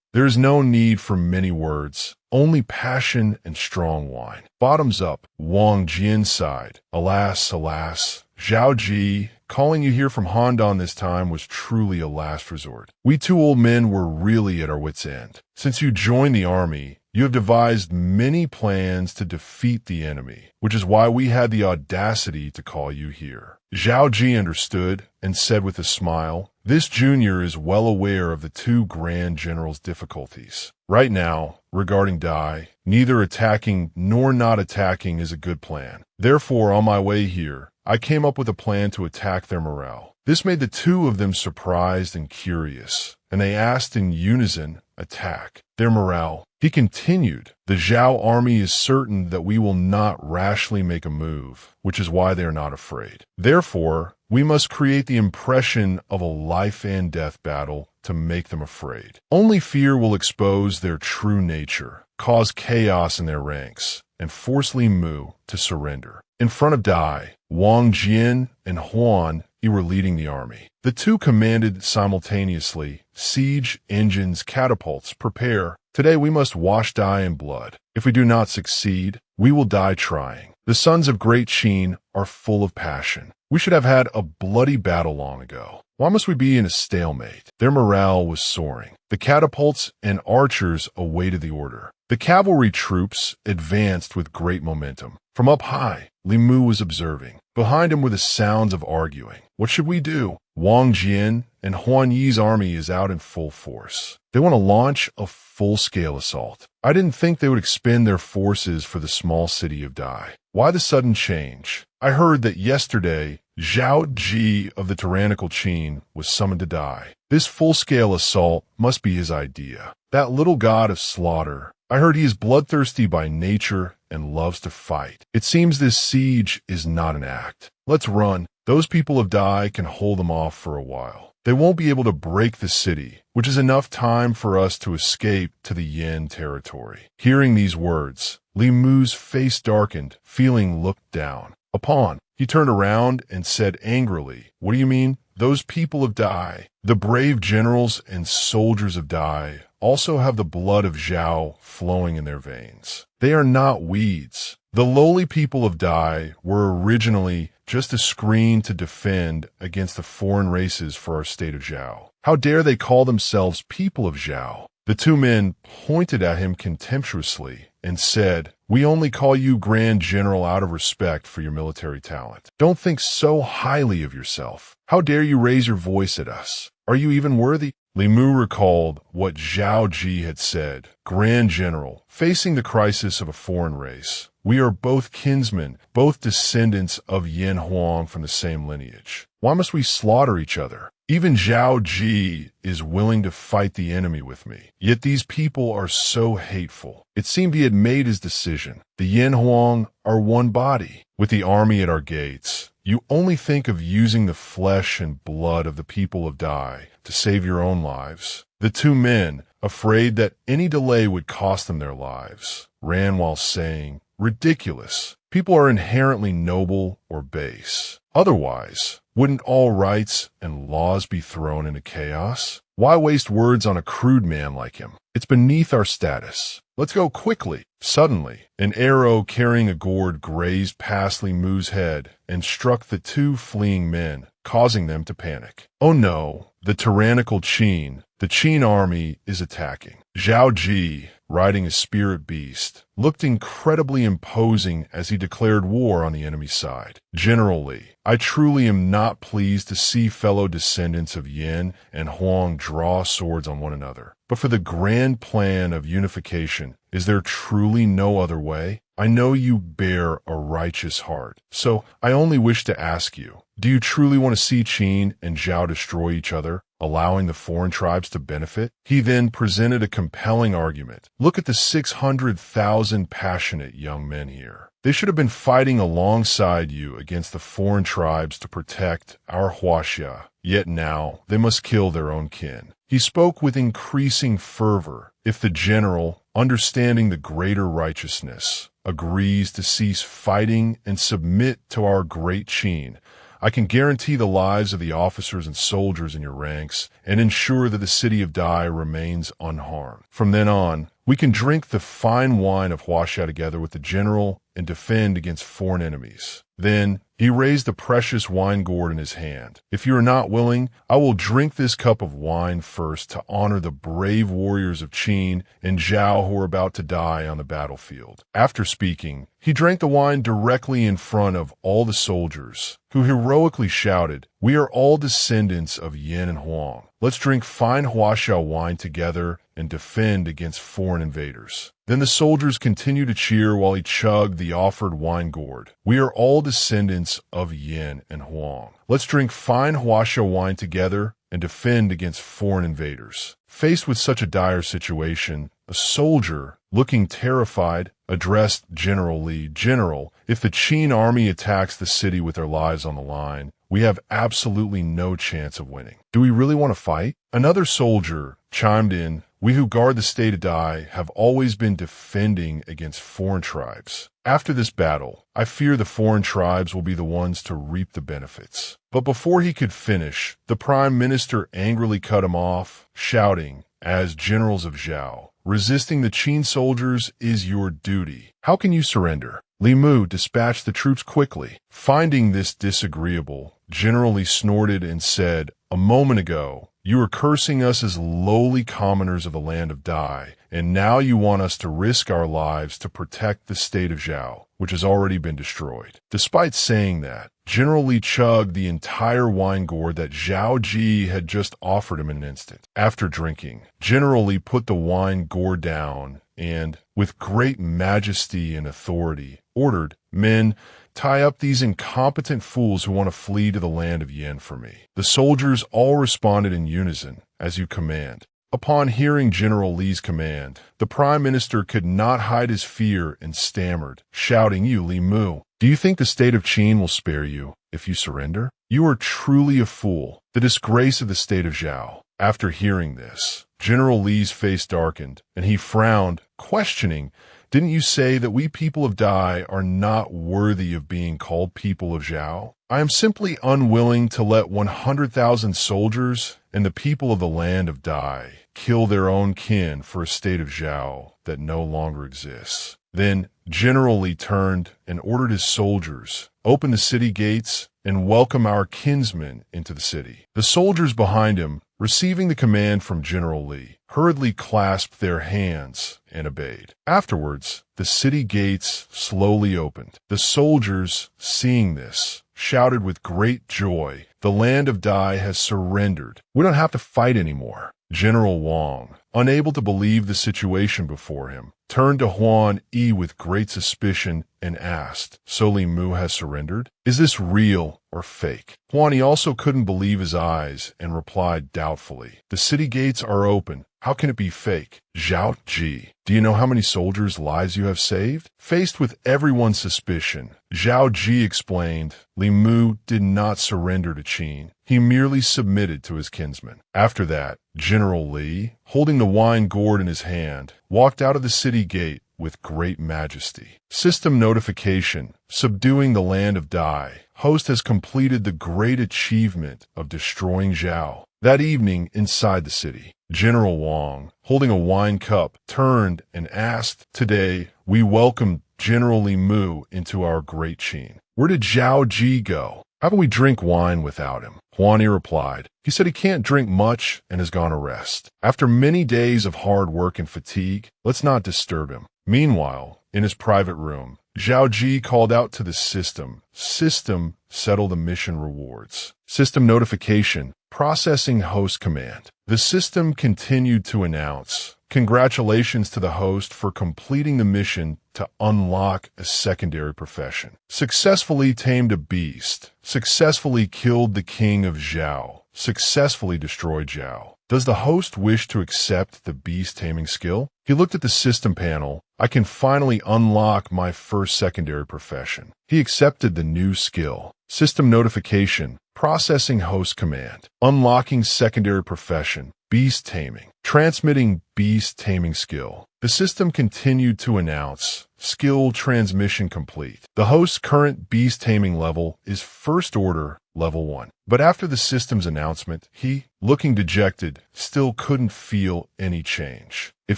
There is no need for many words, only passion and strong wine. Bottoms up, Wang Jian sighed. Alas, alas, Zhao Qi, calling you here from Handan this time was truly a last resort. We two old men were really at our wits' end. Since you joined the army, you have devised many plans to defeat the enemy, which is why we had the audacity to call you here. Zhao Qi understood and said with a smile, this junior is well aware of the two grand generals' difficulties. Right now, regarding Dai, neither attacking nor not attacking is a good plan. Therefore, on my way here, I came up with a plan to attack their morale. This made the two of them surprised and curious, and they asked in unison, attack their morale. He continued, the Zhao army is certain that we will not rashly make a move, which is why they are not afraid. Therefore, we must create the impression of a life and death battle to make them afraid. Only fear will expose their true nature, cause chaos in their ranks, and force Li Mu to surrender. In front of Dai, Wang Jian and Huan were leading the army. The two commanded simultaneously, siege, engines, catapults, prepare. Today we must wash Dai in blood. If we do not succeed, we will die trying. The sons of great Qin are full of passion. We should have had a bloody battle long ago. Why must we be in a stalemate? Their morale was soaring. The catapults and archers awaited the order. The cavalry troops advanced with great momentum. From up high, Li Mu was observing. Behind him were the sounds of arguing. What should we do? Wang Jian and Huan Yi's army is out in full force. They want to launch a full-scale assault. I didn't think they would expend their forces for the small city of Dai. Why the sudden change? I heard that yesterday, Zhao Qi of the tyrannical Qin was summoned to Dai. This full-scale assault must be his idea. That little god of slaughter. I heard he is bloodthirsty by nature and loves to fight. It seems this siege is not an act. Let's run. Those people of Dai can hold them off for a while. They won't be able to break the city, which is enough time for us to escape to the Yin territory. Hearing these words, Li Mu's face darkened, feeling looked down upon. He turned around and said angrily, what do you mean? Those people of Dai, the brave generals and soldiers of Dai, also have the blood of Zhao flowing in their veins. They are not weeds. The lowly people of Dai were originally just a screen to defend against the foreign races for our state of Zhao. How dare they call themselves people of Zhao? The two men pointed at him contemptuously and said, we only call you Grand General out of respect for your military talent. Don't think so highly of yourself. How dare you raise your voice at us? Are you even worthy? Li Mu recalled what Zhao Qi had said. Grand General, facing the crisis of a foreign race, we are both kinsmen, both descendants of Yin Huang from the same lineage. Why must we slaughter each other? Even Zhao Qi is willing to fight the enemy with me. Yet these people are so hateful. It seemed he had made his decision. The Yin Huang are one body. With the army at our gates, you only think of using the flesh and blood of the people of Dai to save your own lives. The two men, afraid that any delay would cost them their lives, ran while saying, ridiculous. People are inherently noble or base. Otherwise, wouldn't all rights and laws be thrown into chaos? Why waste words on a crude man like him? It's beneath our status. Let's go quickly. Suddenly, an arrow carrying a gourd grazed past Li Mu's head and struck the two fleeing men, causing them to panic. Oh no, the tyrannical Qin. The Qin army is attacking. Zhao Qi, riding a spirit beast, looked incredibly imposing as he declared war on the enemy side. General Li, I truly am not pleased to see fellow descendants of Yin and Huang draw swords on one another. But for the grand plan of unification, is there truly no other way? I know you bear a righteous heart, so I only wish to ask you, do you truly want to see Qin and Zhao destroy each other, allowing the foreign tribes to benefit? He then presented a compelling argument. Look at the 600,000 passionate young men here. They should have been fighting alongside you against the foreign tribes to protect our Huaxia, yet now they must kill their own kin. He spoke with increasing fervor. If the general, understanding the greater righteousness, agrees to cease fighting and submit to our great Qin, I can guarantee the lives of the officers and soldiers in your ranks and ensure that the city of Dai remains unharmed. From then on, we can drink the fine wine of Huaxia together with the general and defend against foreign enemies." Then he raised the precious wine gourd in his hand. "If you are not willing, I will drink this cup of wine first to honor the brave warriors of Qin and Zhao who are about to die on the battlefield." After speaking, he drank the wine directly in front of all the soldiers, who heroically shouted, "We are all descendants of Yin and Huang. Let's drink fine Huaxia wine together and defend against foreign invaders." Then the soldiers continued to cheer while he chugged the offered wine gourd. "We are all descendants of Yin and Huang. Let's drink fine Huaxia wine together and defend against foreign invaders." Faced with such a dire situation, a soldier, looking terrified, addressed General Li, "General, if the Qin army attacks the city with their lives on the line, we have absolutely no chance of winning. Do we really want to fight?" Another soldier chimed in, "We who guard the state of Dai have always been defending against foreign tribes. After this battle, I fear the foreign tribes will be the ones to reap the benefits." But before he could finish, the prime minister angrily cut him off, shouting, "As generals of Zhao, resisting the Qin soldiers is your duty. How can you surrender?" Li Mu dispatched the troops quickly. Finding this disagreeable, General Li snorted and said, "A moment ago, you were cursing us as lowly commoners of the land of Dai, and now you want us to risk our lives to protect the state of Zhao, which has already been destroyed." Despite saying that, General Li chugged the entire wine gourd that Zhao Qi had just offered him in an instant. After drinking, General Li put the wine gourd down and, with great majesty and authority, ordered, "Men, tie up these incompetent fools who want to flee to the land of Yin for me." The soldiers all responded in unison, "As you command." Upon hearing General Li's command, the prime minister could not hide his fear and stammered, shouting, "You, Li Mu, do you think the state of Qin will spare you if you surrender? You are truly a fool, the disgrace of the state of Zhao." After hearing this, General Li's face darkened, and he frowned, questioning, "Didn't you say that we people of Dai are not worthy of being called people of Zhao? I am simply unwilling to let 100,000 soldiers and the people of the land of Dai kill their own kin for a state of Zhao that no longer exists." Then General Li turned and ordered his soldiers, "Open the city gates and welcome our kinsmen into the city." The soldiers behind him, receiving the command from General Li, hurriedly clasped their hands and obeyed. Afterwards, the city gates slowly opened. The soldiers, seeing this, shouted with great joy, "The land of Dai has surrendered. We don't have to fight anymore." General Wang, unable to believe the situation before him, turned to Huan Yi with great suspicion and asked, "So Li Mu has surrendered? Is this real or fake?" Huan Yi also couldn't believe his eyes and replied doubtfully, "The city gates are open. How can it be fake?" "Zhao Qi, do you know how many soldiers' lives you have saved?" Faced with everyone's suspicion, Zhao Qi explained, "Li Mu did not surrender to Qin. He merely submitted to his kinsmen." After that, General Li, holding the wine gourd in his hand, walked out of the city gate with great majesty. System notification: subduing the land of Dai. Host has completed the great achievement of destroying Zhao. That evening, inside the city, General Wang, holding a wine cup, turned and asked, "Today, we welcome General Li Mu into our great Qin. Where did Zhao Qi go? How can we drink wine without him?" Huan Yi replied, "He said he can't drink much and has gone to rest. After many days of hard work and fatigue, let's not disturb him." Meanwhile, in his private room, Zhao Qi called out to the system. System, settle the mission rewards. System notification, processing host command. The system continued to announce, "Congratulations to the host for completing the mission to unlock a secondary profession. Successfully tamed a beast. Successfully killed the king of Zhao. Successfully destroyed Zhao. Does the host wish to accept the beast taming skill?" He looked at the system panel. "I can finally unlock my first secondary profession." He accepted the new skill. System notification, processing host command, unlocking secondary profession, beast taming. Transmitting beast taming skill. The system continued to announce, skill transmission complete. The host's current beast taming level is First Order Level 1. But after the system's announcement, he, looking dejected, still couldn't feel any change. It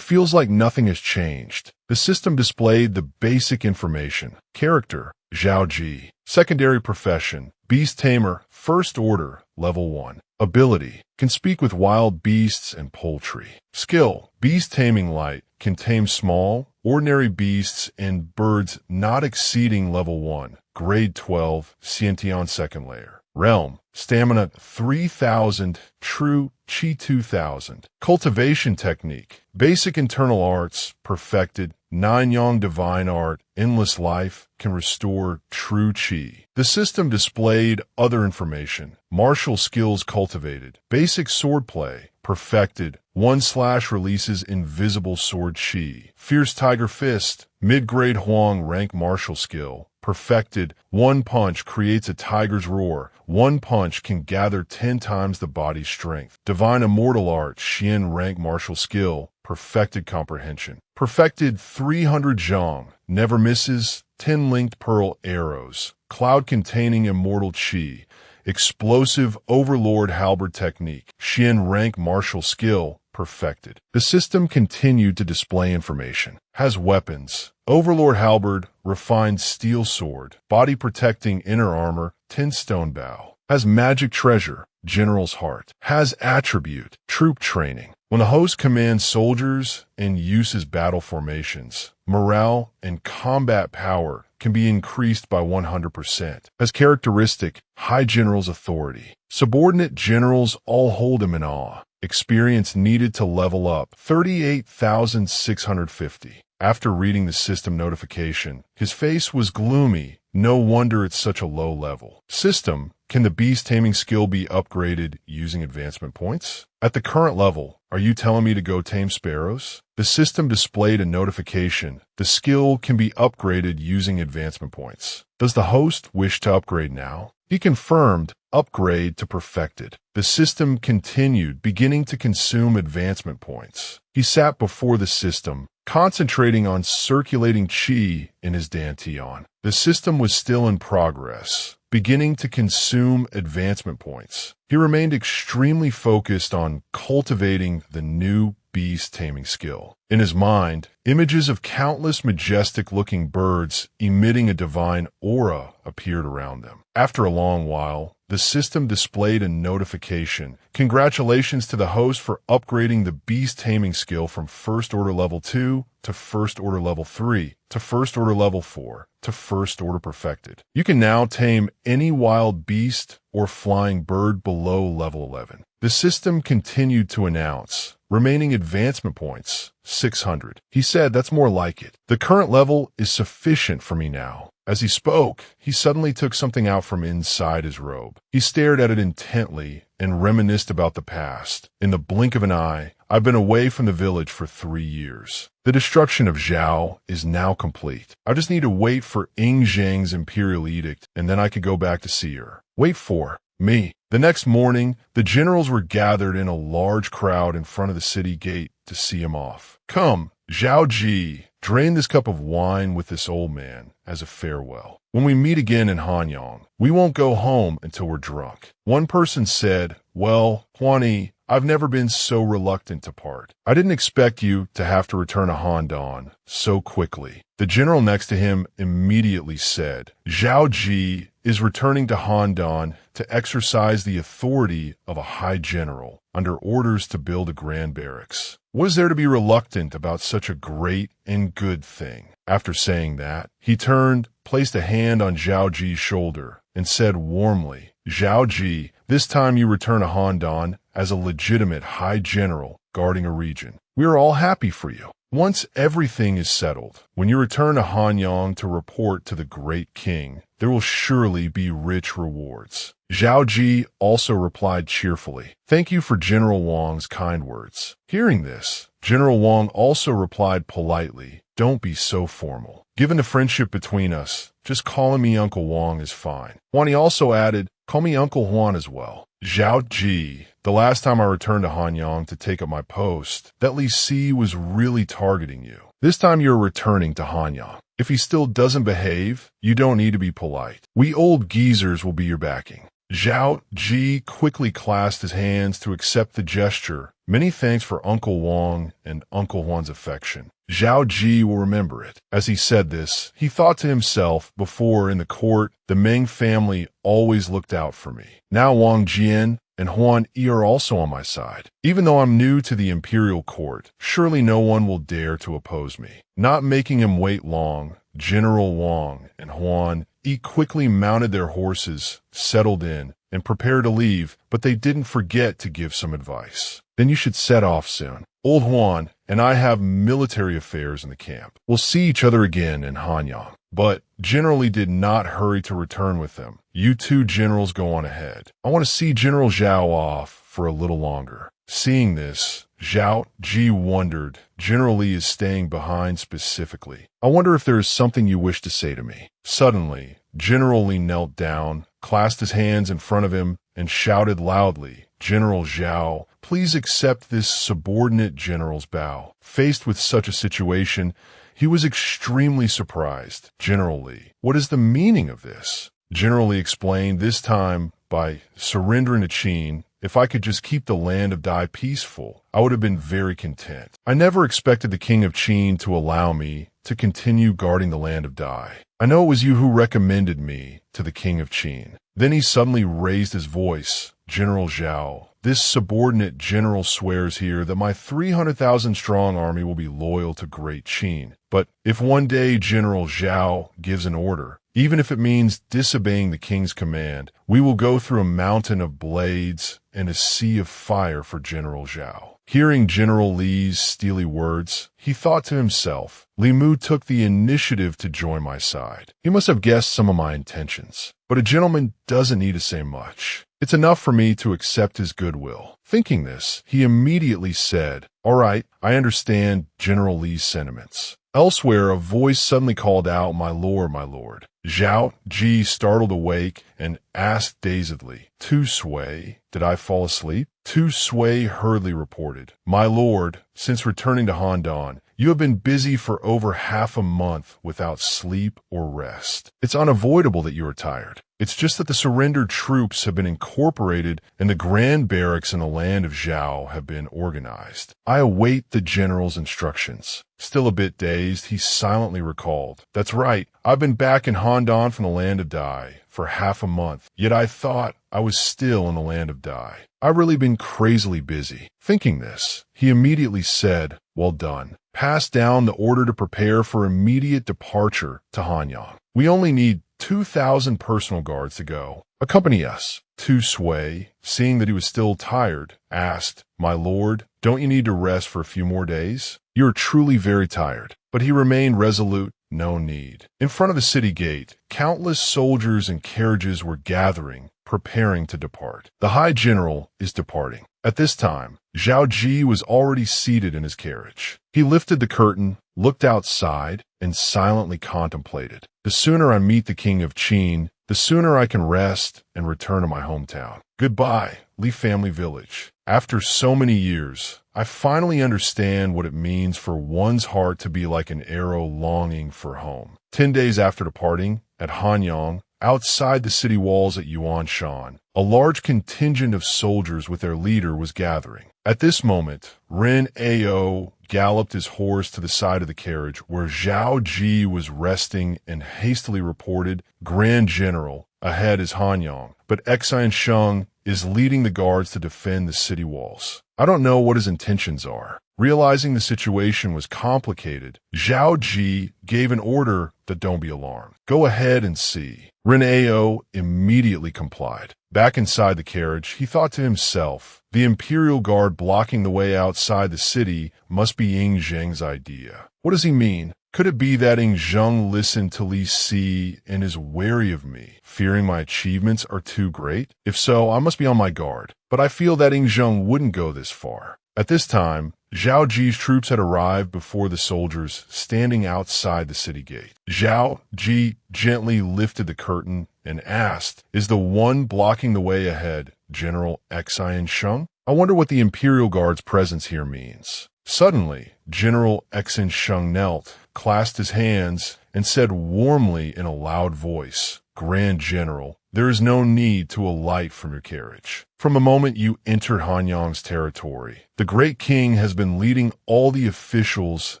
feels like nothing has changed. The system displayed the basic information. Character, Zhao Qi. Secondary profession, beast tamer, First Order Level 1. Ability, can speak with wild beasts and poultry. Skill, beast taming light, can tame small, ordinary beasts and birds not exceeding Level 1. Grade 12, Sciention second layer. Realm, stamina 3000, true Qi 2000. Cultivation technique, basic internal arts, perfected, 9 Yang divine art, endless life, can restore true Qi. The system displayed other information. Martial skills cultivated, basic swordplay, perfected, 1/ releases invisible sword Qi. Fierce tiger fist, mid-grade Huang rank martial skill. Perfected, 1 punch creates a tiger's roar. 1 punch can gather 10 times the body's strength. Divine immortal art, Xian rank martial skill. Perfected comprehension. Perfected 300 Zhang, never misses, 10 linked pearl arrows. Cloud containing immortal Qi. Explosive overlord halberd technique. Xian rank martial skill. Perfected. The system continued to display information. Has weapons. Overlord halberd, refined steel sword, body protecting inner armor, 10 stone bow. Has magic treasure, general's heart. Has attribute, troop training. When a host commands soldiers and uses battle formations, morale and combat power can be increased by 100%. As characteristic, high general's authority. Subordinate generals all hold him in awe. Experience needed to level up, 38,650. After reading the system notification, his face was gloomy. No wonder it's such a low level. System, can the beast taming skill be upgraded using advancement points? At the current level, are you telling me to go tame sparrows? The system displayed a notification. The skill can be upgraded using advancement points. Does the host wish to upgrade now? He confirmed, upgrade to perfected. The system continued, beginning to consume advancement points. He sat before the system, concentrating on circulating Qi in his dantian. The system was still in progress, beginning to consume advancement points. He remained extremely focused on cultivating the new beast taming skill. In his mind, images of countless majestic-looking birds emitting a divine aura appeared around them. After a long while, the system displayed a notification. Congratulations to the host for upgrading the beast taming skill from First Order Level 2 to First Order Level 3 to First Order Level 4 to First Order Perfected. You can now tame any wild beast or flying bird below Level 11. The system continued to announce, remaining advancement points, 600. He said, that's more like it. The current level is sufficient for me now. As he spoke, he suddenly took something out from inside his robe. He stared at it intently and reminisced about the past. In the blink of an eye, I've been away from the village for 3 years. The destruction of Zhao is now complete. I just need to wait for Ying Zheng's imperial edict, and then I could go back to see her. Wait for me. The next morning, the generals were gathered in a large crowd in front of the city gate to see him off. Come, Zhao Qi, drain this cup of wine with this old man as a farewell. When we meet again in Hanyang, we won't go home until we're drunk. One person said, well, Huani, I've never been so reluctant to part. I didn't expect you to have to return to Handan so quickly. The general next to him immediately said, Zhao Qi is returning to Handan to exercise the authority of a high general under orders to build a grand barracks. What is there to be reluctant about such a great and good thing? After saying that, he turned, placed a hand on Zhao Qi's shoulder, and said warmly, Zhao Qi, this time you return to Handan as a legitimate high general guarding a region. We are all happy for you. Once everything is settled, when you return to Hanyang to report to the great king, there will surely be rich rewards. Zhao Qi also replied cheerfully, thank you for General Wang's kind words. Hearing this, General Wang also replied politely, don't be so formal. Given the friendship between us, just calling me Uncle Wang is fine. Huan also added, call me Uncle Huan as well. Zhao Qi. The last time I returned to Hanyang to take up my post, that Li Si was really targeting you. This time you're returning to Hanyang. If he still doesn't behave, you don't need to be polite. We old geezers will be your backing." Zhao Qi quickly clasped his hands to accept the gesture. Many thanks for Uncle Wang and Uncle Huan's affection. Zhao Qi will remember it. As he said this, he thought to himself, before in the court, the Ming family always looked out for me. Now Wang Jian and Huan Yi are also on my side. Even though I'm new to the imperial court, surely no one will dare to oppose me. Not making him wait long, General Wang and Huan Yi quickly mounted their horses, settled in, and prepared to leave, but they didn't forget to give some advice. "Then you should set off soon. Old Huan and I have military affairs in the camp. We'll see each other again in Hanyang." But General Li did not hurry to return with them. "You two generals go on ahead. I want to see General Zhao off for a little longer." Seeing this, Zhao Qi wondered. General Li is staying behind specifically. "I wonder if there is something you wish to say to me." Suddenly, General Li knelt down, clasped his hands in front of him, and shouted loudly, "General Zhao, please accept this subordinate general's bow." Faced with such a situation, he was extremely surprised. "General Li, what is the meaning of this?" General Li explained, this time by surrendering to Qin. "If I could just keep the land of Dai peaceful, I would have been very content. I never expected the king of Qin to allow me to continue guarding the land of Dai. I know it was you who recommended me to the king of Qin." Then he suddenly raised his voice. "General Zhao, this subordinate general swears here that my 300,000-strong army will be loyal to Great Qin. But if one day General Zhao gives an order, even if it means disobeying the king's command, we will go through a mountain of blades and a sea of fire for General Zhao." Hearing General Li's steely words, he thought to himself, "Li Mu took the initiative to join my side. He must have guessed some of my intentions. But a gentleman doesn't need to say much. It's enough for me to accept his goodwill." Thinking this, he immediately said, "All right, I understand General Li's sentiments." Elsewhere, a voice suddenly called out, my lord." Zhao Qi startled awake and asked dazedly, "Tu Sui, did I fall asleep?" Tu Sui hurriedly reported, "My lord, since returning to Handan, you have been busy for over half a month without sleep or rest. It's unavoidable that you are tired. It's just that the surrendered troops have been incorporated and the grand barracks in the land of Zhao have been organized. I await the general's instructions." Still a bit dazed, he silently recalled, "That's right, I've been back in Handan from the land of Dai for half a month, yet I thought I was still in the land of Dai. I've really been crazily busy." Thinking this, he immediately said, "Well done. Pass down the order to prepare for immediate departure to Hanyang. We only need 2,000 personal guards to go. Accompany us." Tu Sui, seeing that he was still tired, asked, "My lord, don't you need to rest for a few more days? You are truly very tired." But he remained resolute. No need. In front of the city gate, countless soldiers and carriages were gathering, preparing to depart. The High General is departing. At this time, Zhao Qi was already seated in his carriage. He lifted the curtain, looked outside, and silently contemplated. "The sooner I meet the king of Qin, the sooner I can rest and return to my hometown. Goodbye, Li family village. After so many years, I finally understand what it means for one's heart to be like an arrow longing for home." 10 days after departing, at Hanyang, outside the city walls at Yuanshan, a large contingent of soldiers with their leader was gathering. At this moment, Ren Ao galloped his horse to the side of the carriage where Zhao Qi was resting and hastily reported, "Grand General, ahead is Hanyang, but Xian Sheng is leading the guards to defend the city walls. I don't know what his intentions are." Realizing the situation was complicated, Zhao Qi gave an order that don't be alarmed. "Go ahead and see." Ren Ao immediately complied. Back inside the carriage, he thought to himself, the Imperial Guard blocking the way outside the city must be Ying Zheng's idea. What does he mean? Could it be that Ying Zheng listened to Li Si and is wary of me, fearing my achievements are too great? If so, I must be on my guard. But I feel that Ying Zheng wouldn't go this far. At this time, Zhao Ji's troops had arrived before the soldiers standing outside the city gate. Zhao Ji gently lifted the curtain and asked, "Is the one blocking the way ahead General Xian Sheng. I wonder what the Imperial Guard's presence here means. Suddenly, General Xian Sheng knelt, clasped his hands, and said warmly in a loud voice, "Grand General, there is no need to alight from your carriage. From the moment you entered Hanyang's territory, the great king has been leading all the officials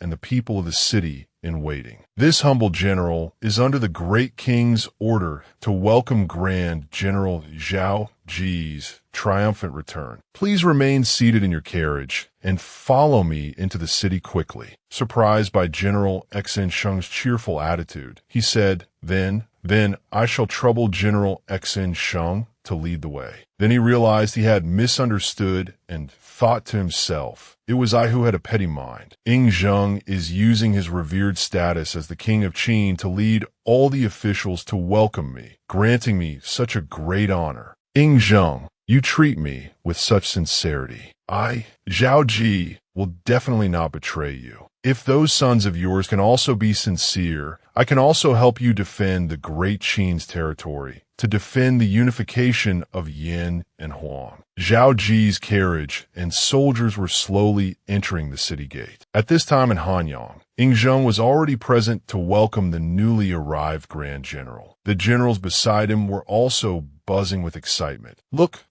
and the people of the city in waiting. This humble general is under the great king's order to welcome Grand General Zhao Qi's triumphant return. Please remain seated in your carriage and follow me into the city quickly." Surprised by General Xian Sheng's cheerful attitude, he said, Then I shall trouble General Xian Sheng to lead the way." Then he realized he had misunderstood and thought to himself, "It was I who had a petty mind. Ying Zheng is using his revered status as the king of Qin to lead all the officials to welcome me, granting me such a great honor. Ying Zheng, you treat me with such sincerity. I, Zhao Qi, will definitely not betray you. If those sons of yours can also be sincere, I can also help you defend the great Qin's territory, to defend the unification of Yin and Huang." Zhao Qi's carriage and soldiers were slowly entering the city gate. At this time in Hanyang, Ying Zheng was already present to welcome the newly arrived Grand General. The generals beside him were also buzzing with excitement. Look,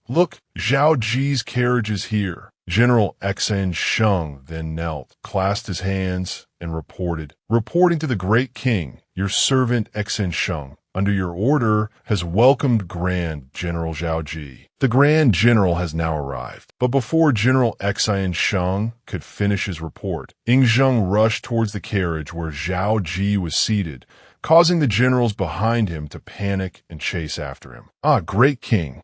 Zhao Qi's carriage is here." General Xian Sheng then knelt, clasped his hands, and reporting to the great king, "Your servant Xian Sheng, under your order, has welcomed Grand General Zhao Qi. The Grand General has now arrived." But before General Xian Sheng could finish his report, Ying Zheng rushed towards the carriage where Zhao Qi was seated, causing the generals behind him to panic and chase after him. "Ah, great king,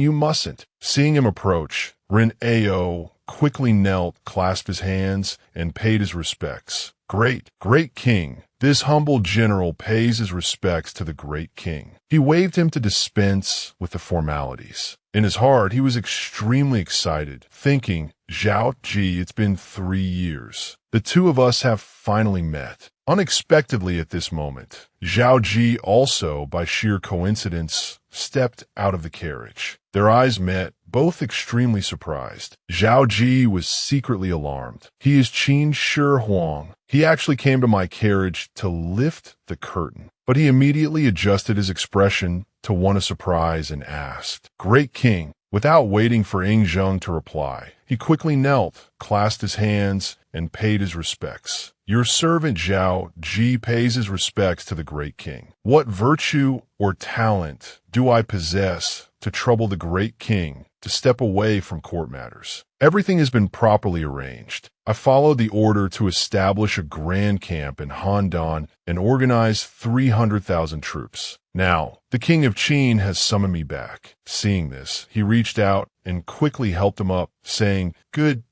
you mustn't." Seeing him approach, Ren Ao quickly knelt, clasped his hands, and paid his respects. Great king, this humble general pays his respects to the great king." He waved him to dispense with the formalities. In his heart, he was extremely excited, thinking, "Zhao Qi, it's been 3 years. The two of us have finally met." Unexpectedly at this moment, Zhao Qi also, by sheer coincidence, stepped out of the carriage. Their eyes met, both extremely surprised. Zhao Qi was secretly alarmed. "He is Qin Shi Huang. He actually came to my carriage to lift the curtain." But he immediately adjusted his expression to one of surprise and asked, "Great king." Without waiting for Ying Zheng to reply, he quickly knelt, clasped his hands, and paid his respects. "Your servant Zhao Qi pays his respects to the great king. What virtue or talent do I possess to trouble the great king to step away from court matters? Everything has been properly arranged. I followed the order to establish a grand camp in Handan and organize 300,000 troops. Now, the king of Qin has summoned me back." Seeing this, he reached out and quickly helped him up, saying, Good.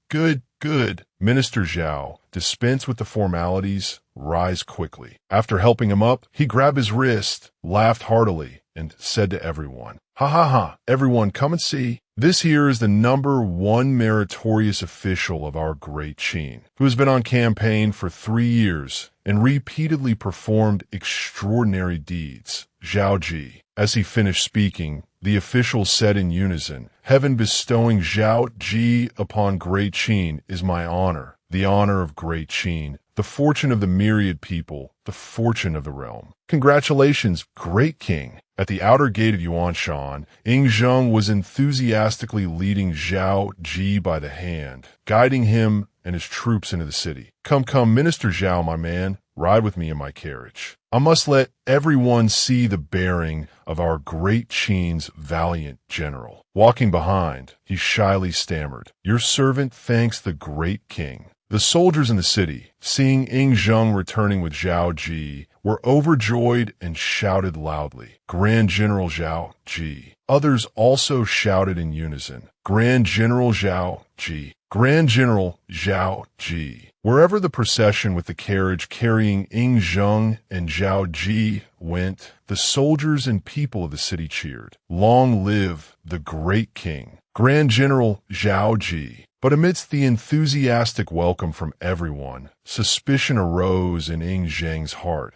Minister Zhao, dispense with the formalities, rise quickly." After helping him up, he grabbed his wrist, laughed heartily, and said to everyone, "Ha, everyone come and see. This here is the #1 meritorious official of our great Qin, who has been on campaign for 3 years and repeatedly performed extraordinary deeds, Zhao Qi." As he finished speaking, the officials said in unison, "Heaven bestowing Zhao Qi upon great Qin is my honor, the honor of great Qin, the fortune of the myriad people, the fortune of the realm. Congratulations, great king." At the outer gate of Yuanshan, Ying Zheng was enthusiastically leading Zhao Qi by the hand, guiding him and his troops into the city. Come, Minister Zhao, my man, ride with me in my carriage. I must let everyone see the bearing of our great Qin's valiant general." Walking behind, he shyly stammered, "Your servant thanks the great king." The soldiers in the city, seeing Ying Zheng returning with Zhao Qi, were overjoyed and shouted loudly, "Grand General Zhao Qi." Others also shouted in unison, "Grand General Zhao Qi! Grand General Zhao Qi!" Wherever the procession with the carriage carrying Ying Zheng and Zhao Qi went, the soldiers and people of the city cheered, "Long live the great king, Grand General Zhao Qi." But amidst the enthusiastic welcome from everyone, suspicion arose in Ying Zheng's heart.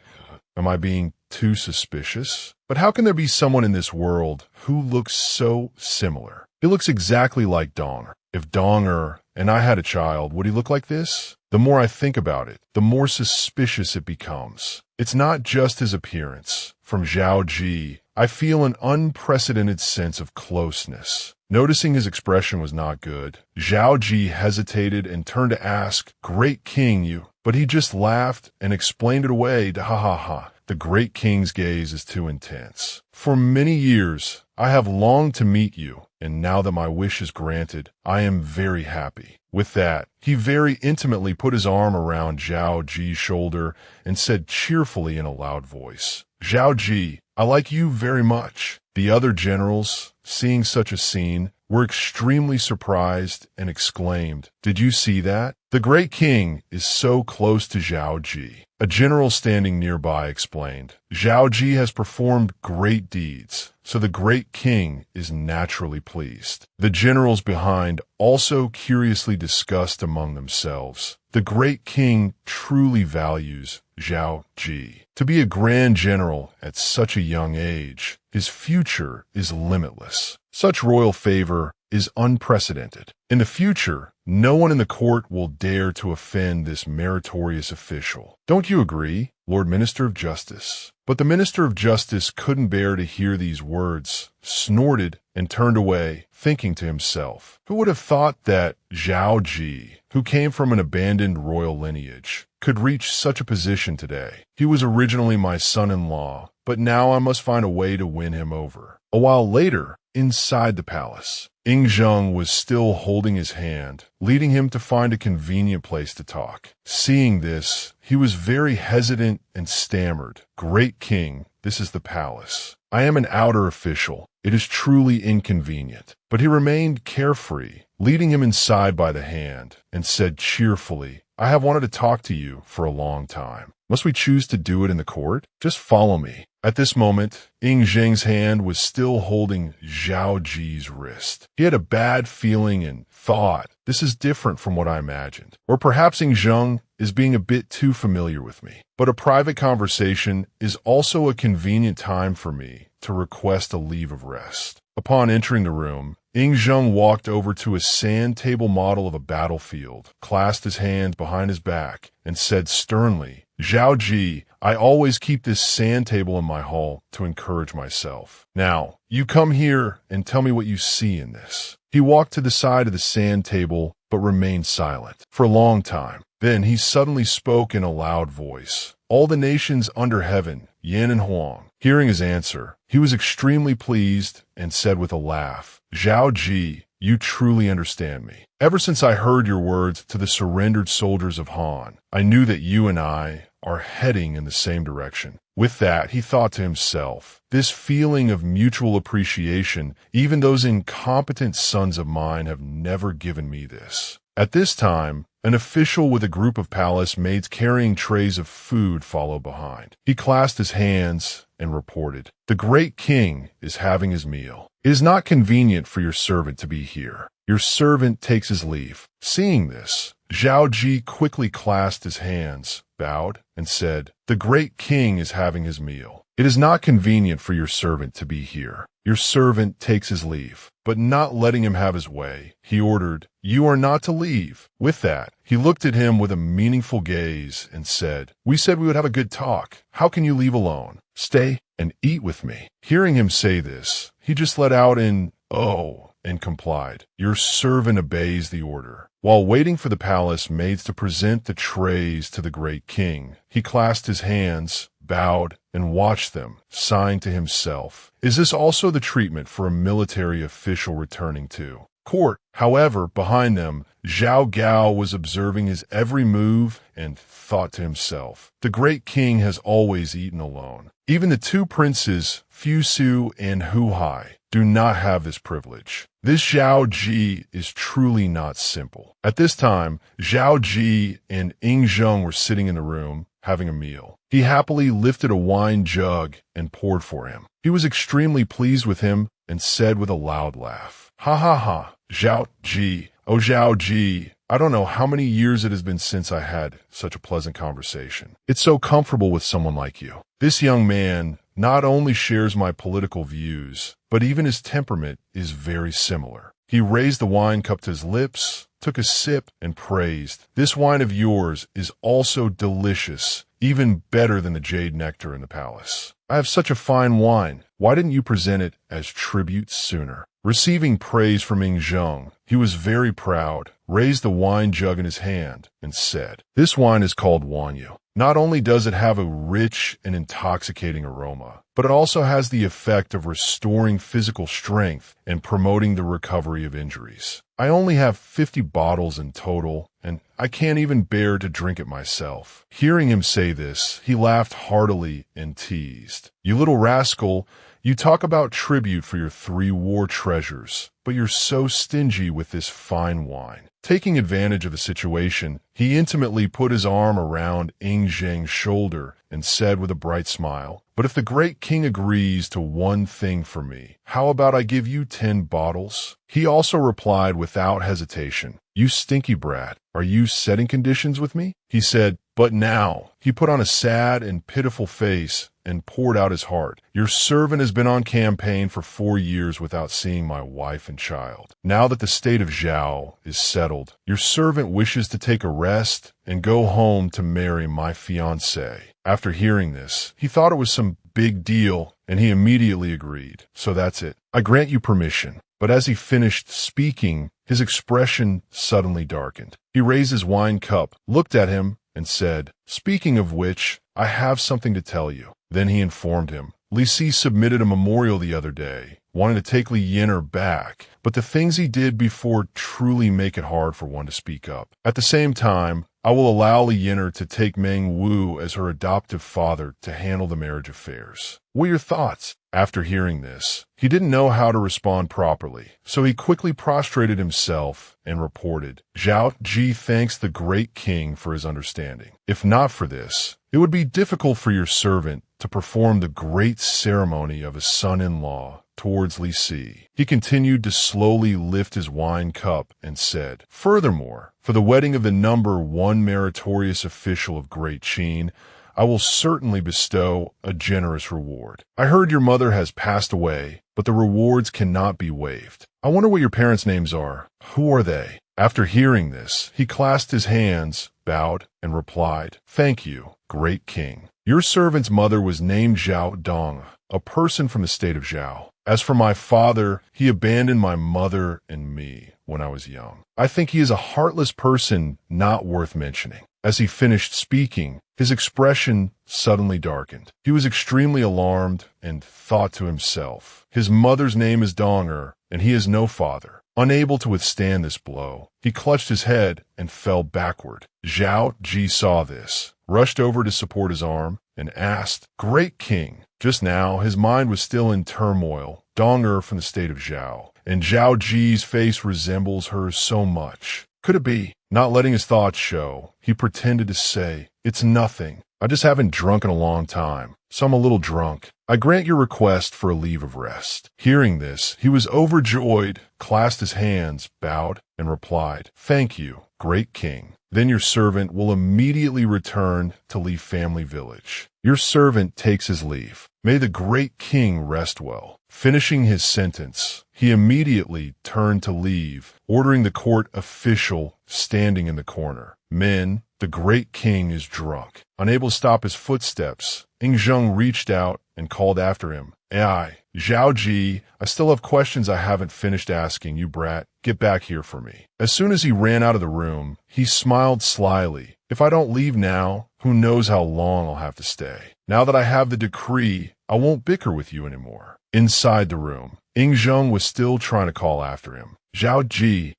Am I being too suspicious. But how can there be someone in this world who looks so similar? He looks exactly like Dong. If Donger and I had a child, would he look like this? The more I think about it, the more suspicious it becomes. It's not just his appearance. From Zhao Qi, I feel an unprecedented sense of closeness. Noticing his expression was not good, Zhao Qi hesitated and turned to ask, "Great king, you..." But he just laughed and explained it away to ha ha ha. The great king's gaze is too intense. For many years, I have longed to meet you, and now that my wish is granted, I am very happy. With that, he very intimately put his arm around Zhao Qi's shoulder and said cheerfully in a loud voice, "Zhao Qi, I like you very much." The other generals, seeing such a scene, were extremely surprised and exclaimed, "Did you see that? The great king is so close to Zhao Qi." A general standing nearby explained, "Zhao Qi has performed great deeds, so the great king is naturally pleased." The generals behind also curiously discussed among themselves, "The great king truly values Zhao Qi. To be a grand general at such a young age, his future is limitless. Such royal favor is unprecedented. In the future, no one in the court will dare to offend this meritorious official. Don't you agree, Lord Minister of Justice?" But the Minister of Justice couldn't bear to hear these words, snorted, and turned away, thinking to himself, "Who would have thought that Zhao Qi, who came from an abandoned royal lineage, could reach such a position today? He was originally my son-in-law, but now I must find a way to win him over." A while later, inside the palace, Ying Zheng was still holding his hand, leading him to find a convenient place to talk. Seeing this, he was very hesitant and stammered, "Great king, this is the palace. I am an outer official. It is truly inconvenient." But he remained carefree, leading him inside by the hand, and said cheerfully, "I have wanted to talk to you for a long time. Must we choose to do it in the court? Just follow me." At this moment, Ying Zheng's hand was still holding Zhao Qi's wrist. He had a bad feeling and thought, "This is different from what I imagined. Or perhaps Ying Zheng is being a bit too familiar with me." But a private conversation is also a convenient time for me to request a leave of rest. Upon entering the room, Ying Zheng walked over to a sand table model of a battlefield, clasped his hands behind his back, and said sternly, "Zhao Qi, I always keep this sand table in my hall to encourage myself. Now, you come here and tell me what you see in this." He walked to the side of the sand table, but remained silent for a long time. Then he suddenly spoke in a loud voice, "All the nations under heaven, Yin and Huang." Hearing his answer, he was extremely pleased and said with a laugh, "Zhao Qi, you truly understand me. Ever since I heard your words to the surrendered soldiers of Han, I knew that you and I are heading in the same direction." With that, he thought to himself, "This feeling of mutual appreciation, even those incompetent sons of mine have never given me this." At this time, an official with a group of palace maids carrying trays of food followed behind. He clasped his hands and reported, "The great king is having his meal. It is not convenient for your servant to be here. Your servant takes his leave." Seeing this, Zhao Qi quickly clasped his hands, bowed, and said, "The great king is having his meal. It is not convenient for your servant to be here. Your servant takes his leave." But not letting him have his way, he ordered, "You are not to leave." With that, he looked at him with a meaningful gaze and said, "We said we would have a good talk. How can you leave alone? Stay and eat with me." Hearing him say this, he just let out an "Oh," and complied. Your servant obeys the order. While waiting for the palace maids to present the trays to the great king, he clasped his hands, bowed, and watched them, sighing to himself. Is this also the treatment for a military official returning to court? However, behind them, Zhao Gao was observing his every move and thought to himself, "The great king has always eaten alone. Even the two princes, Fu Su and Hu Hai, do not have this privilege. This Zhao Qi is truly not simple." At this time, Zhao Qi and Ying Zheng were sitting in the room, having a meal. He happily lifted a wine jug and poured for him. He was extremely pleased with him and said with a loud laugh, "Ha ha ha, Zhao Qi, oh Zhao Qi, I don't know how many years it has been since I had such a pleasant conversation. It's so comfortable with someone like you. This young man not only shares my political views, but even his temperament is very similar. He raised the wine cup to his lips, took a sip, and praised, "This wine of yours is also delicious, even better than the jade nectar in the palace. I have such a fine wine. Why didn't you present it as tribute sooner?" Receiving praise from Ying Zheng, he was very proud, raised the wine jug in his hand, and said, "This wine is called Wanyu. Not only does it have a rich and intoxicating aroma, but it also has the effect of restoring physical strength and promoting the recovery of injuries. I only have 50 bottles in total, and I can't even bear to drink it myself." Hearing him say this, he laughed heartily and teased, "You little rascal, you talk about tribute for your 3 war treasures, but you're so stingy with this fine wine." Taking advantage of the situation, he intimately put his arm around Ying Zheng's shoulder and said with a bright smile, "But if the great king agrees to one thing for me, how about I give you 10 bottles? He also replied without hesitation, "You stinky brat, are you setting conditions with me?" He said, "But now." He put on a sad and pitiful face and poured out his heart. "Your servant has been on campaign for 4 years without seeing my wife and child. Now that the state of Zhao is settled, your servant wishes to take a rest and go home to marry my fiancée." After hearing this, he thought it was some big deal, and he immediately agreed. "So that's it. I grant you permission." But as he finished speaking, his expression suddenly darkened. He raised his wine cup, looked at him, and said, "Speaking of which, I have something to tell you." Then he informed him, "Li Si submitted a memorial the other day, wanting to take Li Yinan back, but the things he did before truly make it hard for one to speak up. At the same time, I will allow Li Yinan to take Meng Wu as her adoptive father to handle the marriage affairs. What are your thoughts?" After hearing this, he didn't know how to respond properly, so he quickly prostrated himself and reported, "Zhao Qi thanks the great king for his understanding. If not for this, it would be difficult for your servant to perform the great ceremony of a son-in-law towards Li Si." He continued to slowly lift his wine cup and said, "Furthermore, for the wedding of the number 1 meritorious official of Great Qin, I will certainly bestow a generous reward. I heard your mother has passed away, but the rewards cannot be waived. I wonder what your parents' names are. Who are they?" After hearing this, he clasped his hands, bowed, and replied, "Thank you, great king. Your servant's mother was named Zhao Dong, a person from the state of Zhao. As for my father, he abandoned my mother and me when I was young. I think he is a heartless person not worth mentioning." As he finished speaking, his expression suddenly darkened. He was extremely alarmed and thought to himself, "His mother's name is Donger, and he has no father." Unable to withstand this blow, he clutched his head and fell backward. Zhao Qi saw this, rushed over to support his arm, and asked, "Great king." Just now, his mind was still in turmoil. Donger from the state of Zhao, and Zhao Ji's face resembles hers so much. Could it be? Not letting his thoughts show, he pretended to say, "It's nothing. I just haven't drunk in a long time, so I'm a little drunk. I grant your request for a leave of rest." Hearing this, he was overjoyed, clasped his hands, bowed, and replied, "Thank you, great king. Then your servant will immediately return to Li family village." Your servant takes his leave. May the great king rest well. Finishing his sentence, he immediately turned to leave, ordering the court official standing in the corner, "Men, the great king is drunk." Unable to stop his footsteps, Ying Zheng reached out and called after him, "Ai, Zhao Qi, I still have questions I haven't finished asking you, brat. Get back here for me." As soon as he ran out of the room, he smiled slyly. "If I don't leave now, who knows how long I'll have to stay. Now that I have the decree, I won't bicker with you anymore." Inside the room, Ying Zheng was still trying to call after him, Zhao Qi,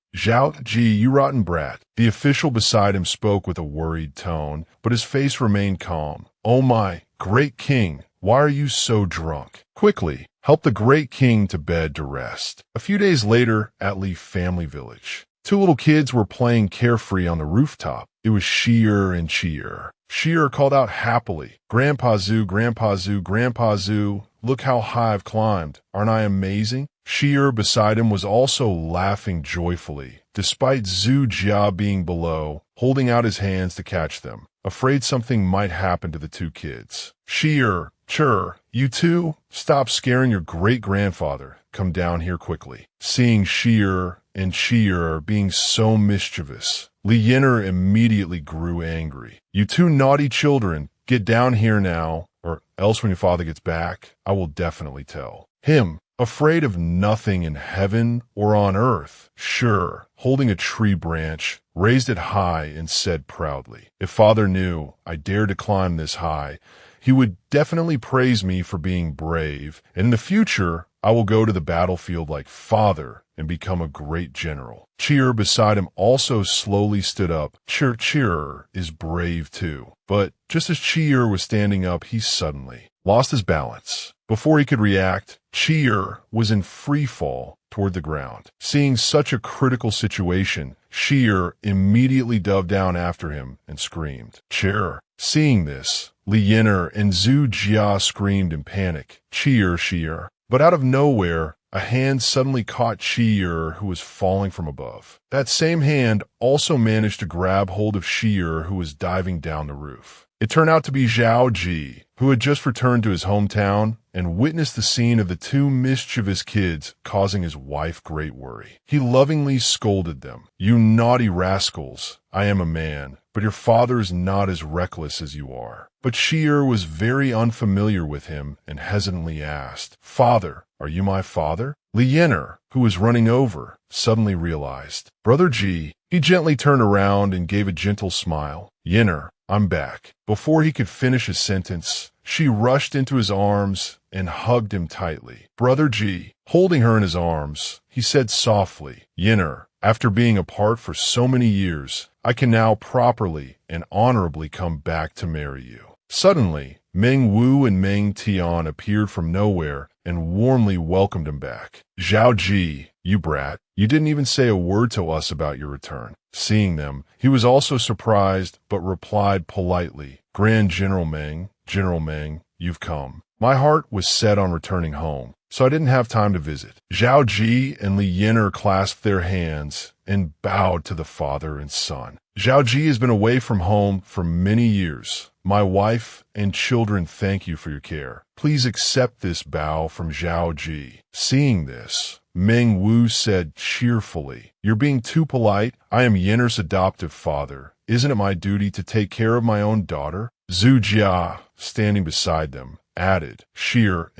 you rotten brat." The official beside him spoke with a worried tone, but his face remained calm. "Oh my, great king, why are you so drunk? Quickly, help the great king to bed to rest." A few days later, at Li family village, 2 little kids were playing carefree on the rooftop. It was Shi'er and Qi'er. Shi'er called out happily, Grandpa Zhu, look how high I've climbed. Aren't I amazing?" Shi'er beside him was also laughing joyfully despite Zhu Jia being below, holding out his hands to catch them, afraid something might happen to the two kids. Sheer, Chur, you two, stop scaring your great-grandfather. Come down here quickly. Seeing Sheer and Sheer being so mischievous, Li Yin'er immediately grew angry. You two naughty children, get down here now, or else when your father gets back, I will definitely tell him. Afraid of nothing in heaven or on earth, Sure, holding a tree branch, raised it high and said proudly, if father knew I dared to climb this high, he would definitely praise me for being brave, and in the future, I will go to the battlefield like father and become a great general. Cheer beside him also slowly stood up. Cheer is brave too. But just as Cheer was standing up, he suddenly lost his balance. Before he could react, Cheer was in free fall toward the ground. Seeing such a critical situation, Cheer immediately dove down after him and screamed, Cheer. Seeing this, Li Yin'er and Zhu Jia screamed in panic, Cheer. But out of nowhere, a hand suddenly caught Cheer, who was falling from above. That same hand also managed to grab hold of Cheer, who was diving down the roof. It turned out to be Zhao Qi, who had just returned to his hometown and witnessed the scene of the two mischievous kids causing his wife great worry. He lovingly scolded them. You naughty rascals, I am a man, but your father is not as reckless as you are. But Sheer was very unfamiliar with him and hesitantly asked, Father, are you my father? Li Yin'er, who was running over, suddenly realized. Brother Ji, he gently turned around and gave a gentle smile. Yin'er, I'm back. Before he could finish his sentence, she rushed into his arms and hugged him tightly. Brother Ji, holding her in his arms, he said softly, Yin'er, after being apart for so many years, I can now properly and honorably come back to marry you. Suddenly, Meng Wu and Meng Tian appeared from nowhere and warmly welcomed him back. Zhao Qi, you brat, you didn't even say a word to us about your return. Seeing them, he was also surprised but replied politely, Grand General Meng, you've come. My heart was set on returning home, so I didn't have time to visit. Zhao Qi and Li Yin'er clasped their hands and bowed to the father and son. Zhao Qi has been away from home for many years. My wife and children thank you for your care. Please accept this bow from Zhao Qi. Seeing this, Meng Wu said cheerfully, You're being too polite. I am Yin'er's adoptive father. Isn't it my duty to take care of my own daughter? Zhu Jia, standing beside them, added, Cheer,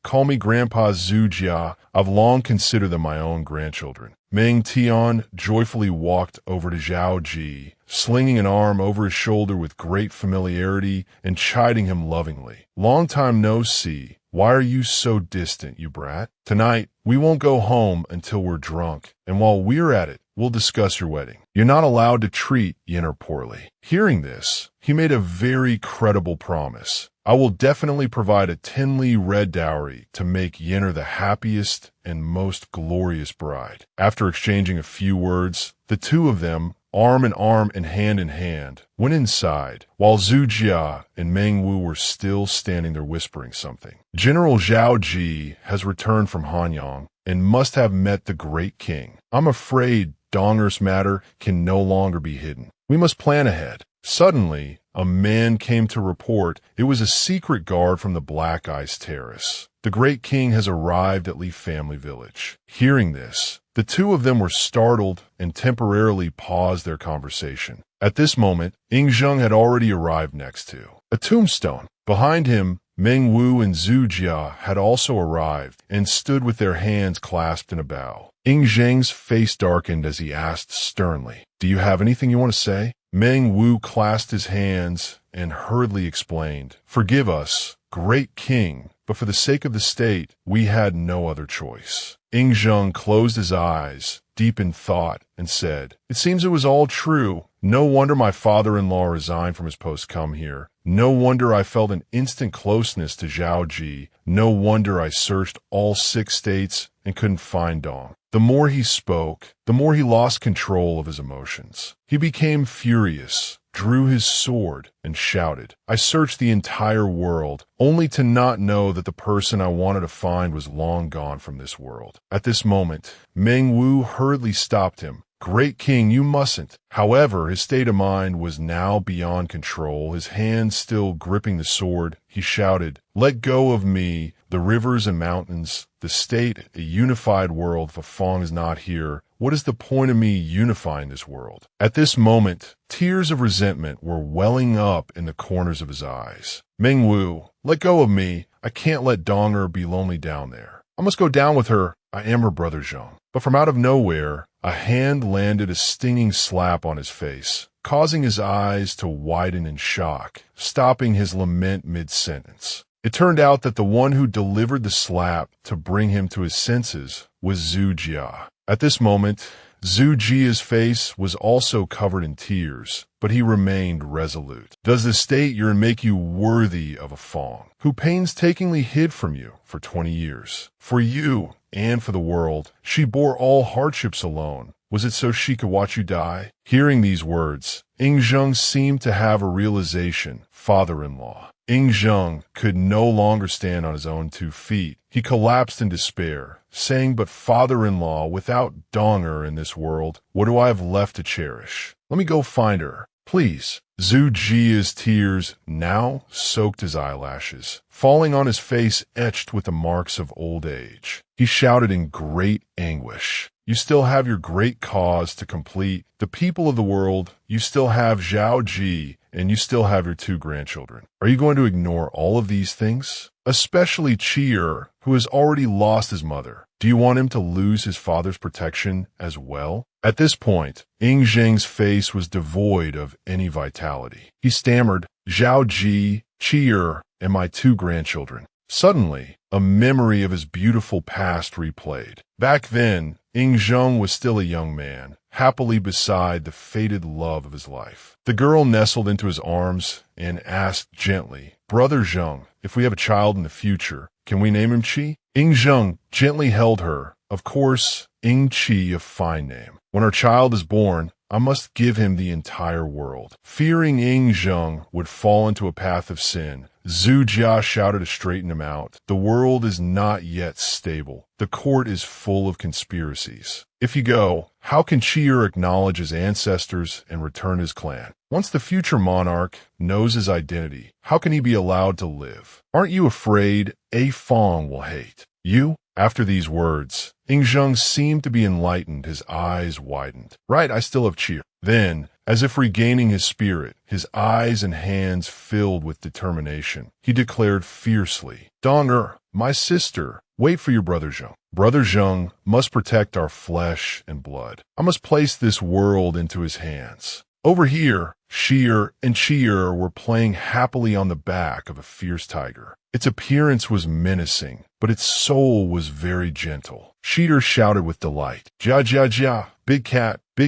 call me Grandpa Zhu Jia. I've long considered them my own grandchildren. Meng Tian joyfully walked over to Zhao Qi, slinging an arm over his shoulder with great familiarity and chiding him lovingly. Long time no see. Why are you so distant, you brat? Tonight, we won't go home until we're drunk, and while we're at it, we'll discuss your wedding. You're not allowed to treat Yin'er poorly. Hearing this, he made a very credible promise. I will definitely provide a 10 li red dowry to make Yin'er the happiest and most glorious bride. After exchanging a few words, the two of them, arm in arm and hand, went inside, while Zhu Jia and Meng Wu were still standing there whispering something. General Zhao Qi has returned from Hanyang and must have met the great king. I'm afraid Donger's matter can no longer be hidden. We must plan ahead. Suddenly, a man came to report it was a secret guard from the Black Ice Terrace. The great king has arrived at Li Family Village. Hearing this, the two of them were startled and temporarily paused their conversation. At this moment, Ying Zheng had already arrived next to a tombstone. Behind him, Meng Wu and Zhu Jia had also arrived and stood with their hands clasped in a bow. Ying Zheng's face darkened as he asked sternly, Do you have anything you want to say? Meng Wu clasped his hands and hurriedly explained, Forgive us, great king, but for the sake of the state, we had no other choice. Ying Zheng closed his eyes, deep in thought, and said, It seems it was all true. No wonder my father-in-law resigned from his post come here. No wonder I felt an instant closeness to Zhao Qi. No wonder I searched all 6 states and couldn't find Dong. The more he spoke, the more he lost control of his emotions. He became furious, drew his sword, and shouted. I searched the entire world, only to not know that the person I wanted to find was long gone from this world. At this moment, Meng Wu hurriedly stopped him. Great king, you mustn't. However, his state of mind was now beyond control. His hand still gripping the sword, he shouted, Let go of me, the rivers and mountains, the state, a unified world. If Fong is not here, what is the point of me unifying this world? At this moment, tears of resentment were welling up in the corners of his eyes. Meng Wu, let go of me. I can't let Donger be lonely down there. I must go down with her. I am her brother Zheng. But from out of nowhere, a hand landed a stinging slap on his face, causing his eyes to widen in shock, stopping his lament mid-sentence. It turned out that the one who delivered the slap to bring him to his senses was Zhu Jia. At this moment, Zhu Jia's face was also covered in tears, but he remained resolute. Does the state you're in make you worthy of a Fong, who painstakingly hid from you for 20 years? For you and for the world, she bore all hardships alone. Was it so she could watch you die? Hearing these words, Ying Zheng seemed to have a realization. Father-in-law. Ying Zheng could no longer stand on his own 2 feet. He collapsed in despair, saying, But father-in-law, without Donger in this world, what do I have left to cherish? Let me go find her, please. Zhu Jia's tears now soaked his eyelashes, falling on his face etched with the marks of old age. He shouted in great anguish, You still have your great cause to complete. The people of the world, you still have Zhao Qi, and you still have your 2 grandchildren. Are you going to ignore all of these things? Especially Qi, who has already lost his mother. Do you want him to lose his father's protection as well? At this point, Ying Zheng's face was devoid of any vitality. He stammered, Zhao Qi, Qi, and my 2 grandchildren. Suddenly, a memory of his beautiful past replayed. Back then, Ying Zheng was still a young man, happily beside the fated love of his life. The girl nestled into his arms and asked gently, Brother Zheng, if we have a child in the future, can we name him Qi? Ying Zheng gently held her. Of course, Ying Qi, a fine name. When our child is born, I must give him the entire world. Fearing Ying Zheng would fall into a path of sin, Zhu Jia shouted to straighten him out. The world is not yet stable. The court is full of conspiracies. If you go, how can Qi acknowledge his ancestors and return his clan? Once the future monarch knows his identity, how can he be allowed to live? Aren't you afraid a Fong will hate you? After these words, Ying Zheng seemed to be enlightened. His eyes widened. Right, I still have Qi. Then, as if regaining his spirit, his eyes and hands filled with determination, he declared fiercely, Donger, my sister, wait for your brother Zheng. Brother Zheng must protect our flesh and blood. I must place this world into his hands. Over here, Qi and Qi were playing happily on the back of a fierce tiger. Its appearance was menacing, but its soul was very gentle. Qi shouted with delight, Jia Jia Jia, big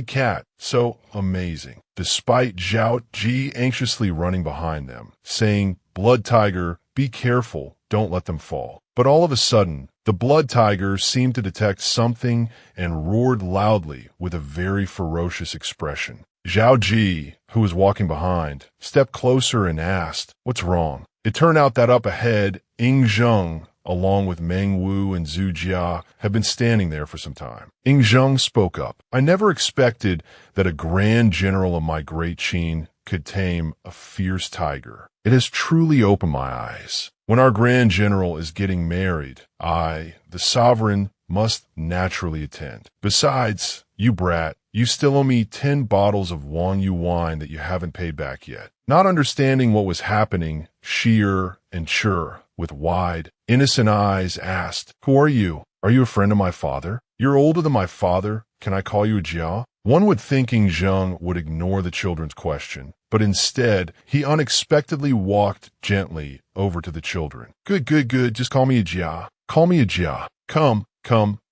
cat, so amazing. Despite Zhao Qi anxiously running behind them, saying, Blood tiger, be careful, don't let them fall. But all of a sudden, the blood tiger seemed to detect something and roared loudly with a very ferocious expression. Zhao Qi, who was walking behind, stepped closer and asked, What's wrong? It turned out that up ahead, Ying Zheng, along with Meng Wu and Zhu Jia, had been standing there for some time. Ying Zheng spoke up. I never expected that a grand general of my great Qin could tame a fierce tiger. It has truly opened my eyes. When our grand general is getting married, I, the sovereign, must naturally attend. Besides, you brat, you still owe me 10 bottles of Wang Yu wine that you haven't paid back yet. Not understanding what was happening, Qi and Qi, with wide, innocent eyes, asked, Who are you? Are you a friend of my father? You're older than my father. Can I call you a Jia? One would think Ying Zheng would ignore the children's question, but instead, he unexpectedly walked gently over to the children. Good, just call me a Jia. Call me a Jia. Come,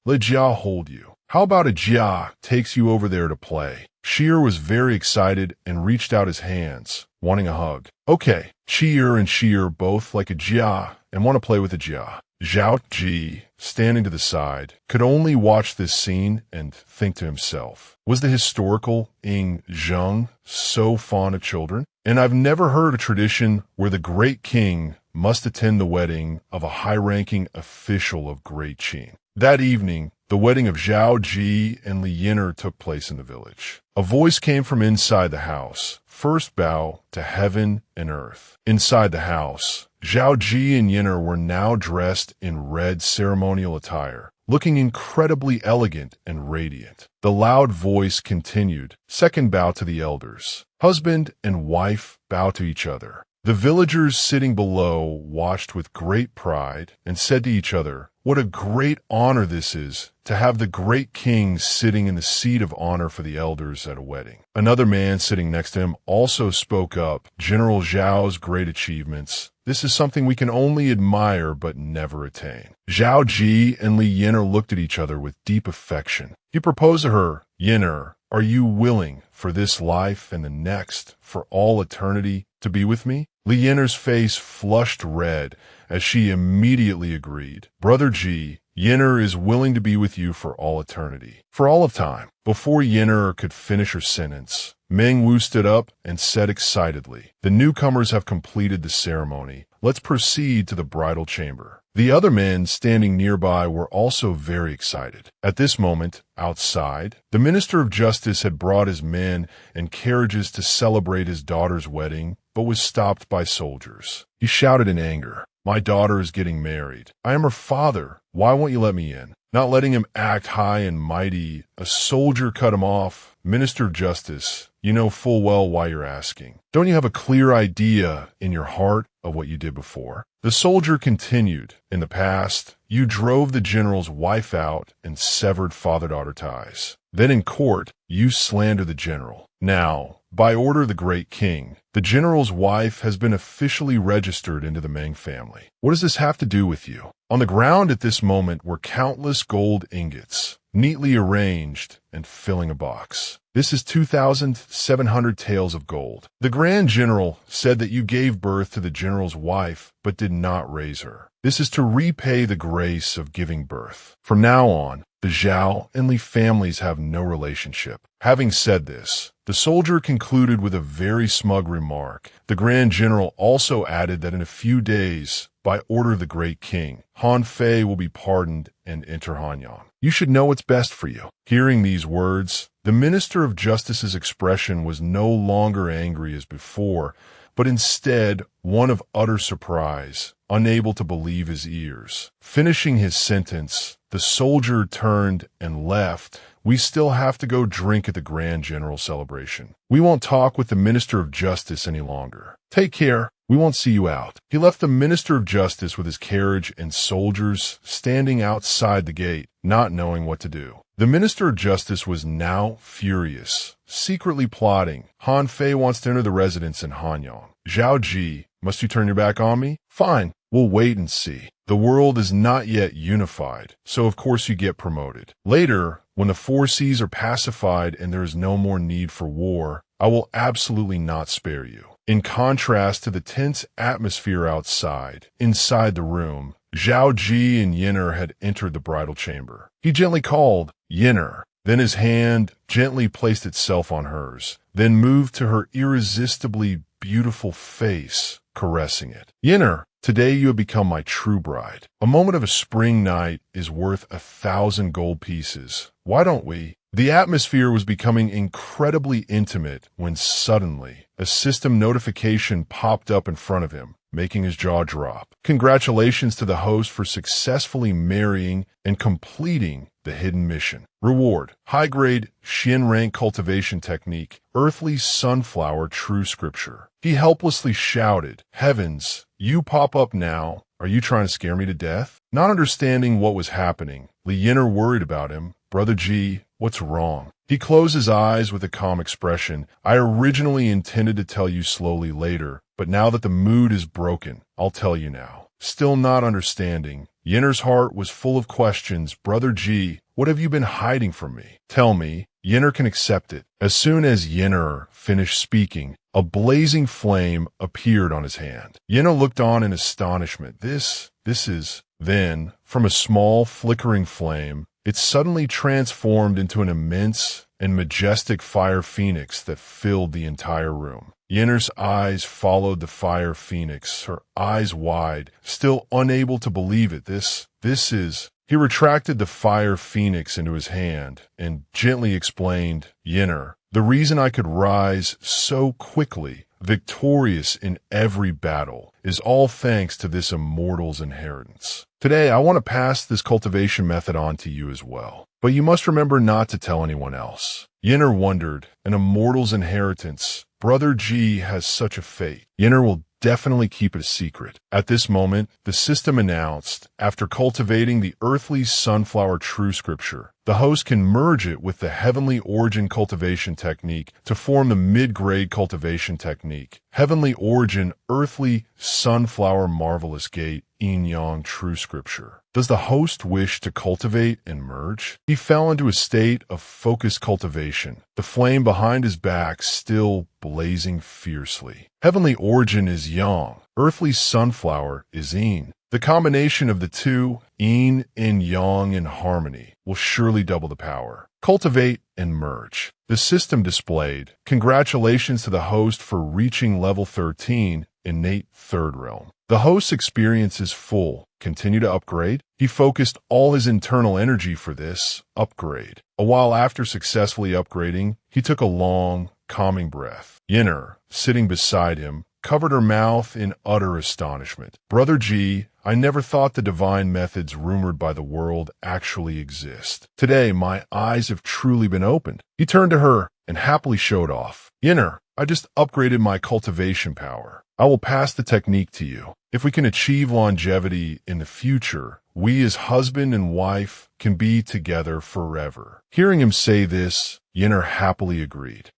let Jia hold you. How about a Jia takes you over there to play? Qi was very excited and reached out his hands, wanting a hug. Okay, Qi and Qi both like a Jia and want to play with a Jia. Zhao Qi, standing to the side, could only watch this scene and think to himself, was the historical Ying Zheng so fond of children? And I've never heard a tradition where the great king must attend the wedding of a high-ranking official of Great Qin. That evening, the wedding of Zhao Qi and Li Yiner took place in the village. A voice came from inside the house. First bow to heaven and earth. Inside the house, Zhao Qi and Yiner were now dressed in red ceremonial attire, looking incredibly elegant and radiant. The loud voice continued. Second bow to the elders. Husband and wife bow to each other. The villagers sitting below watched with great pride and said to each other, "What a great honor this is, to have the great king sitting in the seat of honor for the elders at a wedding." Another man sitting next to him also spoke up, "General Zhao's great achievements. This is something we can only admire but never attain." Zhao Qi and Li Yiner looked at each other with deep affection. He proposed to her, "Yiner, are you willing for this life and the next, for all eternity, to be with me?" Li Yiner's face flushed red as she immediately agreed. "Brother Qi, Yiner is willing to be with you for all eternity, for all of time." Before Yiner could finish her sentence, Meng Wu stood up and said excitedly, "The newcomers have completed the ceremony. Let's proceed to the bridal chamber." The other men standing nearby were also very excited. At this moment, outside, the Minister of Justice had brought his men and carriages to celebrate his daughter's wedding, but was stopped by soldiers. He shouted in anger, "My daughter is getting married. I am her father. Why won't you let me in?" Not letting him act high and mighty, a soldier cut him off. "Minister of Justice, you know full well why you're asking. Don't you have a clear idea in your heart of what you did before?" The soldier continued, "In the past, you drove the general's wife out and severed father-daughter ties. Then in court, you slandered the general. Now, by order of the great king, the general's wife has been officially registered into the Meng family. What does this have to do with you?" On the ground at this moment were countless gold ingots, neatly arranged and filling a box. "This is 2,700 taels of gold. The Grand General said that you gave birth to the general's wife but did not raise her. This is to repay the grace of giving birth. From now on, the Zhao and Li families have no relationship." Having said this, the soldier concluded with a very smug remark. The Grand General also added that in a few days, by order of the great king, Han Fei will be pardoned and enter Hanyang. You should know what's best for you. Hearing these words, the Minister of Justice's expression was no longer angry as before, but instead one of utter surprise, unable to believe his ears. Finishing his sentence, the soldier turned and left. "We still have to go drink at the Grand General celebration. We won't talk with the Minister of Justice any longer. Take care. We won't see you out." He left the Minister of Justice with his carriage and soldiers standing outside the gate, not knowing what to do. The Minister of Justice was now furious, secretly plotting. Han Fei wants to enter the residence in Hanyang. Zhao Qi, must you turn your back on me? Fine, we'll wait and see. The world is not yet unified, so of course you get promoted. Later, when the four seas are pacified and there is no more need for war, I will absolutely not spare you. In contrast to the tense atmosphere outside, inside the room, Zhao Qi and Yiner had entered the bridal chamber. He gently called, "Yiner." Then his hand gently placed itself on hers, then moved to her irresistibly beautiful face, caressing it. "Yiner, today you have become my true bride. A moment of a spring night is worth 1,000 gold pieces. Why don't we?" The atmosphere was becoming incredibly intimate when suddenly a system notification popped up in front of him, making his jaw drop. Congratulations to the host for successfully marrying and completing the hidden mission. Reward: high-grade Xin rank cultivation technique, earthly sunflower true scripture. He helplessly shouted, "Heavens, you pop up now. Are you trying to scare me to death?" Not understanding what was happening, Li Yiner worried about him. "Brother Qi, what's wrong?" He closed his eyes with a calm expression. "I originally intended to tell you slowly later, but now that the mood is broken, I'll tell you now." Still not understanding, Yiner's heart was full of questions. "Brother Qi, what have you been hiding from me? Tell me." Yiner can accept it. As soon as Yiner finished speaking, a blazing flame appeared on his hand. Yiner looked on in astonishment. This is Then, from a small, flickering flame, it suddenly transformed into an immense and majestic fire phoenix that filled the entire room. Yenner's eyes followed the fire phoenix, her eyes wide, still unable to believe it. This is... He retracted the fire phoenix into his hand and gently explained, Yenner, the reason I could rise so quickly, victorious in every battle, is all thanks to this immortal's inheritance. Today, I want to pass this cultivation method on to you as well. But you must remember not to tell anyone else. Yenner wondered, an immortal's inheritance. Brother G has such a fate. Yenner will definitely keep it a secret. At this moment, the system announced, after cultivating the earthly sunflower true scripture, the host can merge it with the heavenly origin cultivation technique to form the mid-grade cultivation technique. Heavenly origin, earthly sunflower marvelous gate, yin-yang true scripture. Does the host wish to cultivate and merge? He fell into a state of focused cultivation, the flame behind his back still blazing fiercely. Heavenly origin is yang, earthly sunflower is yin. The combination of the two, yin and yang in harmony, will surely double the power. Cultivate and merge. The system displayed. Congratulations to the host for reaching level 13, innate third realm. The host's experience is full. Continue to upgrade. He focused all his internal energy for this upgrade. A while after successfully upgrading, he took a long, calming breath. Yenner, sitting beside him, covered her mouth in utter astonishment. Brother G, I never thought the divine methods rumored by the world actually exist. Today, my eyes have truly been opened. He turned to her and happily showed off. Yenner, I just upgraded my cultivation power. I will pass the technique to you. If we can achieve longevity in the future, we as husband and wife can be together forever. Hearing him say this, Yenner happily agreed.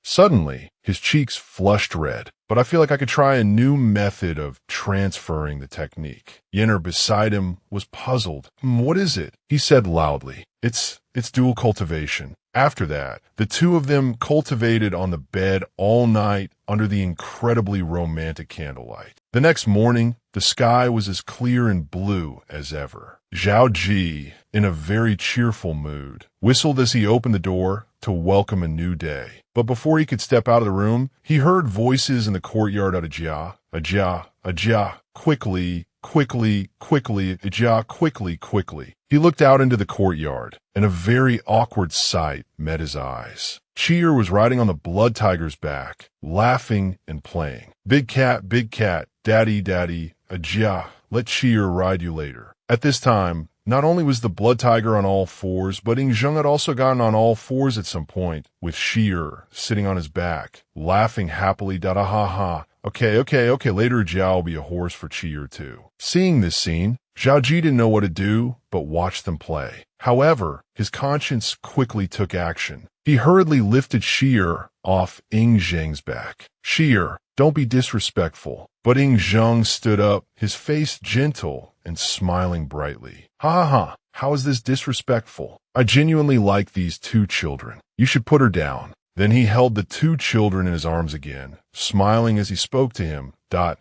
Suddenly, his cheeks flushed red, but I feel like I could try a new method of transferring the technique. Yenner beside him was puzzled. What is it? He said loudly. It's dual cultivation. After that, the two of them cultivated on the bed all night under the incredibly romantic candlelight. The next morning, the sky was as clear and blue as ever. Zhao Qi, in a very cheerful mood, whistled as he opened the door to welcome a new day. But before he could step out of the room, he heard voices in the courtyard out of Jia. Ajia, quickly, Ajia, quickly. He looked out into the courtyard, and a very awkward sight met his eyes. Qi was riding on the blood tiger's back, laughing and playing. Big cat, daddy, Ajia, let Qi ride you later. At this time, not only was the blood tiger on all fours, but Ying Zheng had also gotten on all fours at some point, with Qi sitting on his back, laughing happily, da-da-ha-ha. Okay, later Zhao will be a horse for Qi too. Seeing this scene, Zhao Qi didn't know what to do but watch them play. However, his conscience quickly took action. He hurriedly lifted Qi off Ying Zheng's back. Qi, don't be disrespectful. But Ying Zheng stood up, his face gentle and smiling brightly. Ha, how is this disrespectful? I genuinely like these two children. You should put her down. Then he held the two children in his arms again, smiling as he spoke to him. I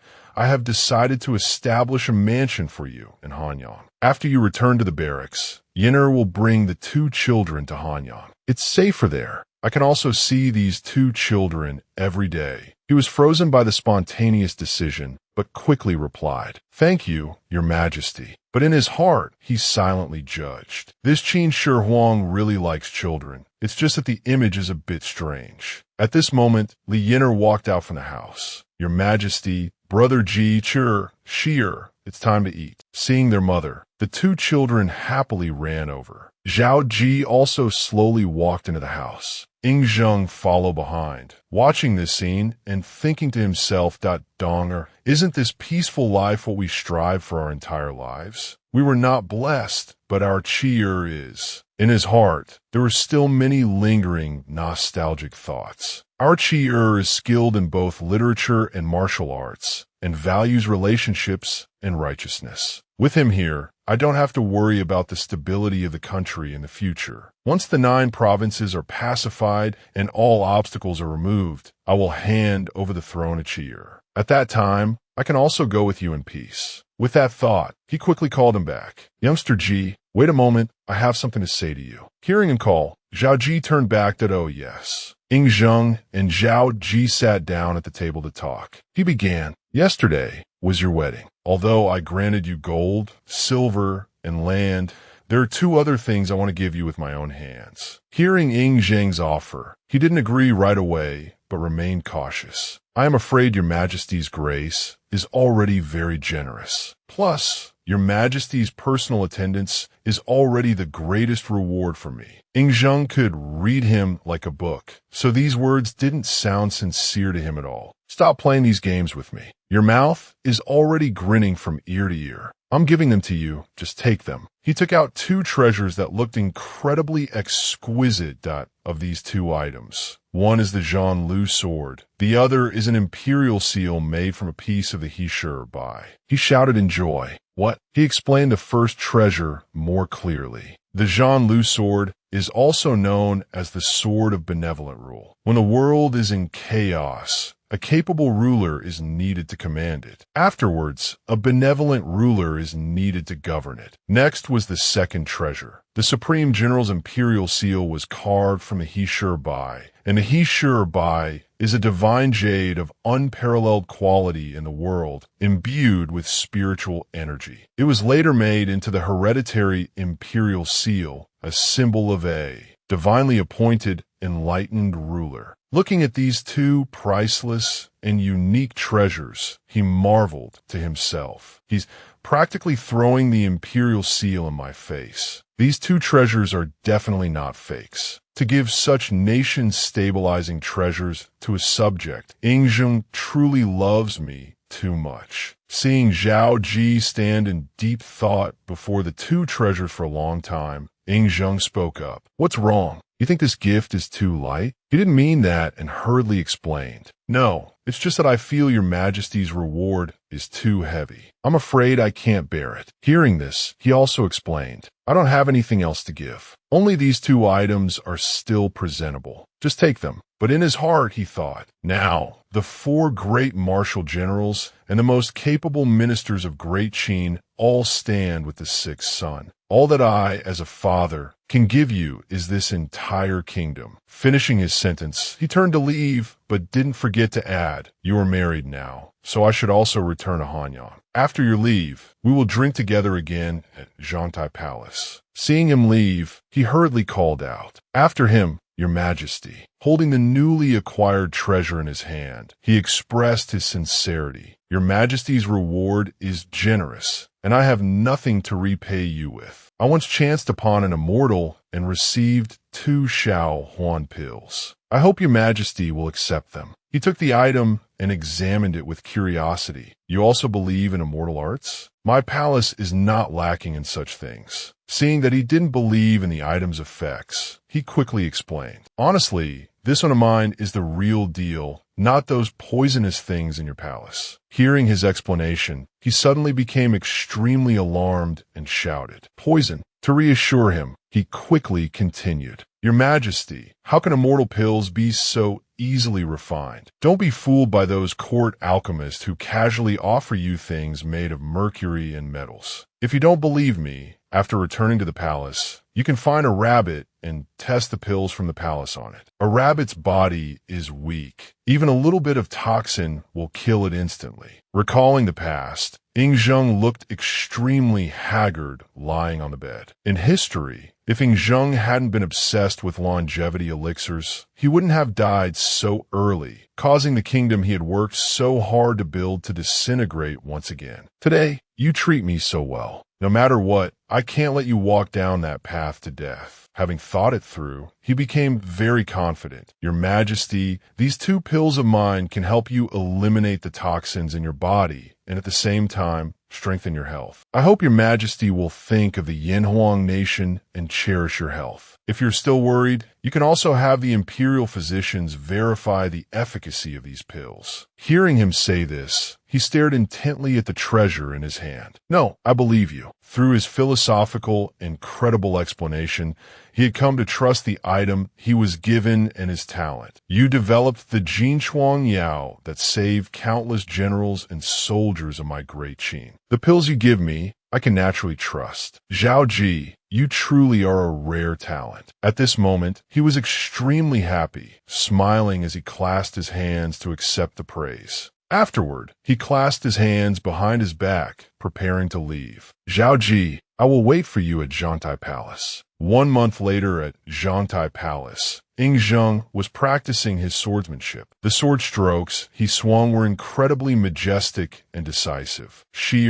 have decided to establish a mansion for you in Hanyang. After you return to the barracks, Yenner will bring the two children to Hanyang. It's safer there. I can also see these two children every day. He was frozen by the spontaneous decision, but quickly replied, Thank you, Your Majesty. But in his heart, he silently judged. This Qin Shi Huang really likes children. It's just that the image is a bit strange. At this moment, Li Yenner walked out from the house. Your Majesty, Brother Ji, Qi, it's time to eat. Seeing their mother, the two children happily ran over. Zhao Qi also slowly walked into the house. Ying Zheng followed behind, watching this scene and thinking to himself, Donger, isn't this peaceful life what we strive for our entire lives? We were not blessed, but our Qi is. In his heart, there were still many lingering, nostalgic thoughts. Our Qi is skilled in both literature and martial arts, and values relationships and righteousness. With him here, I don't have to worry about the stability of the country in the future. Once the 9 provinces are pacified and all obstacles are removed, I will hand over the throne to Qi. At that time, I can also go with you in peace. With that thought, he quickly called him back. Youngster Ji, wait a moment, I have something to say to you. Hearing him call, Zhao Qi turned back that, oh yes. Ying Zheng and Zhao Qi sat down at the table to talk. He began, yesterday was your wedding. Although I granted you gold, silver, and land, there are two other things I want to give you with my own hands. Hearing Ying Zheng's offer, he didn't agree right away, but remained cautious. I am afraid your Majesty's grace is already very generous. Plus, your Majesty's personal attendance is already the greatest reward for me. Ying Zheng could read him like a book, so these words didn't sound sincere to him at all. Stop playing these games with me. Your mouth is already grinning from ear to ear. I'm giving them to you, just take them. He took out two treasures that looked incredibly exquisite. Of these two items, one is the Zhang Lu sword, the other is an imperial seal made from a piece of the He Bai. He shouted in joy. What? He explained the first treasure more clearly. The Zhang Lu sword is also known as the Sword of Benevolent Rule. When the world is in chaos, a capable ruler is needed to command it. Afterwards, a benevolent ruler is needed to govern it. Next was the second treasure. The Supreme General's imperial seal was carved from the He Bai, and the He Bai is a divine jade of unparalleled quality in the world, imbued with spiritual energy. It was later made into the hereditary imperial seal, a symbol of a divinely appointed, enlightened ruler. Looking at these two priceless and unique treasures, he marveled to himself. He's practically throwing the imperial seal in my face. These two treasures are definitely not fakes. To give such nation-stabilizing treasures to a subject, Ying Zheng truly loves me too much. Seeing Zhao Qi stand in deep thought before the two treasures for a long time, Ying Zheng spoke up. What's wrong? You think this gift is too light? He didn't mean that and hurriedly explained. No, it's just that I feel your Majesty's reward is too heavy. I'm afraid I can't bear it. Hearing this, he also explained, I don't have anything else to give. Only these two items are still presentable. Just take them. But in his heart, he thought, now, the four great martial generals and the most capable ministers of Great Qin all stand with the sixth son. All that I, as a father, can give you is this entire kingdom. Finishing his sentence, he turned to leave, but didn't forget to add, you are married now, so I should also return to Hanyang. After your leave, we will drink together again at Zhangtai Palace. Seeing him leave, he hurriedly called out, after him, Your Majesty. Holding the newly acquired treasure in his hand, he expressed his sincerity. Your Majesty's reward is generous, and I have nothing to repay you with. I once chanced upon an immortal and received 2 Shao Huan pills. I hope your Majesty will accept them. He took the item and examined it with curiosity. You also believe in immortal arts? My palace is not lacking in such things. Seeing that he didn't believe in the item's effects, he quickly explained. Honestly, this one of mine is the real deal, not those poisonous things in your palace. Hearing his explanation, he suddenly became extremely alarmed and shouted, Poison! To reassure him, he quickly continued, Your Majesty, how can immortal pills be so easily refined? Don't be fooled by those court alchemists who casually offer you things made of mercury and metals. If you don't believe me, after returning to the palace, you can find a rabbit and test the pills from the palace on it. A rabbit's body is weak. Even a little bit of toxin will kill it instantly. Recalling the past, Ying Zheng looked extremely haggard lying on the bed. In history, if Ying Zheng hadn't been obsessed with longevity elixirs, he wouldn't have died so early, causing the kingdom he had worked so hard to build to disintegrate once again. Today, you treat me so well. No matter what, I can't let you walk down that path to death. Having thought it through, he became very confident. Your Majesty, these 2 pills of mine can help you eliminate the toxins in your body and at the same time strengthen your health. I hope your Majesty will think of the Yanhuang nation and cherish your health. If you're still worried, you can also have the imperial physicians verify the efficacy of these pills. Hearing him say this, he stared intently at the treasure in his hand. "No, I believe you." Through his philosophical, incredible explanation, he had come to trust the item he was given and his talent. "You developed the Jinshuang Yao that saved countless generals and soldiers of my great Qin. The pills you give me, I can naturally trust. Zhao Qi, you truly are a rare talent." At this moment, he was extremely happy, smiling as he clasped his hands to accept the praise. Afterward, he clasped his hands behind his back, preparing to leave. "Zhao Qi, I will wait for you at Zhangtai Palace." 1 month later at Zhangtai Palace, Ying Zheng was practicing his swordsmanship. The sword strokes he swung were incredibly majestic and decisive. Shi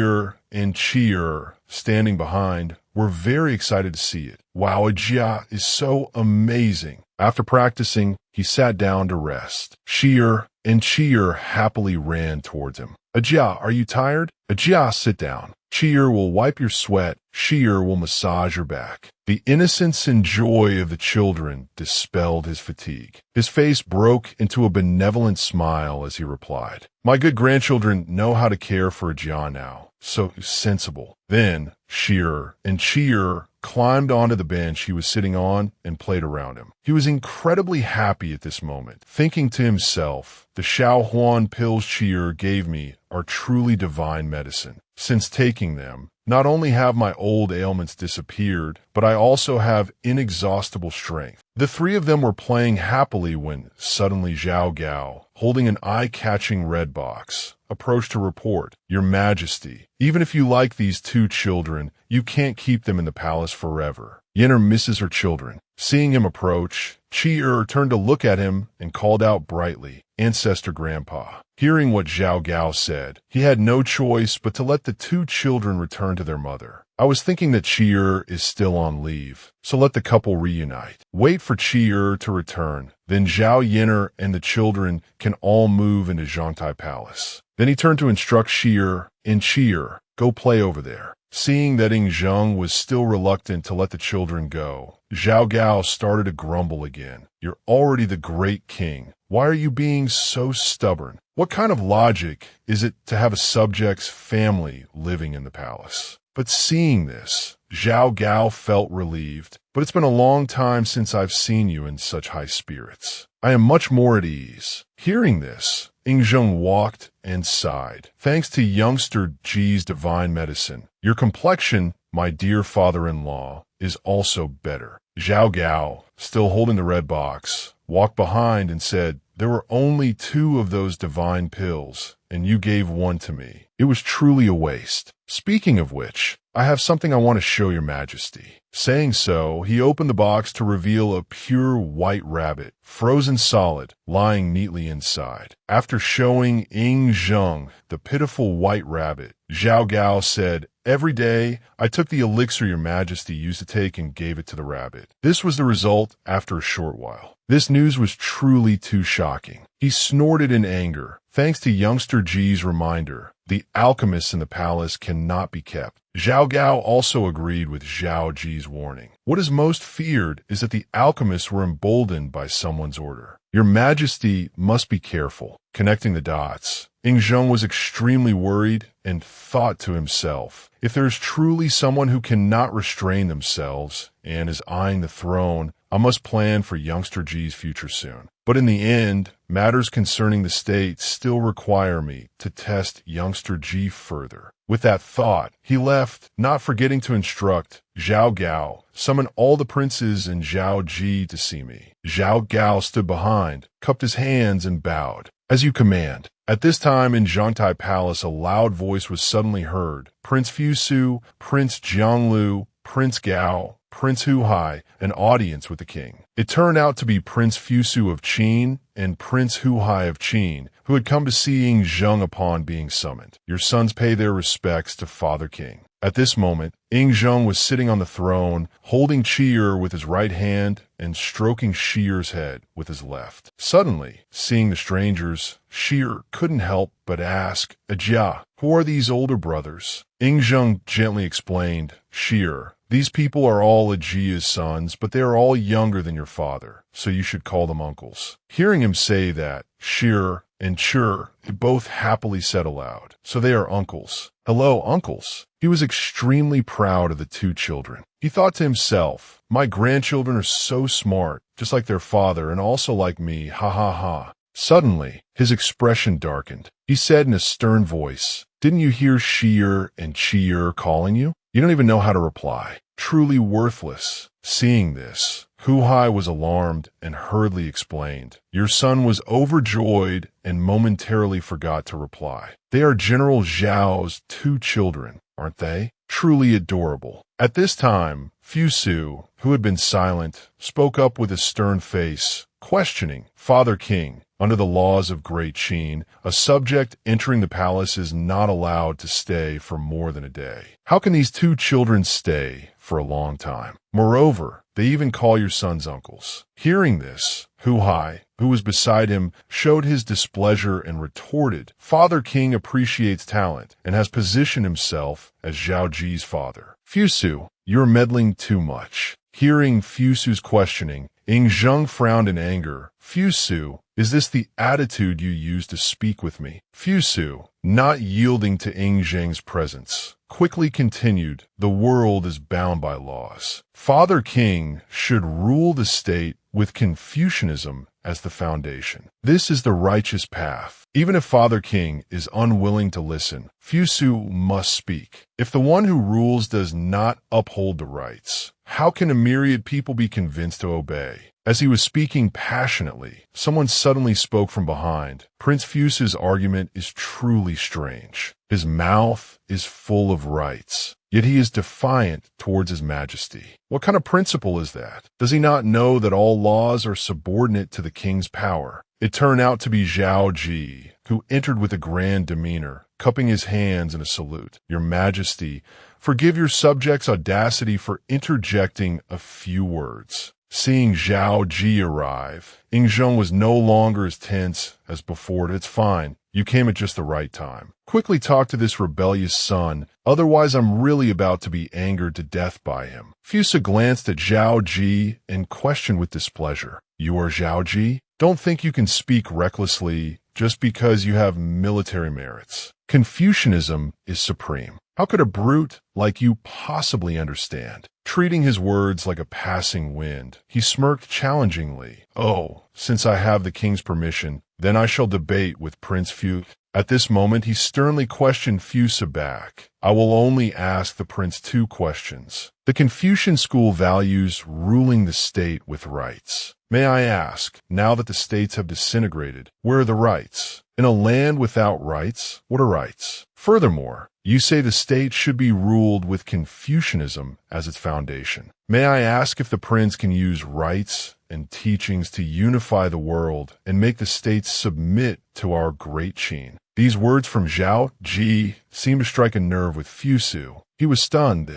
and Qi, standing behind, were very excited to see it. "Wow, Jia is so amazing." After practicing, he sat down to rest. Shi and Qi happily ran towards him. "Ajia, are you tired?" "Ajia, sit down. Qi will wipe your sweat. Shi will massage your back." The innocence and joy of the children dispelled his fatigue. His face broke into a benevolent smile as he replied, "My good grandchildren know how to care for Ajia now. So sensible." Then Shi and Qi climbed onto the bench he was sitting on and played around him. He was incredibly happy at this moment, thinking to himself, "The Shaohuan pills Qi gave me are truly divine medicine. Since taking them, not only have my old ailments disappeared, but I also have inexhaustible strength." The three of them were playing happily when suddenly Zhao Gao, holding an eye-catching red box, approached to report, "Your Majesty, even if you like these 2 children, you can't keep them in the palace forever. Yenner misses her children." Seeing him approach, Qi turned to look at him and called out brightly, "Ancestor Grandpa." Hearing what Zhao Gao said, he had no choice but to let the 2 children return to their mother. "I was thinking that Qi is still on leave, so let the couple reunite. Wait for Qi to return, then Zhao Yenner and the children can all move into Zhangtai Palace." Then he turned to instruct Qi and Qi, "Go play over there." Seeing that Ying Zheng was still reluctant to let the children go, Zhao Gao started to grumble again. "You're already the great king. Why are you being so stubborn? What kind of logic is it to have a subject's family living in the palace?" But seeing this, Zhao Gao felt relieved. "But it's been a long time since I've seen you in such high spirits. I am much more at ease." Hearing this, Ying Zheng walked and sighed. "Thanks to youngster Ji's divine medicine, your complexion, my dear father-in-law, is also better." Zhao Gao, still holding the red box, walked behind and said, "There were only 2 of those divine pills, and you gave 1 to me. It was truly a waste. Speaking of which, I have something I want to show your Majesty." Saying so, he opened the box to reveal a pure white rabbit, frozen solid, lying neatly inside. After showing Ying Zheng the pitiful white rabbit, Zhao Gao said, "Every day, I took the elixir your Majesty used to take and gave it to the rabbit." This was the result after a short while. This news was truly too shocking. He snorted in anger. Thanks to youngster Ji's reminder, the alchemists in the palace cannot be kept. Zhao Gao also agreed with Zhao Ji's warning. What is most feared is that the alchemists were emboldened by someone's order. Your Majesty must be careful. Connecting the dots, Ying Zheng was extremely worried and thought to himself, if there is truly someone who cannot restrain themselves and is eyeing the throne, I must plan for youngster Ji's future soon. But in the end, matters concerning the state still require me to test youngster Ji further. With that thought, he left, not forgetting to instruct Zhao Gao, "Summon all the princes and Zhao Ji to see me." Zhao Gao stood behind, cupped his hands and bowed. "As you command." At this time in Zhangtai Palace, a loud voice was suddenly heard. Prince Fusu, Prince Jianglu, Prince Gao, Prince Huhai, an audience with the king. It turned out to be Prince Fusu of Qin and Prince Huhai of Qin, who had come to see Ying Zheng upon being summoned. Your sons pay their respects to Father King. At this moment, Ying Zheng was sitting on the throne, holding Qi with his right hand and stroking Shi's head with his left. Suddenly, seeing the strangers, Shi couldn't help but ask, "Ajia, who are these older brothers?" Ying Zheng gently explained, "Shi, these people are all Ajia's sons, but they are all younger than your father, so you should call them uncles." Hearing him say that, Shi and sure, they both happily said aloud. So they are uncles. Hello, uncles. He was extremely proud of the two children. He thought to himself, my grandchildren are so smart, just like their father and also like me, ha ha ha. Suddenly, his expression darkened. He said in a stern voice, didn't you hear Shi'er and Qi'er calling you? You don't even know how to reply. Truly worthless. Seeing this, Hu-hai was alarmed and hurriedly explained, your son was overjoyed and momentarily forgot to reply. They are General Zhao's two children, aren't they? Truly adorable. At this time, Fusu, who had been silent, spoke up with a stern face, questioning, Father King, under the laws of Great Qin, a subject entering the palace is not allowed to stay for more than a day. How can these two children stay for a long time? Moreover, they even call your sons uncles. Hearing this, Hu-hai, who was beside him, showed his displeasure and retorted, Father King appreciates talent and has positioned himself as Zhao Ji's father. Fusu, you're meddling too much. Hearing Fusu's questioning, Ying Zheng frowned in anger. Fusu, is this the attitude you use to speak with me? Fusu, not yielding to Ying Zheng's presence, quickly continued, the world is bound by laws. Father King should rule the state with Confucianism as the foundation. This is the righteous path. Even if Father King is unwilling to listen, Fusu must speak. If the one who rules does not uphold the rights, how can a myriad people be convinced to obey? As he was speaking passionately, someone suddenly spoke from behind. Prince Fusu's argument is truly strange. His mouth is full of rights, yet he is defiant towards his majesty. What kind of principle is that? Does he not know that all laws are subordinate to the king's power? It turned out to be Zhao Qi, who entered with a grand demeanor, cupping his hands in a salute. Your Majesty, forgive your subjects' audacity for interjecting a few words. Seeing Zhao Qi arrive, Ying Zheng was no longer as tense as before. It's fine. You came at just the right time. Quickly talk to this rebellious son, otherwise I'm really about to be angered to death by him. Fusu glanced at Zhao Qi and questioned with displeasure. You are Zhao Qi? Don't think you can speak recklessly just because you have military merits. Confucianism is supreme. How could a brute like you possibly understand? Treating his words like a passing wind, he smirked challengingly. Oh, since I have the king's permission, then I shall debate with Prince Fu. At this moment, he sternly questioned Fusa back. I will only ask the prince two questions. The Confucian school values ruling the state with rights. May I ask, now that the states have disintegrated, where are the rights? In a land without rights, what are rights? Furthermore, you say the state should be ruled with Confucianism as its foundation. May I ask if the prince can use rights and teachings to unify the world and make the states submit to our great Qin? These words from Zhao Qi seemed to strike a nerve with Fusu. He was stunned.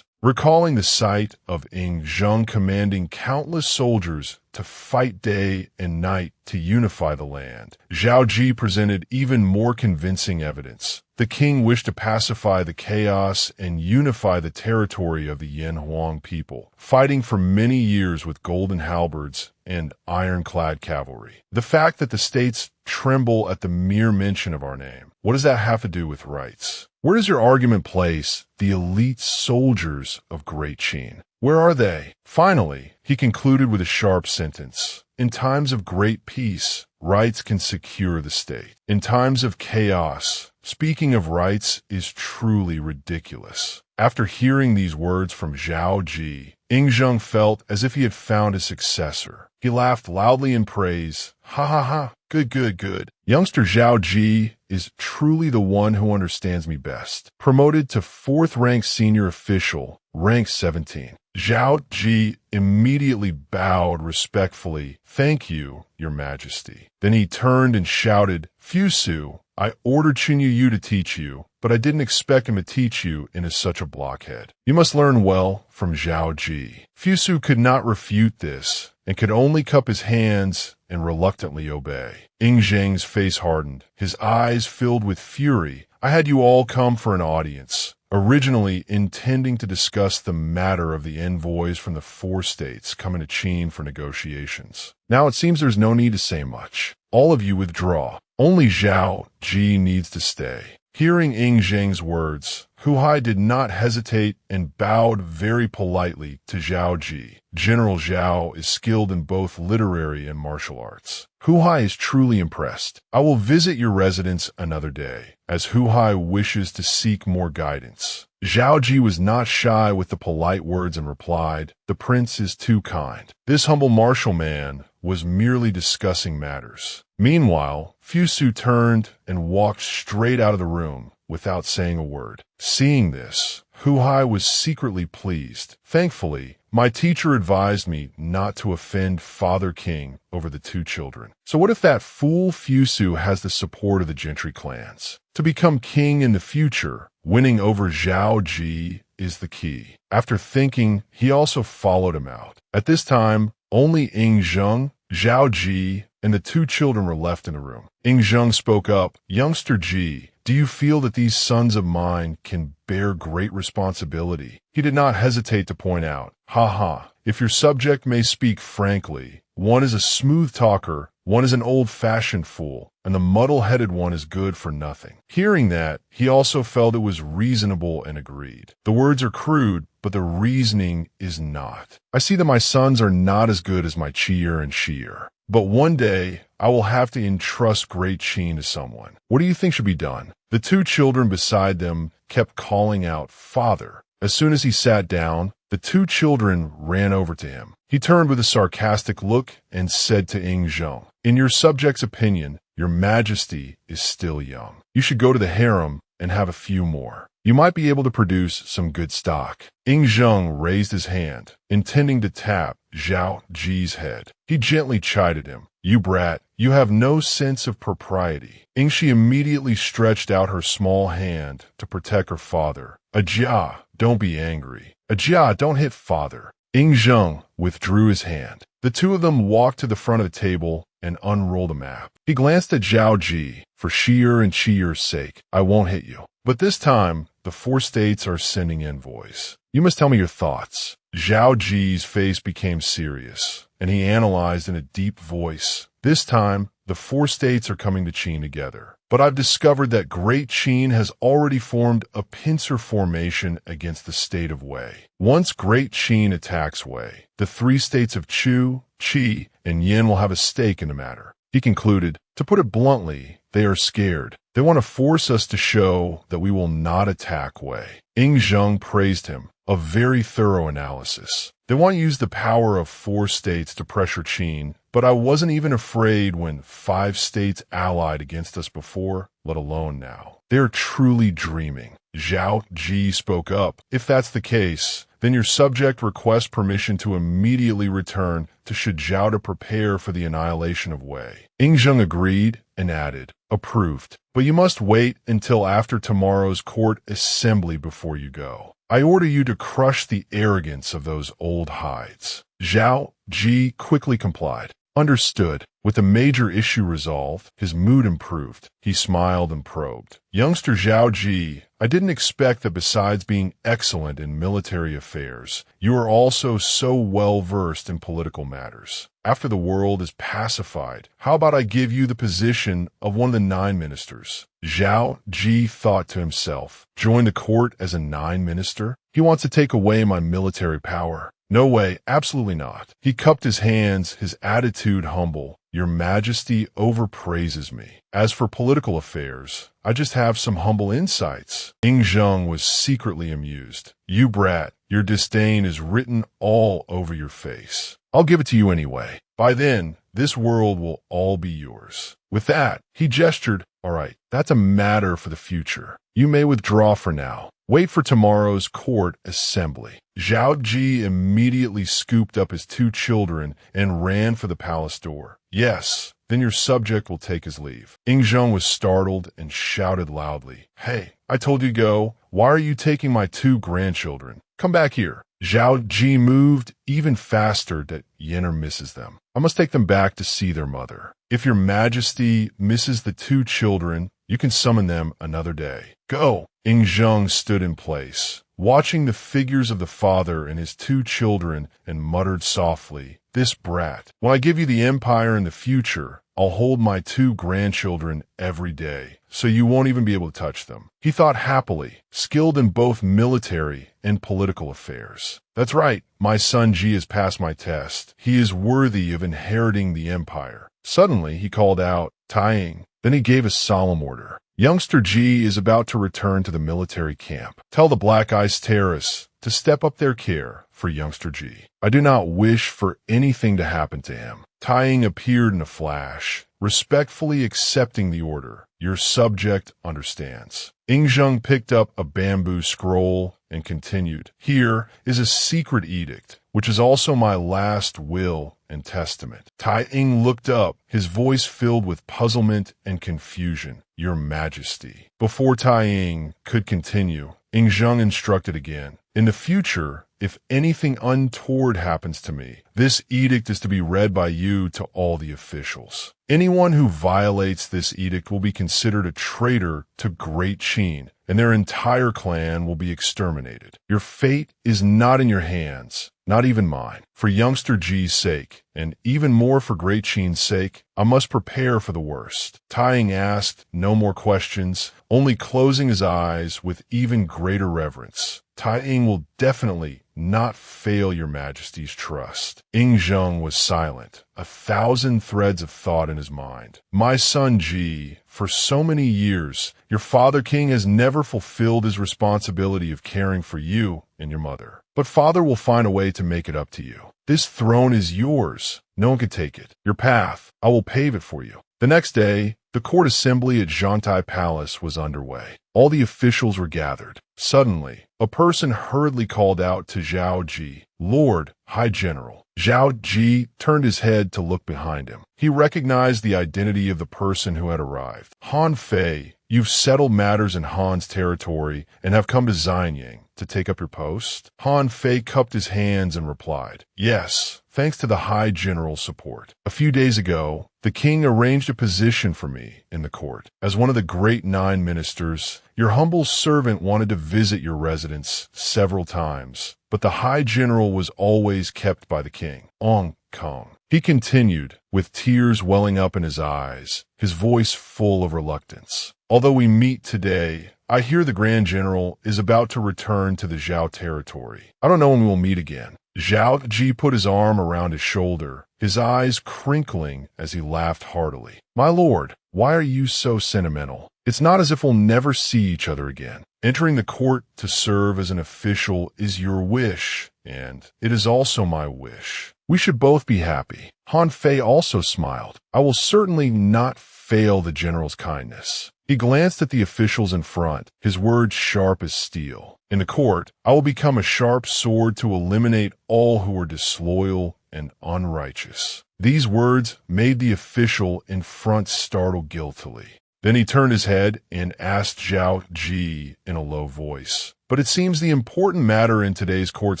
Recalling the sight of Ying Zheng commanding countless soldiers to fight day and night to unify the land, Zhao Qi presented even more convincing evidence. The king wished to pacify the chaos and unify the territory of the Yanhuang people, fighting for many years with golden halberds and ironclad cavalry. The fact that the states tremble at the mere mention of our name, what does that have to do with rights? Where does your argument place the elite soldiers of Great Qin? Where are they? Finally, he concluded with a sharp sentence. In times of great peace, rights can secure the state. In times of chaos, speaking of rights is truly ridiculous. After hearing these words from Zhao Qi, Ying Zheng felt as if he had found a successor. He laughed loudly in praise. Ha ha ha, good, good, good. Youngster Zhao Qi is truly the one who understands me best. Promoted to 4th rank senior official, rank 17. Zhao Qi immediately bowed respectfully. Thank you, Your Majesty. Then he turned and shouted, Fusu, I ordered Qin Yu to teach you, but I didn't expect him to teach you in such a blockhead. You must learn well from Zhao Qi. Fusu could not refute this and could only cup his hands and reluctantly obey. Ying Zheng's face hardened. His eyes filled with fury. I had you all come for an audience, originally intending to discuss the matter of the envoys from the 4 states coming to Qin for negotiations. Now it seems there's no need to say much. All of you withdraw. Only Zhao Qi needs to stay. Hearing Ying Zheng's words, Hu Hai did not hesitate and bowed very politely to Zhao Qi. General Zhao is skilled in both literary and martial arts. Hu Hai is truly impressed. I will visit your residence another day, as Hu Hai wishes to seek more guidance. Zhao Qi was not shy with the polite words and replied, "The prince is too kind." This humble martial man was merely discussing matters. Meanwhile, Fusu turned and walked straight out of the room without saying a word. Seeing this, Hu Hai was secretly pleased. Thankfully, my teacher advised me not to offend Father King over the two children. So what if that fool Fusu has the support of the gentry clans? To become king in the future, winning over Zhao Qi is the key. After thinking, he also followed him out. At this time, only Ying Zheng, Zhao Qi, and the two children were left in the room. Ying Zheng spoke up, "Youngster Qi, do you feel that these sons of mine can bear great responsibility?" He did not hesitate to point out, "Haha, if your subject may speak frankly, one is a smooth talker, one is an old-fashioned fool, and the muddle-headed one is good for nothing." Hearing that, he also felt it was reasonable and agreed. The words are crude, but the reasoning is not. I see that my sons are not as good as my Chi'er and Shi'er. But one day, I will have to entrust great Qin to someone. What do you think should be done? The two children beside them kept calling out, "Father." As soon as he sat down, the two children ran over to him. He turned with a sarcastic look and said to Ying Zheng, "In your subject's opinion, your majesty is still young. You should go to the harem and have a few more. You might be able to produce some good stock." Ying Zheng raised his hand, intending to tap Zhao Qi's head. He gently chided him, "You brat, you have no sense of propriety." Ying Shi immediately stretched out her small hand to protect her father. "Ajia, don't be angry. Ajia, don't hit father." Ying Zheng withdrew his hand. The two of them walked to the front of the table and unrolled a map. He glanced at Zhao Qi. "For Shi'er and Chi'er's sake, I won't hit you. But this time, the 4 states are sending envoys. You must tell me your thoughts." Zhao Qi's face became serious, and he analyzed in a deep voice. "This time, the 4 states are coming to Qin together. But I've discovered that Great Qin has already formed a pincer formation against the state of Wei. Once Great Qin attacks Wei, the 3 states of Chu, Qi, and Yin will have a stake in the matter." He concluded, "To put it bluntly, they are scared. They want to force us to show that we will not attack Wei." Ying Zheng praised him. "A very thorough analysis. They want to use the power of 4 states to pressure Qin, but I wasn't even afraid when 5 states allied against us before, let alone now. They're truly dreaming." Zhao Qi spoke up. "If that's the case, then your subject requests permission to immediately return to Shijiao to prepare for the annihilation of Wei." Ying Zheng agreed and added, "Approved. But you must wait until after tomorrow's court assembly before you go. I order you to crush the arrogance of those old hides." Zhao Qi quickly complied. "Understood." With the major issue resolved, his mood improved. He smiled and probed. "Youngster Zhao Qi, I didn't expect that besides being excellent in military affairs, you are also so well versed in political matters. After the world is pacified, how about I give you the position of one of the 9 ministers?" Zhao Qi thought to himself, "Join the court as a 9 minister? He wants to take away my military power. No way, absolutely not." He cupped his hands, his attitude humble. "Your Majesty overpraises me. As for political affairs, I just have some humble insights." Ying Zheng was secretly amused. "You brat, your disdain is written all over your face. I'll give it to you anyway. By then, this world will all be yours." With that, he gestured, "All right, that's a matter for the future. You may withdraw for now. Wait for tomorrow's court assembly." Zhao Qi immediately scooped up his 2 children and ran for the palace door. "Yes, then your subject will take his leave." Ying Zheng was startled and shouted loudly, "Hey, I told you to go. Why are you taking my 2 grandchildren? Come back here." Zhao Qi moved even faster that Yenner misses them. "I must take them back to see their mother. If your Majesty misses the 2 children, you can summon them another day. Go." Ying Zheng stood in place, watching the figures of the father and his 2 children, and muttered softly, "This brat. When I give you the empire in the future, I'll hold my 2 grandchildren every day, so you won't even be able to touch them. He thought happily, skilled in both military and political affairs. That's right, my son Ji has passed my test. He is worthy of inheriting the empire. Suddenly, he called out, "Tying." Then he gave a solemn order. Youngster Ji is about to return to the military camp. Tell the Black Ice terrorists to step up their care for youngster Ji. I do not wish for anything to happen to him. Tying appeared in a flash, respectfully accepting the order. Your subject understands. Ying Zheng picked up a bamboo scroll and continued. Here is a secret edict, which is also my last will and testament. Tai Ying looked up, his voice filled with puzzlement and confusion. Your Majesty. Before Tai Ying could continue, Ying Zheng instructed again. In the future, if anything untoward happens to me, this edict is to be read by you to all the officials. Anyone who violates this edict will be considered a traitor to Great Qin, and their entire clan will be exterminated. Your fate is not in your hands, not even mine. For youngster Ji's sake, and even more for Great Qin's sake, I must prepare for the worst. Tying asked no more questions, only closing his eyes with even greater reverence. Tai Ying will definitely not fail your Majesty's trust. Ying Zheng was silent, 1,000 threads of thought in his mind. My son Ji, for so many years, your father king has never fulfilled his responsibility of caring for you and your mother. But father will find a way to make it up to you. This throne is yours. No one can take it. Your path, I will pave it for you. The next day, the court assembly at Zhantai Palace was underway. All the officials were gathered. Suddenly, a person hurriedly called out to Zhao Qi, Lord, High General. Zhao Qi turned his head to look behind him. He recognized the identity of the person who had arrived. Han Fei, you've settled matters in Han's territory and have come to Xianying to take up your post? Han Fei cupped his hands and replied, Yes, thanks to the High General's support. A few days ago, the king arranged a position for me in the court. As one of the great 9 ministers, your humble servant wanted to visit your residence several times, but the High General was always kept by the king. Ong Kong. He continued, with tears welling up in his eyes, his voice full of reluctance. Although we meet today, I hear the Grand General is about to return to the Zhao territory. I don't know when we will meet again. Zhao Qi put his arm around his shoulder, his eyes crinkling as he laughed heartily. My lord, why are you so sentimental? It's not as if we'll never see each other again. Entering the court to serve as an official is your wish, and it is also my wish. We should both be happy. Han Fei also smiled. I will certainly not fail the general's kindness. He glanced at the officials in front, his words sharp as steel. In the court, I will become a sharp sword to eliminate all who are disloyal and unrighteous. These words made the official in front startle guiltily. Then he turned his head and asked Zhao Qi in a low voice. But it seems the important matter in today's court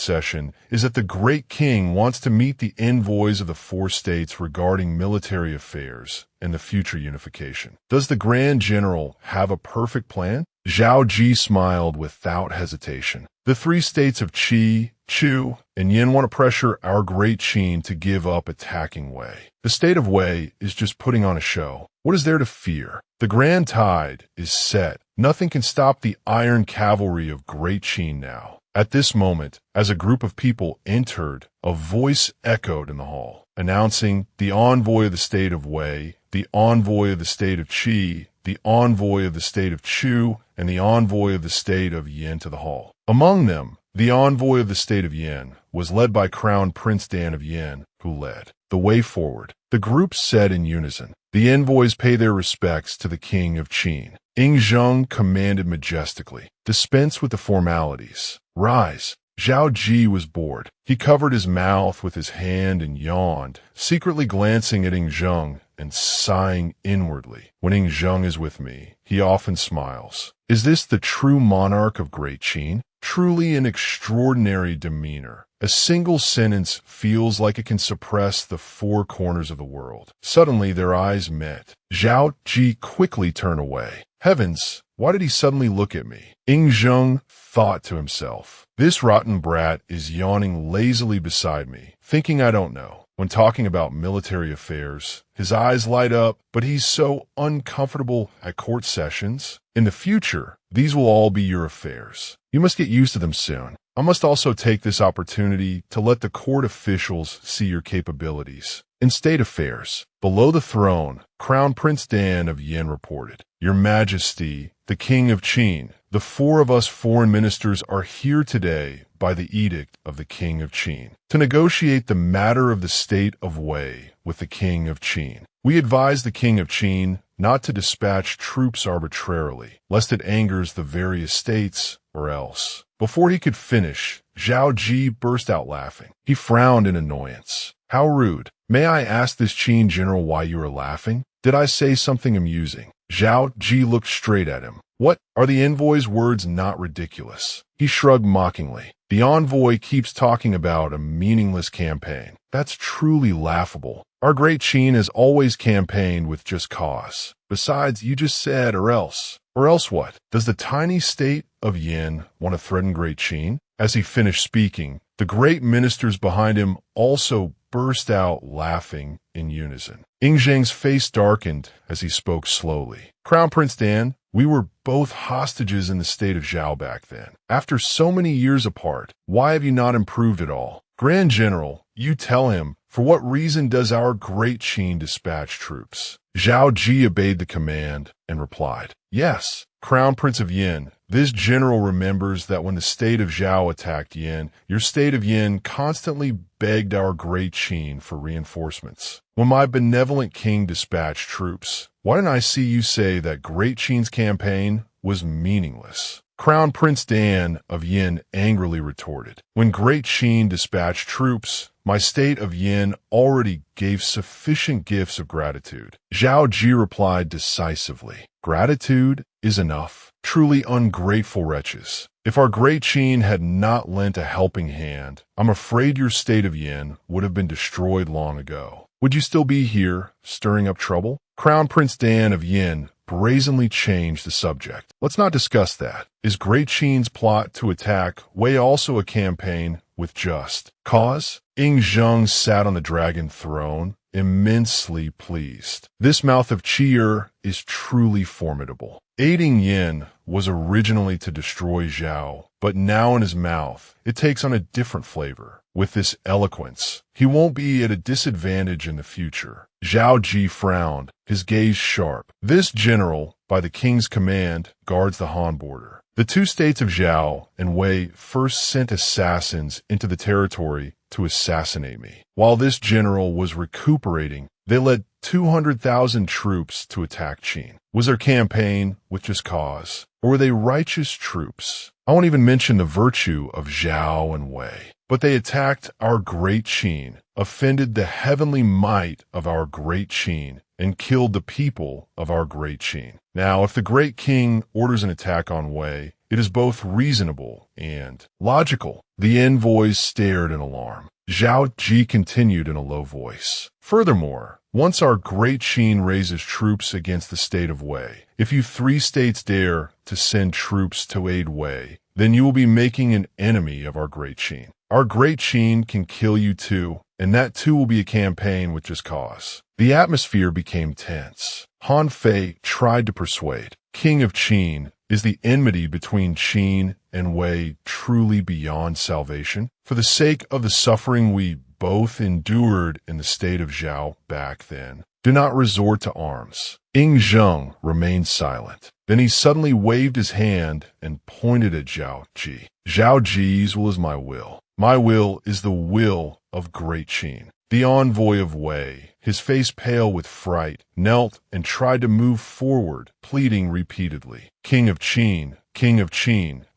session is that the great king wants to meet the envoys of the 4 states regarding military affairs and the future unification. Does the Grand General have a perfect plan? Zhao Qi smiled without hesitation. The 3 states of Qi, Chu, and Yin want to pressure our great Qin to give up attacking Wei. The state of Wei is just putting on a show. What is there to fear? The grand tide is set. Nothing can stop the iron cavalry of Great Qin now. At this moment, as a group of people entered, a voice echoed in the hall, announcing the envoy of the state of Wei, the envoy of the state of Qi, the envoy of the state of Chu, and the envoy of the state of Yin to the hall. Among them, the envoy of the state of Yin was led by Crown Prince Dan of Yin, who led the way forward. The group said in unison, the envoys pay their respects to the king of Qin. Ying Zheng commanded majestically, dispense with the formalities. Rise. Zhao Qi was bored. He covered his mouth with his hand and yawned, secretly glancing at Ying Zheng and sighing inwardly. When Ying Zheng is with me, he often smiles. Is this the true monarch of Great Qin? Truly an extraordinary demeanor. A single sentence feels like it can suppress the 4 corners of the world. Suddenly their eyes met. Zhao Qi quickly turned away. Heavens, why did he suddenly look at me? Ying Zheng thought to himself, this rotten brat is yawning lazily beside me, thinking I don't know. When talking about military affairs, his eyes light up, but he's so uncomfortable at court sessions. In the future, these will all be your affairs. You must get used to them soon. I must also take this opportunity to let the court officials see your capabilities. In state affairs, below the throne, Crown Prince Dan of Yin reported, "Your Majesty, the King of Qin, the 4 of us foreign ministers are here today by the edict of the King of Qin to negotiate the matter of the state of Wei with the King of Qin. We advise the King of Qin not to dispatch troops arbitrarily, lest it angers the various states or else." Before he could finish, Zhao Qi burst out laughing. He frowned in annoyance. "How rude. May I ask this Qin general why you are laughing? Did I say something amusing?" Zhao Qi looked straight at him. "What? Are the envoy's words not ridiculous?" He shrugged mockingly. "The envoy keeps talking about a meaningless campaign. That's truly laughable. Our great Qin has always campaigned with just cause. Besides, you just said, or else. Or else what? Does the tiny state of Yin want to threaten great Qin?" As he finished speaking, the great ministers behind him also burst out laughing in unison. Ying Zheng's face darkened as he spoke slowly. "Crown Prince Dan, we were both hostages in the state of Zhao back then. After so many years apart, why have you not improved at all? Grand General, you tell him, for what reason does our great Qin dispatch troops?" Zhao Qi obeyed the command and replied, "Yes, Crown Prince of Yin, this general remembers that when the state of Zhao attacked Yin, your state of Yin constantly begged our great Qin for reinforcements. When my benevolent king dispatched troops, why didn't I see you say that great Qin's campaign was meaningless?" Crown Prince Dan of Yin angrily retorted, "When great Qin dispatched troops, my state of Yin already gave sufficient gifts of gratitude." Zhao Qi replied decisively, "Gratitude is enough. Truly ungrateful wretches. If our great Qin had not lent a helping hand, I'm afraid your state of Yin would have been destroyed long ago. Would you still be here, stirring up trouble?" Crown Prince Dan of Yin brazenly changed the subject. "Let's not discuss that. Is great Qin's plot to attack Wei also a campaign with just cause?" Ying Zheng sat on the dragon throne, immensely pleased. This mouth of Qi is truly formidable. Aiding Yin was originally to destroy Zhao, but now in his mouth, it takes on a different flavor. With this eloquence, he won't be at a disadvantage in the future. Zhao Qi frowned, his gaze sharp. This general, by the king's command, guards the Han border. The 2 states of Zhao and Wei first sent assassins into the territory to assassinate me. While this general was recuperating, they led 200,000 troops to attack Qin. Was their campaign with just cause, or were they righteous troops? I won't even mention the virtue of Zhao and Wei. But they attacked our great Qin, offended the heavenly might of our great Qin, and killed the people of our great Qin. Now, if the great king orders an attack on Wei, it is both reasonable and logical. The envoys stared in alarm. Zhao Qi continued in a low voice. "Furthermore, once our great Qin raises troops against the state of Wei, if you 3 states dare to send troops to aid Wei, then you will be making an enemy of our great Qin. Our great Qin can kill you too, and that too will be a campaign with just cause." The atmosphere became tense. Han Fei tried to persuade. "King of Qin, is the enmity between Qin and Wei truly beyond salvation? For the sake of the suffering we both endured in the state of Zhao back then, do not resort to arms." Ying Zheng remained silent. Then he suddenly waved his hand and pointed at Zhao Qi. "Zhao Qi's will is my will. My will is the will of great Qin." The envoy of Wei, his face pale with fright, knelt and tried to move forward, pleading repeatedly, King of Qin,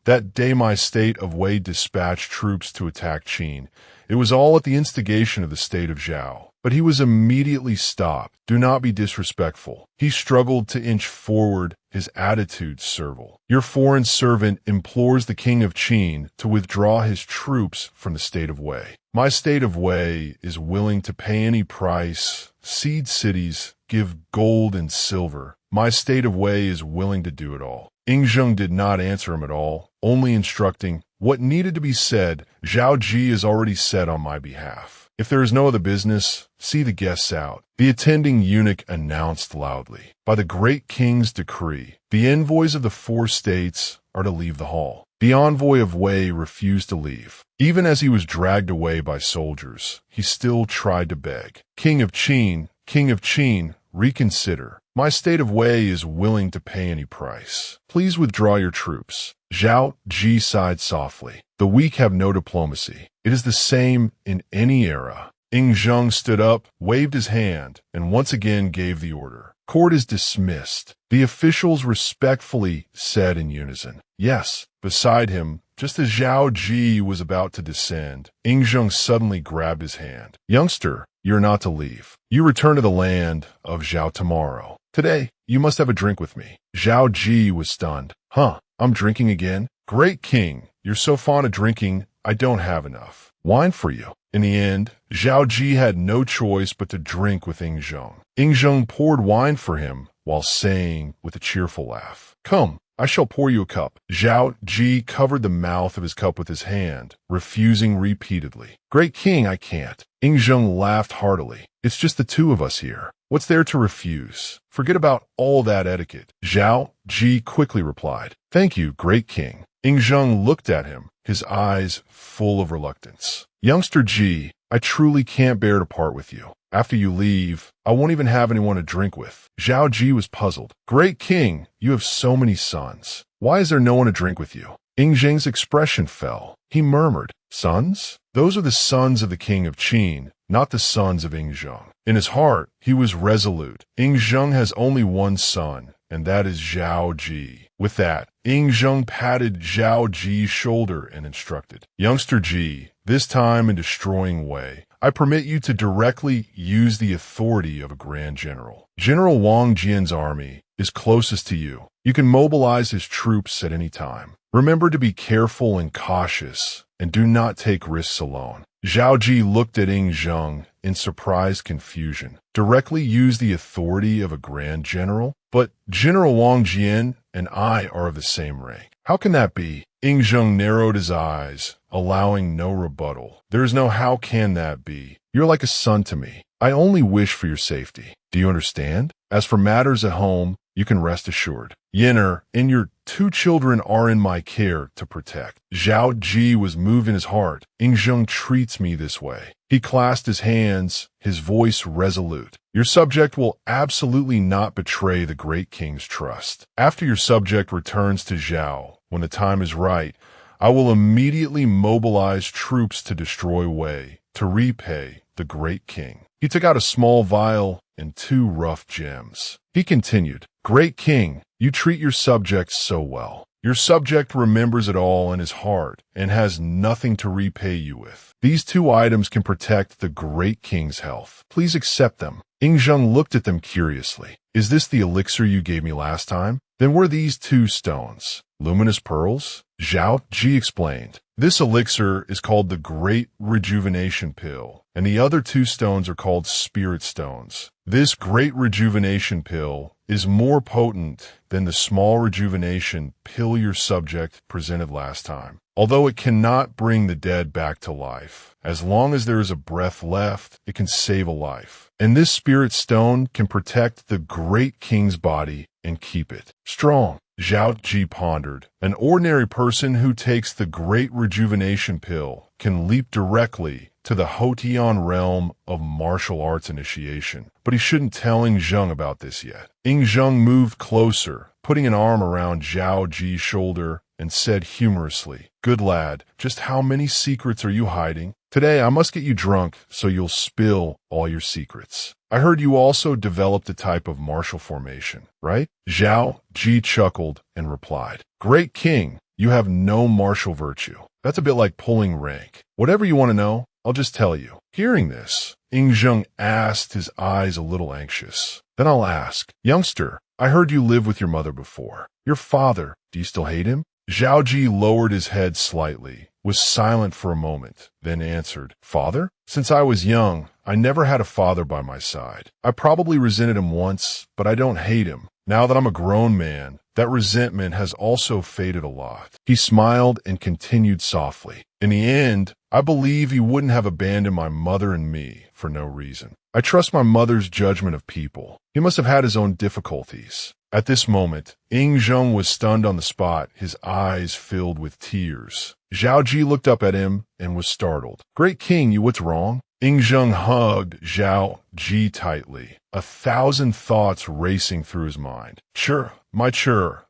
that day my state of Wei dispatched troops to attack Qin. It was all at the instigation of the state of Zhao. But he was immediately stopped. Do not be disrespectful. He struggled to inch forward, his attitude servile. Your foreign servant implores the King of Qin to withdraw his troops from the state of Wei. My state of Wei is willing to pay any price, cede cities, give gold and silver. My state of Wei is willing to do it all. Ying Zheng did not answer him at all, only instructing, what needed to be said, Zhao Qi has already said on my behalf. If there is no other business, see the guests out. The attending eunuch announced loudly. By the great king's decree, the envoys of the 4 states are to leave the hall. The envoy of Wei refused to leave. Even as he was dragged away by soldiers, he still tried to beg. King of Qin, reconsider. My state of Wei is willing to pay any price. Please withdraw your troops. Zhao Qi sighed softly. The weak have no diplomacy. It is the same in any era. Ying Zheng stood up, waved his hand, and once again gave the order. Court is dismissed. The officials respectfully said in unison, yes. Beside him, just as Zhao Qi was about to descend, Ying Zheng suddenly grabbed his hand. Youngster, you're not to leave. You return to the land of Zhao tomorrow. Today, you must have a drink with me. Zhao Qi was stunned. Huh, I'm drinking again? Great king, you're so fond of drinking, I don't have enough. Wine for you. In the end, Zhao Qi had no choice but to drink with Ying Zheng. Ying Zheng poured wine for him while saying with a cheerful laugh, Come, I shall pour you a cup. Zhao Qi covered the mouth of his cup with his hand, refusing repeatedly. Great king, I can't. Ying Zheng laughed heartily. It's just the 2 of us here. What's there to refuse? Forget about all that etiquette. Zhao Qi quickly replied, Thank you, great king. Ying Zheng looked at him, his eyes full of reluctance. Youngster Qi, I truly can't bear to part with you. After you leave, I won't even have anyone to drink with. Zhao Qi was puzzled. Great king, you have so many sons. Why is there no one to drink with you? Ying Zheng's expression fell. He murmured, Sons? Those are the sons of the king of Qin, not the sons of Ying Zheng. In his heart, he was resolute. Ying Zheng has only one son, and that is Zhao Qi. With that, Ying Zheng patted Zhao Qi's shoulder and instructed, Youngster Qi, this time in destroying Wei, I permit you to directly use the authority of a grand general. General Wang Jian's army is closest to you. You can mobilize his troops at any time. Remember to be careful and cautious, and do not take risks alone. Zhao Qi looked at Ying Zheng in surprised confusion. Directly use the authority of a grand general? But General Wang Jian and I are of the same rank. How can that be? Ying Zheng narrowed his eyes, allowing no rebuttal. There is no how can that be. You're like a son to me. I only wish for your safety. Do you understand? As for matters at home, you can rest assured. Yenner and your 2 children are in my care to protect. Zhao Qi was moved in his heart. Ying Zheng treats me this way. He clasped his hands, his voice resolute. Your subject will absolutely not betray the great king's trust. After your subject returns to Zhao, when the time is right, I will immediately mobilize troops to destroy Wei, to repay the great king. He took out a small vial and 2 rough gems. He continued, Great king, you treat your subjects so well. Your subject remembers it all in his heart and has nothing to repay you with. These 2 items can protect the great king's health. Please accept them. Ying Zheng looked at them curiously. Is this the elixir you gave me last time? Then were these 2 stones luminous pearls? Zhao Qi explained. This elixir is called the Great Rejuvenation Pill, and the other 2 stones are called Spirit Stones. This Great Rejuvenation Pill is more potent than the small rejuvenation pill your subject presented last time. Although it cannot bring the dead back to life, as long as there is a breath left, it can save a life. And this Spirit Stone can protect the great king's body and keep it strong. Zhao Qi pondered. An ordinary person who takes the Great Rejuvenation Pill can leap directly to the Hotian realm of martial arts initiation, but he shouldn't tell Ying Zheng about this yet. Ying Zheng moved closer, putting an arm around Zhao Qi's shoulder, and said humorously, Good lad, just how many secrets are you hiding? Today I must get you drunk so you'll spill all your secrets. I heard you also developed a type of martial formation, right? Zhao Qi chuckled and replied, Great king, you have no martial virtue. That's a bit like pulling rank. Whatever you want to know, I'll just tell you. Hearing this, Ying Zheng asked, his eyes a little anxious. Then I'll ask, Youngster, I heard you live with your mother before. Your father, do you still hate him? Zhao Qi lowered his head slightly, was silent for a moment, then answered, Father? Since I was young, I never had a father by my side. I probably resented him once, but I don't hate him. Now that I'm a grown man, that resentment has also faded a lot. He smiled and continued softly. In the end, I believe he wouldn't have abandoned my mother and me for no reason. I trust my mother's judgment of people. He must have had his own difficulties. At this moment, Ying Zheng was stunned on the spot, his eyes filled with tears. Zhao Qi looked up at him and was startled. "Great king, what's wrong?" Ying Zheng hugged Zhao Qi tightly, 1,000 thoughts racing through his mind. "Sure,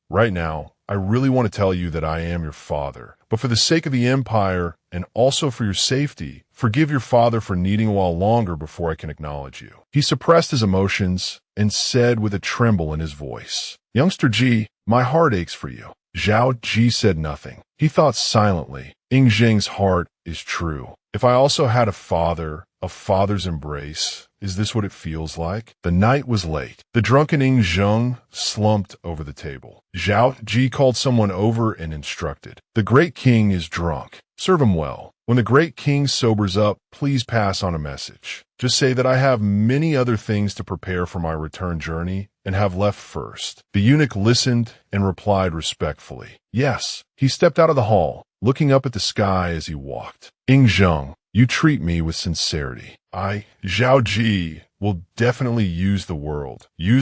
right now, I really want to tell you that I am your father. But for the sake of the empire, and also for your safety, forgive your father for needing a while longer before I can acknowledge you." He suppressed his emotions and said with a tremble in his voice, "Youngster Ji, my heart aches for you." Zhao Qi said nothing. He thought silently. Ying Zheng's heart is true. If I also had a father's embrace, is this what it feels like? The night was late. The drunken Ying Zheng slumped over the table. Zhao Qi called someone over and instructed, "The great king is drunk. Serve him well. When the great king sobers up, please pass on a message. Just say that I have many other things to prepare for my return journey and have left first." The eunuch listened and replied respectfully, "Yes." He stepped out of the hall, looking up at the sky as he walked. "Ying Zheng, you treat me with sincerity. I, Zhao Qi, will definitely use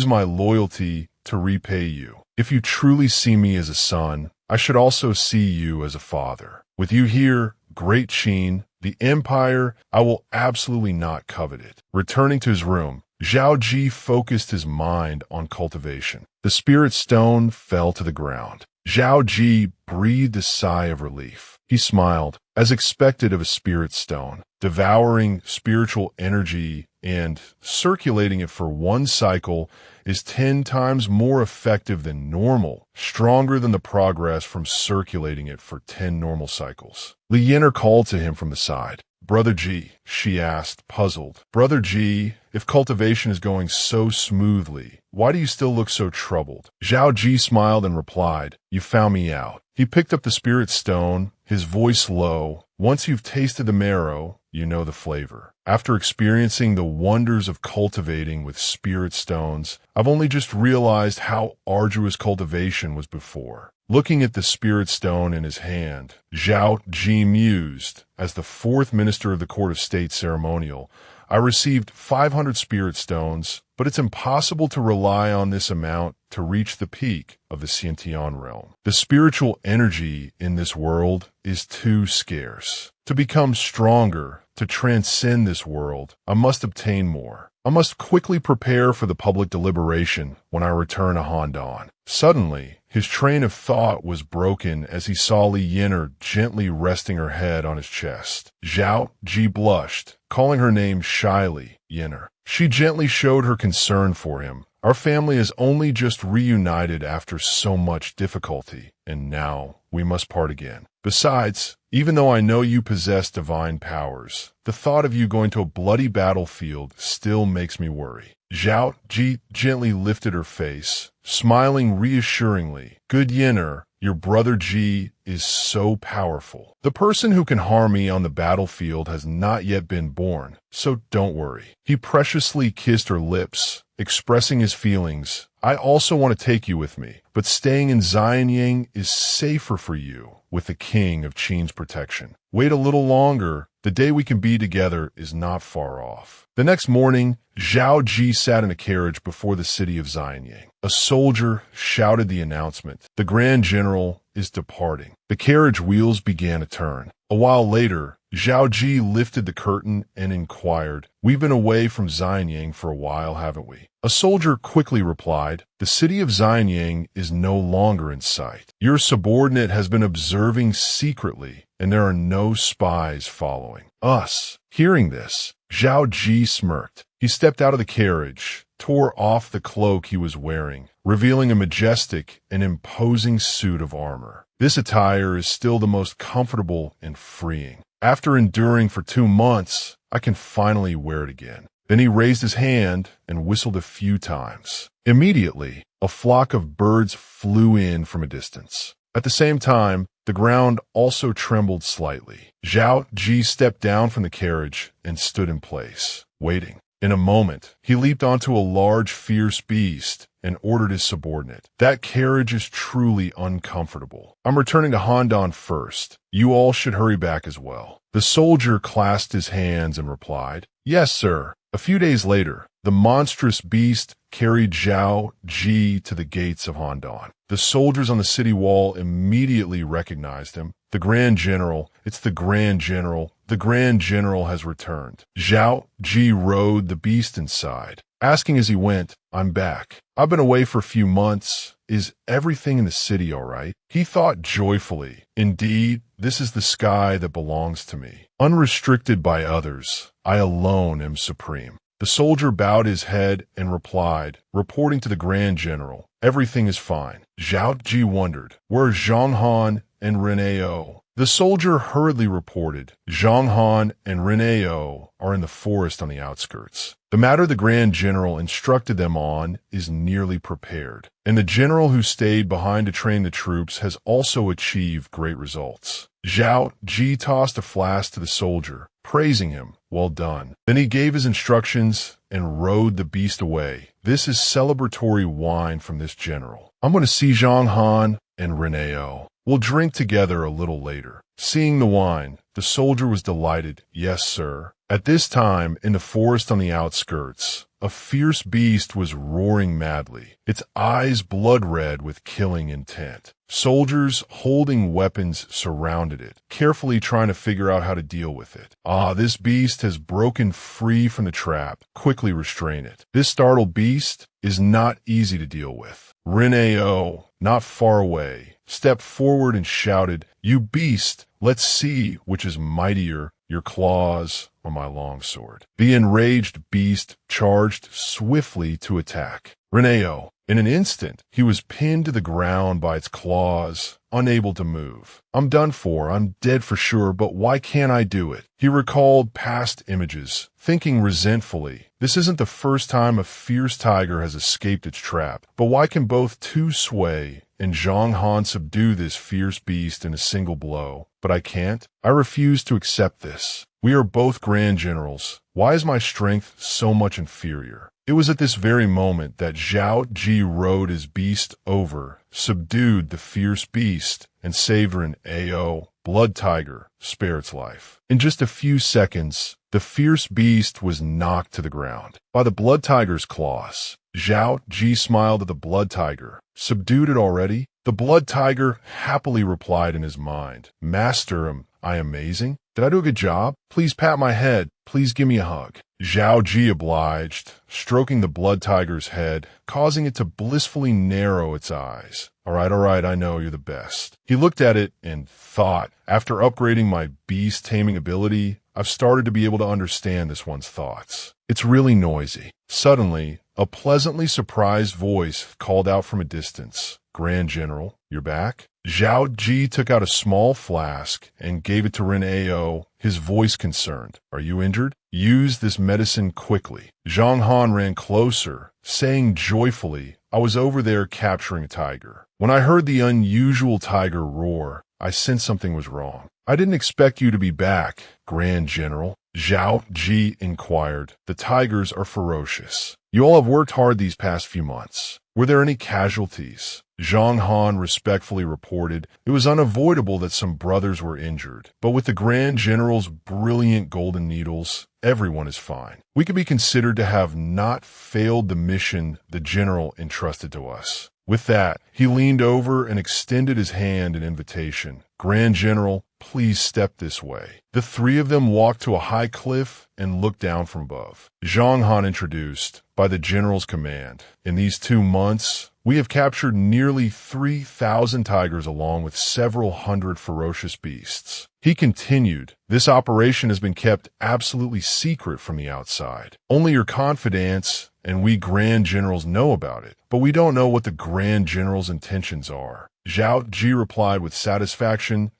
my loyalty to repay you. If you truly see me as a son, I should also see you as a father. With you here, great Qin, the empire, I will absolutely not covet it." Returning to his room, Zhao Qi focused his mind on cultivation. The spirit stone fell to the ground. Zhao Qi breathed a sigh of relief. He smiled, as expected of a spirit stone, devouring spiritual energy and circulating it for one cycle is 10 times more effective than normal, stronger than the progress from circulating it for 10 normal cycles. Li Yinar called to him from the side. "Brother Ji," she asked, puzzled. "Brother Ji, if cultivation is going so smoothly, why do you still look so troubled?" Zhao Qi smiled and replied, "You found me out." He picked up the spirit stone, his voice low. "Once you've tasted the marrow, you know the flavor. After experiencing the wonders of cultivating with spirit stones, I've only just realized how arduous cultivation was before." Looking at the spirit stone in his hand, Zhao Qi mused, "As the 4th minister of the court of state ceremonial, I received 500 spirit stones, but it's impossible to rely on this amount to reach the peak of the Xiantian realm. The spiritual energy in this world is too scarce. To become stronger, to transcend this world, I must obtain more. I must quickly prepare for the public deliberation when I return to Handan." Suddenly, his train of thought was broken as he saw Li Yinar gently resting her head on his chest. Zhao Qi blushed, calling her name shyly, "Yinar." She gently showed her concern for him. "Our family is only just reunited after so much difficulty, and now we must part again. Besides, even though I know you possess divine powers, the thought of you going to a bloody battlefield still makes me worry." Zhao Qi gently lifted her face, smiling reassuringly. "Good Yinar, your brother Ji is so powerful. The person who can harm me on the battlefield has not yet been born, so don't worry." He preciously kissed her lips, expressing his feelings. "I also want to take you with me, but staying in Xianyang is safer for you with the king of Qin's protection. Wait a little longer. The day we can be together is not far off." The next morning, Zhao Qi sat in a carriage before the city of Xianyang. A soldier shouted the announcement, "The Grand General is departing." The carriage wheels began to turn. A while later, Zhao Qi lifted the curtain and inquired, "We've been away from Xianyang for a while, haven't we?" A soldier quickly replied, "The city of Xianyang is no longer in sight. Your subordinate has been observing secretly, and there are no spies following us." Hearing this, Zhao Qi smirked. He stepped out of the carriage, tore off the cloak he was wearing, revealing a majestic and imposing suit of armor. This attire is still the most comfortable and freeing. After enduring for 2 months, I can finally wear it again. Then he raised his hand and whistled a few times. Immediately, a flock of birds flew in from a distance. At the same time, the ground also trembled slightly. Zhao Qi stepped down from the carriage and stood in place, waiting. In a moment, he leaped onto a large, fierce beast and ordered his subordinate. That carriage is truly uncomfortable. I'm returning to Handan first. You all should hurry back as well. The soldier clasped his hands and replied, Yes, sir. A few days later, the monstrous beast carried Zhao Qi to the gates of Handan. The soldiers on the city wall immediately recognized him. The Grand General, it's the Grand General. The Grand General has returned. Zhao Qi rode the beast inside, asking as he went, I'm back. I've been away for a few months. Is everything in the city all right? He thought joyfully, Indeed, this is the sky that belongs to me. Unrestricted by others, I alone am supreme. The soldier bowed his head and replied, reporting to the Grand General, Everything is fine. Zhao Qi wondered, Where are Zhang Han and Reneo? The soldier hurriedly reported, Zhang Han and Reneo are in the forest on the outskirts. The matter the Grand General instructed them on is nearly prepared, and the general who stayed behind to train the troops has also achieved great results. Zhao Qi tossed a flask to the soldier, praising him, Well done. Then he gave his instructions and rode the beast away. This is celebratory wine from this general. I'm going to see Zhang Han and Reneo. We'll drink together a little later. Seeing the wine, the soldier was delighted. Yes, sir. At this time, in the forest on the outskirts, a fierce beast was roaring madly, its eyes blood red with killing intent. Soldiers holding weapons surrounded it, carefully trying to figure out how to deal with it. This beast has broken free from the trap. Quickly restrain it. This startled beast is not easy to deal with. Reneo, not far away, stepped forward and shouted, You beast, let's see which is mightier, your claws or my longsword. The enraged beast charged swiftly to attack. Reneo, in an instant, he was pinned to the ground by its claws, unable to move. I'm done for, I'm dead for sure, but why can't I do it? He recalled past images, thinking resentfully, this isn't the first time a fierce tiger has escaped its trap, but why can both Tu Sui and Zhang Han subdue this fierce beast in a single blow? But I can't. I refuse to accept this. We are both grand generals. Why is my strength so much inferior? It was at this very moment that Zhao Qi rode his beast over, subdued the fierce beast, and saved an AO blood tiger spare its life. In just a few seconds, the fierce beast was knocked to the ground by the blood tiger's claws. Zhao Qi smiled at the blood tiger. Subdued it already? The blood tiger happily replied in his mind, Master, am I amazing? Did I do a good job? Please pat my head. Please give me a hug. Zhao Qi obliged, stroking the blood tiger's head, causing it to blissfully narrow its eyes. All right, I know you're the best. He looked at it and thought, after upgrading my beast taming ability, I've started to be able to understand this one's thoughts. It's really noisy. Suddenly, a pleasantly surprised voice called out from a distance, Grand General, you're back? Zhao Qi took out a small flask and gave it to Reneo, his voice concerned. Are you injured? Use this medicine quickly. Zhang Han ran closer, saying joyfully, I was over there capturing a tiger. When I heard the unusual tiger roar, I sensed something was wrong. I didn't expect you to be back, Grand General. Zhao Qi inquired. The tigers are ferocious. You all have worked hard these past few months. Were there any casualties? Zhang Han respectfully reported it was unavoidable that some brothers were injured, but with the Grand General's brilliant golden needles, everyone is fine. We could be considered to have not failed the mission the General entrusted to us. With that, he leaned over and extended his hand in invitation. Grand General, please step this way. The three of them walked to a high cliff and looked down from above. Zhang Han introduced, by the General's command, in these 2 months, we have captured nearly 3,000 tigers along with several hundred ferocious beasts. He continued, this operation has been kept absolutely secret from the outside. Only your confidants and we Grand Generals know about it, but we don't know what the Grand General's intentions are. Zhao Qi replied with satisfaction,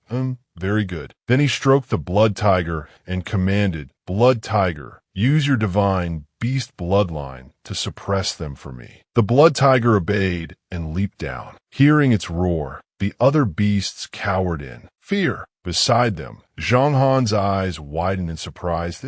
very good. Then he stroked the blood tiger and commanded, Blood tiger, use your divine beast bloodline to suppress them for me. The blood tiger obeyed and leaped down. Hearing its roar, The other beasts cowered in fear. Beside them, Zhang Han's eyes widened in surprise.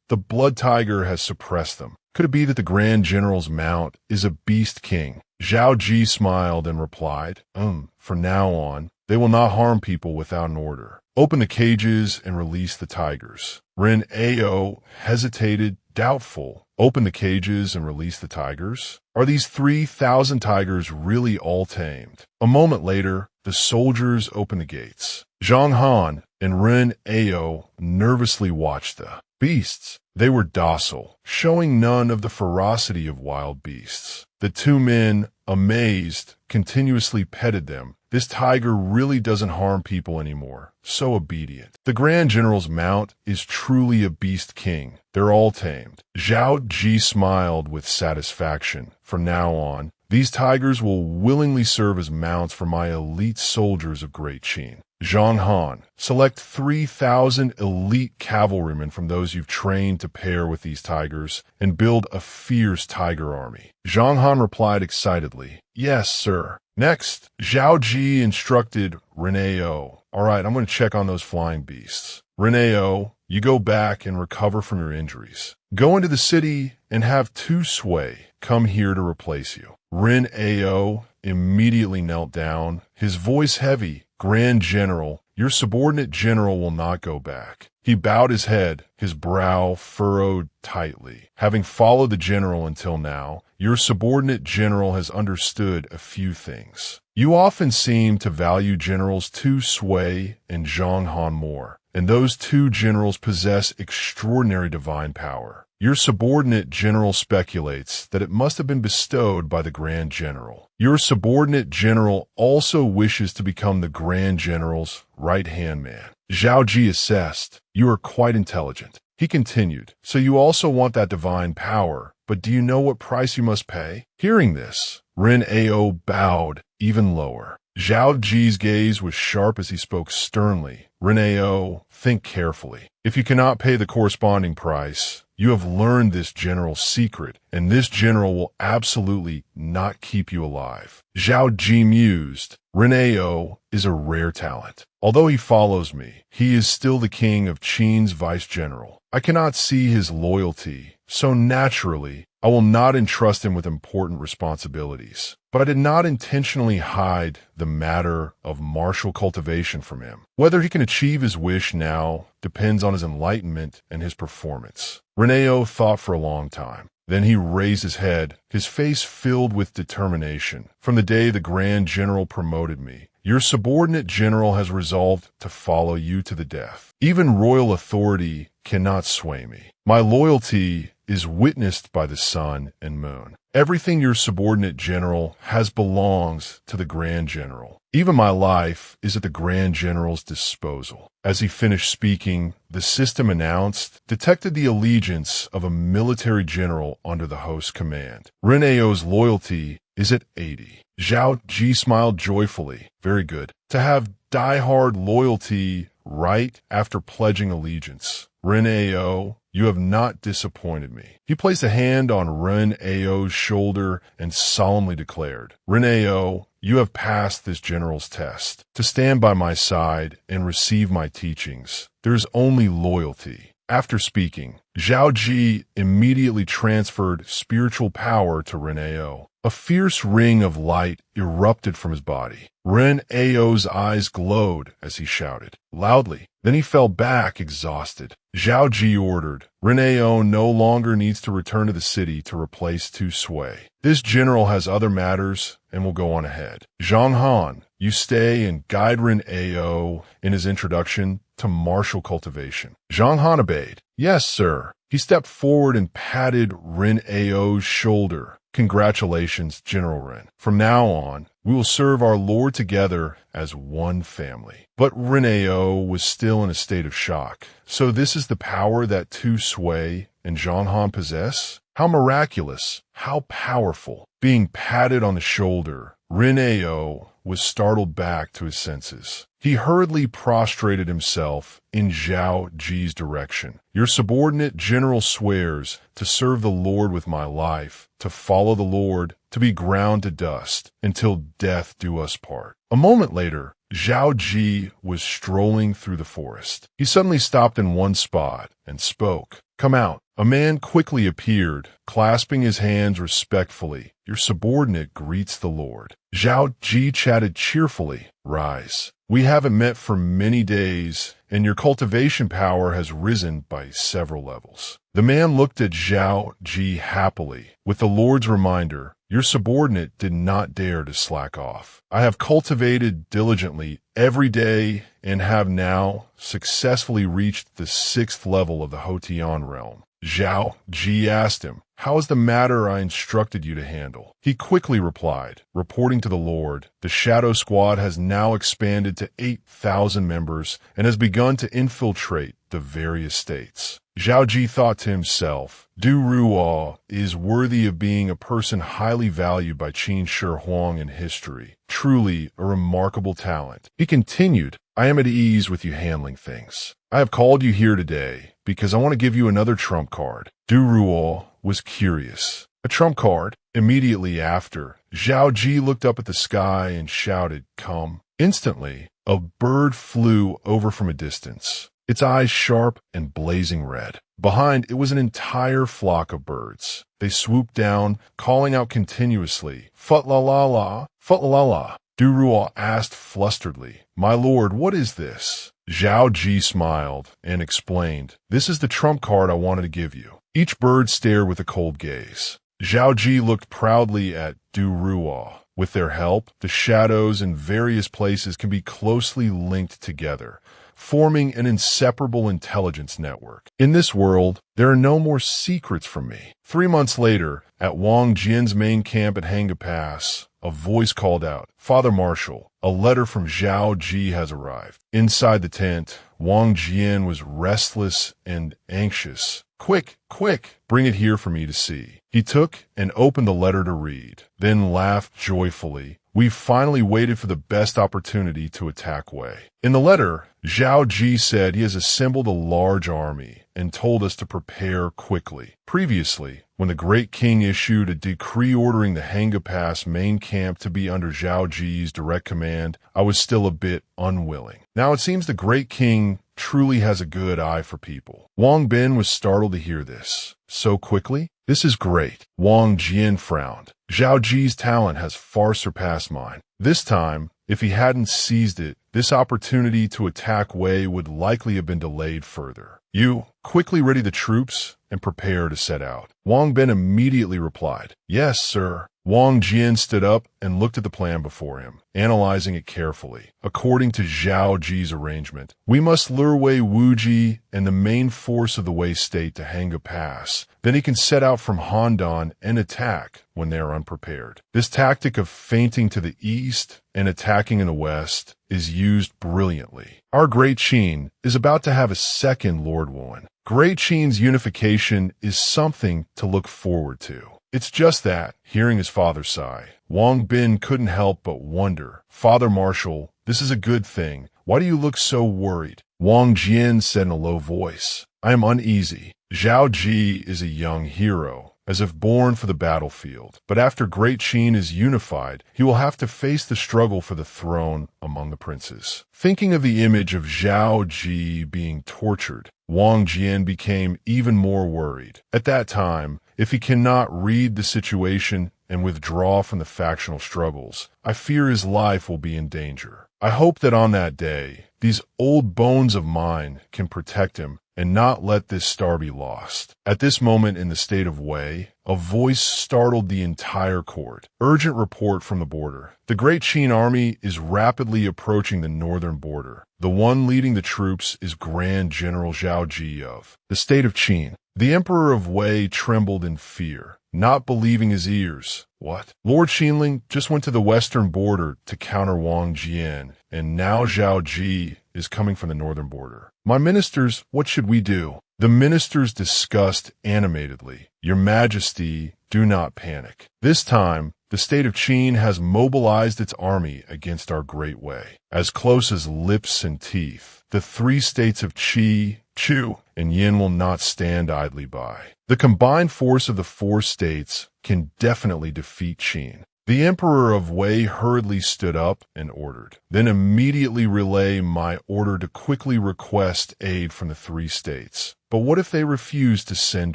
The blood tiger has suppressed them. Could it be that the Grand General's mount is a beast king? Zhao Qi smiled and replied, from now on, they will not harm people without an order. Open the cages and release the tigers. Ren Ao hesitated, doubtful. Open the cages and release the tigers? Are these 3,000 tigers really all tamed? A moment later, the soldiers opened the gates. Zhang Han and Ren Ao nervously watched the beasts. They were docile, showing none of the ferocity of wild beasts. The two men, amazed, continuously petted them. This tiger really doesn't harm people anymore. So obedient. The Grand General's mount is truly a beast king. They're all tamed. Zhao Qi smiled with satisfaction. From now on, these tigers will willingly serve as mounts for my elite soldiers of Great Qin. Zhang Han, select 3,000 elite cavalrymen from those you've trained to pair with these tigers and build a fierce tiger army. Zhang Han replied excitedly, yes, sir. Next, Zhao Qi instructed Ren Ao. All right, I'm going to check on those flying beasts. Ren Ao, you go back and recover from your injuries. Go into the city and have Tu Sui come here to replace you. Ren Ao immediately knelt down, his voice heavy. Grand General, your subordinate general will not go back. He bowed his head, his brow furrowed tightly. Having followed the general until now, your subordinate general has understood a few things. You often seem to value generals Tu Sui and Zhang Han more, and those two generals possess extraordinary divine power. Your subordinate general speculates that it must have been bestowed by the Grand General. Your subordinate general also wishes to become the Grand General's right-hand man. Zhao Qi assessed, you are quite intelligent. He continued, so you also want that divine power, but do you know what price you must pay? Hearing this, Ren Ao bowed even lower. Zhao Qi's gaze was sharp as he spoke sternly. Ren Ao, think carefully. If you cannot pay the corresponding price, you have learned this general's secret, and this general will absolutely not keep you alive. Zhao Qi mused, Ren Ao is a rare talent. Although he follows me, he is still the king of Qin's vice-general. I cannot see his loyalty, so naturally, I will not entrust him with important responsibilities. But I did not intentionally hide the matter of martial cultivation from him. Whether he can achieve his wish now depends on his enlightenment and his performance. Ren Ao thought for a long time. Then he raised his head, his face filled with determination. From the day the Grand General promoted me, your subordinate general has resolved to follow you to the death. Even royal authority cannot sway me. My loyalty is witnessed by the sun and moon. Everything your subordinate general has belongs to the Grand General. Even my life is at the Grand General's disposal. As he finished speaking, the system announced, detected the allegiance of a military general under the host's command. Ren Ao's loyalty is at 80. Zhao Qi smiled joyfully. Very good. To have die-hard loyalty right after pledging allegiance. Ren Ao, you have not disappointed me. He placed a hand on Ren Ao's shoulder and solemnly declared, Ren Ao, you have passed this general's test. To stand by my side and receive my teachings, there is only loyalty. After speaking, Zhao Qi immediately transferred spiritual power to Ren Ao. A fierce ring of light erupted from his body. Ren Ao's eyes glowed as he shouted, loudly. Then he fell back exhausted. Zhao Qi ordered, Ren Ao no longer needs to return to the city to replace Tu Sui. This general has other matters and will go on ahead. Zhang Han, you stay and guide Ren Ao in his introduction to martial cultivation. Zhang Han obeyed. Yes, sir. He stepped forward and patted Ren Ao's shoulder. Congratulations, General Ren. From now on, we will serve our Lord together as one family. But Ren Ao was still in a state of shock. So this is the power that Tu Sui and Zhang Han possess? How miraculous, how powerful. Being patted on the shoulder, Rineo was startled back to his senses. He hurriedly prostrated himself in Zhao Qi's direction. Your subordinate general swears to serve the Lord with my life, to follow the Lord, to be ground to dust, until death do us part. A moment later, Zhao Qi was strolling through the forest. He suddenly stopped in one spot and spoke. Come out. A man quickly appeared, clasping his hands respectfully. Your subordinate greets the Lord. Zhao Qi chatted cheerfully. Rise. We haven't met for many days, and your cultivation power has risen by several levels. The man looked at Zhao Qi happily. With the Lord's reminder, your subordinate did not dare to slack off. I have cultivated diligently every day and have now successfully reached the 6th level of the Hotian realm. Zhao Qi asked him, how is the matter I instructed you to handle? He quickly replied, reporting to the Lord, the Shadow Squad has now expanded to 8,000 members and has begun to infiltrate the various states. Zhao Qi thought to himself, Du Ruo is worthy of being a person highly valued by Qin Shi Huang in history. Truly a remarkable talent. He continued, I am at ease with you handling things. I have called you here today because I want to give you another trump card. Du Ruo was curious. A trump card? Immediately after, Zhao Qi looked up at the sky and shouted, come. Instantly, a bird flew over from a distance, its eyes sharp and blazing red. Behind it was an entire flock of birds. They swooped down, calling out continuously, Fut-la-la-la, Fut-la-la-la. Du Ruo asked flusteredly, my lord, what is this? Zhao Qi smiled and explained, this is the trump card I wanted to give you. Each bird stared with a cold gaze. Zhao Qi looked proudly at Du Ruo. With their help, the shadows in various places can be closely linked together, forming an inseparable intelligence network. In this world, there are no more secrets from me. 3 months later, at Wang Jian's main camp at Hanga Pass, a voice called out, Father Marshal, a letter from Zhao Qi has arrived. Inside the tent, Wang Jian was restless and anxious. Quick, quick, bring it here for me to see. He took and opened the letter to read, then laughed joyfully. We finally waited for the best opportunity to attack Wei. In the letter, Zhao Qi said he has assembled a large army and told us to prepare quickly. Previously, when the Great King issued a decree ordering the Hanga Pass main camp to be under Zhao Qi's direct command, I was still a bit unwilling. Now it seems the Great King truly has a good eye for people. Wang Bin was startled to hear this. So quickly? This is great. Wang Jian frowned. Zhao Qi's talent has far surpassed mine. This time, if he hadn't seized it, this opportunity to attack Wei would likely have been delayed further. You quickly ready the troops and prepare to set out. Wang Bin immediately replied, yes, sir. Wang Jian stood up and looked at the plan before him, analyzing it carefully. According to Zhao Qi's arrangement, we must lure Wei Wuji and the main force of the Wei state to Hanga Pass. Then he can set out from Handan and attack when they are unprepared. This tactic of feinting to the east and attacking in the west is used brilliantly. Our Great Qin is about to have a second Lord Wuan. Great Qin's unification is something to look forward to. It's just that, hearing his father sigh, Wang Bin couldn't help but wonder, Father Marshal, this is a good thing. Why do you look so worried? Wang Jian said in a low voice, I am uneasy. Zhao Qi is a young hero, as if born for the battlefield. But after Great Qin is unified, he will have to face the struggle for the throne among the princes. Thinking of the image of Zhao Qi being tortured, Wang Jian became even more worried. At that time, if he cannot read the situation and withdraw from the factional struggles, I fear his life will be in danger. I hope that on that day, these old bones of mine can protect him and not let this star be lost. At this moment in the state of Wei, a voice startled the entire court. Urgent report from the border. The Great Qin army is rapidly approaching the northern border. The one leading the troops is Grand General Zhao Qi of the state of Qin. The Emperor of Wei trembled in fear, not believing his ears. What? Lord Xinling just went to the western border to counter Wang Jian, and now Zhao Qi is coming from the northern border. My ministers, what should we do? The ministers discussed animatedly. Your Majesty, do not panic. This time, the state of Qin has mobilized its army against our great way. As close as lips and teeth, the three states of Qi, Chu, and Yin will not stand idly by. The combined force of the four states can definitely defeat Qin. The Emperor of Wei hurriedly stood up and ordered, then immediately relay my order to quickly request aid from the three states. But what if they refused to send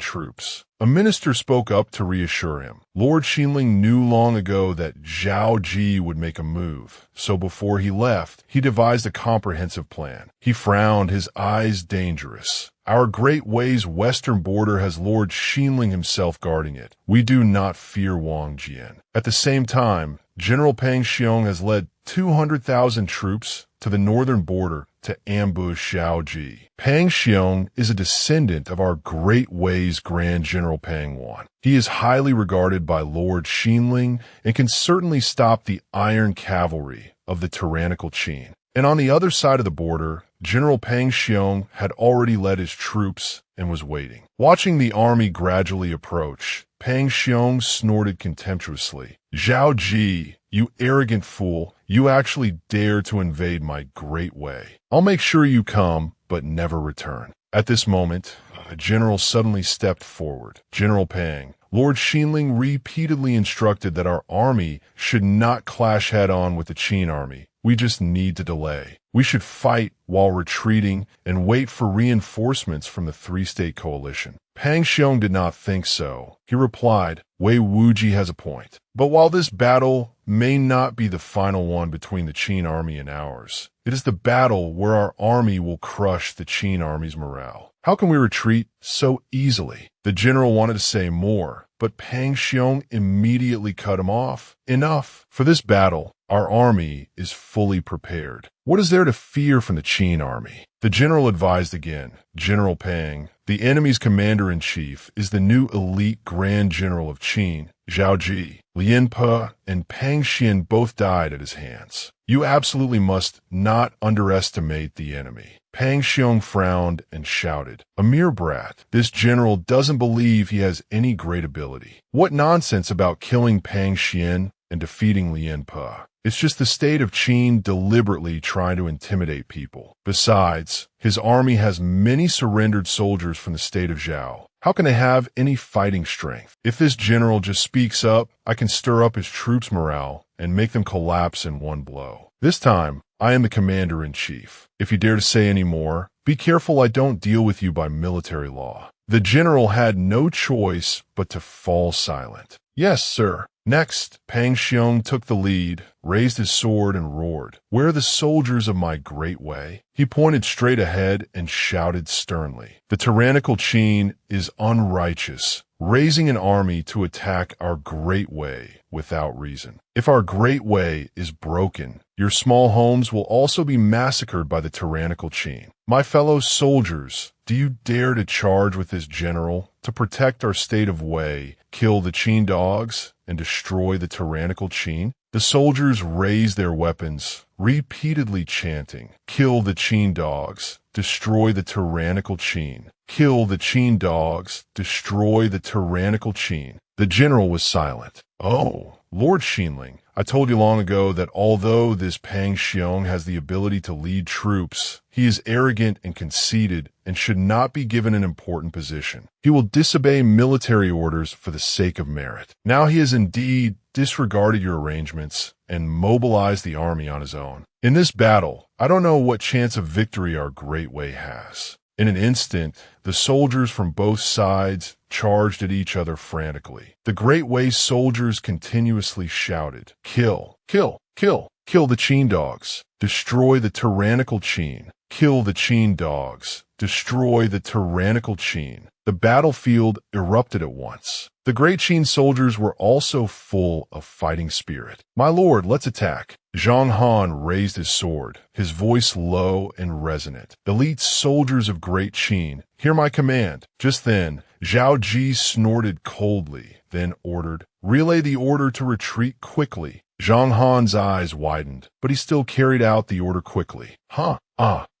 troops? A minister spoke up to reassure him. Lord Xinling knew long ago that Zhao Qi would make a move, so before he left, he devised a comprehensive plan. He frowned, his eyes dangerous. Our great Wei's western border has Lord Xinling himself guarding it. We do not fear Wang Jian. At the same time, General Pang Xiong has led 200,000 troops to the northern border to ambush Zhao Qi. Pang Xiong is a descendant of our great Wei's Grand General Pang Wan. He is highly regarded by Lord Xinling and can certainly stop the iron cavalry of the tyrannical Qin. And on the other side of the border, General Pang Xiong had already led his troops and was waiting. Watching the army gradually approach, Pang Xiong snorted contemptuously. Zhao Qi, you arrogant fool, you actually dare to invade my great Wei. I'll make sure you come, but never return. At this moment, a general suddenly stepped forward. General Pang, Lord Xinling repeatedly instructed that our army should not clash head-on with the Qin army. We just need to delay. We should fight while retreating and wait for reinforcements from the three-state coalition. Pang Xiong did not think so. He replied, Wei Wuji has a point. But while this battle may not be the final one between the Qin army and ours, it is the battle where our army will crush the Qin army's morale. How can we retreat so easily? The general wanted to say more, but Pang Xiong immediately cut him off. Enough. For this battle, our army is fully prepared. What is there to fear from the Qin army? The general advised again. General Pang, the enemy's commander-in-chief, is the new elite Grand General of Qin, Zhao Qi. Lian Pe and Pang Xian both died at his hands. You absolutely must not underestimate the enemy. Pang Xiong frowned and shouted, a mere brat. This general doesn't believe he has any great ability. What nonsense about killing Pang Xian and defeating Lian Pe. It's just the state of Qin deliberately trying to intimidate people. Besides, his army has many surrendered soldiers from the state of Zhao. How can they have any fighting strength? If this general just speaks up, I can stir up his troops' morale and make them collapse in one blow. This time, I am the commander-in-chief. If you dare to say any more, be careful I don't deal with you by military law. The general had no choice but to fall silent. Yes, sir. Next, Pang Xiong took the lead, raised his sword, and roared, Where are the soldiers of my great Wei? He pointed straight ahead and shouted sternly, The tyrannical Qin is unrighteous, raising an army to attack our great Wei without reason. If our great Wei is broken, your small homes will also be massacred by the tyrannical Qin. My fellow soldiers, do you dare to charge with this general to protect our state of Wei, kill the Qin dogs, and destroy the tyrannical Qin? The soldiers raised their weapons, repeatedly chanting, Kill the Qin dogs, destroy the tyrannical Qin. Kill the Qin dogs, destroy the tyrannical Qin. The general was silent. Oh, Lord Xinling, I told you long ago that although this Pang Xiong has the ability to lead troops, he is arrogant and conceited and should not be given an important position. He will disobey military orders for the sake of merit. Now he has indeed disregarded your arrangements and mobilized the army on his own. In this battle, I don't know what chance of victory our great Wei has. In an instant, the soldiers from both sides charged at each other frantically. The Great Wei soldiers continuously shouted, Kill, kill, kill, kill the Qin dogs, destroy the tyrannical Qin, kill the Qin dogs, destroy the tyrannical Qin. The battlefield erupted at once. The great Qin soldiers were also full of fighting spirit. My lord, let's attack. Zhang Han raised his sword, his voice low and resonant. Elite soldiers of great Qin, hear my command. Just then, Zhao Qi snorted coldly, then ordered, Relay the order to retreat quickly. Zhang Han's eyes widened, but he still carried out the order quickly.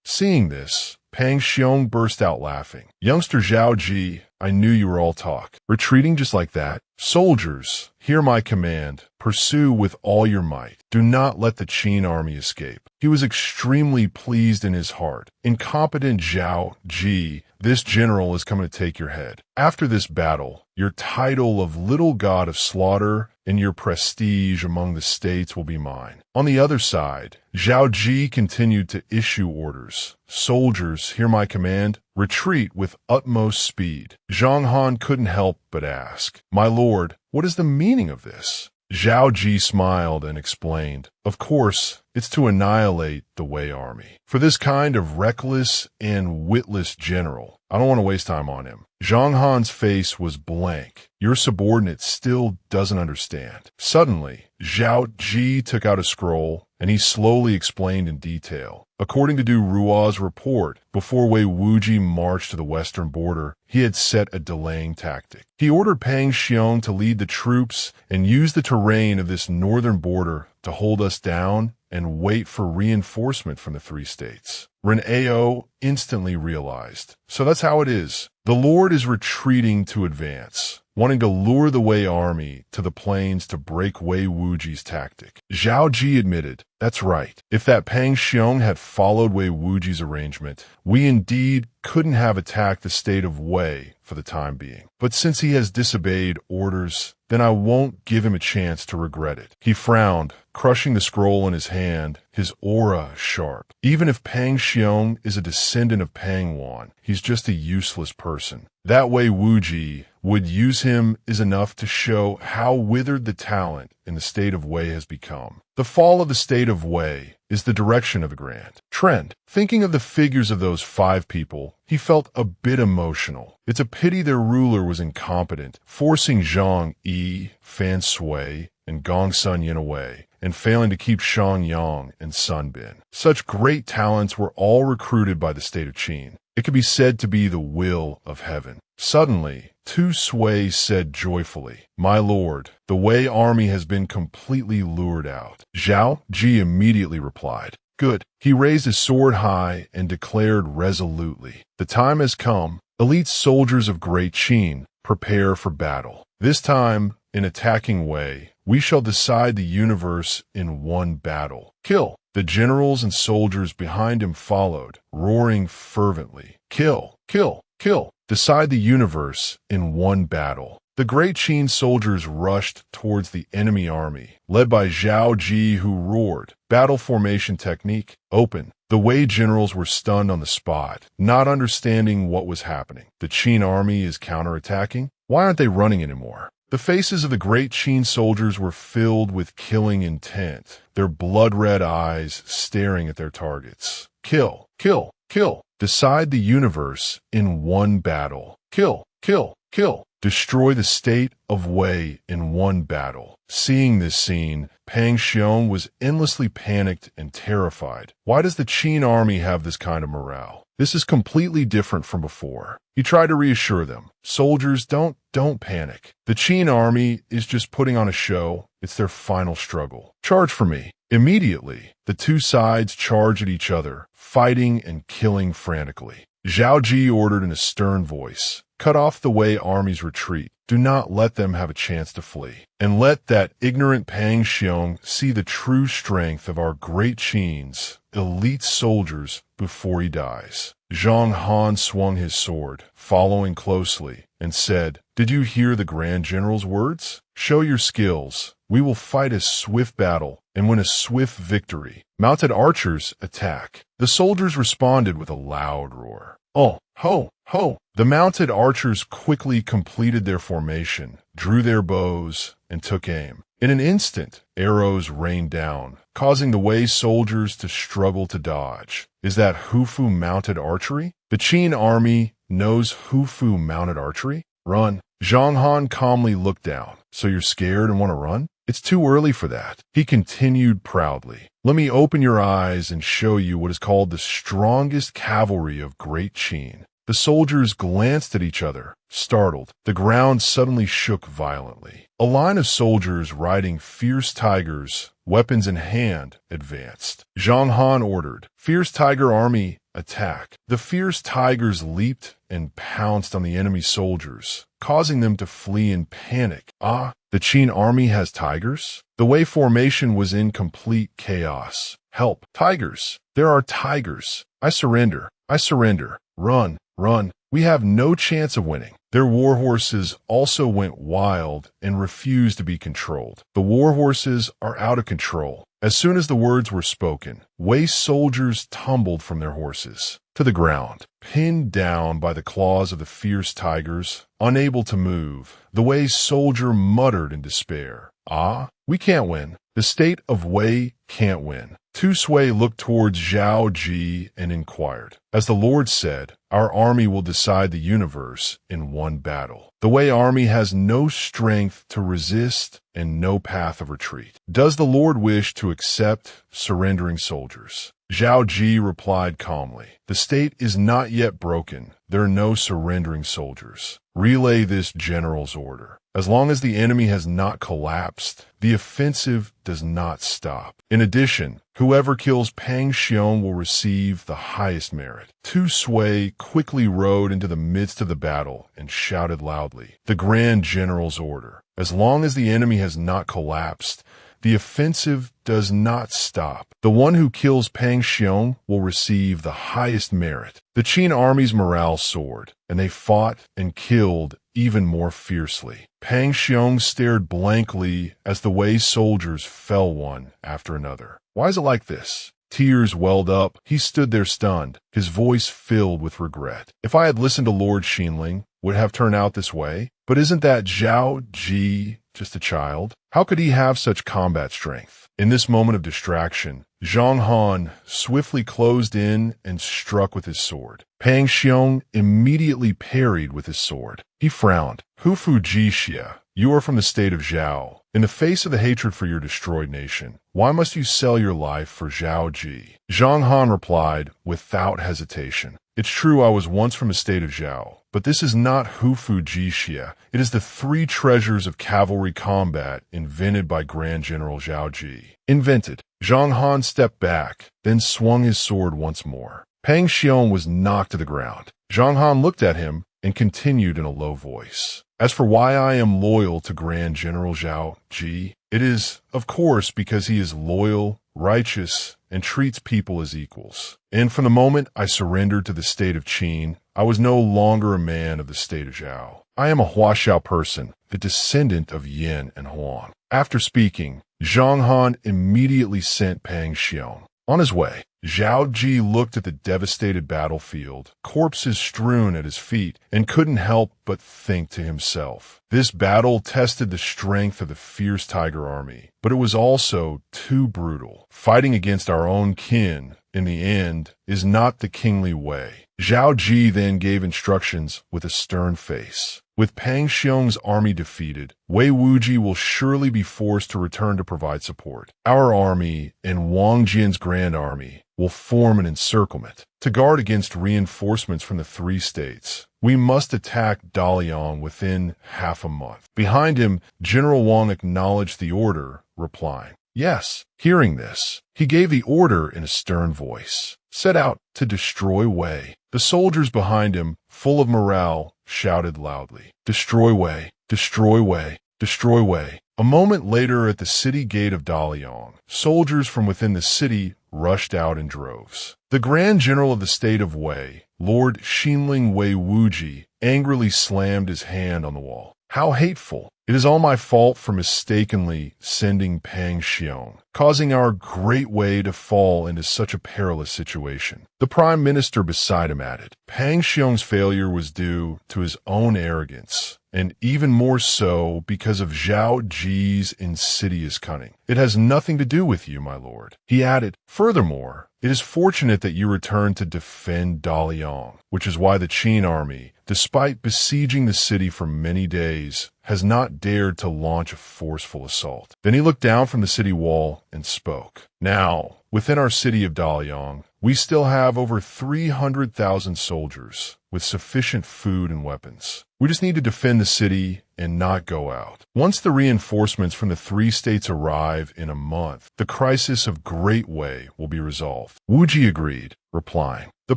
Seeing this, Pang Xiong burst out laughing. Youngster Zhao Qi, I knew you were all talk. Retreating just like that? Soldiers, hear my command. Pursue with all your might. Do not let the Qin army escape. He was extremely pleased in his heart. Incompetent Zhao Qi, this general is coming to take your head. After this battle, your title of Little God of Slaughter and your prestige among the states will be mine. On the other side, Zhao Qi continued to issue orders. Soldiers, hear my command. Retreat with utmost speed. Zhang Han couldn't help but ask, My lord, what is the meaning of this? Zhao Qi smiled and explained, Of course, it's to annihilate the Wei army. For this kind of reckless and witless general, I don't want to waste time on him. Zhang Han's face was blank. Your subordinate still doesn't understand. Suddenly, Zhao Qi took out a scroll, and he slowly explained in detail. According to Du Ruo's report, before Wei Wuji marched to the western border, he had set a delaying tactic. He ordered Pang Xiong to lead the troops and use the terrain of this northern border to hold us down and wait for reinforcement from the three states. Ren Ao instantly realized. So that's how it is. The Lord is retreating to advance, wanting to lure the Wei army to the plains to break Wei Wuji's tactic. Zhao Qi admitted, that's right. If that Pang Xiong had followed Wei Wuji's arrangement, we indeed couldn't have attacked the state of Wei for the time being. But since he has disobeyed orders, then I won't give him a chance to regret it. He frowned, crushing the scroll in his hand, his aura sharp. Even if Pang Xiong is a descendant of Pang Wan, he's just a useless person. That Wei Wuji would use him is enough to show how withered the talent in the state of Wei has become. The fall of the state of Wei is the direction of the grand trend. Thinking of the figures of those 5 people, he felt a bit emotional. It's a pity their ruler was incompetent, forcing Zhang Yi, Fan Sui, and Gong Sun Yin away, and failing to keep Shang Yang and Sun Bin. Such great talents were all recruited by the state of Qin. It could be said to be the will of heaven. Suddenly, Tu Sui said joyfully, My lord, the Wei army has been completely lured out. Zhao Qi immediately replied, Good. He raised his sword high and declared resolutely, The time has come. Elite soldiers of Great Qin, prepare for battle. This time, in attacking Wei, we shall decide the universe in one battle. Kill. The generals and soldiers behind him followed, roaring fervently, Kill, kill, kill. Decide the universe in one battle. The Great Qin soldiers rushed towards the enemy army, led by Zhao Qi, who roared, Battle formation technique, open. The Wei generals were stunned on the spot, not understanding what was happening. The Qin army is counterattacking? Why aren't they running anymore? The faces of the Great Qin soldiers were filled with killing intent, their blood-red eyes staring at their targets. Kill, kill, kill. Decide the universe in one battle. Kill, kill, kill. Destroy the state of Wei in one battle. Seeing this scene, Pang Xiong was endlessly panicked and terrified. Why does the Qin army have this kind of morale? This is completely different from before. He tried to reassure them. Soldiers, don't panic. The Qin army is just putting on a show. It's their final struggle. Charge for me. Immediately, the two sides charged at each other, fighting and killing frantically. Zhao Qi ordered in a stern voice, Cut off the Wei army's retreat. Do not let them have a chance to flee. And let that ignorant Pang Xiong see the true strength of our Great Qin's elite soldiers before he dies. Zhang Han swung his sword, following closely, and said, Did you hear the Grand General's words? Show your skills. We will fight a swift battle and win a swift victory. Mounted archers attack. The soldiers responded with a loud roar. Oh, ho, ho. The mounted archers quickly completed their formation, drew their bows, and took aim. In an instant, arrows rained down, causing the Wei soldiers to struggle to dodge. Is that Hufu mounted archery? The Qin army knows Hufu mounted archery? Run. Zhang Han calmly looked down. So you're scared and want to run? It's too early for that. He continued proudly. Let me open your eyes and show you what is called the strongest cavalry of Great Qin. The soldiers glanced at each other, startled. The ground suddenly shook violently. A line of soldiers riding fierce tigers, weapons in hand, advanced. Zhang Han ordered, Fierce Tiger Army, attack. The fierce tigers leaped and pounced on the enemy soldiers, causing them to flee in panic. Ah, the Qin army has tigers? The Wei formation was in complete chaos. Help, tigers! There are tigers! I surrender! I surrender! Run! Run! We have no chance of winning. Their war horses also went wild and refused to be controlled. The war horses are out of control. As soon as the words were spoken, Wei soldiers tumbled from their horses to the ground, pinned down by the claws of the fierce tigers, unable to move. The Wei soldier muttered in despair, "Ah, we can't win. The state of Wei can't win." Tu Sui looked towards Zhao Qi and inquired, "As the Lord said, our army will decide the universe in one battle. The Wei army has no strength to resist and no path of retreat. Does the Lord wish to accept surrendering soldiers?" Zhao Qi replied calmly, "The state is not yet broken. There are no surrendering soldiers. Relay this general's order. As long as the enemy has not collapsed, the offensive does not stop. In addition, whoever kills Pang Xiong will receive the highest merit." Tu Sui quickly rode into the midst of the battle and shouted loudly, "The Grand General's order. As long as the enemy has not collapsed, the offensive does not stop. The one who kills Pang Xiong will receive the highest merit." The Qin army's morale soared, and they fought and killed even more fiercely. Pang Xiong stared blankly as the Wei soldiers fell one after another. "Why is it like this?" Tears welled up. He stood there stunned, his voice filled with regret. "If I had listened to Lord Xinling, would it have turned out this way? But isn't that Zhao Qi just a child? How could he have such combat strength?" In this moment of distraction, Zhang Han swiftly closed in and struck with his sword. Pang Xiong immediately parried with his sword. He frowned. "Hufu Jixia, you are from the state of Zhao. In the face of the hatred for your destroyed nation, why must you sell your life for Zhao Qi?" Zhang Han replied without hesitation, "It's true I was once from the state of Zhao, but this is not Hufu Jixia. It is the 3 treasures of cavalry combat invented by Grand General Zhao Qi." Invented. Zhang Han stepped back, then swung his sword once more. Pang Xiong was knocked to the ground. Zhang Han looked at him and continued in a low voice, "As for why I am loyal to Grand General Zhao Qi, it is, of course, because he is loyal, righteous, and treats people as equals. And from the moment I surrendered to the state of Qin, I was no longer a man of the state of Zhao. I am a Huaxiao person, the descendant of Yin and Huang." After speaking, Zhang Han immediately sent Pang Xiong on his way. Zhao Qi looked at the devastated battlefield, corpses strewn at his feet, and couldn't help but think to himself, "This battle tested the strength of the fierce tiger army, but it was also too brutal. Fighting against our own kin, in the end, is not the kingly way." Zhao Qi then gave instructions with a stern face. With Pang Xiong's army defeated, Wei Wuji will surely be forced to return to provide support. Our army and Wang Jian's grand army will form an encirclement. To guard against reinforcements from the 3 states, we must attack Dalian within half a month. Behind him, General Wang acknowledged the order, replying, "Yes." Hearing this, he gave the order in a stern voice. "Set out to destroy Wei." The soldiers behind him, full of morale, shouted loudly, "Destroy Wei! Destroy Wei! Destroy Wei!" A moment later at the city gate of Dalian, soldiers from within the city rushed out in droves. The Grand General of the state of Wei, Lord Xinling Wei Wuji, angrily slammed his hand on the wall. "How hateful! It is all my fault for mistakenly sending Pang Xiong, causing our great Wei to fall into such a perilous situation." The Prime Minister beside him added, "Pang Xiong's failure was due to his own arrogance, and even more so because of Zhao Ji's insidious cunning. It has nothing to do with you, my lord." He added, "Furthermore, it is fortunate that you returned to defend Dalian, which is why the Qin army, despite besieging the city for many days, has not dared to launch a forceful assault." Then he looked down from the city wall and spoke. "Now, within our city of Dalian, we still have over 300,000 soldiers with sufficient food and weapons. We just need to defend the city and not go out. Once the reinforcements from the 3 states arrive in a month, the crisis of Great Wei will be resolved." Wuji agreed, replying, "The The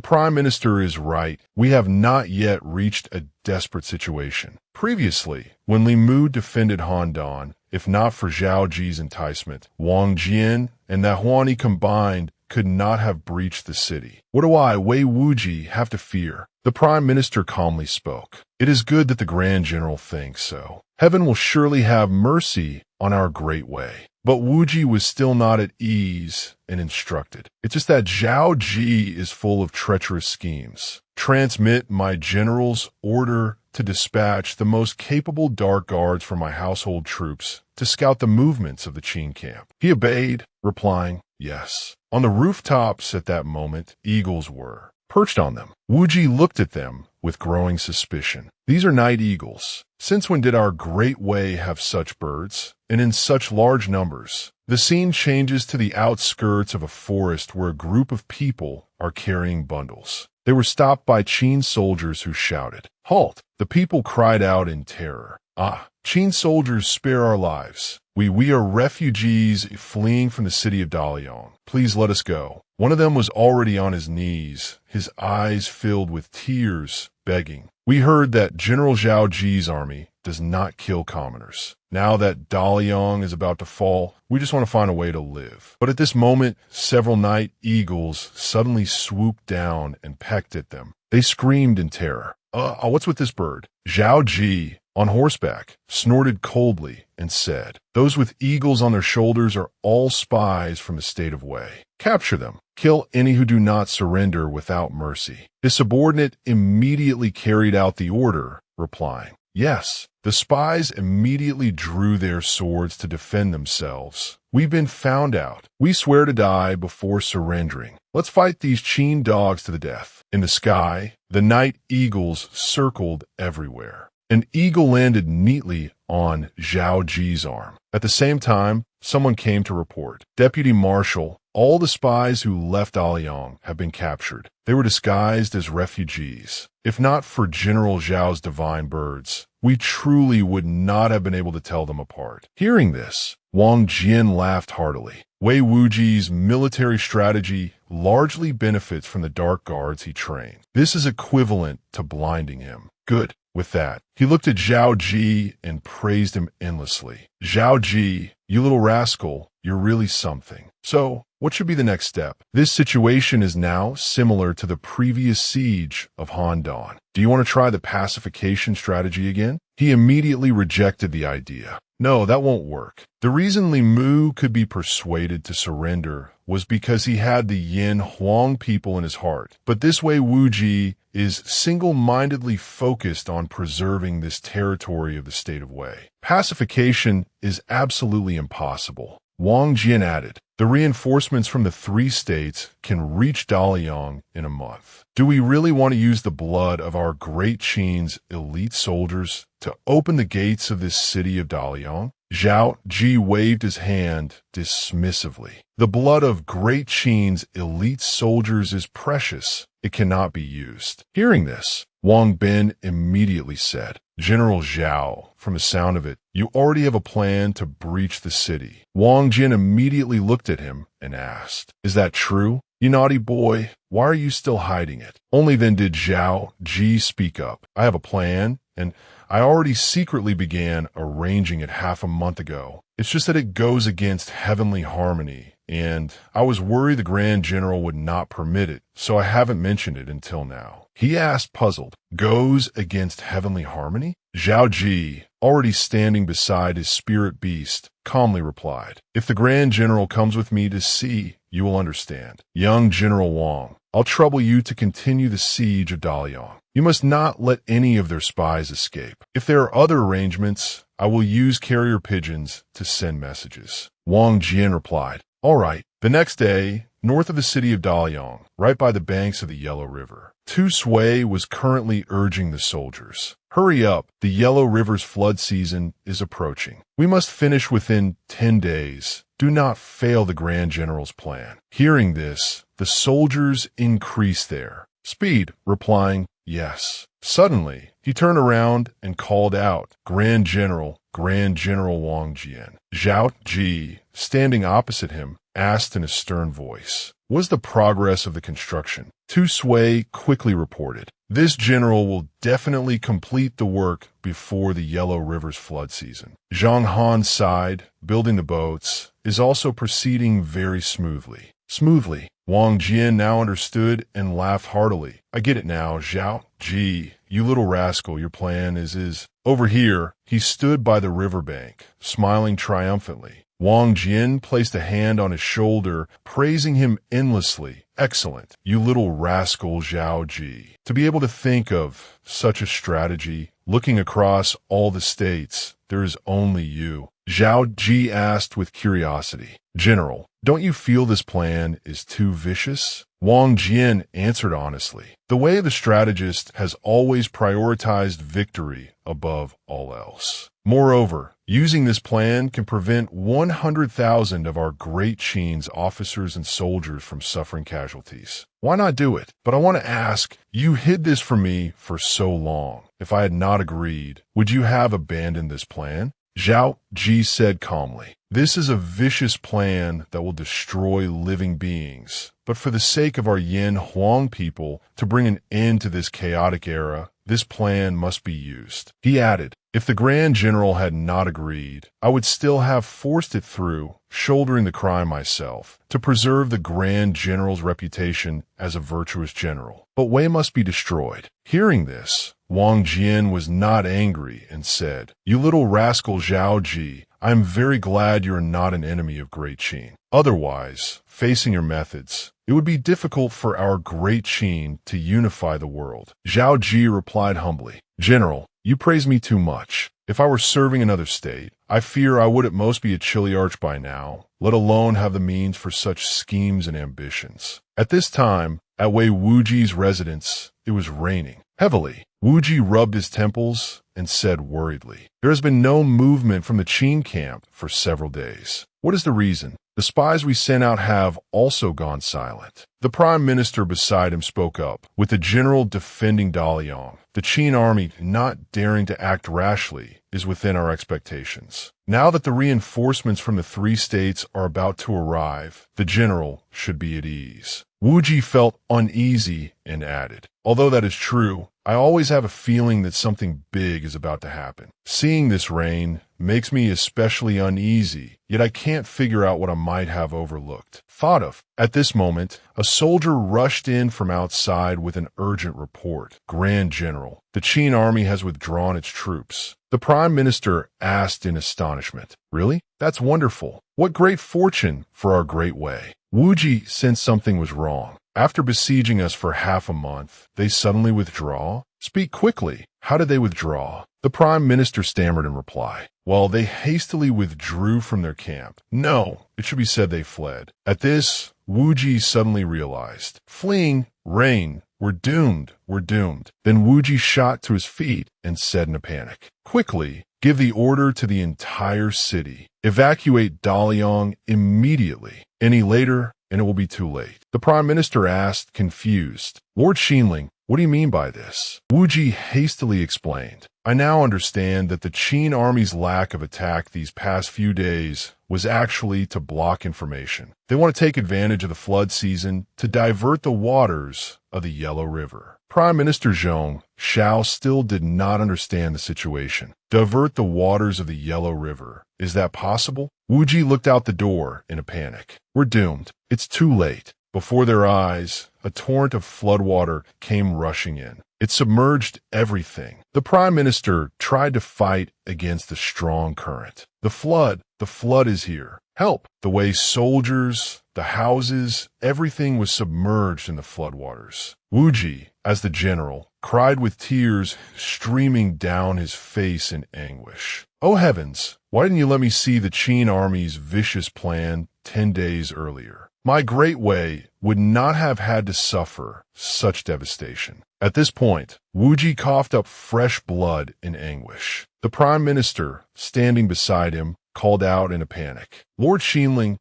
Prime Minister is right. We have not yet reached a desperate situation. Previously, when Li Mu defended Han, if not for Zhao Qi's enticement, Wang Jian and that Huani combined could not have breached the city. What do Wei Wuji, have to fear? The Prime Minister calmly spoke. It is good that the Grand General thinks so. Heaven will surely have mercy on our great Wei. But Wuji was still not at ease and instructed. It's just that Zhao Qi is full of treacherous schemes. Transmit my general's order to dispatch the most capable dark guards from my household troops to scout the movements of the Qin camp. He obeyed, replying, yes. On the rooftops at that moment, eagles were perched on them. Wuji looked at them with growing suspicion. These are night eagles. Since when did our great Wei have such birds, and in such large numbers? The scene changes to the outskirts of a forest where a group of people are carrying bundles. They were stopped by Qin soldiers who shouted, "Halt!" The people cried out in terror. "Ah, Qin soldiers, spare our lives. We are refugees fleeing from the city of Dalian. Please let us go." One of them was already on his knees, his eyes filled with tears, begging. We heard that General Zhao Qi's army does not kill commoners. Now that Dalian is about to fall, we just want to find a way to live. But at this moment, several night eagles suddenly swooped down and pecked at them. They screamed in terror. What's with this bird? Zhao Qi, on horseback, snorted coldly and said, "Those with eagles on their shoulders are all spies from the state of Wei. Capture them. Kill any who do not surrender without mercy." His subordinate immediately carried out the order, replying, "Yes." The spies immediately drew their swords to defend themselves. "We've been found out. We swear to die before surrendering. Let's fight these Qin dogs to the death." In the sky, the night eagles circled everywhere. An eagle landed neatly on Zhao Qi's arm. At the same time, someone came to report. "Deputy Marshal, all the spies who left Dalian have been captured. They were disguised as refugees. If not for General Zhao's divine birds, we truly would not have been able to tell them apart." Hearing this, Wang Jian laughed heartily. Wei Wuji's military strategy largely benefits from the dark guards he trained. This is equivalent to blinding him. Good. With that, he looked at Zhao Qi and praised him endlessly. "Zhao Qi, you little rascal, you're really something." So, what should be the next step? This situation is now similar to the previous siege of Han. Do you want to try the pacification strategy again? He immediately rejected the idea. No, that won't work. The reason Li Mu could be persuaded to surrender was because he had the Yin Huang people in his heart. But this way Wuji is single-mindedly focused on preserving this territory of the state of Wei. Pacification is absolutely impossible. Wang Jian added, "The reinforcements from the 3 states can reach Dalian in a month. Do we really want to use the blood of our great Qin's elite soldiers to open the gates of this city of Dalian?" Zhao Qi waved his hand dismissively. "The blood of great Qin's elite soldiers is precious. It cannot be used." Hearing this, Wang Bin immediately said, "General Zhao, from the sound of it, you already have a plan to breach the city." Wang Jin immediately looked at him and asked, "Is that true? You naughty boy, why are you still hiding it?" Only then did Zhao Qi speak up. "I have a plan, and I already secretly began arranging it half a month ago. It's just that it goes against heavenly harmony, and I was worried the Grand General would not permit it, so I haven't mentioned it until now." He asked, puzzled, "Goes against heavenly harmony?" Zhao Qi, already standing beside his spirit beast, calmly replied, "If the Grand General comes with me to see, you will understand. Young General Wang, I'll trouble you to continue the siege of Dalian. You must not let any of their spies escape. If there are other arrangements, I will use carrier pigeons to send messages." Wang Jian replied, "All right." The next day, north of the city of Dalian, right by the banks of the Yellow River, Tu Sui was currently urging the soldiers, "Hurry up, the Yellow River's flood season is approaching. We must finish within 10 days. Do not fail the Grand General's plan." Hearing this, the soldiers increased their speed, replying, "Yes." Suddenly, he turned around and called out, Grand General Wang Jian." Zhao Qi, standing opposite him, asked in a stern voice, was the progress of the construction. Tu Sui quickly reported, "This general will definitely complete the work before the Yellow River's flood season." Zhang Han sighed, building the boats, is also proceeding very smoothly. Smoothly. Wang Jian now understood and laughed heartily. "I get it now, Zhao Qi. You little rascal, your plan is. Over here, he stood by the riverbank, smiling triumphantly. Wang Jian placed a hand on his shoulder, praising him endlessly. "Excellent, you little rascal Zhao Qi. To be able to think of such a strategy, looking across all the states, there is only you." Zhao Qi asked with curiosity, "General, don't you feel this plan is too vicious?" Wang Jian answered honestly, "The way of the strategist has always prioritized victory above all else. Moreover, using this plan can prevent 100,000 of our great Qin's officers and soldiers from suffering casualties. Why not do it? But I want to ask, you hid this from me for so long. If I had not agreed, would you have abandoned this plan?" Zhao Qi said calmly, "This is a vicious plan that will destroy living beings. But for the sake of our Yin Huang people, to bring an end to this chaotic era, this plan must be used." He added, "If the Grand General had not agreed, I would still have forced it through, shouldering the crime myself, to preserve the Grand General's reputation as a virtuous general. But Wei must be destroyed." Hearing this, Wang Jian was not angry and said, "You little rascal Zhao Qi, I am very glad you are not an enemy of Great Qin. Otherwise, facing your methods, it would be difficult for our Great Qin to unify the world." Zhao Qi replied humbly, "General, you praise me too much. If I were serving another state, I fear I would at most be a Chiliarch by now, let alone have the means for such schemes and ambitions." At this time, at Wei Wuji's residence, it was raining heavily. Wuji rubbed his temples and said worriedly, "There has been no movement from the Qin camp for several days. What is the reason? The spies we sent out have also gone silent." The prime minister beside him spoke up, with the general defending Daliang. "The Qin army, not daring to act rashly, is within our expectations. Now that the reinforcements from the 3 states are about to arrive, the general should be at ease." Wuji felt uneasy and added, "Although that is true, I always have a feeling that something big is about to happen. Seeing this rain makes me especially uneasy, yet I can't figure out what I might have overlooked, thought of." At this moment, a soldier rushed in from outside with an urgent report. "Grand General, the Qin army has withdrawn its troops." The prime minister asked in astonishment, "Really? That's wonderful. What great fortune for our great Wei." Wuji sensed something was wrong. "After besieging us for half a month, they suddenly withdraw? Speak quickly. How did they withdraw?" The prime minister stammered in reply, "Well, they hastily withdrew from their camp. No, it should be said they fled." At this, Wuji suddenly realized, "Fleeing, rain, we're doomed, we're doomed." Then Wuji shot to his feet and said in a panic, "Quickly, give the order to the entire city. Evacuate Daliang immediately. Any later, and it will be too late." The prime minister asked, confused, "Lord Xinling, what do you mean by this?" Wuji hastily explained, "I now understand that the Qin army's lack of attack these past few days was actually to block information. They want to take advantage of the flood season to divert the waters of the Yellow River." Prime Minister Zhong Shao still did not understand the situation. Divert the waters of the Yellow River. Is that possible? Wuji looked out the door in a panic. "We're doomed. It's too late." Before their eyes, a torrent of floodwater came rushing in. It submerged everything. The prime minister tried to fight against the strong current. The flood is here. Help!" The way soldiers, the houses, everything was submerged in the floodwaters. Wuji, as the general, cried with tears streaming down his face in anguish. "Oh heavens, why didn't you let me see the Qin army's vicious plan 10 days earlier? My great Wei would not have had to suffer such devastation." At this point, Wuji coughed up fresh blood in anguish. The prime minister, standing beside him, called out in a panic, Lord Xinling,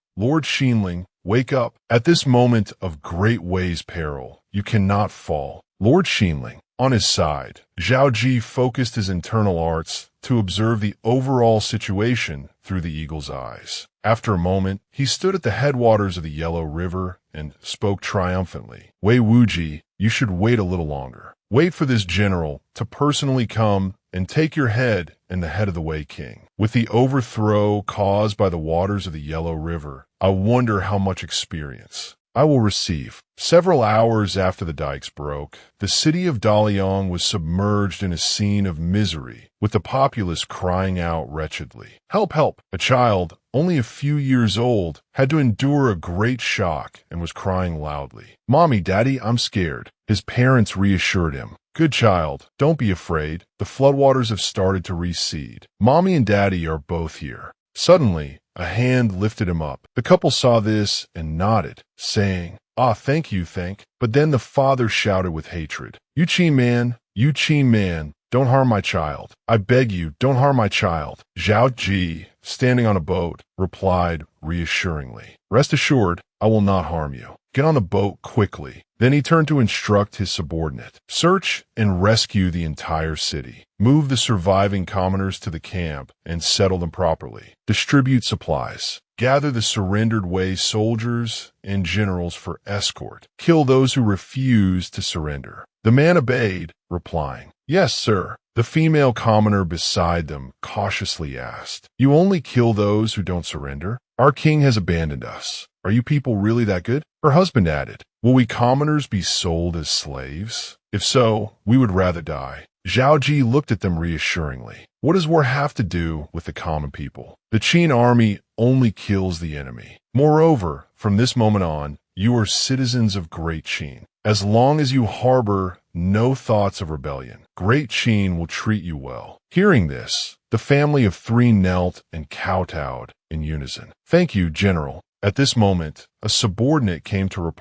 wake up. At this moment of great Wei's peril, you cannot fall. Lord Xinling, On his side, Zhao Qi focused his internal arts to observe the overall situation through the eagle's eyes. After a moment, he stood at the headwaters of the Yellow River and spoke triumphantly. Wei Wuji, you should wait a little longer. Wait for this general to personally come and take your head and the head of the Wei King. With the overthrow caused by the waters of the Yellow River, I wonder how much experience I will receive. Several hours after the dikes broke, the city of Daliang was submerged in a scene of misery, with the populace crying out wretchedly. Help, help! A child, only a few years old, had to endure a great shock and was crying loudly. Mommy, Daddy, I'm scared. His parents reassured him. Good child, don't be afraid. The floodwaters have started to recede. Mommy and Daddy are both here. Suddenly, a hand lifted him up. The couple saw this and nodded, saying, Ah, thank you, thank. But then the father shouted with hatred, You Qin man, don't harm my child. I beg you, don't harm my child. Zhao Qi, standing on a boat, replied reassuringly, Rest assured, I will not harm you. Get on the boat quickly. Then he turned to instruct his subordinate. Search and rescue the entire city. Move the surviving commoners to the camp and settle them properly. Distribute supplies. Gather the surrendered Wei soldiers and generals for escort. Kill those who refuse to surrender. The man obeyed, replying, Yes, sir. The female commoner beside them cautiously asked, You only kill those who don't surrender? Our king has abandoned us. Are you people really that good? Her husband added, Will we commoners be sold as slaves? If so, we would rather die. Zhao Qi looked at them reassuringly. What does war have to do with the common people? The Qin army only kills the enemy. Moreover, from this moment on, you are citizens of Great Qin. As long as you harbor no thoughts of rebellion, Great Qin will treat you well. Hearing this, the family of three knelt and kowtowed in unison. Thank you, General. At this moment, a subordinate came to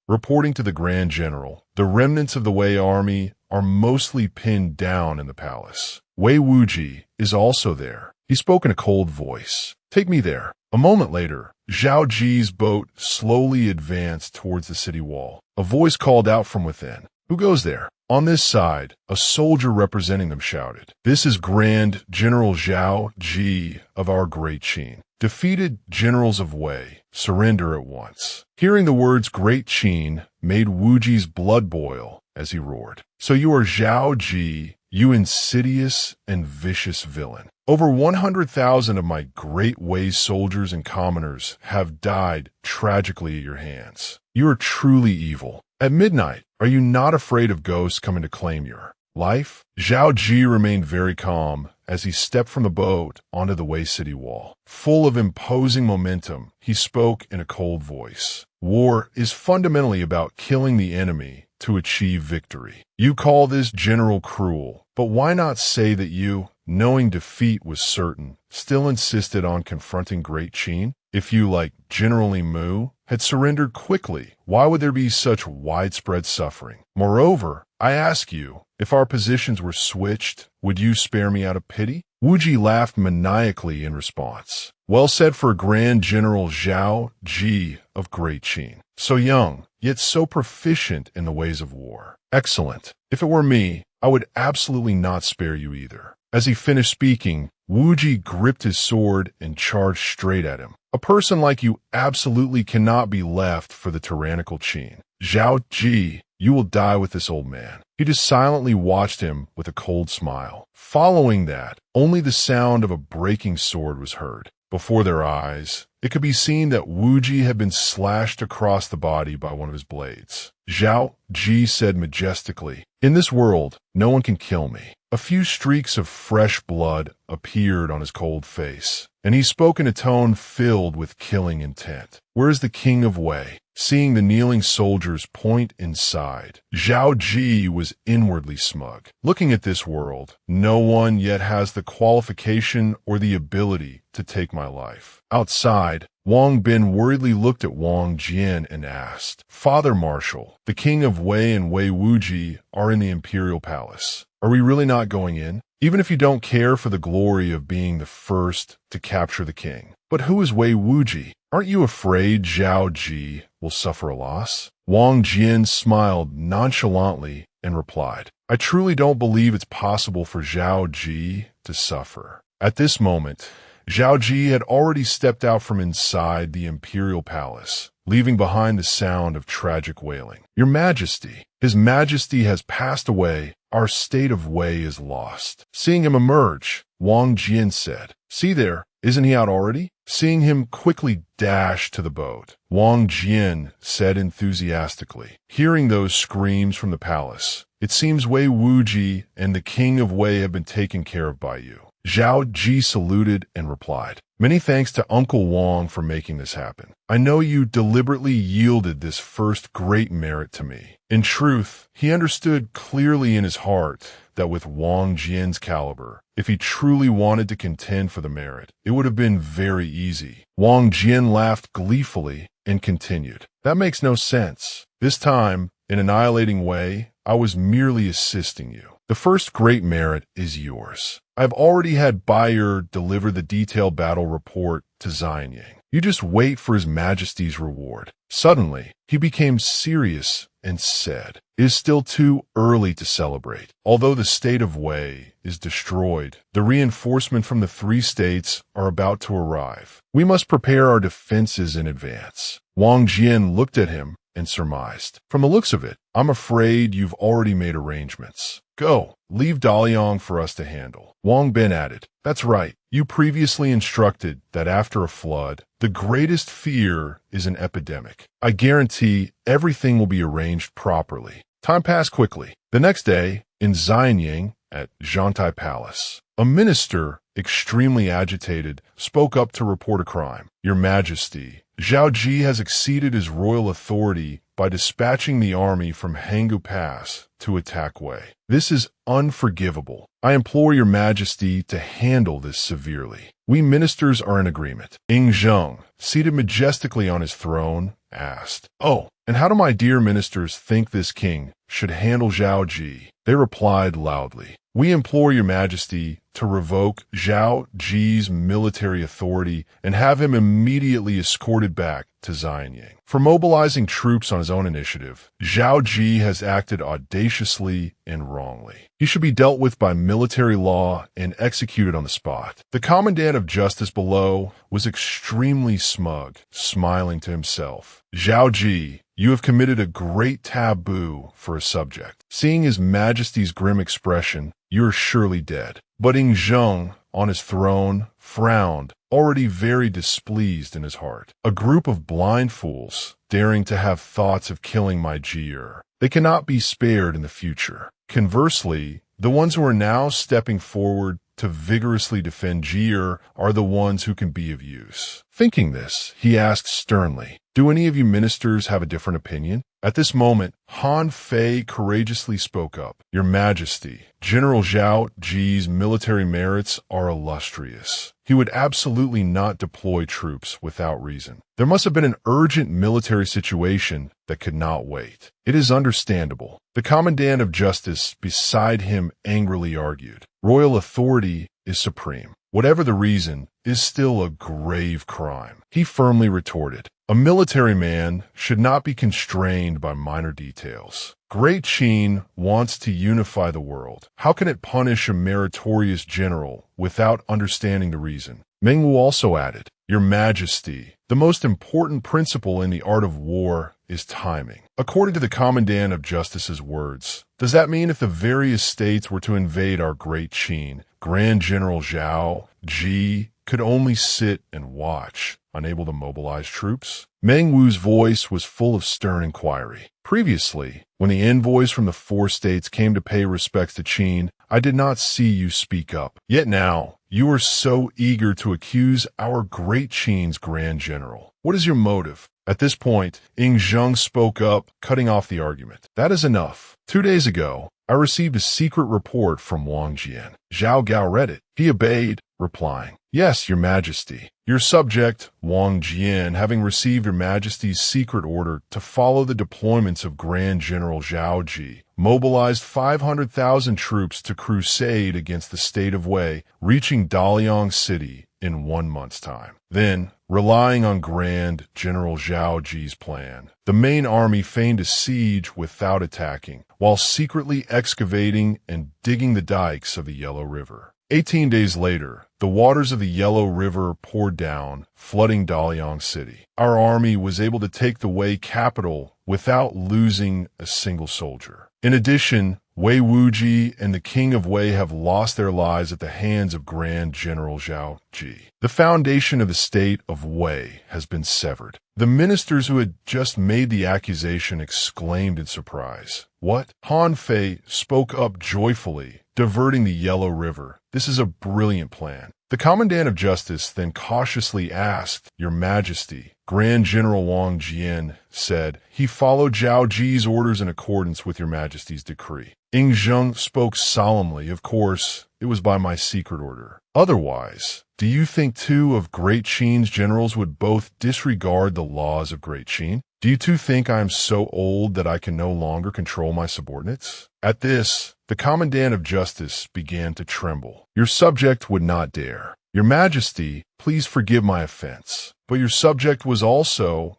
reporting to the Grand General. The remnants of the Wei army are mostly pinned down in the palace. Wei Wuji is also there. He spoke in a cold voice. Take me there. A moment later, Zhao Qi's boat slowly advanced towards the city wall. A voice called out from within. Who goes there? On this side, a soldier representing them shouted, This is Grand General Zhao Qi of our Great Qin. Defeated generals of Wei, surrender at once. Hearing the words Great Qin made Wuji's blood boil as he roared. So you are Zhao Qi, you insidious and vicious villain. Over 100,000 of my great Wei soldiers and commoners have died tragically at your hands. You are truly evil. At midnight, are you not afraid of ghosts coming to claim your life? Zhao Qi remained very calm as he stepped from the boat onto the Wei city wall. Full of imposing momentum, he spoke in a cold voice. War is fundamentally about killing the enemy to achieve victory. You call this general cruel, but why not say that you, knowing defeat was certain, still insisted on confronting Great Qin? If you, like General Mu, had surrendered quickly, why would there be such widespread suffering? Moreover, I ask you, if our positions were switched, would you spare me out of pity? Wuji laughed maniacally in response. Well said for Grand General Zhao Qi of Great Qin. So young, yet so proficient in the ways of war. Excellent. If it were me, I would absolutely not spare you either. As he finished speaking, Wuji gripped his sword and charged straight at him. A person like you absolutely cannot be left for the tyrannical Qin. Zhao Qi, you will die with this old man. He just silently watched him with a cold smile. Following that, only the sound of a breaking sword was heard. Before their eyes, it could be seen that Wuji had been slashed across the body by one of his blades. Zhao Qi said majestically, In this world, no one can kill me. A few streaks of fresh blood appeared on his cold face, and he spoke in a tone filled with killing intent. Where is the king of Wei? Seeing the kneeling soldiers point inside, Zhao Qi was inwardly smug. Looking at this world, no one yet has the qualification or the ability to take my life. Outside, Wang Bin worriedly looked at Wang Jian and asked, Father Marshal, the king of Wei and Wei Wuji are in the imperial palace. Are we really not going in? Even if you don't care for the glory of being the first to capture the king. But who is Wei Wuji? Aren't you afraid Zhao Qi will suffer a loss? Wang Jian smiled nonchalantly and replied, I truly don't believe it's possible for Zhao Qi to suffer. At this moment, Zhao Qi had already stepped out from inside the imperial palace, leaving behind the sound of tragic wailing. Your Majesty, His Majesty has passed away. Our state of Wei is lost. Seeing him emerge, Wang Jian said, "See there, isn't he out already?" Seeing him quickly dash to the boat, Wang Jian said enthusiastically. Hearing those screams from the palace, "It seems Wei Wuji and the king of Wei have been taken care of by you." Zhao Qi saluted and replied, "Many thanks to Uncle Wang for making this happen. I know you deliberately yielded this first great merit to me." In truth, he understood clearly in his heart that with Wang Jian's caliber, if he truly wanted to contend for the merit, it would have been very easy. Wang Jian laughed gleefully and continued, "That makes no sense. This time, in annihilating Wei, I was merely assisting you. The first great merit is yours. I've already had Bayer deliver the detailed battle report to Xianying. You just wait for His Majesty's reward." Suddenly, he became serious and said, "It is still too early to celebrate. Although the state of Wei is destroyed, the reinforcement from the 3 states are about to arrive. We must prepare our defenses in advance." Wang Jian looked at him and surmised, "From the looks of it, I'm afraid you've already made arrangements. Go, leave Daliang for us to handle." Wang Bin added, "That's right. You previously instructed that after a flood, the greatest fear is an epidemic. I guarantee everything will be arranged properly." Time passed quickly. The next day, in Xianying, at Zhantai Palace, a minister, extremely agitated, spoke up to report a crime. "Your Majesty, Zhao Qi has exceeded his royal authority by dispatching the army from Hangu Pass to attack Wei. This is unforgivable. I implore your Majesty to handle this severely." "We ministers are in agreement." Ying Zheng, seated majestically on his throne, asked, "Oh, and how do my dear ministers think this king should handle Zhao Qi?" They replied loudly, "We implore your Majesty to revoke Zhao Qi's military authority and have him immediately escorted back to Xianying. For mobilizing troops on his own initiative, Zhao Qi has acted audaciously and wrongly. He should be dealt with by military law and executed on the spot." The commandant of justice below was extremely smug, smiling to himself. "Zhao Qi, you have committed a great taboo for a subject. Seeing His Majesty's grim expression, you are surely dead." But Ying Zheng, on his throne, frowned, already very displeased in his heart. "A group of blind fools, daring to have thoughts of killing my Jier. They cannot be spared in the future." Conversely, the ones who are now stepping forward to vigorously defend Jier are the ones who can be of use. Thinking this, he asked sternly, "Do any of you ministers have a different opinion?" At this moment, Han Fei courageously spoke up. "Your Majesty, General Zhao Qi's military merits are illustrious. He would absolutely not deploy troops without reason. There must have been an urgent military situation that could not wait. It is understandable." The commandant of justice beside him angrily argued, "Royal authority is supreme. Whatever the reason, is still a grave crime." He firmly retorted, "A military man should not be constrained by minor details. Great Qin wants to unify the world. How can it punish a meritorious general without understanding the reason?" Mengwu also added, "Your Majesty, the most important principle in the art of war is timing." According to the commandant of justice's words, does that mean if the various states were to invade our great Qin, Grand General Zhao Qi could only sit and watch, unable to mobilize troops? Mengwu's voice was full of stern inquiry. "Previously, when the envoys from the 4 states came to pay respects to Qin, I did not see you speak up. Yet now, you are so eager to accuse our great Qin's Grand General. What is your motive?" At this point, Ying Zheng spoke up, cutting off the argument. "That is enough. 2 days ago, I received a secret report from Wang Jian. Zhao Gao read it. He obeyed, replying, 'Yes, your Majesty. Your subject, Wang Jian, having received your Majesty's secret order to follow the deployments of Grand General Zhao Qi, mobilized 500,000 troops to crusade against the state of Wei, reaching Daliang City in 1 month's time. Then, relying on Grand General Zhao Qi's plan. The main army feigned a siege without attacking, while secretly excavating and digging the dikes of the Yellow River. 18 days later, the waters of the Yellow River poured down, flooding Daliang City. Our army was able to take the Wei capital without losing a single soldier. In addition, Wei Wuji and the King of Wei have lost their lives at the hands of Grand General Zhao Qi. The foundation of the state of Wei has been severed. The ministers who had just made the accusation exclaimed in surprise. What? Han Fei spoke up joyfully, diverting the Yellow River. This is a brilliant plan. The Commandant of Justice then cautiously asked, Your Majesty. Grand General Wang Jian said, He followed Zhao Ji's orders in accordance with Your Majesty's decree. Ying Zheng spoke solemnly, Of course, it was by my secret order. Otherwise, do you think two of Great Qin's generals would both disregard the laws of Great Qin? Do you two think I am so old that I can no longer control my subordinates? At this, the Commandant of Justice began to tremble. Your subject would not dare. Your Majesty, please forgive my offense. But your subject was also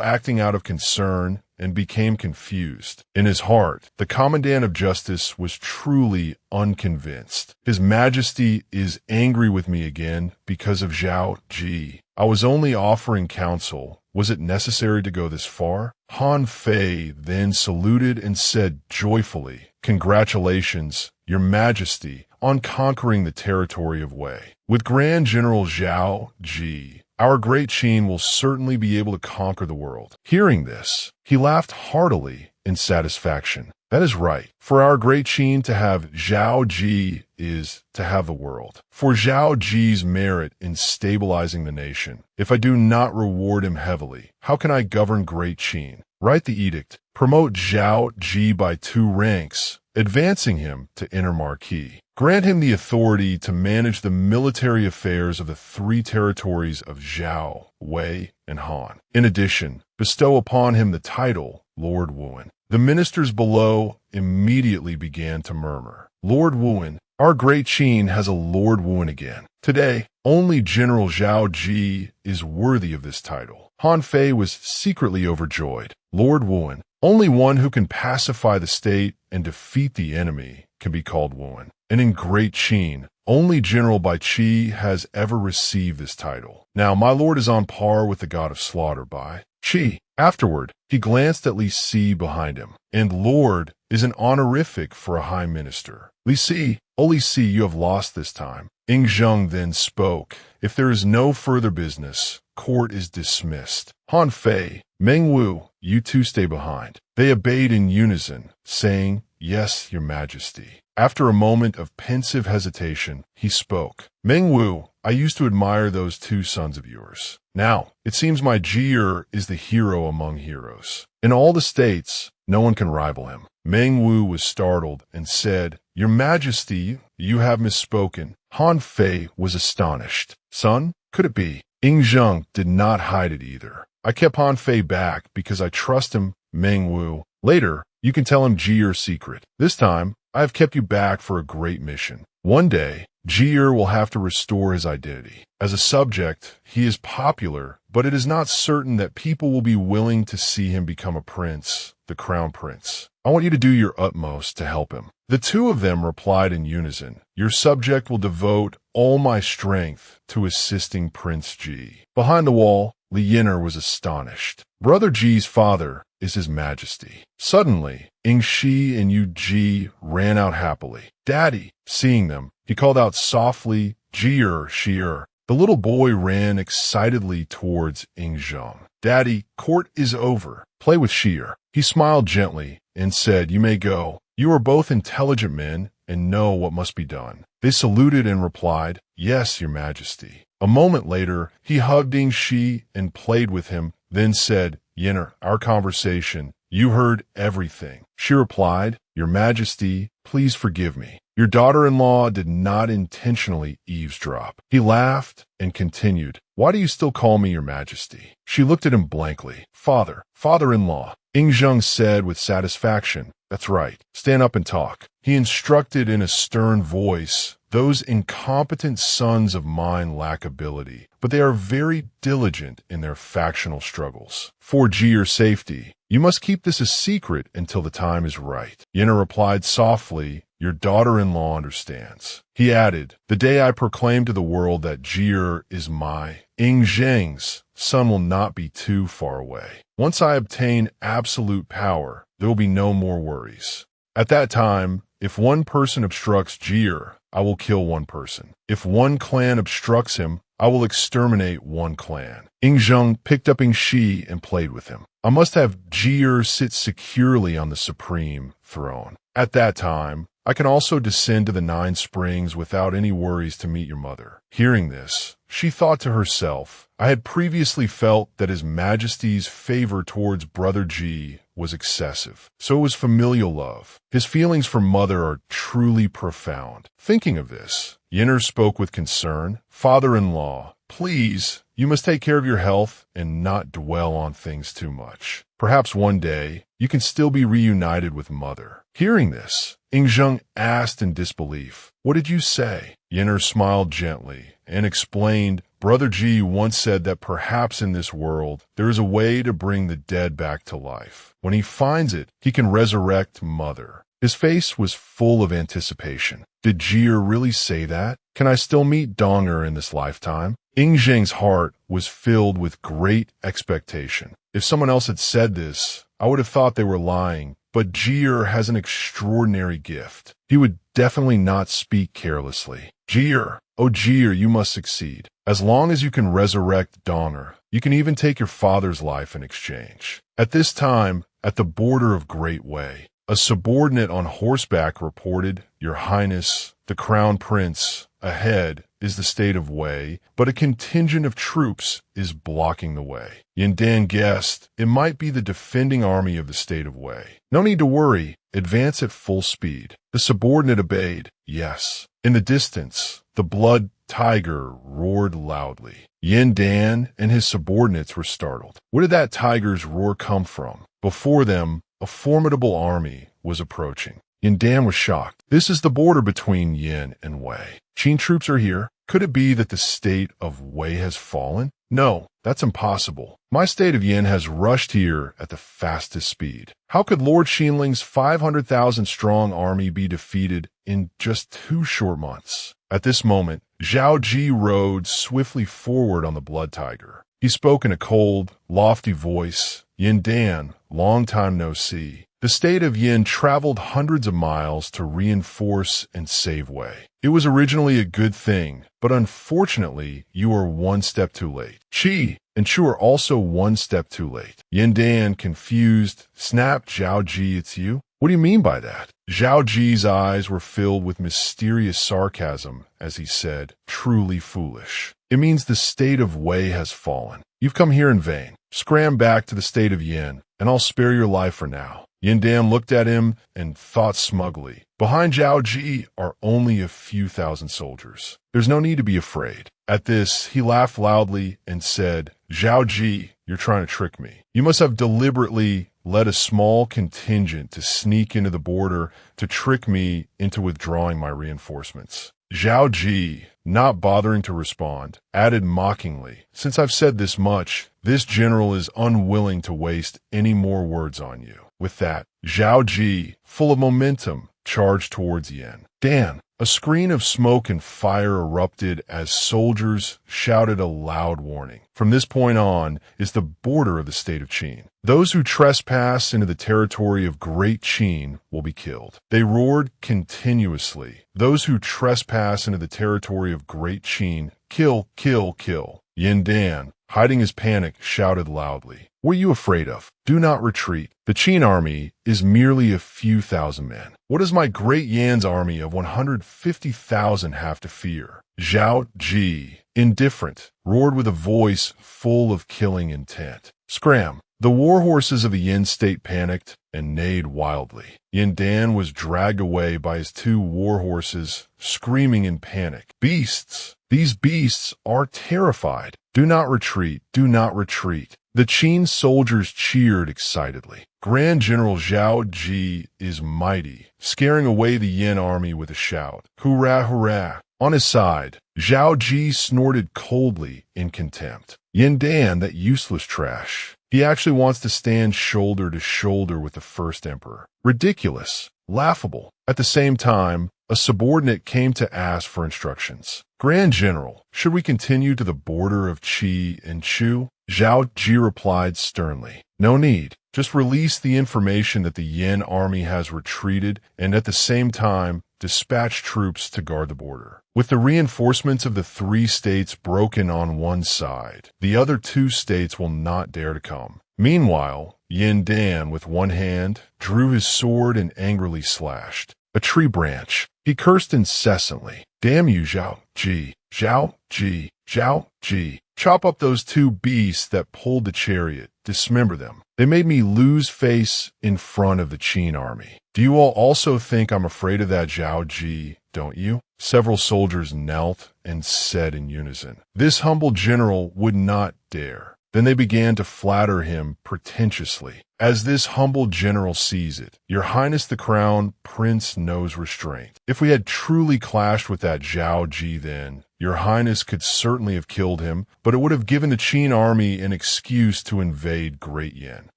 acting out of concern and became confused. In his heart, the Commandant of Justice was truly unconvinced. His Majesty is angry with me again because of Zhao Qi. I was only offering counsel. Was it necessary to go this far? Han Fei then saluted and said joyfully, Congratulations, Your Majesty, on conquering the territory of Wei. With Grand General Zhao Qi, our Great Qin will certainly be able to conquer the world. Hearing this, he laughed heartily in satisfaction. That is right. For our Great Qin to have Zhao Qi is to have the world. For Zhao Qi's merit in stabilizing the nation, if I do not reward him heavily, how can I govern Great Qin? Write the edict. Promote Zhao Qi by 2 ranks, advancing him to inner marquis. Grant him the authority to manage the military affairs of the 3 territories of Zhao, Wei, and Han. In addition, bestow upon him the title Lord Wuan. The ministers below immediately began to murmur. Lord Wuan, our Great Qin has a Lord Wuan again. Today, only General Zhao Qi is worthy of this title. Han Fei was secretly overjoyed. Lord Wuan, only one who can pacify the state and defeat the enemy can be called Wuan. And in Great Qin, only General Bai Qi has ever received this title. Now, my lord is on par with the god of slaughter, Bai Qi. Afterward, he glanced at Li Si behind him, and Lord is an honorific for a high minister. Li Si, oh Li Si, you have lost this time. Ying Zheng then spoke. If there is no further business, court is dismissed. Han Fei, Meng Wu, you two stay behind. They obeyed in unison, saying, Yes, Your Majesty. After a moment of pensive hesitation, he spoke. Meng Wu, I used to admire those 2 sons of yours. Now, it seems my Jier is the hero among heroes. In all the states, no one can rival him. Meng Wu was startled and said, Your Majesty, you have misspoken. Han Fei was astonished. Son, could it be? Ying Zheng did not hide it either. I kept Han Fei back because I trust him, Meng Wu. Later, you can tell him Jier's secret. This time, I have kept you back for a great mission. One day, Jier will have to restore his identity. As a subject, he is popular, but it is not certain that people will be willing to see him become a prince, the crown prince. I want you to do your utmost to help him. The 2 of them replied in unison, Your subject will devote all my strength to assisting Prince Ji. Behind the wall, Li Yin'er was astonished. Brother Ji's father is His Majesty. Suddenly, Ying Shi and Yu Ji ran out happily. Daddy, seeing them, he called out softly, Jier, Shier. The little boy ran excitedly towards Ying Zheng. Daddy, court is over. Play with Shier. He smiled gently and said, You may go. You are both intelligent men and know what must be done. They saluted and replied, Yes, Your Majesty. A moment later, he hugged Ying Shi and played with him, then said, Yin'er, our conversation, you heard everything. She replied, Your Majesty, please forgive me. Your daughter-in-law did not intentionally eavesdrop. He laughed and continued, Why do you still call me Your Majesty? She looked at him blankly. Father-in-law. Ying Zheng said with satisfaction, That's right. Stand up and talk. He instructed in a stern voice, Those incompetent sons of mine lack ability, but they are very diligent in their factional struggles. For your safety, you must keep this a secret until the time is right. Yenna replied softly, your daughter-in-law understands. He added, the day I proclaim to the world that Jie is my Ying Zheng's son will not be too far away. Once I obtain absolute power, there will be no more worries. At that time, if one person obstructs Jie, I will kill one person. If one clan obstructs him, I will exterminate one clan. Ying Zheng picked up Ying Shi and played with him. I must have Jie sit securely on the supreme throne. At that time, I can also descend to the 9 springs without any worries to meet your mother. Hearing this, she thought to herself, I had previously felt that His Majesty's favor towards Brother Ji was excessive. So it was familial love. His feelings for mother are truly profound. Thinking of this, Yenner spoke with concern. Father-in-law, please, you must take care of your health and not dwell on things too much. Perhaps one day, you can still be reunited with mother. Hearing this, Ying Zheng asked in disbelief, what did you say? Yenner smiled gently and explained, Brother Ji once said that perhaps in this world, there is a way to bring the dead back to life. When he finds it, he can resurrect mother. His face was full of anticipation. Did Jie really say that? Can I still meet Donger in this lifetime? Ying Zheng's heart was filled with great expectation. If someone else had said this, I would have thought they were lying, but Jie has an extraordinary gift. He would definitely not speak carelessly. Jie, oh Jie, you must succeed. As long as you can resurrect Donger, you can even take your father's life in exchange. At this time, at the border of Great Way, a subordinate on horseback reported, Your Highness, the Crown Prince, ahead is the state of Wei, but a contingent of troops is blocking the way. Yin Dan guessed it might be the defending army of the state of Wei. No need to worry, advance at full speed. The subordinate obeyed, yes. In the distance, the blood tiger roared loudly. Yin Dan and his subordinates were startled. Where did that tiger's roar come from? Before them, a formidable army was approaching. Yin Dan was shocked. This is the border between Yin and Wei. Qin troops are here. Could it be that the state of Wei has fallen? No, that's impossible. My state of Yin has rushed here at the fastest speed. How could Lord Xinling's 500,000 strong army be defeated in just 2 short months? At this moment, Zhao Qi rode swiftly forward on the blood tiger. He spoke in a cold, lofty voice. Yin Dan, long time no see. The state of Yin traveled hundreds of miles to reinforce and save Wei. It was originally a good thing, but unfortunately, you are 1 step too late. Qi and Chu are also 1 step too late. Yin Dan, confused, snapped, Zhao Qi, it's you? What do you mean by that? Zhao Ji's eyes were filled with mysterious sarcasm as he said, truly foolish. It means the state of Wei has fallen. You've come here in vain. Scram back to the state of Yin, and I'll spare your life for now. Yin Dan looked at him and thought smugly. Behind Zhao Qi are only a few thousand soldiers. There's no need to be afraid. At this, he laughed loudly and said, Zhao Qi, you're trying to trick me. You must have deliberately led a small contingent to sneak into the border to trick me into withdrawing my reinforcements. Zhao Qi, not bothering to respond, added mockingly, since I've said this much, this general is unwilling to waste any more words on you. With that, Zhao Qi, full of momentum, charged towards Yin. Dan, a screen of smoke and fire erupted as soldiers shouted a loud warning. From this point on is the border of the state of Qin. Those who trespass into the territory of Great Qin will be killed. They roared continuously. Those who trespass into the territory of Great Qin, kill, kill, kill. Yin Dan, hiding his panic, shouted loudly. What are you afraid of? Do not retreat. The Qin army is merely a few thousand men. What does my great Yan's army of 150,000 have to fear? Zhao Qi, indifferent, roared with a voice full of killing intent. Scram! The war horses of the Yin state panicked and neighed wildly. Yin Dan was dragged away by his 2 war horses, screaming in panic. Beasts! These beasts are terrified. Do not retreat. Do not retreat. The Qin soldiers cheered excitedly. Grand General Zhao Qi is mighty, scaring away the Yin army with a shout. Hurrah, hurrah! On his side, Zhao Qi snorted coldly in contempt. Yin Dan, that useless trash. He actually wants to stand shoulder to shoulder with the first emperor. Ridiculous. Laughable. At the same time, a subordinate came to ask for instructions. Grand General, should we continue to the border of Qi and Chu? Zhao Qi replied sternly. No need. Just release the information that the Yin army has retreated and at the same time dispatch troops to guard the border. With the reinforcements of the 3 states broken on one side, the other 2 states will not dare to come. Meanwhile, Yin Dan, with one hand, drew his sword and angrily slashed a tree branch. He cursed incessantly. Damn you, Zhao Qi! Zhao Qi! Zhao Qi! Chop up those 2 beasts that pulled the chariot. Dismember them. They made me lose face in front of the Qin army. Do you all also think I'm afraid of that Zhao Qi, don't you? Several soldiers knelt and said in unison, this humble general would not dare. Then they began to flatter him pretentiously. As this humble general sees it, Your Highness the Crown Prince knows restraint. If we had truly clashed with that Zhao Qi then, Your Highness could certainly have killed him, but it would have given the Qin army an excuse to invade Great Yin.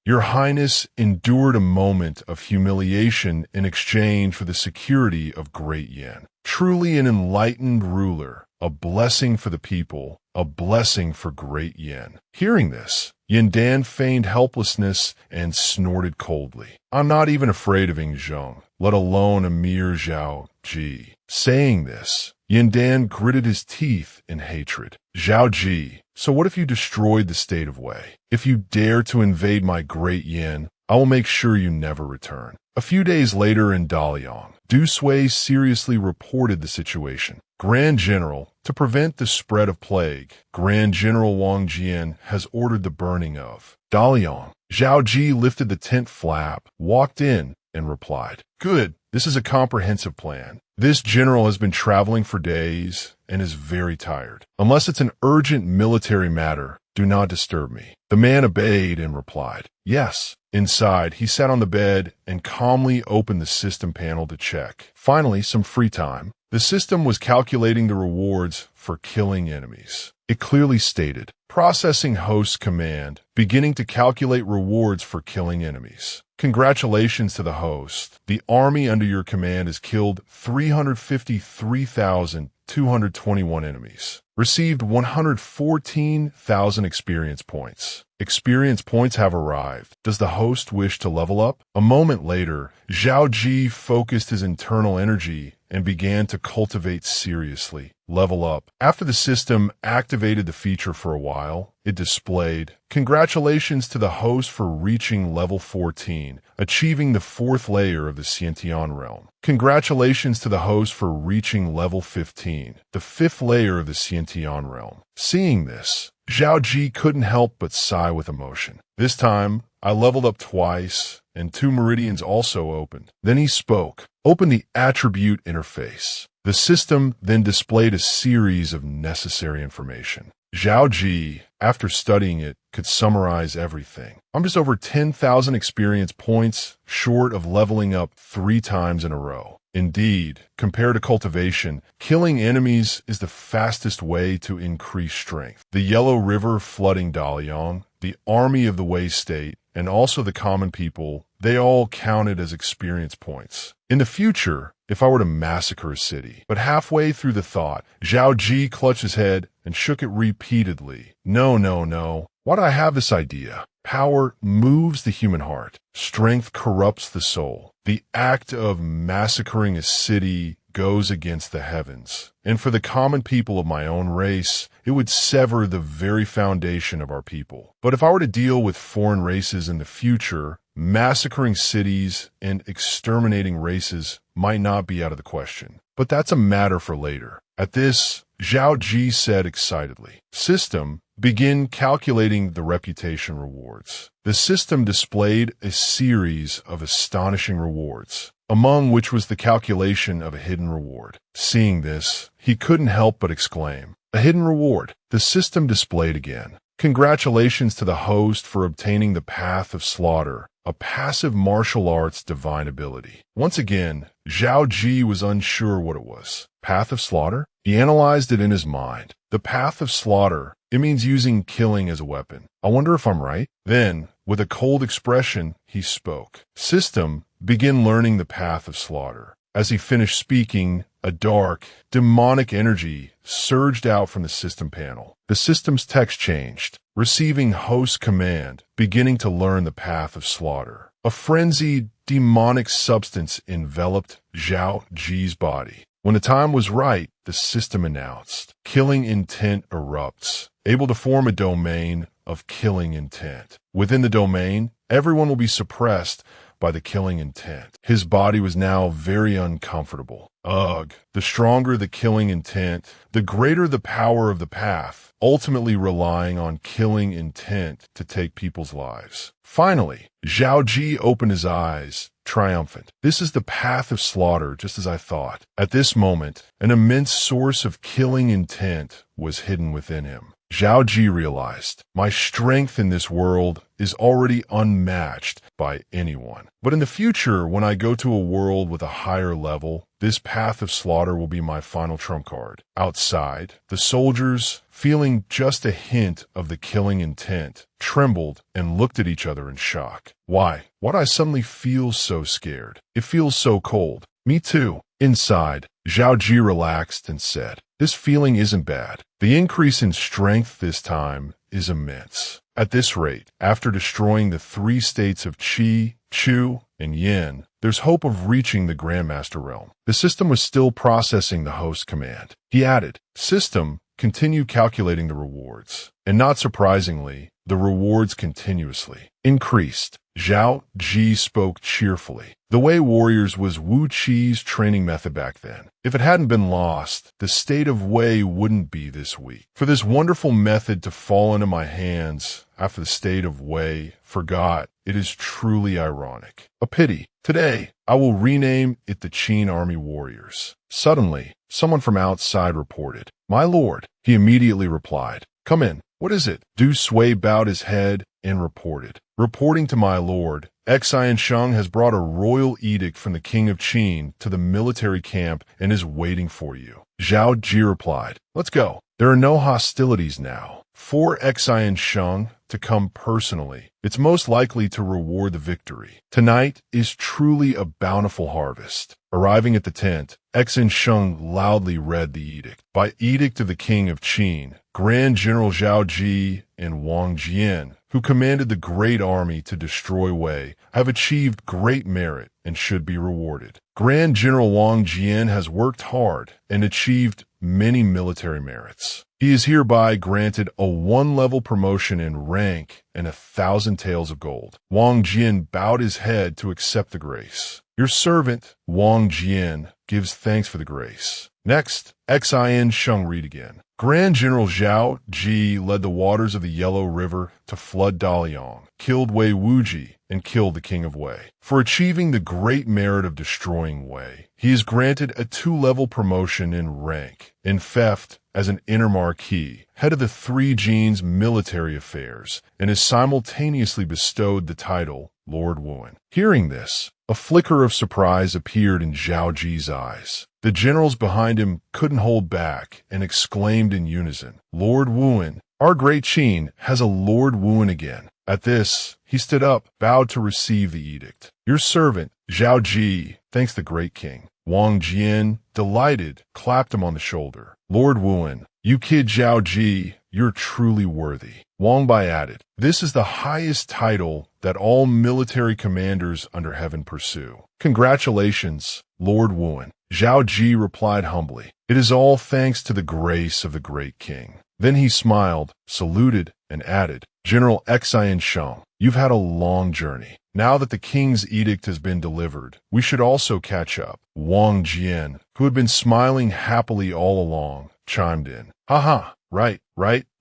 Your Highness endured a moment of humiliation in exchange for the security of Great Yin. Truly an enlightened ruler, a blessing for the people, a blessing for Great Yin. Hearing this, Yin Dan feigned helplessness and snorted coldly. I'm not even afraid of Ying Zheng, let alone a mere Zhao Qi. Saying this, Yin Dan gritted his teeth in hatred. Zhao Qi, so what if you destroyed the state of Wei? If you dare to invade my Great Yin, I will make sure you never return. A few days later in Daliang, Du Sui seriously reported the situation. Grand General, to prevent the spread of plague, Grand General Wang Jian has ordered the burning of Daliang. Zhao Qi lifted the tent flap, walked in, and replied, Good, this is a comprehensive plan. This general has been traveling for days and is very tired. Unless it's an urgent military matter, do not disturb me. The man obeyed and replied, Yes. Inside, he sat on the bed and calmly opened the system panel to check. Finally, some free time. The system was calculating the rewards for killing enemies. It clearly stated, Processing host command, beginning to calculate rewards for killing enemies. Congratulations to the host. The army under your command has killed 353,221 enemies. Received 114,000 experience points. Experience points have arrived. Does the host wish to level up? A moment later, Zhao Qi focused his internal energy and began to cultivate seriously. Level up. After the system activated the feature for a while, it displayed, Congratulations to the host for reaching level 14, achieving the 4th layer of the Xiantian realm. Congratulations to the host for reaching level 15, the 5th layer of the Xiantian realm. Seeing this, Zhao Qi couldn't help but sigh with emotion. This time, I leveled up twice, and 2 meridians also opened. Then he spoke. Open the attribute interface. The system then displayed a series of necessary information. Zhao Qi, after studying it, could summarize everything. I'm just over 10,000 experience points short of leveling up 3 times in a row. Indeed, compared to cultivation, killing enemies is the fastest way to increase strength. The Yellow River flooding Daliang, the army of the Wei state, and also the common people, they all counted as experience points. In the future, if I were to massacre a city, but halfway through the thought, Zhao Qi clutched his head and shook it repeatedly. No, no, no. Why do I have this idea? Power moves the human heart. Strength corrupts the soul. The act of massacring a city goes against the heavens. And for the common people of my own race, it would sever the very foundation of our people. But if I were to deal with foreign races in the future, massacring cities and exterminating races might not be out of the question. But that's a matter for later. At this, Zhao Qi said excitedly, System, begin calculating the reputation rewards. The system displayed a series of astonishing rewards, among which was the calculation of a hidden reward. Seeing this, he couldn't help but exclaim, A hidden reward. The system displayed again. Congratulations to the host for obtaining the Path of Slaughter, a passive martial arts divine ability. Once again, Zhao Qi was unsure what it was. Path of Slaughter? He analyzed it in his mind. The Path of Slaughter, it means using killing as a weapon. I wonder if I'm right? Then, with a cold expression, he spoke. System, begin learning the Path of Slaughter. As he finished speaking, a dark, demonic energy surged out from the system panel. The system's text changed, receiving host command, beginning to learn the Path of Slaughter. A frenzied, demonic substance enveloped Zhao Qi's body. When the time was right, the system announced, killing intent erupts, able to form a domain of killing intent. Within the domain, everyone will be suppressed by the killing intent. His body was now very uncomfortable. Ugh. The stronger the killing intent, the greater the power of the path, ultimately relying on killing intent to take people's lives. Finally, Zhao Qi opened his eyes, triumphant. This is the Path of Slaughter, just as I thought. At this moment, an immense source of killing intent was hidden within him. Zhao Qi realized, my strength in this world is already unmatched by anyone. But in the future, when I go to a world with a higher level, this Path of Slaughter will be my final trump card. Outside, the soldiers, feeling just a hint of the killing intent, trembled and looked at each other in shock. Why? Why do I suddenly feel so scared? It feels so cold. Me too. Inside, Zhao Qi relaxed and said, this feeling isn't bad. The increase in strength this time is immense. At this rate, after destroying the 3 states of Qi, Chu, and Yin, there's hope of reaching the Grandmaster realm. The system was still processing the host command. He added, system, continue calculating the rewards. And not surprisingly, the rewards continuously increased. Zhao Qi spoke cheerfully. The way warriors was Wu Qi's training method back then. If it hadn't been lost, the state of Wei wouldn't be this weak. For this wonderful method to fall into my hands after the state of Wei forgot, it is truly ironic. A pity. Today, I will rename it the Qin Army Warriors. Suddenly, someone from outside reported, my lord. He immediately replied, come in. What is it? Du Sui bowed his head and reported. Reporting to my lord, Xian Sheng has brought a royal edict from the king of Qin to the military camp and is waiting for you. Zhao Qi replied, let's go. There are no hostilities now. For Xian Sheng to come personally, it's most likely to reward the victory. Tonight is truly a bountiful harvest. Arriving at the tent, Xian Sheng loudly read the edict. By edict of the king of Qin, Grand General Zhao Qi and Wang Jian, who commanded the great army to destroy Wei, have achieved great merit and should be rewarded. Grand General Wang Jian has worked hard and achieved many military merits. He is hereby granted a 1-level promotion in rank and 1,000 taels of gold. Wang Jian bowed his head to accept the grace. Your servant, Wang Jian, gives thanks for the grace. Next, Xian Sheng read again. Grand General Zhao Qi led the waters of the Yellow River to flood Daliang, killed Wei Wuji, and killed the king of Wei. For achieving the great merit of destroying Wei, he is granted a 2-level promotion in rank, in theft as an inner marquis, head of the 3 Genes military affairs, and is simultaneously bestowed the title Lord Wuan. Hearing this, a flicker of surprise appeared in Zhao Qi's eyes. The generals behind him couldn't hold back and exclaimed in unison, Lord Wuan, our great Qin has a Lord Wuan again. At this, he stood up, bowed to receive the edict. Your servant, Zhao Qi, thanks the great king. Wang Jian, delighted, clapped him on the shoulder. Lord Wuan, you kid Zhao Qi, you're truly worthy. Wang Bai added, this is the highest title that all military commanders under heaven pursue. Congratulations, Lord Wuan. Zhao Qi replied humbly, it is all thanks to the grace of the great king. Then he smiled, saluted, and added, General Xian Sheng, you've had a long journey. Now that the king's edict has been delivered, we should also catch up. Wang Jian, who had been smiling happily all along, chimed in. Ha, right.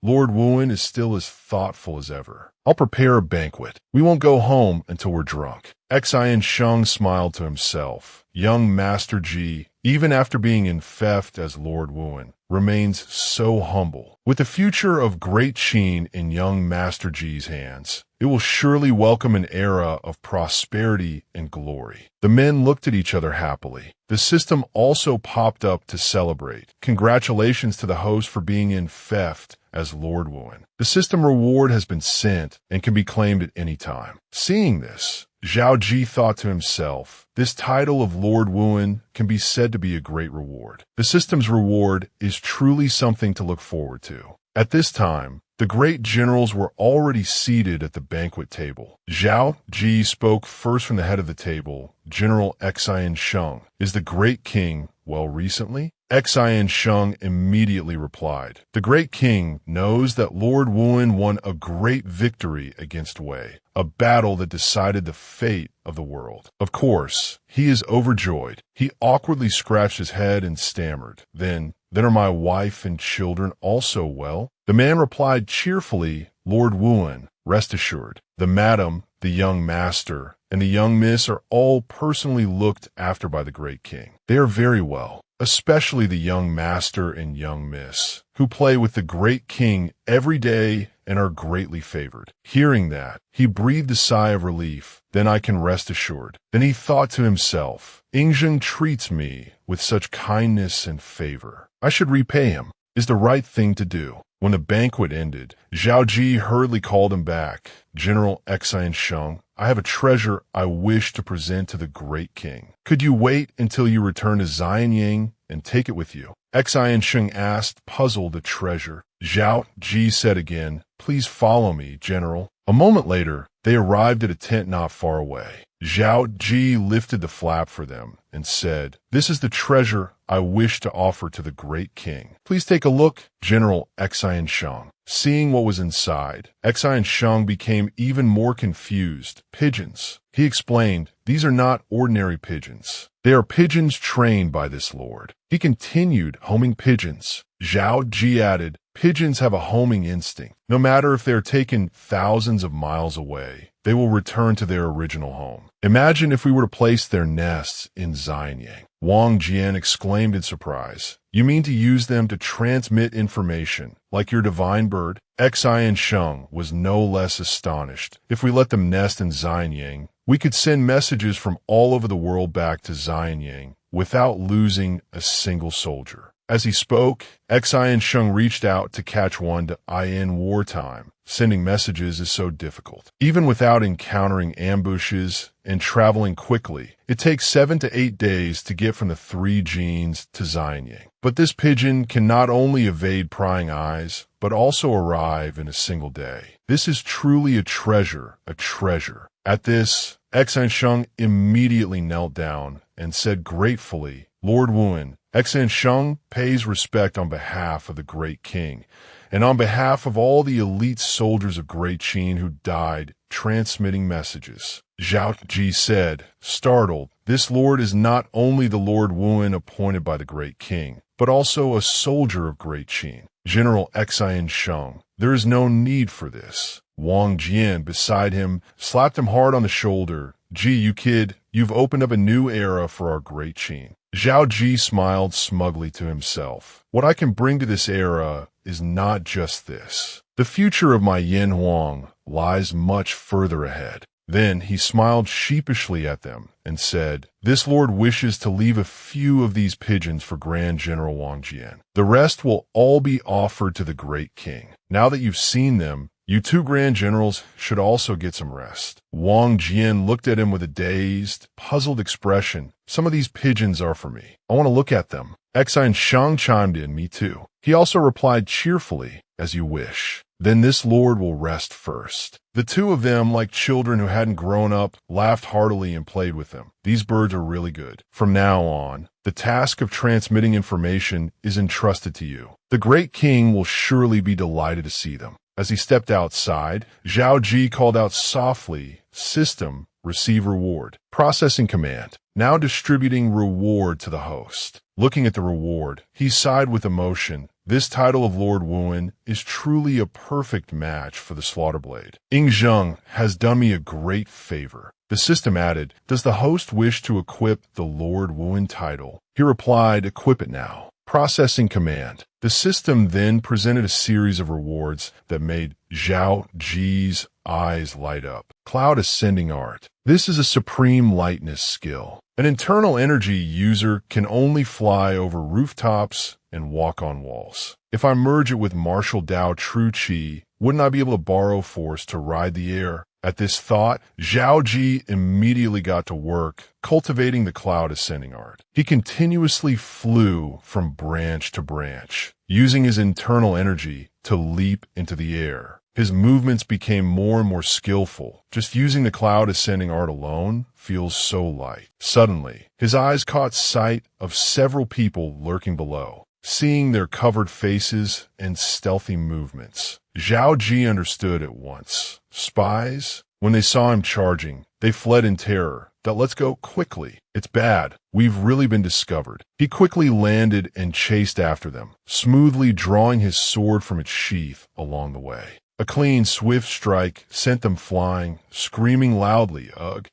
Lord Wuan is still as thoughtful as ever. I'll prepare a banquet. We won't go home until we're drunk. Xian Sheng smiled to himself. Young Master Ji, even after being in theft as Lord Wuan, remains so humble. With the future of Great Qin in young Master Ji's hands, it will surely welcome an era of prosperity and glory. The men looked at each other happily. The system also popped up to celebrate. Congratulations to the host for being in theft as Lord Wuan. The system reward has been sent and can be claimed at any time. Seeing this, Zhao Qi thought to himself, this title of Lord Wuan can be said to be a great reward. The system's reward is truly something to look forward to. At this time, the great generals were already seated at the banquet table. Zhao Qi spoke first from the head of the table. General Xian Sheng, is the great king well recently? Xian Sheng immediately replied, the great king knows that Lord Wuan won a great victory against Wei, a battle that decided the fate of the world. Of course, he is overjoyed. He awkwardly scratched his head and stammered, Then are my wife and children also well? The man replied cheerfully, Lord Wuan, rest assured, the madam, the young master, and the young miss are all personally looked after by the great king. They are very well, especially the young master and young miss, who play with the great king every day and are greatly favored. Hearing that, he breathed a sigh of relief. Then I can rest assured. Then he thought to himself, Ying Zheng treats me with such kindness and favor. I should repay him. Is the right thing to do. When the banquet ended, Zhao Qi hurriedly called him back. General Xian Sheng, I have a treasure I wish to present to the great king. Could you wait until you return to Xianyang and take it with you? Xian Sheng asked, puzzled at treasure. Zhao Qi said again, Please follow me, General. A moment later, they arrived at a tent not far away. Zhao Qi lifted the flap for them and said, This is the treasure I wish to offer to the great king. Please take a look, General Xian Sheng. Seeing what was inside, Xian Sheng became even more confused. Pigeons. He explained, These are not ordinary pigeons. They are pigeons trained by this lord. He continued, homing pigeons. Zhao Qi added, Pigeons have a homing instinct. No matter if they are taken thousands of miles away, they will return to their original home. Imagine if we were to place their nests in Xianyang. Wang Jian exclaimed in surprise. You mean to use them to transmit information, like your divine bird? Xian Sheng was no less astonished. If we let them nest in Xianyang, we could send messages from all over the world back to Xianyang without losing a single soldier. As he spoke, Xian Sheng reached out to catch one to in wartime. Sending messages is so difficult. Even without encountering ambushes and traveling quickly, it takes 7 to 8 days to get from the 3 genes to Xianyang. But this pigeon can not only evade prying eyes, but also arrive in a single day. This is truly a treasure, a treasure. At this, Xian Sheng immediately knelt down and said gratefully, Lord Wuan, Xian Sheng pays respect on behalf of the great king, and on behalf of all the elite soldiers of Great Qin who died transmitting messages. Zhao Qi said, startled, this lord is not only the Lord Wuan appointed by the great king, but also a soldier of Great Qin. General Xian Sheng, there is no need for this. Wang Jian, beside him, slapped him hard on the shoulder. Gee, you kid, you've opened up a new era for our Great Qin. Zhao Qi smiled smugly to himself. What I can bring to this era is not just this. The future of my Yin Huang lies much further ahead. Then he smiled sheepishly at them and said, This lord wishes to leave a few of these pigeons for Grand General Wang Jian. The rest will all be offered to the great king. Now that you've seen them, you 2 grand generals should also get some rest. Wang Jian looked at him with a dazed, puzzled expression. Some of these pigeons are for me. I want to look at them. Xian Sheng chimed in, me too. He also replied cheerfully, as you wish. Then this lord will rest first. The 2 of them, like children who hadn't grown up, laughed heartily and played with them. These birds are really good. From now on, the task of transmitting information is entrusted to you. The great king will surely be delighted to see them. As he stepped outside, Zhao Qi called out softly, System, receive reward. Processing command. Now distributing reward to the host. Looking at the reward, he sighed with emotion. This title of Lord Wuan is truly a perfect match for the Slaughterblade. Ying Zheng has done me a great favor. The system added, Does the host wish to equip the Lord Wuan title? He replied, Equip it now. Processing command. The system then presented a series of rewards that made Zhao Qi's eyes light up. Cloud Ascending Art. This is a supreme lightness skill. An internal energy user can only fly over rooftops and walk on walls. If I merge it with martial Dao True Qi, wouldn't I be able to borrow force to ride the air? At this thought, Zhao Qi immediately got to work cultivating the Cloud Ascending Art. He continuously flew from branch to branch, using his internal energy to leap into the air. His movements became more and more skillful. Just using the Cloud Ascending Art alone feels so light. Suddenly, his eyes caught sight of several people lurking below. Seeing their covered faces and stealthy movements, Zhao Qi understood at once. Spies? When they saw him charging, they fled in terror. Let's go quickly. It's bad. We've really been discovered. He quickly landed and chased after them, smoothly drawing his sword from its sheath along the way. A clean, swift strike sent them flying, screaming loudly, ugh.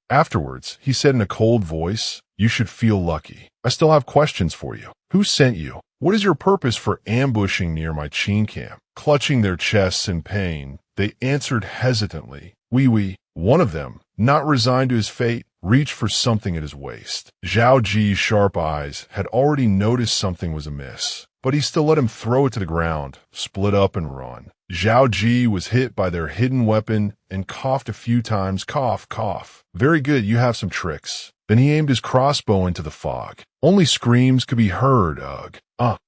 Afterwards, he said in a cold voice, "You should feel lucky. I still have questions for you. Who sent you? What is your purpose for ambushing near my Qin camp?" Clutching their chests in pain, they answered hesitantly, "We." One of them, not resigned to his fate, reached for something at his waist. Zhao Qi's sharp eyes had already noticed something was amiss, but he still let him throw it to the ground, split up and run. Zhao Qi was hit by their hidden weapon and coughed a few times. Cough, cough. Very good, you have some tricks. Then he aimed his crossbow into the fog. Only screams could be heard, ugh.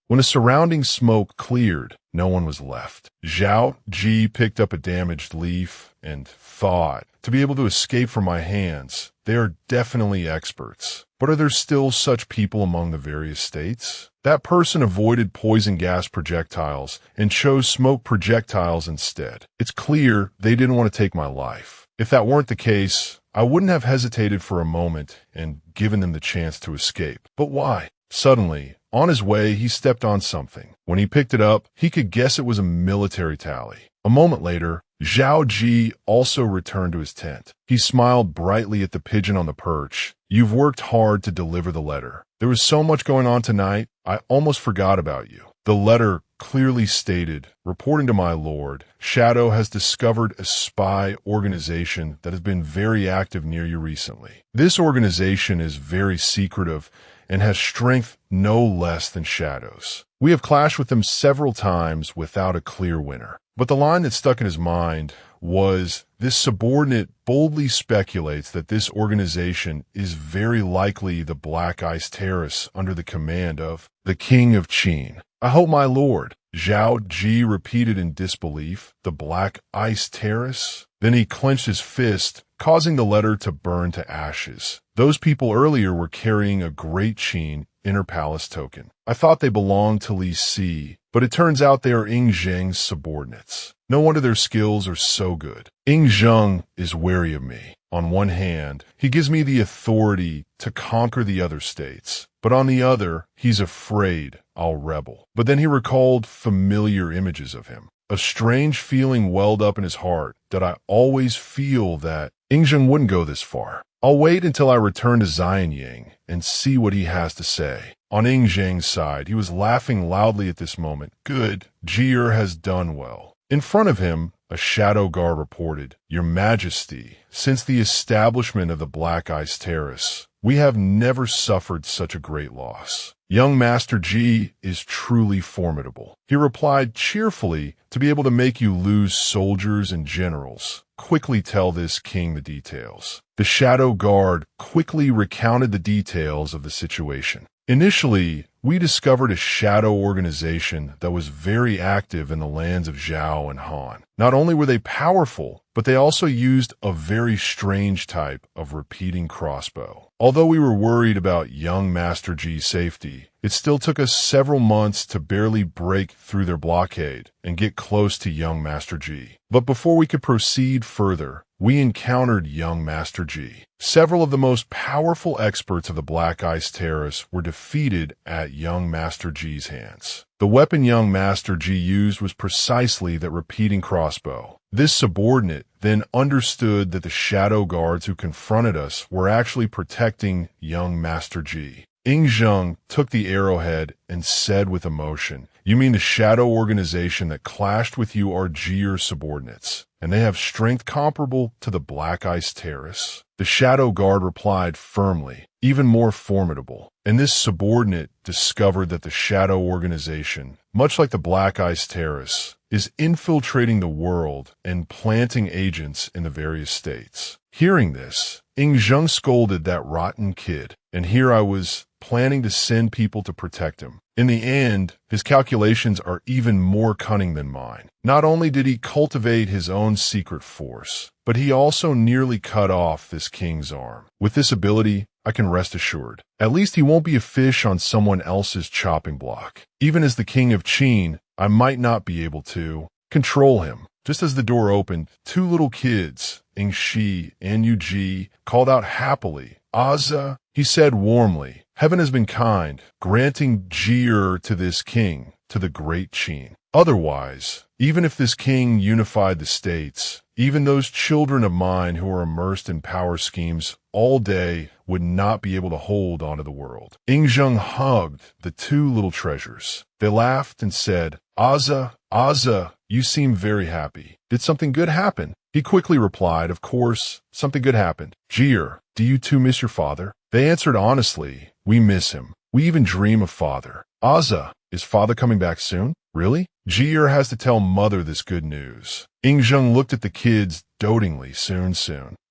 When the surrounding smoke cleared, no one was left. Zhao Qi picked up a damaged leaf and thought, to be able to escape from my hands, they are definitely experts. But are there still such people among the various states? That person avoided poison gas projectiles and chose smoke projectiles instead. It's clear they didn't want to take my life. If that weren't the case, I wouldn't have hesitated for a moment and given them the chance to escape. But why? Suddenly, on his way, he stepped on something. When he picked it up, he could guess it was a military tally. A moment later, Zhao Qi also returned to his tent. He smiled brightly at the pigeon on the perch. "You've worked hard to deliver the letter. There was so much going on tonight, I almost forgot about you." The letter clearly stated, "Reporting to my lord, Shadow has discovered a spy organization that has been very active near you recently. This organization is very secretive and has strength no less than Shadow's. We have clashed with them several times without a clear winner." But the line that stuck in his mind was, "This subordinate boldly speculates that this organization is very likely the Black Ice Terrace under the command of the King of Qin." "I hope my lord," Zhao Qi repeated in disbelief. "The Black Ice Terrace?" Then he clenched his fist, causing the letter to burn to ashes. "Those people earlier were carrying a Great Qin Inner Palace token. I thought they belonged to Li Si, but it turns out they are Ying Zheng's subordinates. No wonder their skills are so good. Ying Zheng is wary of me. On one hand, he gives me the authority to conquer the other states, but on the other, he's afraid I'll rebel." But then he recalled familiar images of him. A strange feeling welled up in his heart. Did I always feel that Ying Zheng wouldn't go this far? I'll wait until I return to Xianying and see what he has to say. On Ying Zheng's side, he was laughing loudly at this moment. "Good, Jier has done well." In front of him, a shadow guard reported, "Your Majesty, since the establishment of the Black Ice Terrace, we have never suffered such a great loss. Young Master Ji is truly formidable." He replied cheerfully, "To be able to make you lose soldiers and generals. Quickly tell this king the details." The shadow guard quickly recounted the details of the situation. "Initially, we discovered a shadow organization that was very active in the lands of Zhao and Han. Not only were they powerful, but they also used a very strange type of repeating crossbow. Although we were worried about young Master G's safety, it still took us several months to barely break through their blockade and get close to young Master G. But before we could proceed further, we encountered young Master G. Several of the most powerful experts of the Black Ice Terrace were defeated at young Master G's hands. The weapon young Master G used was precisely that repeating crossbow. This subordinate then understood that the shadow guards who confronted us were actually protecting young Master G. Ying Zheng took the arrowhead and said with emotion, "You mean the shadow organization that clashed with you are Jier subordinates, and they have strength comparable to the Black Ice Terrace?" The Shadow Guard replied firmly, "Even more formidable." And this subordinate discovered that the Shadow Organization, much like the Black Ice Terrace, is infiltrating the world and planting agents in the various states. Hearing this, Ying Zheng scolded that rotten kid, and here I was planning to send people to protect him. In the end, his calculations are even more cunning than mine. Not only did he cultivate his own secret force, but he also nearly cut off this king's arm. With this ability, I can rest assured. At least he won't be a fish on someone else's chopping block. Even as the king of Qin, I might not be able to control him. Just as the door opened, two little kids, Ying Shi and Yu Ji, called out happily, "Aza," he said warmly, "Heaven has been kind, granting Jier to this king, to the great Qin. Otherwise, even if this king unified the states, even those children of mine who are immersed in power schemes all day would not be able to hold onto the world." Ying Zheng hugged the two little treasures. They laughed and said, "Aza, Aza, you seem very happy. Did something good happen?" He quickly replied, "Of course, something good happened." "Jier, do you too miss your father?" They answered honestly, "We miss him. We even dream of father." "Aza, is father coming back soon?" "Really?" Jier has to tell mother this good news. Ying Zheng looked at the kids dotingly. Soon.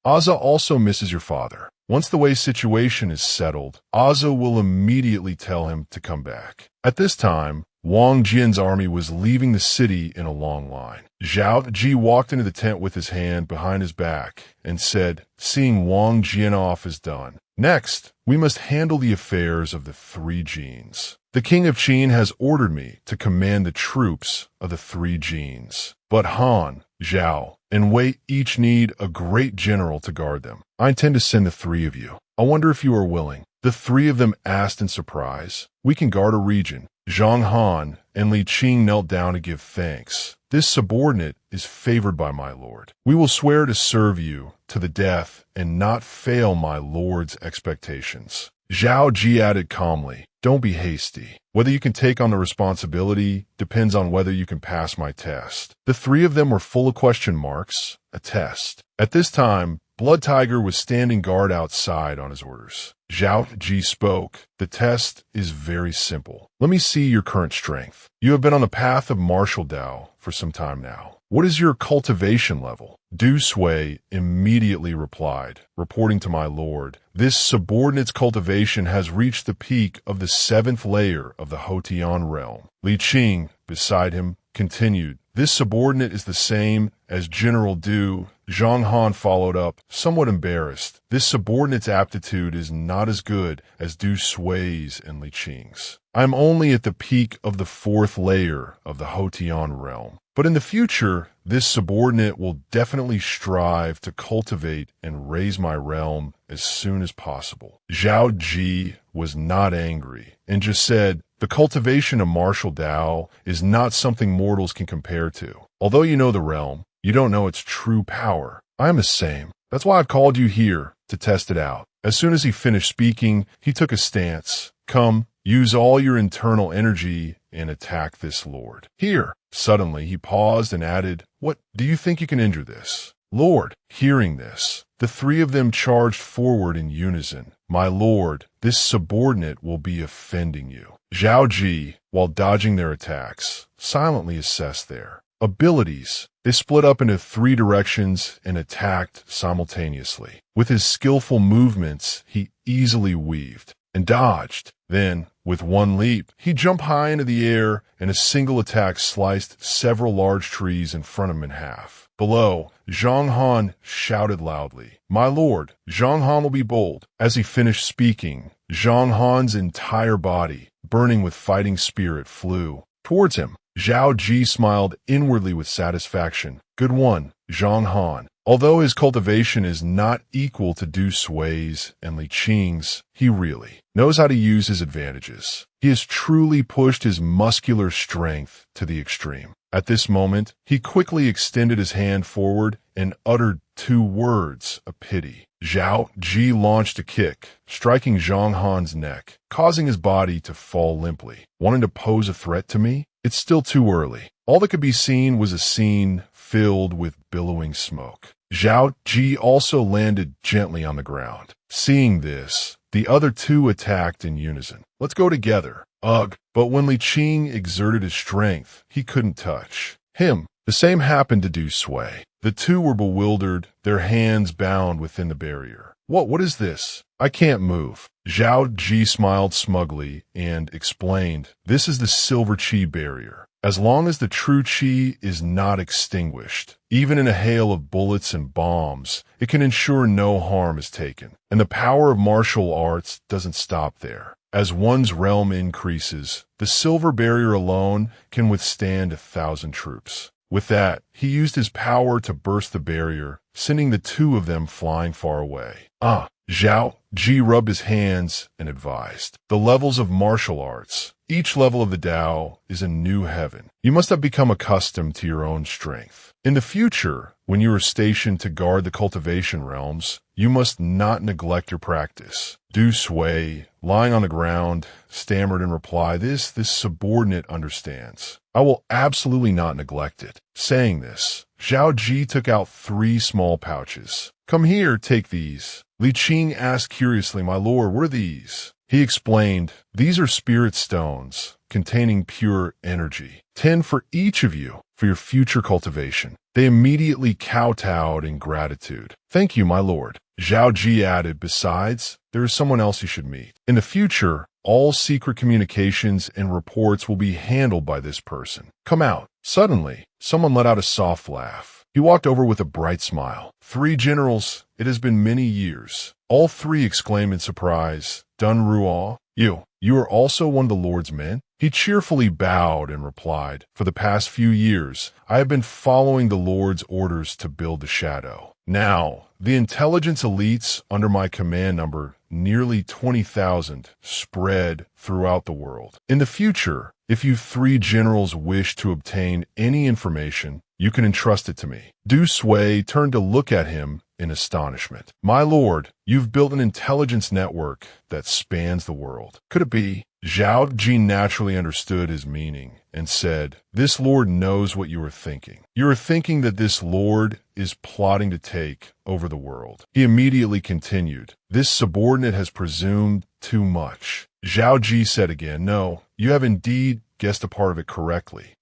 "Aza also misses your father. Once the way situation is settled, Aza will immediately tell him to come back." At this time, Wang Jian's army was leaving the city in a long line. Zhao Qi walked into the tent with his hand behind his back and said, "Seeing Wang Jian off is done. Next, we must handle the affairs of the three genes. The king of Qin has ordered me to command the troops of the three genes. But Han, Zhao, and Wei each need a great general to guard them. I intend to send the three of you. I wonder if you are willing." The three of them asked in surprise. "We can guard a region." Zhang Han and Li Qing knelt down to give thanks. "This subordinate is favored by my lord. We will swear to serve you to the death and not fail my lord's expectations." Zhao Qi added calmly, "Don't be hasty. Whether you can take on the responsibility depends on whether you can pass my test." The three of them were full of question marks. A test. At this time, Blood Tiger was standing guard outside on his orders. Zhao Qi spoke. "The test is very simple. Let me see your current strength. You have been on the path of martial Dao for some time now. What is your cultivation level?" Du Sui immediately replied, "Reporting to my lord, this subordinate's cultivation has reached the peak of the 7th layer of the Hotian realm." Li Qing, beside him, continued, "This subordinate is the same as General Du." Zhang Han followed up, somewhat embarrassed. "This subordinate's aptitude is not as good as Du Sui's and Li Qing's. I am only at the peak of the 4th layer of the Hotian realm. But in the future, this subordinate will definitely strive to cultivate and raise my realm as soon as possible." Zhao Qi was not angry and just said, "The cultivation of martial Dao is not something mortals can compare to. Although you know the realm, you don't know its true power. I am the same. That's why I've called you here, to test it out." As soon as he finished speaking, he took a stance. "Come, use all your internal energy and attack this lord. Here." Suddenly, he paused and added, "What, do you think you can injure this lord?" Hearing this, the three of them charged forward in unison. "My lord, this subordinate will be offending you." Zhao Qi, while dodging their attacks, silently assessed their abilities. They split up into 3 directions and attacked simultaneously. With his skillful movements, he easily weaved and dodged. Then, with one leap, he jumped high into the air, and a single attack sliced several large trees in front of him in half. Below, Zhang Han shouted loudly, "My lord, Zhang Han will be bold." As he finished speaking, Zhang Han's entire body, burning with fighting spirit, flew towards him. Zhao Qi smiled inwardly with satisfaction. "Good one, Zhang Han." Although his cultivation is not equal to Du Sui's and Li Qing's, he really knows how to use his advantages. He has truly pushed his muscular strength to the extreme. At this moment, he quickly extended his hand forward and uttered 2 words, a pity. Zhao Qi launched a kick, striking Zhang Han's neck, causing his body to fall limply. Wanting to pose a threat to me? It's still too early. All that could be seen was a scene filled with billowing smoke. Zhao Qi also landed gently on the ground. Seeing this, the other 2 attacked in unison. Let's go together. Ugh. But when Li Qing exerted his strength, he couldn't touch him. The same happened to Du Sui. The 2 were bewildered, their hands bound within the barrier. What is this? I can't move. Zhao Qi smiled smugly and explained, this is the silver Qi barrier. As long as the true Qi is not extinguished, even in a hail of bullets and bombs, it can ensure no harm is taken. And the power of martial arts doesn't stop there. As one's realm increases, the silver barrier alone can withstand 1,000 troops. With that, he used his power to burst the barrier, sending the 2 of them flying far away. Zhao Qi rubbed his hands and advised. The levels of martial arts. Each level of the Tao is a new heaven. You must have become accustomed to your own strength. In the future, when you are stationed to guard the cultivation realms, you must not neglect your practice. Du Sui, lying on the ground, stammered in reply, this subordinate understands. I will absolutely not neglect it. Saying this, Zhao Qi took out 3 small pouches. Come here, take these. Li Qing asked curiously, my lord, what are these? He explained, these are spirit stones, containing pure energy. 10 for each of you, for your future cultivation. They immediately kowtowed in gratitude. Thank you, my lord. Zhao Qi added, besides, there is someone else you should meet. In the future, all secret communications and reports will be handled by this person. Come out. Suddenly, someone let out a soft laugh. He walked over with a bright smile. 3 generals, it has been many years. All 3 exclaimed in surprise, Dun Ruo, you are also one of the Lord's men? He cheerfully bowed and replied, for the past few years, I have been following the Lord's orders to build the shadow. Now, the intelligence elites under my command number nearly 20,000 spread throughout the world. In the future, if you 3 generals wish to obtain any information, you can entrust it to me. Du Sui turned to look at him in astonishment. My lord, you've built an intelligence network that spans the world. Could it be? Zhao Qi naturally understood his meaning and said, this lord knows what you are thinking. You are thinking that this lord is plotting to take over the world. He immediately continued, this subordinate has presumed too much. Zhao Qi said again, no, you have indeed guessed a part of it correctly.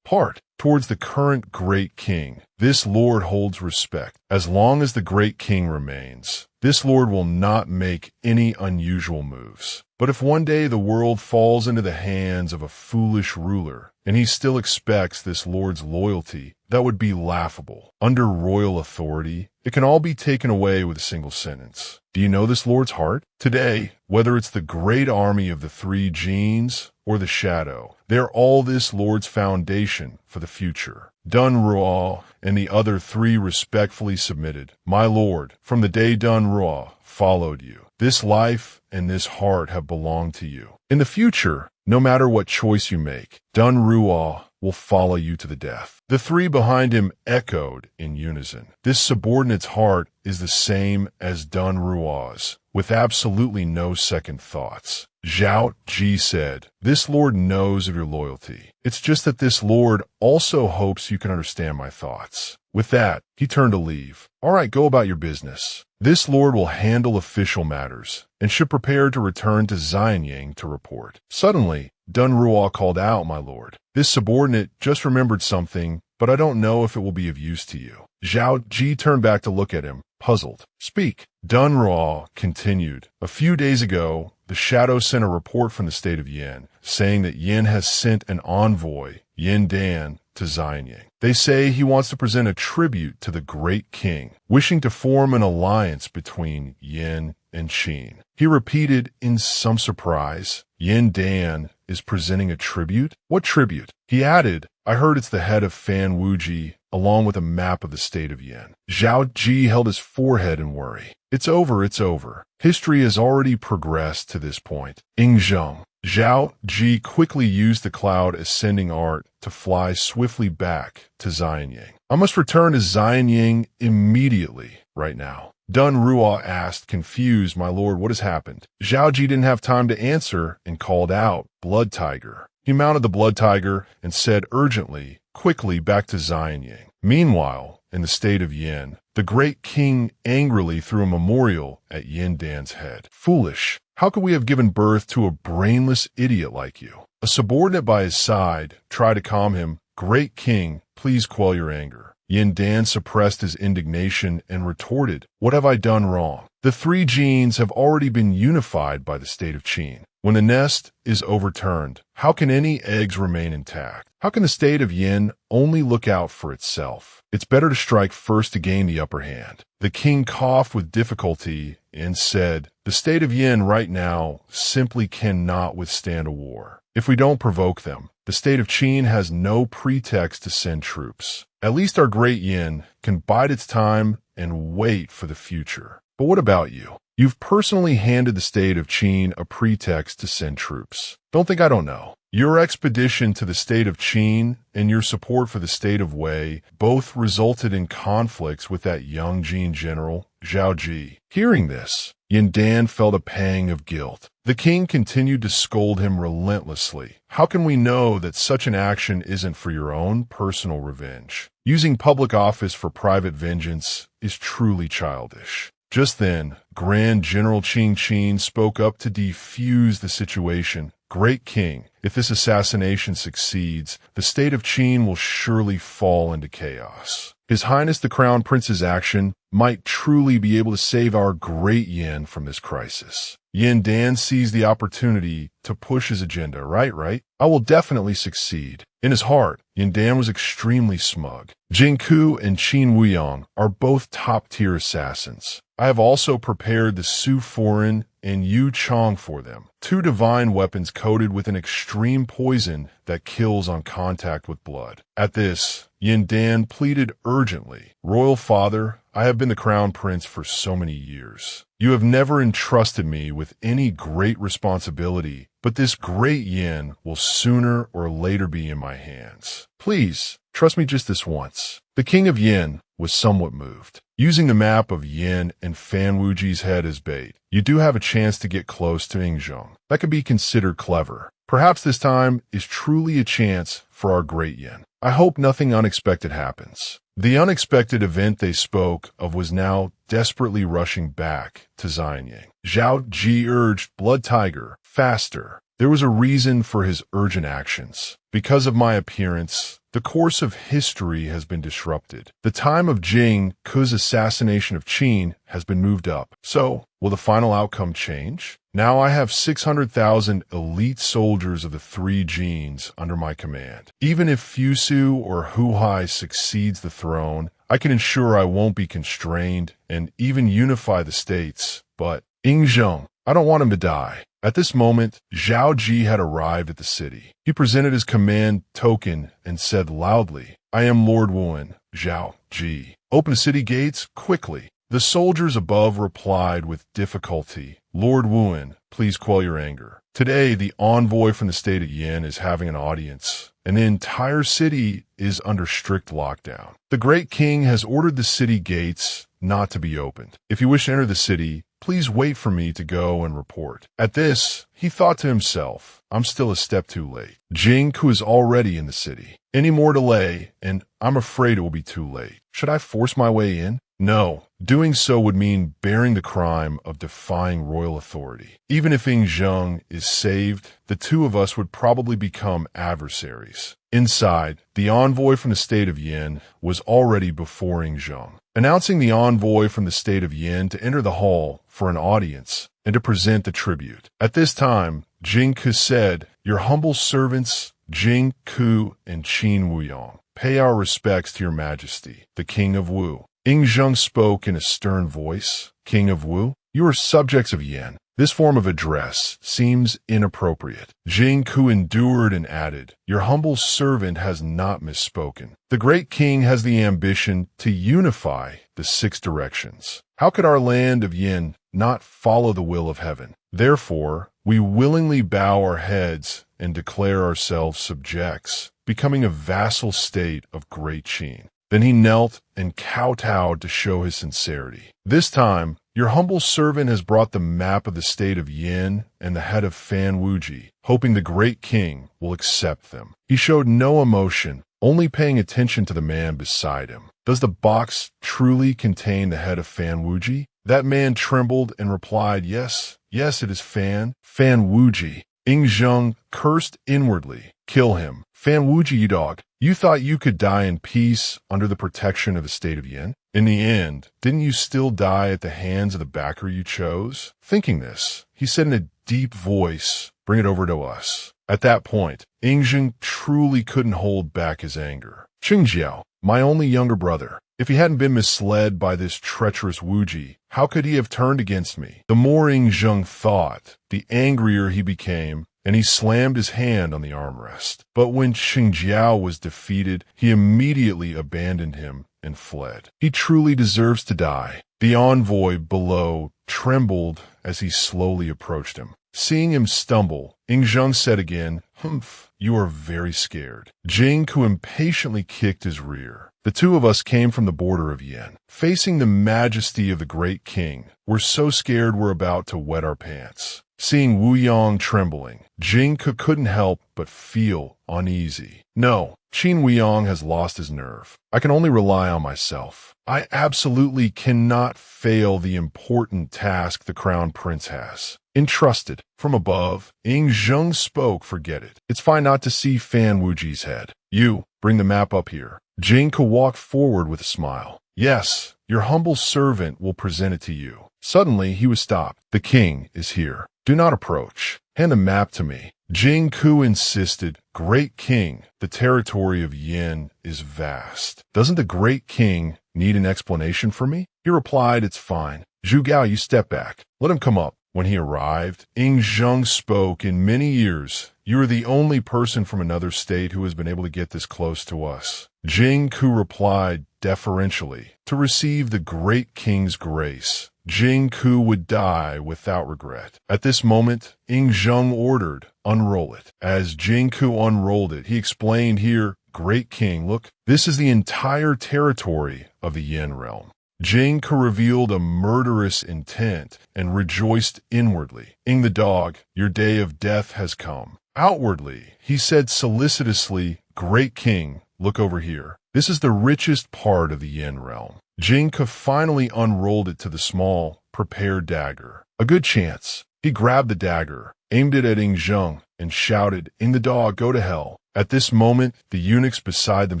Towards the current great king. This lord holds respect. As long as the great king remains, this lord will not make any unusual moves. But if one day the world falls into the hands of a foolish ruler, and he still expects this lord's loyalty, that would be laughable. Under royal authority, it can all be taken away with a single sentence. Do you know this lord's heart? Today, whether it's the great army of the 3 genes or the shadow, they're all this lord's foundation for the future. Dun Ruo and the other 3 respectfully submitted. My lord, from the day Dun Ruo followed you, this life and this heart have belonged to you. In the future, no matter what choice you make, Dun Ruo will follow you to the death. The 3 behind him echoed in unison. This subordinate's heart is the same as Dun Ruo's, with absolutely no second thoughts. Zhao Qi said, this lord knows of your loyalty. It's just that this lord also hopes you can understand my thoughts. With that, he turned to leave. All right, go about your business. This lord will handle official matters and should prepare to return to Xianyang to report. Suddenly, Dun Ruo called out, my lord. This subordinate just remembered something, but I don't know if it will be of use to you. Zhao Qi turned back to look at him, puzzled. Speak. Dun Ruo continued. A few days ago, the Shadow sent a report from the state of Yin, saying that Yin has sent an envoy, Yin Dan, to Xianyang. They say he wants to present a tribute to the great king, wishing to form an alliance between Yin and Qin. He repeated in some surprise, Yin Dan is presenting a tribute? What tribute? He added, I heard it's the head of Fan Wuji, along with a map of the state of Yin. Zhao Qi held his forehead in worry. It's over, it's over. History has already progressed to this point. Ying Zheng. Zhao Qi quickly used the cloud ascending art to fly swiftly back to Xianyang. I must return to Xianying immediately, right now. Dun Ruo asked, confused, my lord, what has happened? Zhao Qi didn't have time to answer and called out, Blood Tiger. He mounted the Blood Tiger and said urgently, quickly back to Xianying. Meanwhile, in the state of Yin, the great king angrily threw a memorial at Yin Dan's head. Foolish! How could we have given birth to a brainless idiot like you? A subordinate by his side tried to calm him. Great king, please quell your anger. Yin Dan suppressed his indignation and retorted, what have I done wrong? The three genes have already been unified by the state of Qin. When the nest is overturned, how can any eggs remain intact? How can the state of Yin only look out for itself? It's better to strike first to gain the upper hand. The king coughed with difficulty and said, the state of Yin right now simply cannot withstand a war. If we don't provoke them, the state of Qin has no pretext to send troops. At least our great Yin can bide its time and wait for the future. But what about you? You've personally handed the state of Qin a pretext to send troops. Don't think I don't know. Your expedition to the state of Qin and your support for the state of Wei both resulted in conflicts with that young Jin general, Zhao Qi. Hearing this, Yin Dan felt a pang of guilt. The king continued to scold him relentlessly. How can we know that such an action isn't for your own personal revenge? Using public office for private vengeance is truly childish. Just then, Grand General Qin spoke up to defuse the situation. Great king, if this assassination succeeds, the state of Qin will surely fall into chaos. His Highness the Crown Prince's action might truly be able to save our great Yin from this crisis. Yin Dan seized the opportunity to push his agenda, right? I will definitely succeed. In his heart, Yin Dan was extremely smug. Jing Ku and Qin Wuyang are both top-tier assassins. I have also prepared the Su Foreign and Yu Chong for them, two divine weapons coated with an extreme poison that kills on contact with blood. At this, Yin Dan pleaded urgently, Royal Father, I have been the Crown Prince for so many years. You have never entrusted me with any great responsibility, but this great Yin will sooner or later be in my hands. Please, trust me just this once. The King of Yin was somewhat moved. Using the map of Yin and Fan Wuji's head as bait, you do have a chance to get close to Ying Zheng. That could be considered clever. Perhaps this time is truly a chance for our great Yin. I hope nothing unexpected happens. The unexpected event they spoke of was now desperately rushing back to Xianying. Zhao Qi urged Blood Tiger, faster. There was a reason for his urgent actions. Because of my appearance, the course of history has been disrupted. The time of Jing Ku's assassination of Qin has been moved up. So, will the final outcome change? Now I have 600,000 elite soldiers of the three genes under my command. Even if Fusu or Huhai succeeds the throne, I can ensure I won't be constrained and even unify the states. But Ying Zheng, I don't want him to die. At this moment, Zhao Qi had arrived at the city. He presented his command token and said loudly, I am Lord Wuan, Zhao Qi. Open the city gates quickly. The soldiers above replied with difficulty, Lord Wuan, please quell your anger. Today, the envoy from the state of Yin is having an audience, and the entire city is under strict lockdown. The great king has ordered the city gates not to be opened. If you wish to enter the city, please wait for me to go and report. At this, he thought to himself, I'm still a step too late. Jing Ku is already in the city. Any more delay, and I'm afraid it will be too late. Should I force my way in? No, doing so would mean bearing the crime of defying royal authority. Even if Ying Zheng is saved, the two of us would probably become adversaries. Inside, the envoy from the state of Yin was already before Ying Zheng, announcing the envoy from the state of Yin to enter the hall for an audience and to present the tribute. At this time, Jing Ku said, Your humble servants, Jing Ku and Qin Wuyang, pay our respects to your majesty, the king of Wu. Ying Zheng spoke in a stern voice, King of Wu, you are subjects of Yin. This form of address seems inappropriate. Jing Ku endured and added, Your humble servant has not misspoken. The great king has the ambition to unify the 6 directions. How could our land of Yin not follow the will of heaven? Therefore, we willingly bow our heads and declare ourselves subjects, becoming a vassal state of great Qin. Then he knelt and kowtowed to show his sincerity. "This time, your humble servant has brought the map of the state of Yin and the head of Fan Wuji, hoping the great king will accept them." He showed no emotion, only paying attention to the man beside him. "Does the box truly contain the head of Fan Wuji?" That man trembled and replied, "Yes, yes, it is Fan Wuji." Ying Zheng cursed inwardly. "Kill him. Fan Wuji, you dog. You thought you could die in peace under the protection of the state of Yin? In the end, didn't you still die at the hands of the backer you chose?" Thinking this, he said in a deep voice, "Bring it over to us." At that point, Ying Zheng truly couldn't hold back his anger. "Qingjiao, my only younger brother. If he hadn't been misled by this treacherous Wuji, how could he have turned against me?" The more Ying Zheng thought, the angrier he became, and he slammed his hand on the armrest. But when Qingjiao was defeated, he immediately abandoned him and fled. "He truly deserves to die." The envoy below trembled as he slowly approached him. Seeing him stumble, Ying Zheng said again, "Humph, you are very scared." Jing Ku impatiently kicked his rear. "The two of us came from the border of Yin, facing the majesty of the great king. We're so scared we're about to wet our pants." Seeing Wu Yang trembling, Jing Ku couldn't help but feel uneasy. "No, Qin Wuyang has lost his nerve. I can only rely on myself. I absolutely cannot fail the important task the crown prince has entrusted." From above, Ying Zheng spoke, "Forget it. It's fine not to see Fan Wuji's head. You, bring the map up here." Jing Ku walked forward with a smile. "Yes, your humble servant will present it to you." Suddenly, he was stopped. "The king is here. Do not approach. Hand the map to me." Jing Ku insisted, "Great king, the territory of Yin is vast. Doesn't the great king need an explanation for me?" He replied, "It's fine. Zhu Gao, you step back. Let him come up." When he arrived, Ying Zheng spoke, "In many years, you are the only person from another state who has been able to get this close to us." Jing Ku replied deferentially, "To receive the great king's grace, Jing Ku would die without regret." At this moment, Ying Zheng ordered, "Unroll it." As Jing Ku unrolled it, he explained, "Here, great king, look, this is the entire territory of the Yin realm." Jing Ku revealed a murderous intent and rejoiced inwardly. "Ying the dog, your day of death has come." Outwardly, he said solicitously, "Great king, look over here. This is the richest part of the Yin realm." Jing Ku finally unrolled it to the small, prepared dagger. A good chance. He grabbed the dagger, aimed it at Ying Zheng, and shouted, "Ying the dog, go to hell." At this moment, the eunuchs beside them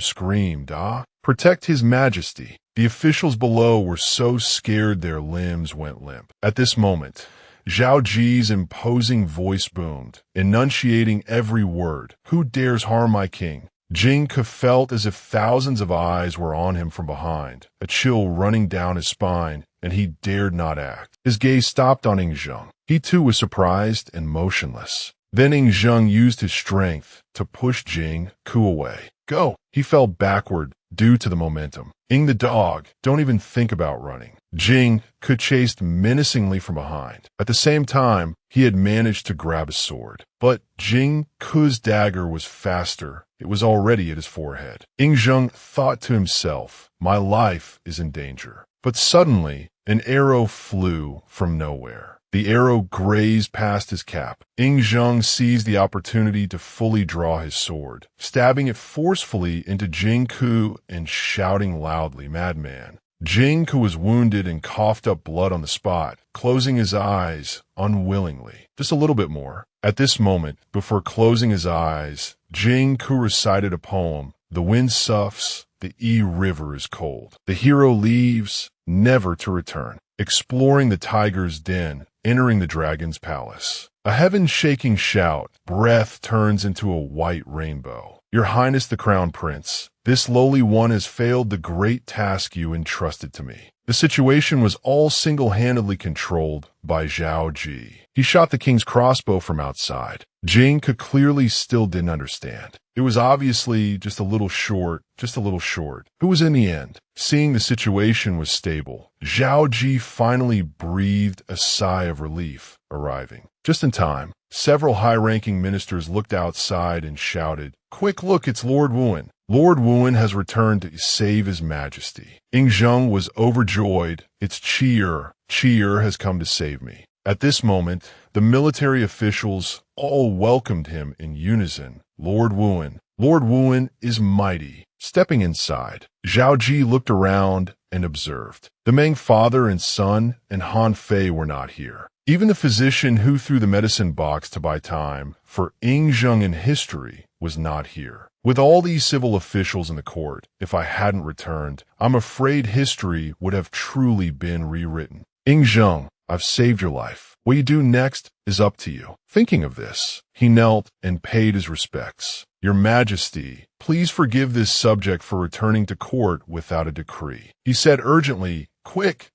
screamed, "Ah, protect his majesty." The officials below were so scared their limbs went limp. At this moment, Zhao Qi's imposing voice boomed, enunciating every word. "Who dares harm my king?" Jing Ku felt as if thousands of eyes were on him from behind, a chill running down his spine, and he dared not act. His gaze stopped on Ying Zheng. He too was surprised and motionless. Then Ying Zheng used his strength to push Jing Ku away. "Go!" He fell backward due to the momentum. "Ying the dog, don't even think about running." Jing Ku chased menacingly from behind. At the same time, he had managed to grab a sword. But Jing Ku's dagger was faster. It was already at his forehead. Ying Zheng thought to himself, "My life is in danger." But suddenly, an arrow flew from nowhere. The arrow grazed past his cap. Ying Zheng seized the opportunity to fully draw his sword, stabbing it forcefully into Jing Ku and shouting loudly, "Madman." Jing Ku was wounded and coughed up blood on the spot, closing his eyes unwillingly. Just a little bit more. At this moment, before closing his eyes, Jing Ku recited a poem. "The wind soughs, the Yi River is cold. The hero leaves, never to return, exploring the tiger's den, entering the dragon's palace." A heaven-shaking shout, breath turns into a white rainbow. "Your Highness the Crown Prince, this lowly one has failed the great task you entrusted to me." The situation was all single-handedly controlled by Zhao Qi. He shot the king's crossbow from outside. Jing Ku clearly still didn't understand. It was obviously just a little short. Who was in the end? Seeing the situation was stable, Zhao Qi finally breathed a sigh of relief, arriving just in time. Several high-ranking ministers looked outside and shouted, "Quick look, it's Lord Wuan." Lord Wuan has returned to save his majesty. Ying Zheng was overjoyed. It's Qi. Qi has come to save me. At this moment, the military officials all welcomed him in unison. Lord Wuan is mighty. Stepping inside, Zhao Qi looked around and observed. The Meng father and son and Han Fei were not here. Even the physician who threw the medicine box to buy time for Ying Zheng in history was not here. With all these civil officials in the court, if I hadn't returned, I'm afraid history would have truly been rewritten. Ying Zheng, I've saved your life. What you do next is up to you. Thinking of this, he knelt and paid his respects. Your Majesty, please forgive this subject for returning to court without a decree. He said urgently, quick,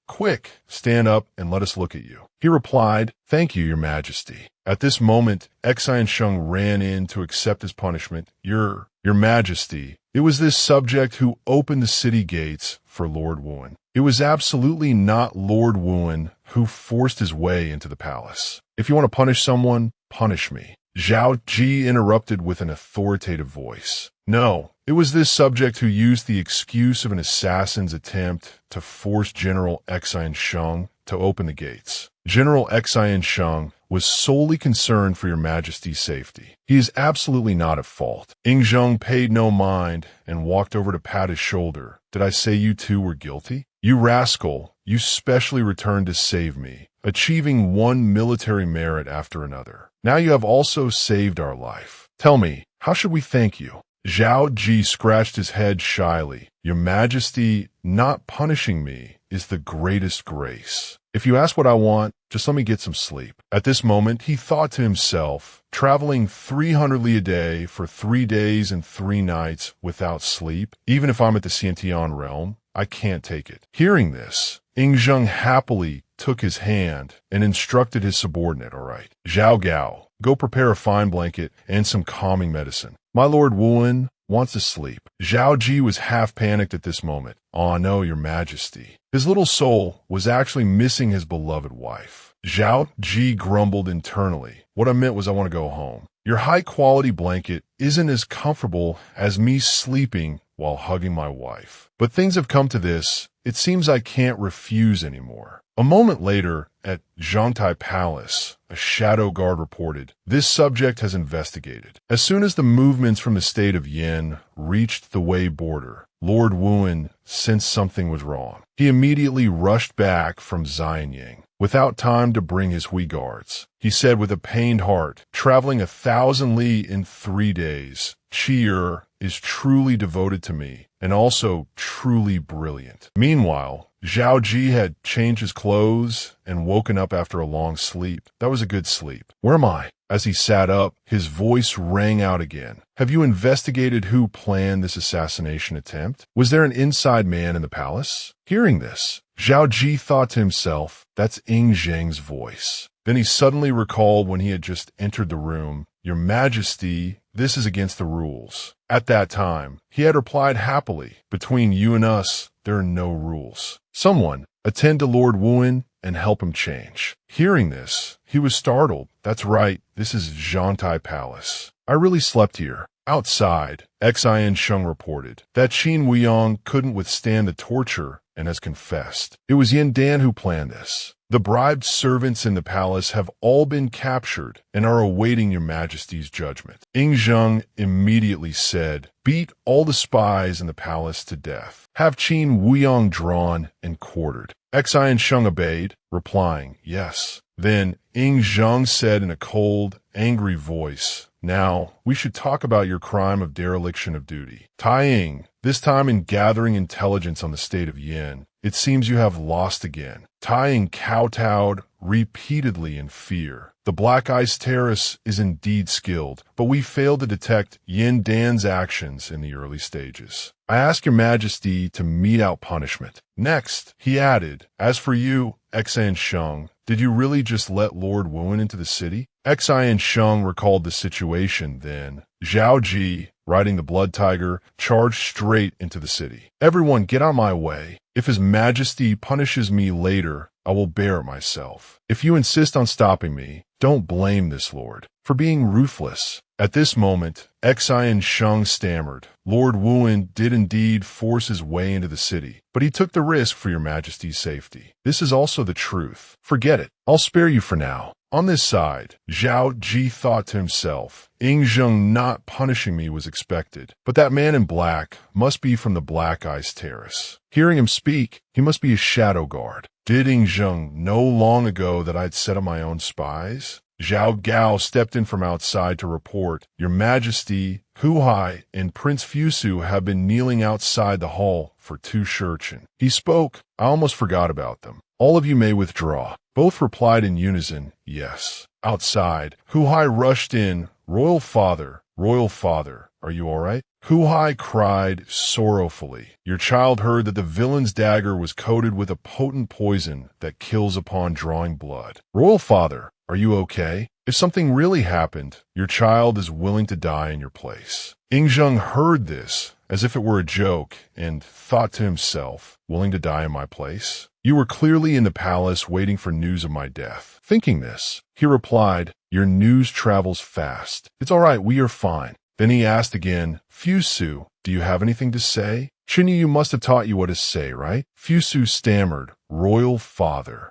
stand up and let us look at you. He replied, thank you, Your Majesty. At this moment, Xian Sheng ran in to accept his punishment. Your Majesty, it was this subject who opened the city gates for Lord Wuan. It was absolutely not Lord Wuan who forced his way into the palace. If you want to punish someone, punish me. Zhao Qi interrupted with an authoritative voice. No, it was this subject who used the excuse of an assassin's attempt to force General Xian Sheng to open the gates. General Xian Sheng was solely concerned for Your Majesty's safety. He is absolutely not at fault. Ying Zheng paid no mind and walked over to pat his shoulder. Did I say you two were guilty? You rascal, you specially returned to save me, achieving one military merit after another. Now you have also saved our life. Tell me, how should we thank you? Zhao Qi scratched his head shyly. Your Majesty, not punishing me is the greatest grace. If you ask what I want, just let me get some sleep. At this moment, he thought to himself, traveling 300 li a day for 3 days and 3 nights without sleep, even if I'm at the Xiantian realm, I can't take it. Hearing this, Ying Zheng happily took his hand and instructed his subordinate, all right, Zhao Gao, go prepare a fine blanket and some calming medicine. My Lord Wuan wants to sleep. Zhao Qi was half panicked at this moment. Oh no, Your Majesty. His little soul was actually missing his beloved wife. Zhao Qi grumbled internally. What I meant was I want to go home. Your high-quality blanket isn't as comfortable as me sleeping while hugging my wife. But things have come to this, it seems I can't refuse anymore. A moment later, at Zhangtai Palace, a shadow guard reported, this subject has investigated. As soon as the movements from the state of Yin reached the Wei border, Lord Wuan sensed something was wrong. He immediately rushed back from Xianying. Without time to bring his Hui guards, he said with a pained heart, traveling 1,000 li in 3 days, Qi is truly devoted to me and also truly brilliant. Meanwhile, Zhao Qi had changed his clothes and woken up after a long sleep. That was a good sleep. Where am I? As he sat up, his voice rang out again. Have you investigated who planned this assassination attempt? Was there an inside man in the palace? Hearing this, Zhao Qi thought to himself, that's Ying Zheng's voice. Then he suddenly recalled when he had just entered the room, Your Majesty, this is against the rules. At that time, he had replied happily, between you and us, there are no rules. Someone, attend to Lord Wuan and help him change. Hearing this, he was startled. That's right, this is Zhangtai Palace. I really slept here. Outside, Xian Sheng reported that Qin Wuyong couldn't withstand the torture and has confessed. It was Yin Dan who planned this. The bribed servants in the palace have all been captured and are awaiting Your Majesty's judgment. Ying Zheng immediately said, beat all the spies in the palace to death. Have Qin Wuyong drawn and quartered. Xian Sheng obeyed, replying, yes. Then Ying Zheng said in a cold, angry voice, now, we should talk about your crime of dereliction of duty. Tai Ying, this time in gathering intelligence on the state of Yin, it seems you have lost again. Tai Ying kowtowed repeatedly in fear. The Black Ice Terrace is indeed skilled, but we failed to detect Yin Dan's actions in the early stages. I ask Your Majesty to mete out punishment. Next, he added, as for you, Xian Sheng, did you really just let Lord Wuan into the city? Xian Sheng recalled the situation then. Zhao Qi, riding the blood tiger, charged straight into the city. Everyone get on my way. If His Majesty punishes me later, I will bear it myself. If you insist on stopping me, don't blame this lord. for being ruthless. At this moment, Xian Sheng stammered. Lord Wuan did indeed force his way into the city, but he took the risk for your majesty's safety. This is also the truth. Forget it. I'll spare you for now. On this side, Zhao Qi thought to himself, Ying Zheng not punishing me was expected, but that man in black must be from the Black Ice Terrace. Hearing him speak, he must be a shadow guard. Did Ying Zheng know long ago that I'd set up my own spies? Zhao Gao stepped in from outside to report, Your Majesty, Hu Hai and Prince Fusu have been kneeling outside the hall for 2 shurchen. He spoke. I almost forgot about them. All of you may withdraw. Both replied in unison, yes. Outside, Hu Hai rushed in. Royal Father, are you all right? Hu Hai cried sorrowfully. Your child heard that the villain's dagger was coated with a potent poison that kills upon drawing blood. Royal Father, are you okay? If something really happened, your child is willing to die in your place. Ying Zheng heard this as if it were a joke and thought to himself, willing to die in my place? You were clearly in the palace waiting for news of my death. Thinking this, he replied, Your news travels fast. It's all right, we are fine. Then he asked again, Fusu, do you have anything to say? Qin must have taught you what to say, right? Fusu stammered, Royal Father.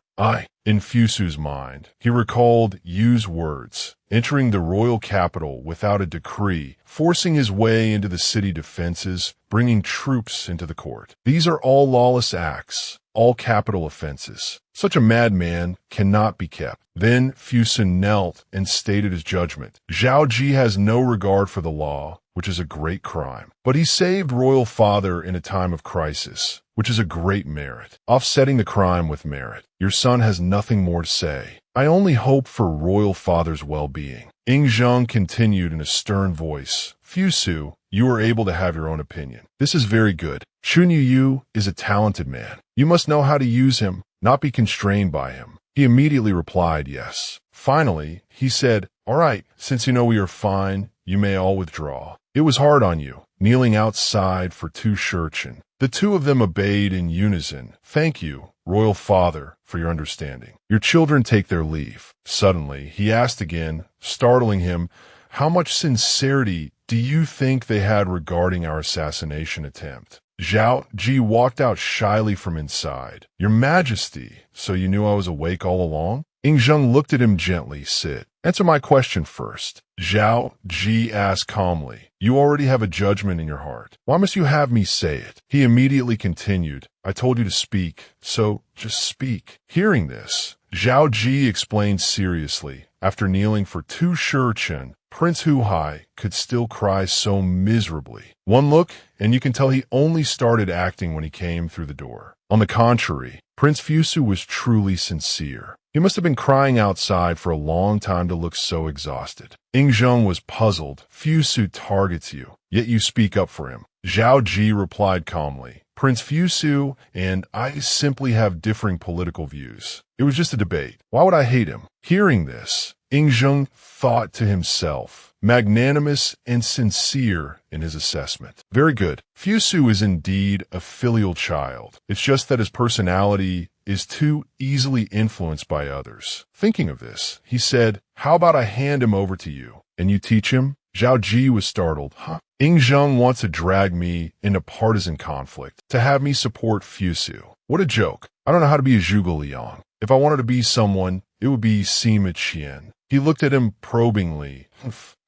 In Fusu's mind, he recalled Yu's words, entering the royal capital without a decree, forcing his way into the city defenses, bringing troops into the court. These are all lawless acts, all capital offenses. Such a madman cannot be kept. Then Fusu knelt and stated his judgment. Zhao Qi has no regard for the law, which is a great crime. But he saved Royal Father in a time of crisis, which is a great merit, offsetting the crime with merit. Your son has nothing more to say. I only hope for Royal Father's well-being. Ying Zheng continued in a stern voice. Fusu, you are able to have your own opinion. This is very good. Qin Yu is a talented man. You must know how to use him, not be constrained by him. He immediately replied yes. Finally, he said, All right, since you know we are fine, you may all withdraw. It was hard on you, kneeling outside for 2 shurchen. The 2 of them obeyed in unison. Thank you, Royal Father, for your understanding. Your children take their leave. Suddenly, he asked again, startling him, How much sincerity do you think they had regarding our assassination attempt? Zhao Qi walked out shyly from inside. Your Majesty, so you knew I was awake all along? Ying Zheng looked at him gently. Sit. Answer my question first. Zhao Qi asked calmly. You already have a judgment in your heart. Why must you have me say it? He immediately continued. I told you to speak, so just speak. Hearing this, Zhao Qi explained seriously. After kneeling for 2 shurchen, Prince Hu Hai could still cry so miserably. One look, and you can tell he only started acting when he came through the door. On the contrary, Prince Fusu was truly sincere. He must have been crying outside for a long time to look so exhausted. Ying Zheng was puzzled. Fusu targets you, yet you speak up for him. Zhao Qi replied calmly. Prince Fusu and I simply have differing political views. It was just a debate. Why would I hate him? Hearing this, Ying Zheng thought to himself, magnanimous and sincere in his assessment. Very good. Fusu is indeed a filial child. It's just that his personality is too easily influenced by others. Thinking of this, he said, How about I hand him over to you, and you teach him? Zhao Qi was startled. Huh? Ying Zheng wants to drag me into partisan conflict, to have me support Fusu. What a joke. I don't know how to be a Zhuge Liang. If I wanted to be someone, it would be Sima Qian. He looked at him probingly.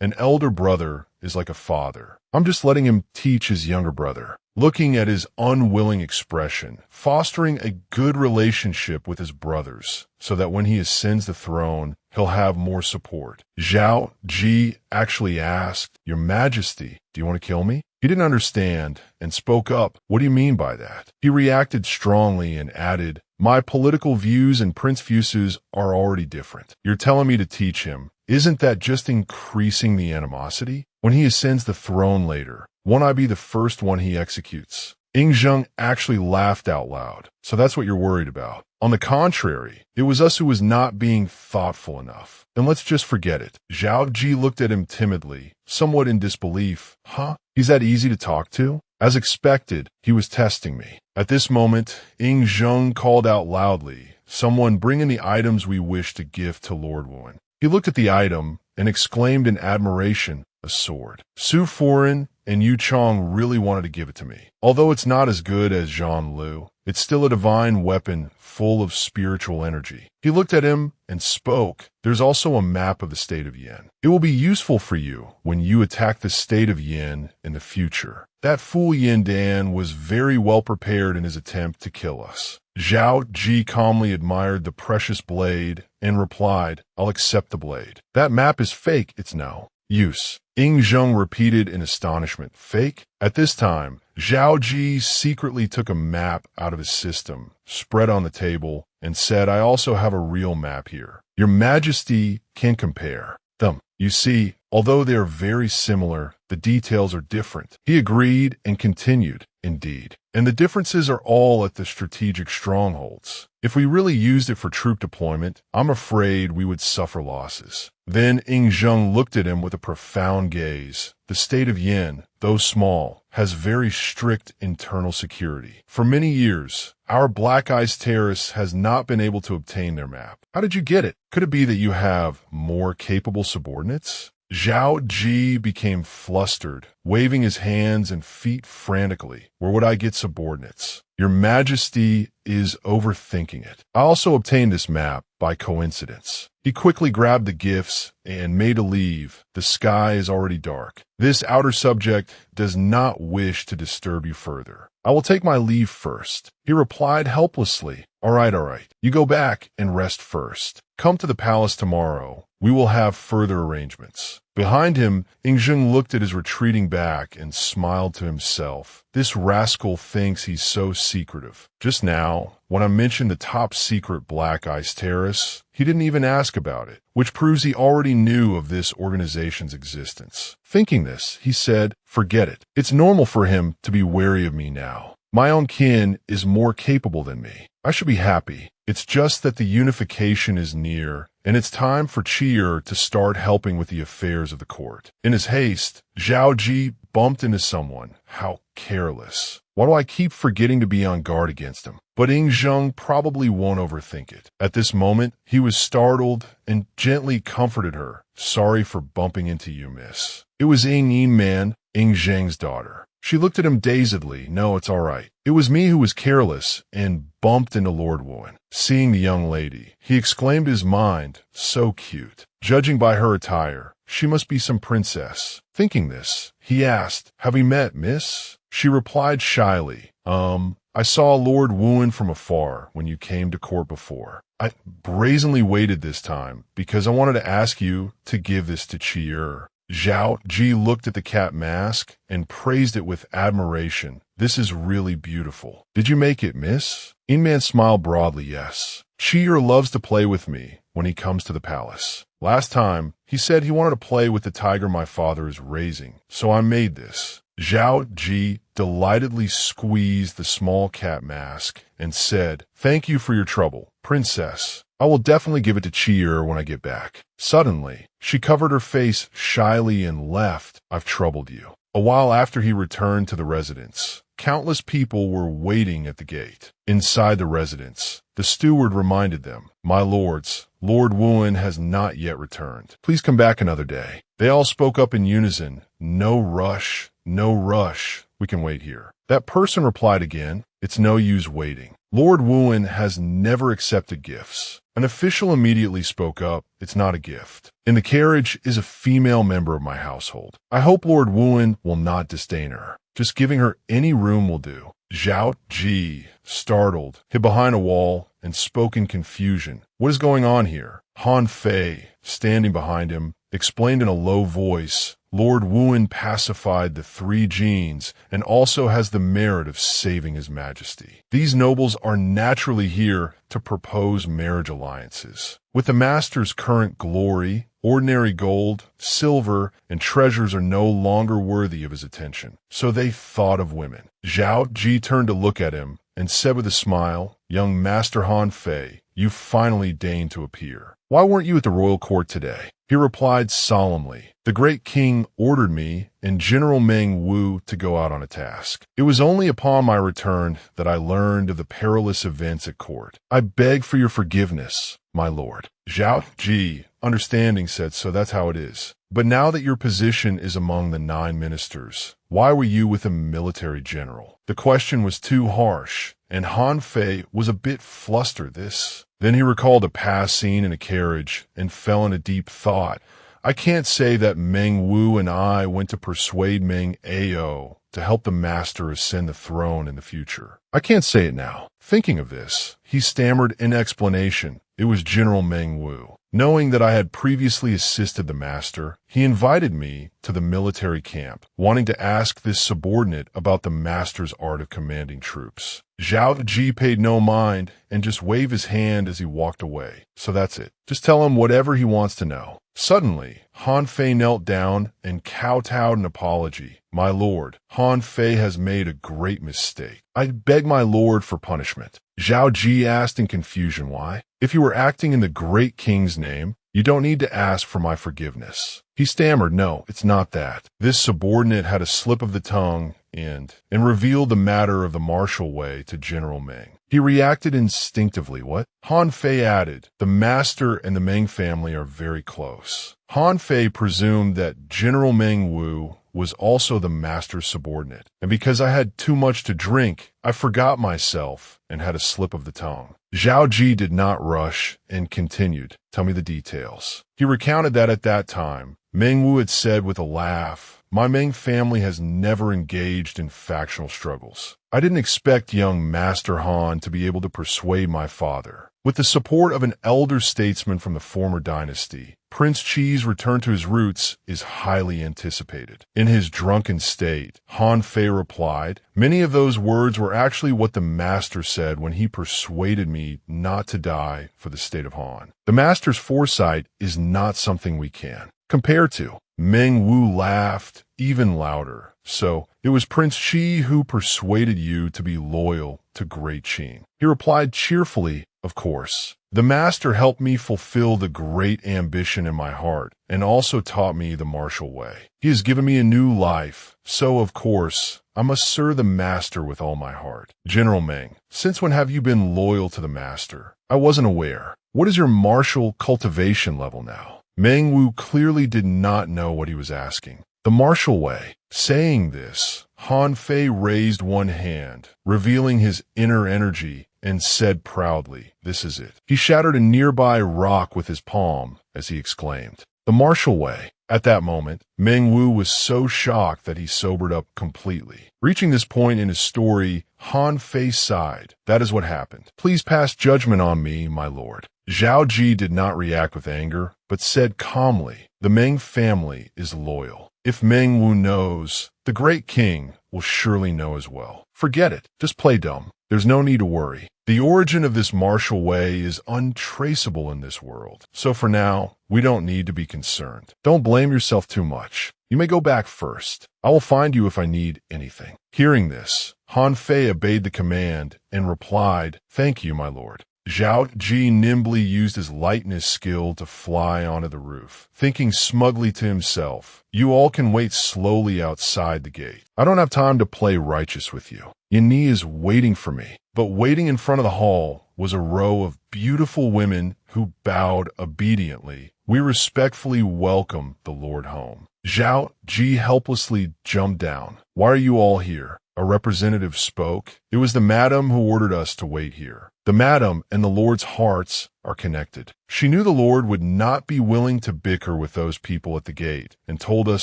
An elder brother is like a father. I'm just letting him teach his younger brother. Looking at his unwilling expression, fostering a good relationship with his brothers, so that when he ascends the throne, he'll have more support. Zhao Qi actually asked, Your Majesty, do you want to kill me? He didn't understand and spoke up. What do you mean by that? He reacted strongly and added, My political views and Prince Fusu's are already different. You're telling me to teach him. Isn't that just increasing the animosity? When he ascends the throne later, won't I be the first one he executes? Ying Zheng actually laughed out loud. So that's what you're worried about. On the contrary, it was us who was not being thoughtful enough. Then let's just forget it. Zhao Qi looked at him timidly, somewhat in disbelief. Huh? He's that easy to talk to? As expected, he was testing me. At this moment, Ying Zheng called out loudly, Someone bring in the items we wish to gift to Lord Wuan. He looked at the item and exclaimed in admiration, "A sword. Su Foreign and Yu Chong really wanted to give it to me. Although it's not as good as Zhang Lu, it's still a divine weapon full of spiritual energy." He looked at him and spoke. "There's also a map of the state of Yin. It will be useful for you when you attack the state of Yin in the future." That fool Yin Dan was very well prepared in his attempt to kill us. Zhao Qi calmly admired the precious blade and replied, "I'll accept the blade. That map is fake, it's no use." Ying Zheng repeated in astonishment, "Fake?" At this time, Zhao Qi secretly took a map out of his system, spread on the table, and said, "I also have a real map here. Your Majesty can compare them. You see, although they are very similar, the details are different." He agreed and continued, "Indeed. And the differences are all at the strategic strongholds. If we really used it for troop deployment, I'm afraid we would suffer losses." Then Ying Zheng looked at him with a profound gaze. "The state of Yin, though small, has very strict internal security. For many years, our Black Ice Terrace has not been able to obtain their map. How did you get it? Could it be that you have more capable subordinates?" Zhao Qi became flustered, waving his hands and feet frantically. "Where would I get subordinates? Your Majesty is overthinking it. I also obtained this map by coincidence." He quickly grabbed the gifts and made a leave. "The sky is already dark. This outer subject does not wish to disturb you further. I will take my leave first." He replied helplessly, all right. You go back and rest first. Come to the palace tomorrow. We will have further arrangements." Behind him, Ying Zheng looked at his retreating back and smiled to himself. This rascal thinks he's so secretive. Just now, when I mentioned the top secret Black Ice Terrace, he didn't even ask about it, which proves he already knew of this organization's existence. Thinking this, he said, "Forget it. It's normal for him to be wary of me now. My own kin is more capable than me. I should be happy. It's just that the unification is near, and it's time for Qi to start helping with the affairs of the court." In his haste, Zhao Qi bumped into someone. How careless. Why do I keep forgetting to be on guard against him? But Ying Zheng probably won't overthink it. At this moment, he was startled and gently comforted her. "Sorry for bumping into you, miss." It was Ying Man, Ying Zheng's daughter. She looked at him dazedly. "No, it's all right. It was me who was careless and bumped into Lord Wuan." Seeing the young lady, he exclaimed in his mind, "So cute. Judging by her attire, she must be some princess." Thinking this, he asked, "Have we met, miss?" She replied shyly, I saw Lord Wuan from afar when you came to court before. I brazenly waited this time because I wanted to ask you to give this to Qi." Zhao Qi looked at the cat mask and praised it with admiration. "This is really beautiful. Did you make it, miss?" Inman smiled broadly, "Yes. Qi loves to play with me when he comes to the palace. Last time, he said he wanted to play with the tiger my father is raising, so I made this." Zhao Qi delightedly squeezed the small cat mask and said, "Thank you for your trouble, princess. I will definitely give it to Qi when I get back." Suddenly, she covered her face shyly and left. "I've troubled you." A while after he returned to the residence, countless people were waiting at the gate. Inside the residence, the steward reminded them, "My lords, Lord Wuan has not yet returned. Please come back another day." They all spoke up in unison, "No rush, no rush. We can wait here." That person replied again, "It's no use waiting. Lord Wuan has never accepted gifts." An official immediately spoke up, "It's not a gift. In the carriage is a female member of my household. I hope Lord Wuan will not disdain her. Just giving her any room will do." Zhao Qi, startled, hid behind a wall and spoke in confusion. "What is going on here?" Han Fei, standing behind him, explained in a low voice, "Lord Wuan pacified the three genes and also has the merit of saving his majesty. These nobles are naturally here to propose marriage alliances. With the master's current glory, ordinary gold, silver, and treasures are no longer worthy of his attention. So they thought of women." Zhao Qi turned to look at him and said with a smile, "Young Master Han Fei, you finally deigned to appear. Why weren't you at the royal court today?" He replied solemnly, "The great king ordered me and General Meng Wu to go out on a task. It was only upon my return that I learned of the perilous events at court. I beg for your forgiveness, my lord." Zhao Qi, understanding said, so that's how it is. But now that your position is among the 9 ministers, why were you with a military general? The question was too harsh, and Han Fei was a bit flustered. Then he recalled a past scene in a carriage and fell in a deep thought. I can't say that Meng Wu and I went to persuade Meng Ao to help the master ascend the throne in the future. I can't say it now. Thinking of this, he stammered in explanation. It was General Meng Wu. Knowing that I had previously assisted the master, he invited me to the military camp, wanting to ask this subordinate about the master's art of commanding troops. Zhao Qi paid no mind and just waved his hand as he walked away. So that's it. Just tell him whatever he wants to know. Suddenly, Han Fei knelt down and kowtowed an apology. My lord, Han Fei has made a great mistake. I beg my lord for punishment. Zhao Qi asked in confusion why. If you were acting in the great king's name, you don't need to ask for my forgiveness. He stammered, no, it's not that. This subordinate had a slip of the tongue and revealed the matter of the martial way to General Meng. He reacted instinctively. What? Han Fei added, the master and the Meng family are very close. Han Fei presumed that General Meng Wu was also the master's subordinate, and because I had too much to drink, I forgot myself and had a slip of the tongue. Zhao Qi did not rush and continued, tell me the details. He recounted that at that time, Meng Wu had said with a laugh, my Meng family has never engaged in factional struggles. I didn't expect young Master Han to be able to persuade my father. With the support of an elder statesman from the former dynasty, Prince Qi's return to his roots is highly anticipated. In his drunken state, Han Fei replied, many of those words were actually what the master said when he persuaded me not to die for the state of Han. The master's foresight is not something we can compare to. Meng Wu laughed even louder. So, it was Prince Qi who persuaded you to be loyal to Great Qin. He replied cheerfully, of course. The master helped me fulfill the great ambition in my heart and also taught me the martial way. He has given me a new life, so of course, I must serve the master with all my heart. General Meng, since when have you been loyal to the master? I wasn't aware. What is your martial cultivation level now? Meng Wu clearly did not know what he was asking. The martial way. Saying this, Han Fei raised one hand, revealing his inner energy, and said proudly, this is it. He shattered a nearby rock with his palm as he exclaimed, the martial way. At that moment, Meng Wu was so shocked that he sobered up completely. Reaching this point in his story, Han Fei sighed. That is what happened. Please pass judgment on me, my lord. Zhao Qi did not react with anger, but said calmly, the Meng family is loyal. If Meng Wu knows, the great king will surely know as well. Forget it. Just play dumb. There's no need to worry. The origin of this martial way is untraceable in this world. So for now, we don't need to be concerned. Don't blame yourself too much. You may go back first. I will find you if I need anything. Hearing this, Han Fei obeyed the command and replied, thank you, my lord. Zhao Qi nimbly used his lightness skill to fly onto the roof, thinking smugly to himself, you all can wait slowly outside the gate. I don't have time to play righteous with you. Yi is waiting for me. But waiting in front of the hall was a row of beautiful women who bowed obediently. We respectfully welcome the Lord home. Zhao Qi helplessly jumped down. Why are you all here? A representative spoke. It was the madam who ordered us to wait here. The madam and the Lord's hearts are connected. She knew the Lord would not be willing to bicker with those people at the gate and told us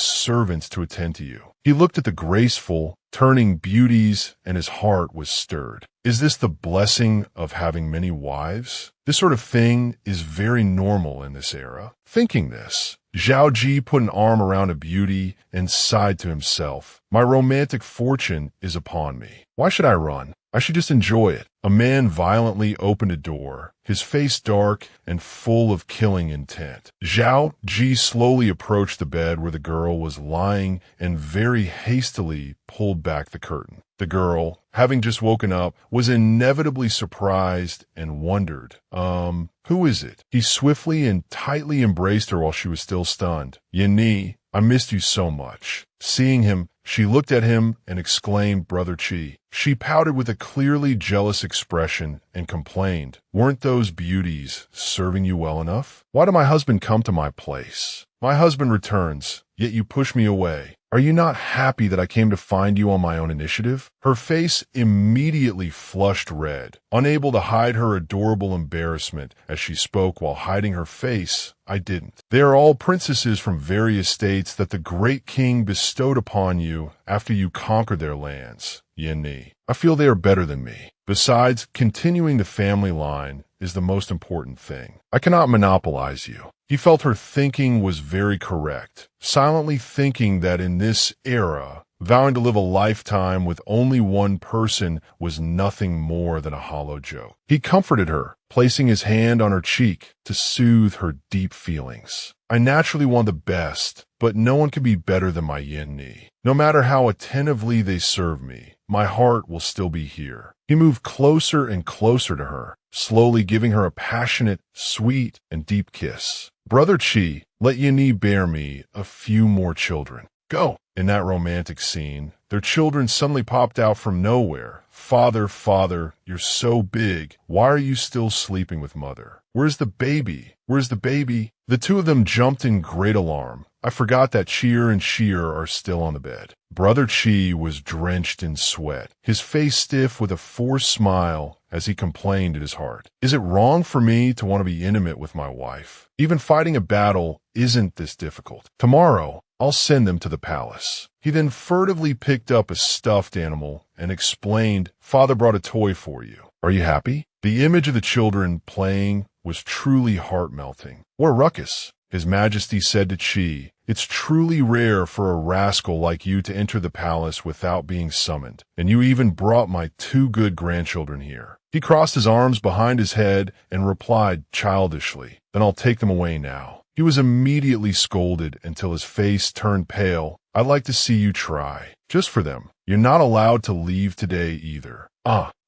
servants to attend to you. He looked at the graceful, turning beauties and his heart was stirred. Is this the blessing of having many wives? This sort of thing is very normal in this era. Thinking this, Zhao Qi put an arm around a beauty and sighed to himself. My romantic fortune is upon me. Why should I run? I should just enjoy it. A man violently opened a door, his face dark and full of killing intent. Zhao Qi slowly approached the bed where the girl was lying and very hastily pulled back the curtain. The girl, having just woken up, was inevitably surprised and wondered, who is it? He swiftly and tightly embraced her while she was still stunned. Yi, I missed you so much. Seeing him, she looked at him and exclaimed, Brother Qi. She pouted with a clearly jealous expression and complained, "Weren't those beauties serving you well enough? Why did my husband come to my place? My husband returns, yet you push me away. Are you not happy that I came to find you on my own initiative?" Her face immediately flushed red, unable to hide her adorable embarrassment as she spoke while hiding her face. "I didn't. They are all princesses from various states that the great king bestowed upon you after you conquered their lands, Yin. I feel they are better than me. Besides, continuing the family line is the most important thing. I cannot monopolize you." He felt her thinking was very correct, silently thinking that in this era, vowing to live a lifetime with only one person was nothing more than a hollow joke. He comforted her, placing his hand on her cheek to soothe her deep feelings. "I naturally want the best, but no one can be better than my Yin. No matter how attentively they serve me, my heart will still be here." He moved closer and closer to her, slowly giving her a passionate, sweet, and deep kiss. "Brother Qi, let Yin bear me a few more children. Go." In that romantic scene, their children suddenly popped out from nowhere. "Father, father, you're so big. Why are you still sleeping with mother? Where's the baby? Where's the baby?" The two of them jumped in great alarm. "I forgot that Cheer and Sheer are still on the bed." Brother Qi was drenched in sweat, his face stiff with a forced smile as he complained in his heart. "Is it wrong for me to want to be intimate with my wife? Even fighting a battle isn't this difficult. Tomorrow, I'll send them to the palace." He then furtively picked up a stuffed animal and explained, "Father brought a toy for you. Are you happy?" The image of the children playing was truly heart-melting. "What a ruckus." His Majesty said to Qi, "It's truly rare for a rascal like you to enter the palace without being summoned, and you even brought my two good grandchildren here." He crossed his arms behind his head and replied childishly, "Then I'll take them away now." He was immediately scolded until his face turned pale. "I'd like to see you try. Just for them. You're not allowed to leave today either."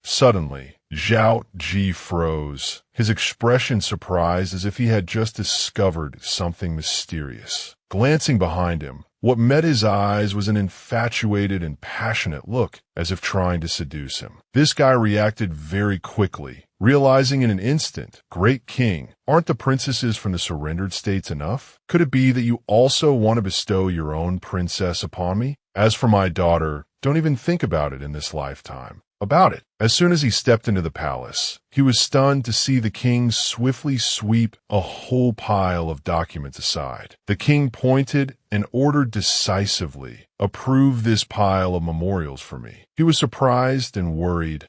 Suddenly, Zhao Qi froze, his expression surprised as if he had just discovered something mysterious. Glancing behind him, what met his eyes was an infatuated and passionate look, as if trying to seduce him. This guy reacted very quickly, realizing in an instant, "Great King, aren't the princesses from the surrendered states enough? Could it be that you also want to bestow your own princess upon me? As for my daughter, don't even think about it in this lifetime." As soon as he stepped into the palace, he was stunned to see the king swiftly sweep a whole pile of documents aside. The king pointed and ordered decisively, "Approve this pile of memorials for me." He was surprised and worried.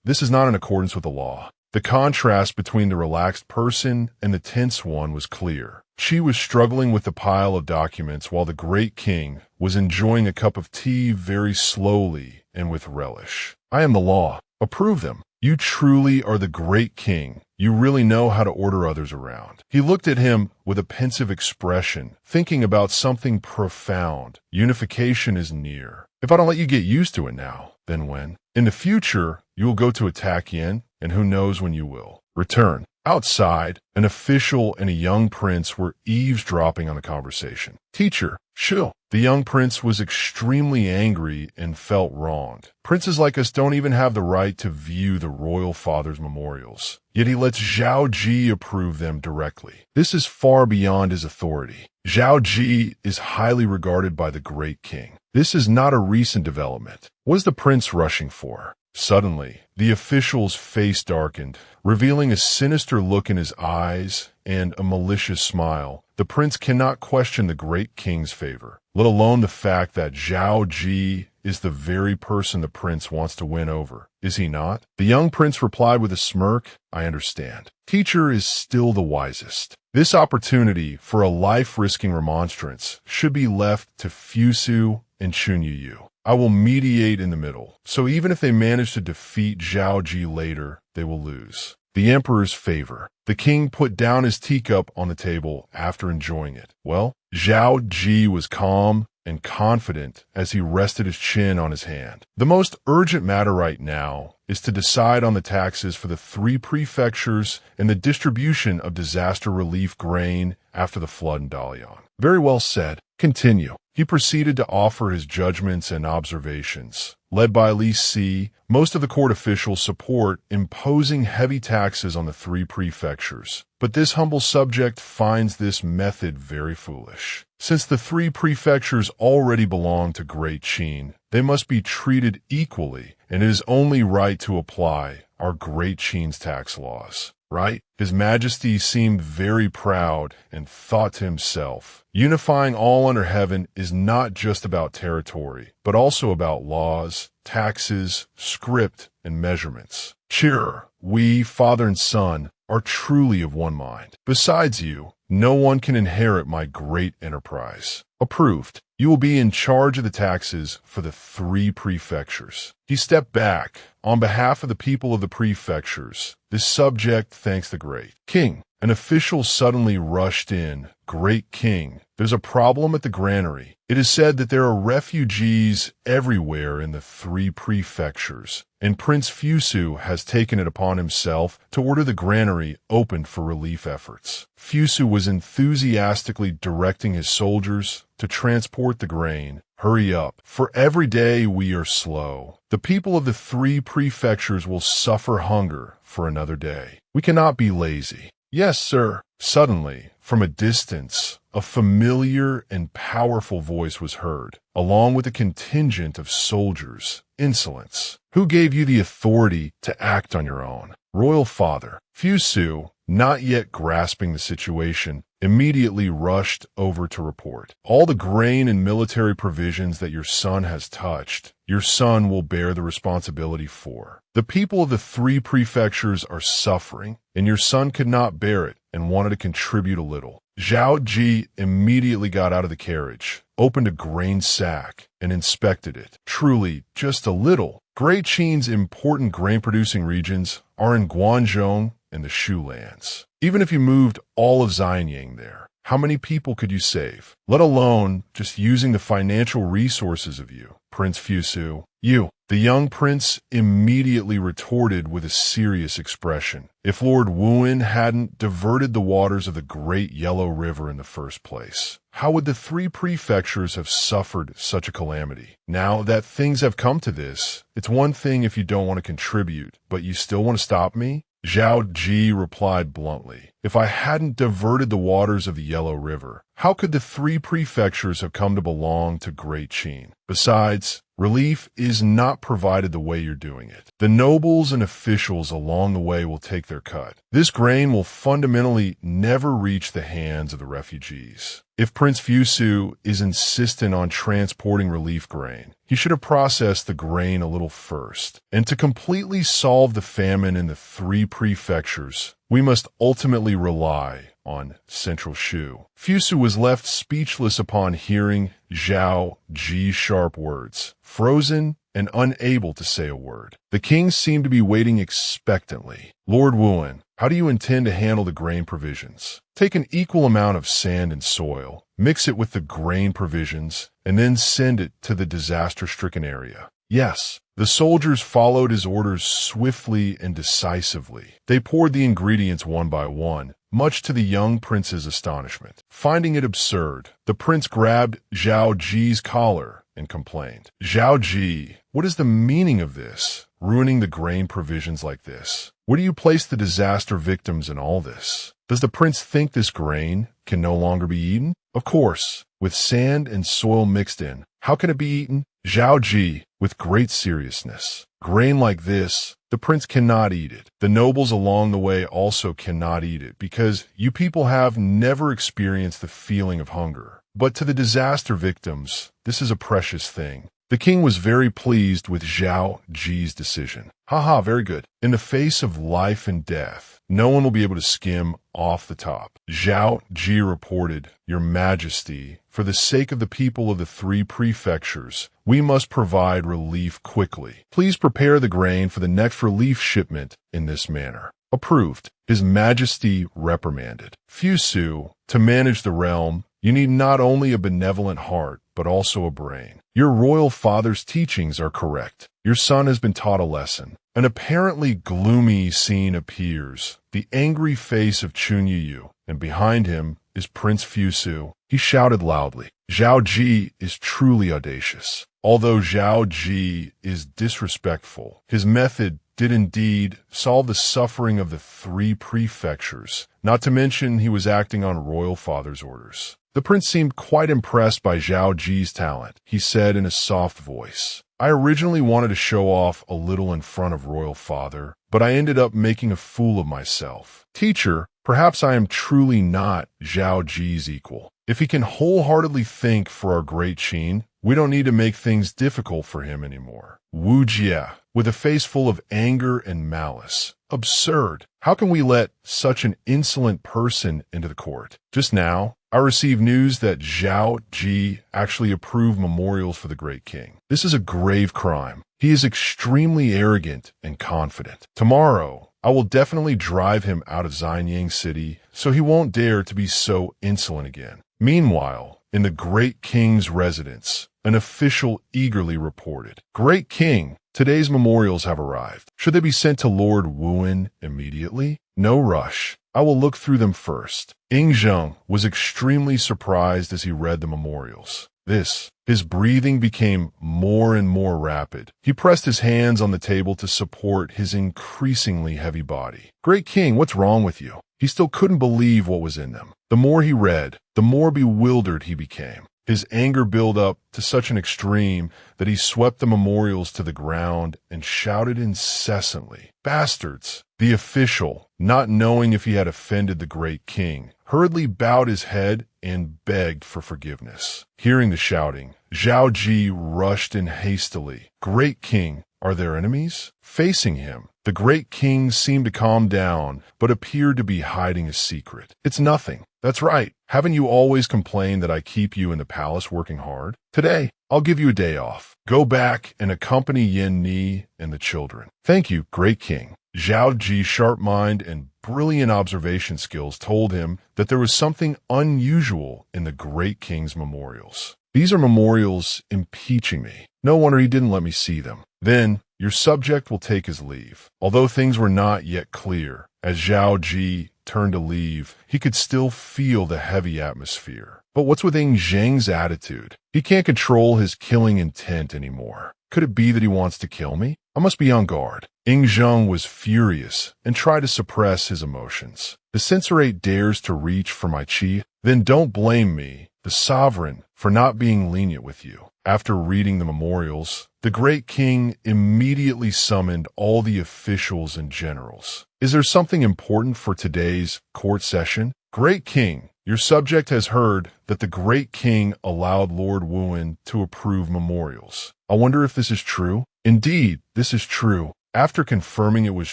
This is not in accordance with the law. The contrast between the relaxed person and the tense one was clear. She was struggling with the pile of documents while the great king was enjoying a cup of tea very slowly and with relish. "I am the law. Approve them. You truly are the great king. You really know how to order others around." He looked at him with a pensive expression, thinking about something profound. "Unification is near. If I don't let you get used to it now, then when? In the future, you will go to attack Yin, and who knows when you will. Return." Outside, an official and a young prince were eavesdropping on the conversation. "Teacher, chill." The young prince was extremely angry and felt wronged. Princes like us don't even have the right to view the royal father's memorials. Yet he lets Zhao Qi approve them directly. This is far beyond his authority. Zhao Qi is highly regarded by the great king. This is not a recent development. What is the prince rushing for? Suddenly, the official's face darkened, revealing a sinister look in his eyes and a malicious smile. The prince cannot question the great king's favor, let alone the fact that Zhao Qi is the very person the prince wants to win over. Is he not? The young prince replied with a smirk, "I understand. Teacher is still the wisest." This opportunity for a life-risking remonstrance should be left to Fusu and Chunyu. I will mediate in the middle, so even if they manage to defeat Zhao Qi later, they will lose. The emperor's favor. The king put down his teacup on the table after enjoying it. Well, Zhao Qi was calm and confident as he rested his chin on his hand. The most urgent matter right now is to decide on the taxes for the 3 prefectures and the distribution of disaster relief grain after the flood in Dalian. Very well said. Continue. He he proceeded to offer his judgments and observations. Led by Li Si, most of the court officials support imposing heavy taxes on the three prefectures. But this humble subject finds this method very foolish. Since the three prefectures already belong to Great Qin, they must be treated equally, and it is only right to apply our Great Qin's tax laws. Right? His Majesty seemed very proud and thought to himself, unifying all under heaven is not just about territory, but also about laws, taxes, script, and measurements. Cheer, we, father and son, are truly of one mind. Besides you, no one can inherit my great enterprise. Approved. You will be in charge of the taxes for the three prefectures. He stepped back. On behalf of the people of the prefectures, this subject thanks the great king. An official suddenly rushed in. Great king, there's a problem at the granary. It is said that there are refugees everywhere in the three prefectures, and Prince Fusu has taken it upon himself to order the granary opened for relief efforts. Fusu was enthusiastically directing his soldiers to transport the grain. Hurry up, for every day we are slow. The people of the three prefectures will suffer hunger for another day. We cannot be lazy. Yes, sir. Suddenly, from a distance, a familiar and powerful voice was heard, along with a contingent of soldiers. Insolence. Who gave you the authority to act on your own? Royal father. Fusu, not yet grasping the situation, immediately rushed over to report. All the grain and military provisions that your son has touched, your son will bear the responsibility for. The people of the three prefectures are suffering, and your son could not bear it and wanted to contribute a little. Zhao Qi immediately got out of the carriage, opened a grain sack, and inspected it. Truly, just a little. Great Qin's important grain-producing regions are in Guangzhou and the Shu lands. Even if you moved all of Xianyang there, how many people could you save? Let alone just using the financial resources of you, Prince Fusu. You. The young prince immediately retorted with a serious expression. If Lord Wuan hadn't diverted the waters of the Great Yellow River in the first place, how would the three prefectures have suffered such a calamity? Now that things have come to this, it's one thing if you don't want to contribute, but you still want to stop me? Zhao Qi replied bluntly, if I hadn't diverted the waters of the Yellow River, how could the three prefectures have come to belong to Great Qin? Besides, relief is not provided the way you're doing it. The nobles and officials along the way will take their cut. This grain will fundamentally never reach the hands of the refugees. If Prince Fusu is insistent on transporting relief grain, he should have processed the grain a little first. And to completely solve the famine in the three prefectures, we must ultimately rely on Central Shu. Fusu was left speechless upon hearing Zhao Qi's sharp words, frozen and unable to say a word. The king seemed to be waiting expectantly. Lord Wuan, how do you intend to handle the grain provisions? Take an equal amount of sand and soil, mix it with the grain provisions, and then send it to the disaster-stricken area. Yes. The soldiers followed his orders swiftly and decisively. They poured the ingredients one by one, much to the young prince's astonishment. Finding it absurd, the prince grabbed Zhao Qi's collar and complained. Zhao Qi, what is the meaning of this? Ruining the grain provisions like this? Where do you place the disaster victims in all this? Does the prince think this grain can no longer be eaten? Of course, with sand and soil mixed in. How can it be eaten? Zhao Qi, with great seriousness. Grain like this, the prince cannot eat it. The nobles along the way also cannot eat it because you people have never experienced the feeling of hunger. But to the disaster victims, this is a precious thing. The king was very pleased with Zhao Qi's decision. Haha, very good. In the face of life and death, no one will be able to skim off the top. Zhao Qi reported, Your Majesty, for the sake of the people of the three prefectures, we must provide relief quickly. Please prepare the grain for the next relief shipment in this manner. Approved. His Majesty reprimanded. Fusu, to manage the realm, you need not only a benevolent heart, but also a brain. Your royal father's teachings are correct. Your son has been taught a lesson. An apparently gloomy scene appears, the angry face of Chunyu, and behind him, is Prince Fusu. He shouted loudly. Zhao Qi is truly audacious. Although Zhao Qi is disrespectful, his method did indeed solve the suffering of the 3 prefectures, not to mention he was acting on royal father's orders. The prince seemed quite impressed by Zhao Qi's talent. He said in a soft voice, I originally wanted to show off a little in front of royal father, but I ended up making a fool of myself. Teacher, perhaps I am truly not Zhao Qi's equal. If he can wholeheartedly think for our great Qin, we don't need to make things difficult for him anymore. Wu Jie, with a face full of anger and malice. Absurd. How can we let such an insolent person into the court? Just now, I received news that Zhao Qi actually approved memorials for the great king. This is a grave crime. He is extremely arrogant and confident. Tomorrow, I will definitely drive him out of Xianyang City so he won't dare to be so insolent again. Meanwhile, in the great king's residence, an official eagerly reported, Great King, today's memorials have arrived. Should they be sent to Lord Wuan immediately? No rush. I will look through them first. Ying Zheng was extremely surprised as he read the memorials. His breathing became more and more rapid. He pressed his hands on the table to support his increasingly heavy body. Great King, what's wrong with you? He still couldn't believe what was in them. The more he read, the more bewildered he became. His anger built up to such an extreme that he swept the memorials to the ground and shouted incessantly, Bastards! The official, not knowing if he had offended the great king, hurriedly bowed his head and begged for forgiveness. Hearing the shouting, Zhao Qi rushed in hastily. Great King, are there enemies? Facing him, the great king seemed to calm down, but appeared to be hiding a secret. It's nothing. That's right. Haven't you always complained that I keep you in the palace working hard? Today, I'll give you a day off. Go back and accompany Yin Ni and the children. Thank you, great king. Zhao Qi's sharp mind and brilliant observation skills told him that there was something unusual in the great king's memorials. These are memorials impeaching me. No wonder he didn't let me see them. Then, your subject will take his leave. Although things were not yet clear, as Zhao Qi turned to leave, he could still feel the heavy atmosphere. But what's with Ying Zheng's attitude? He can't control his killing intent anymore. Could it be that he wants to kill me? I must be on guard. Ying Zheng was furious and tried to suppress his emotions. The censorate dares to reach for my chi? Then don't blame me, the sovereign, for not being lenient with you. After reading the memorials, the great king immediately summoned all the officials and generals. Is there something important for today's court session? Great king, your subject has heard that the great king allowed Lord Wuan to approve memorials. I wonder if this is true? Indeed, this is true. After confirming it was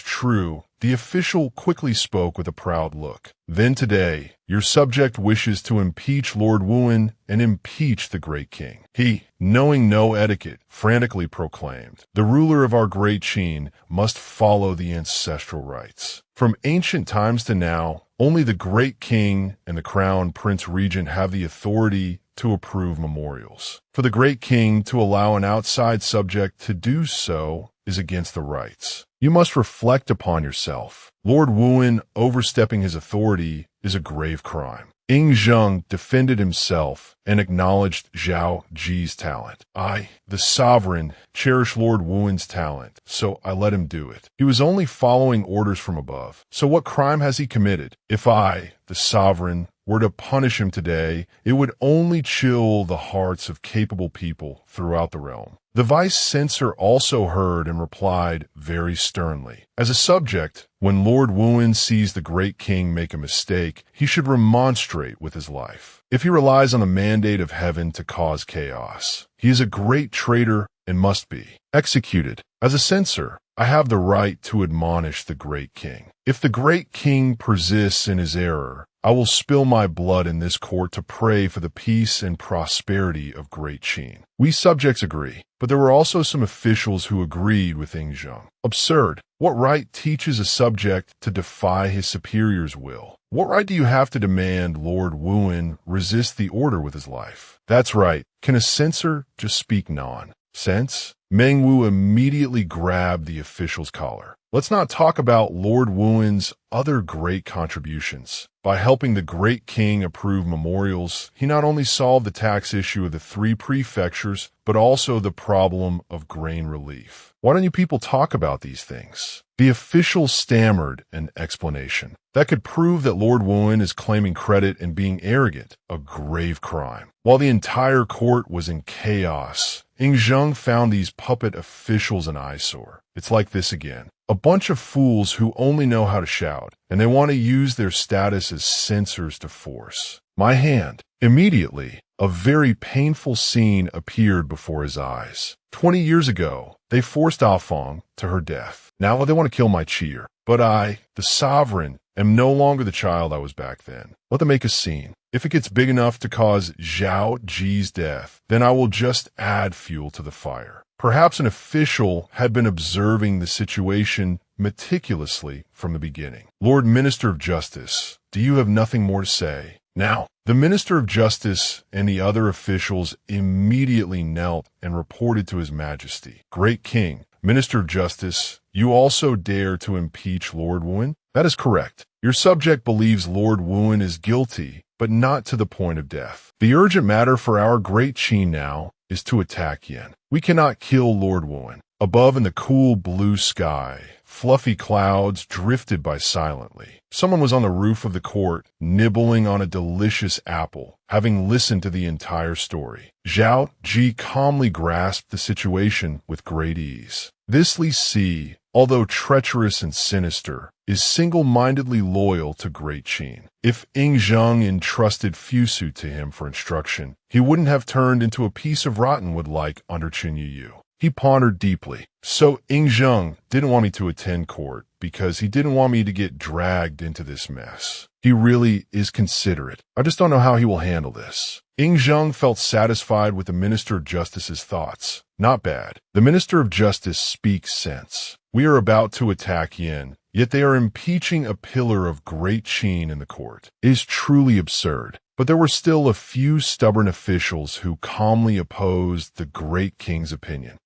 true, the official quickly spoke with a proud look. Then today, your subject wishes to impeach Lord Wuan and impeach the great king. He, knowing no etiquette, frantically proclaimed, the ruler of our great Qin must follow the ancestral rites. From ancient times to now, only the great king and the crown prince regent have the authority to approve memorials. For the great king to allow an outside subject to do so is against the rights. You must reflect upon yourself. Lord Wuan overstepping his authority is a grave crime. Ying Zheng defended himself and acknowledged Zhao Qi's talent. I, the sovereign, cherish Lord Wuan's talent, so I let him do it. He was only following orders from above. So what crime has he committed? If I, the sovereign, were to punish him today, it would only chill the hearts of capable people throughout the realm. The vice censor also heard and replied very sternly. As a subject, when Lord Wuan sees the great king make a mistake, he should remonstrate with his life. If he relies on the mandate of heaven to cause chaos, he is a great traitor and must be executed. As a censor, I have the right to admonish the great king. If the great king persists in his error, I will spill my blood in this court to pray for the peace and prosperity of Great Qin. We subjects agree, but there were also some officials who agreed with Ying Zheng. Absurd. What right teaches a subject to defy his superior's will? What right do you have to demand Lord Wuan resist the order with his life? That's right. Can a censor just speak nonsense? Meng Wu immediately grabbed the official's collar. Let's not talk about Lord Wuen's other great contributions. By helping the great king approve memorials, he not only solved the tax issue of the 3 prefectures, but also the problem of grain relief. Why don't you people talk about these things? The official stammered an explanation that could prove that Lord Wuen is claiming credit and being arrogant, a grave crime. While the entire court was in chaos, Ying Zheng found these puppet officials an eyesore. It's like this again. A bunch of fools who only know how to shout, and they want to use their status as censors to force my hand. Immediately, a very painful scene appeared before his eyes. 20 years ago, they forced Feng to her death. Now they want to kill my Qi. But I, the sovereign, am no longer the child I was back then. Let them make a scene. If it gets big enough to cause Zhao Qi's death, then I will just add fuel to the fire. Perhaps an official had been observing the situation meticulously from the beginning. Lord Minister of Justice, do you have nothing more to say? Now, the Minister of Justice and the other officials immediately knelt and reported to His Majesty. Great King, Minister of Justice, you also dare to impeach Lord Wuen? That is correct. Your subject believes Lord Wuen is guilty, but not to the point of death. The urgent matter for our great Qin now is to attack Yin. We cannot kill Lord Wuen. Above in the cool blue sky, fluffy clouds drifted by silently. Someone was on the roof of the court, nibbling on a delicious apple, having listened to the entire story. Zhao Qi calmly grasped the situation with great ease. This Li Si, although treacherous and sinister, is single-mindedly loyal to Great Qin. If Ying Zheng entrusted Fusu to him for instruction, he wouldn't have turned into a piece of rottenwood like under Qin Yu. He pondered deeply. So Ying Zheng didn't want me to attend court because he didn't want me to get dragged into this mess. He really is considerate. I just don't know how he will handle this. Ying Zheng felt satisfied with the Minister of Justice's thoughts. Not bad. The Minister of Justice speaks sense. We are about to attack Yin, yet they are impeaching a pillar of Great Qin in the court. It is truly absurd. But there were still a few stubborn officials who calmly opposed the great king's opinion.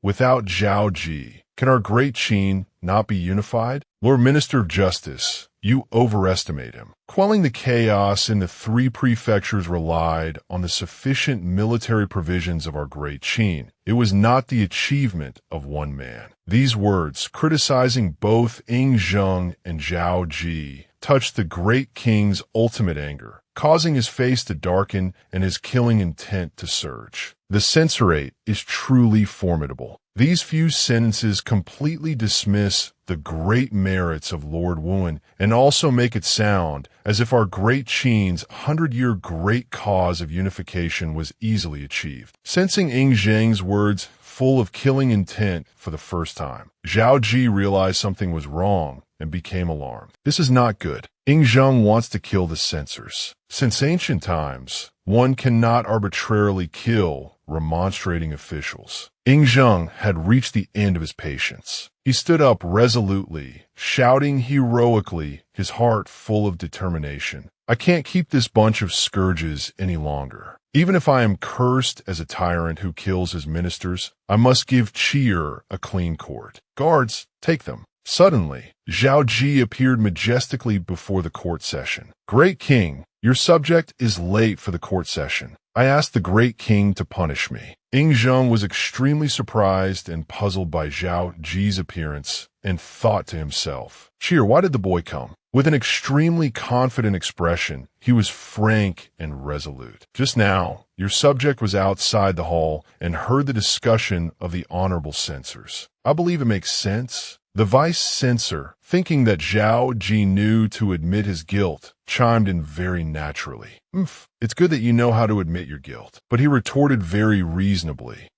Without Zhao Qi, can our great Qin not be unified? Lord Minister of Justice, you overestimate him. Quelling the chaos in the 3 prefectures relied on the sufficient military provisions of our great Qin. It was not the achievement of one man. These words, criticizing both Ying Zheng and Zhao Qi, touched the great king's ultimate anger, causing his face to darken and his killing intent to surge. The censorate is truly formidable. These few sentences completely dismiss the great merits of Lord Wuen and also make it sound as if our great Qin's 100-year great cause of unification was easily achieved. Sensing Ying Zheng's words full of killing intent for the first time, Zhao Qi realized something was wrong and became alarmed. This is not good. Ying Zheng wants to kill the censors. Since ancient times, one cannot arbitrarily kill remonstrating officials. Ying Zheng had reached the end of his patience. He stood up resolutely, shouting heroically, his heart full of determination. I can't keep this bunch of scourges any longer. Even if I am cursed as a tyrant who kills his ministers, I must give Qi a clean court. Guards, take them. Suddenly, Zhao Qi appeared majestically before the court session. Great King, your subject is late for the court session. I asked the great king to punish me. Ying Zheng was extremely surprised and puzzled by Zhao Qi's appearance and thought to himself, Qi, why did the boy come? With an extremely confident expression, he was frank and resolute. Just now, your subject was outside the hall and heard the discussion of the honorable censors. I believe it makes sense. The vice censor, thinking that Zhao Qi knew to admit his guilt, chimed in very naturally. It's good that you know how to admit your guilt. But he retorted very reasonably.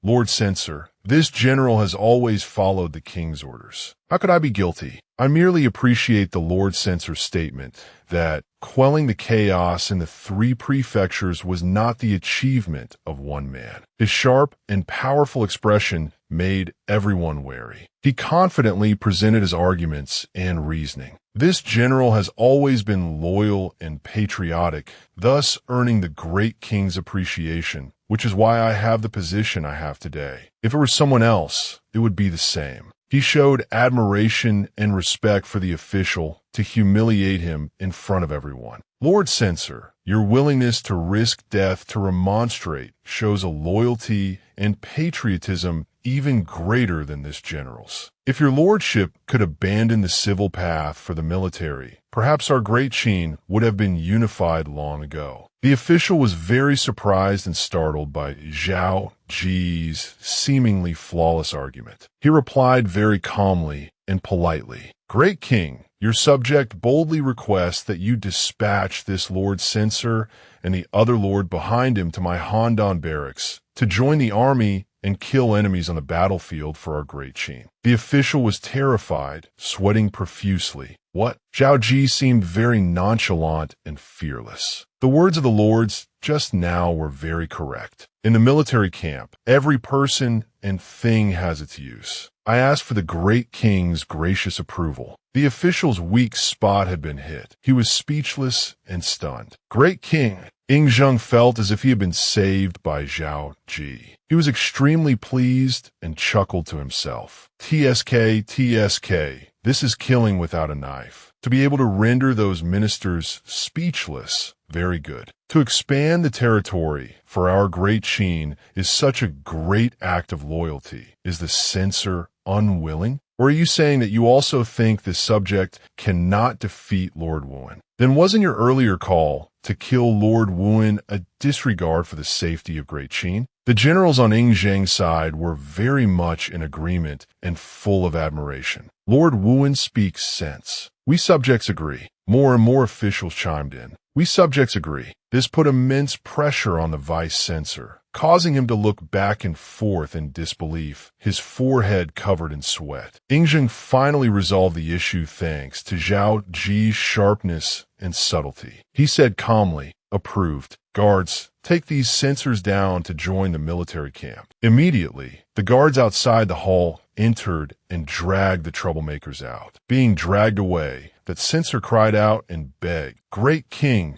Lord Censor, this general has always followed the king's orders. How could I be guilty? I merely appreciate the Lord Censor's statement that quelling the chaos in the 3 prefectures was not the achievement of one man. His sharp and powerful expression made everyone wary. He confidently presented his arguments and reasoning. This general has always been loyal and patriotic, thus earning the great king's appreciation which is why I have the position I have today. If it were someone else, it would be the same. He showed admiration and respect for the official to humiliate him in front of everyone. Lord Censor, your willingness to risk death to remonstrate shows a loyalty and patriotism even greater than this general's. If your lordship could abandon the civil path for the military, perhaps our great Qin would have been unified long ago. The official was very surprised and startled by Zhao Qi's seemingly flawless argument. He replied very calmly and politely, "Great king, your subject boldly requests that you dispatch this Lord Censor and the other lord behind him to my Handan barracks to join the army and kill enemies on the battlefield for our great Qin." The official was terrified, sweating profusely. What? Zhao Qi seemed very nonchalant and fearless. The words of the lords just now were very correct. In the military camp, every person and thing has its use. I asked for the great king's gracious approval. The official's weak spot had been hit. He was speechless and stunned. Great king! Ying Zheng felt as if he had been saved by Zhao Qi. He was extremely pleased and chuckled to himself. TSK, TSK, this is killing without a knife. To be able to render those ministers speechless, very good. To expand the territory for our great Qin is such a great act of loyalty. Is the censor unwilling? Or are you saying that you also think the subject cannot defeat Lord Wuan? Then wasn't your earlier call to kill Lord Wuan a disregard for the safety of great Qin? The generals on Ying Zheng's side were very much in agreement and full of admiration. Lord Wuan speaks sense. We subjects agree. More and more officials chimed in. We subjects agree. This put immense pressure on the vice censor, causing him to look back and forth in disbelief, his forehead covered in sweat. Ying Zheng finally resolved the issue thanks to Zhao Qi's sharpness and subtlety. He said calmly, "Approved. Guards, take these censors down to join the military camp." Immediately, the guards outside the hall entered and dragged the troublemakers out. Being dragged away, that censor cried out and begged, great king,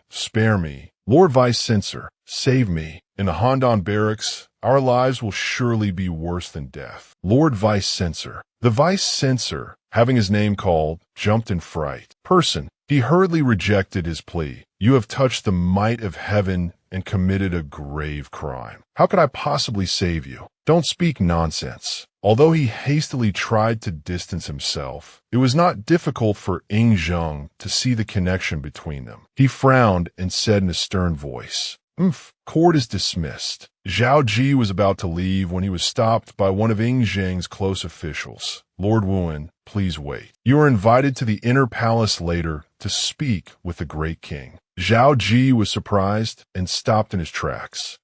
spare me. Lord Vice Censor, save me. In the Handan barracks, our lives will surely be worse than death. Lord Vice Censor." The Vice Censor, having his name called, jumped in fright. "Person," he hurriedly rejected his plea. "You have touched the might of heaven and committed a grave crime. How could I possibly save you? Don't speak nonsense." Although he hastily tried to distance himself, it was not difficult for Ying Zheng to see the connection between them. He frowned and said in a stern voice, Court is dismissed." Zhao Qi was about to leave when he was stopped by one of Ying Zheng's close officials. "Lord Wuan, please wait. You are invited to the inner palace later to speak with the great king." Zhao Qi was surprised and stopped in his tracks.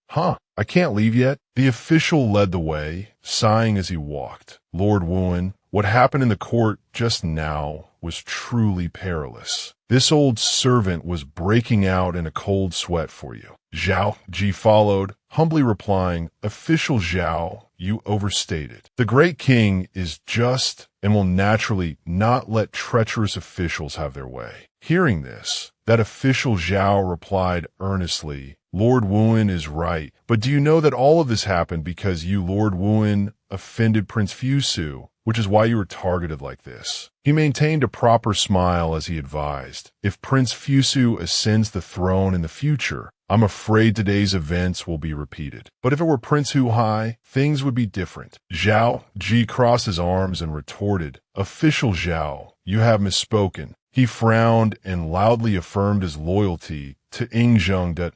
I can't leave yet?" The official led the way, sighing as he walked. "Lord Wuan, what happened in the court just now was truly perilous. This old servant was breaking out in a cold sweat for you." Zhao Qi followed, humbly replying, "Official Zhao, you overstated. The great king is just and will naturally not let treacherous officials have their way." Hearing this, that official Zhao replied earnestly, "Lord Wuan is right, but do you know that all of this happened because you, Lord Wuan, offended Prince Fusu, which is why you were targeted like this?" He maintained a proper smile as he advised, "If Prince Fusu ascends the throne in the future, I'm afraid today's events will be repeated. But if it were Prince Huai, things would be different." Zhao Qi crossed his arms and retorted, "Official Zhao, you have misspoken." He frowned and loudly affirmed his loyalty to Ying Zheng that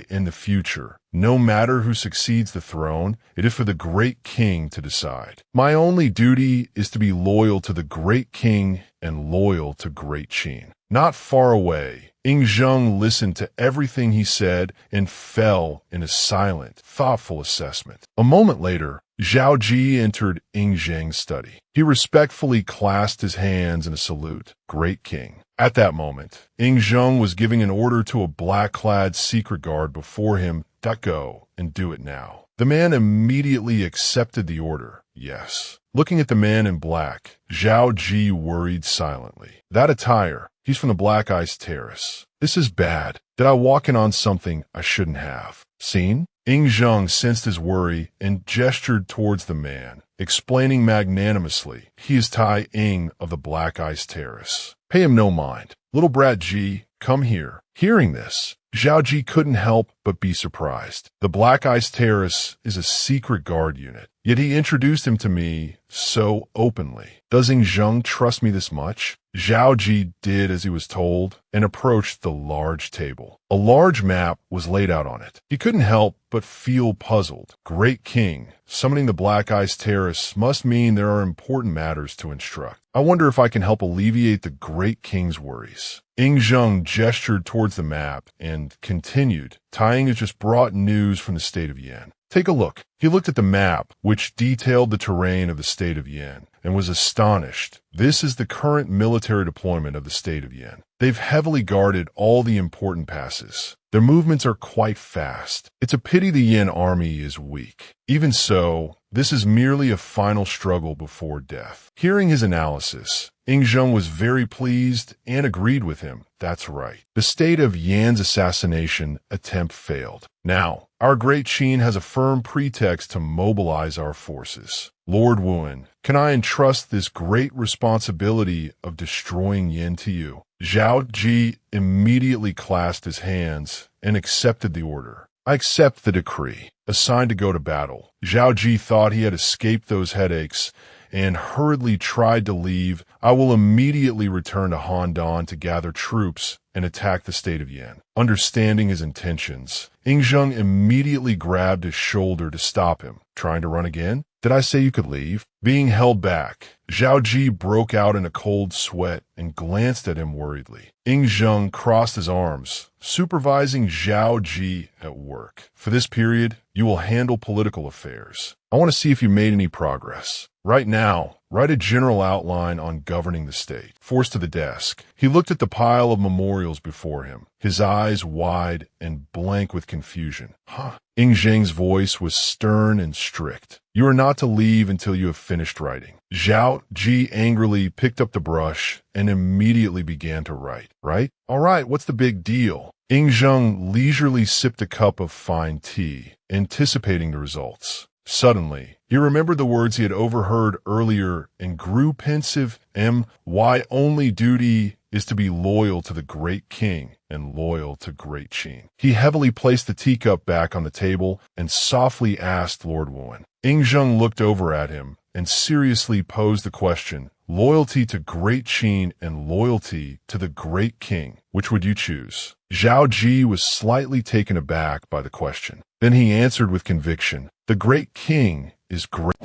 in the future, no matter who succeeds the throne, it is for the great king to decide. My only duty is to be loyal to the great king and loyal to great Qin. Not far away, Ying Zheng listened to everything he said and fell in a silent, thoughtful assessment. A moment later, Zhao Qi entered Ying Zheng's study. He respectfully clasped his hands in a salute. "Great king." At that moment, Ying Zheng was giving an order to a black-clad secret guard before him to go and do it now. The man immediately accepted the order. Yes. Looking at the man in black, Zhao Qi worried silently. That attire, he's from the Black Ice Terrace. This is bad. Did I walk in on something I shouldn't have? Seen? Ying Zheng sensed his worry and gestured towards the man, explaining magnanimously, he is Tai Ying of the Black Ice Terrace. Pay him no mind. Little brat Ji, come here. Hearing this, Zhao Qi couldn't help but be surprised. The Black Ice Terrace is a secret guard unit, yet he introduced him to me so openly. Does Ying Zheng trust me this much? Zhao Qi did as he was told and approached the large table. A large map was laid out on it. He couldn't help but feel puzzled. Great King, summoning the Black Ice Terrace must mean there are important matters to instruct. I wonder if I can help alleviate the Great King's worries. Ying Zheng gestured towards the map and continued, Tai Ying has just brought news from the state of Yan. Take a look. He looked at the map, which detailed the terrain of the state of Yan, and was astonished. This is the current military deployment of the state of Yan. They've heavily guarded all the important passes. Their movements are quite fast. It's a pity the Yan army is weak. Even so, this is merely a final struggle before death. Hearing his analysis, Ying Zheng was very pleased and agreed with him. That's right. The state of Yan's assassination attempt failed. Now, our great Qin has a firm pretext to mobilize our forces. Lord Wuan, can I entrust this great responsibility of destroying Yan to you? Zhao Qi immediately clasped his hands and accepted the order. I accept the decree. Assigned to go to battle. Zhao Qi thought he had escaped those headaches and hurriedly tried to leave. I will immediately return to Handan to gather troops and attack the state of Yan. Understanding his intentions, Ying Zheng immediately grabbed his shoulder to stop him. Trying to run again? Did I say you could leave? Being held back, Zhao Qi broke out in a cold sweat and glanced at him worriedly. Ying Zheng crossed his arms, supervising Zhao Qi at work. For this period, you will handle political affairs. I want to see if you made any progress. Right now, write a general outline on governing the state. Forced to the desk, he looked at the pile of memorials before him, his eyes wide and blank with confusion. Ying Zheng's voice was stern and strict. You are not to leave until you have finished writing. Zhao Qi angrily picked up the brush and immediately began to write. Right? All right, what's the big deal? Ying Zheng leisurely sipped a cup of fine tea, anticipating the results. Suddenly, he remembered the words he had overheard earlier and grew pensive. My only duty is to be loyal to the Great King and loyal to Great Qin. He heavily placed the teacup back on the table and softly asked Lord Wuan. Ying Zheng looked over at him and seriously posed the question, loyalty to Great Qin and loyalty to the Great King. Which would you choose? Zhao Qi was slightly taken aback by the question. Then he answered with conviction, the Great King is great.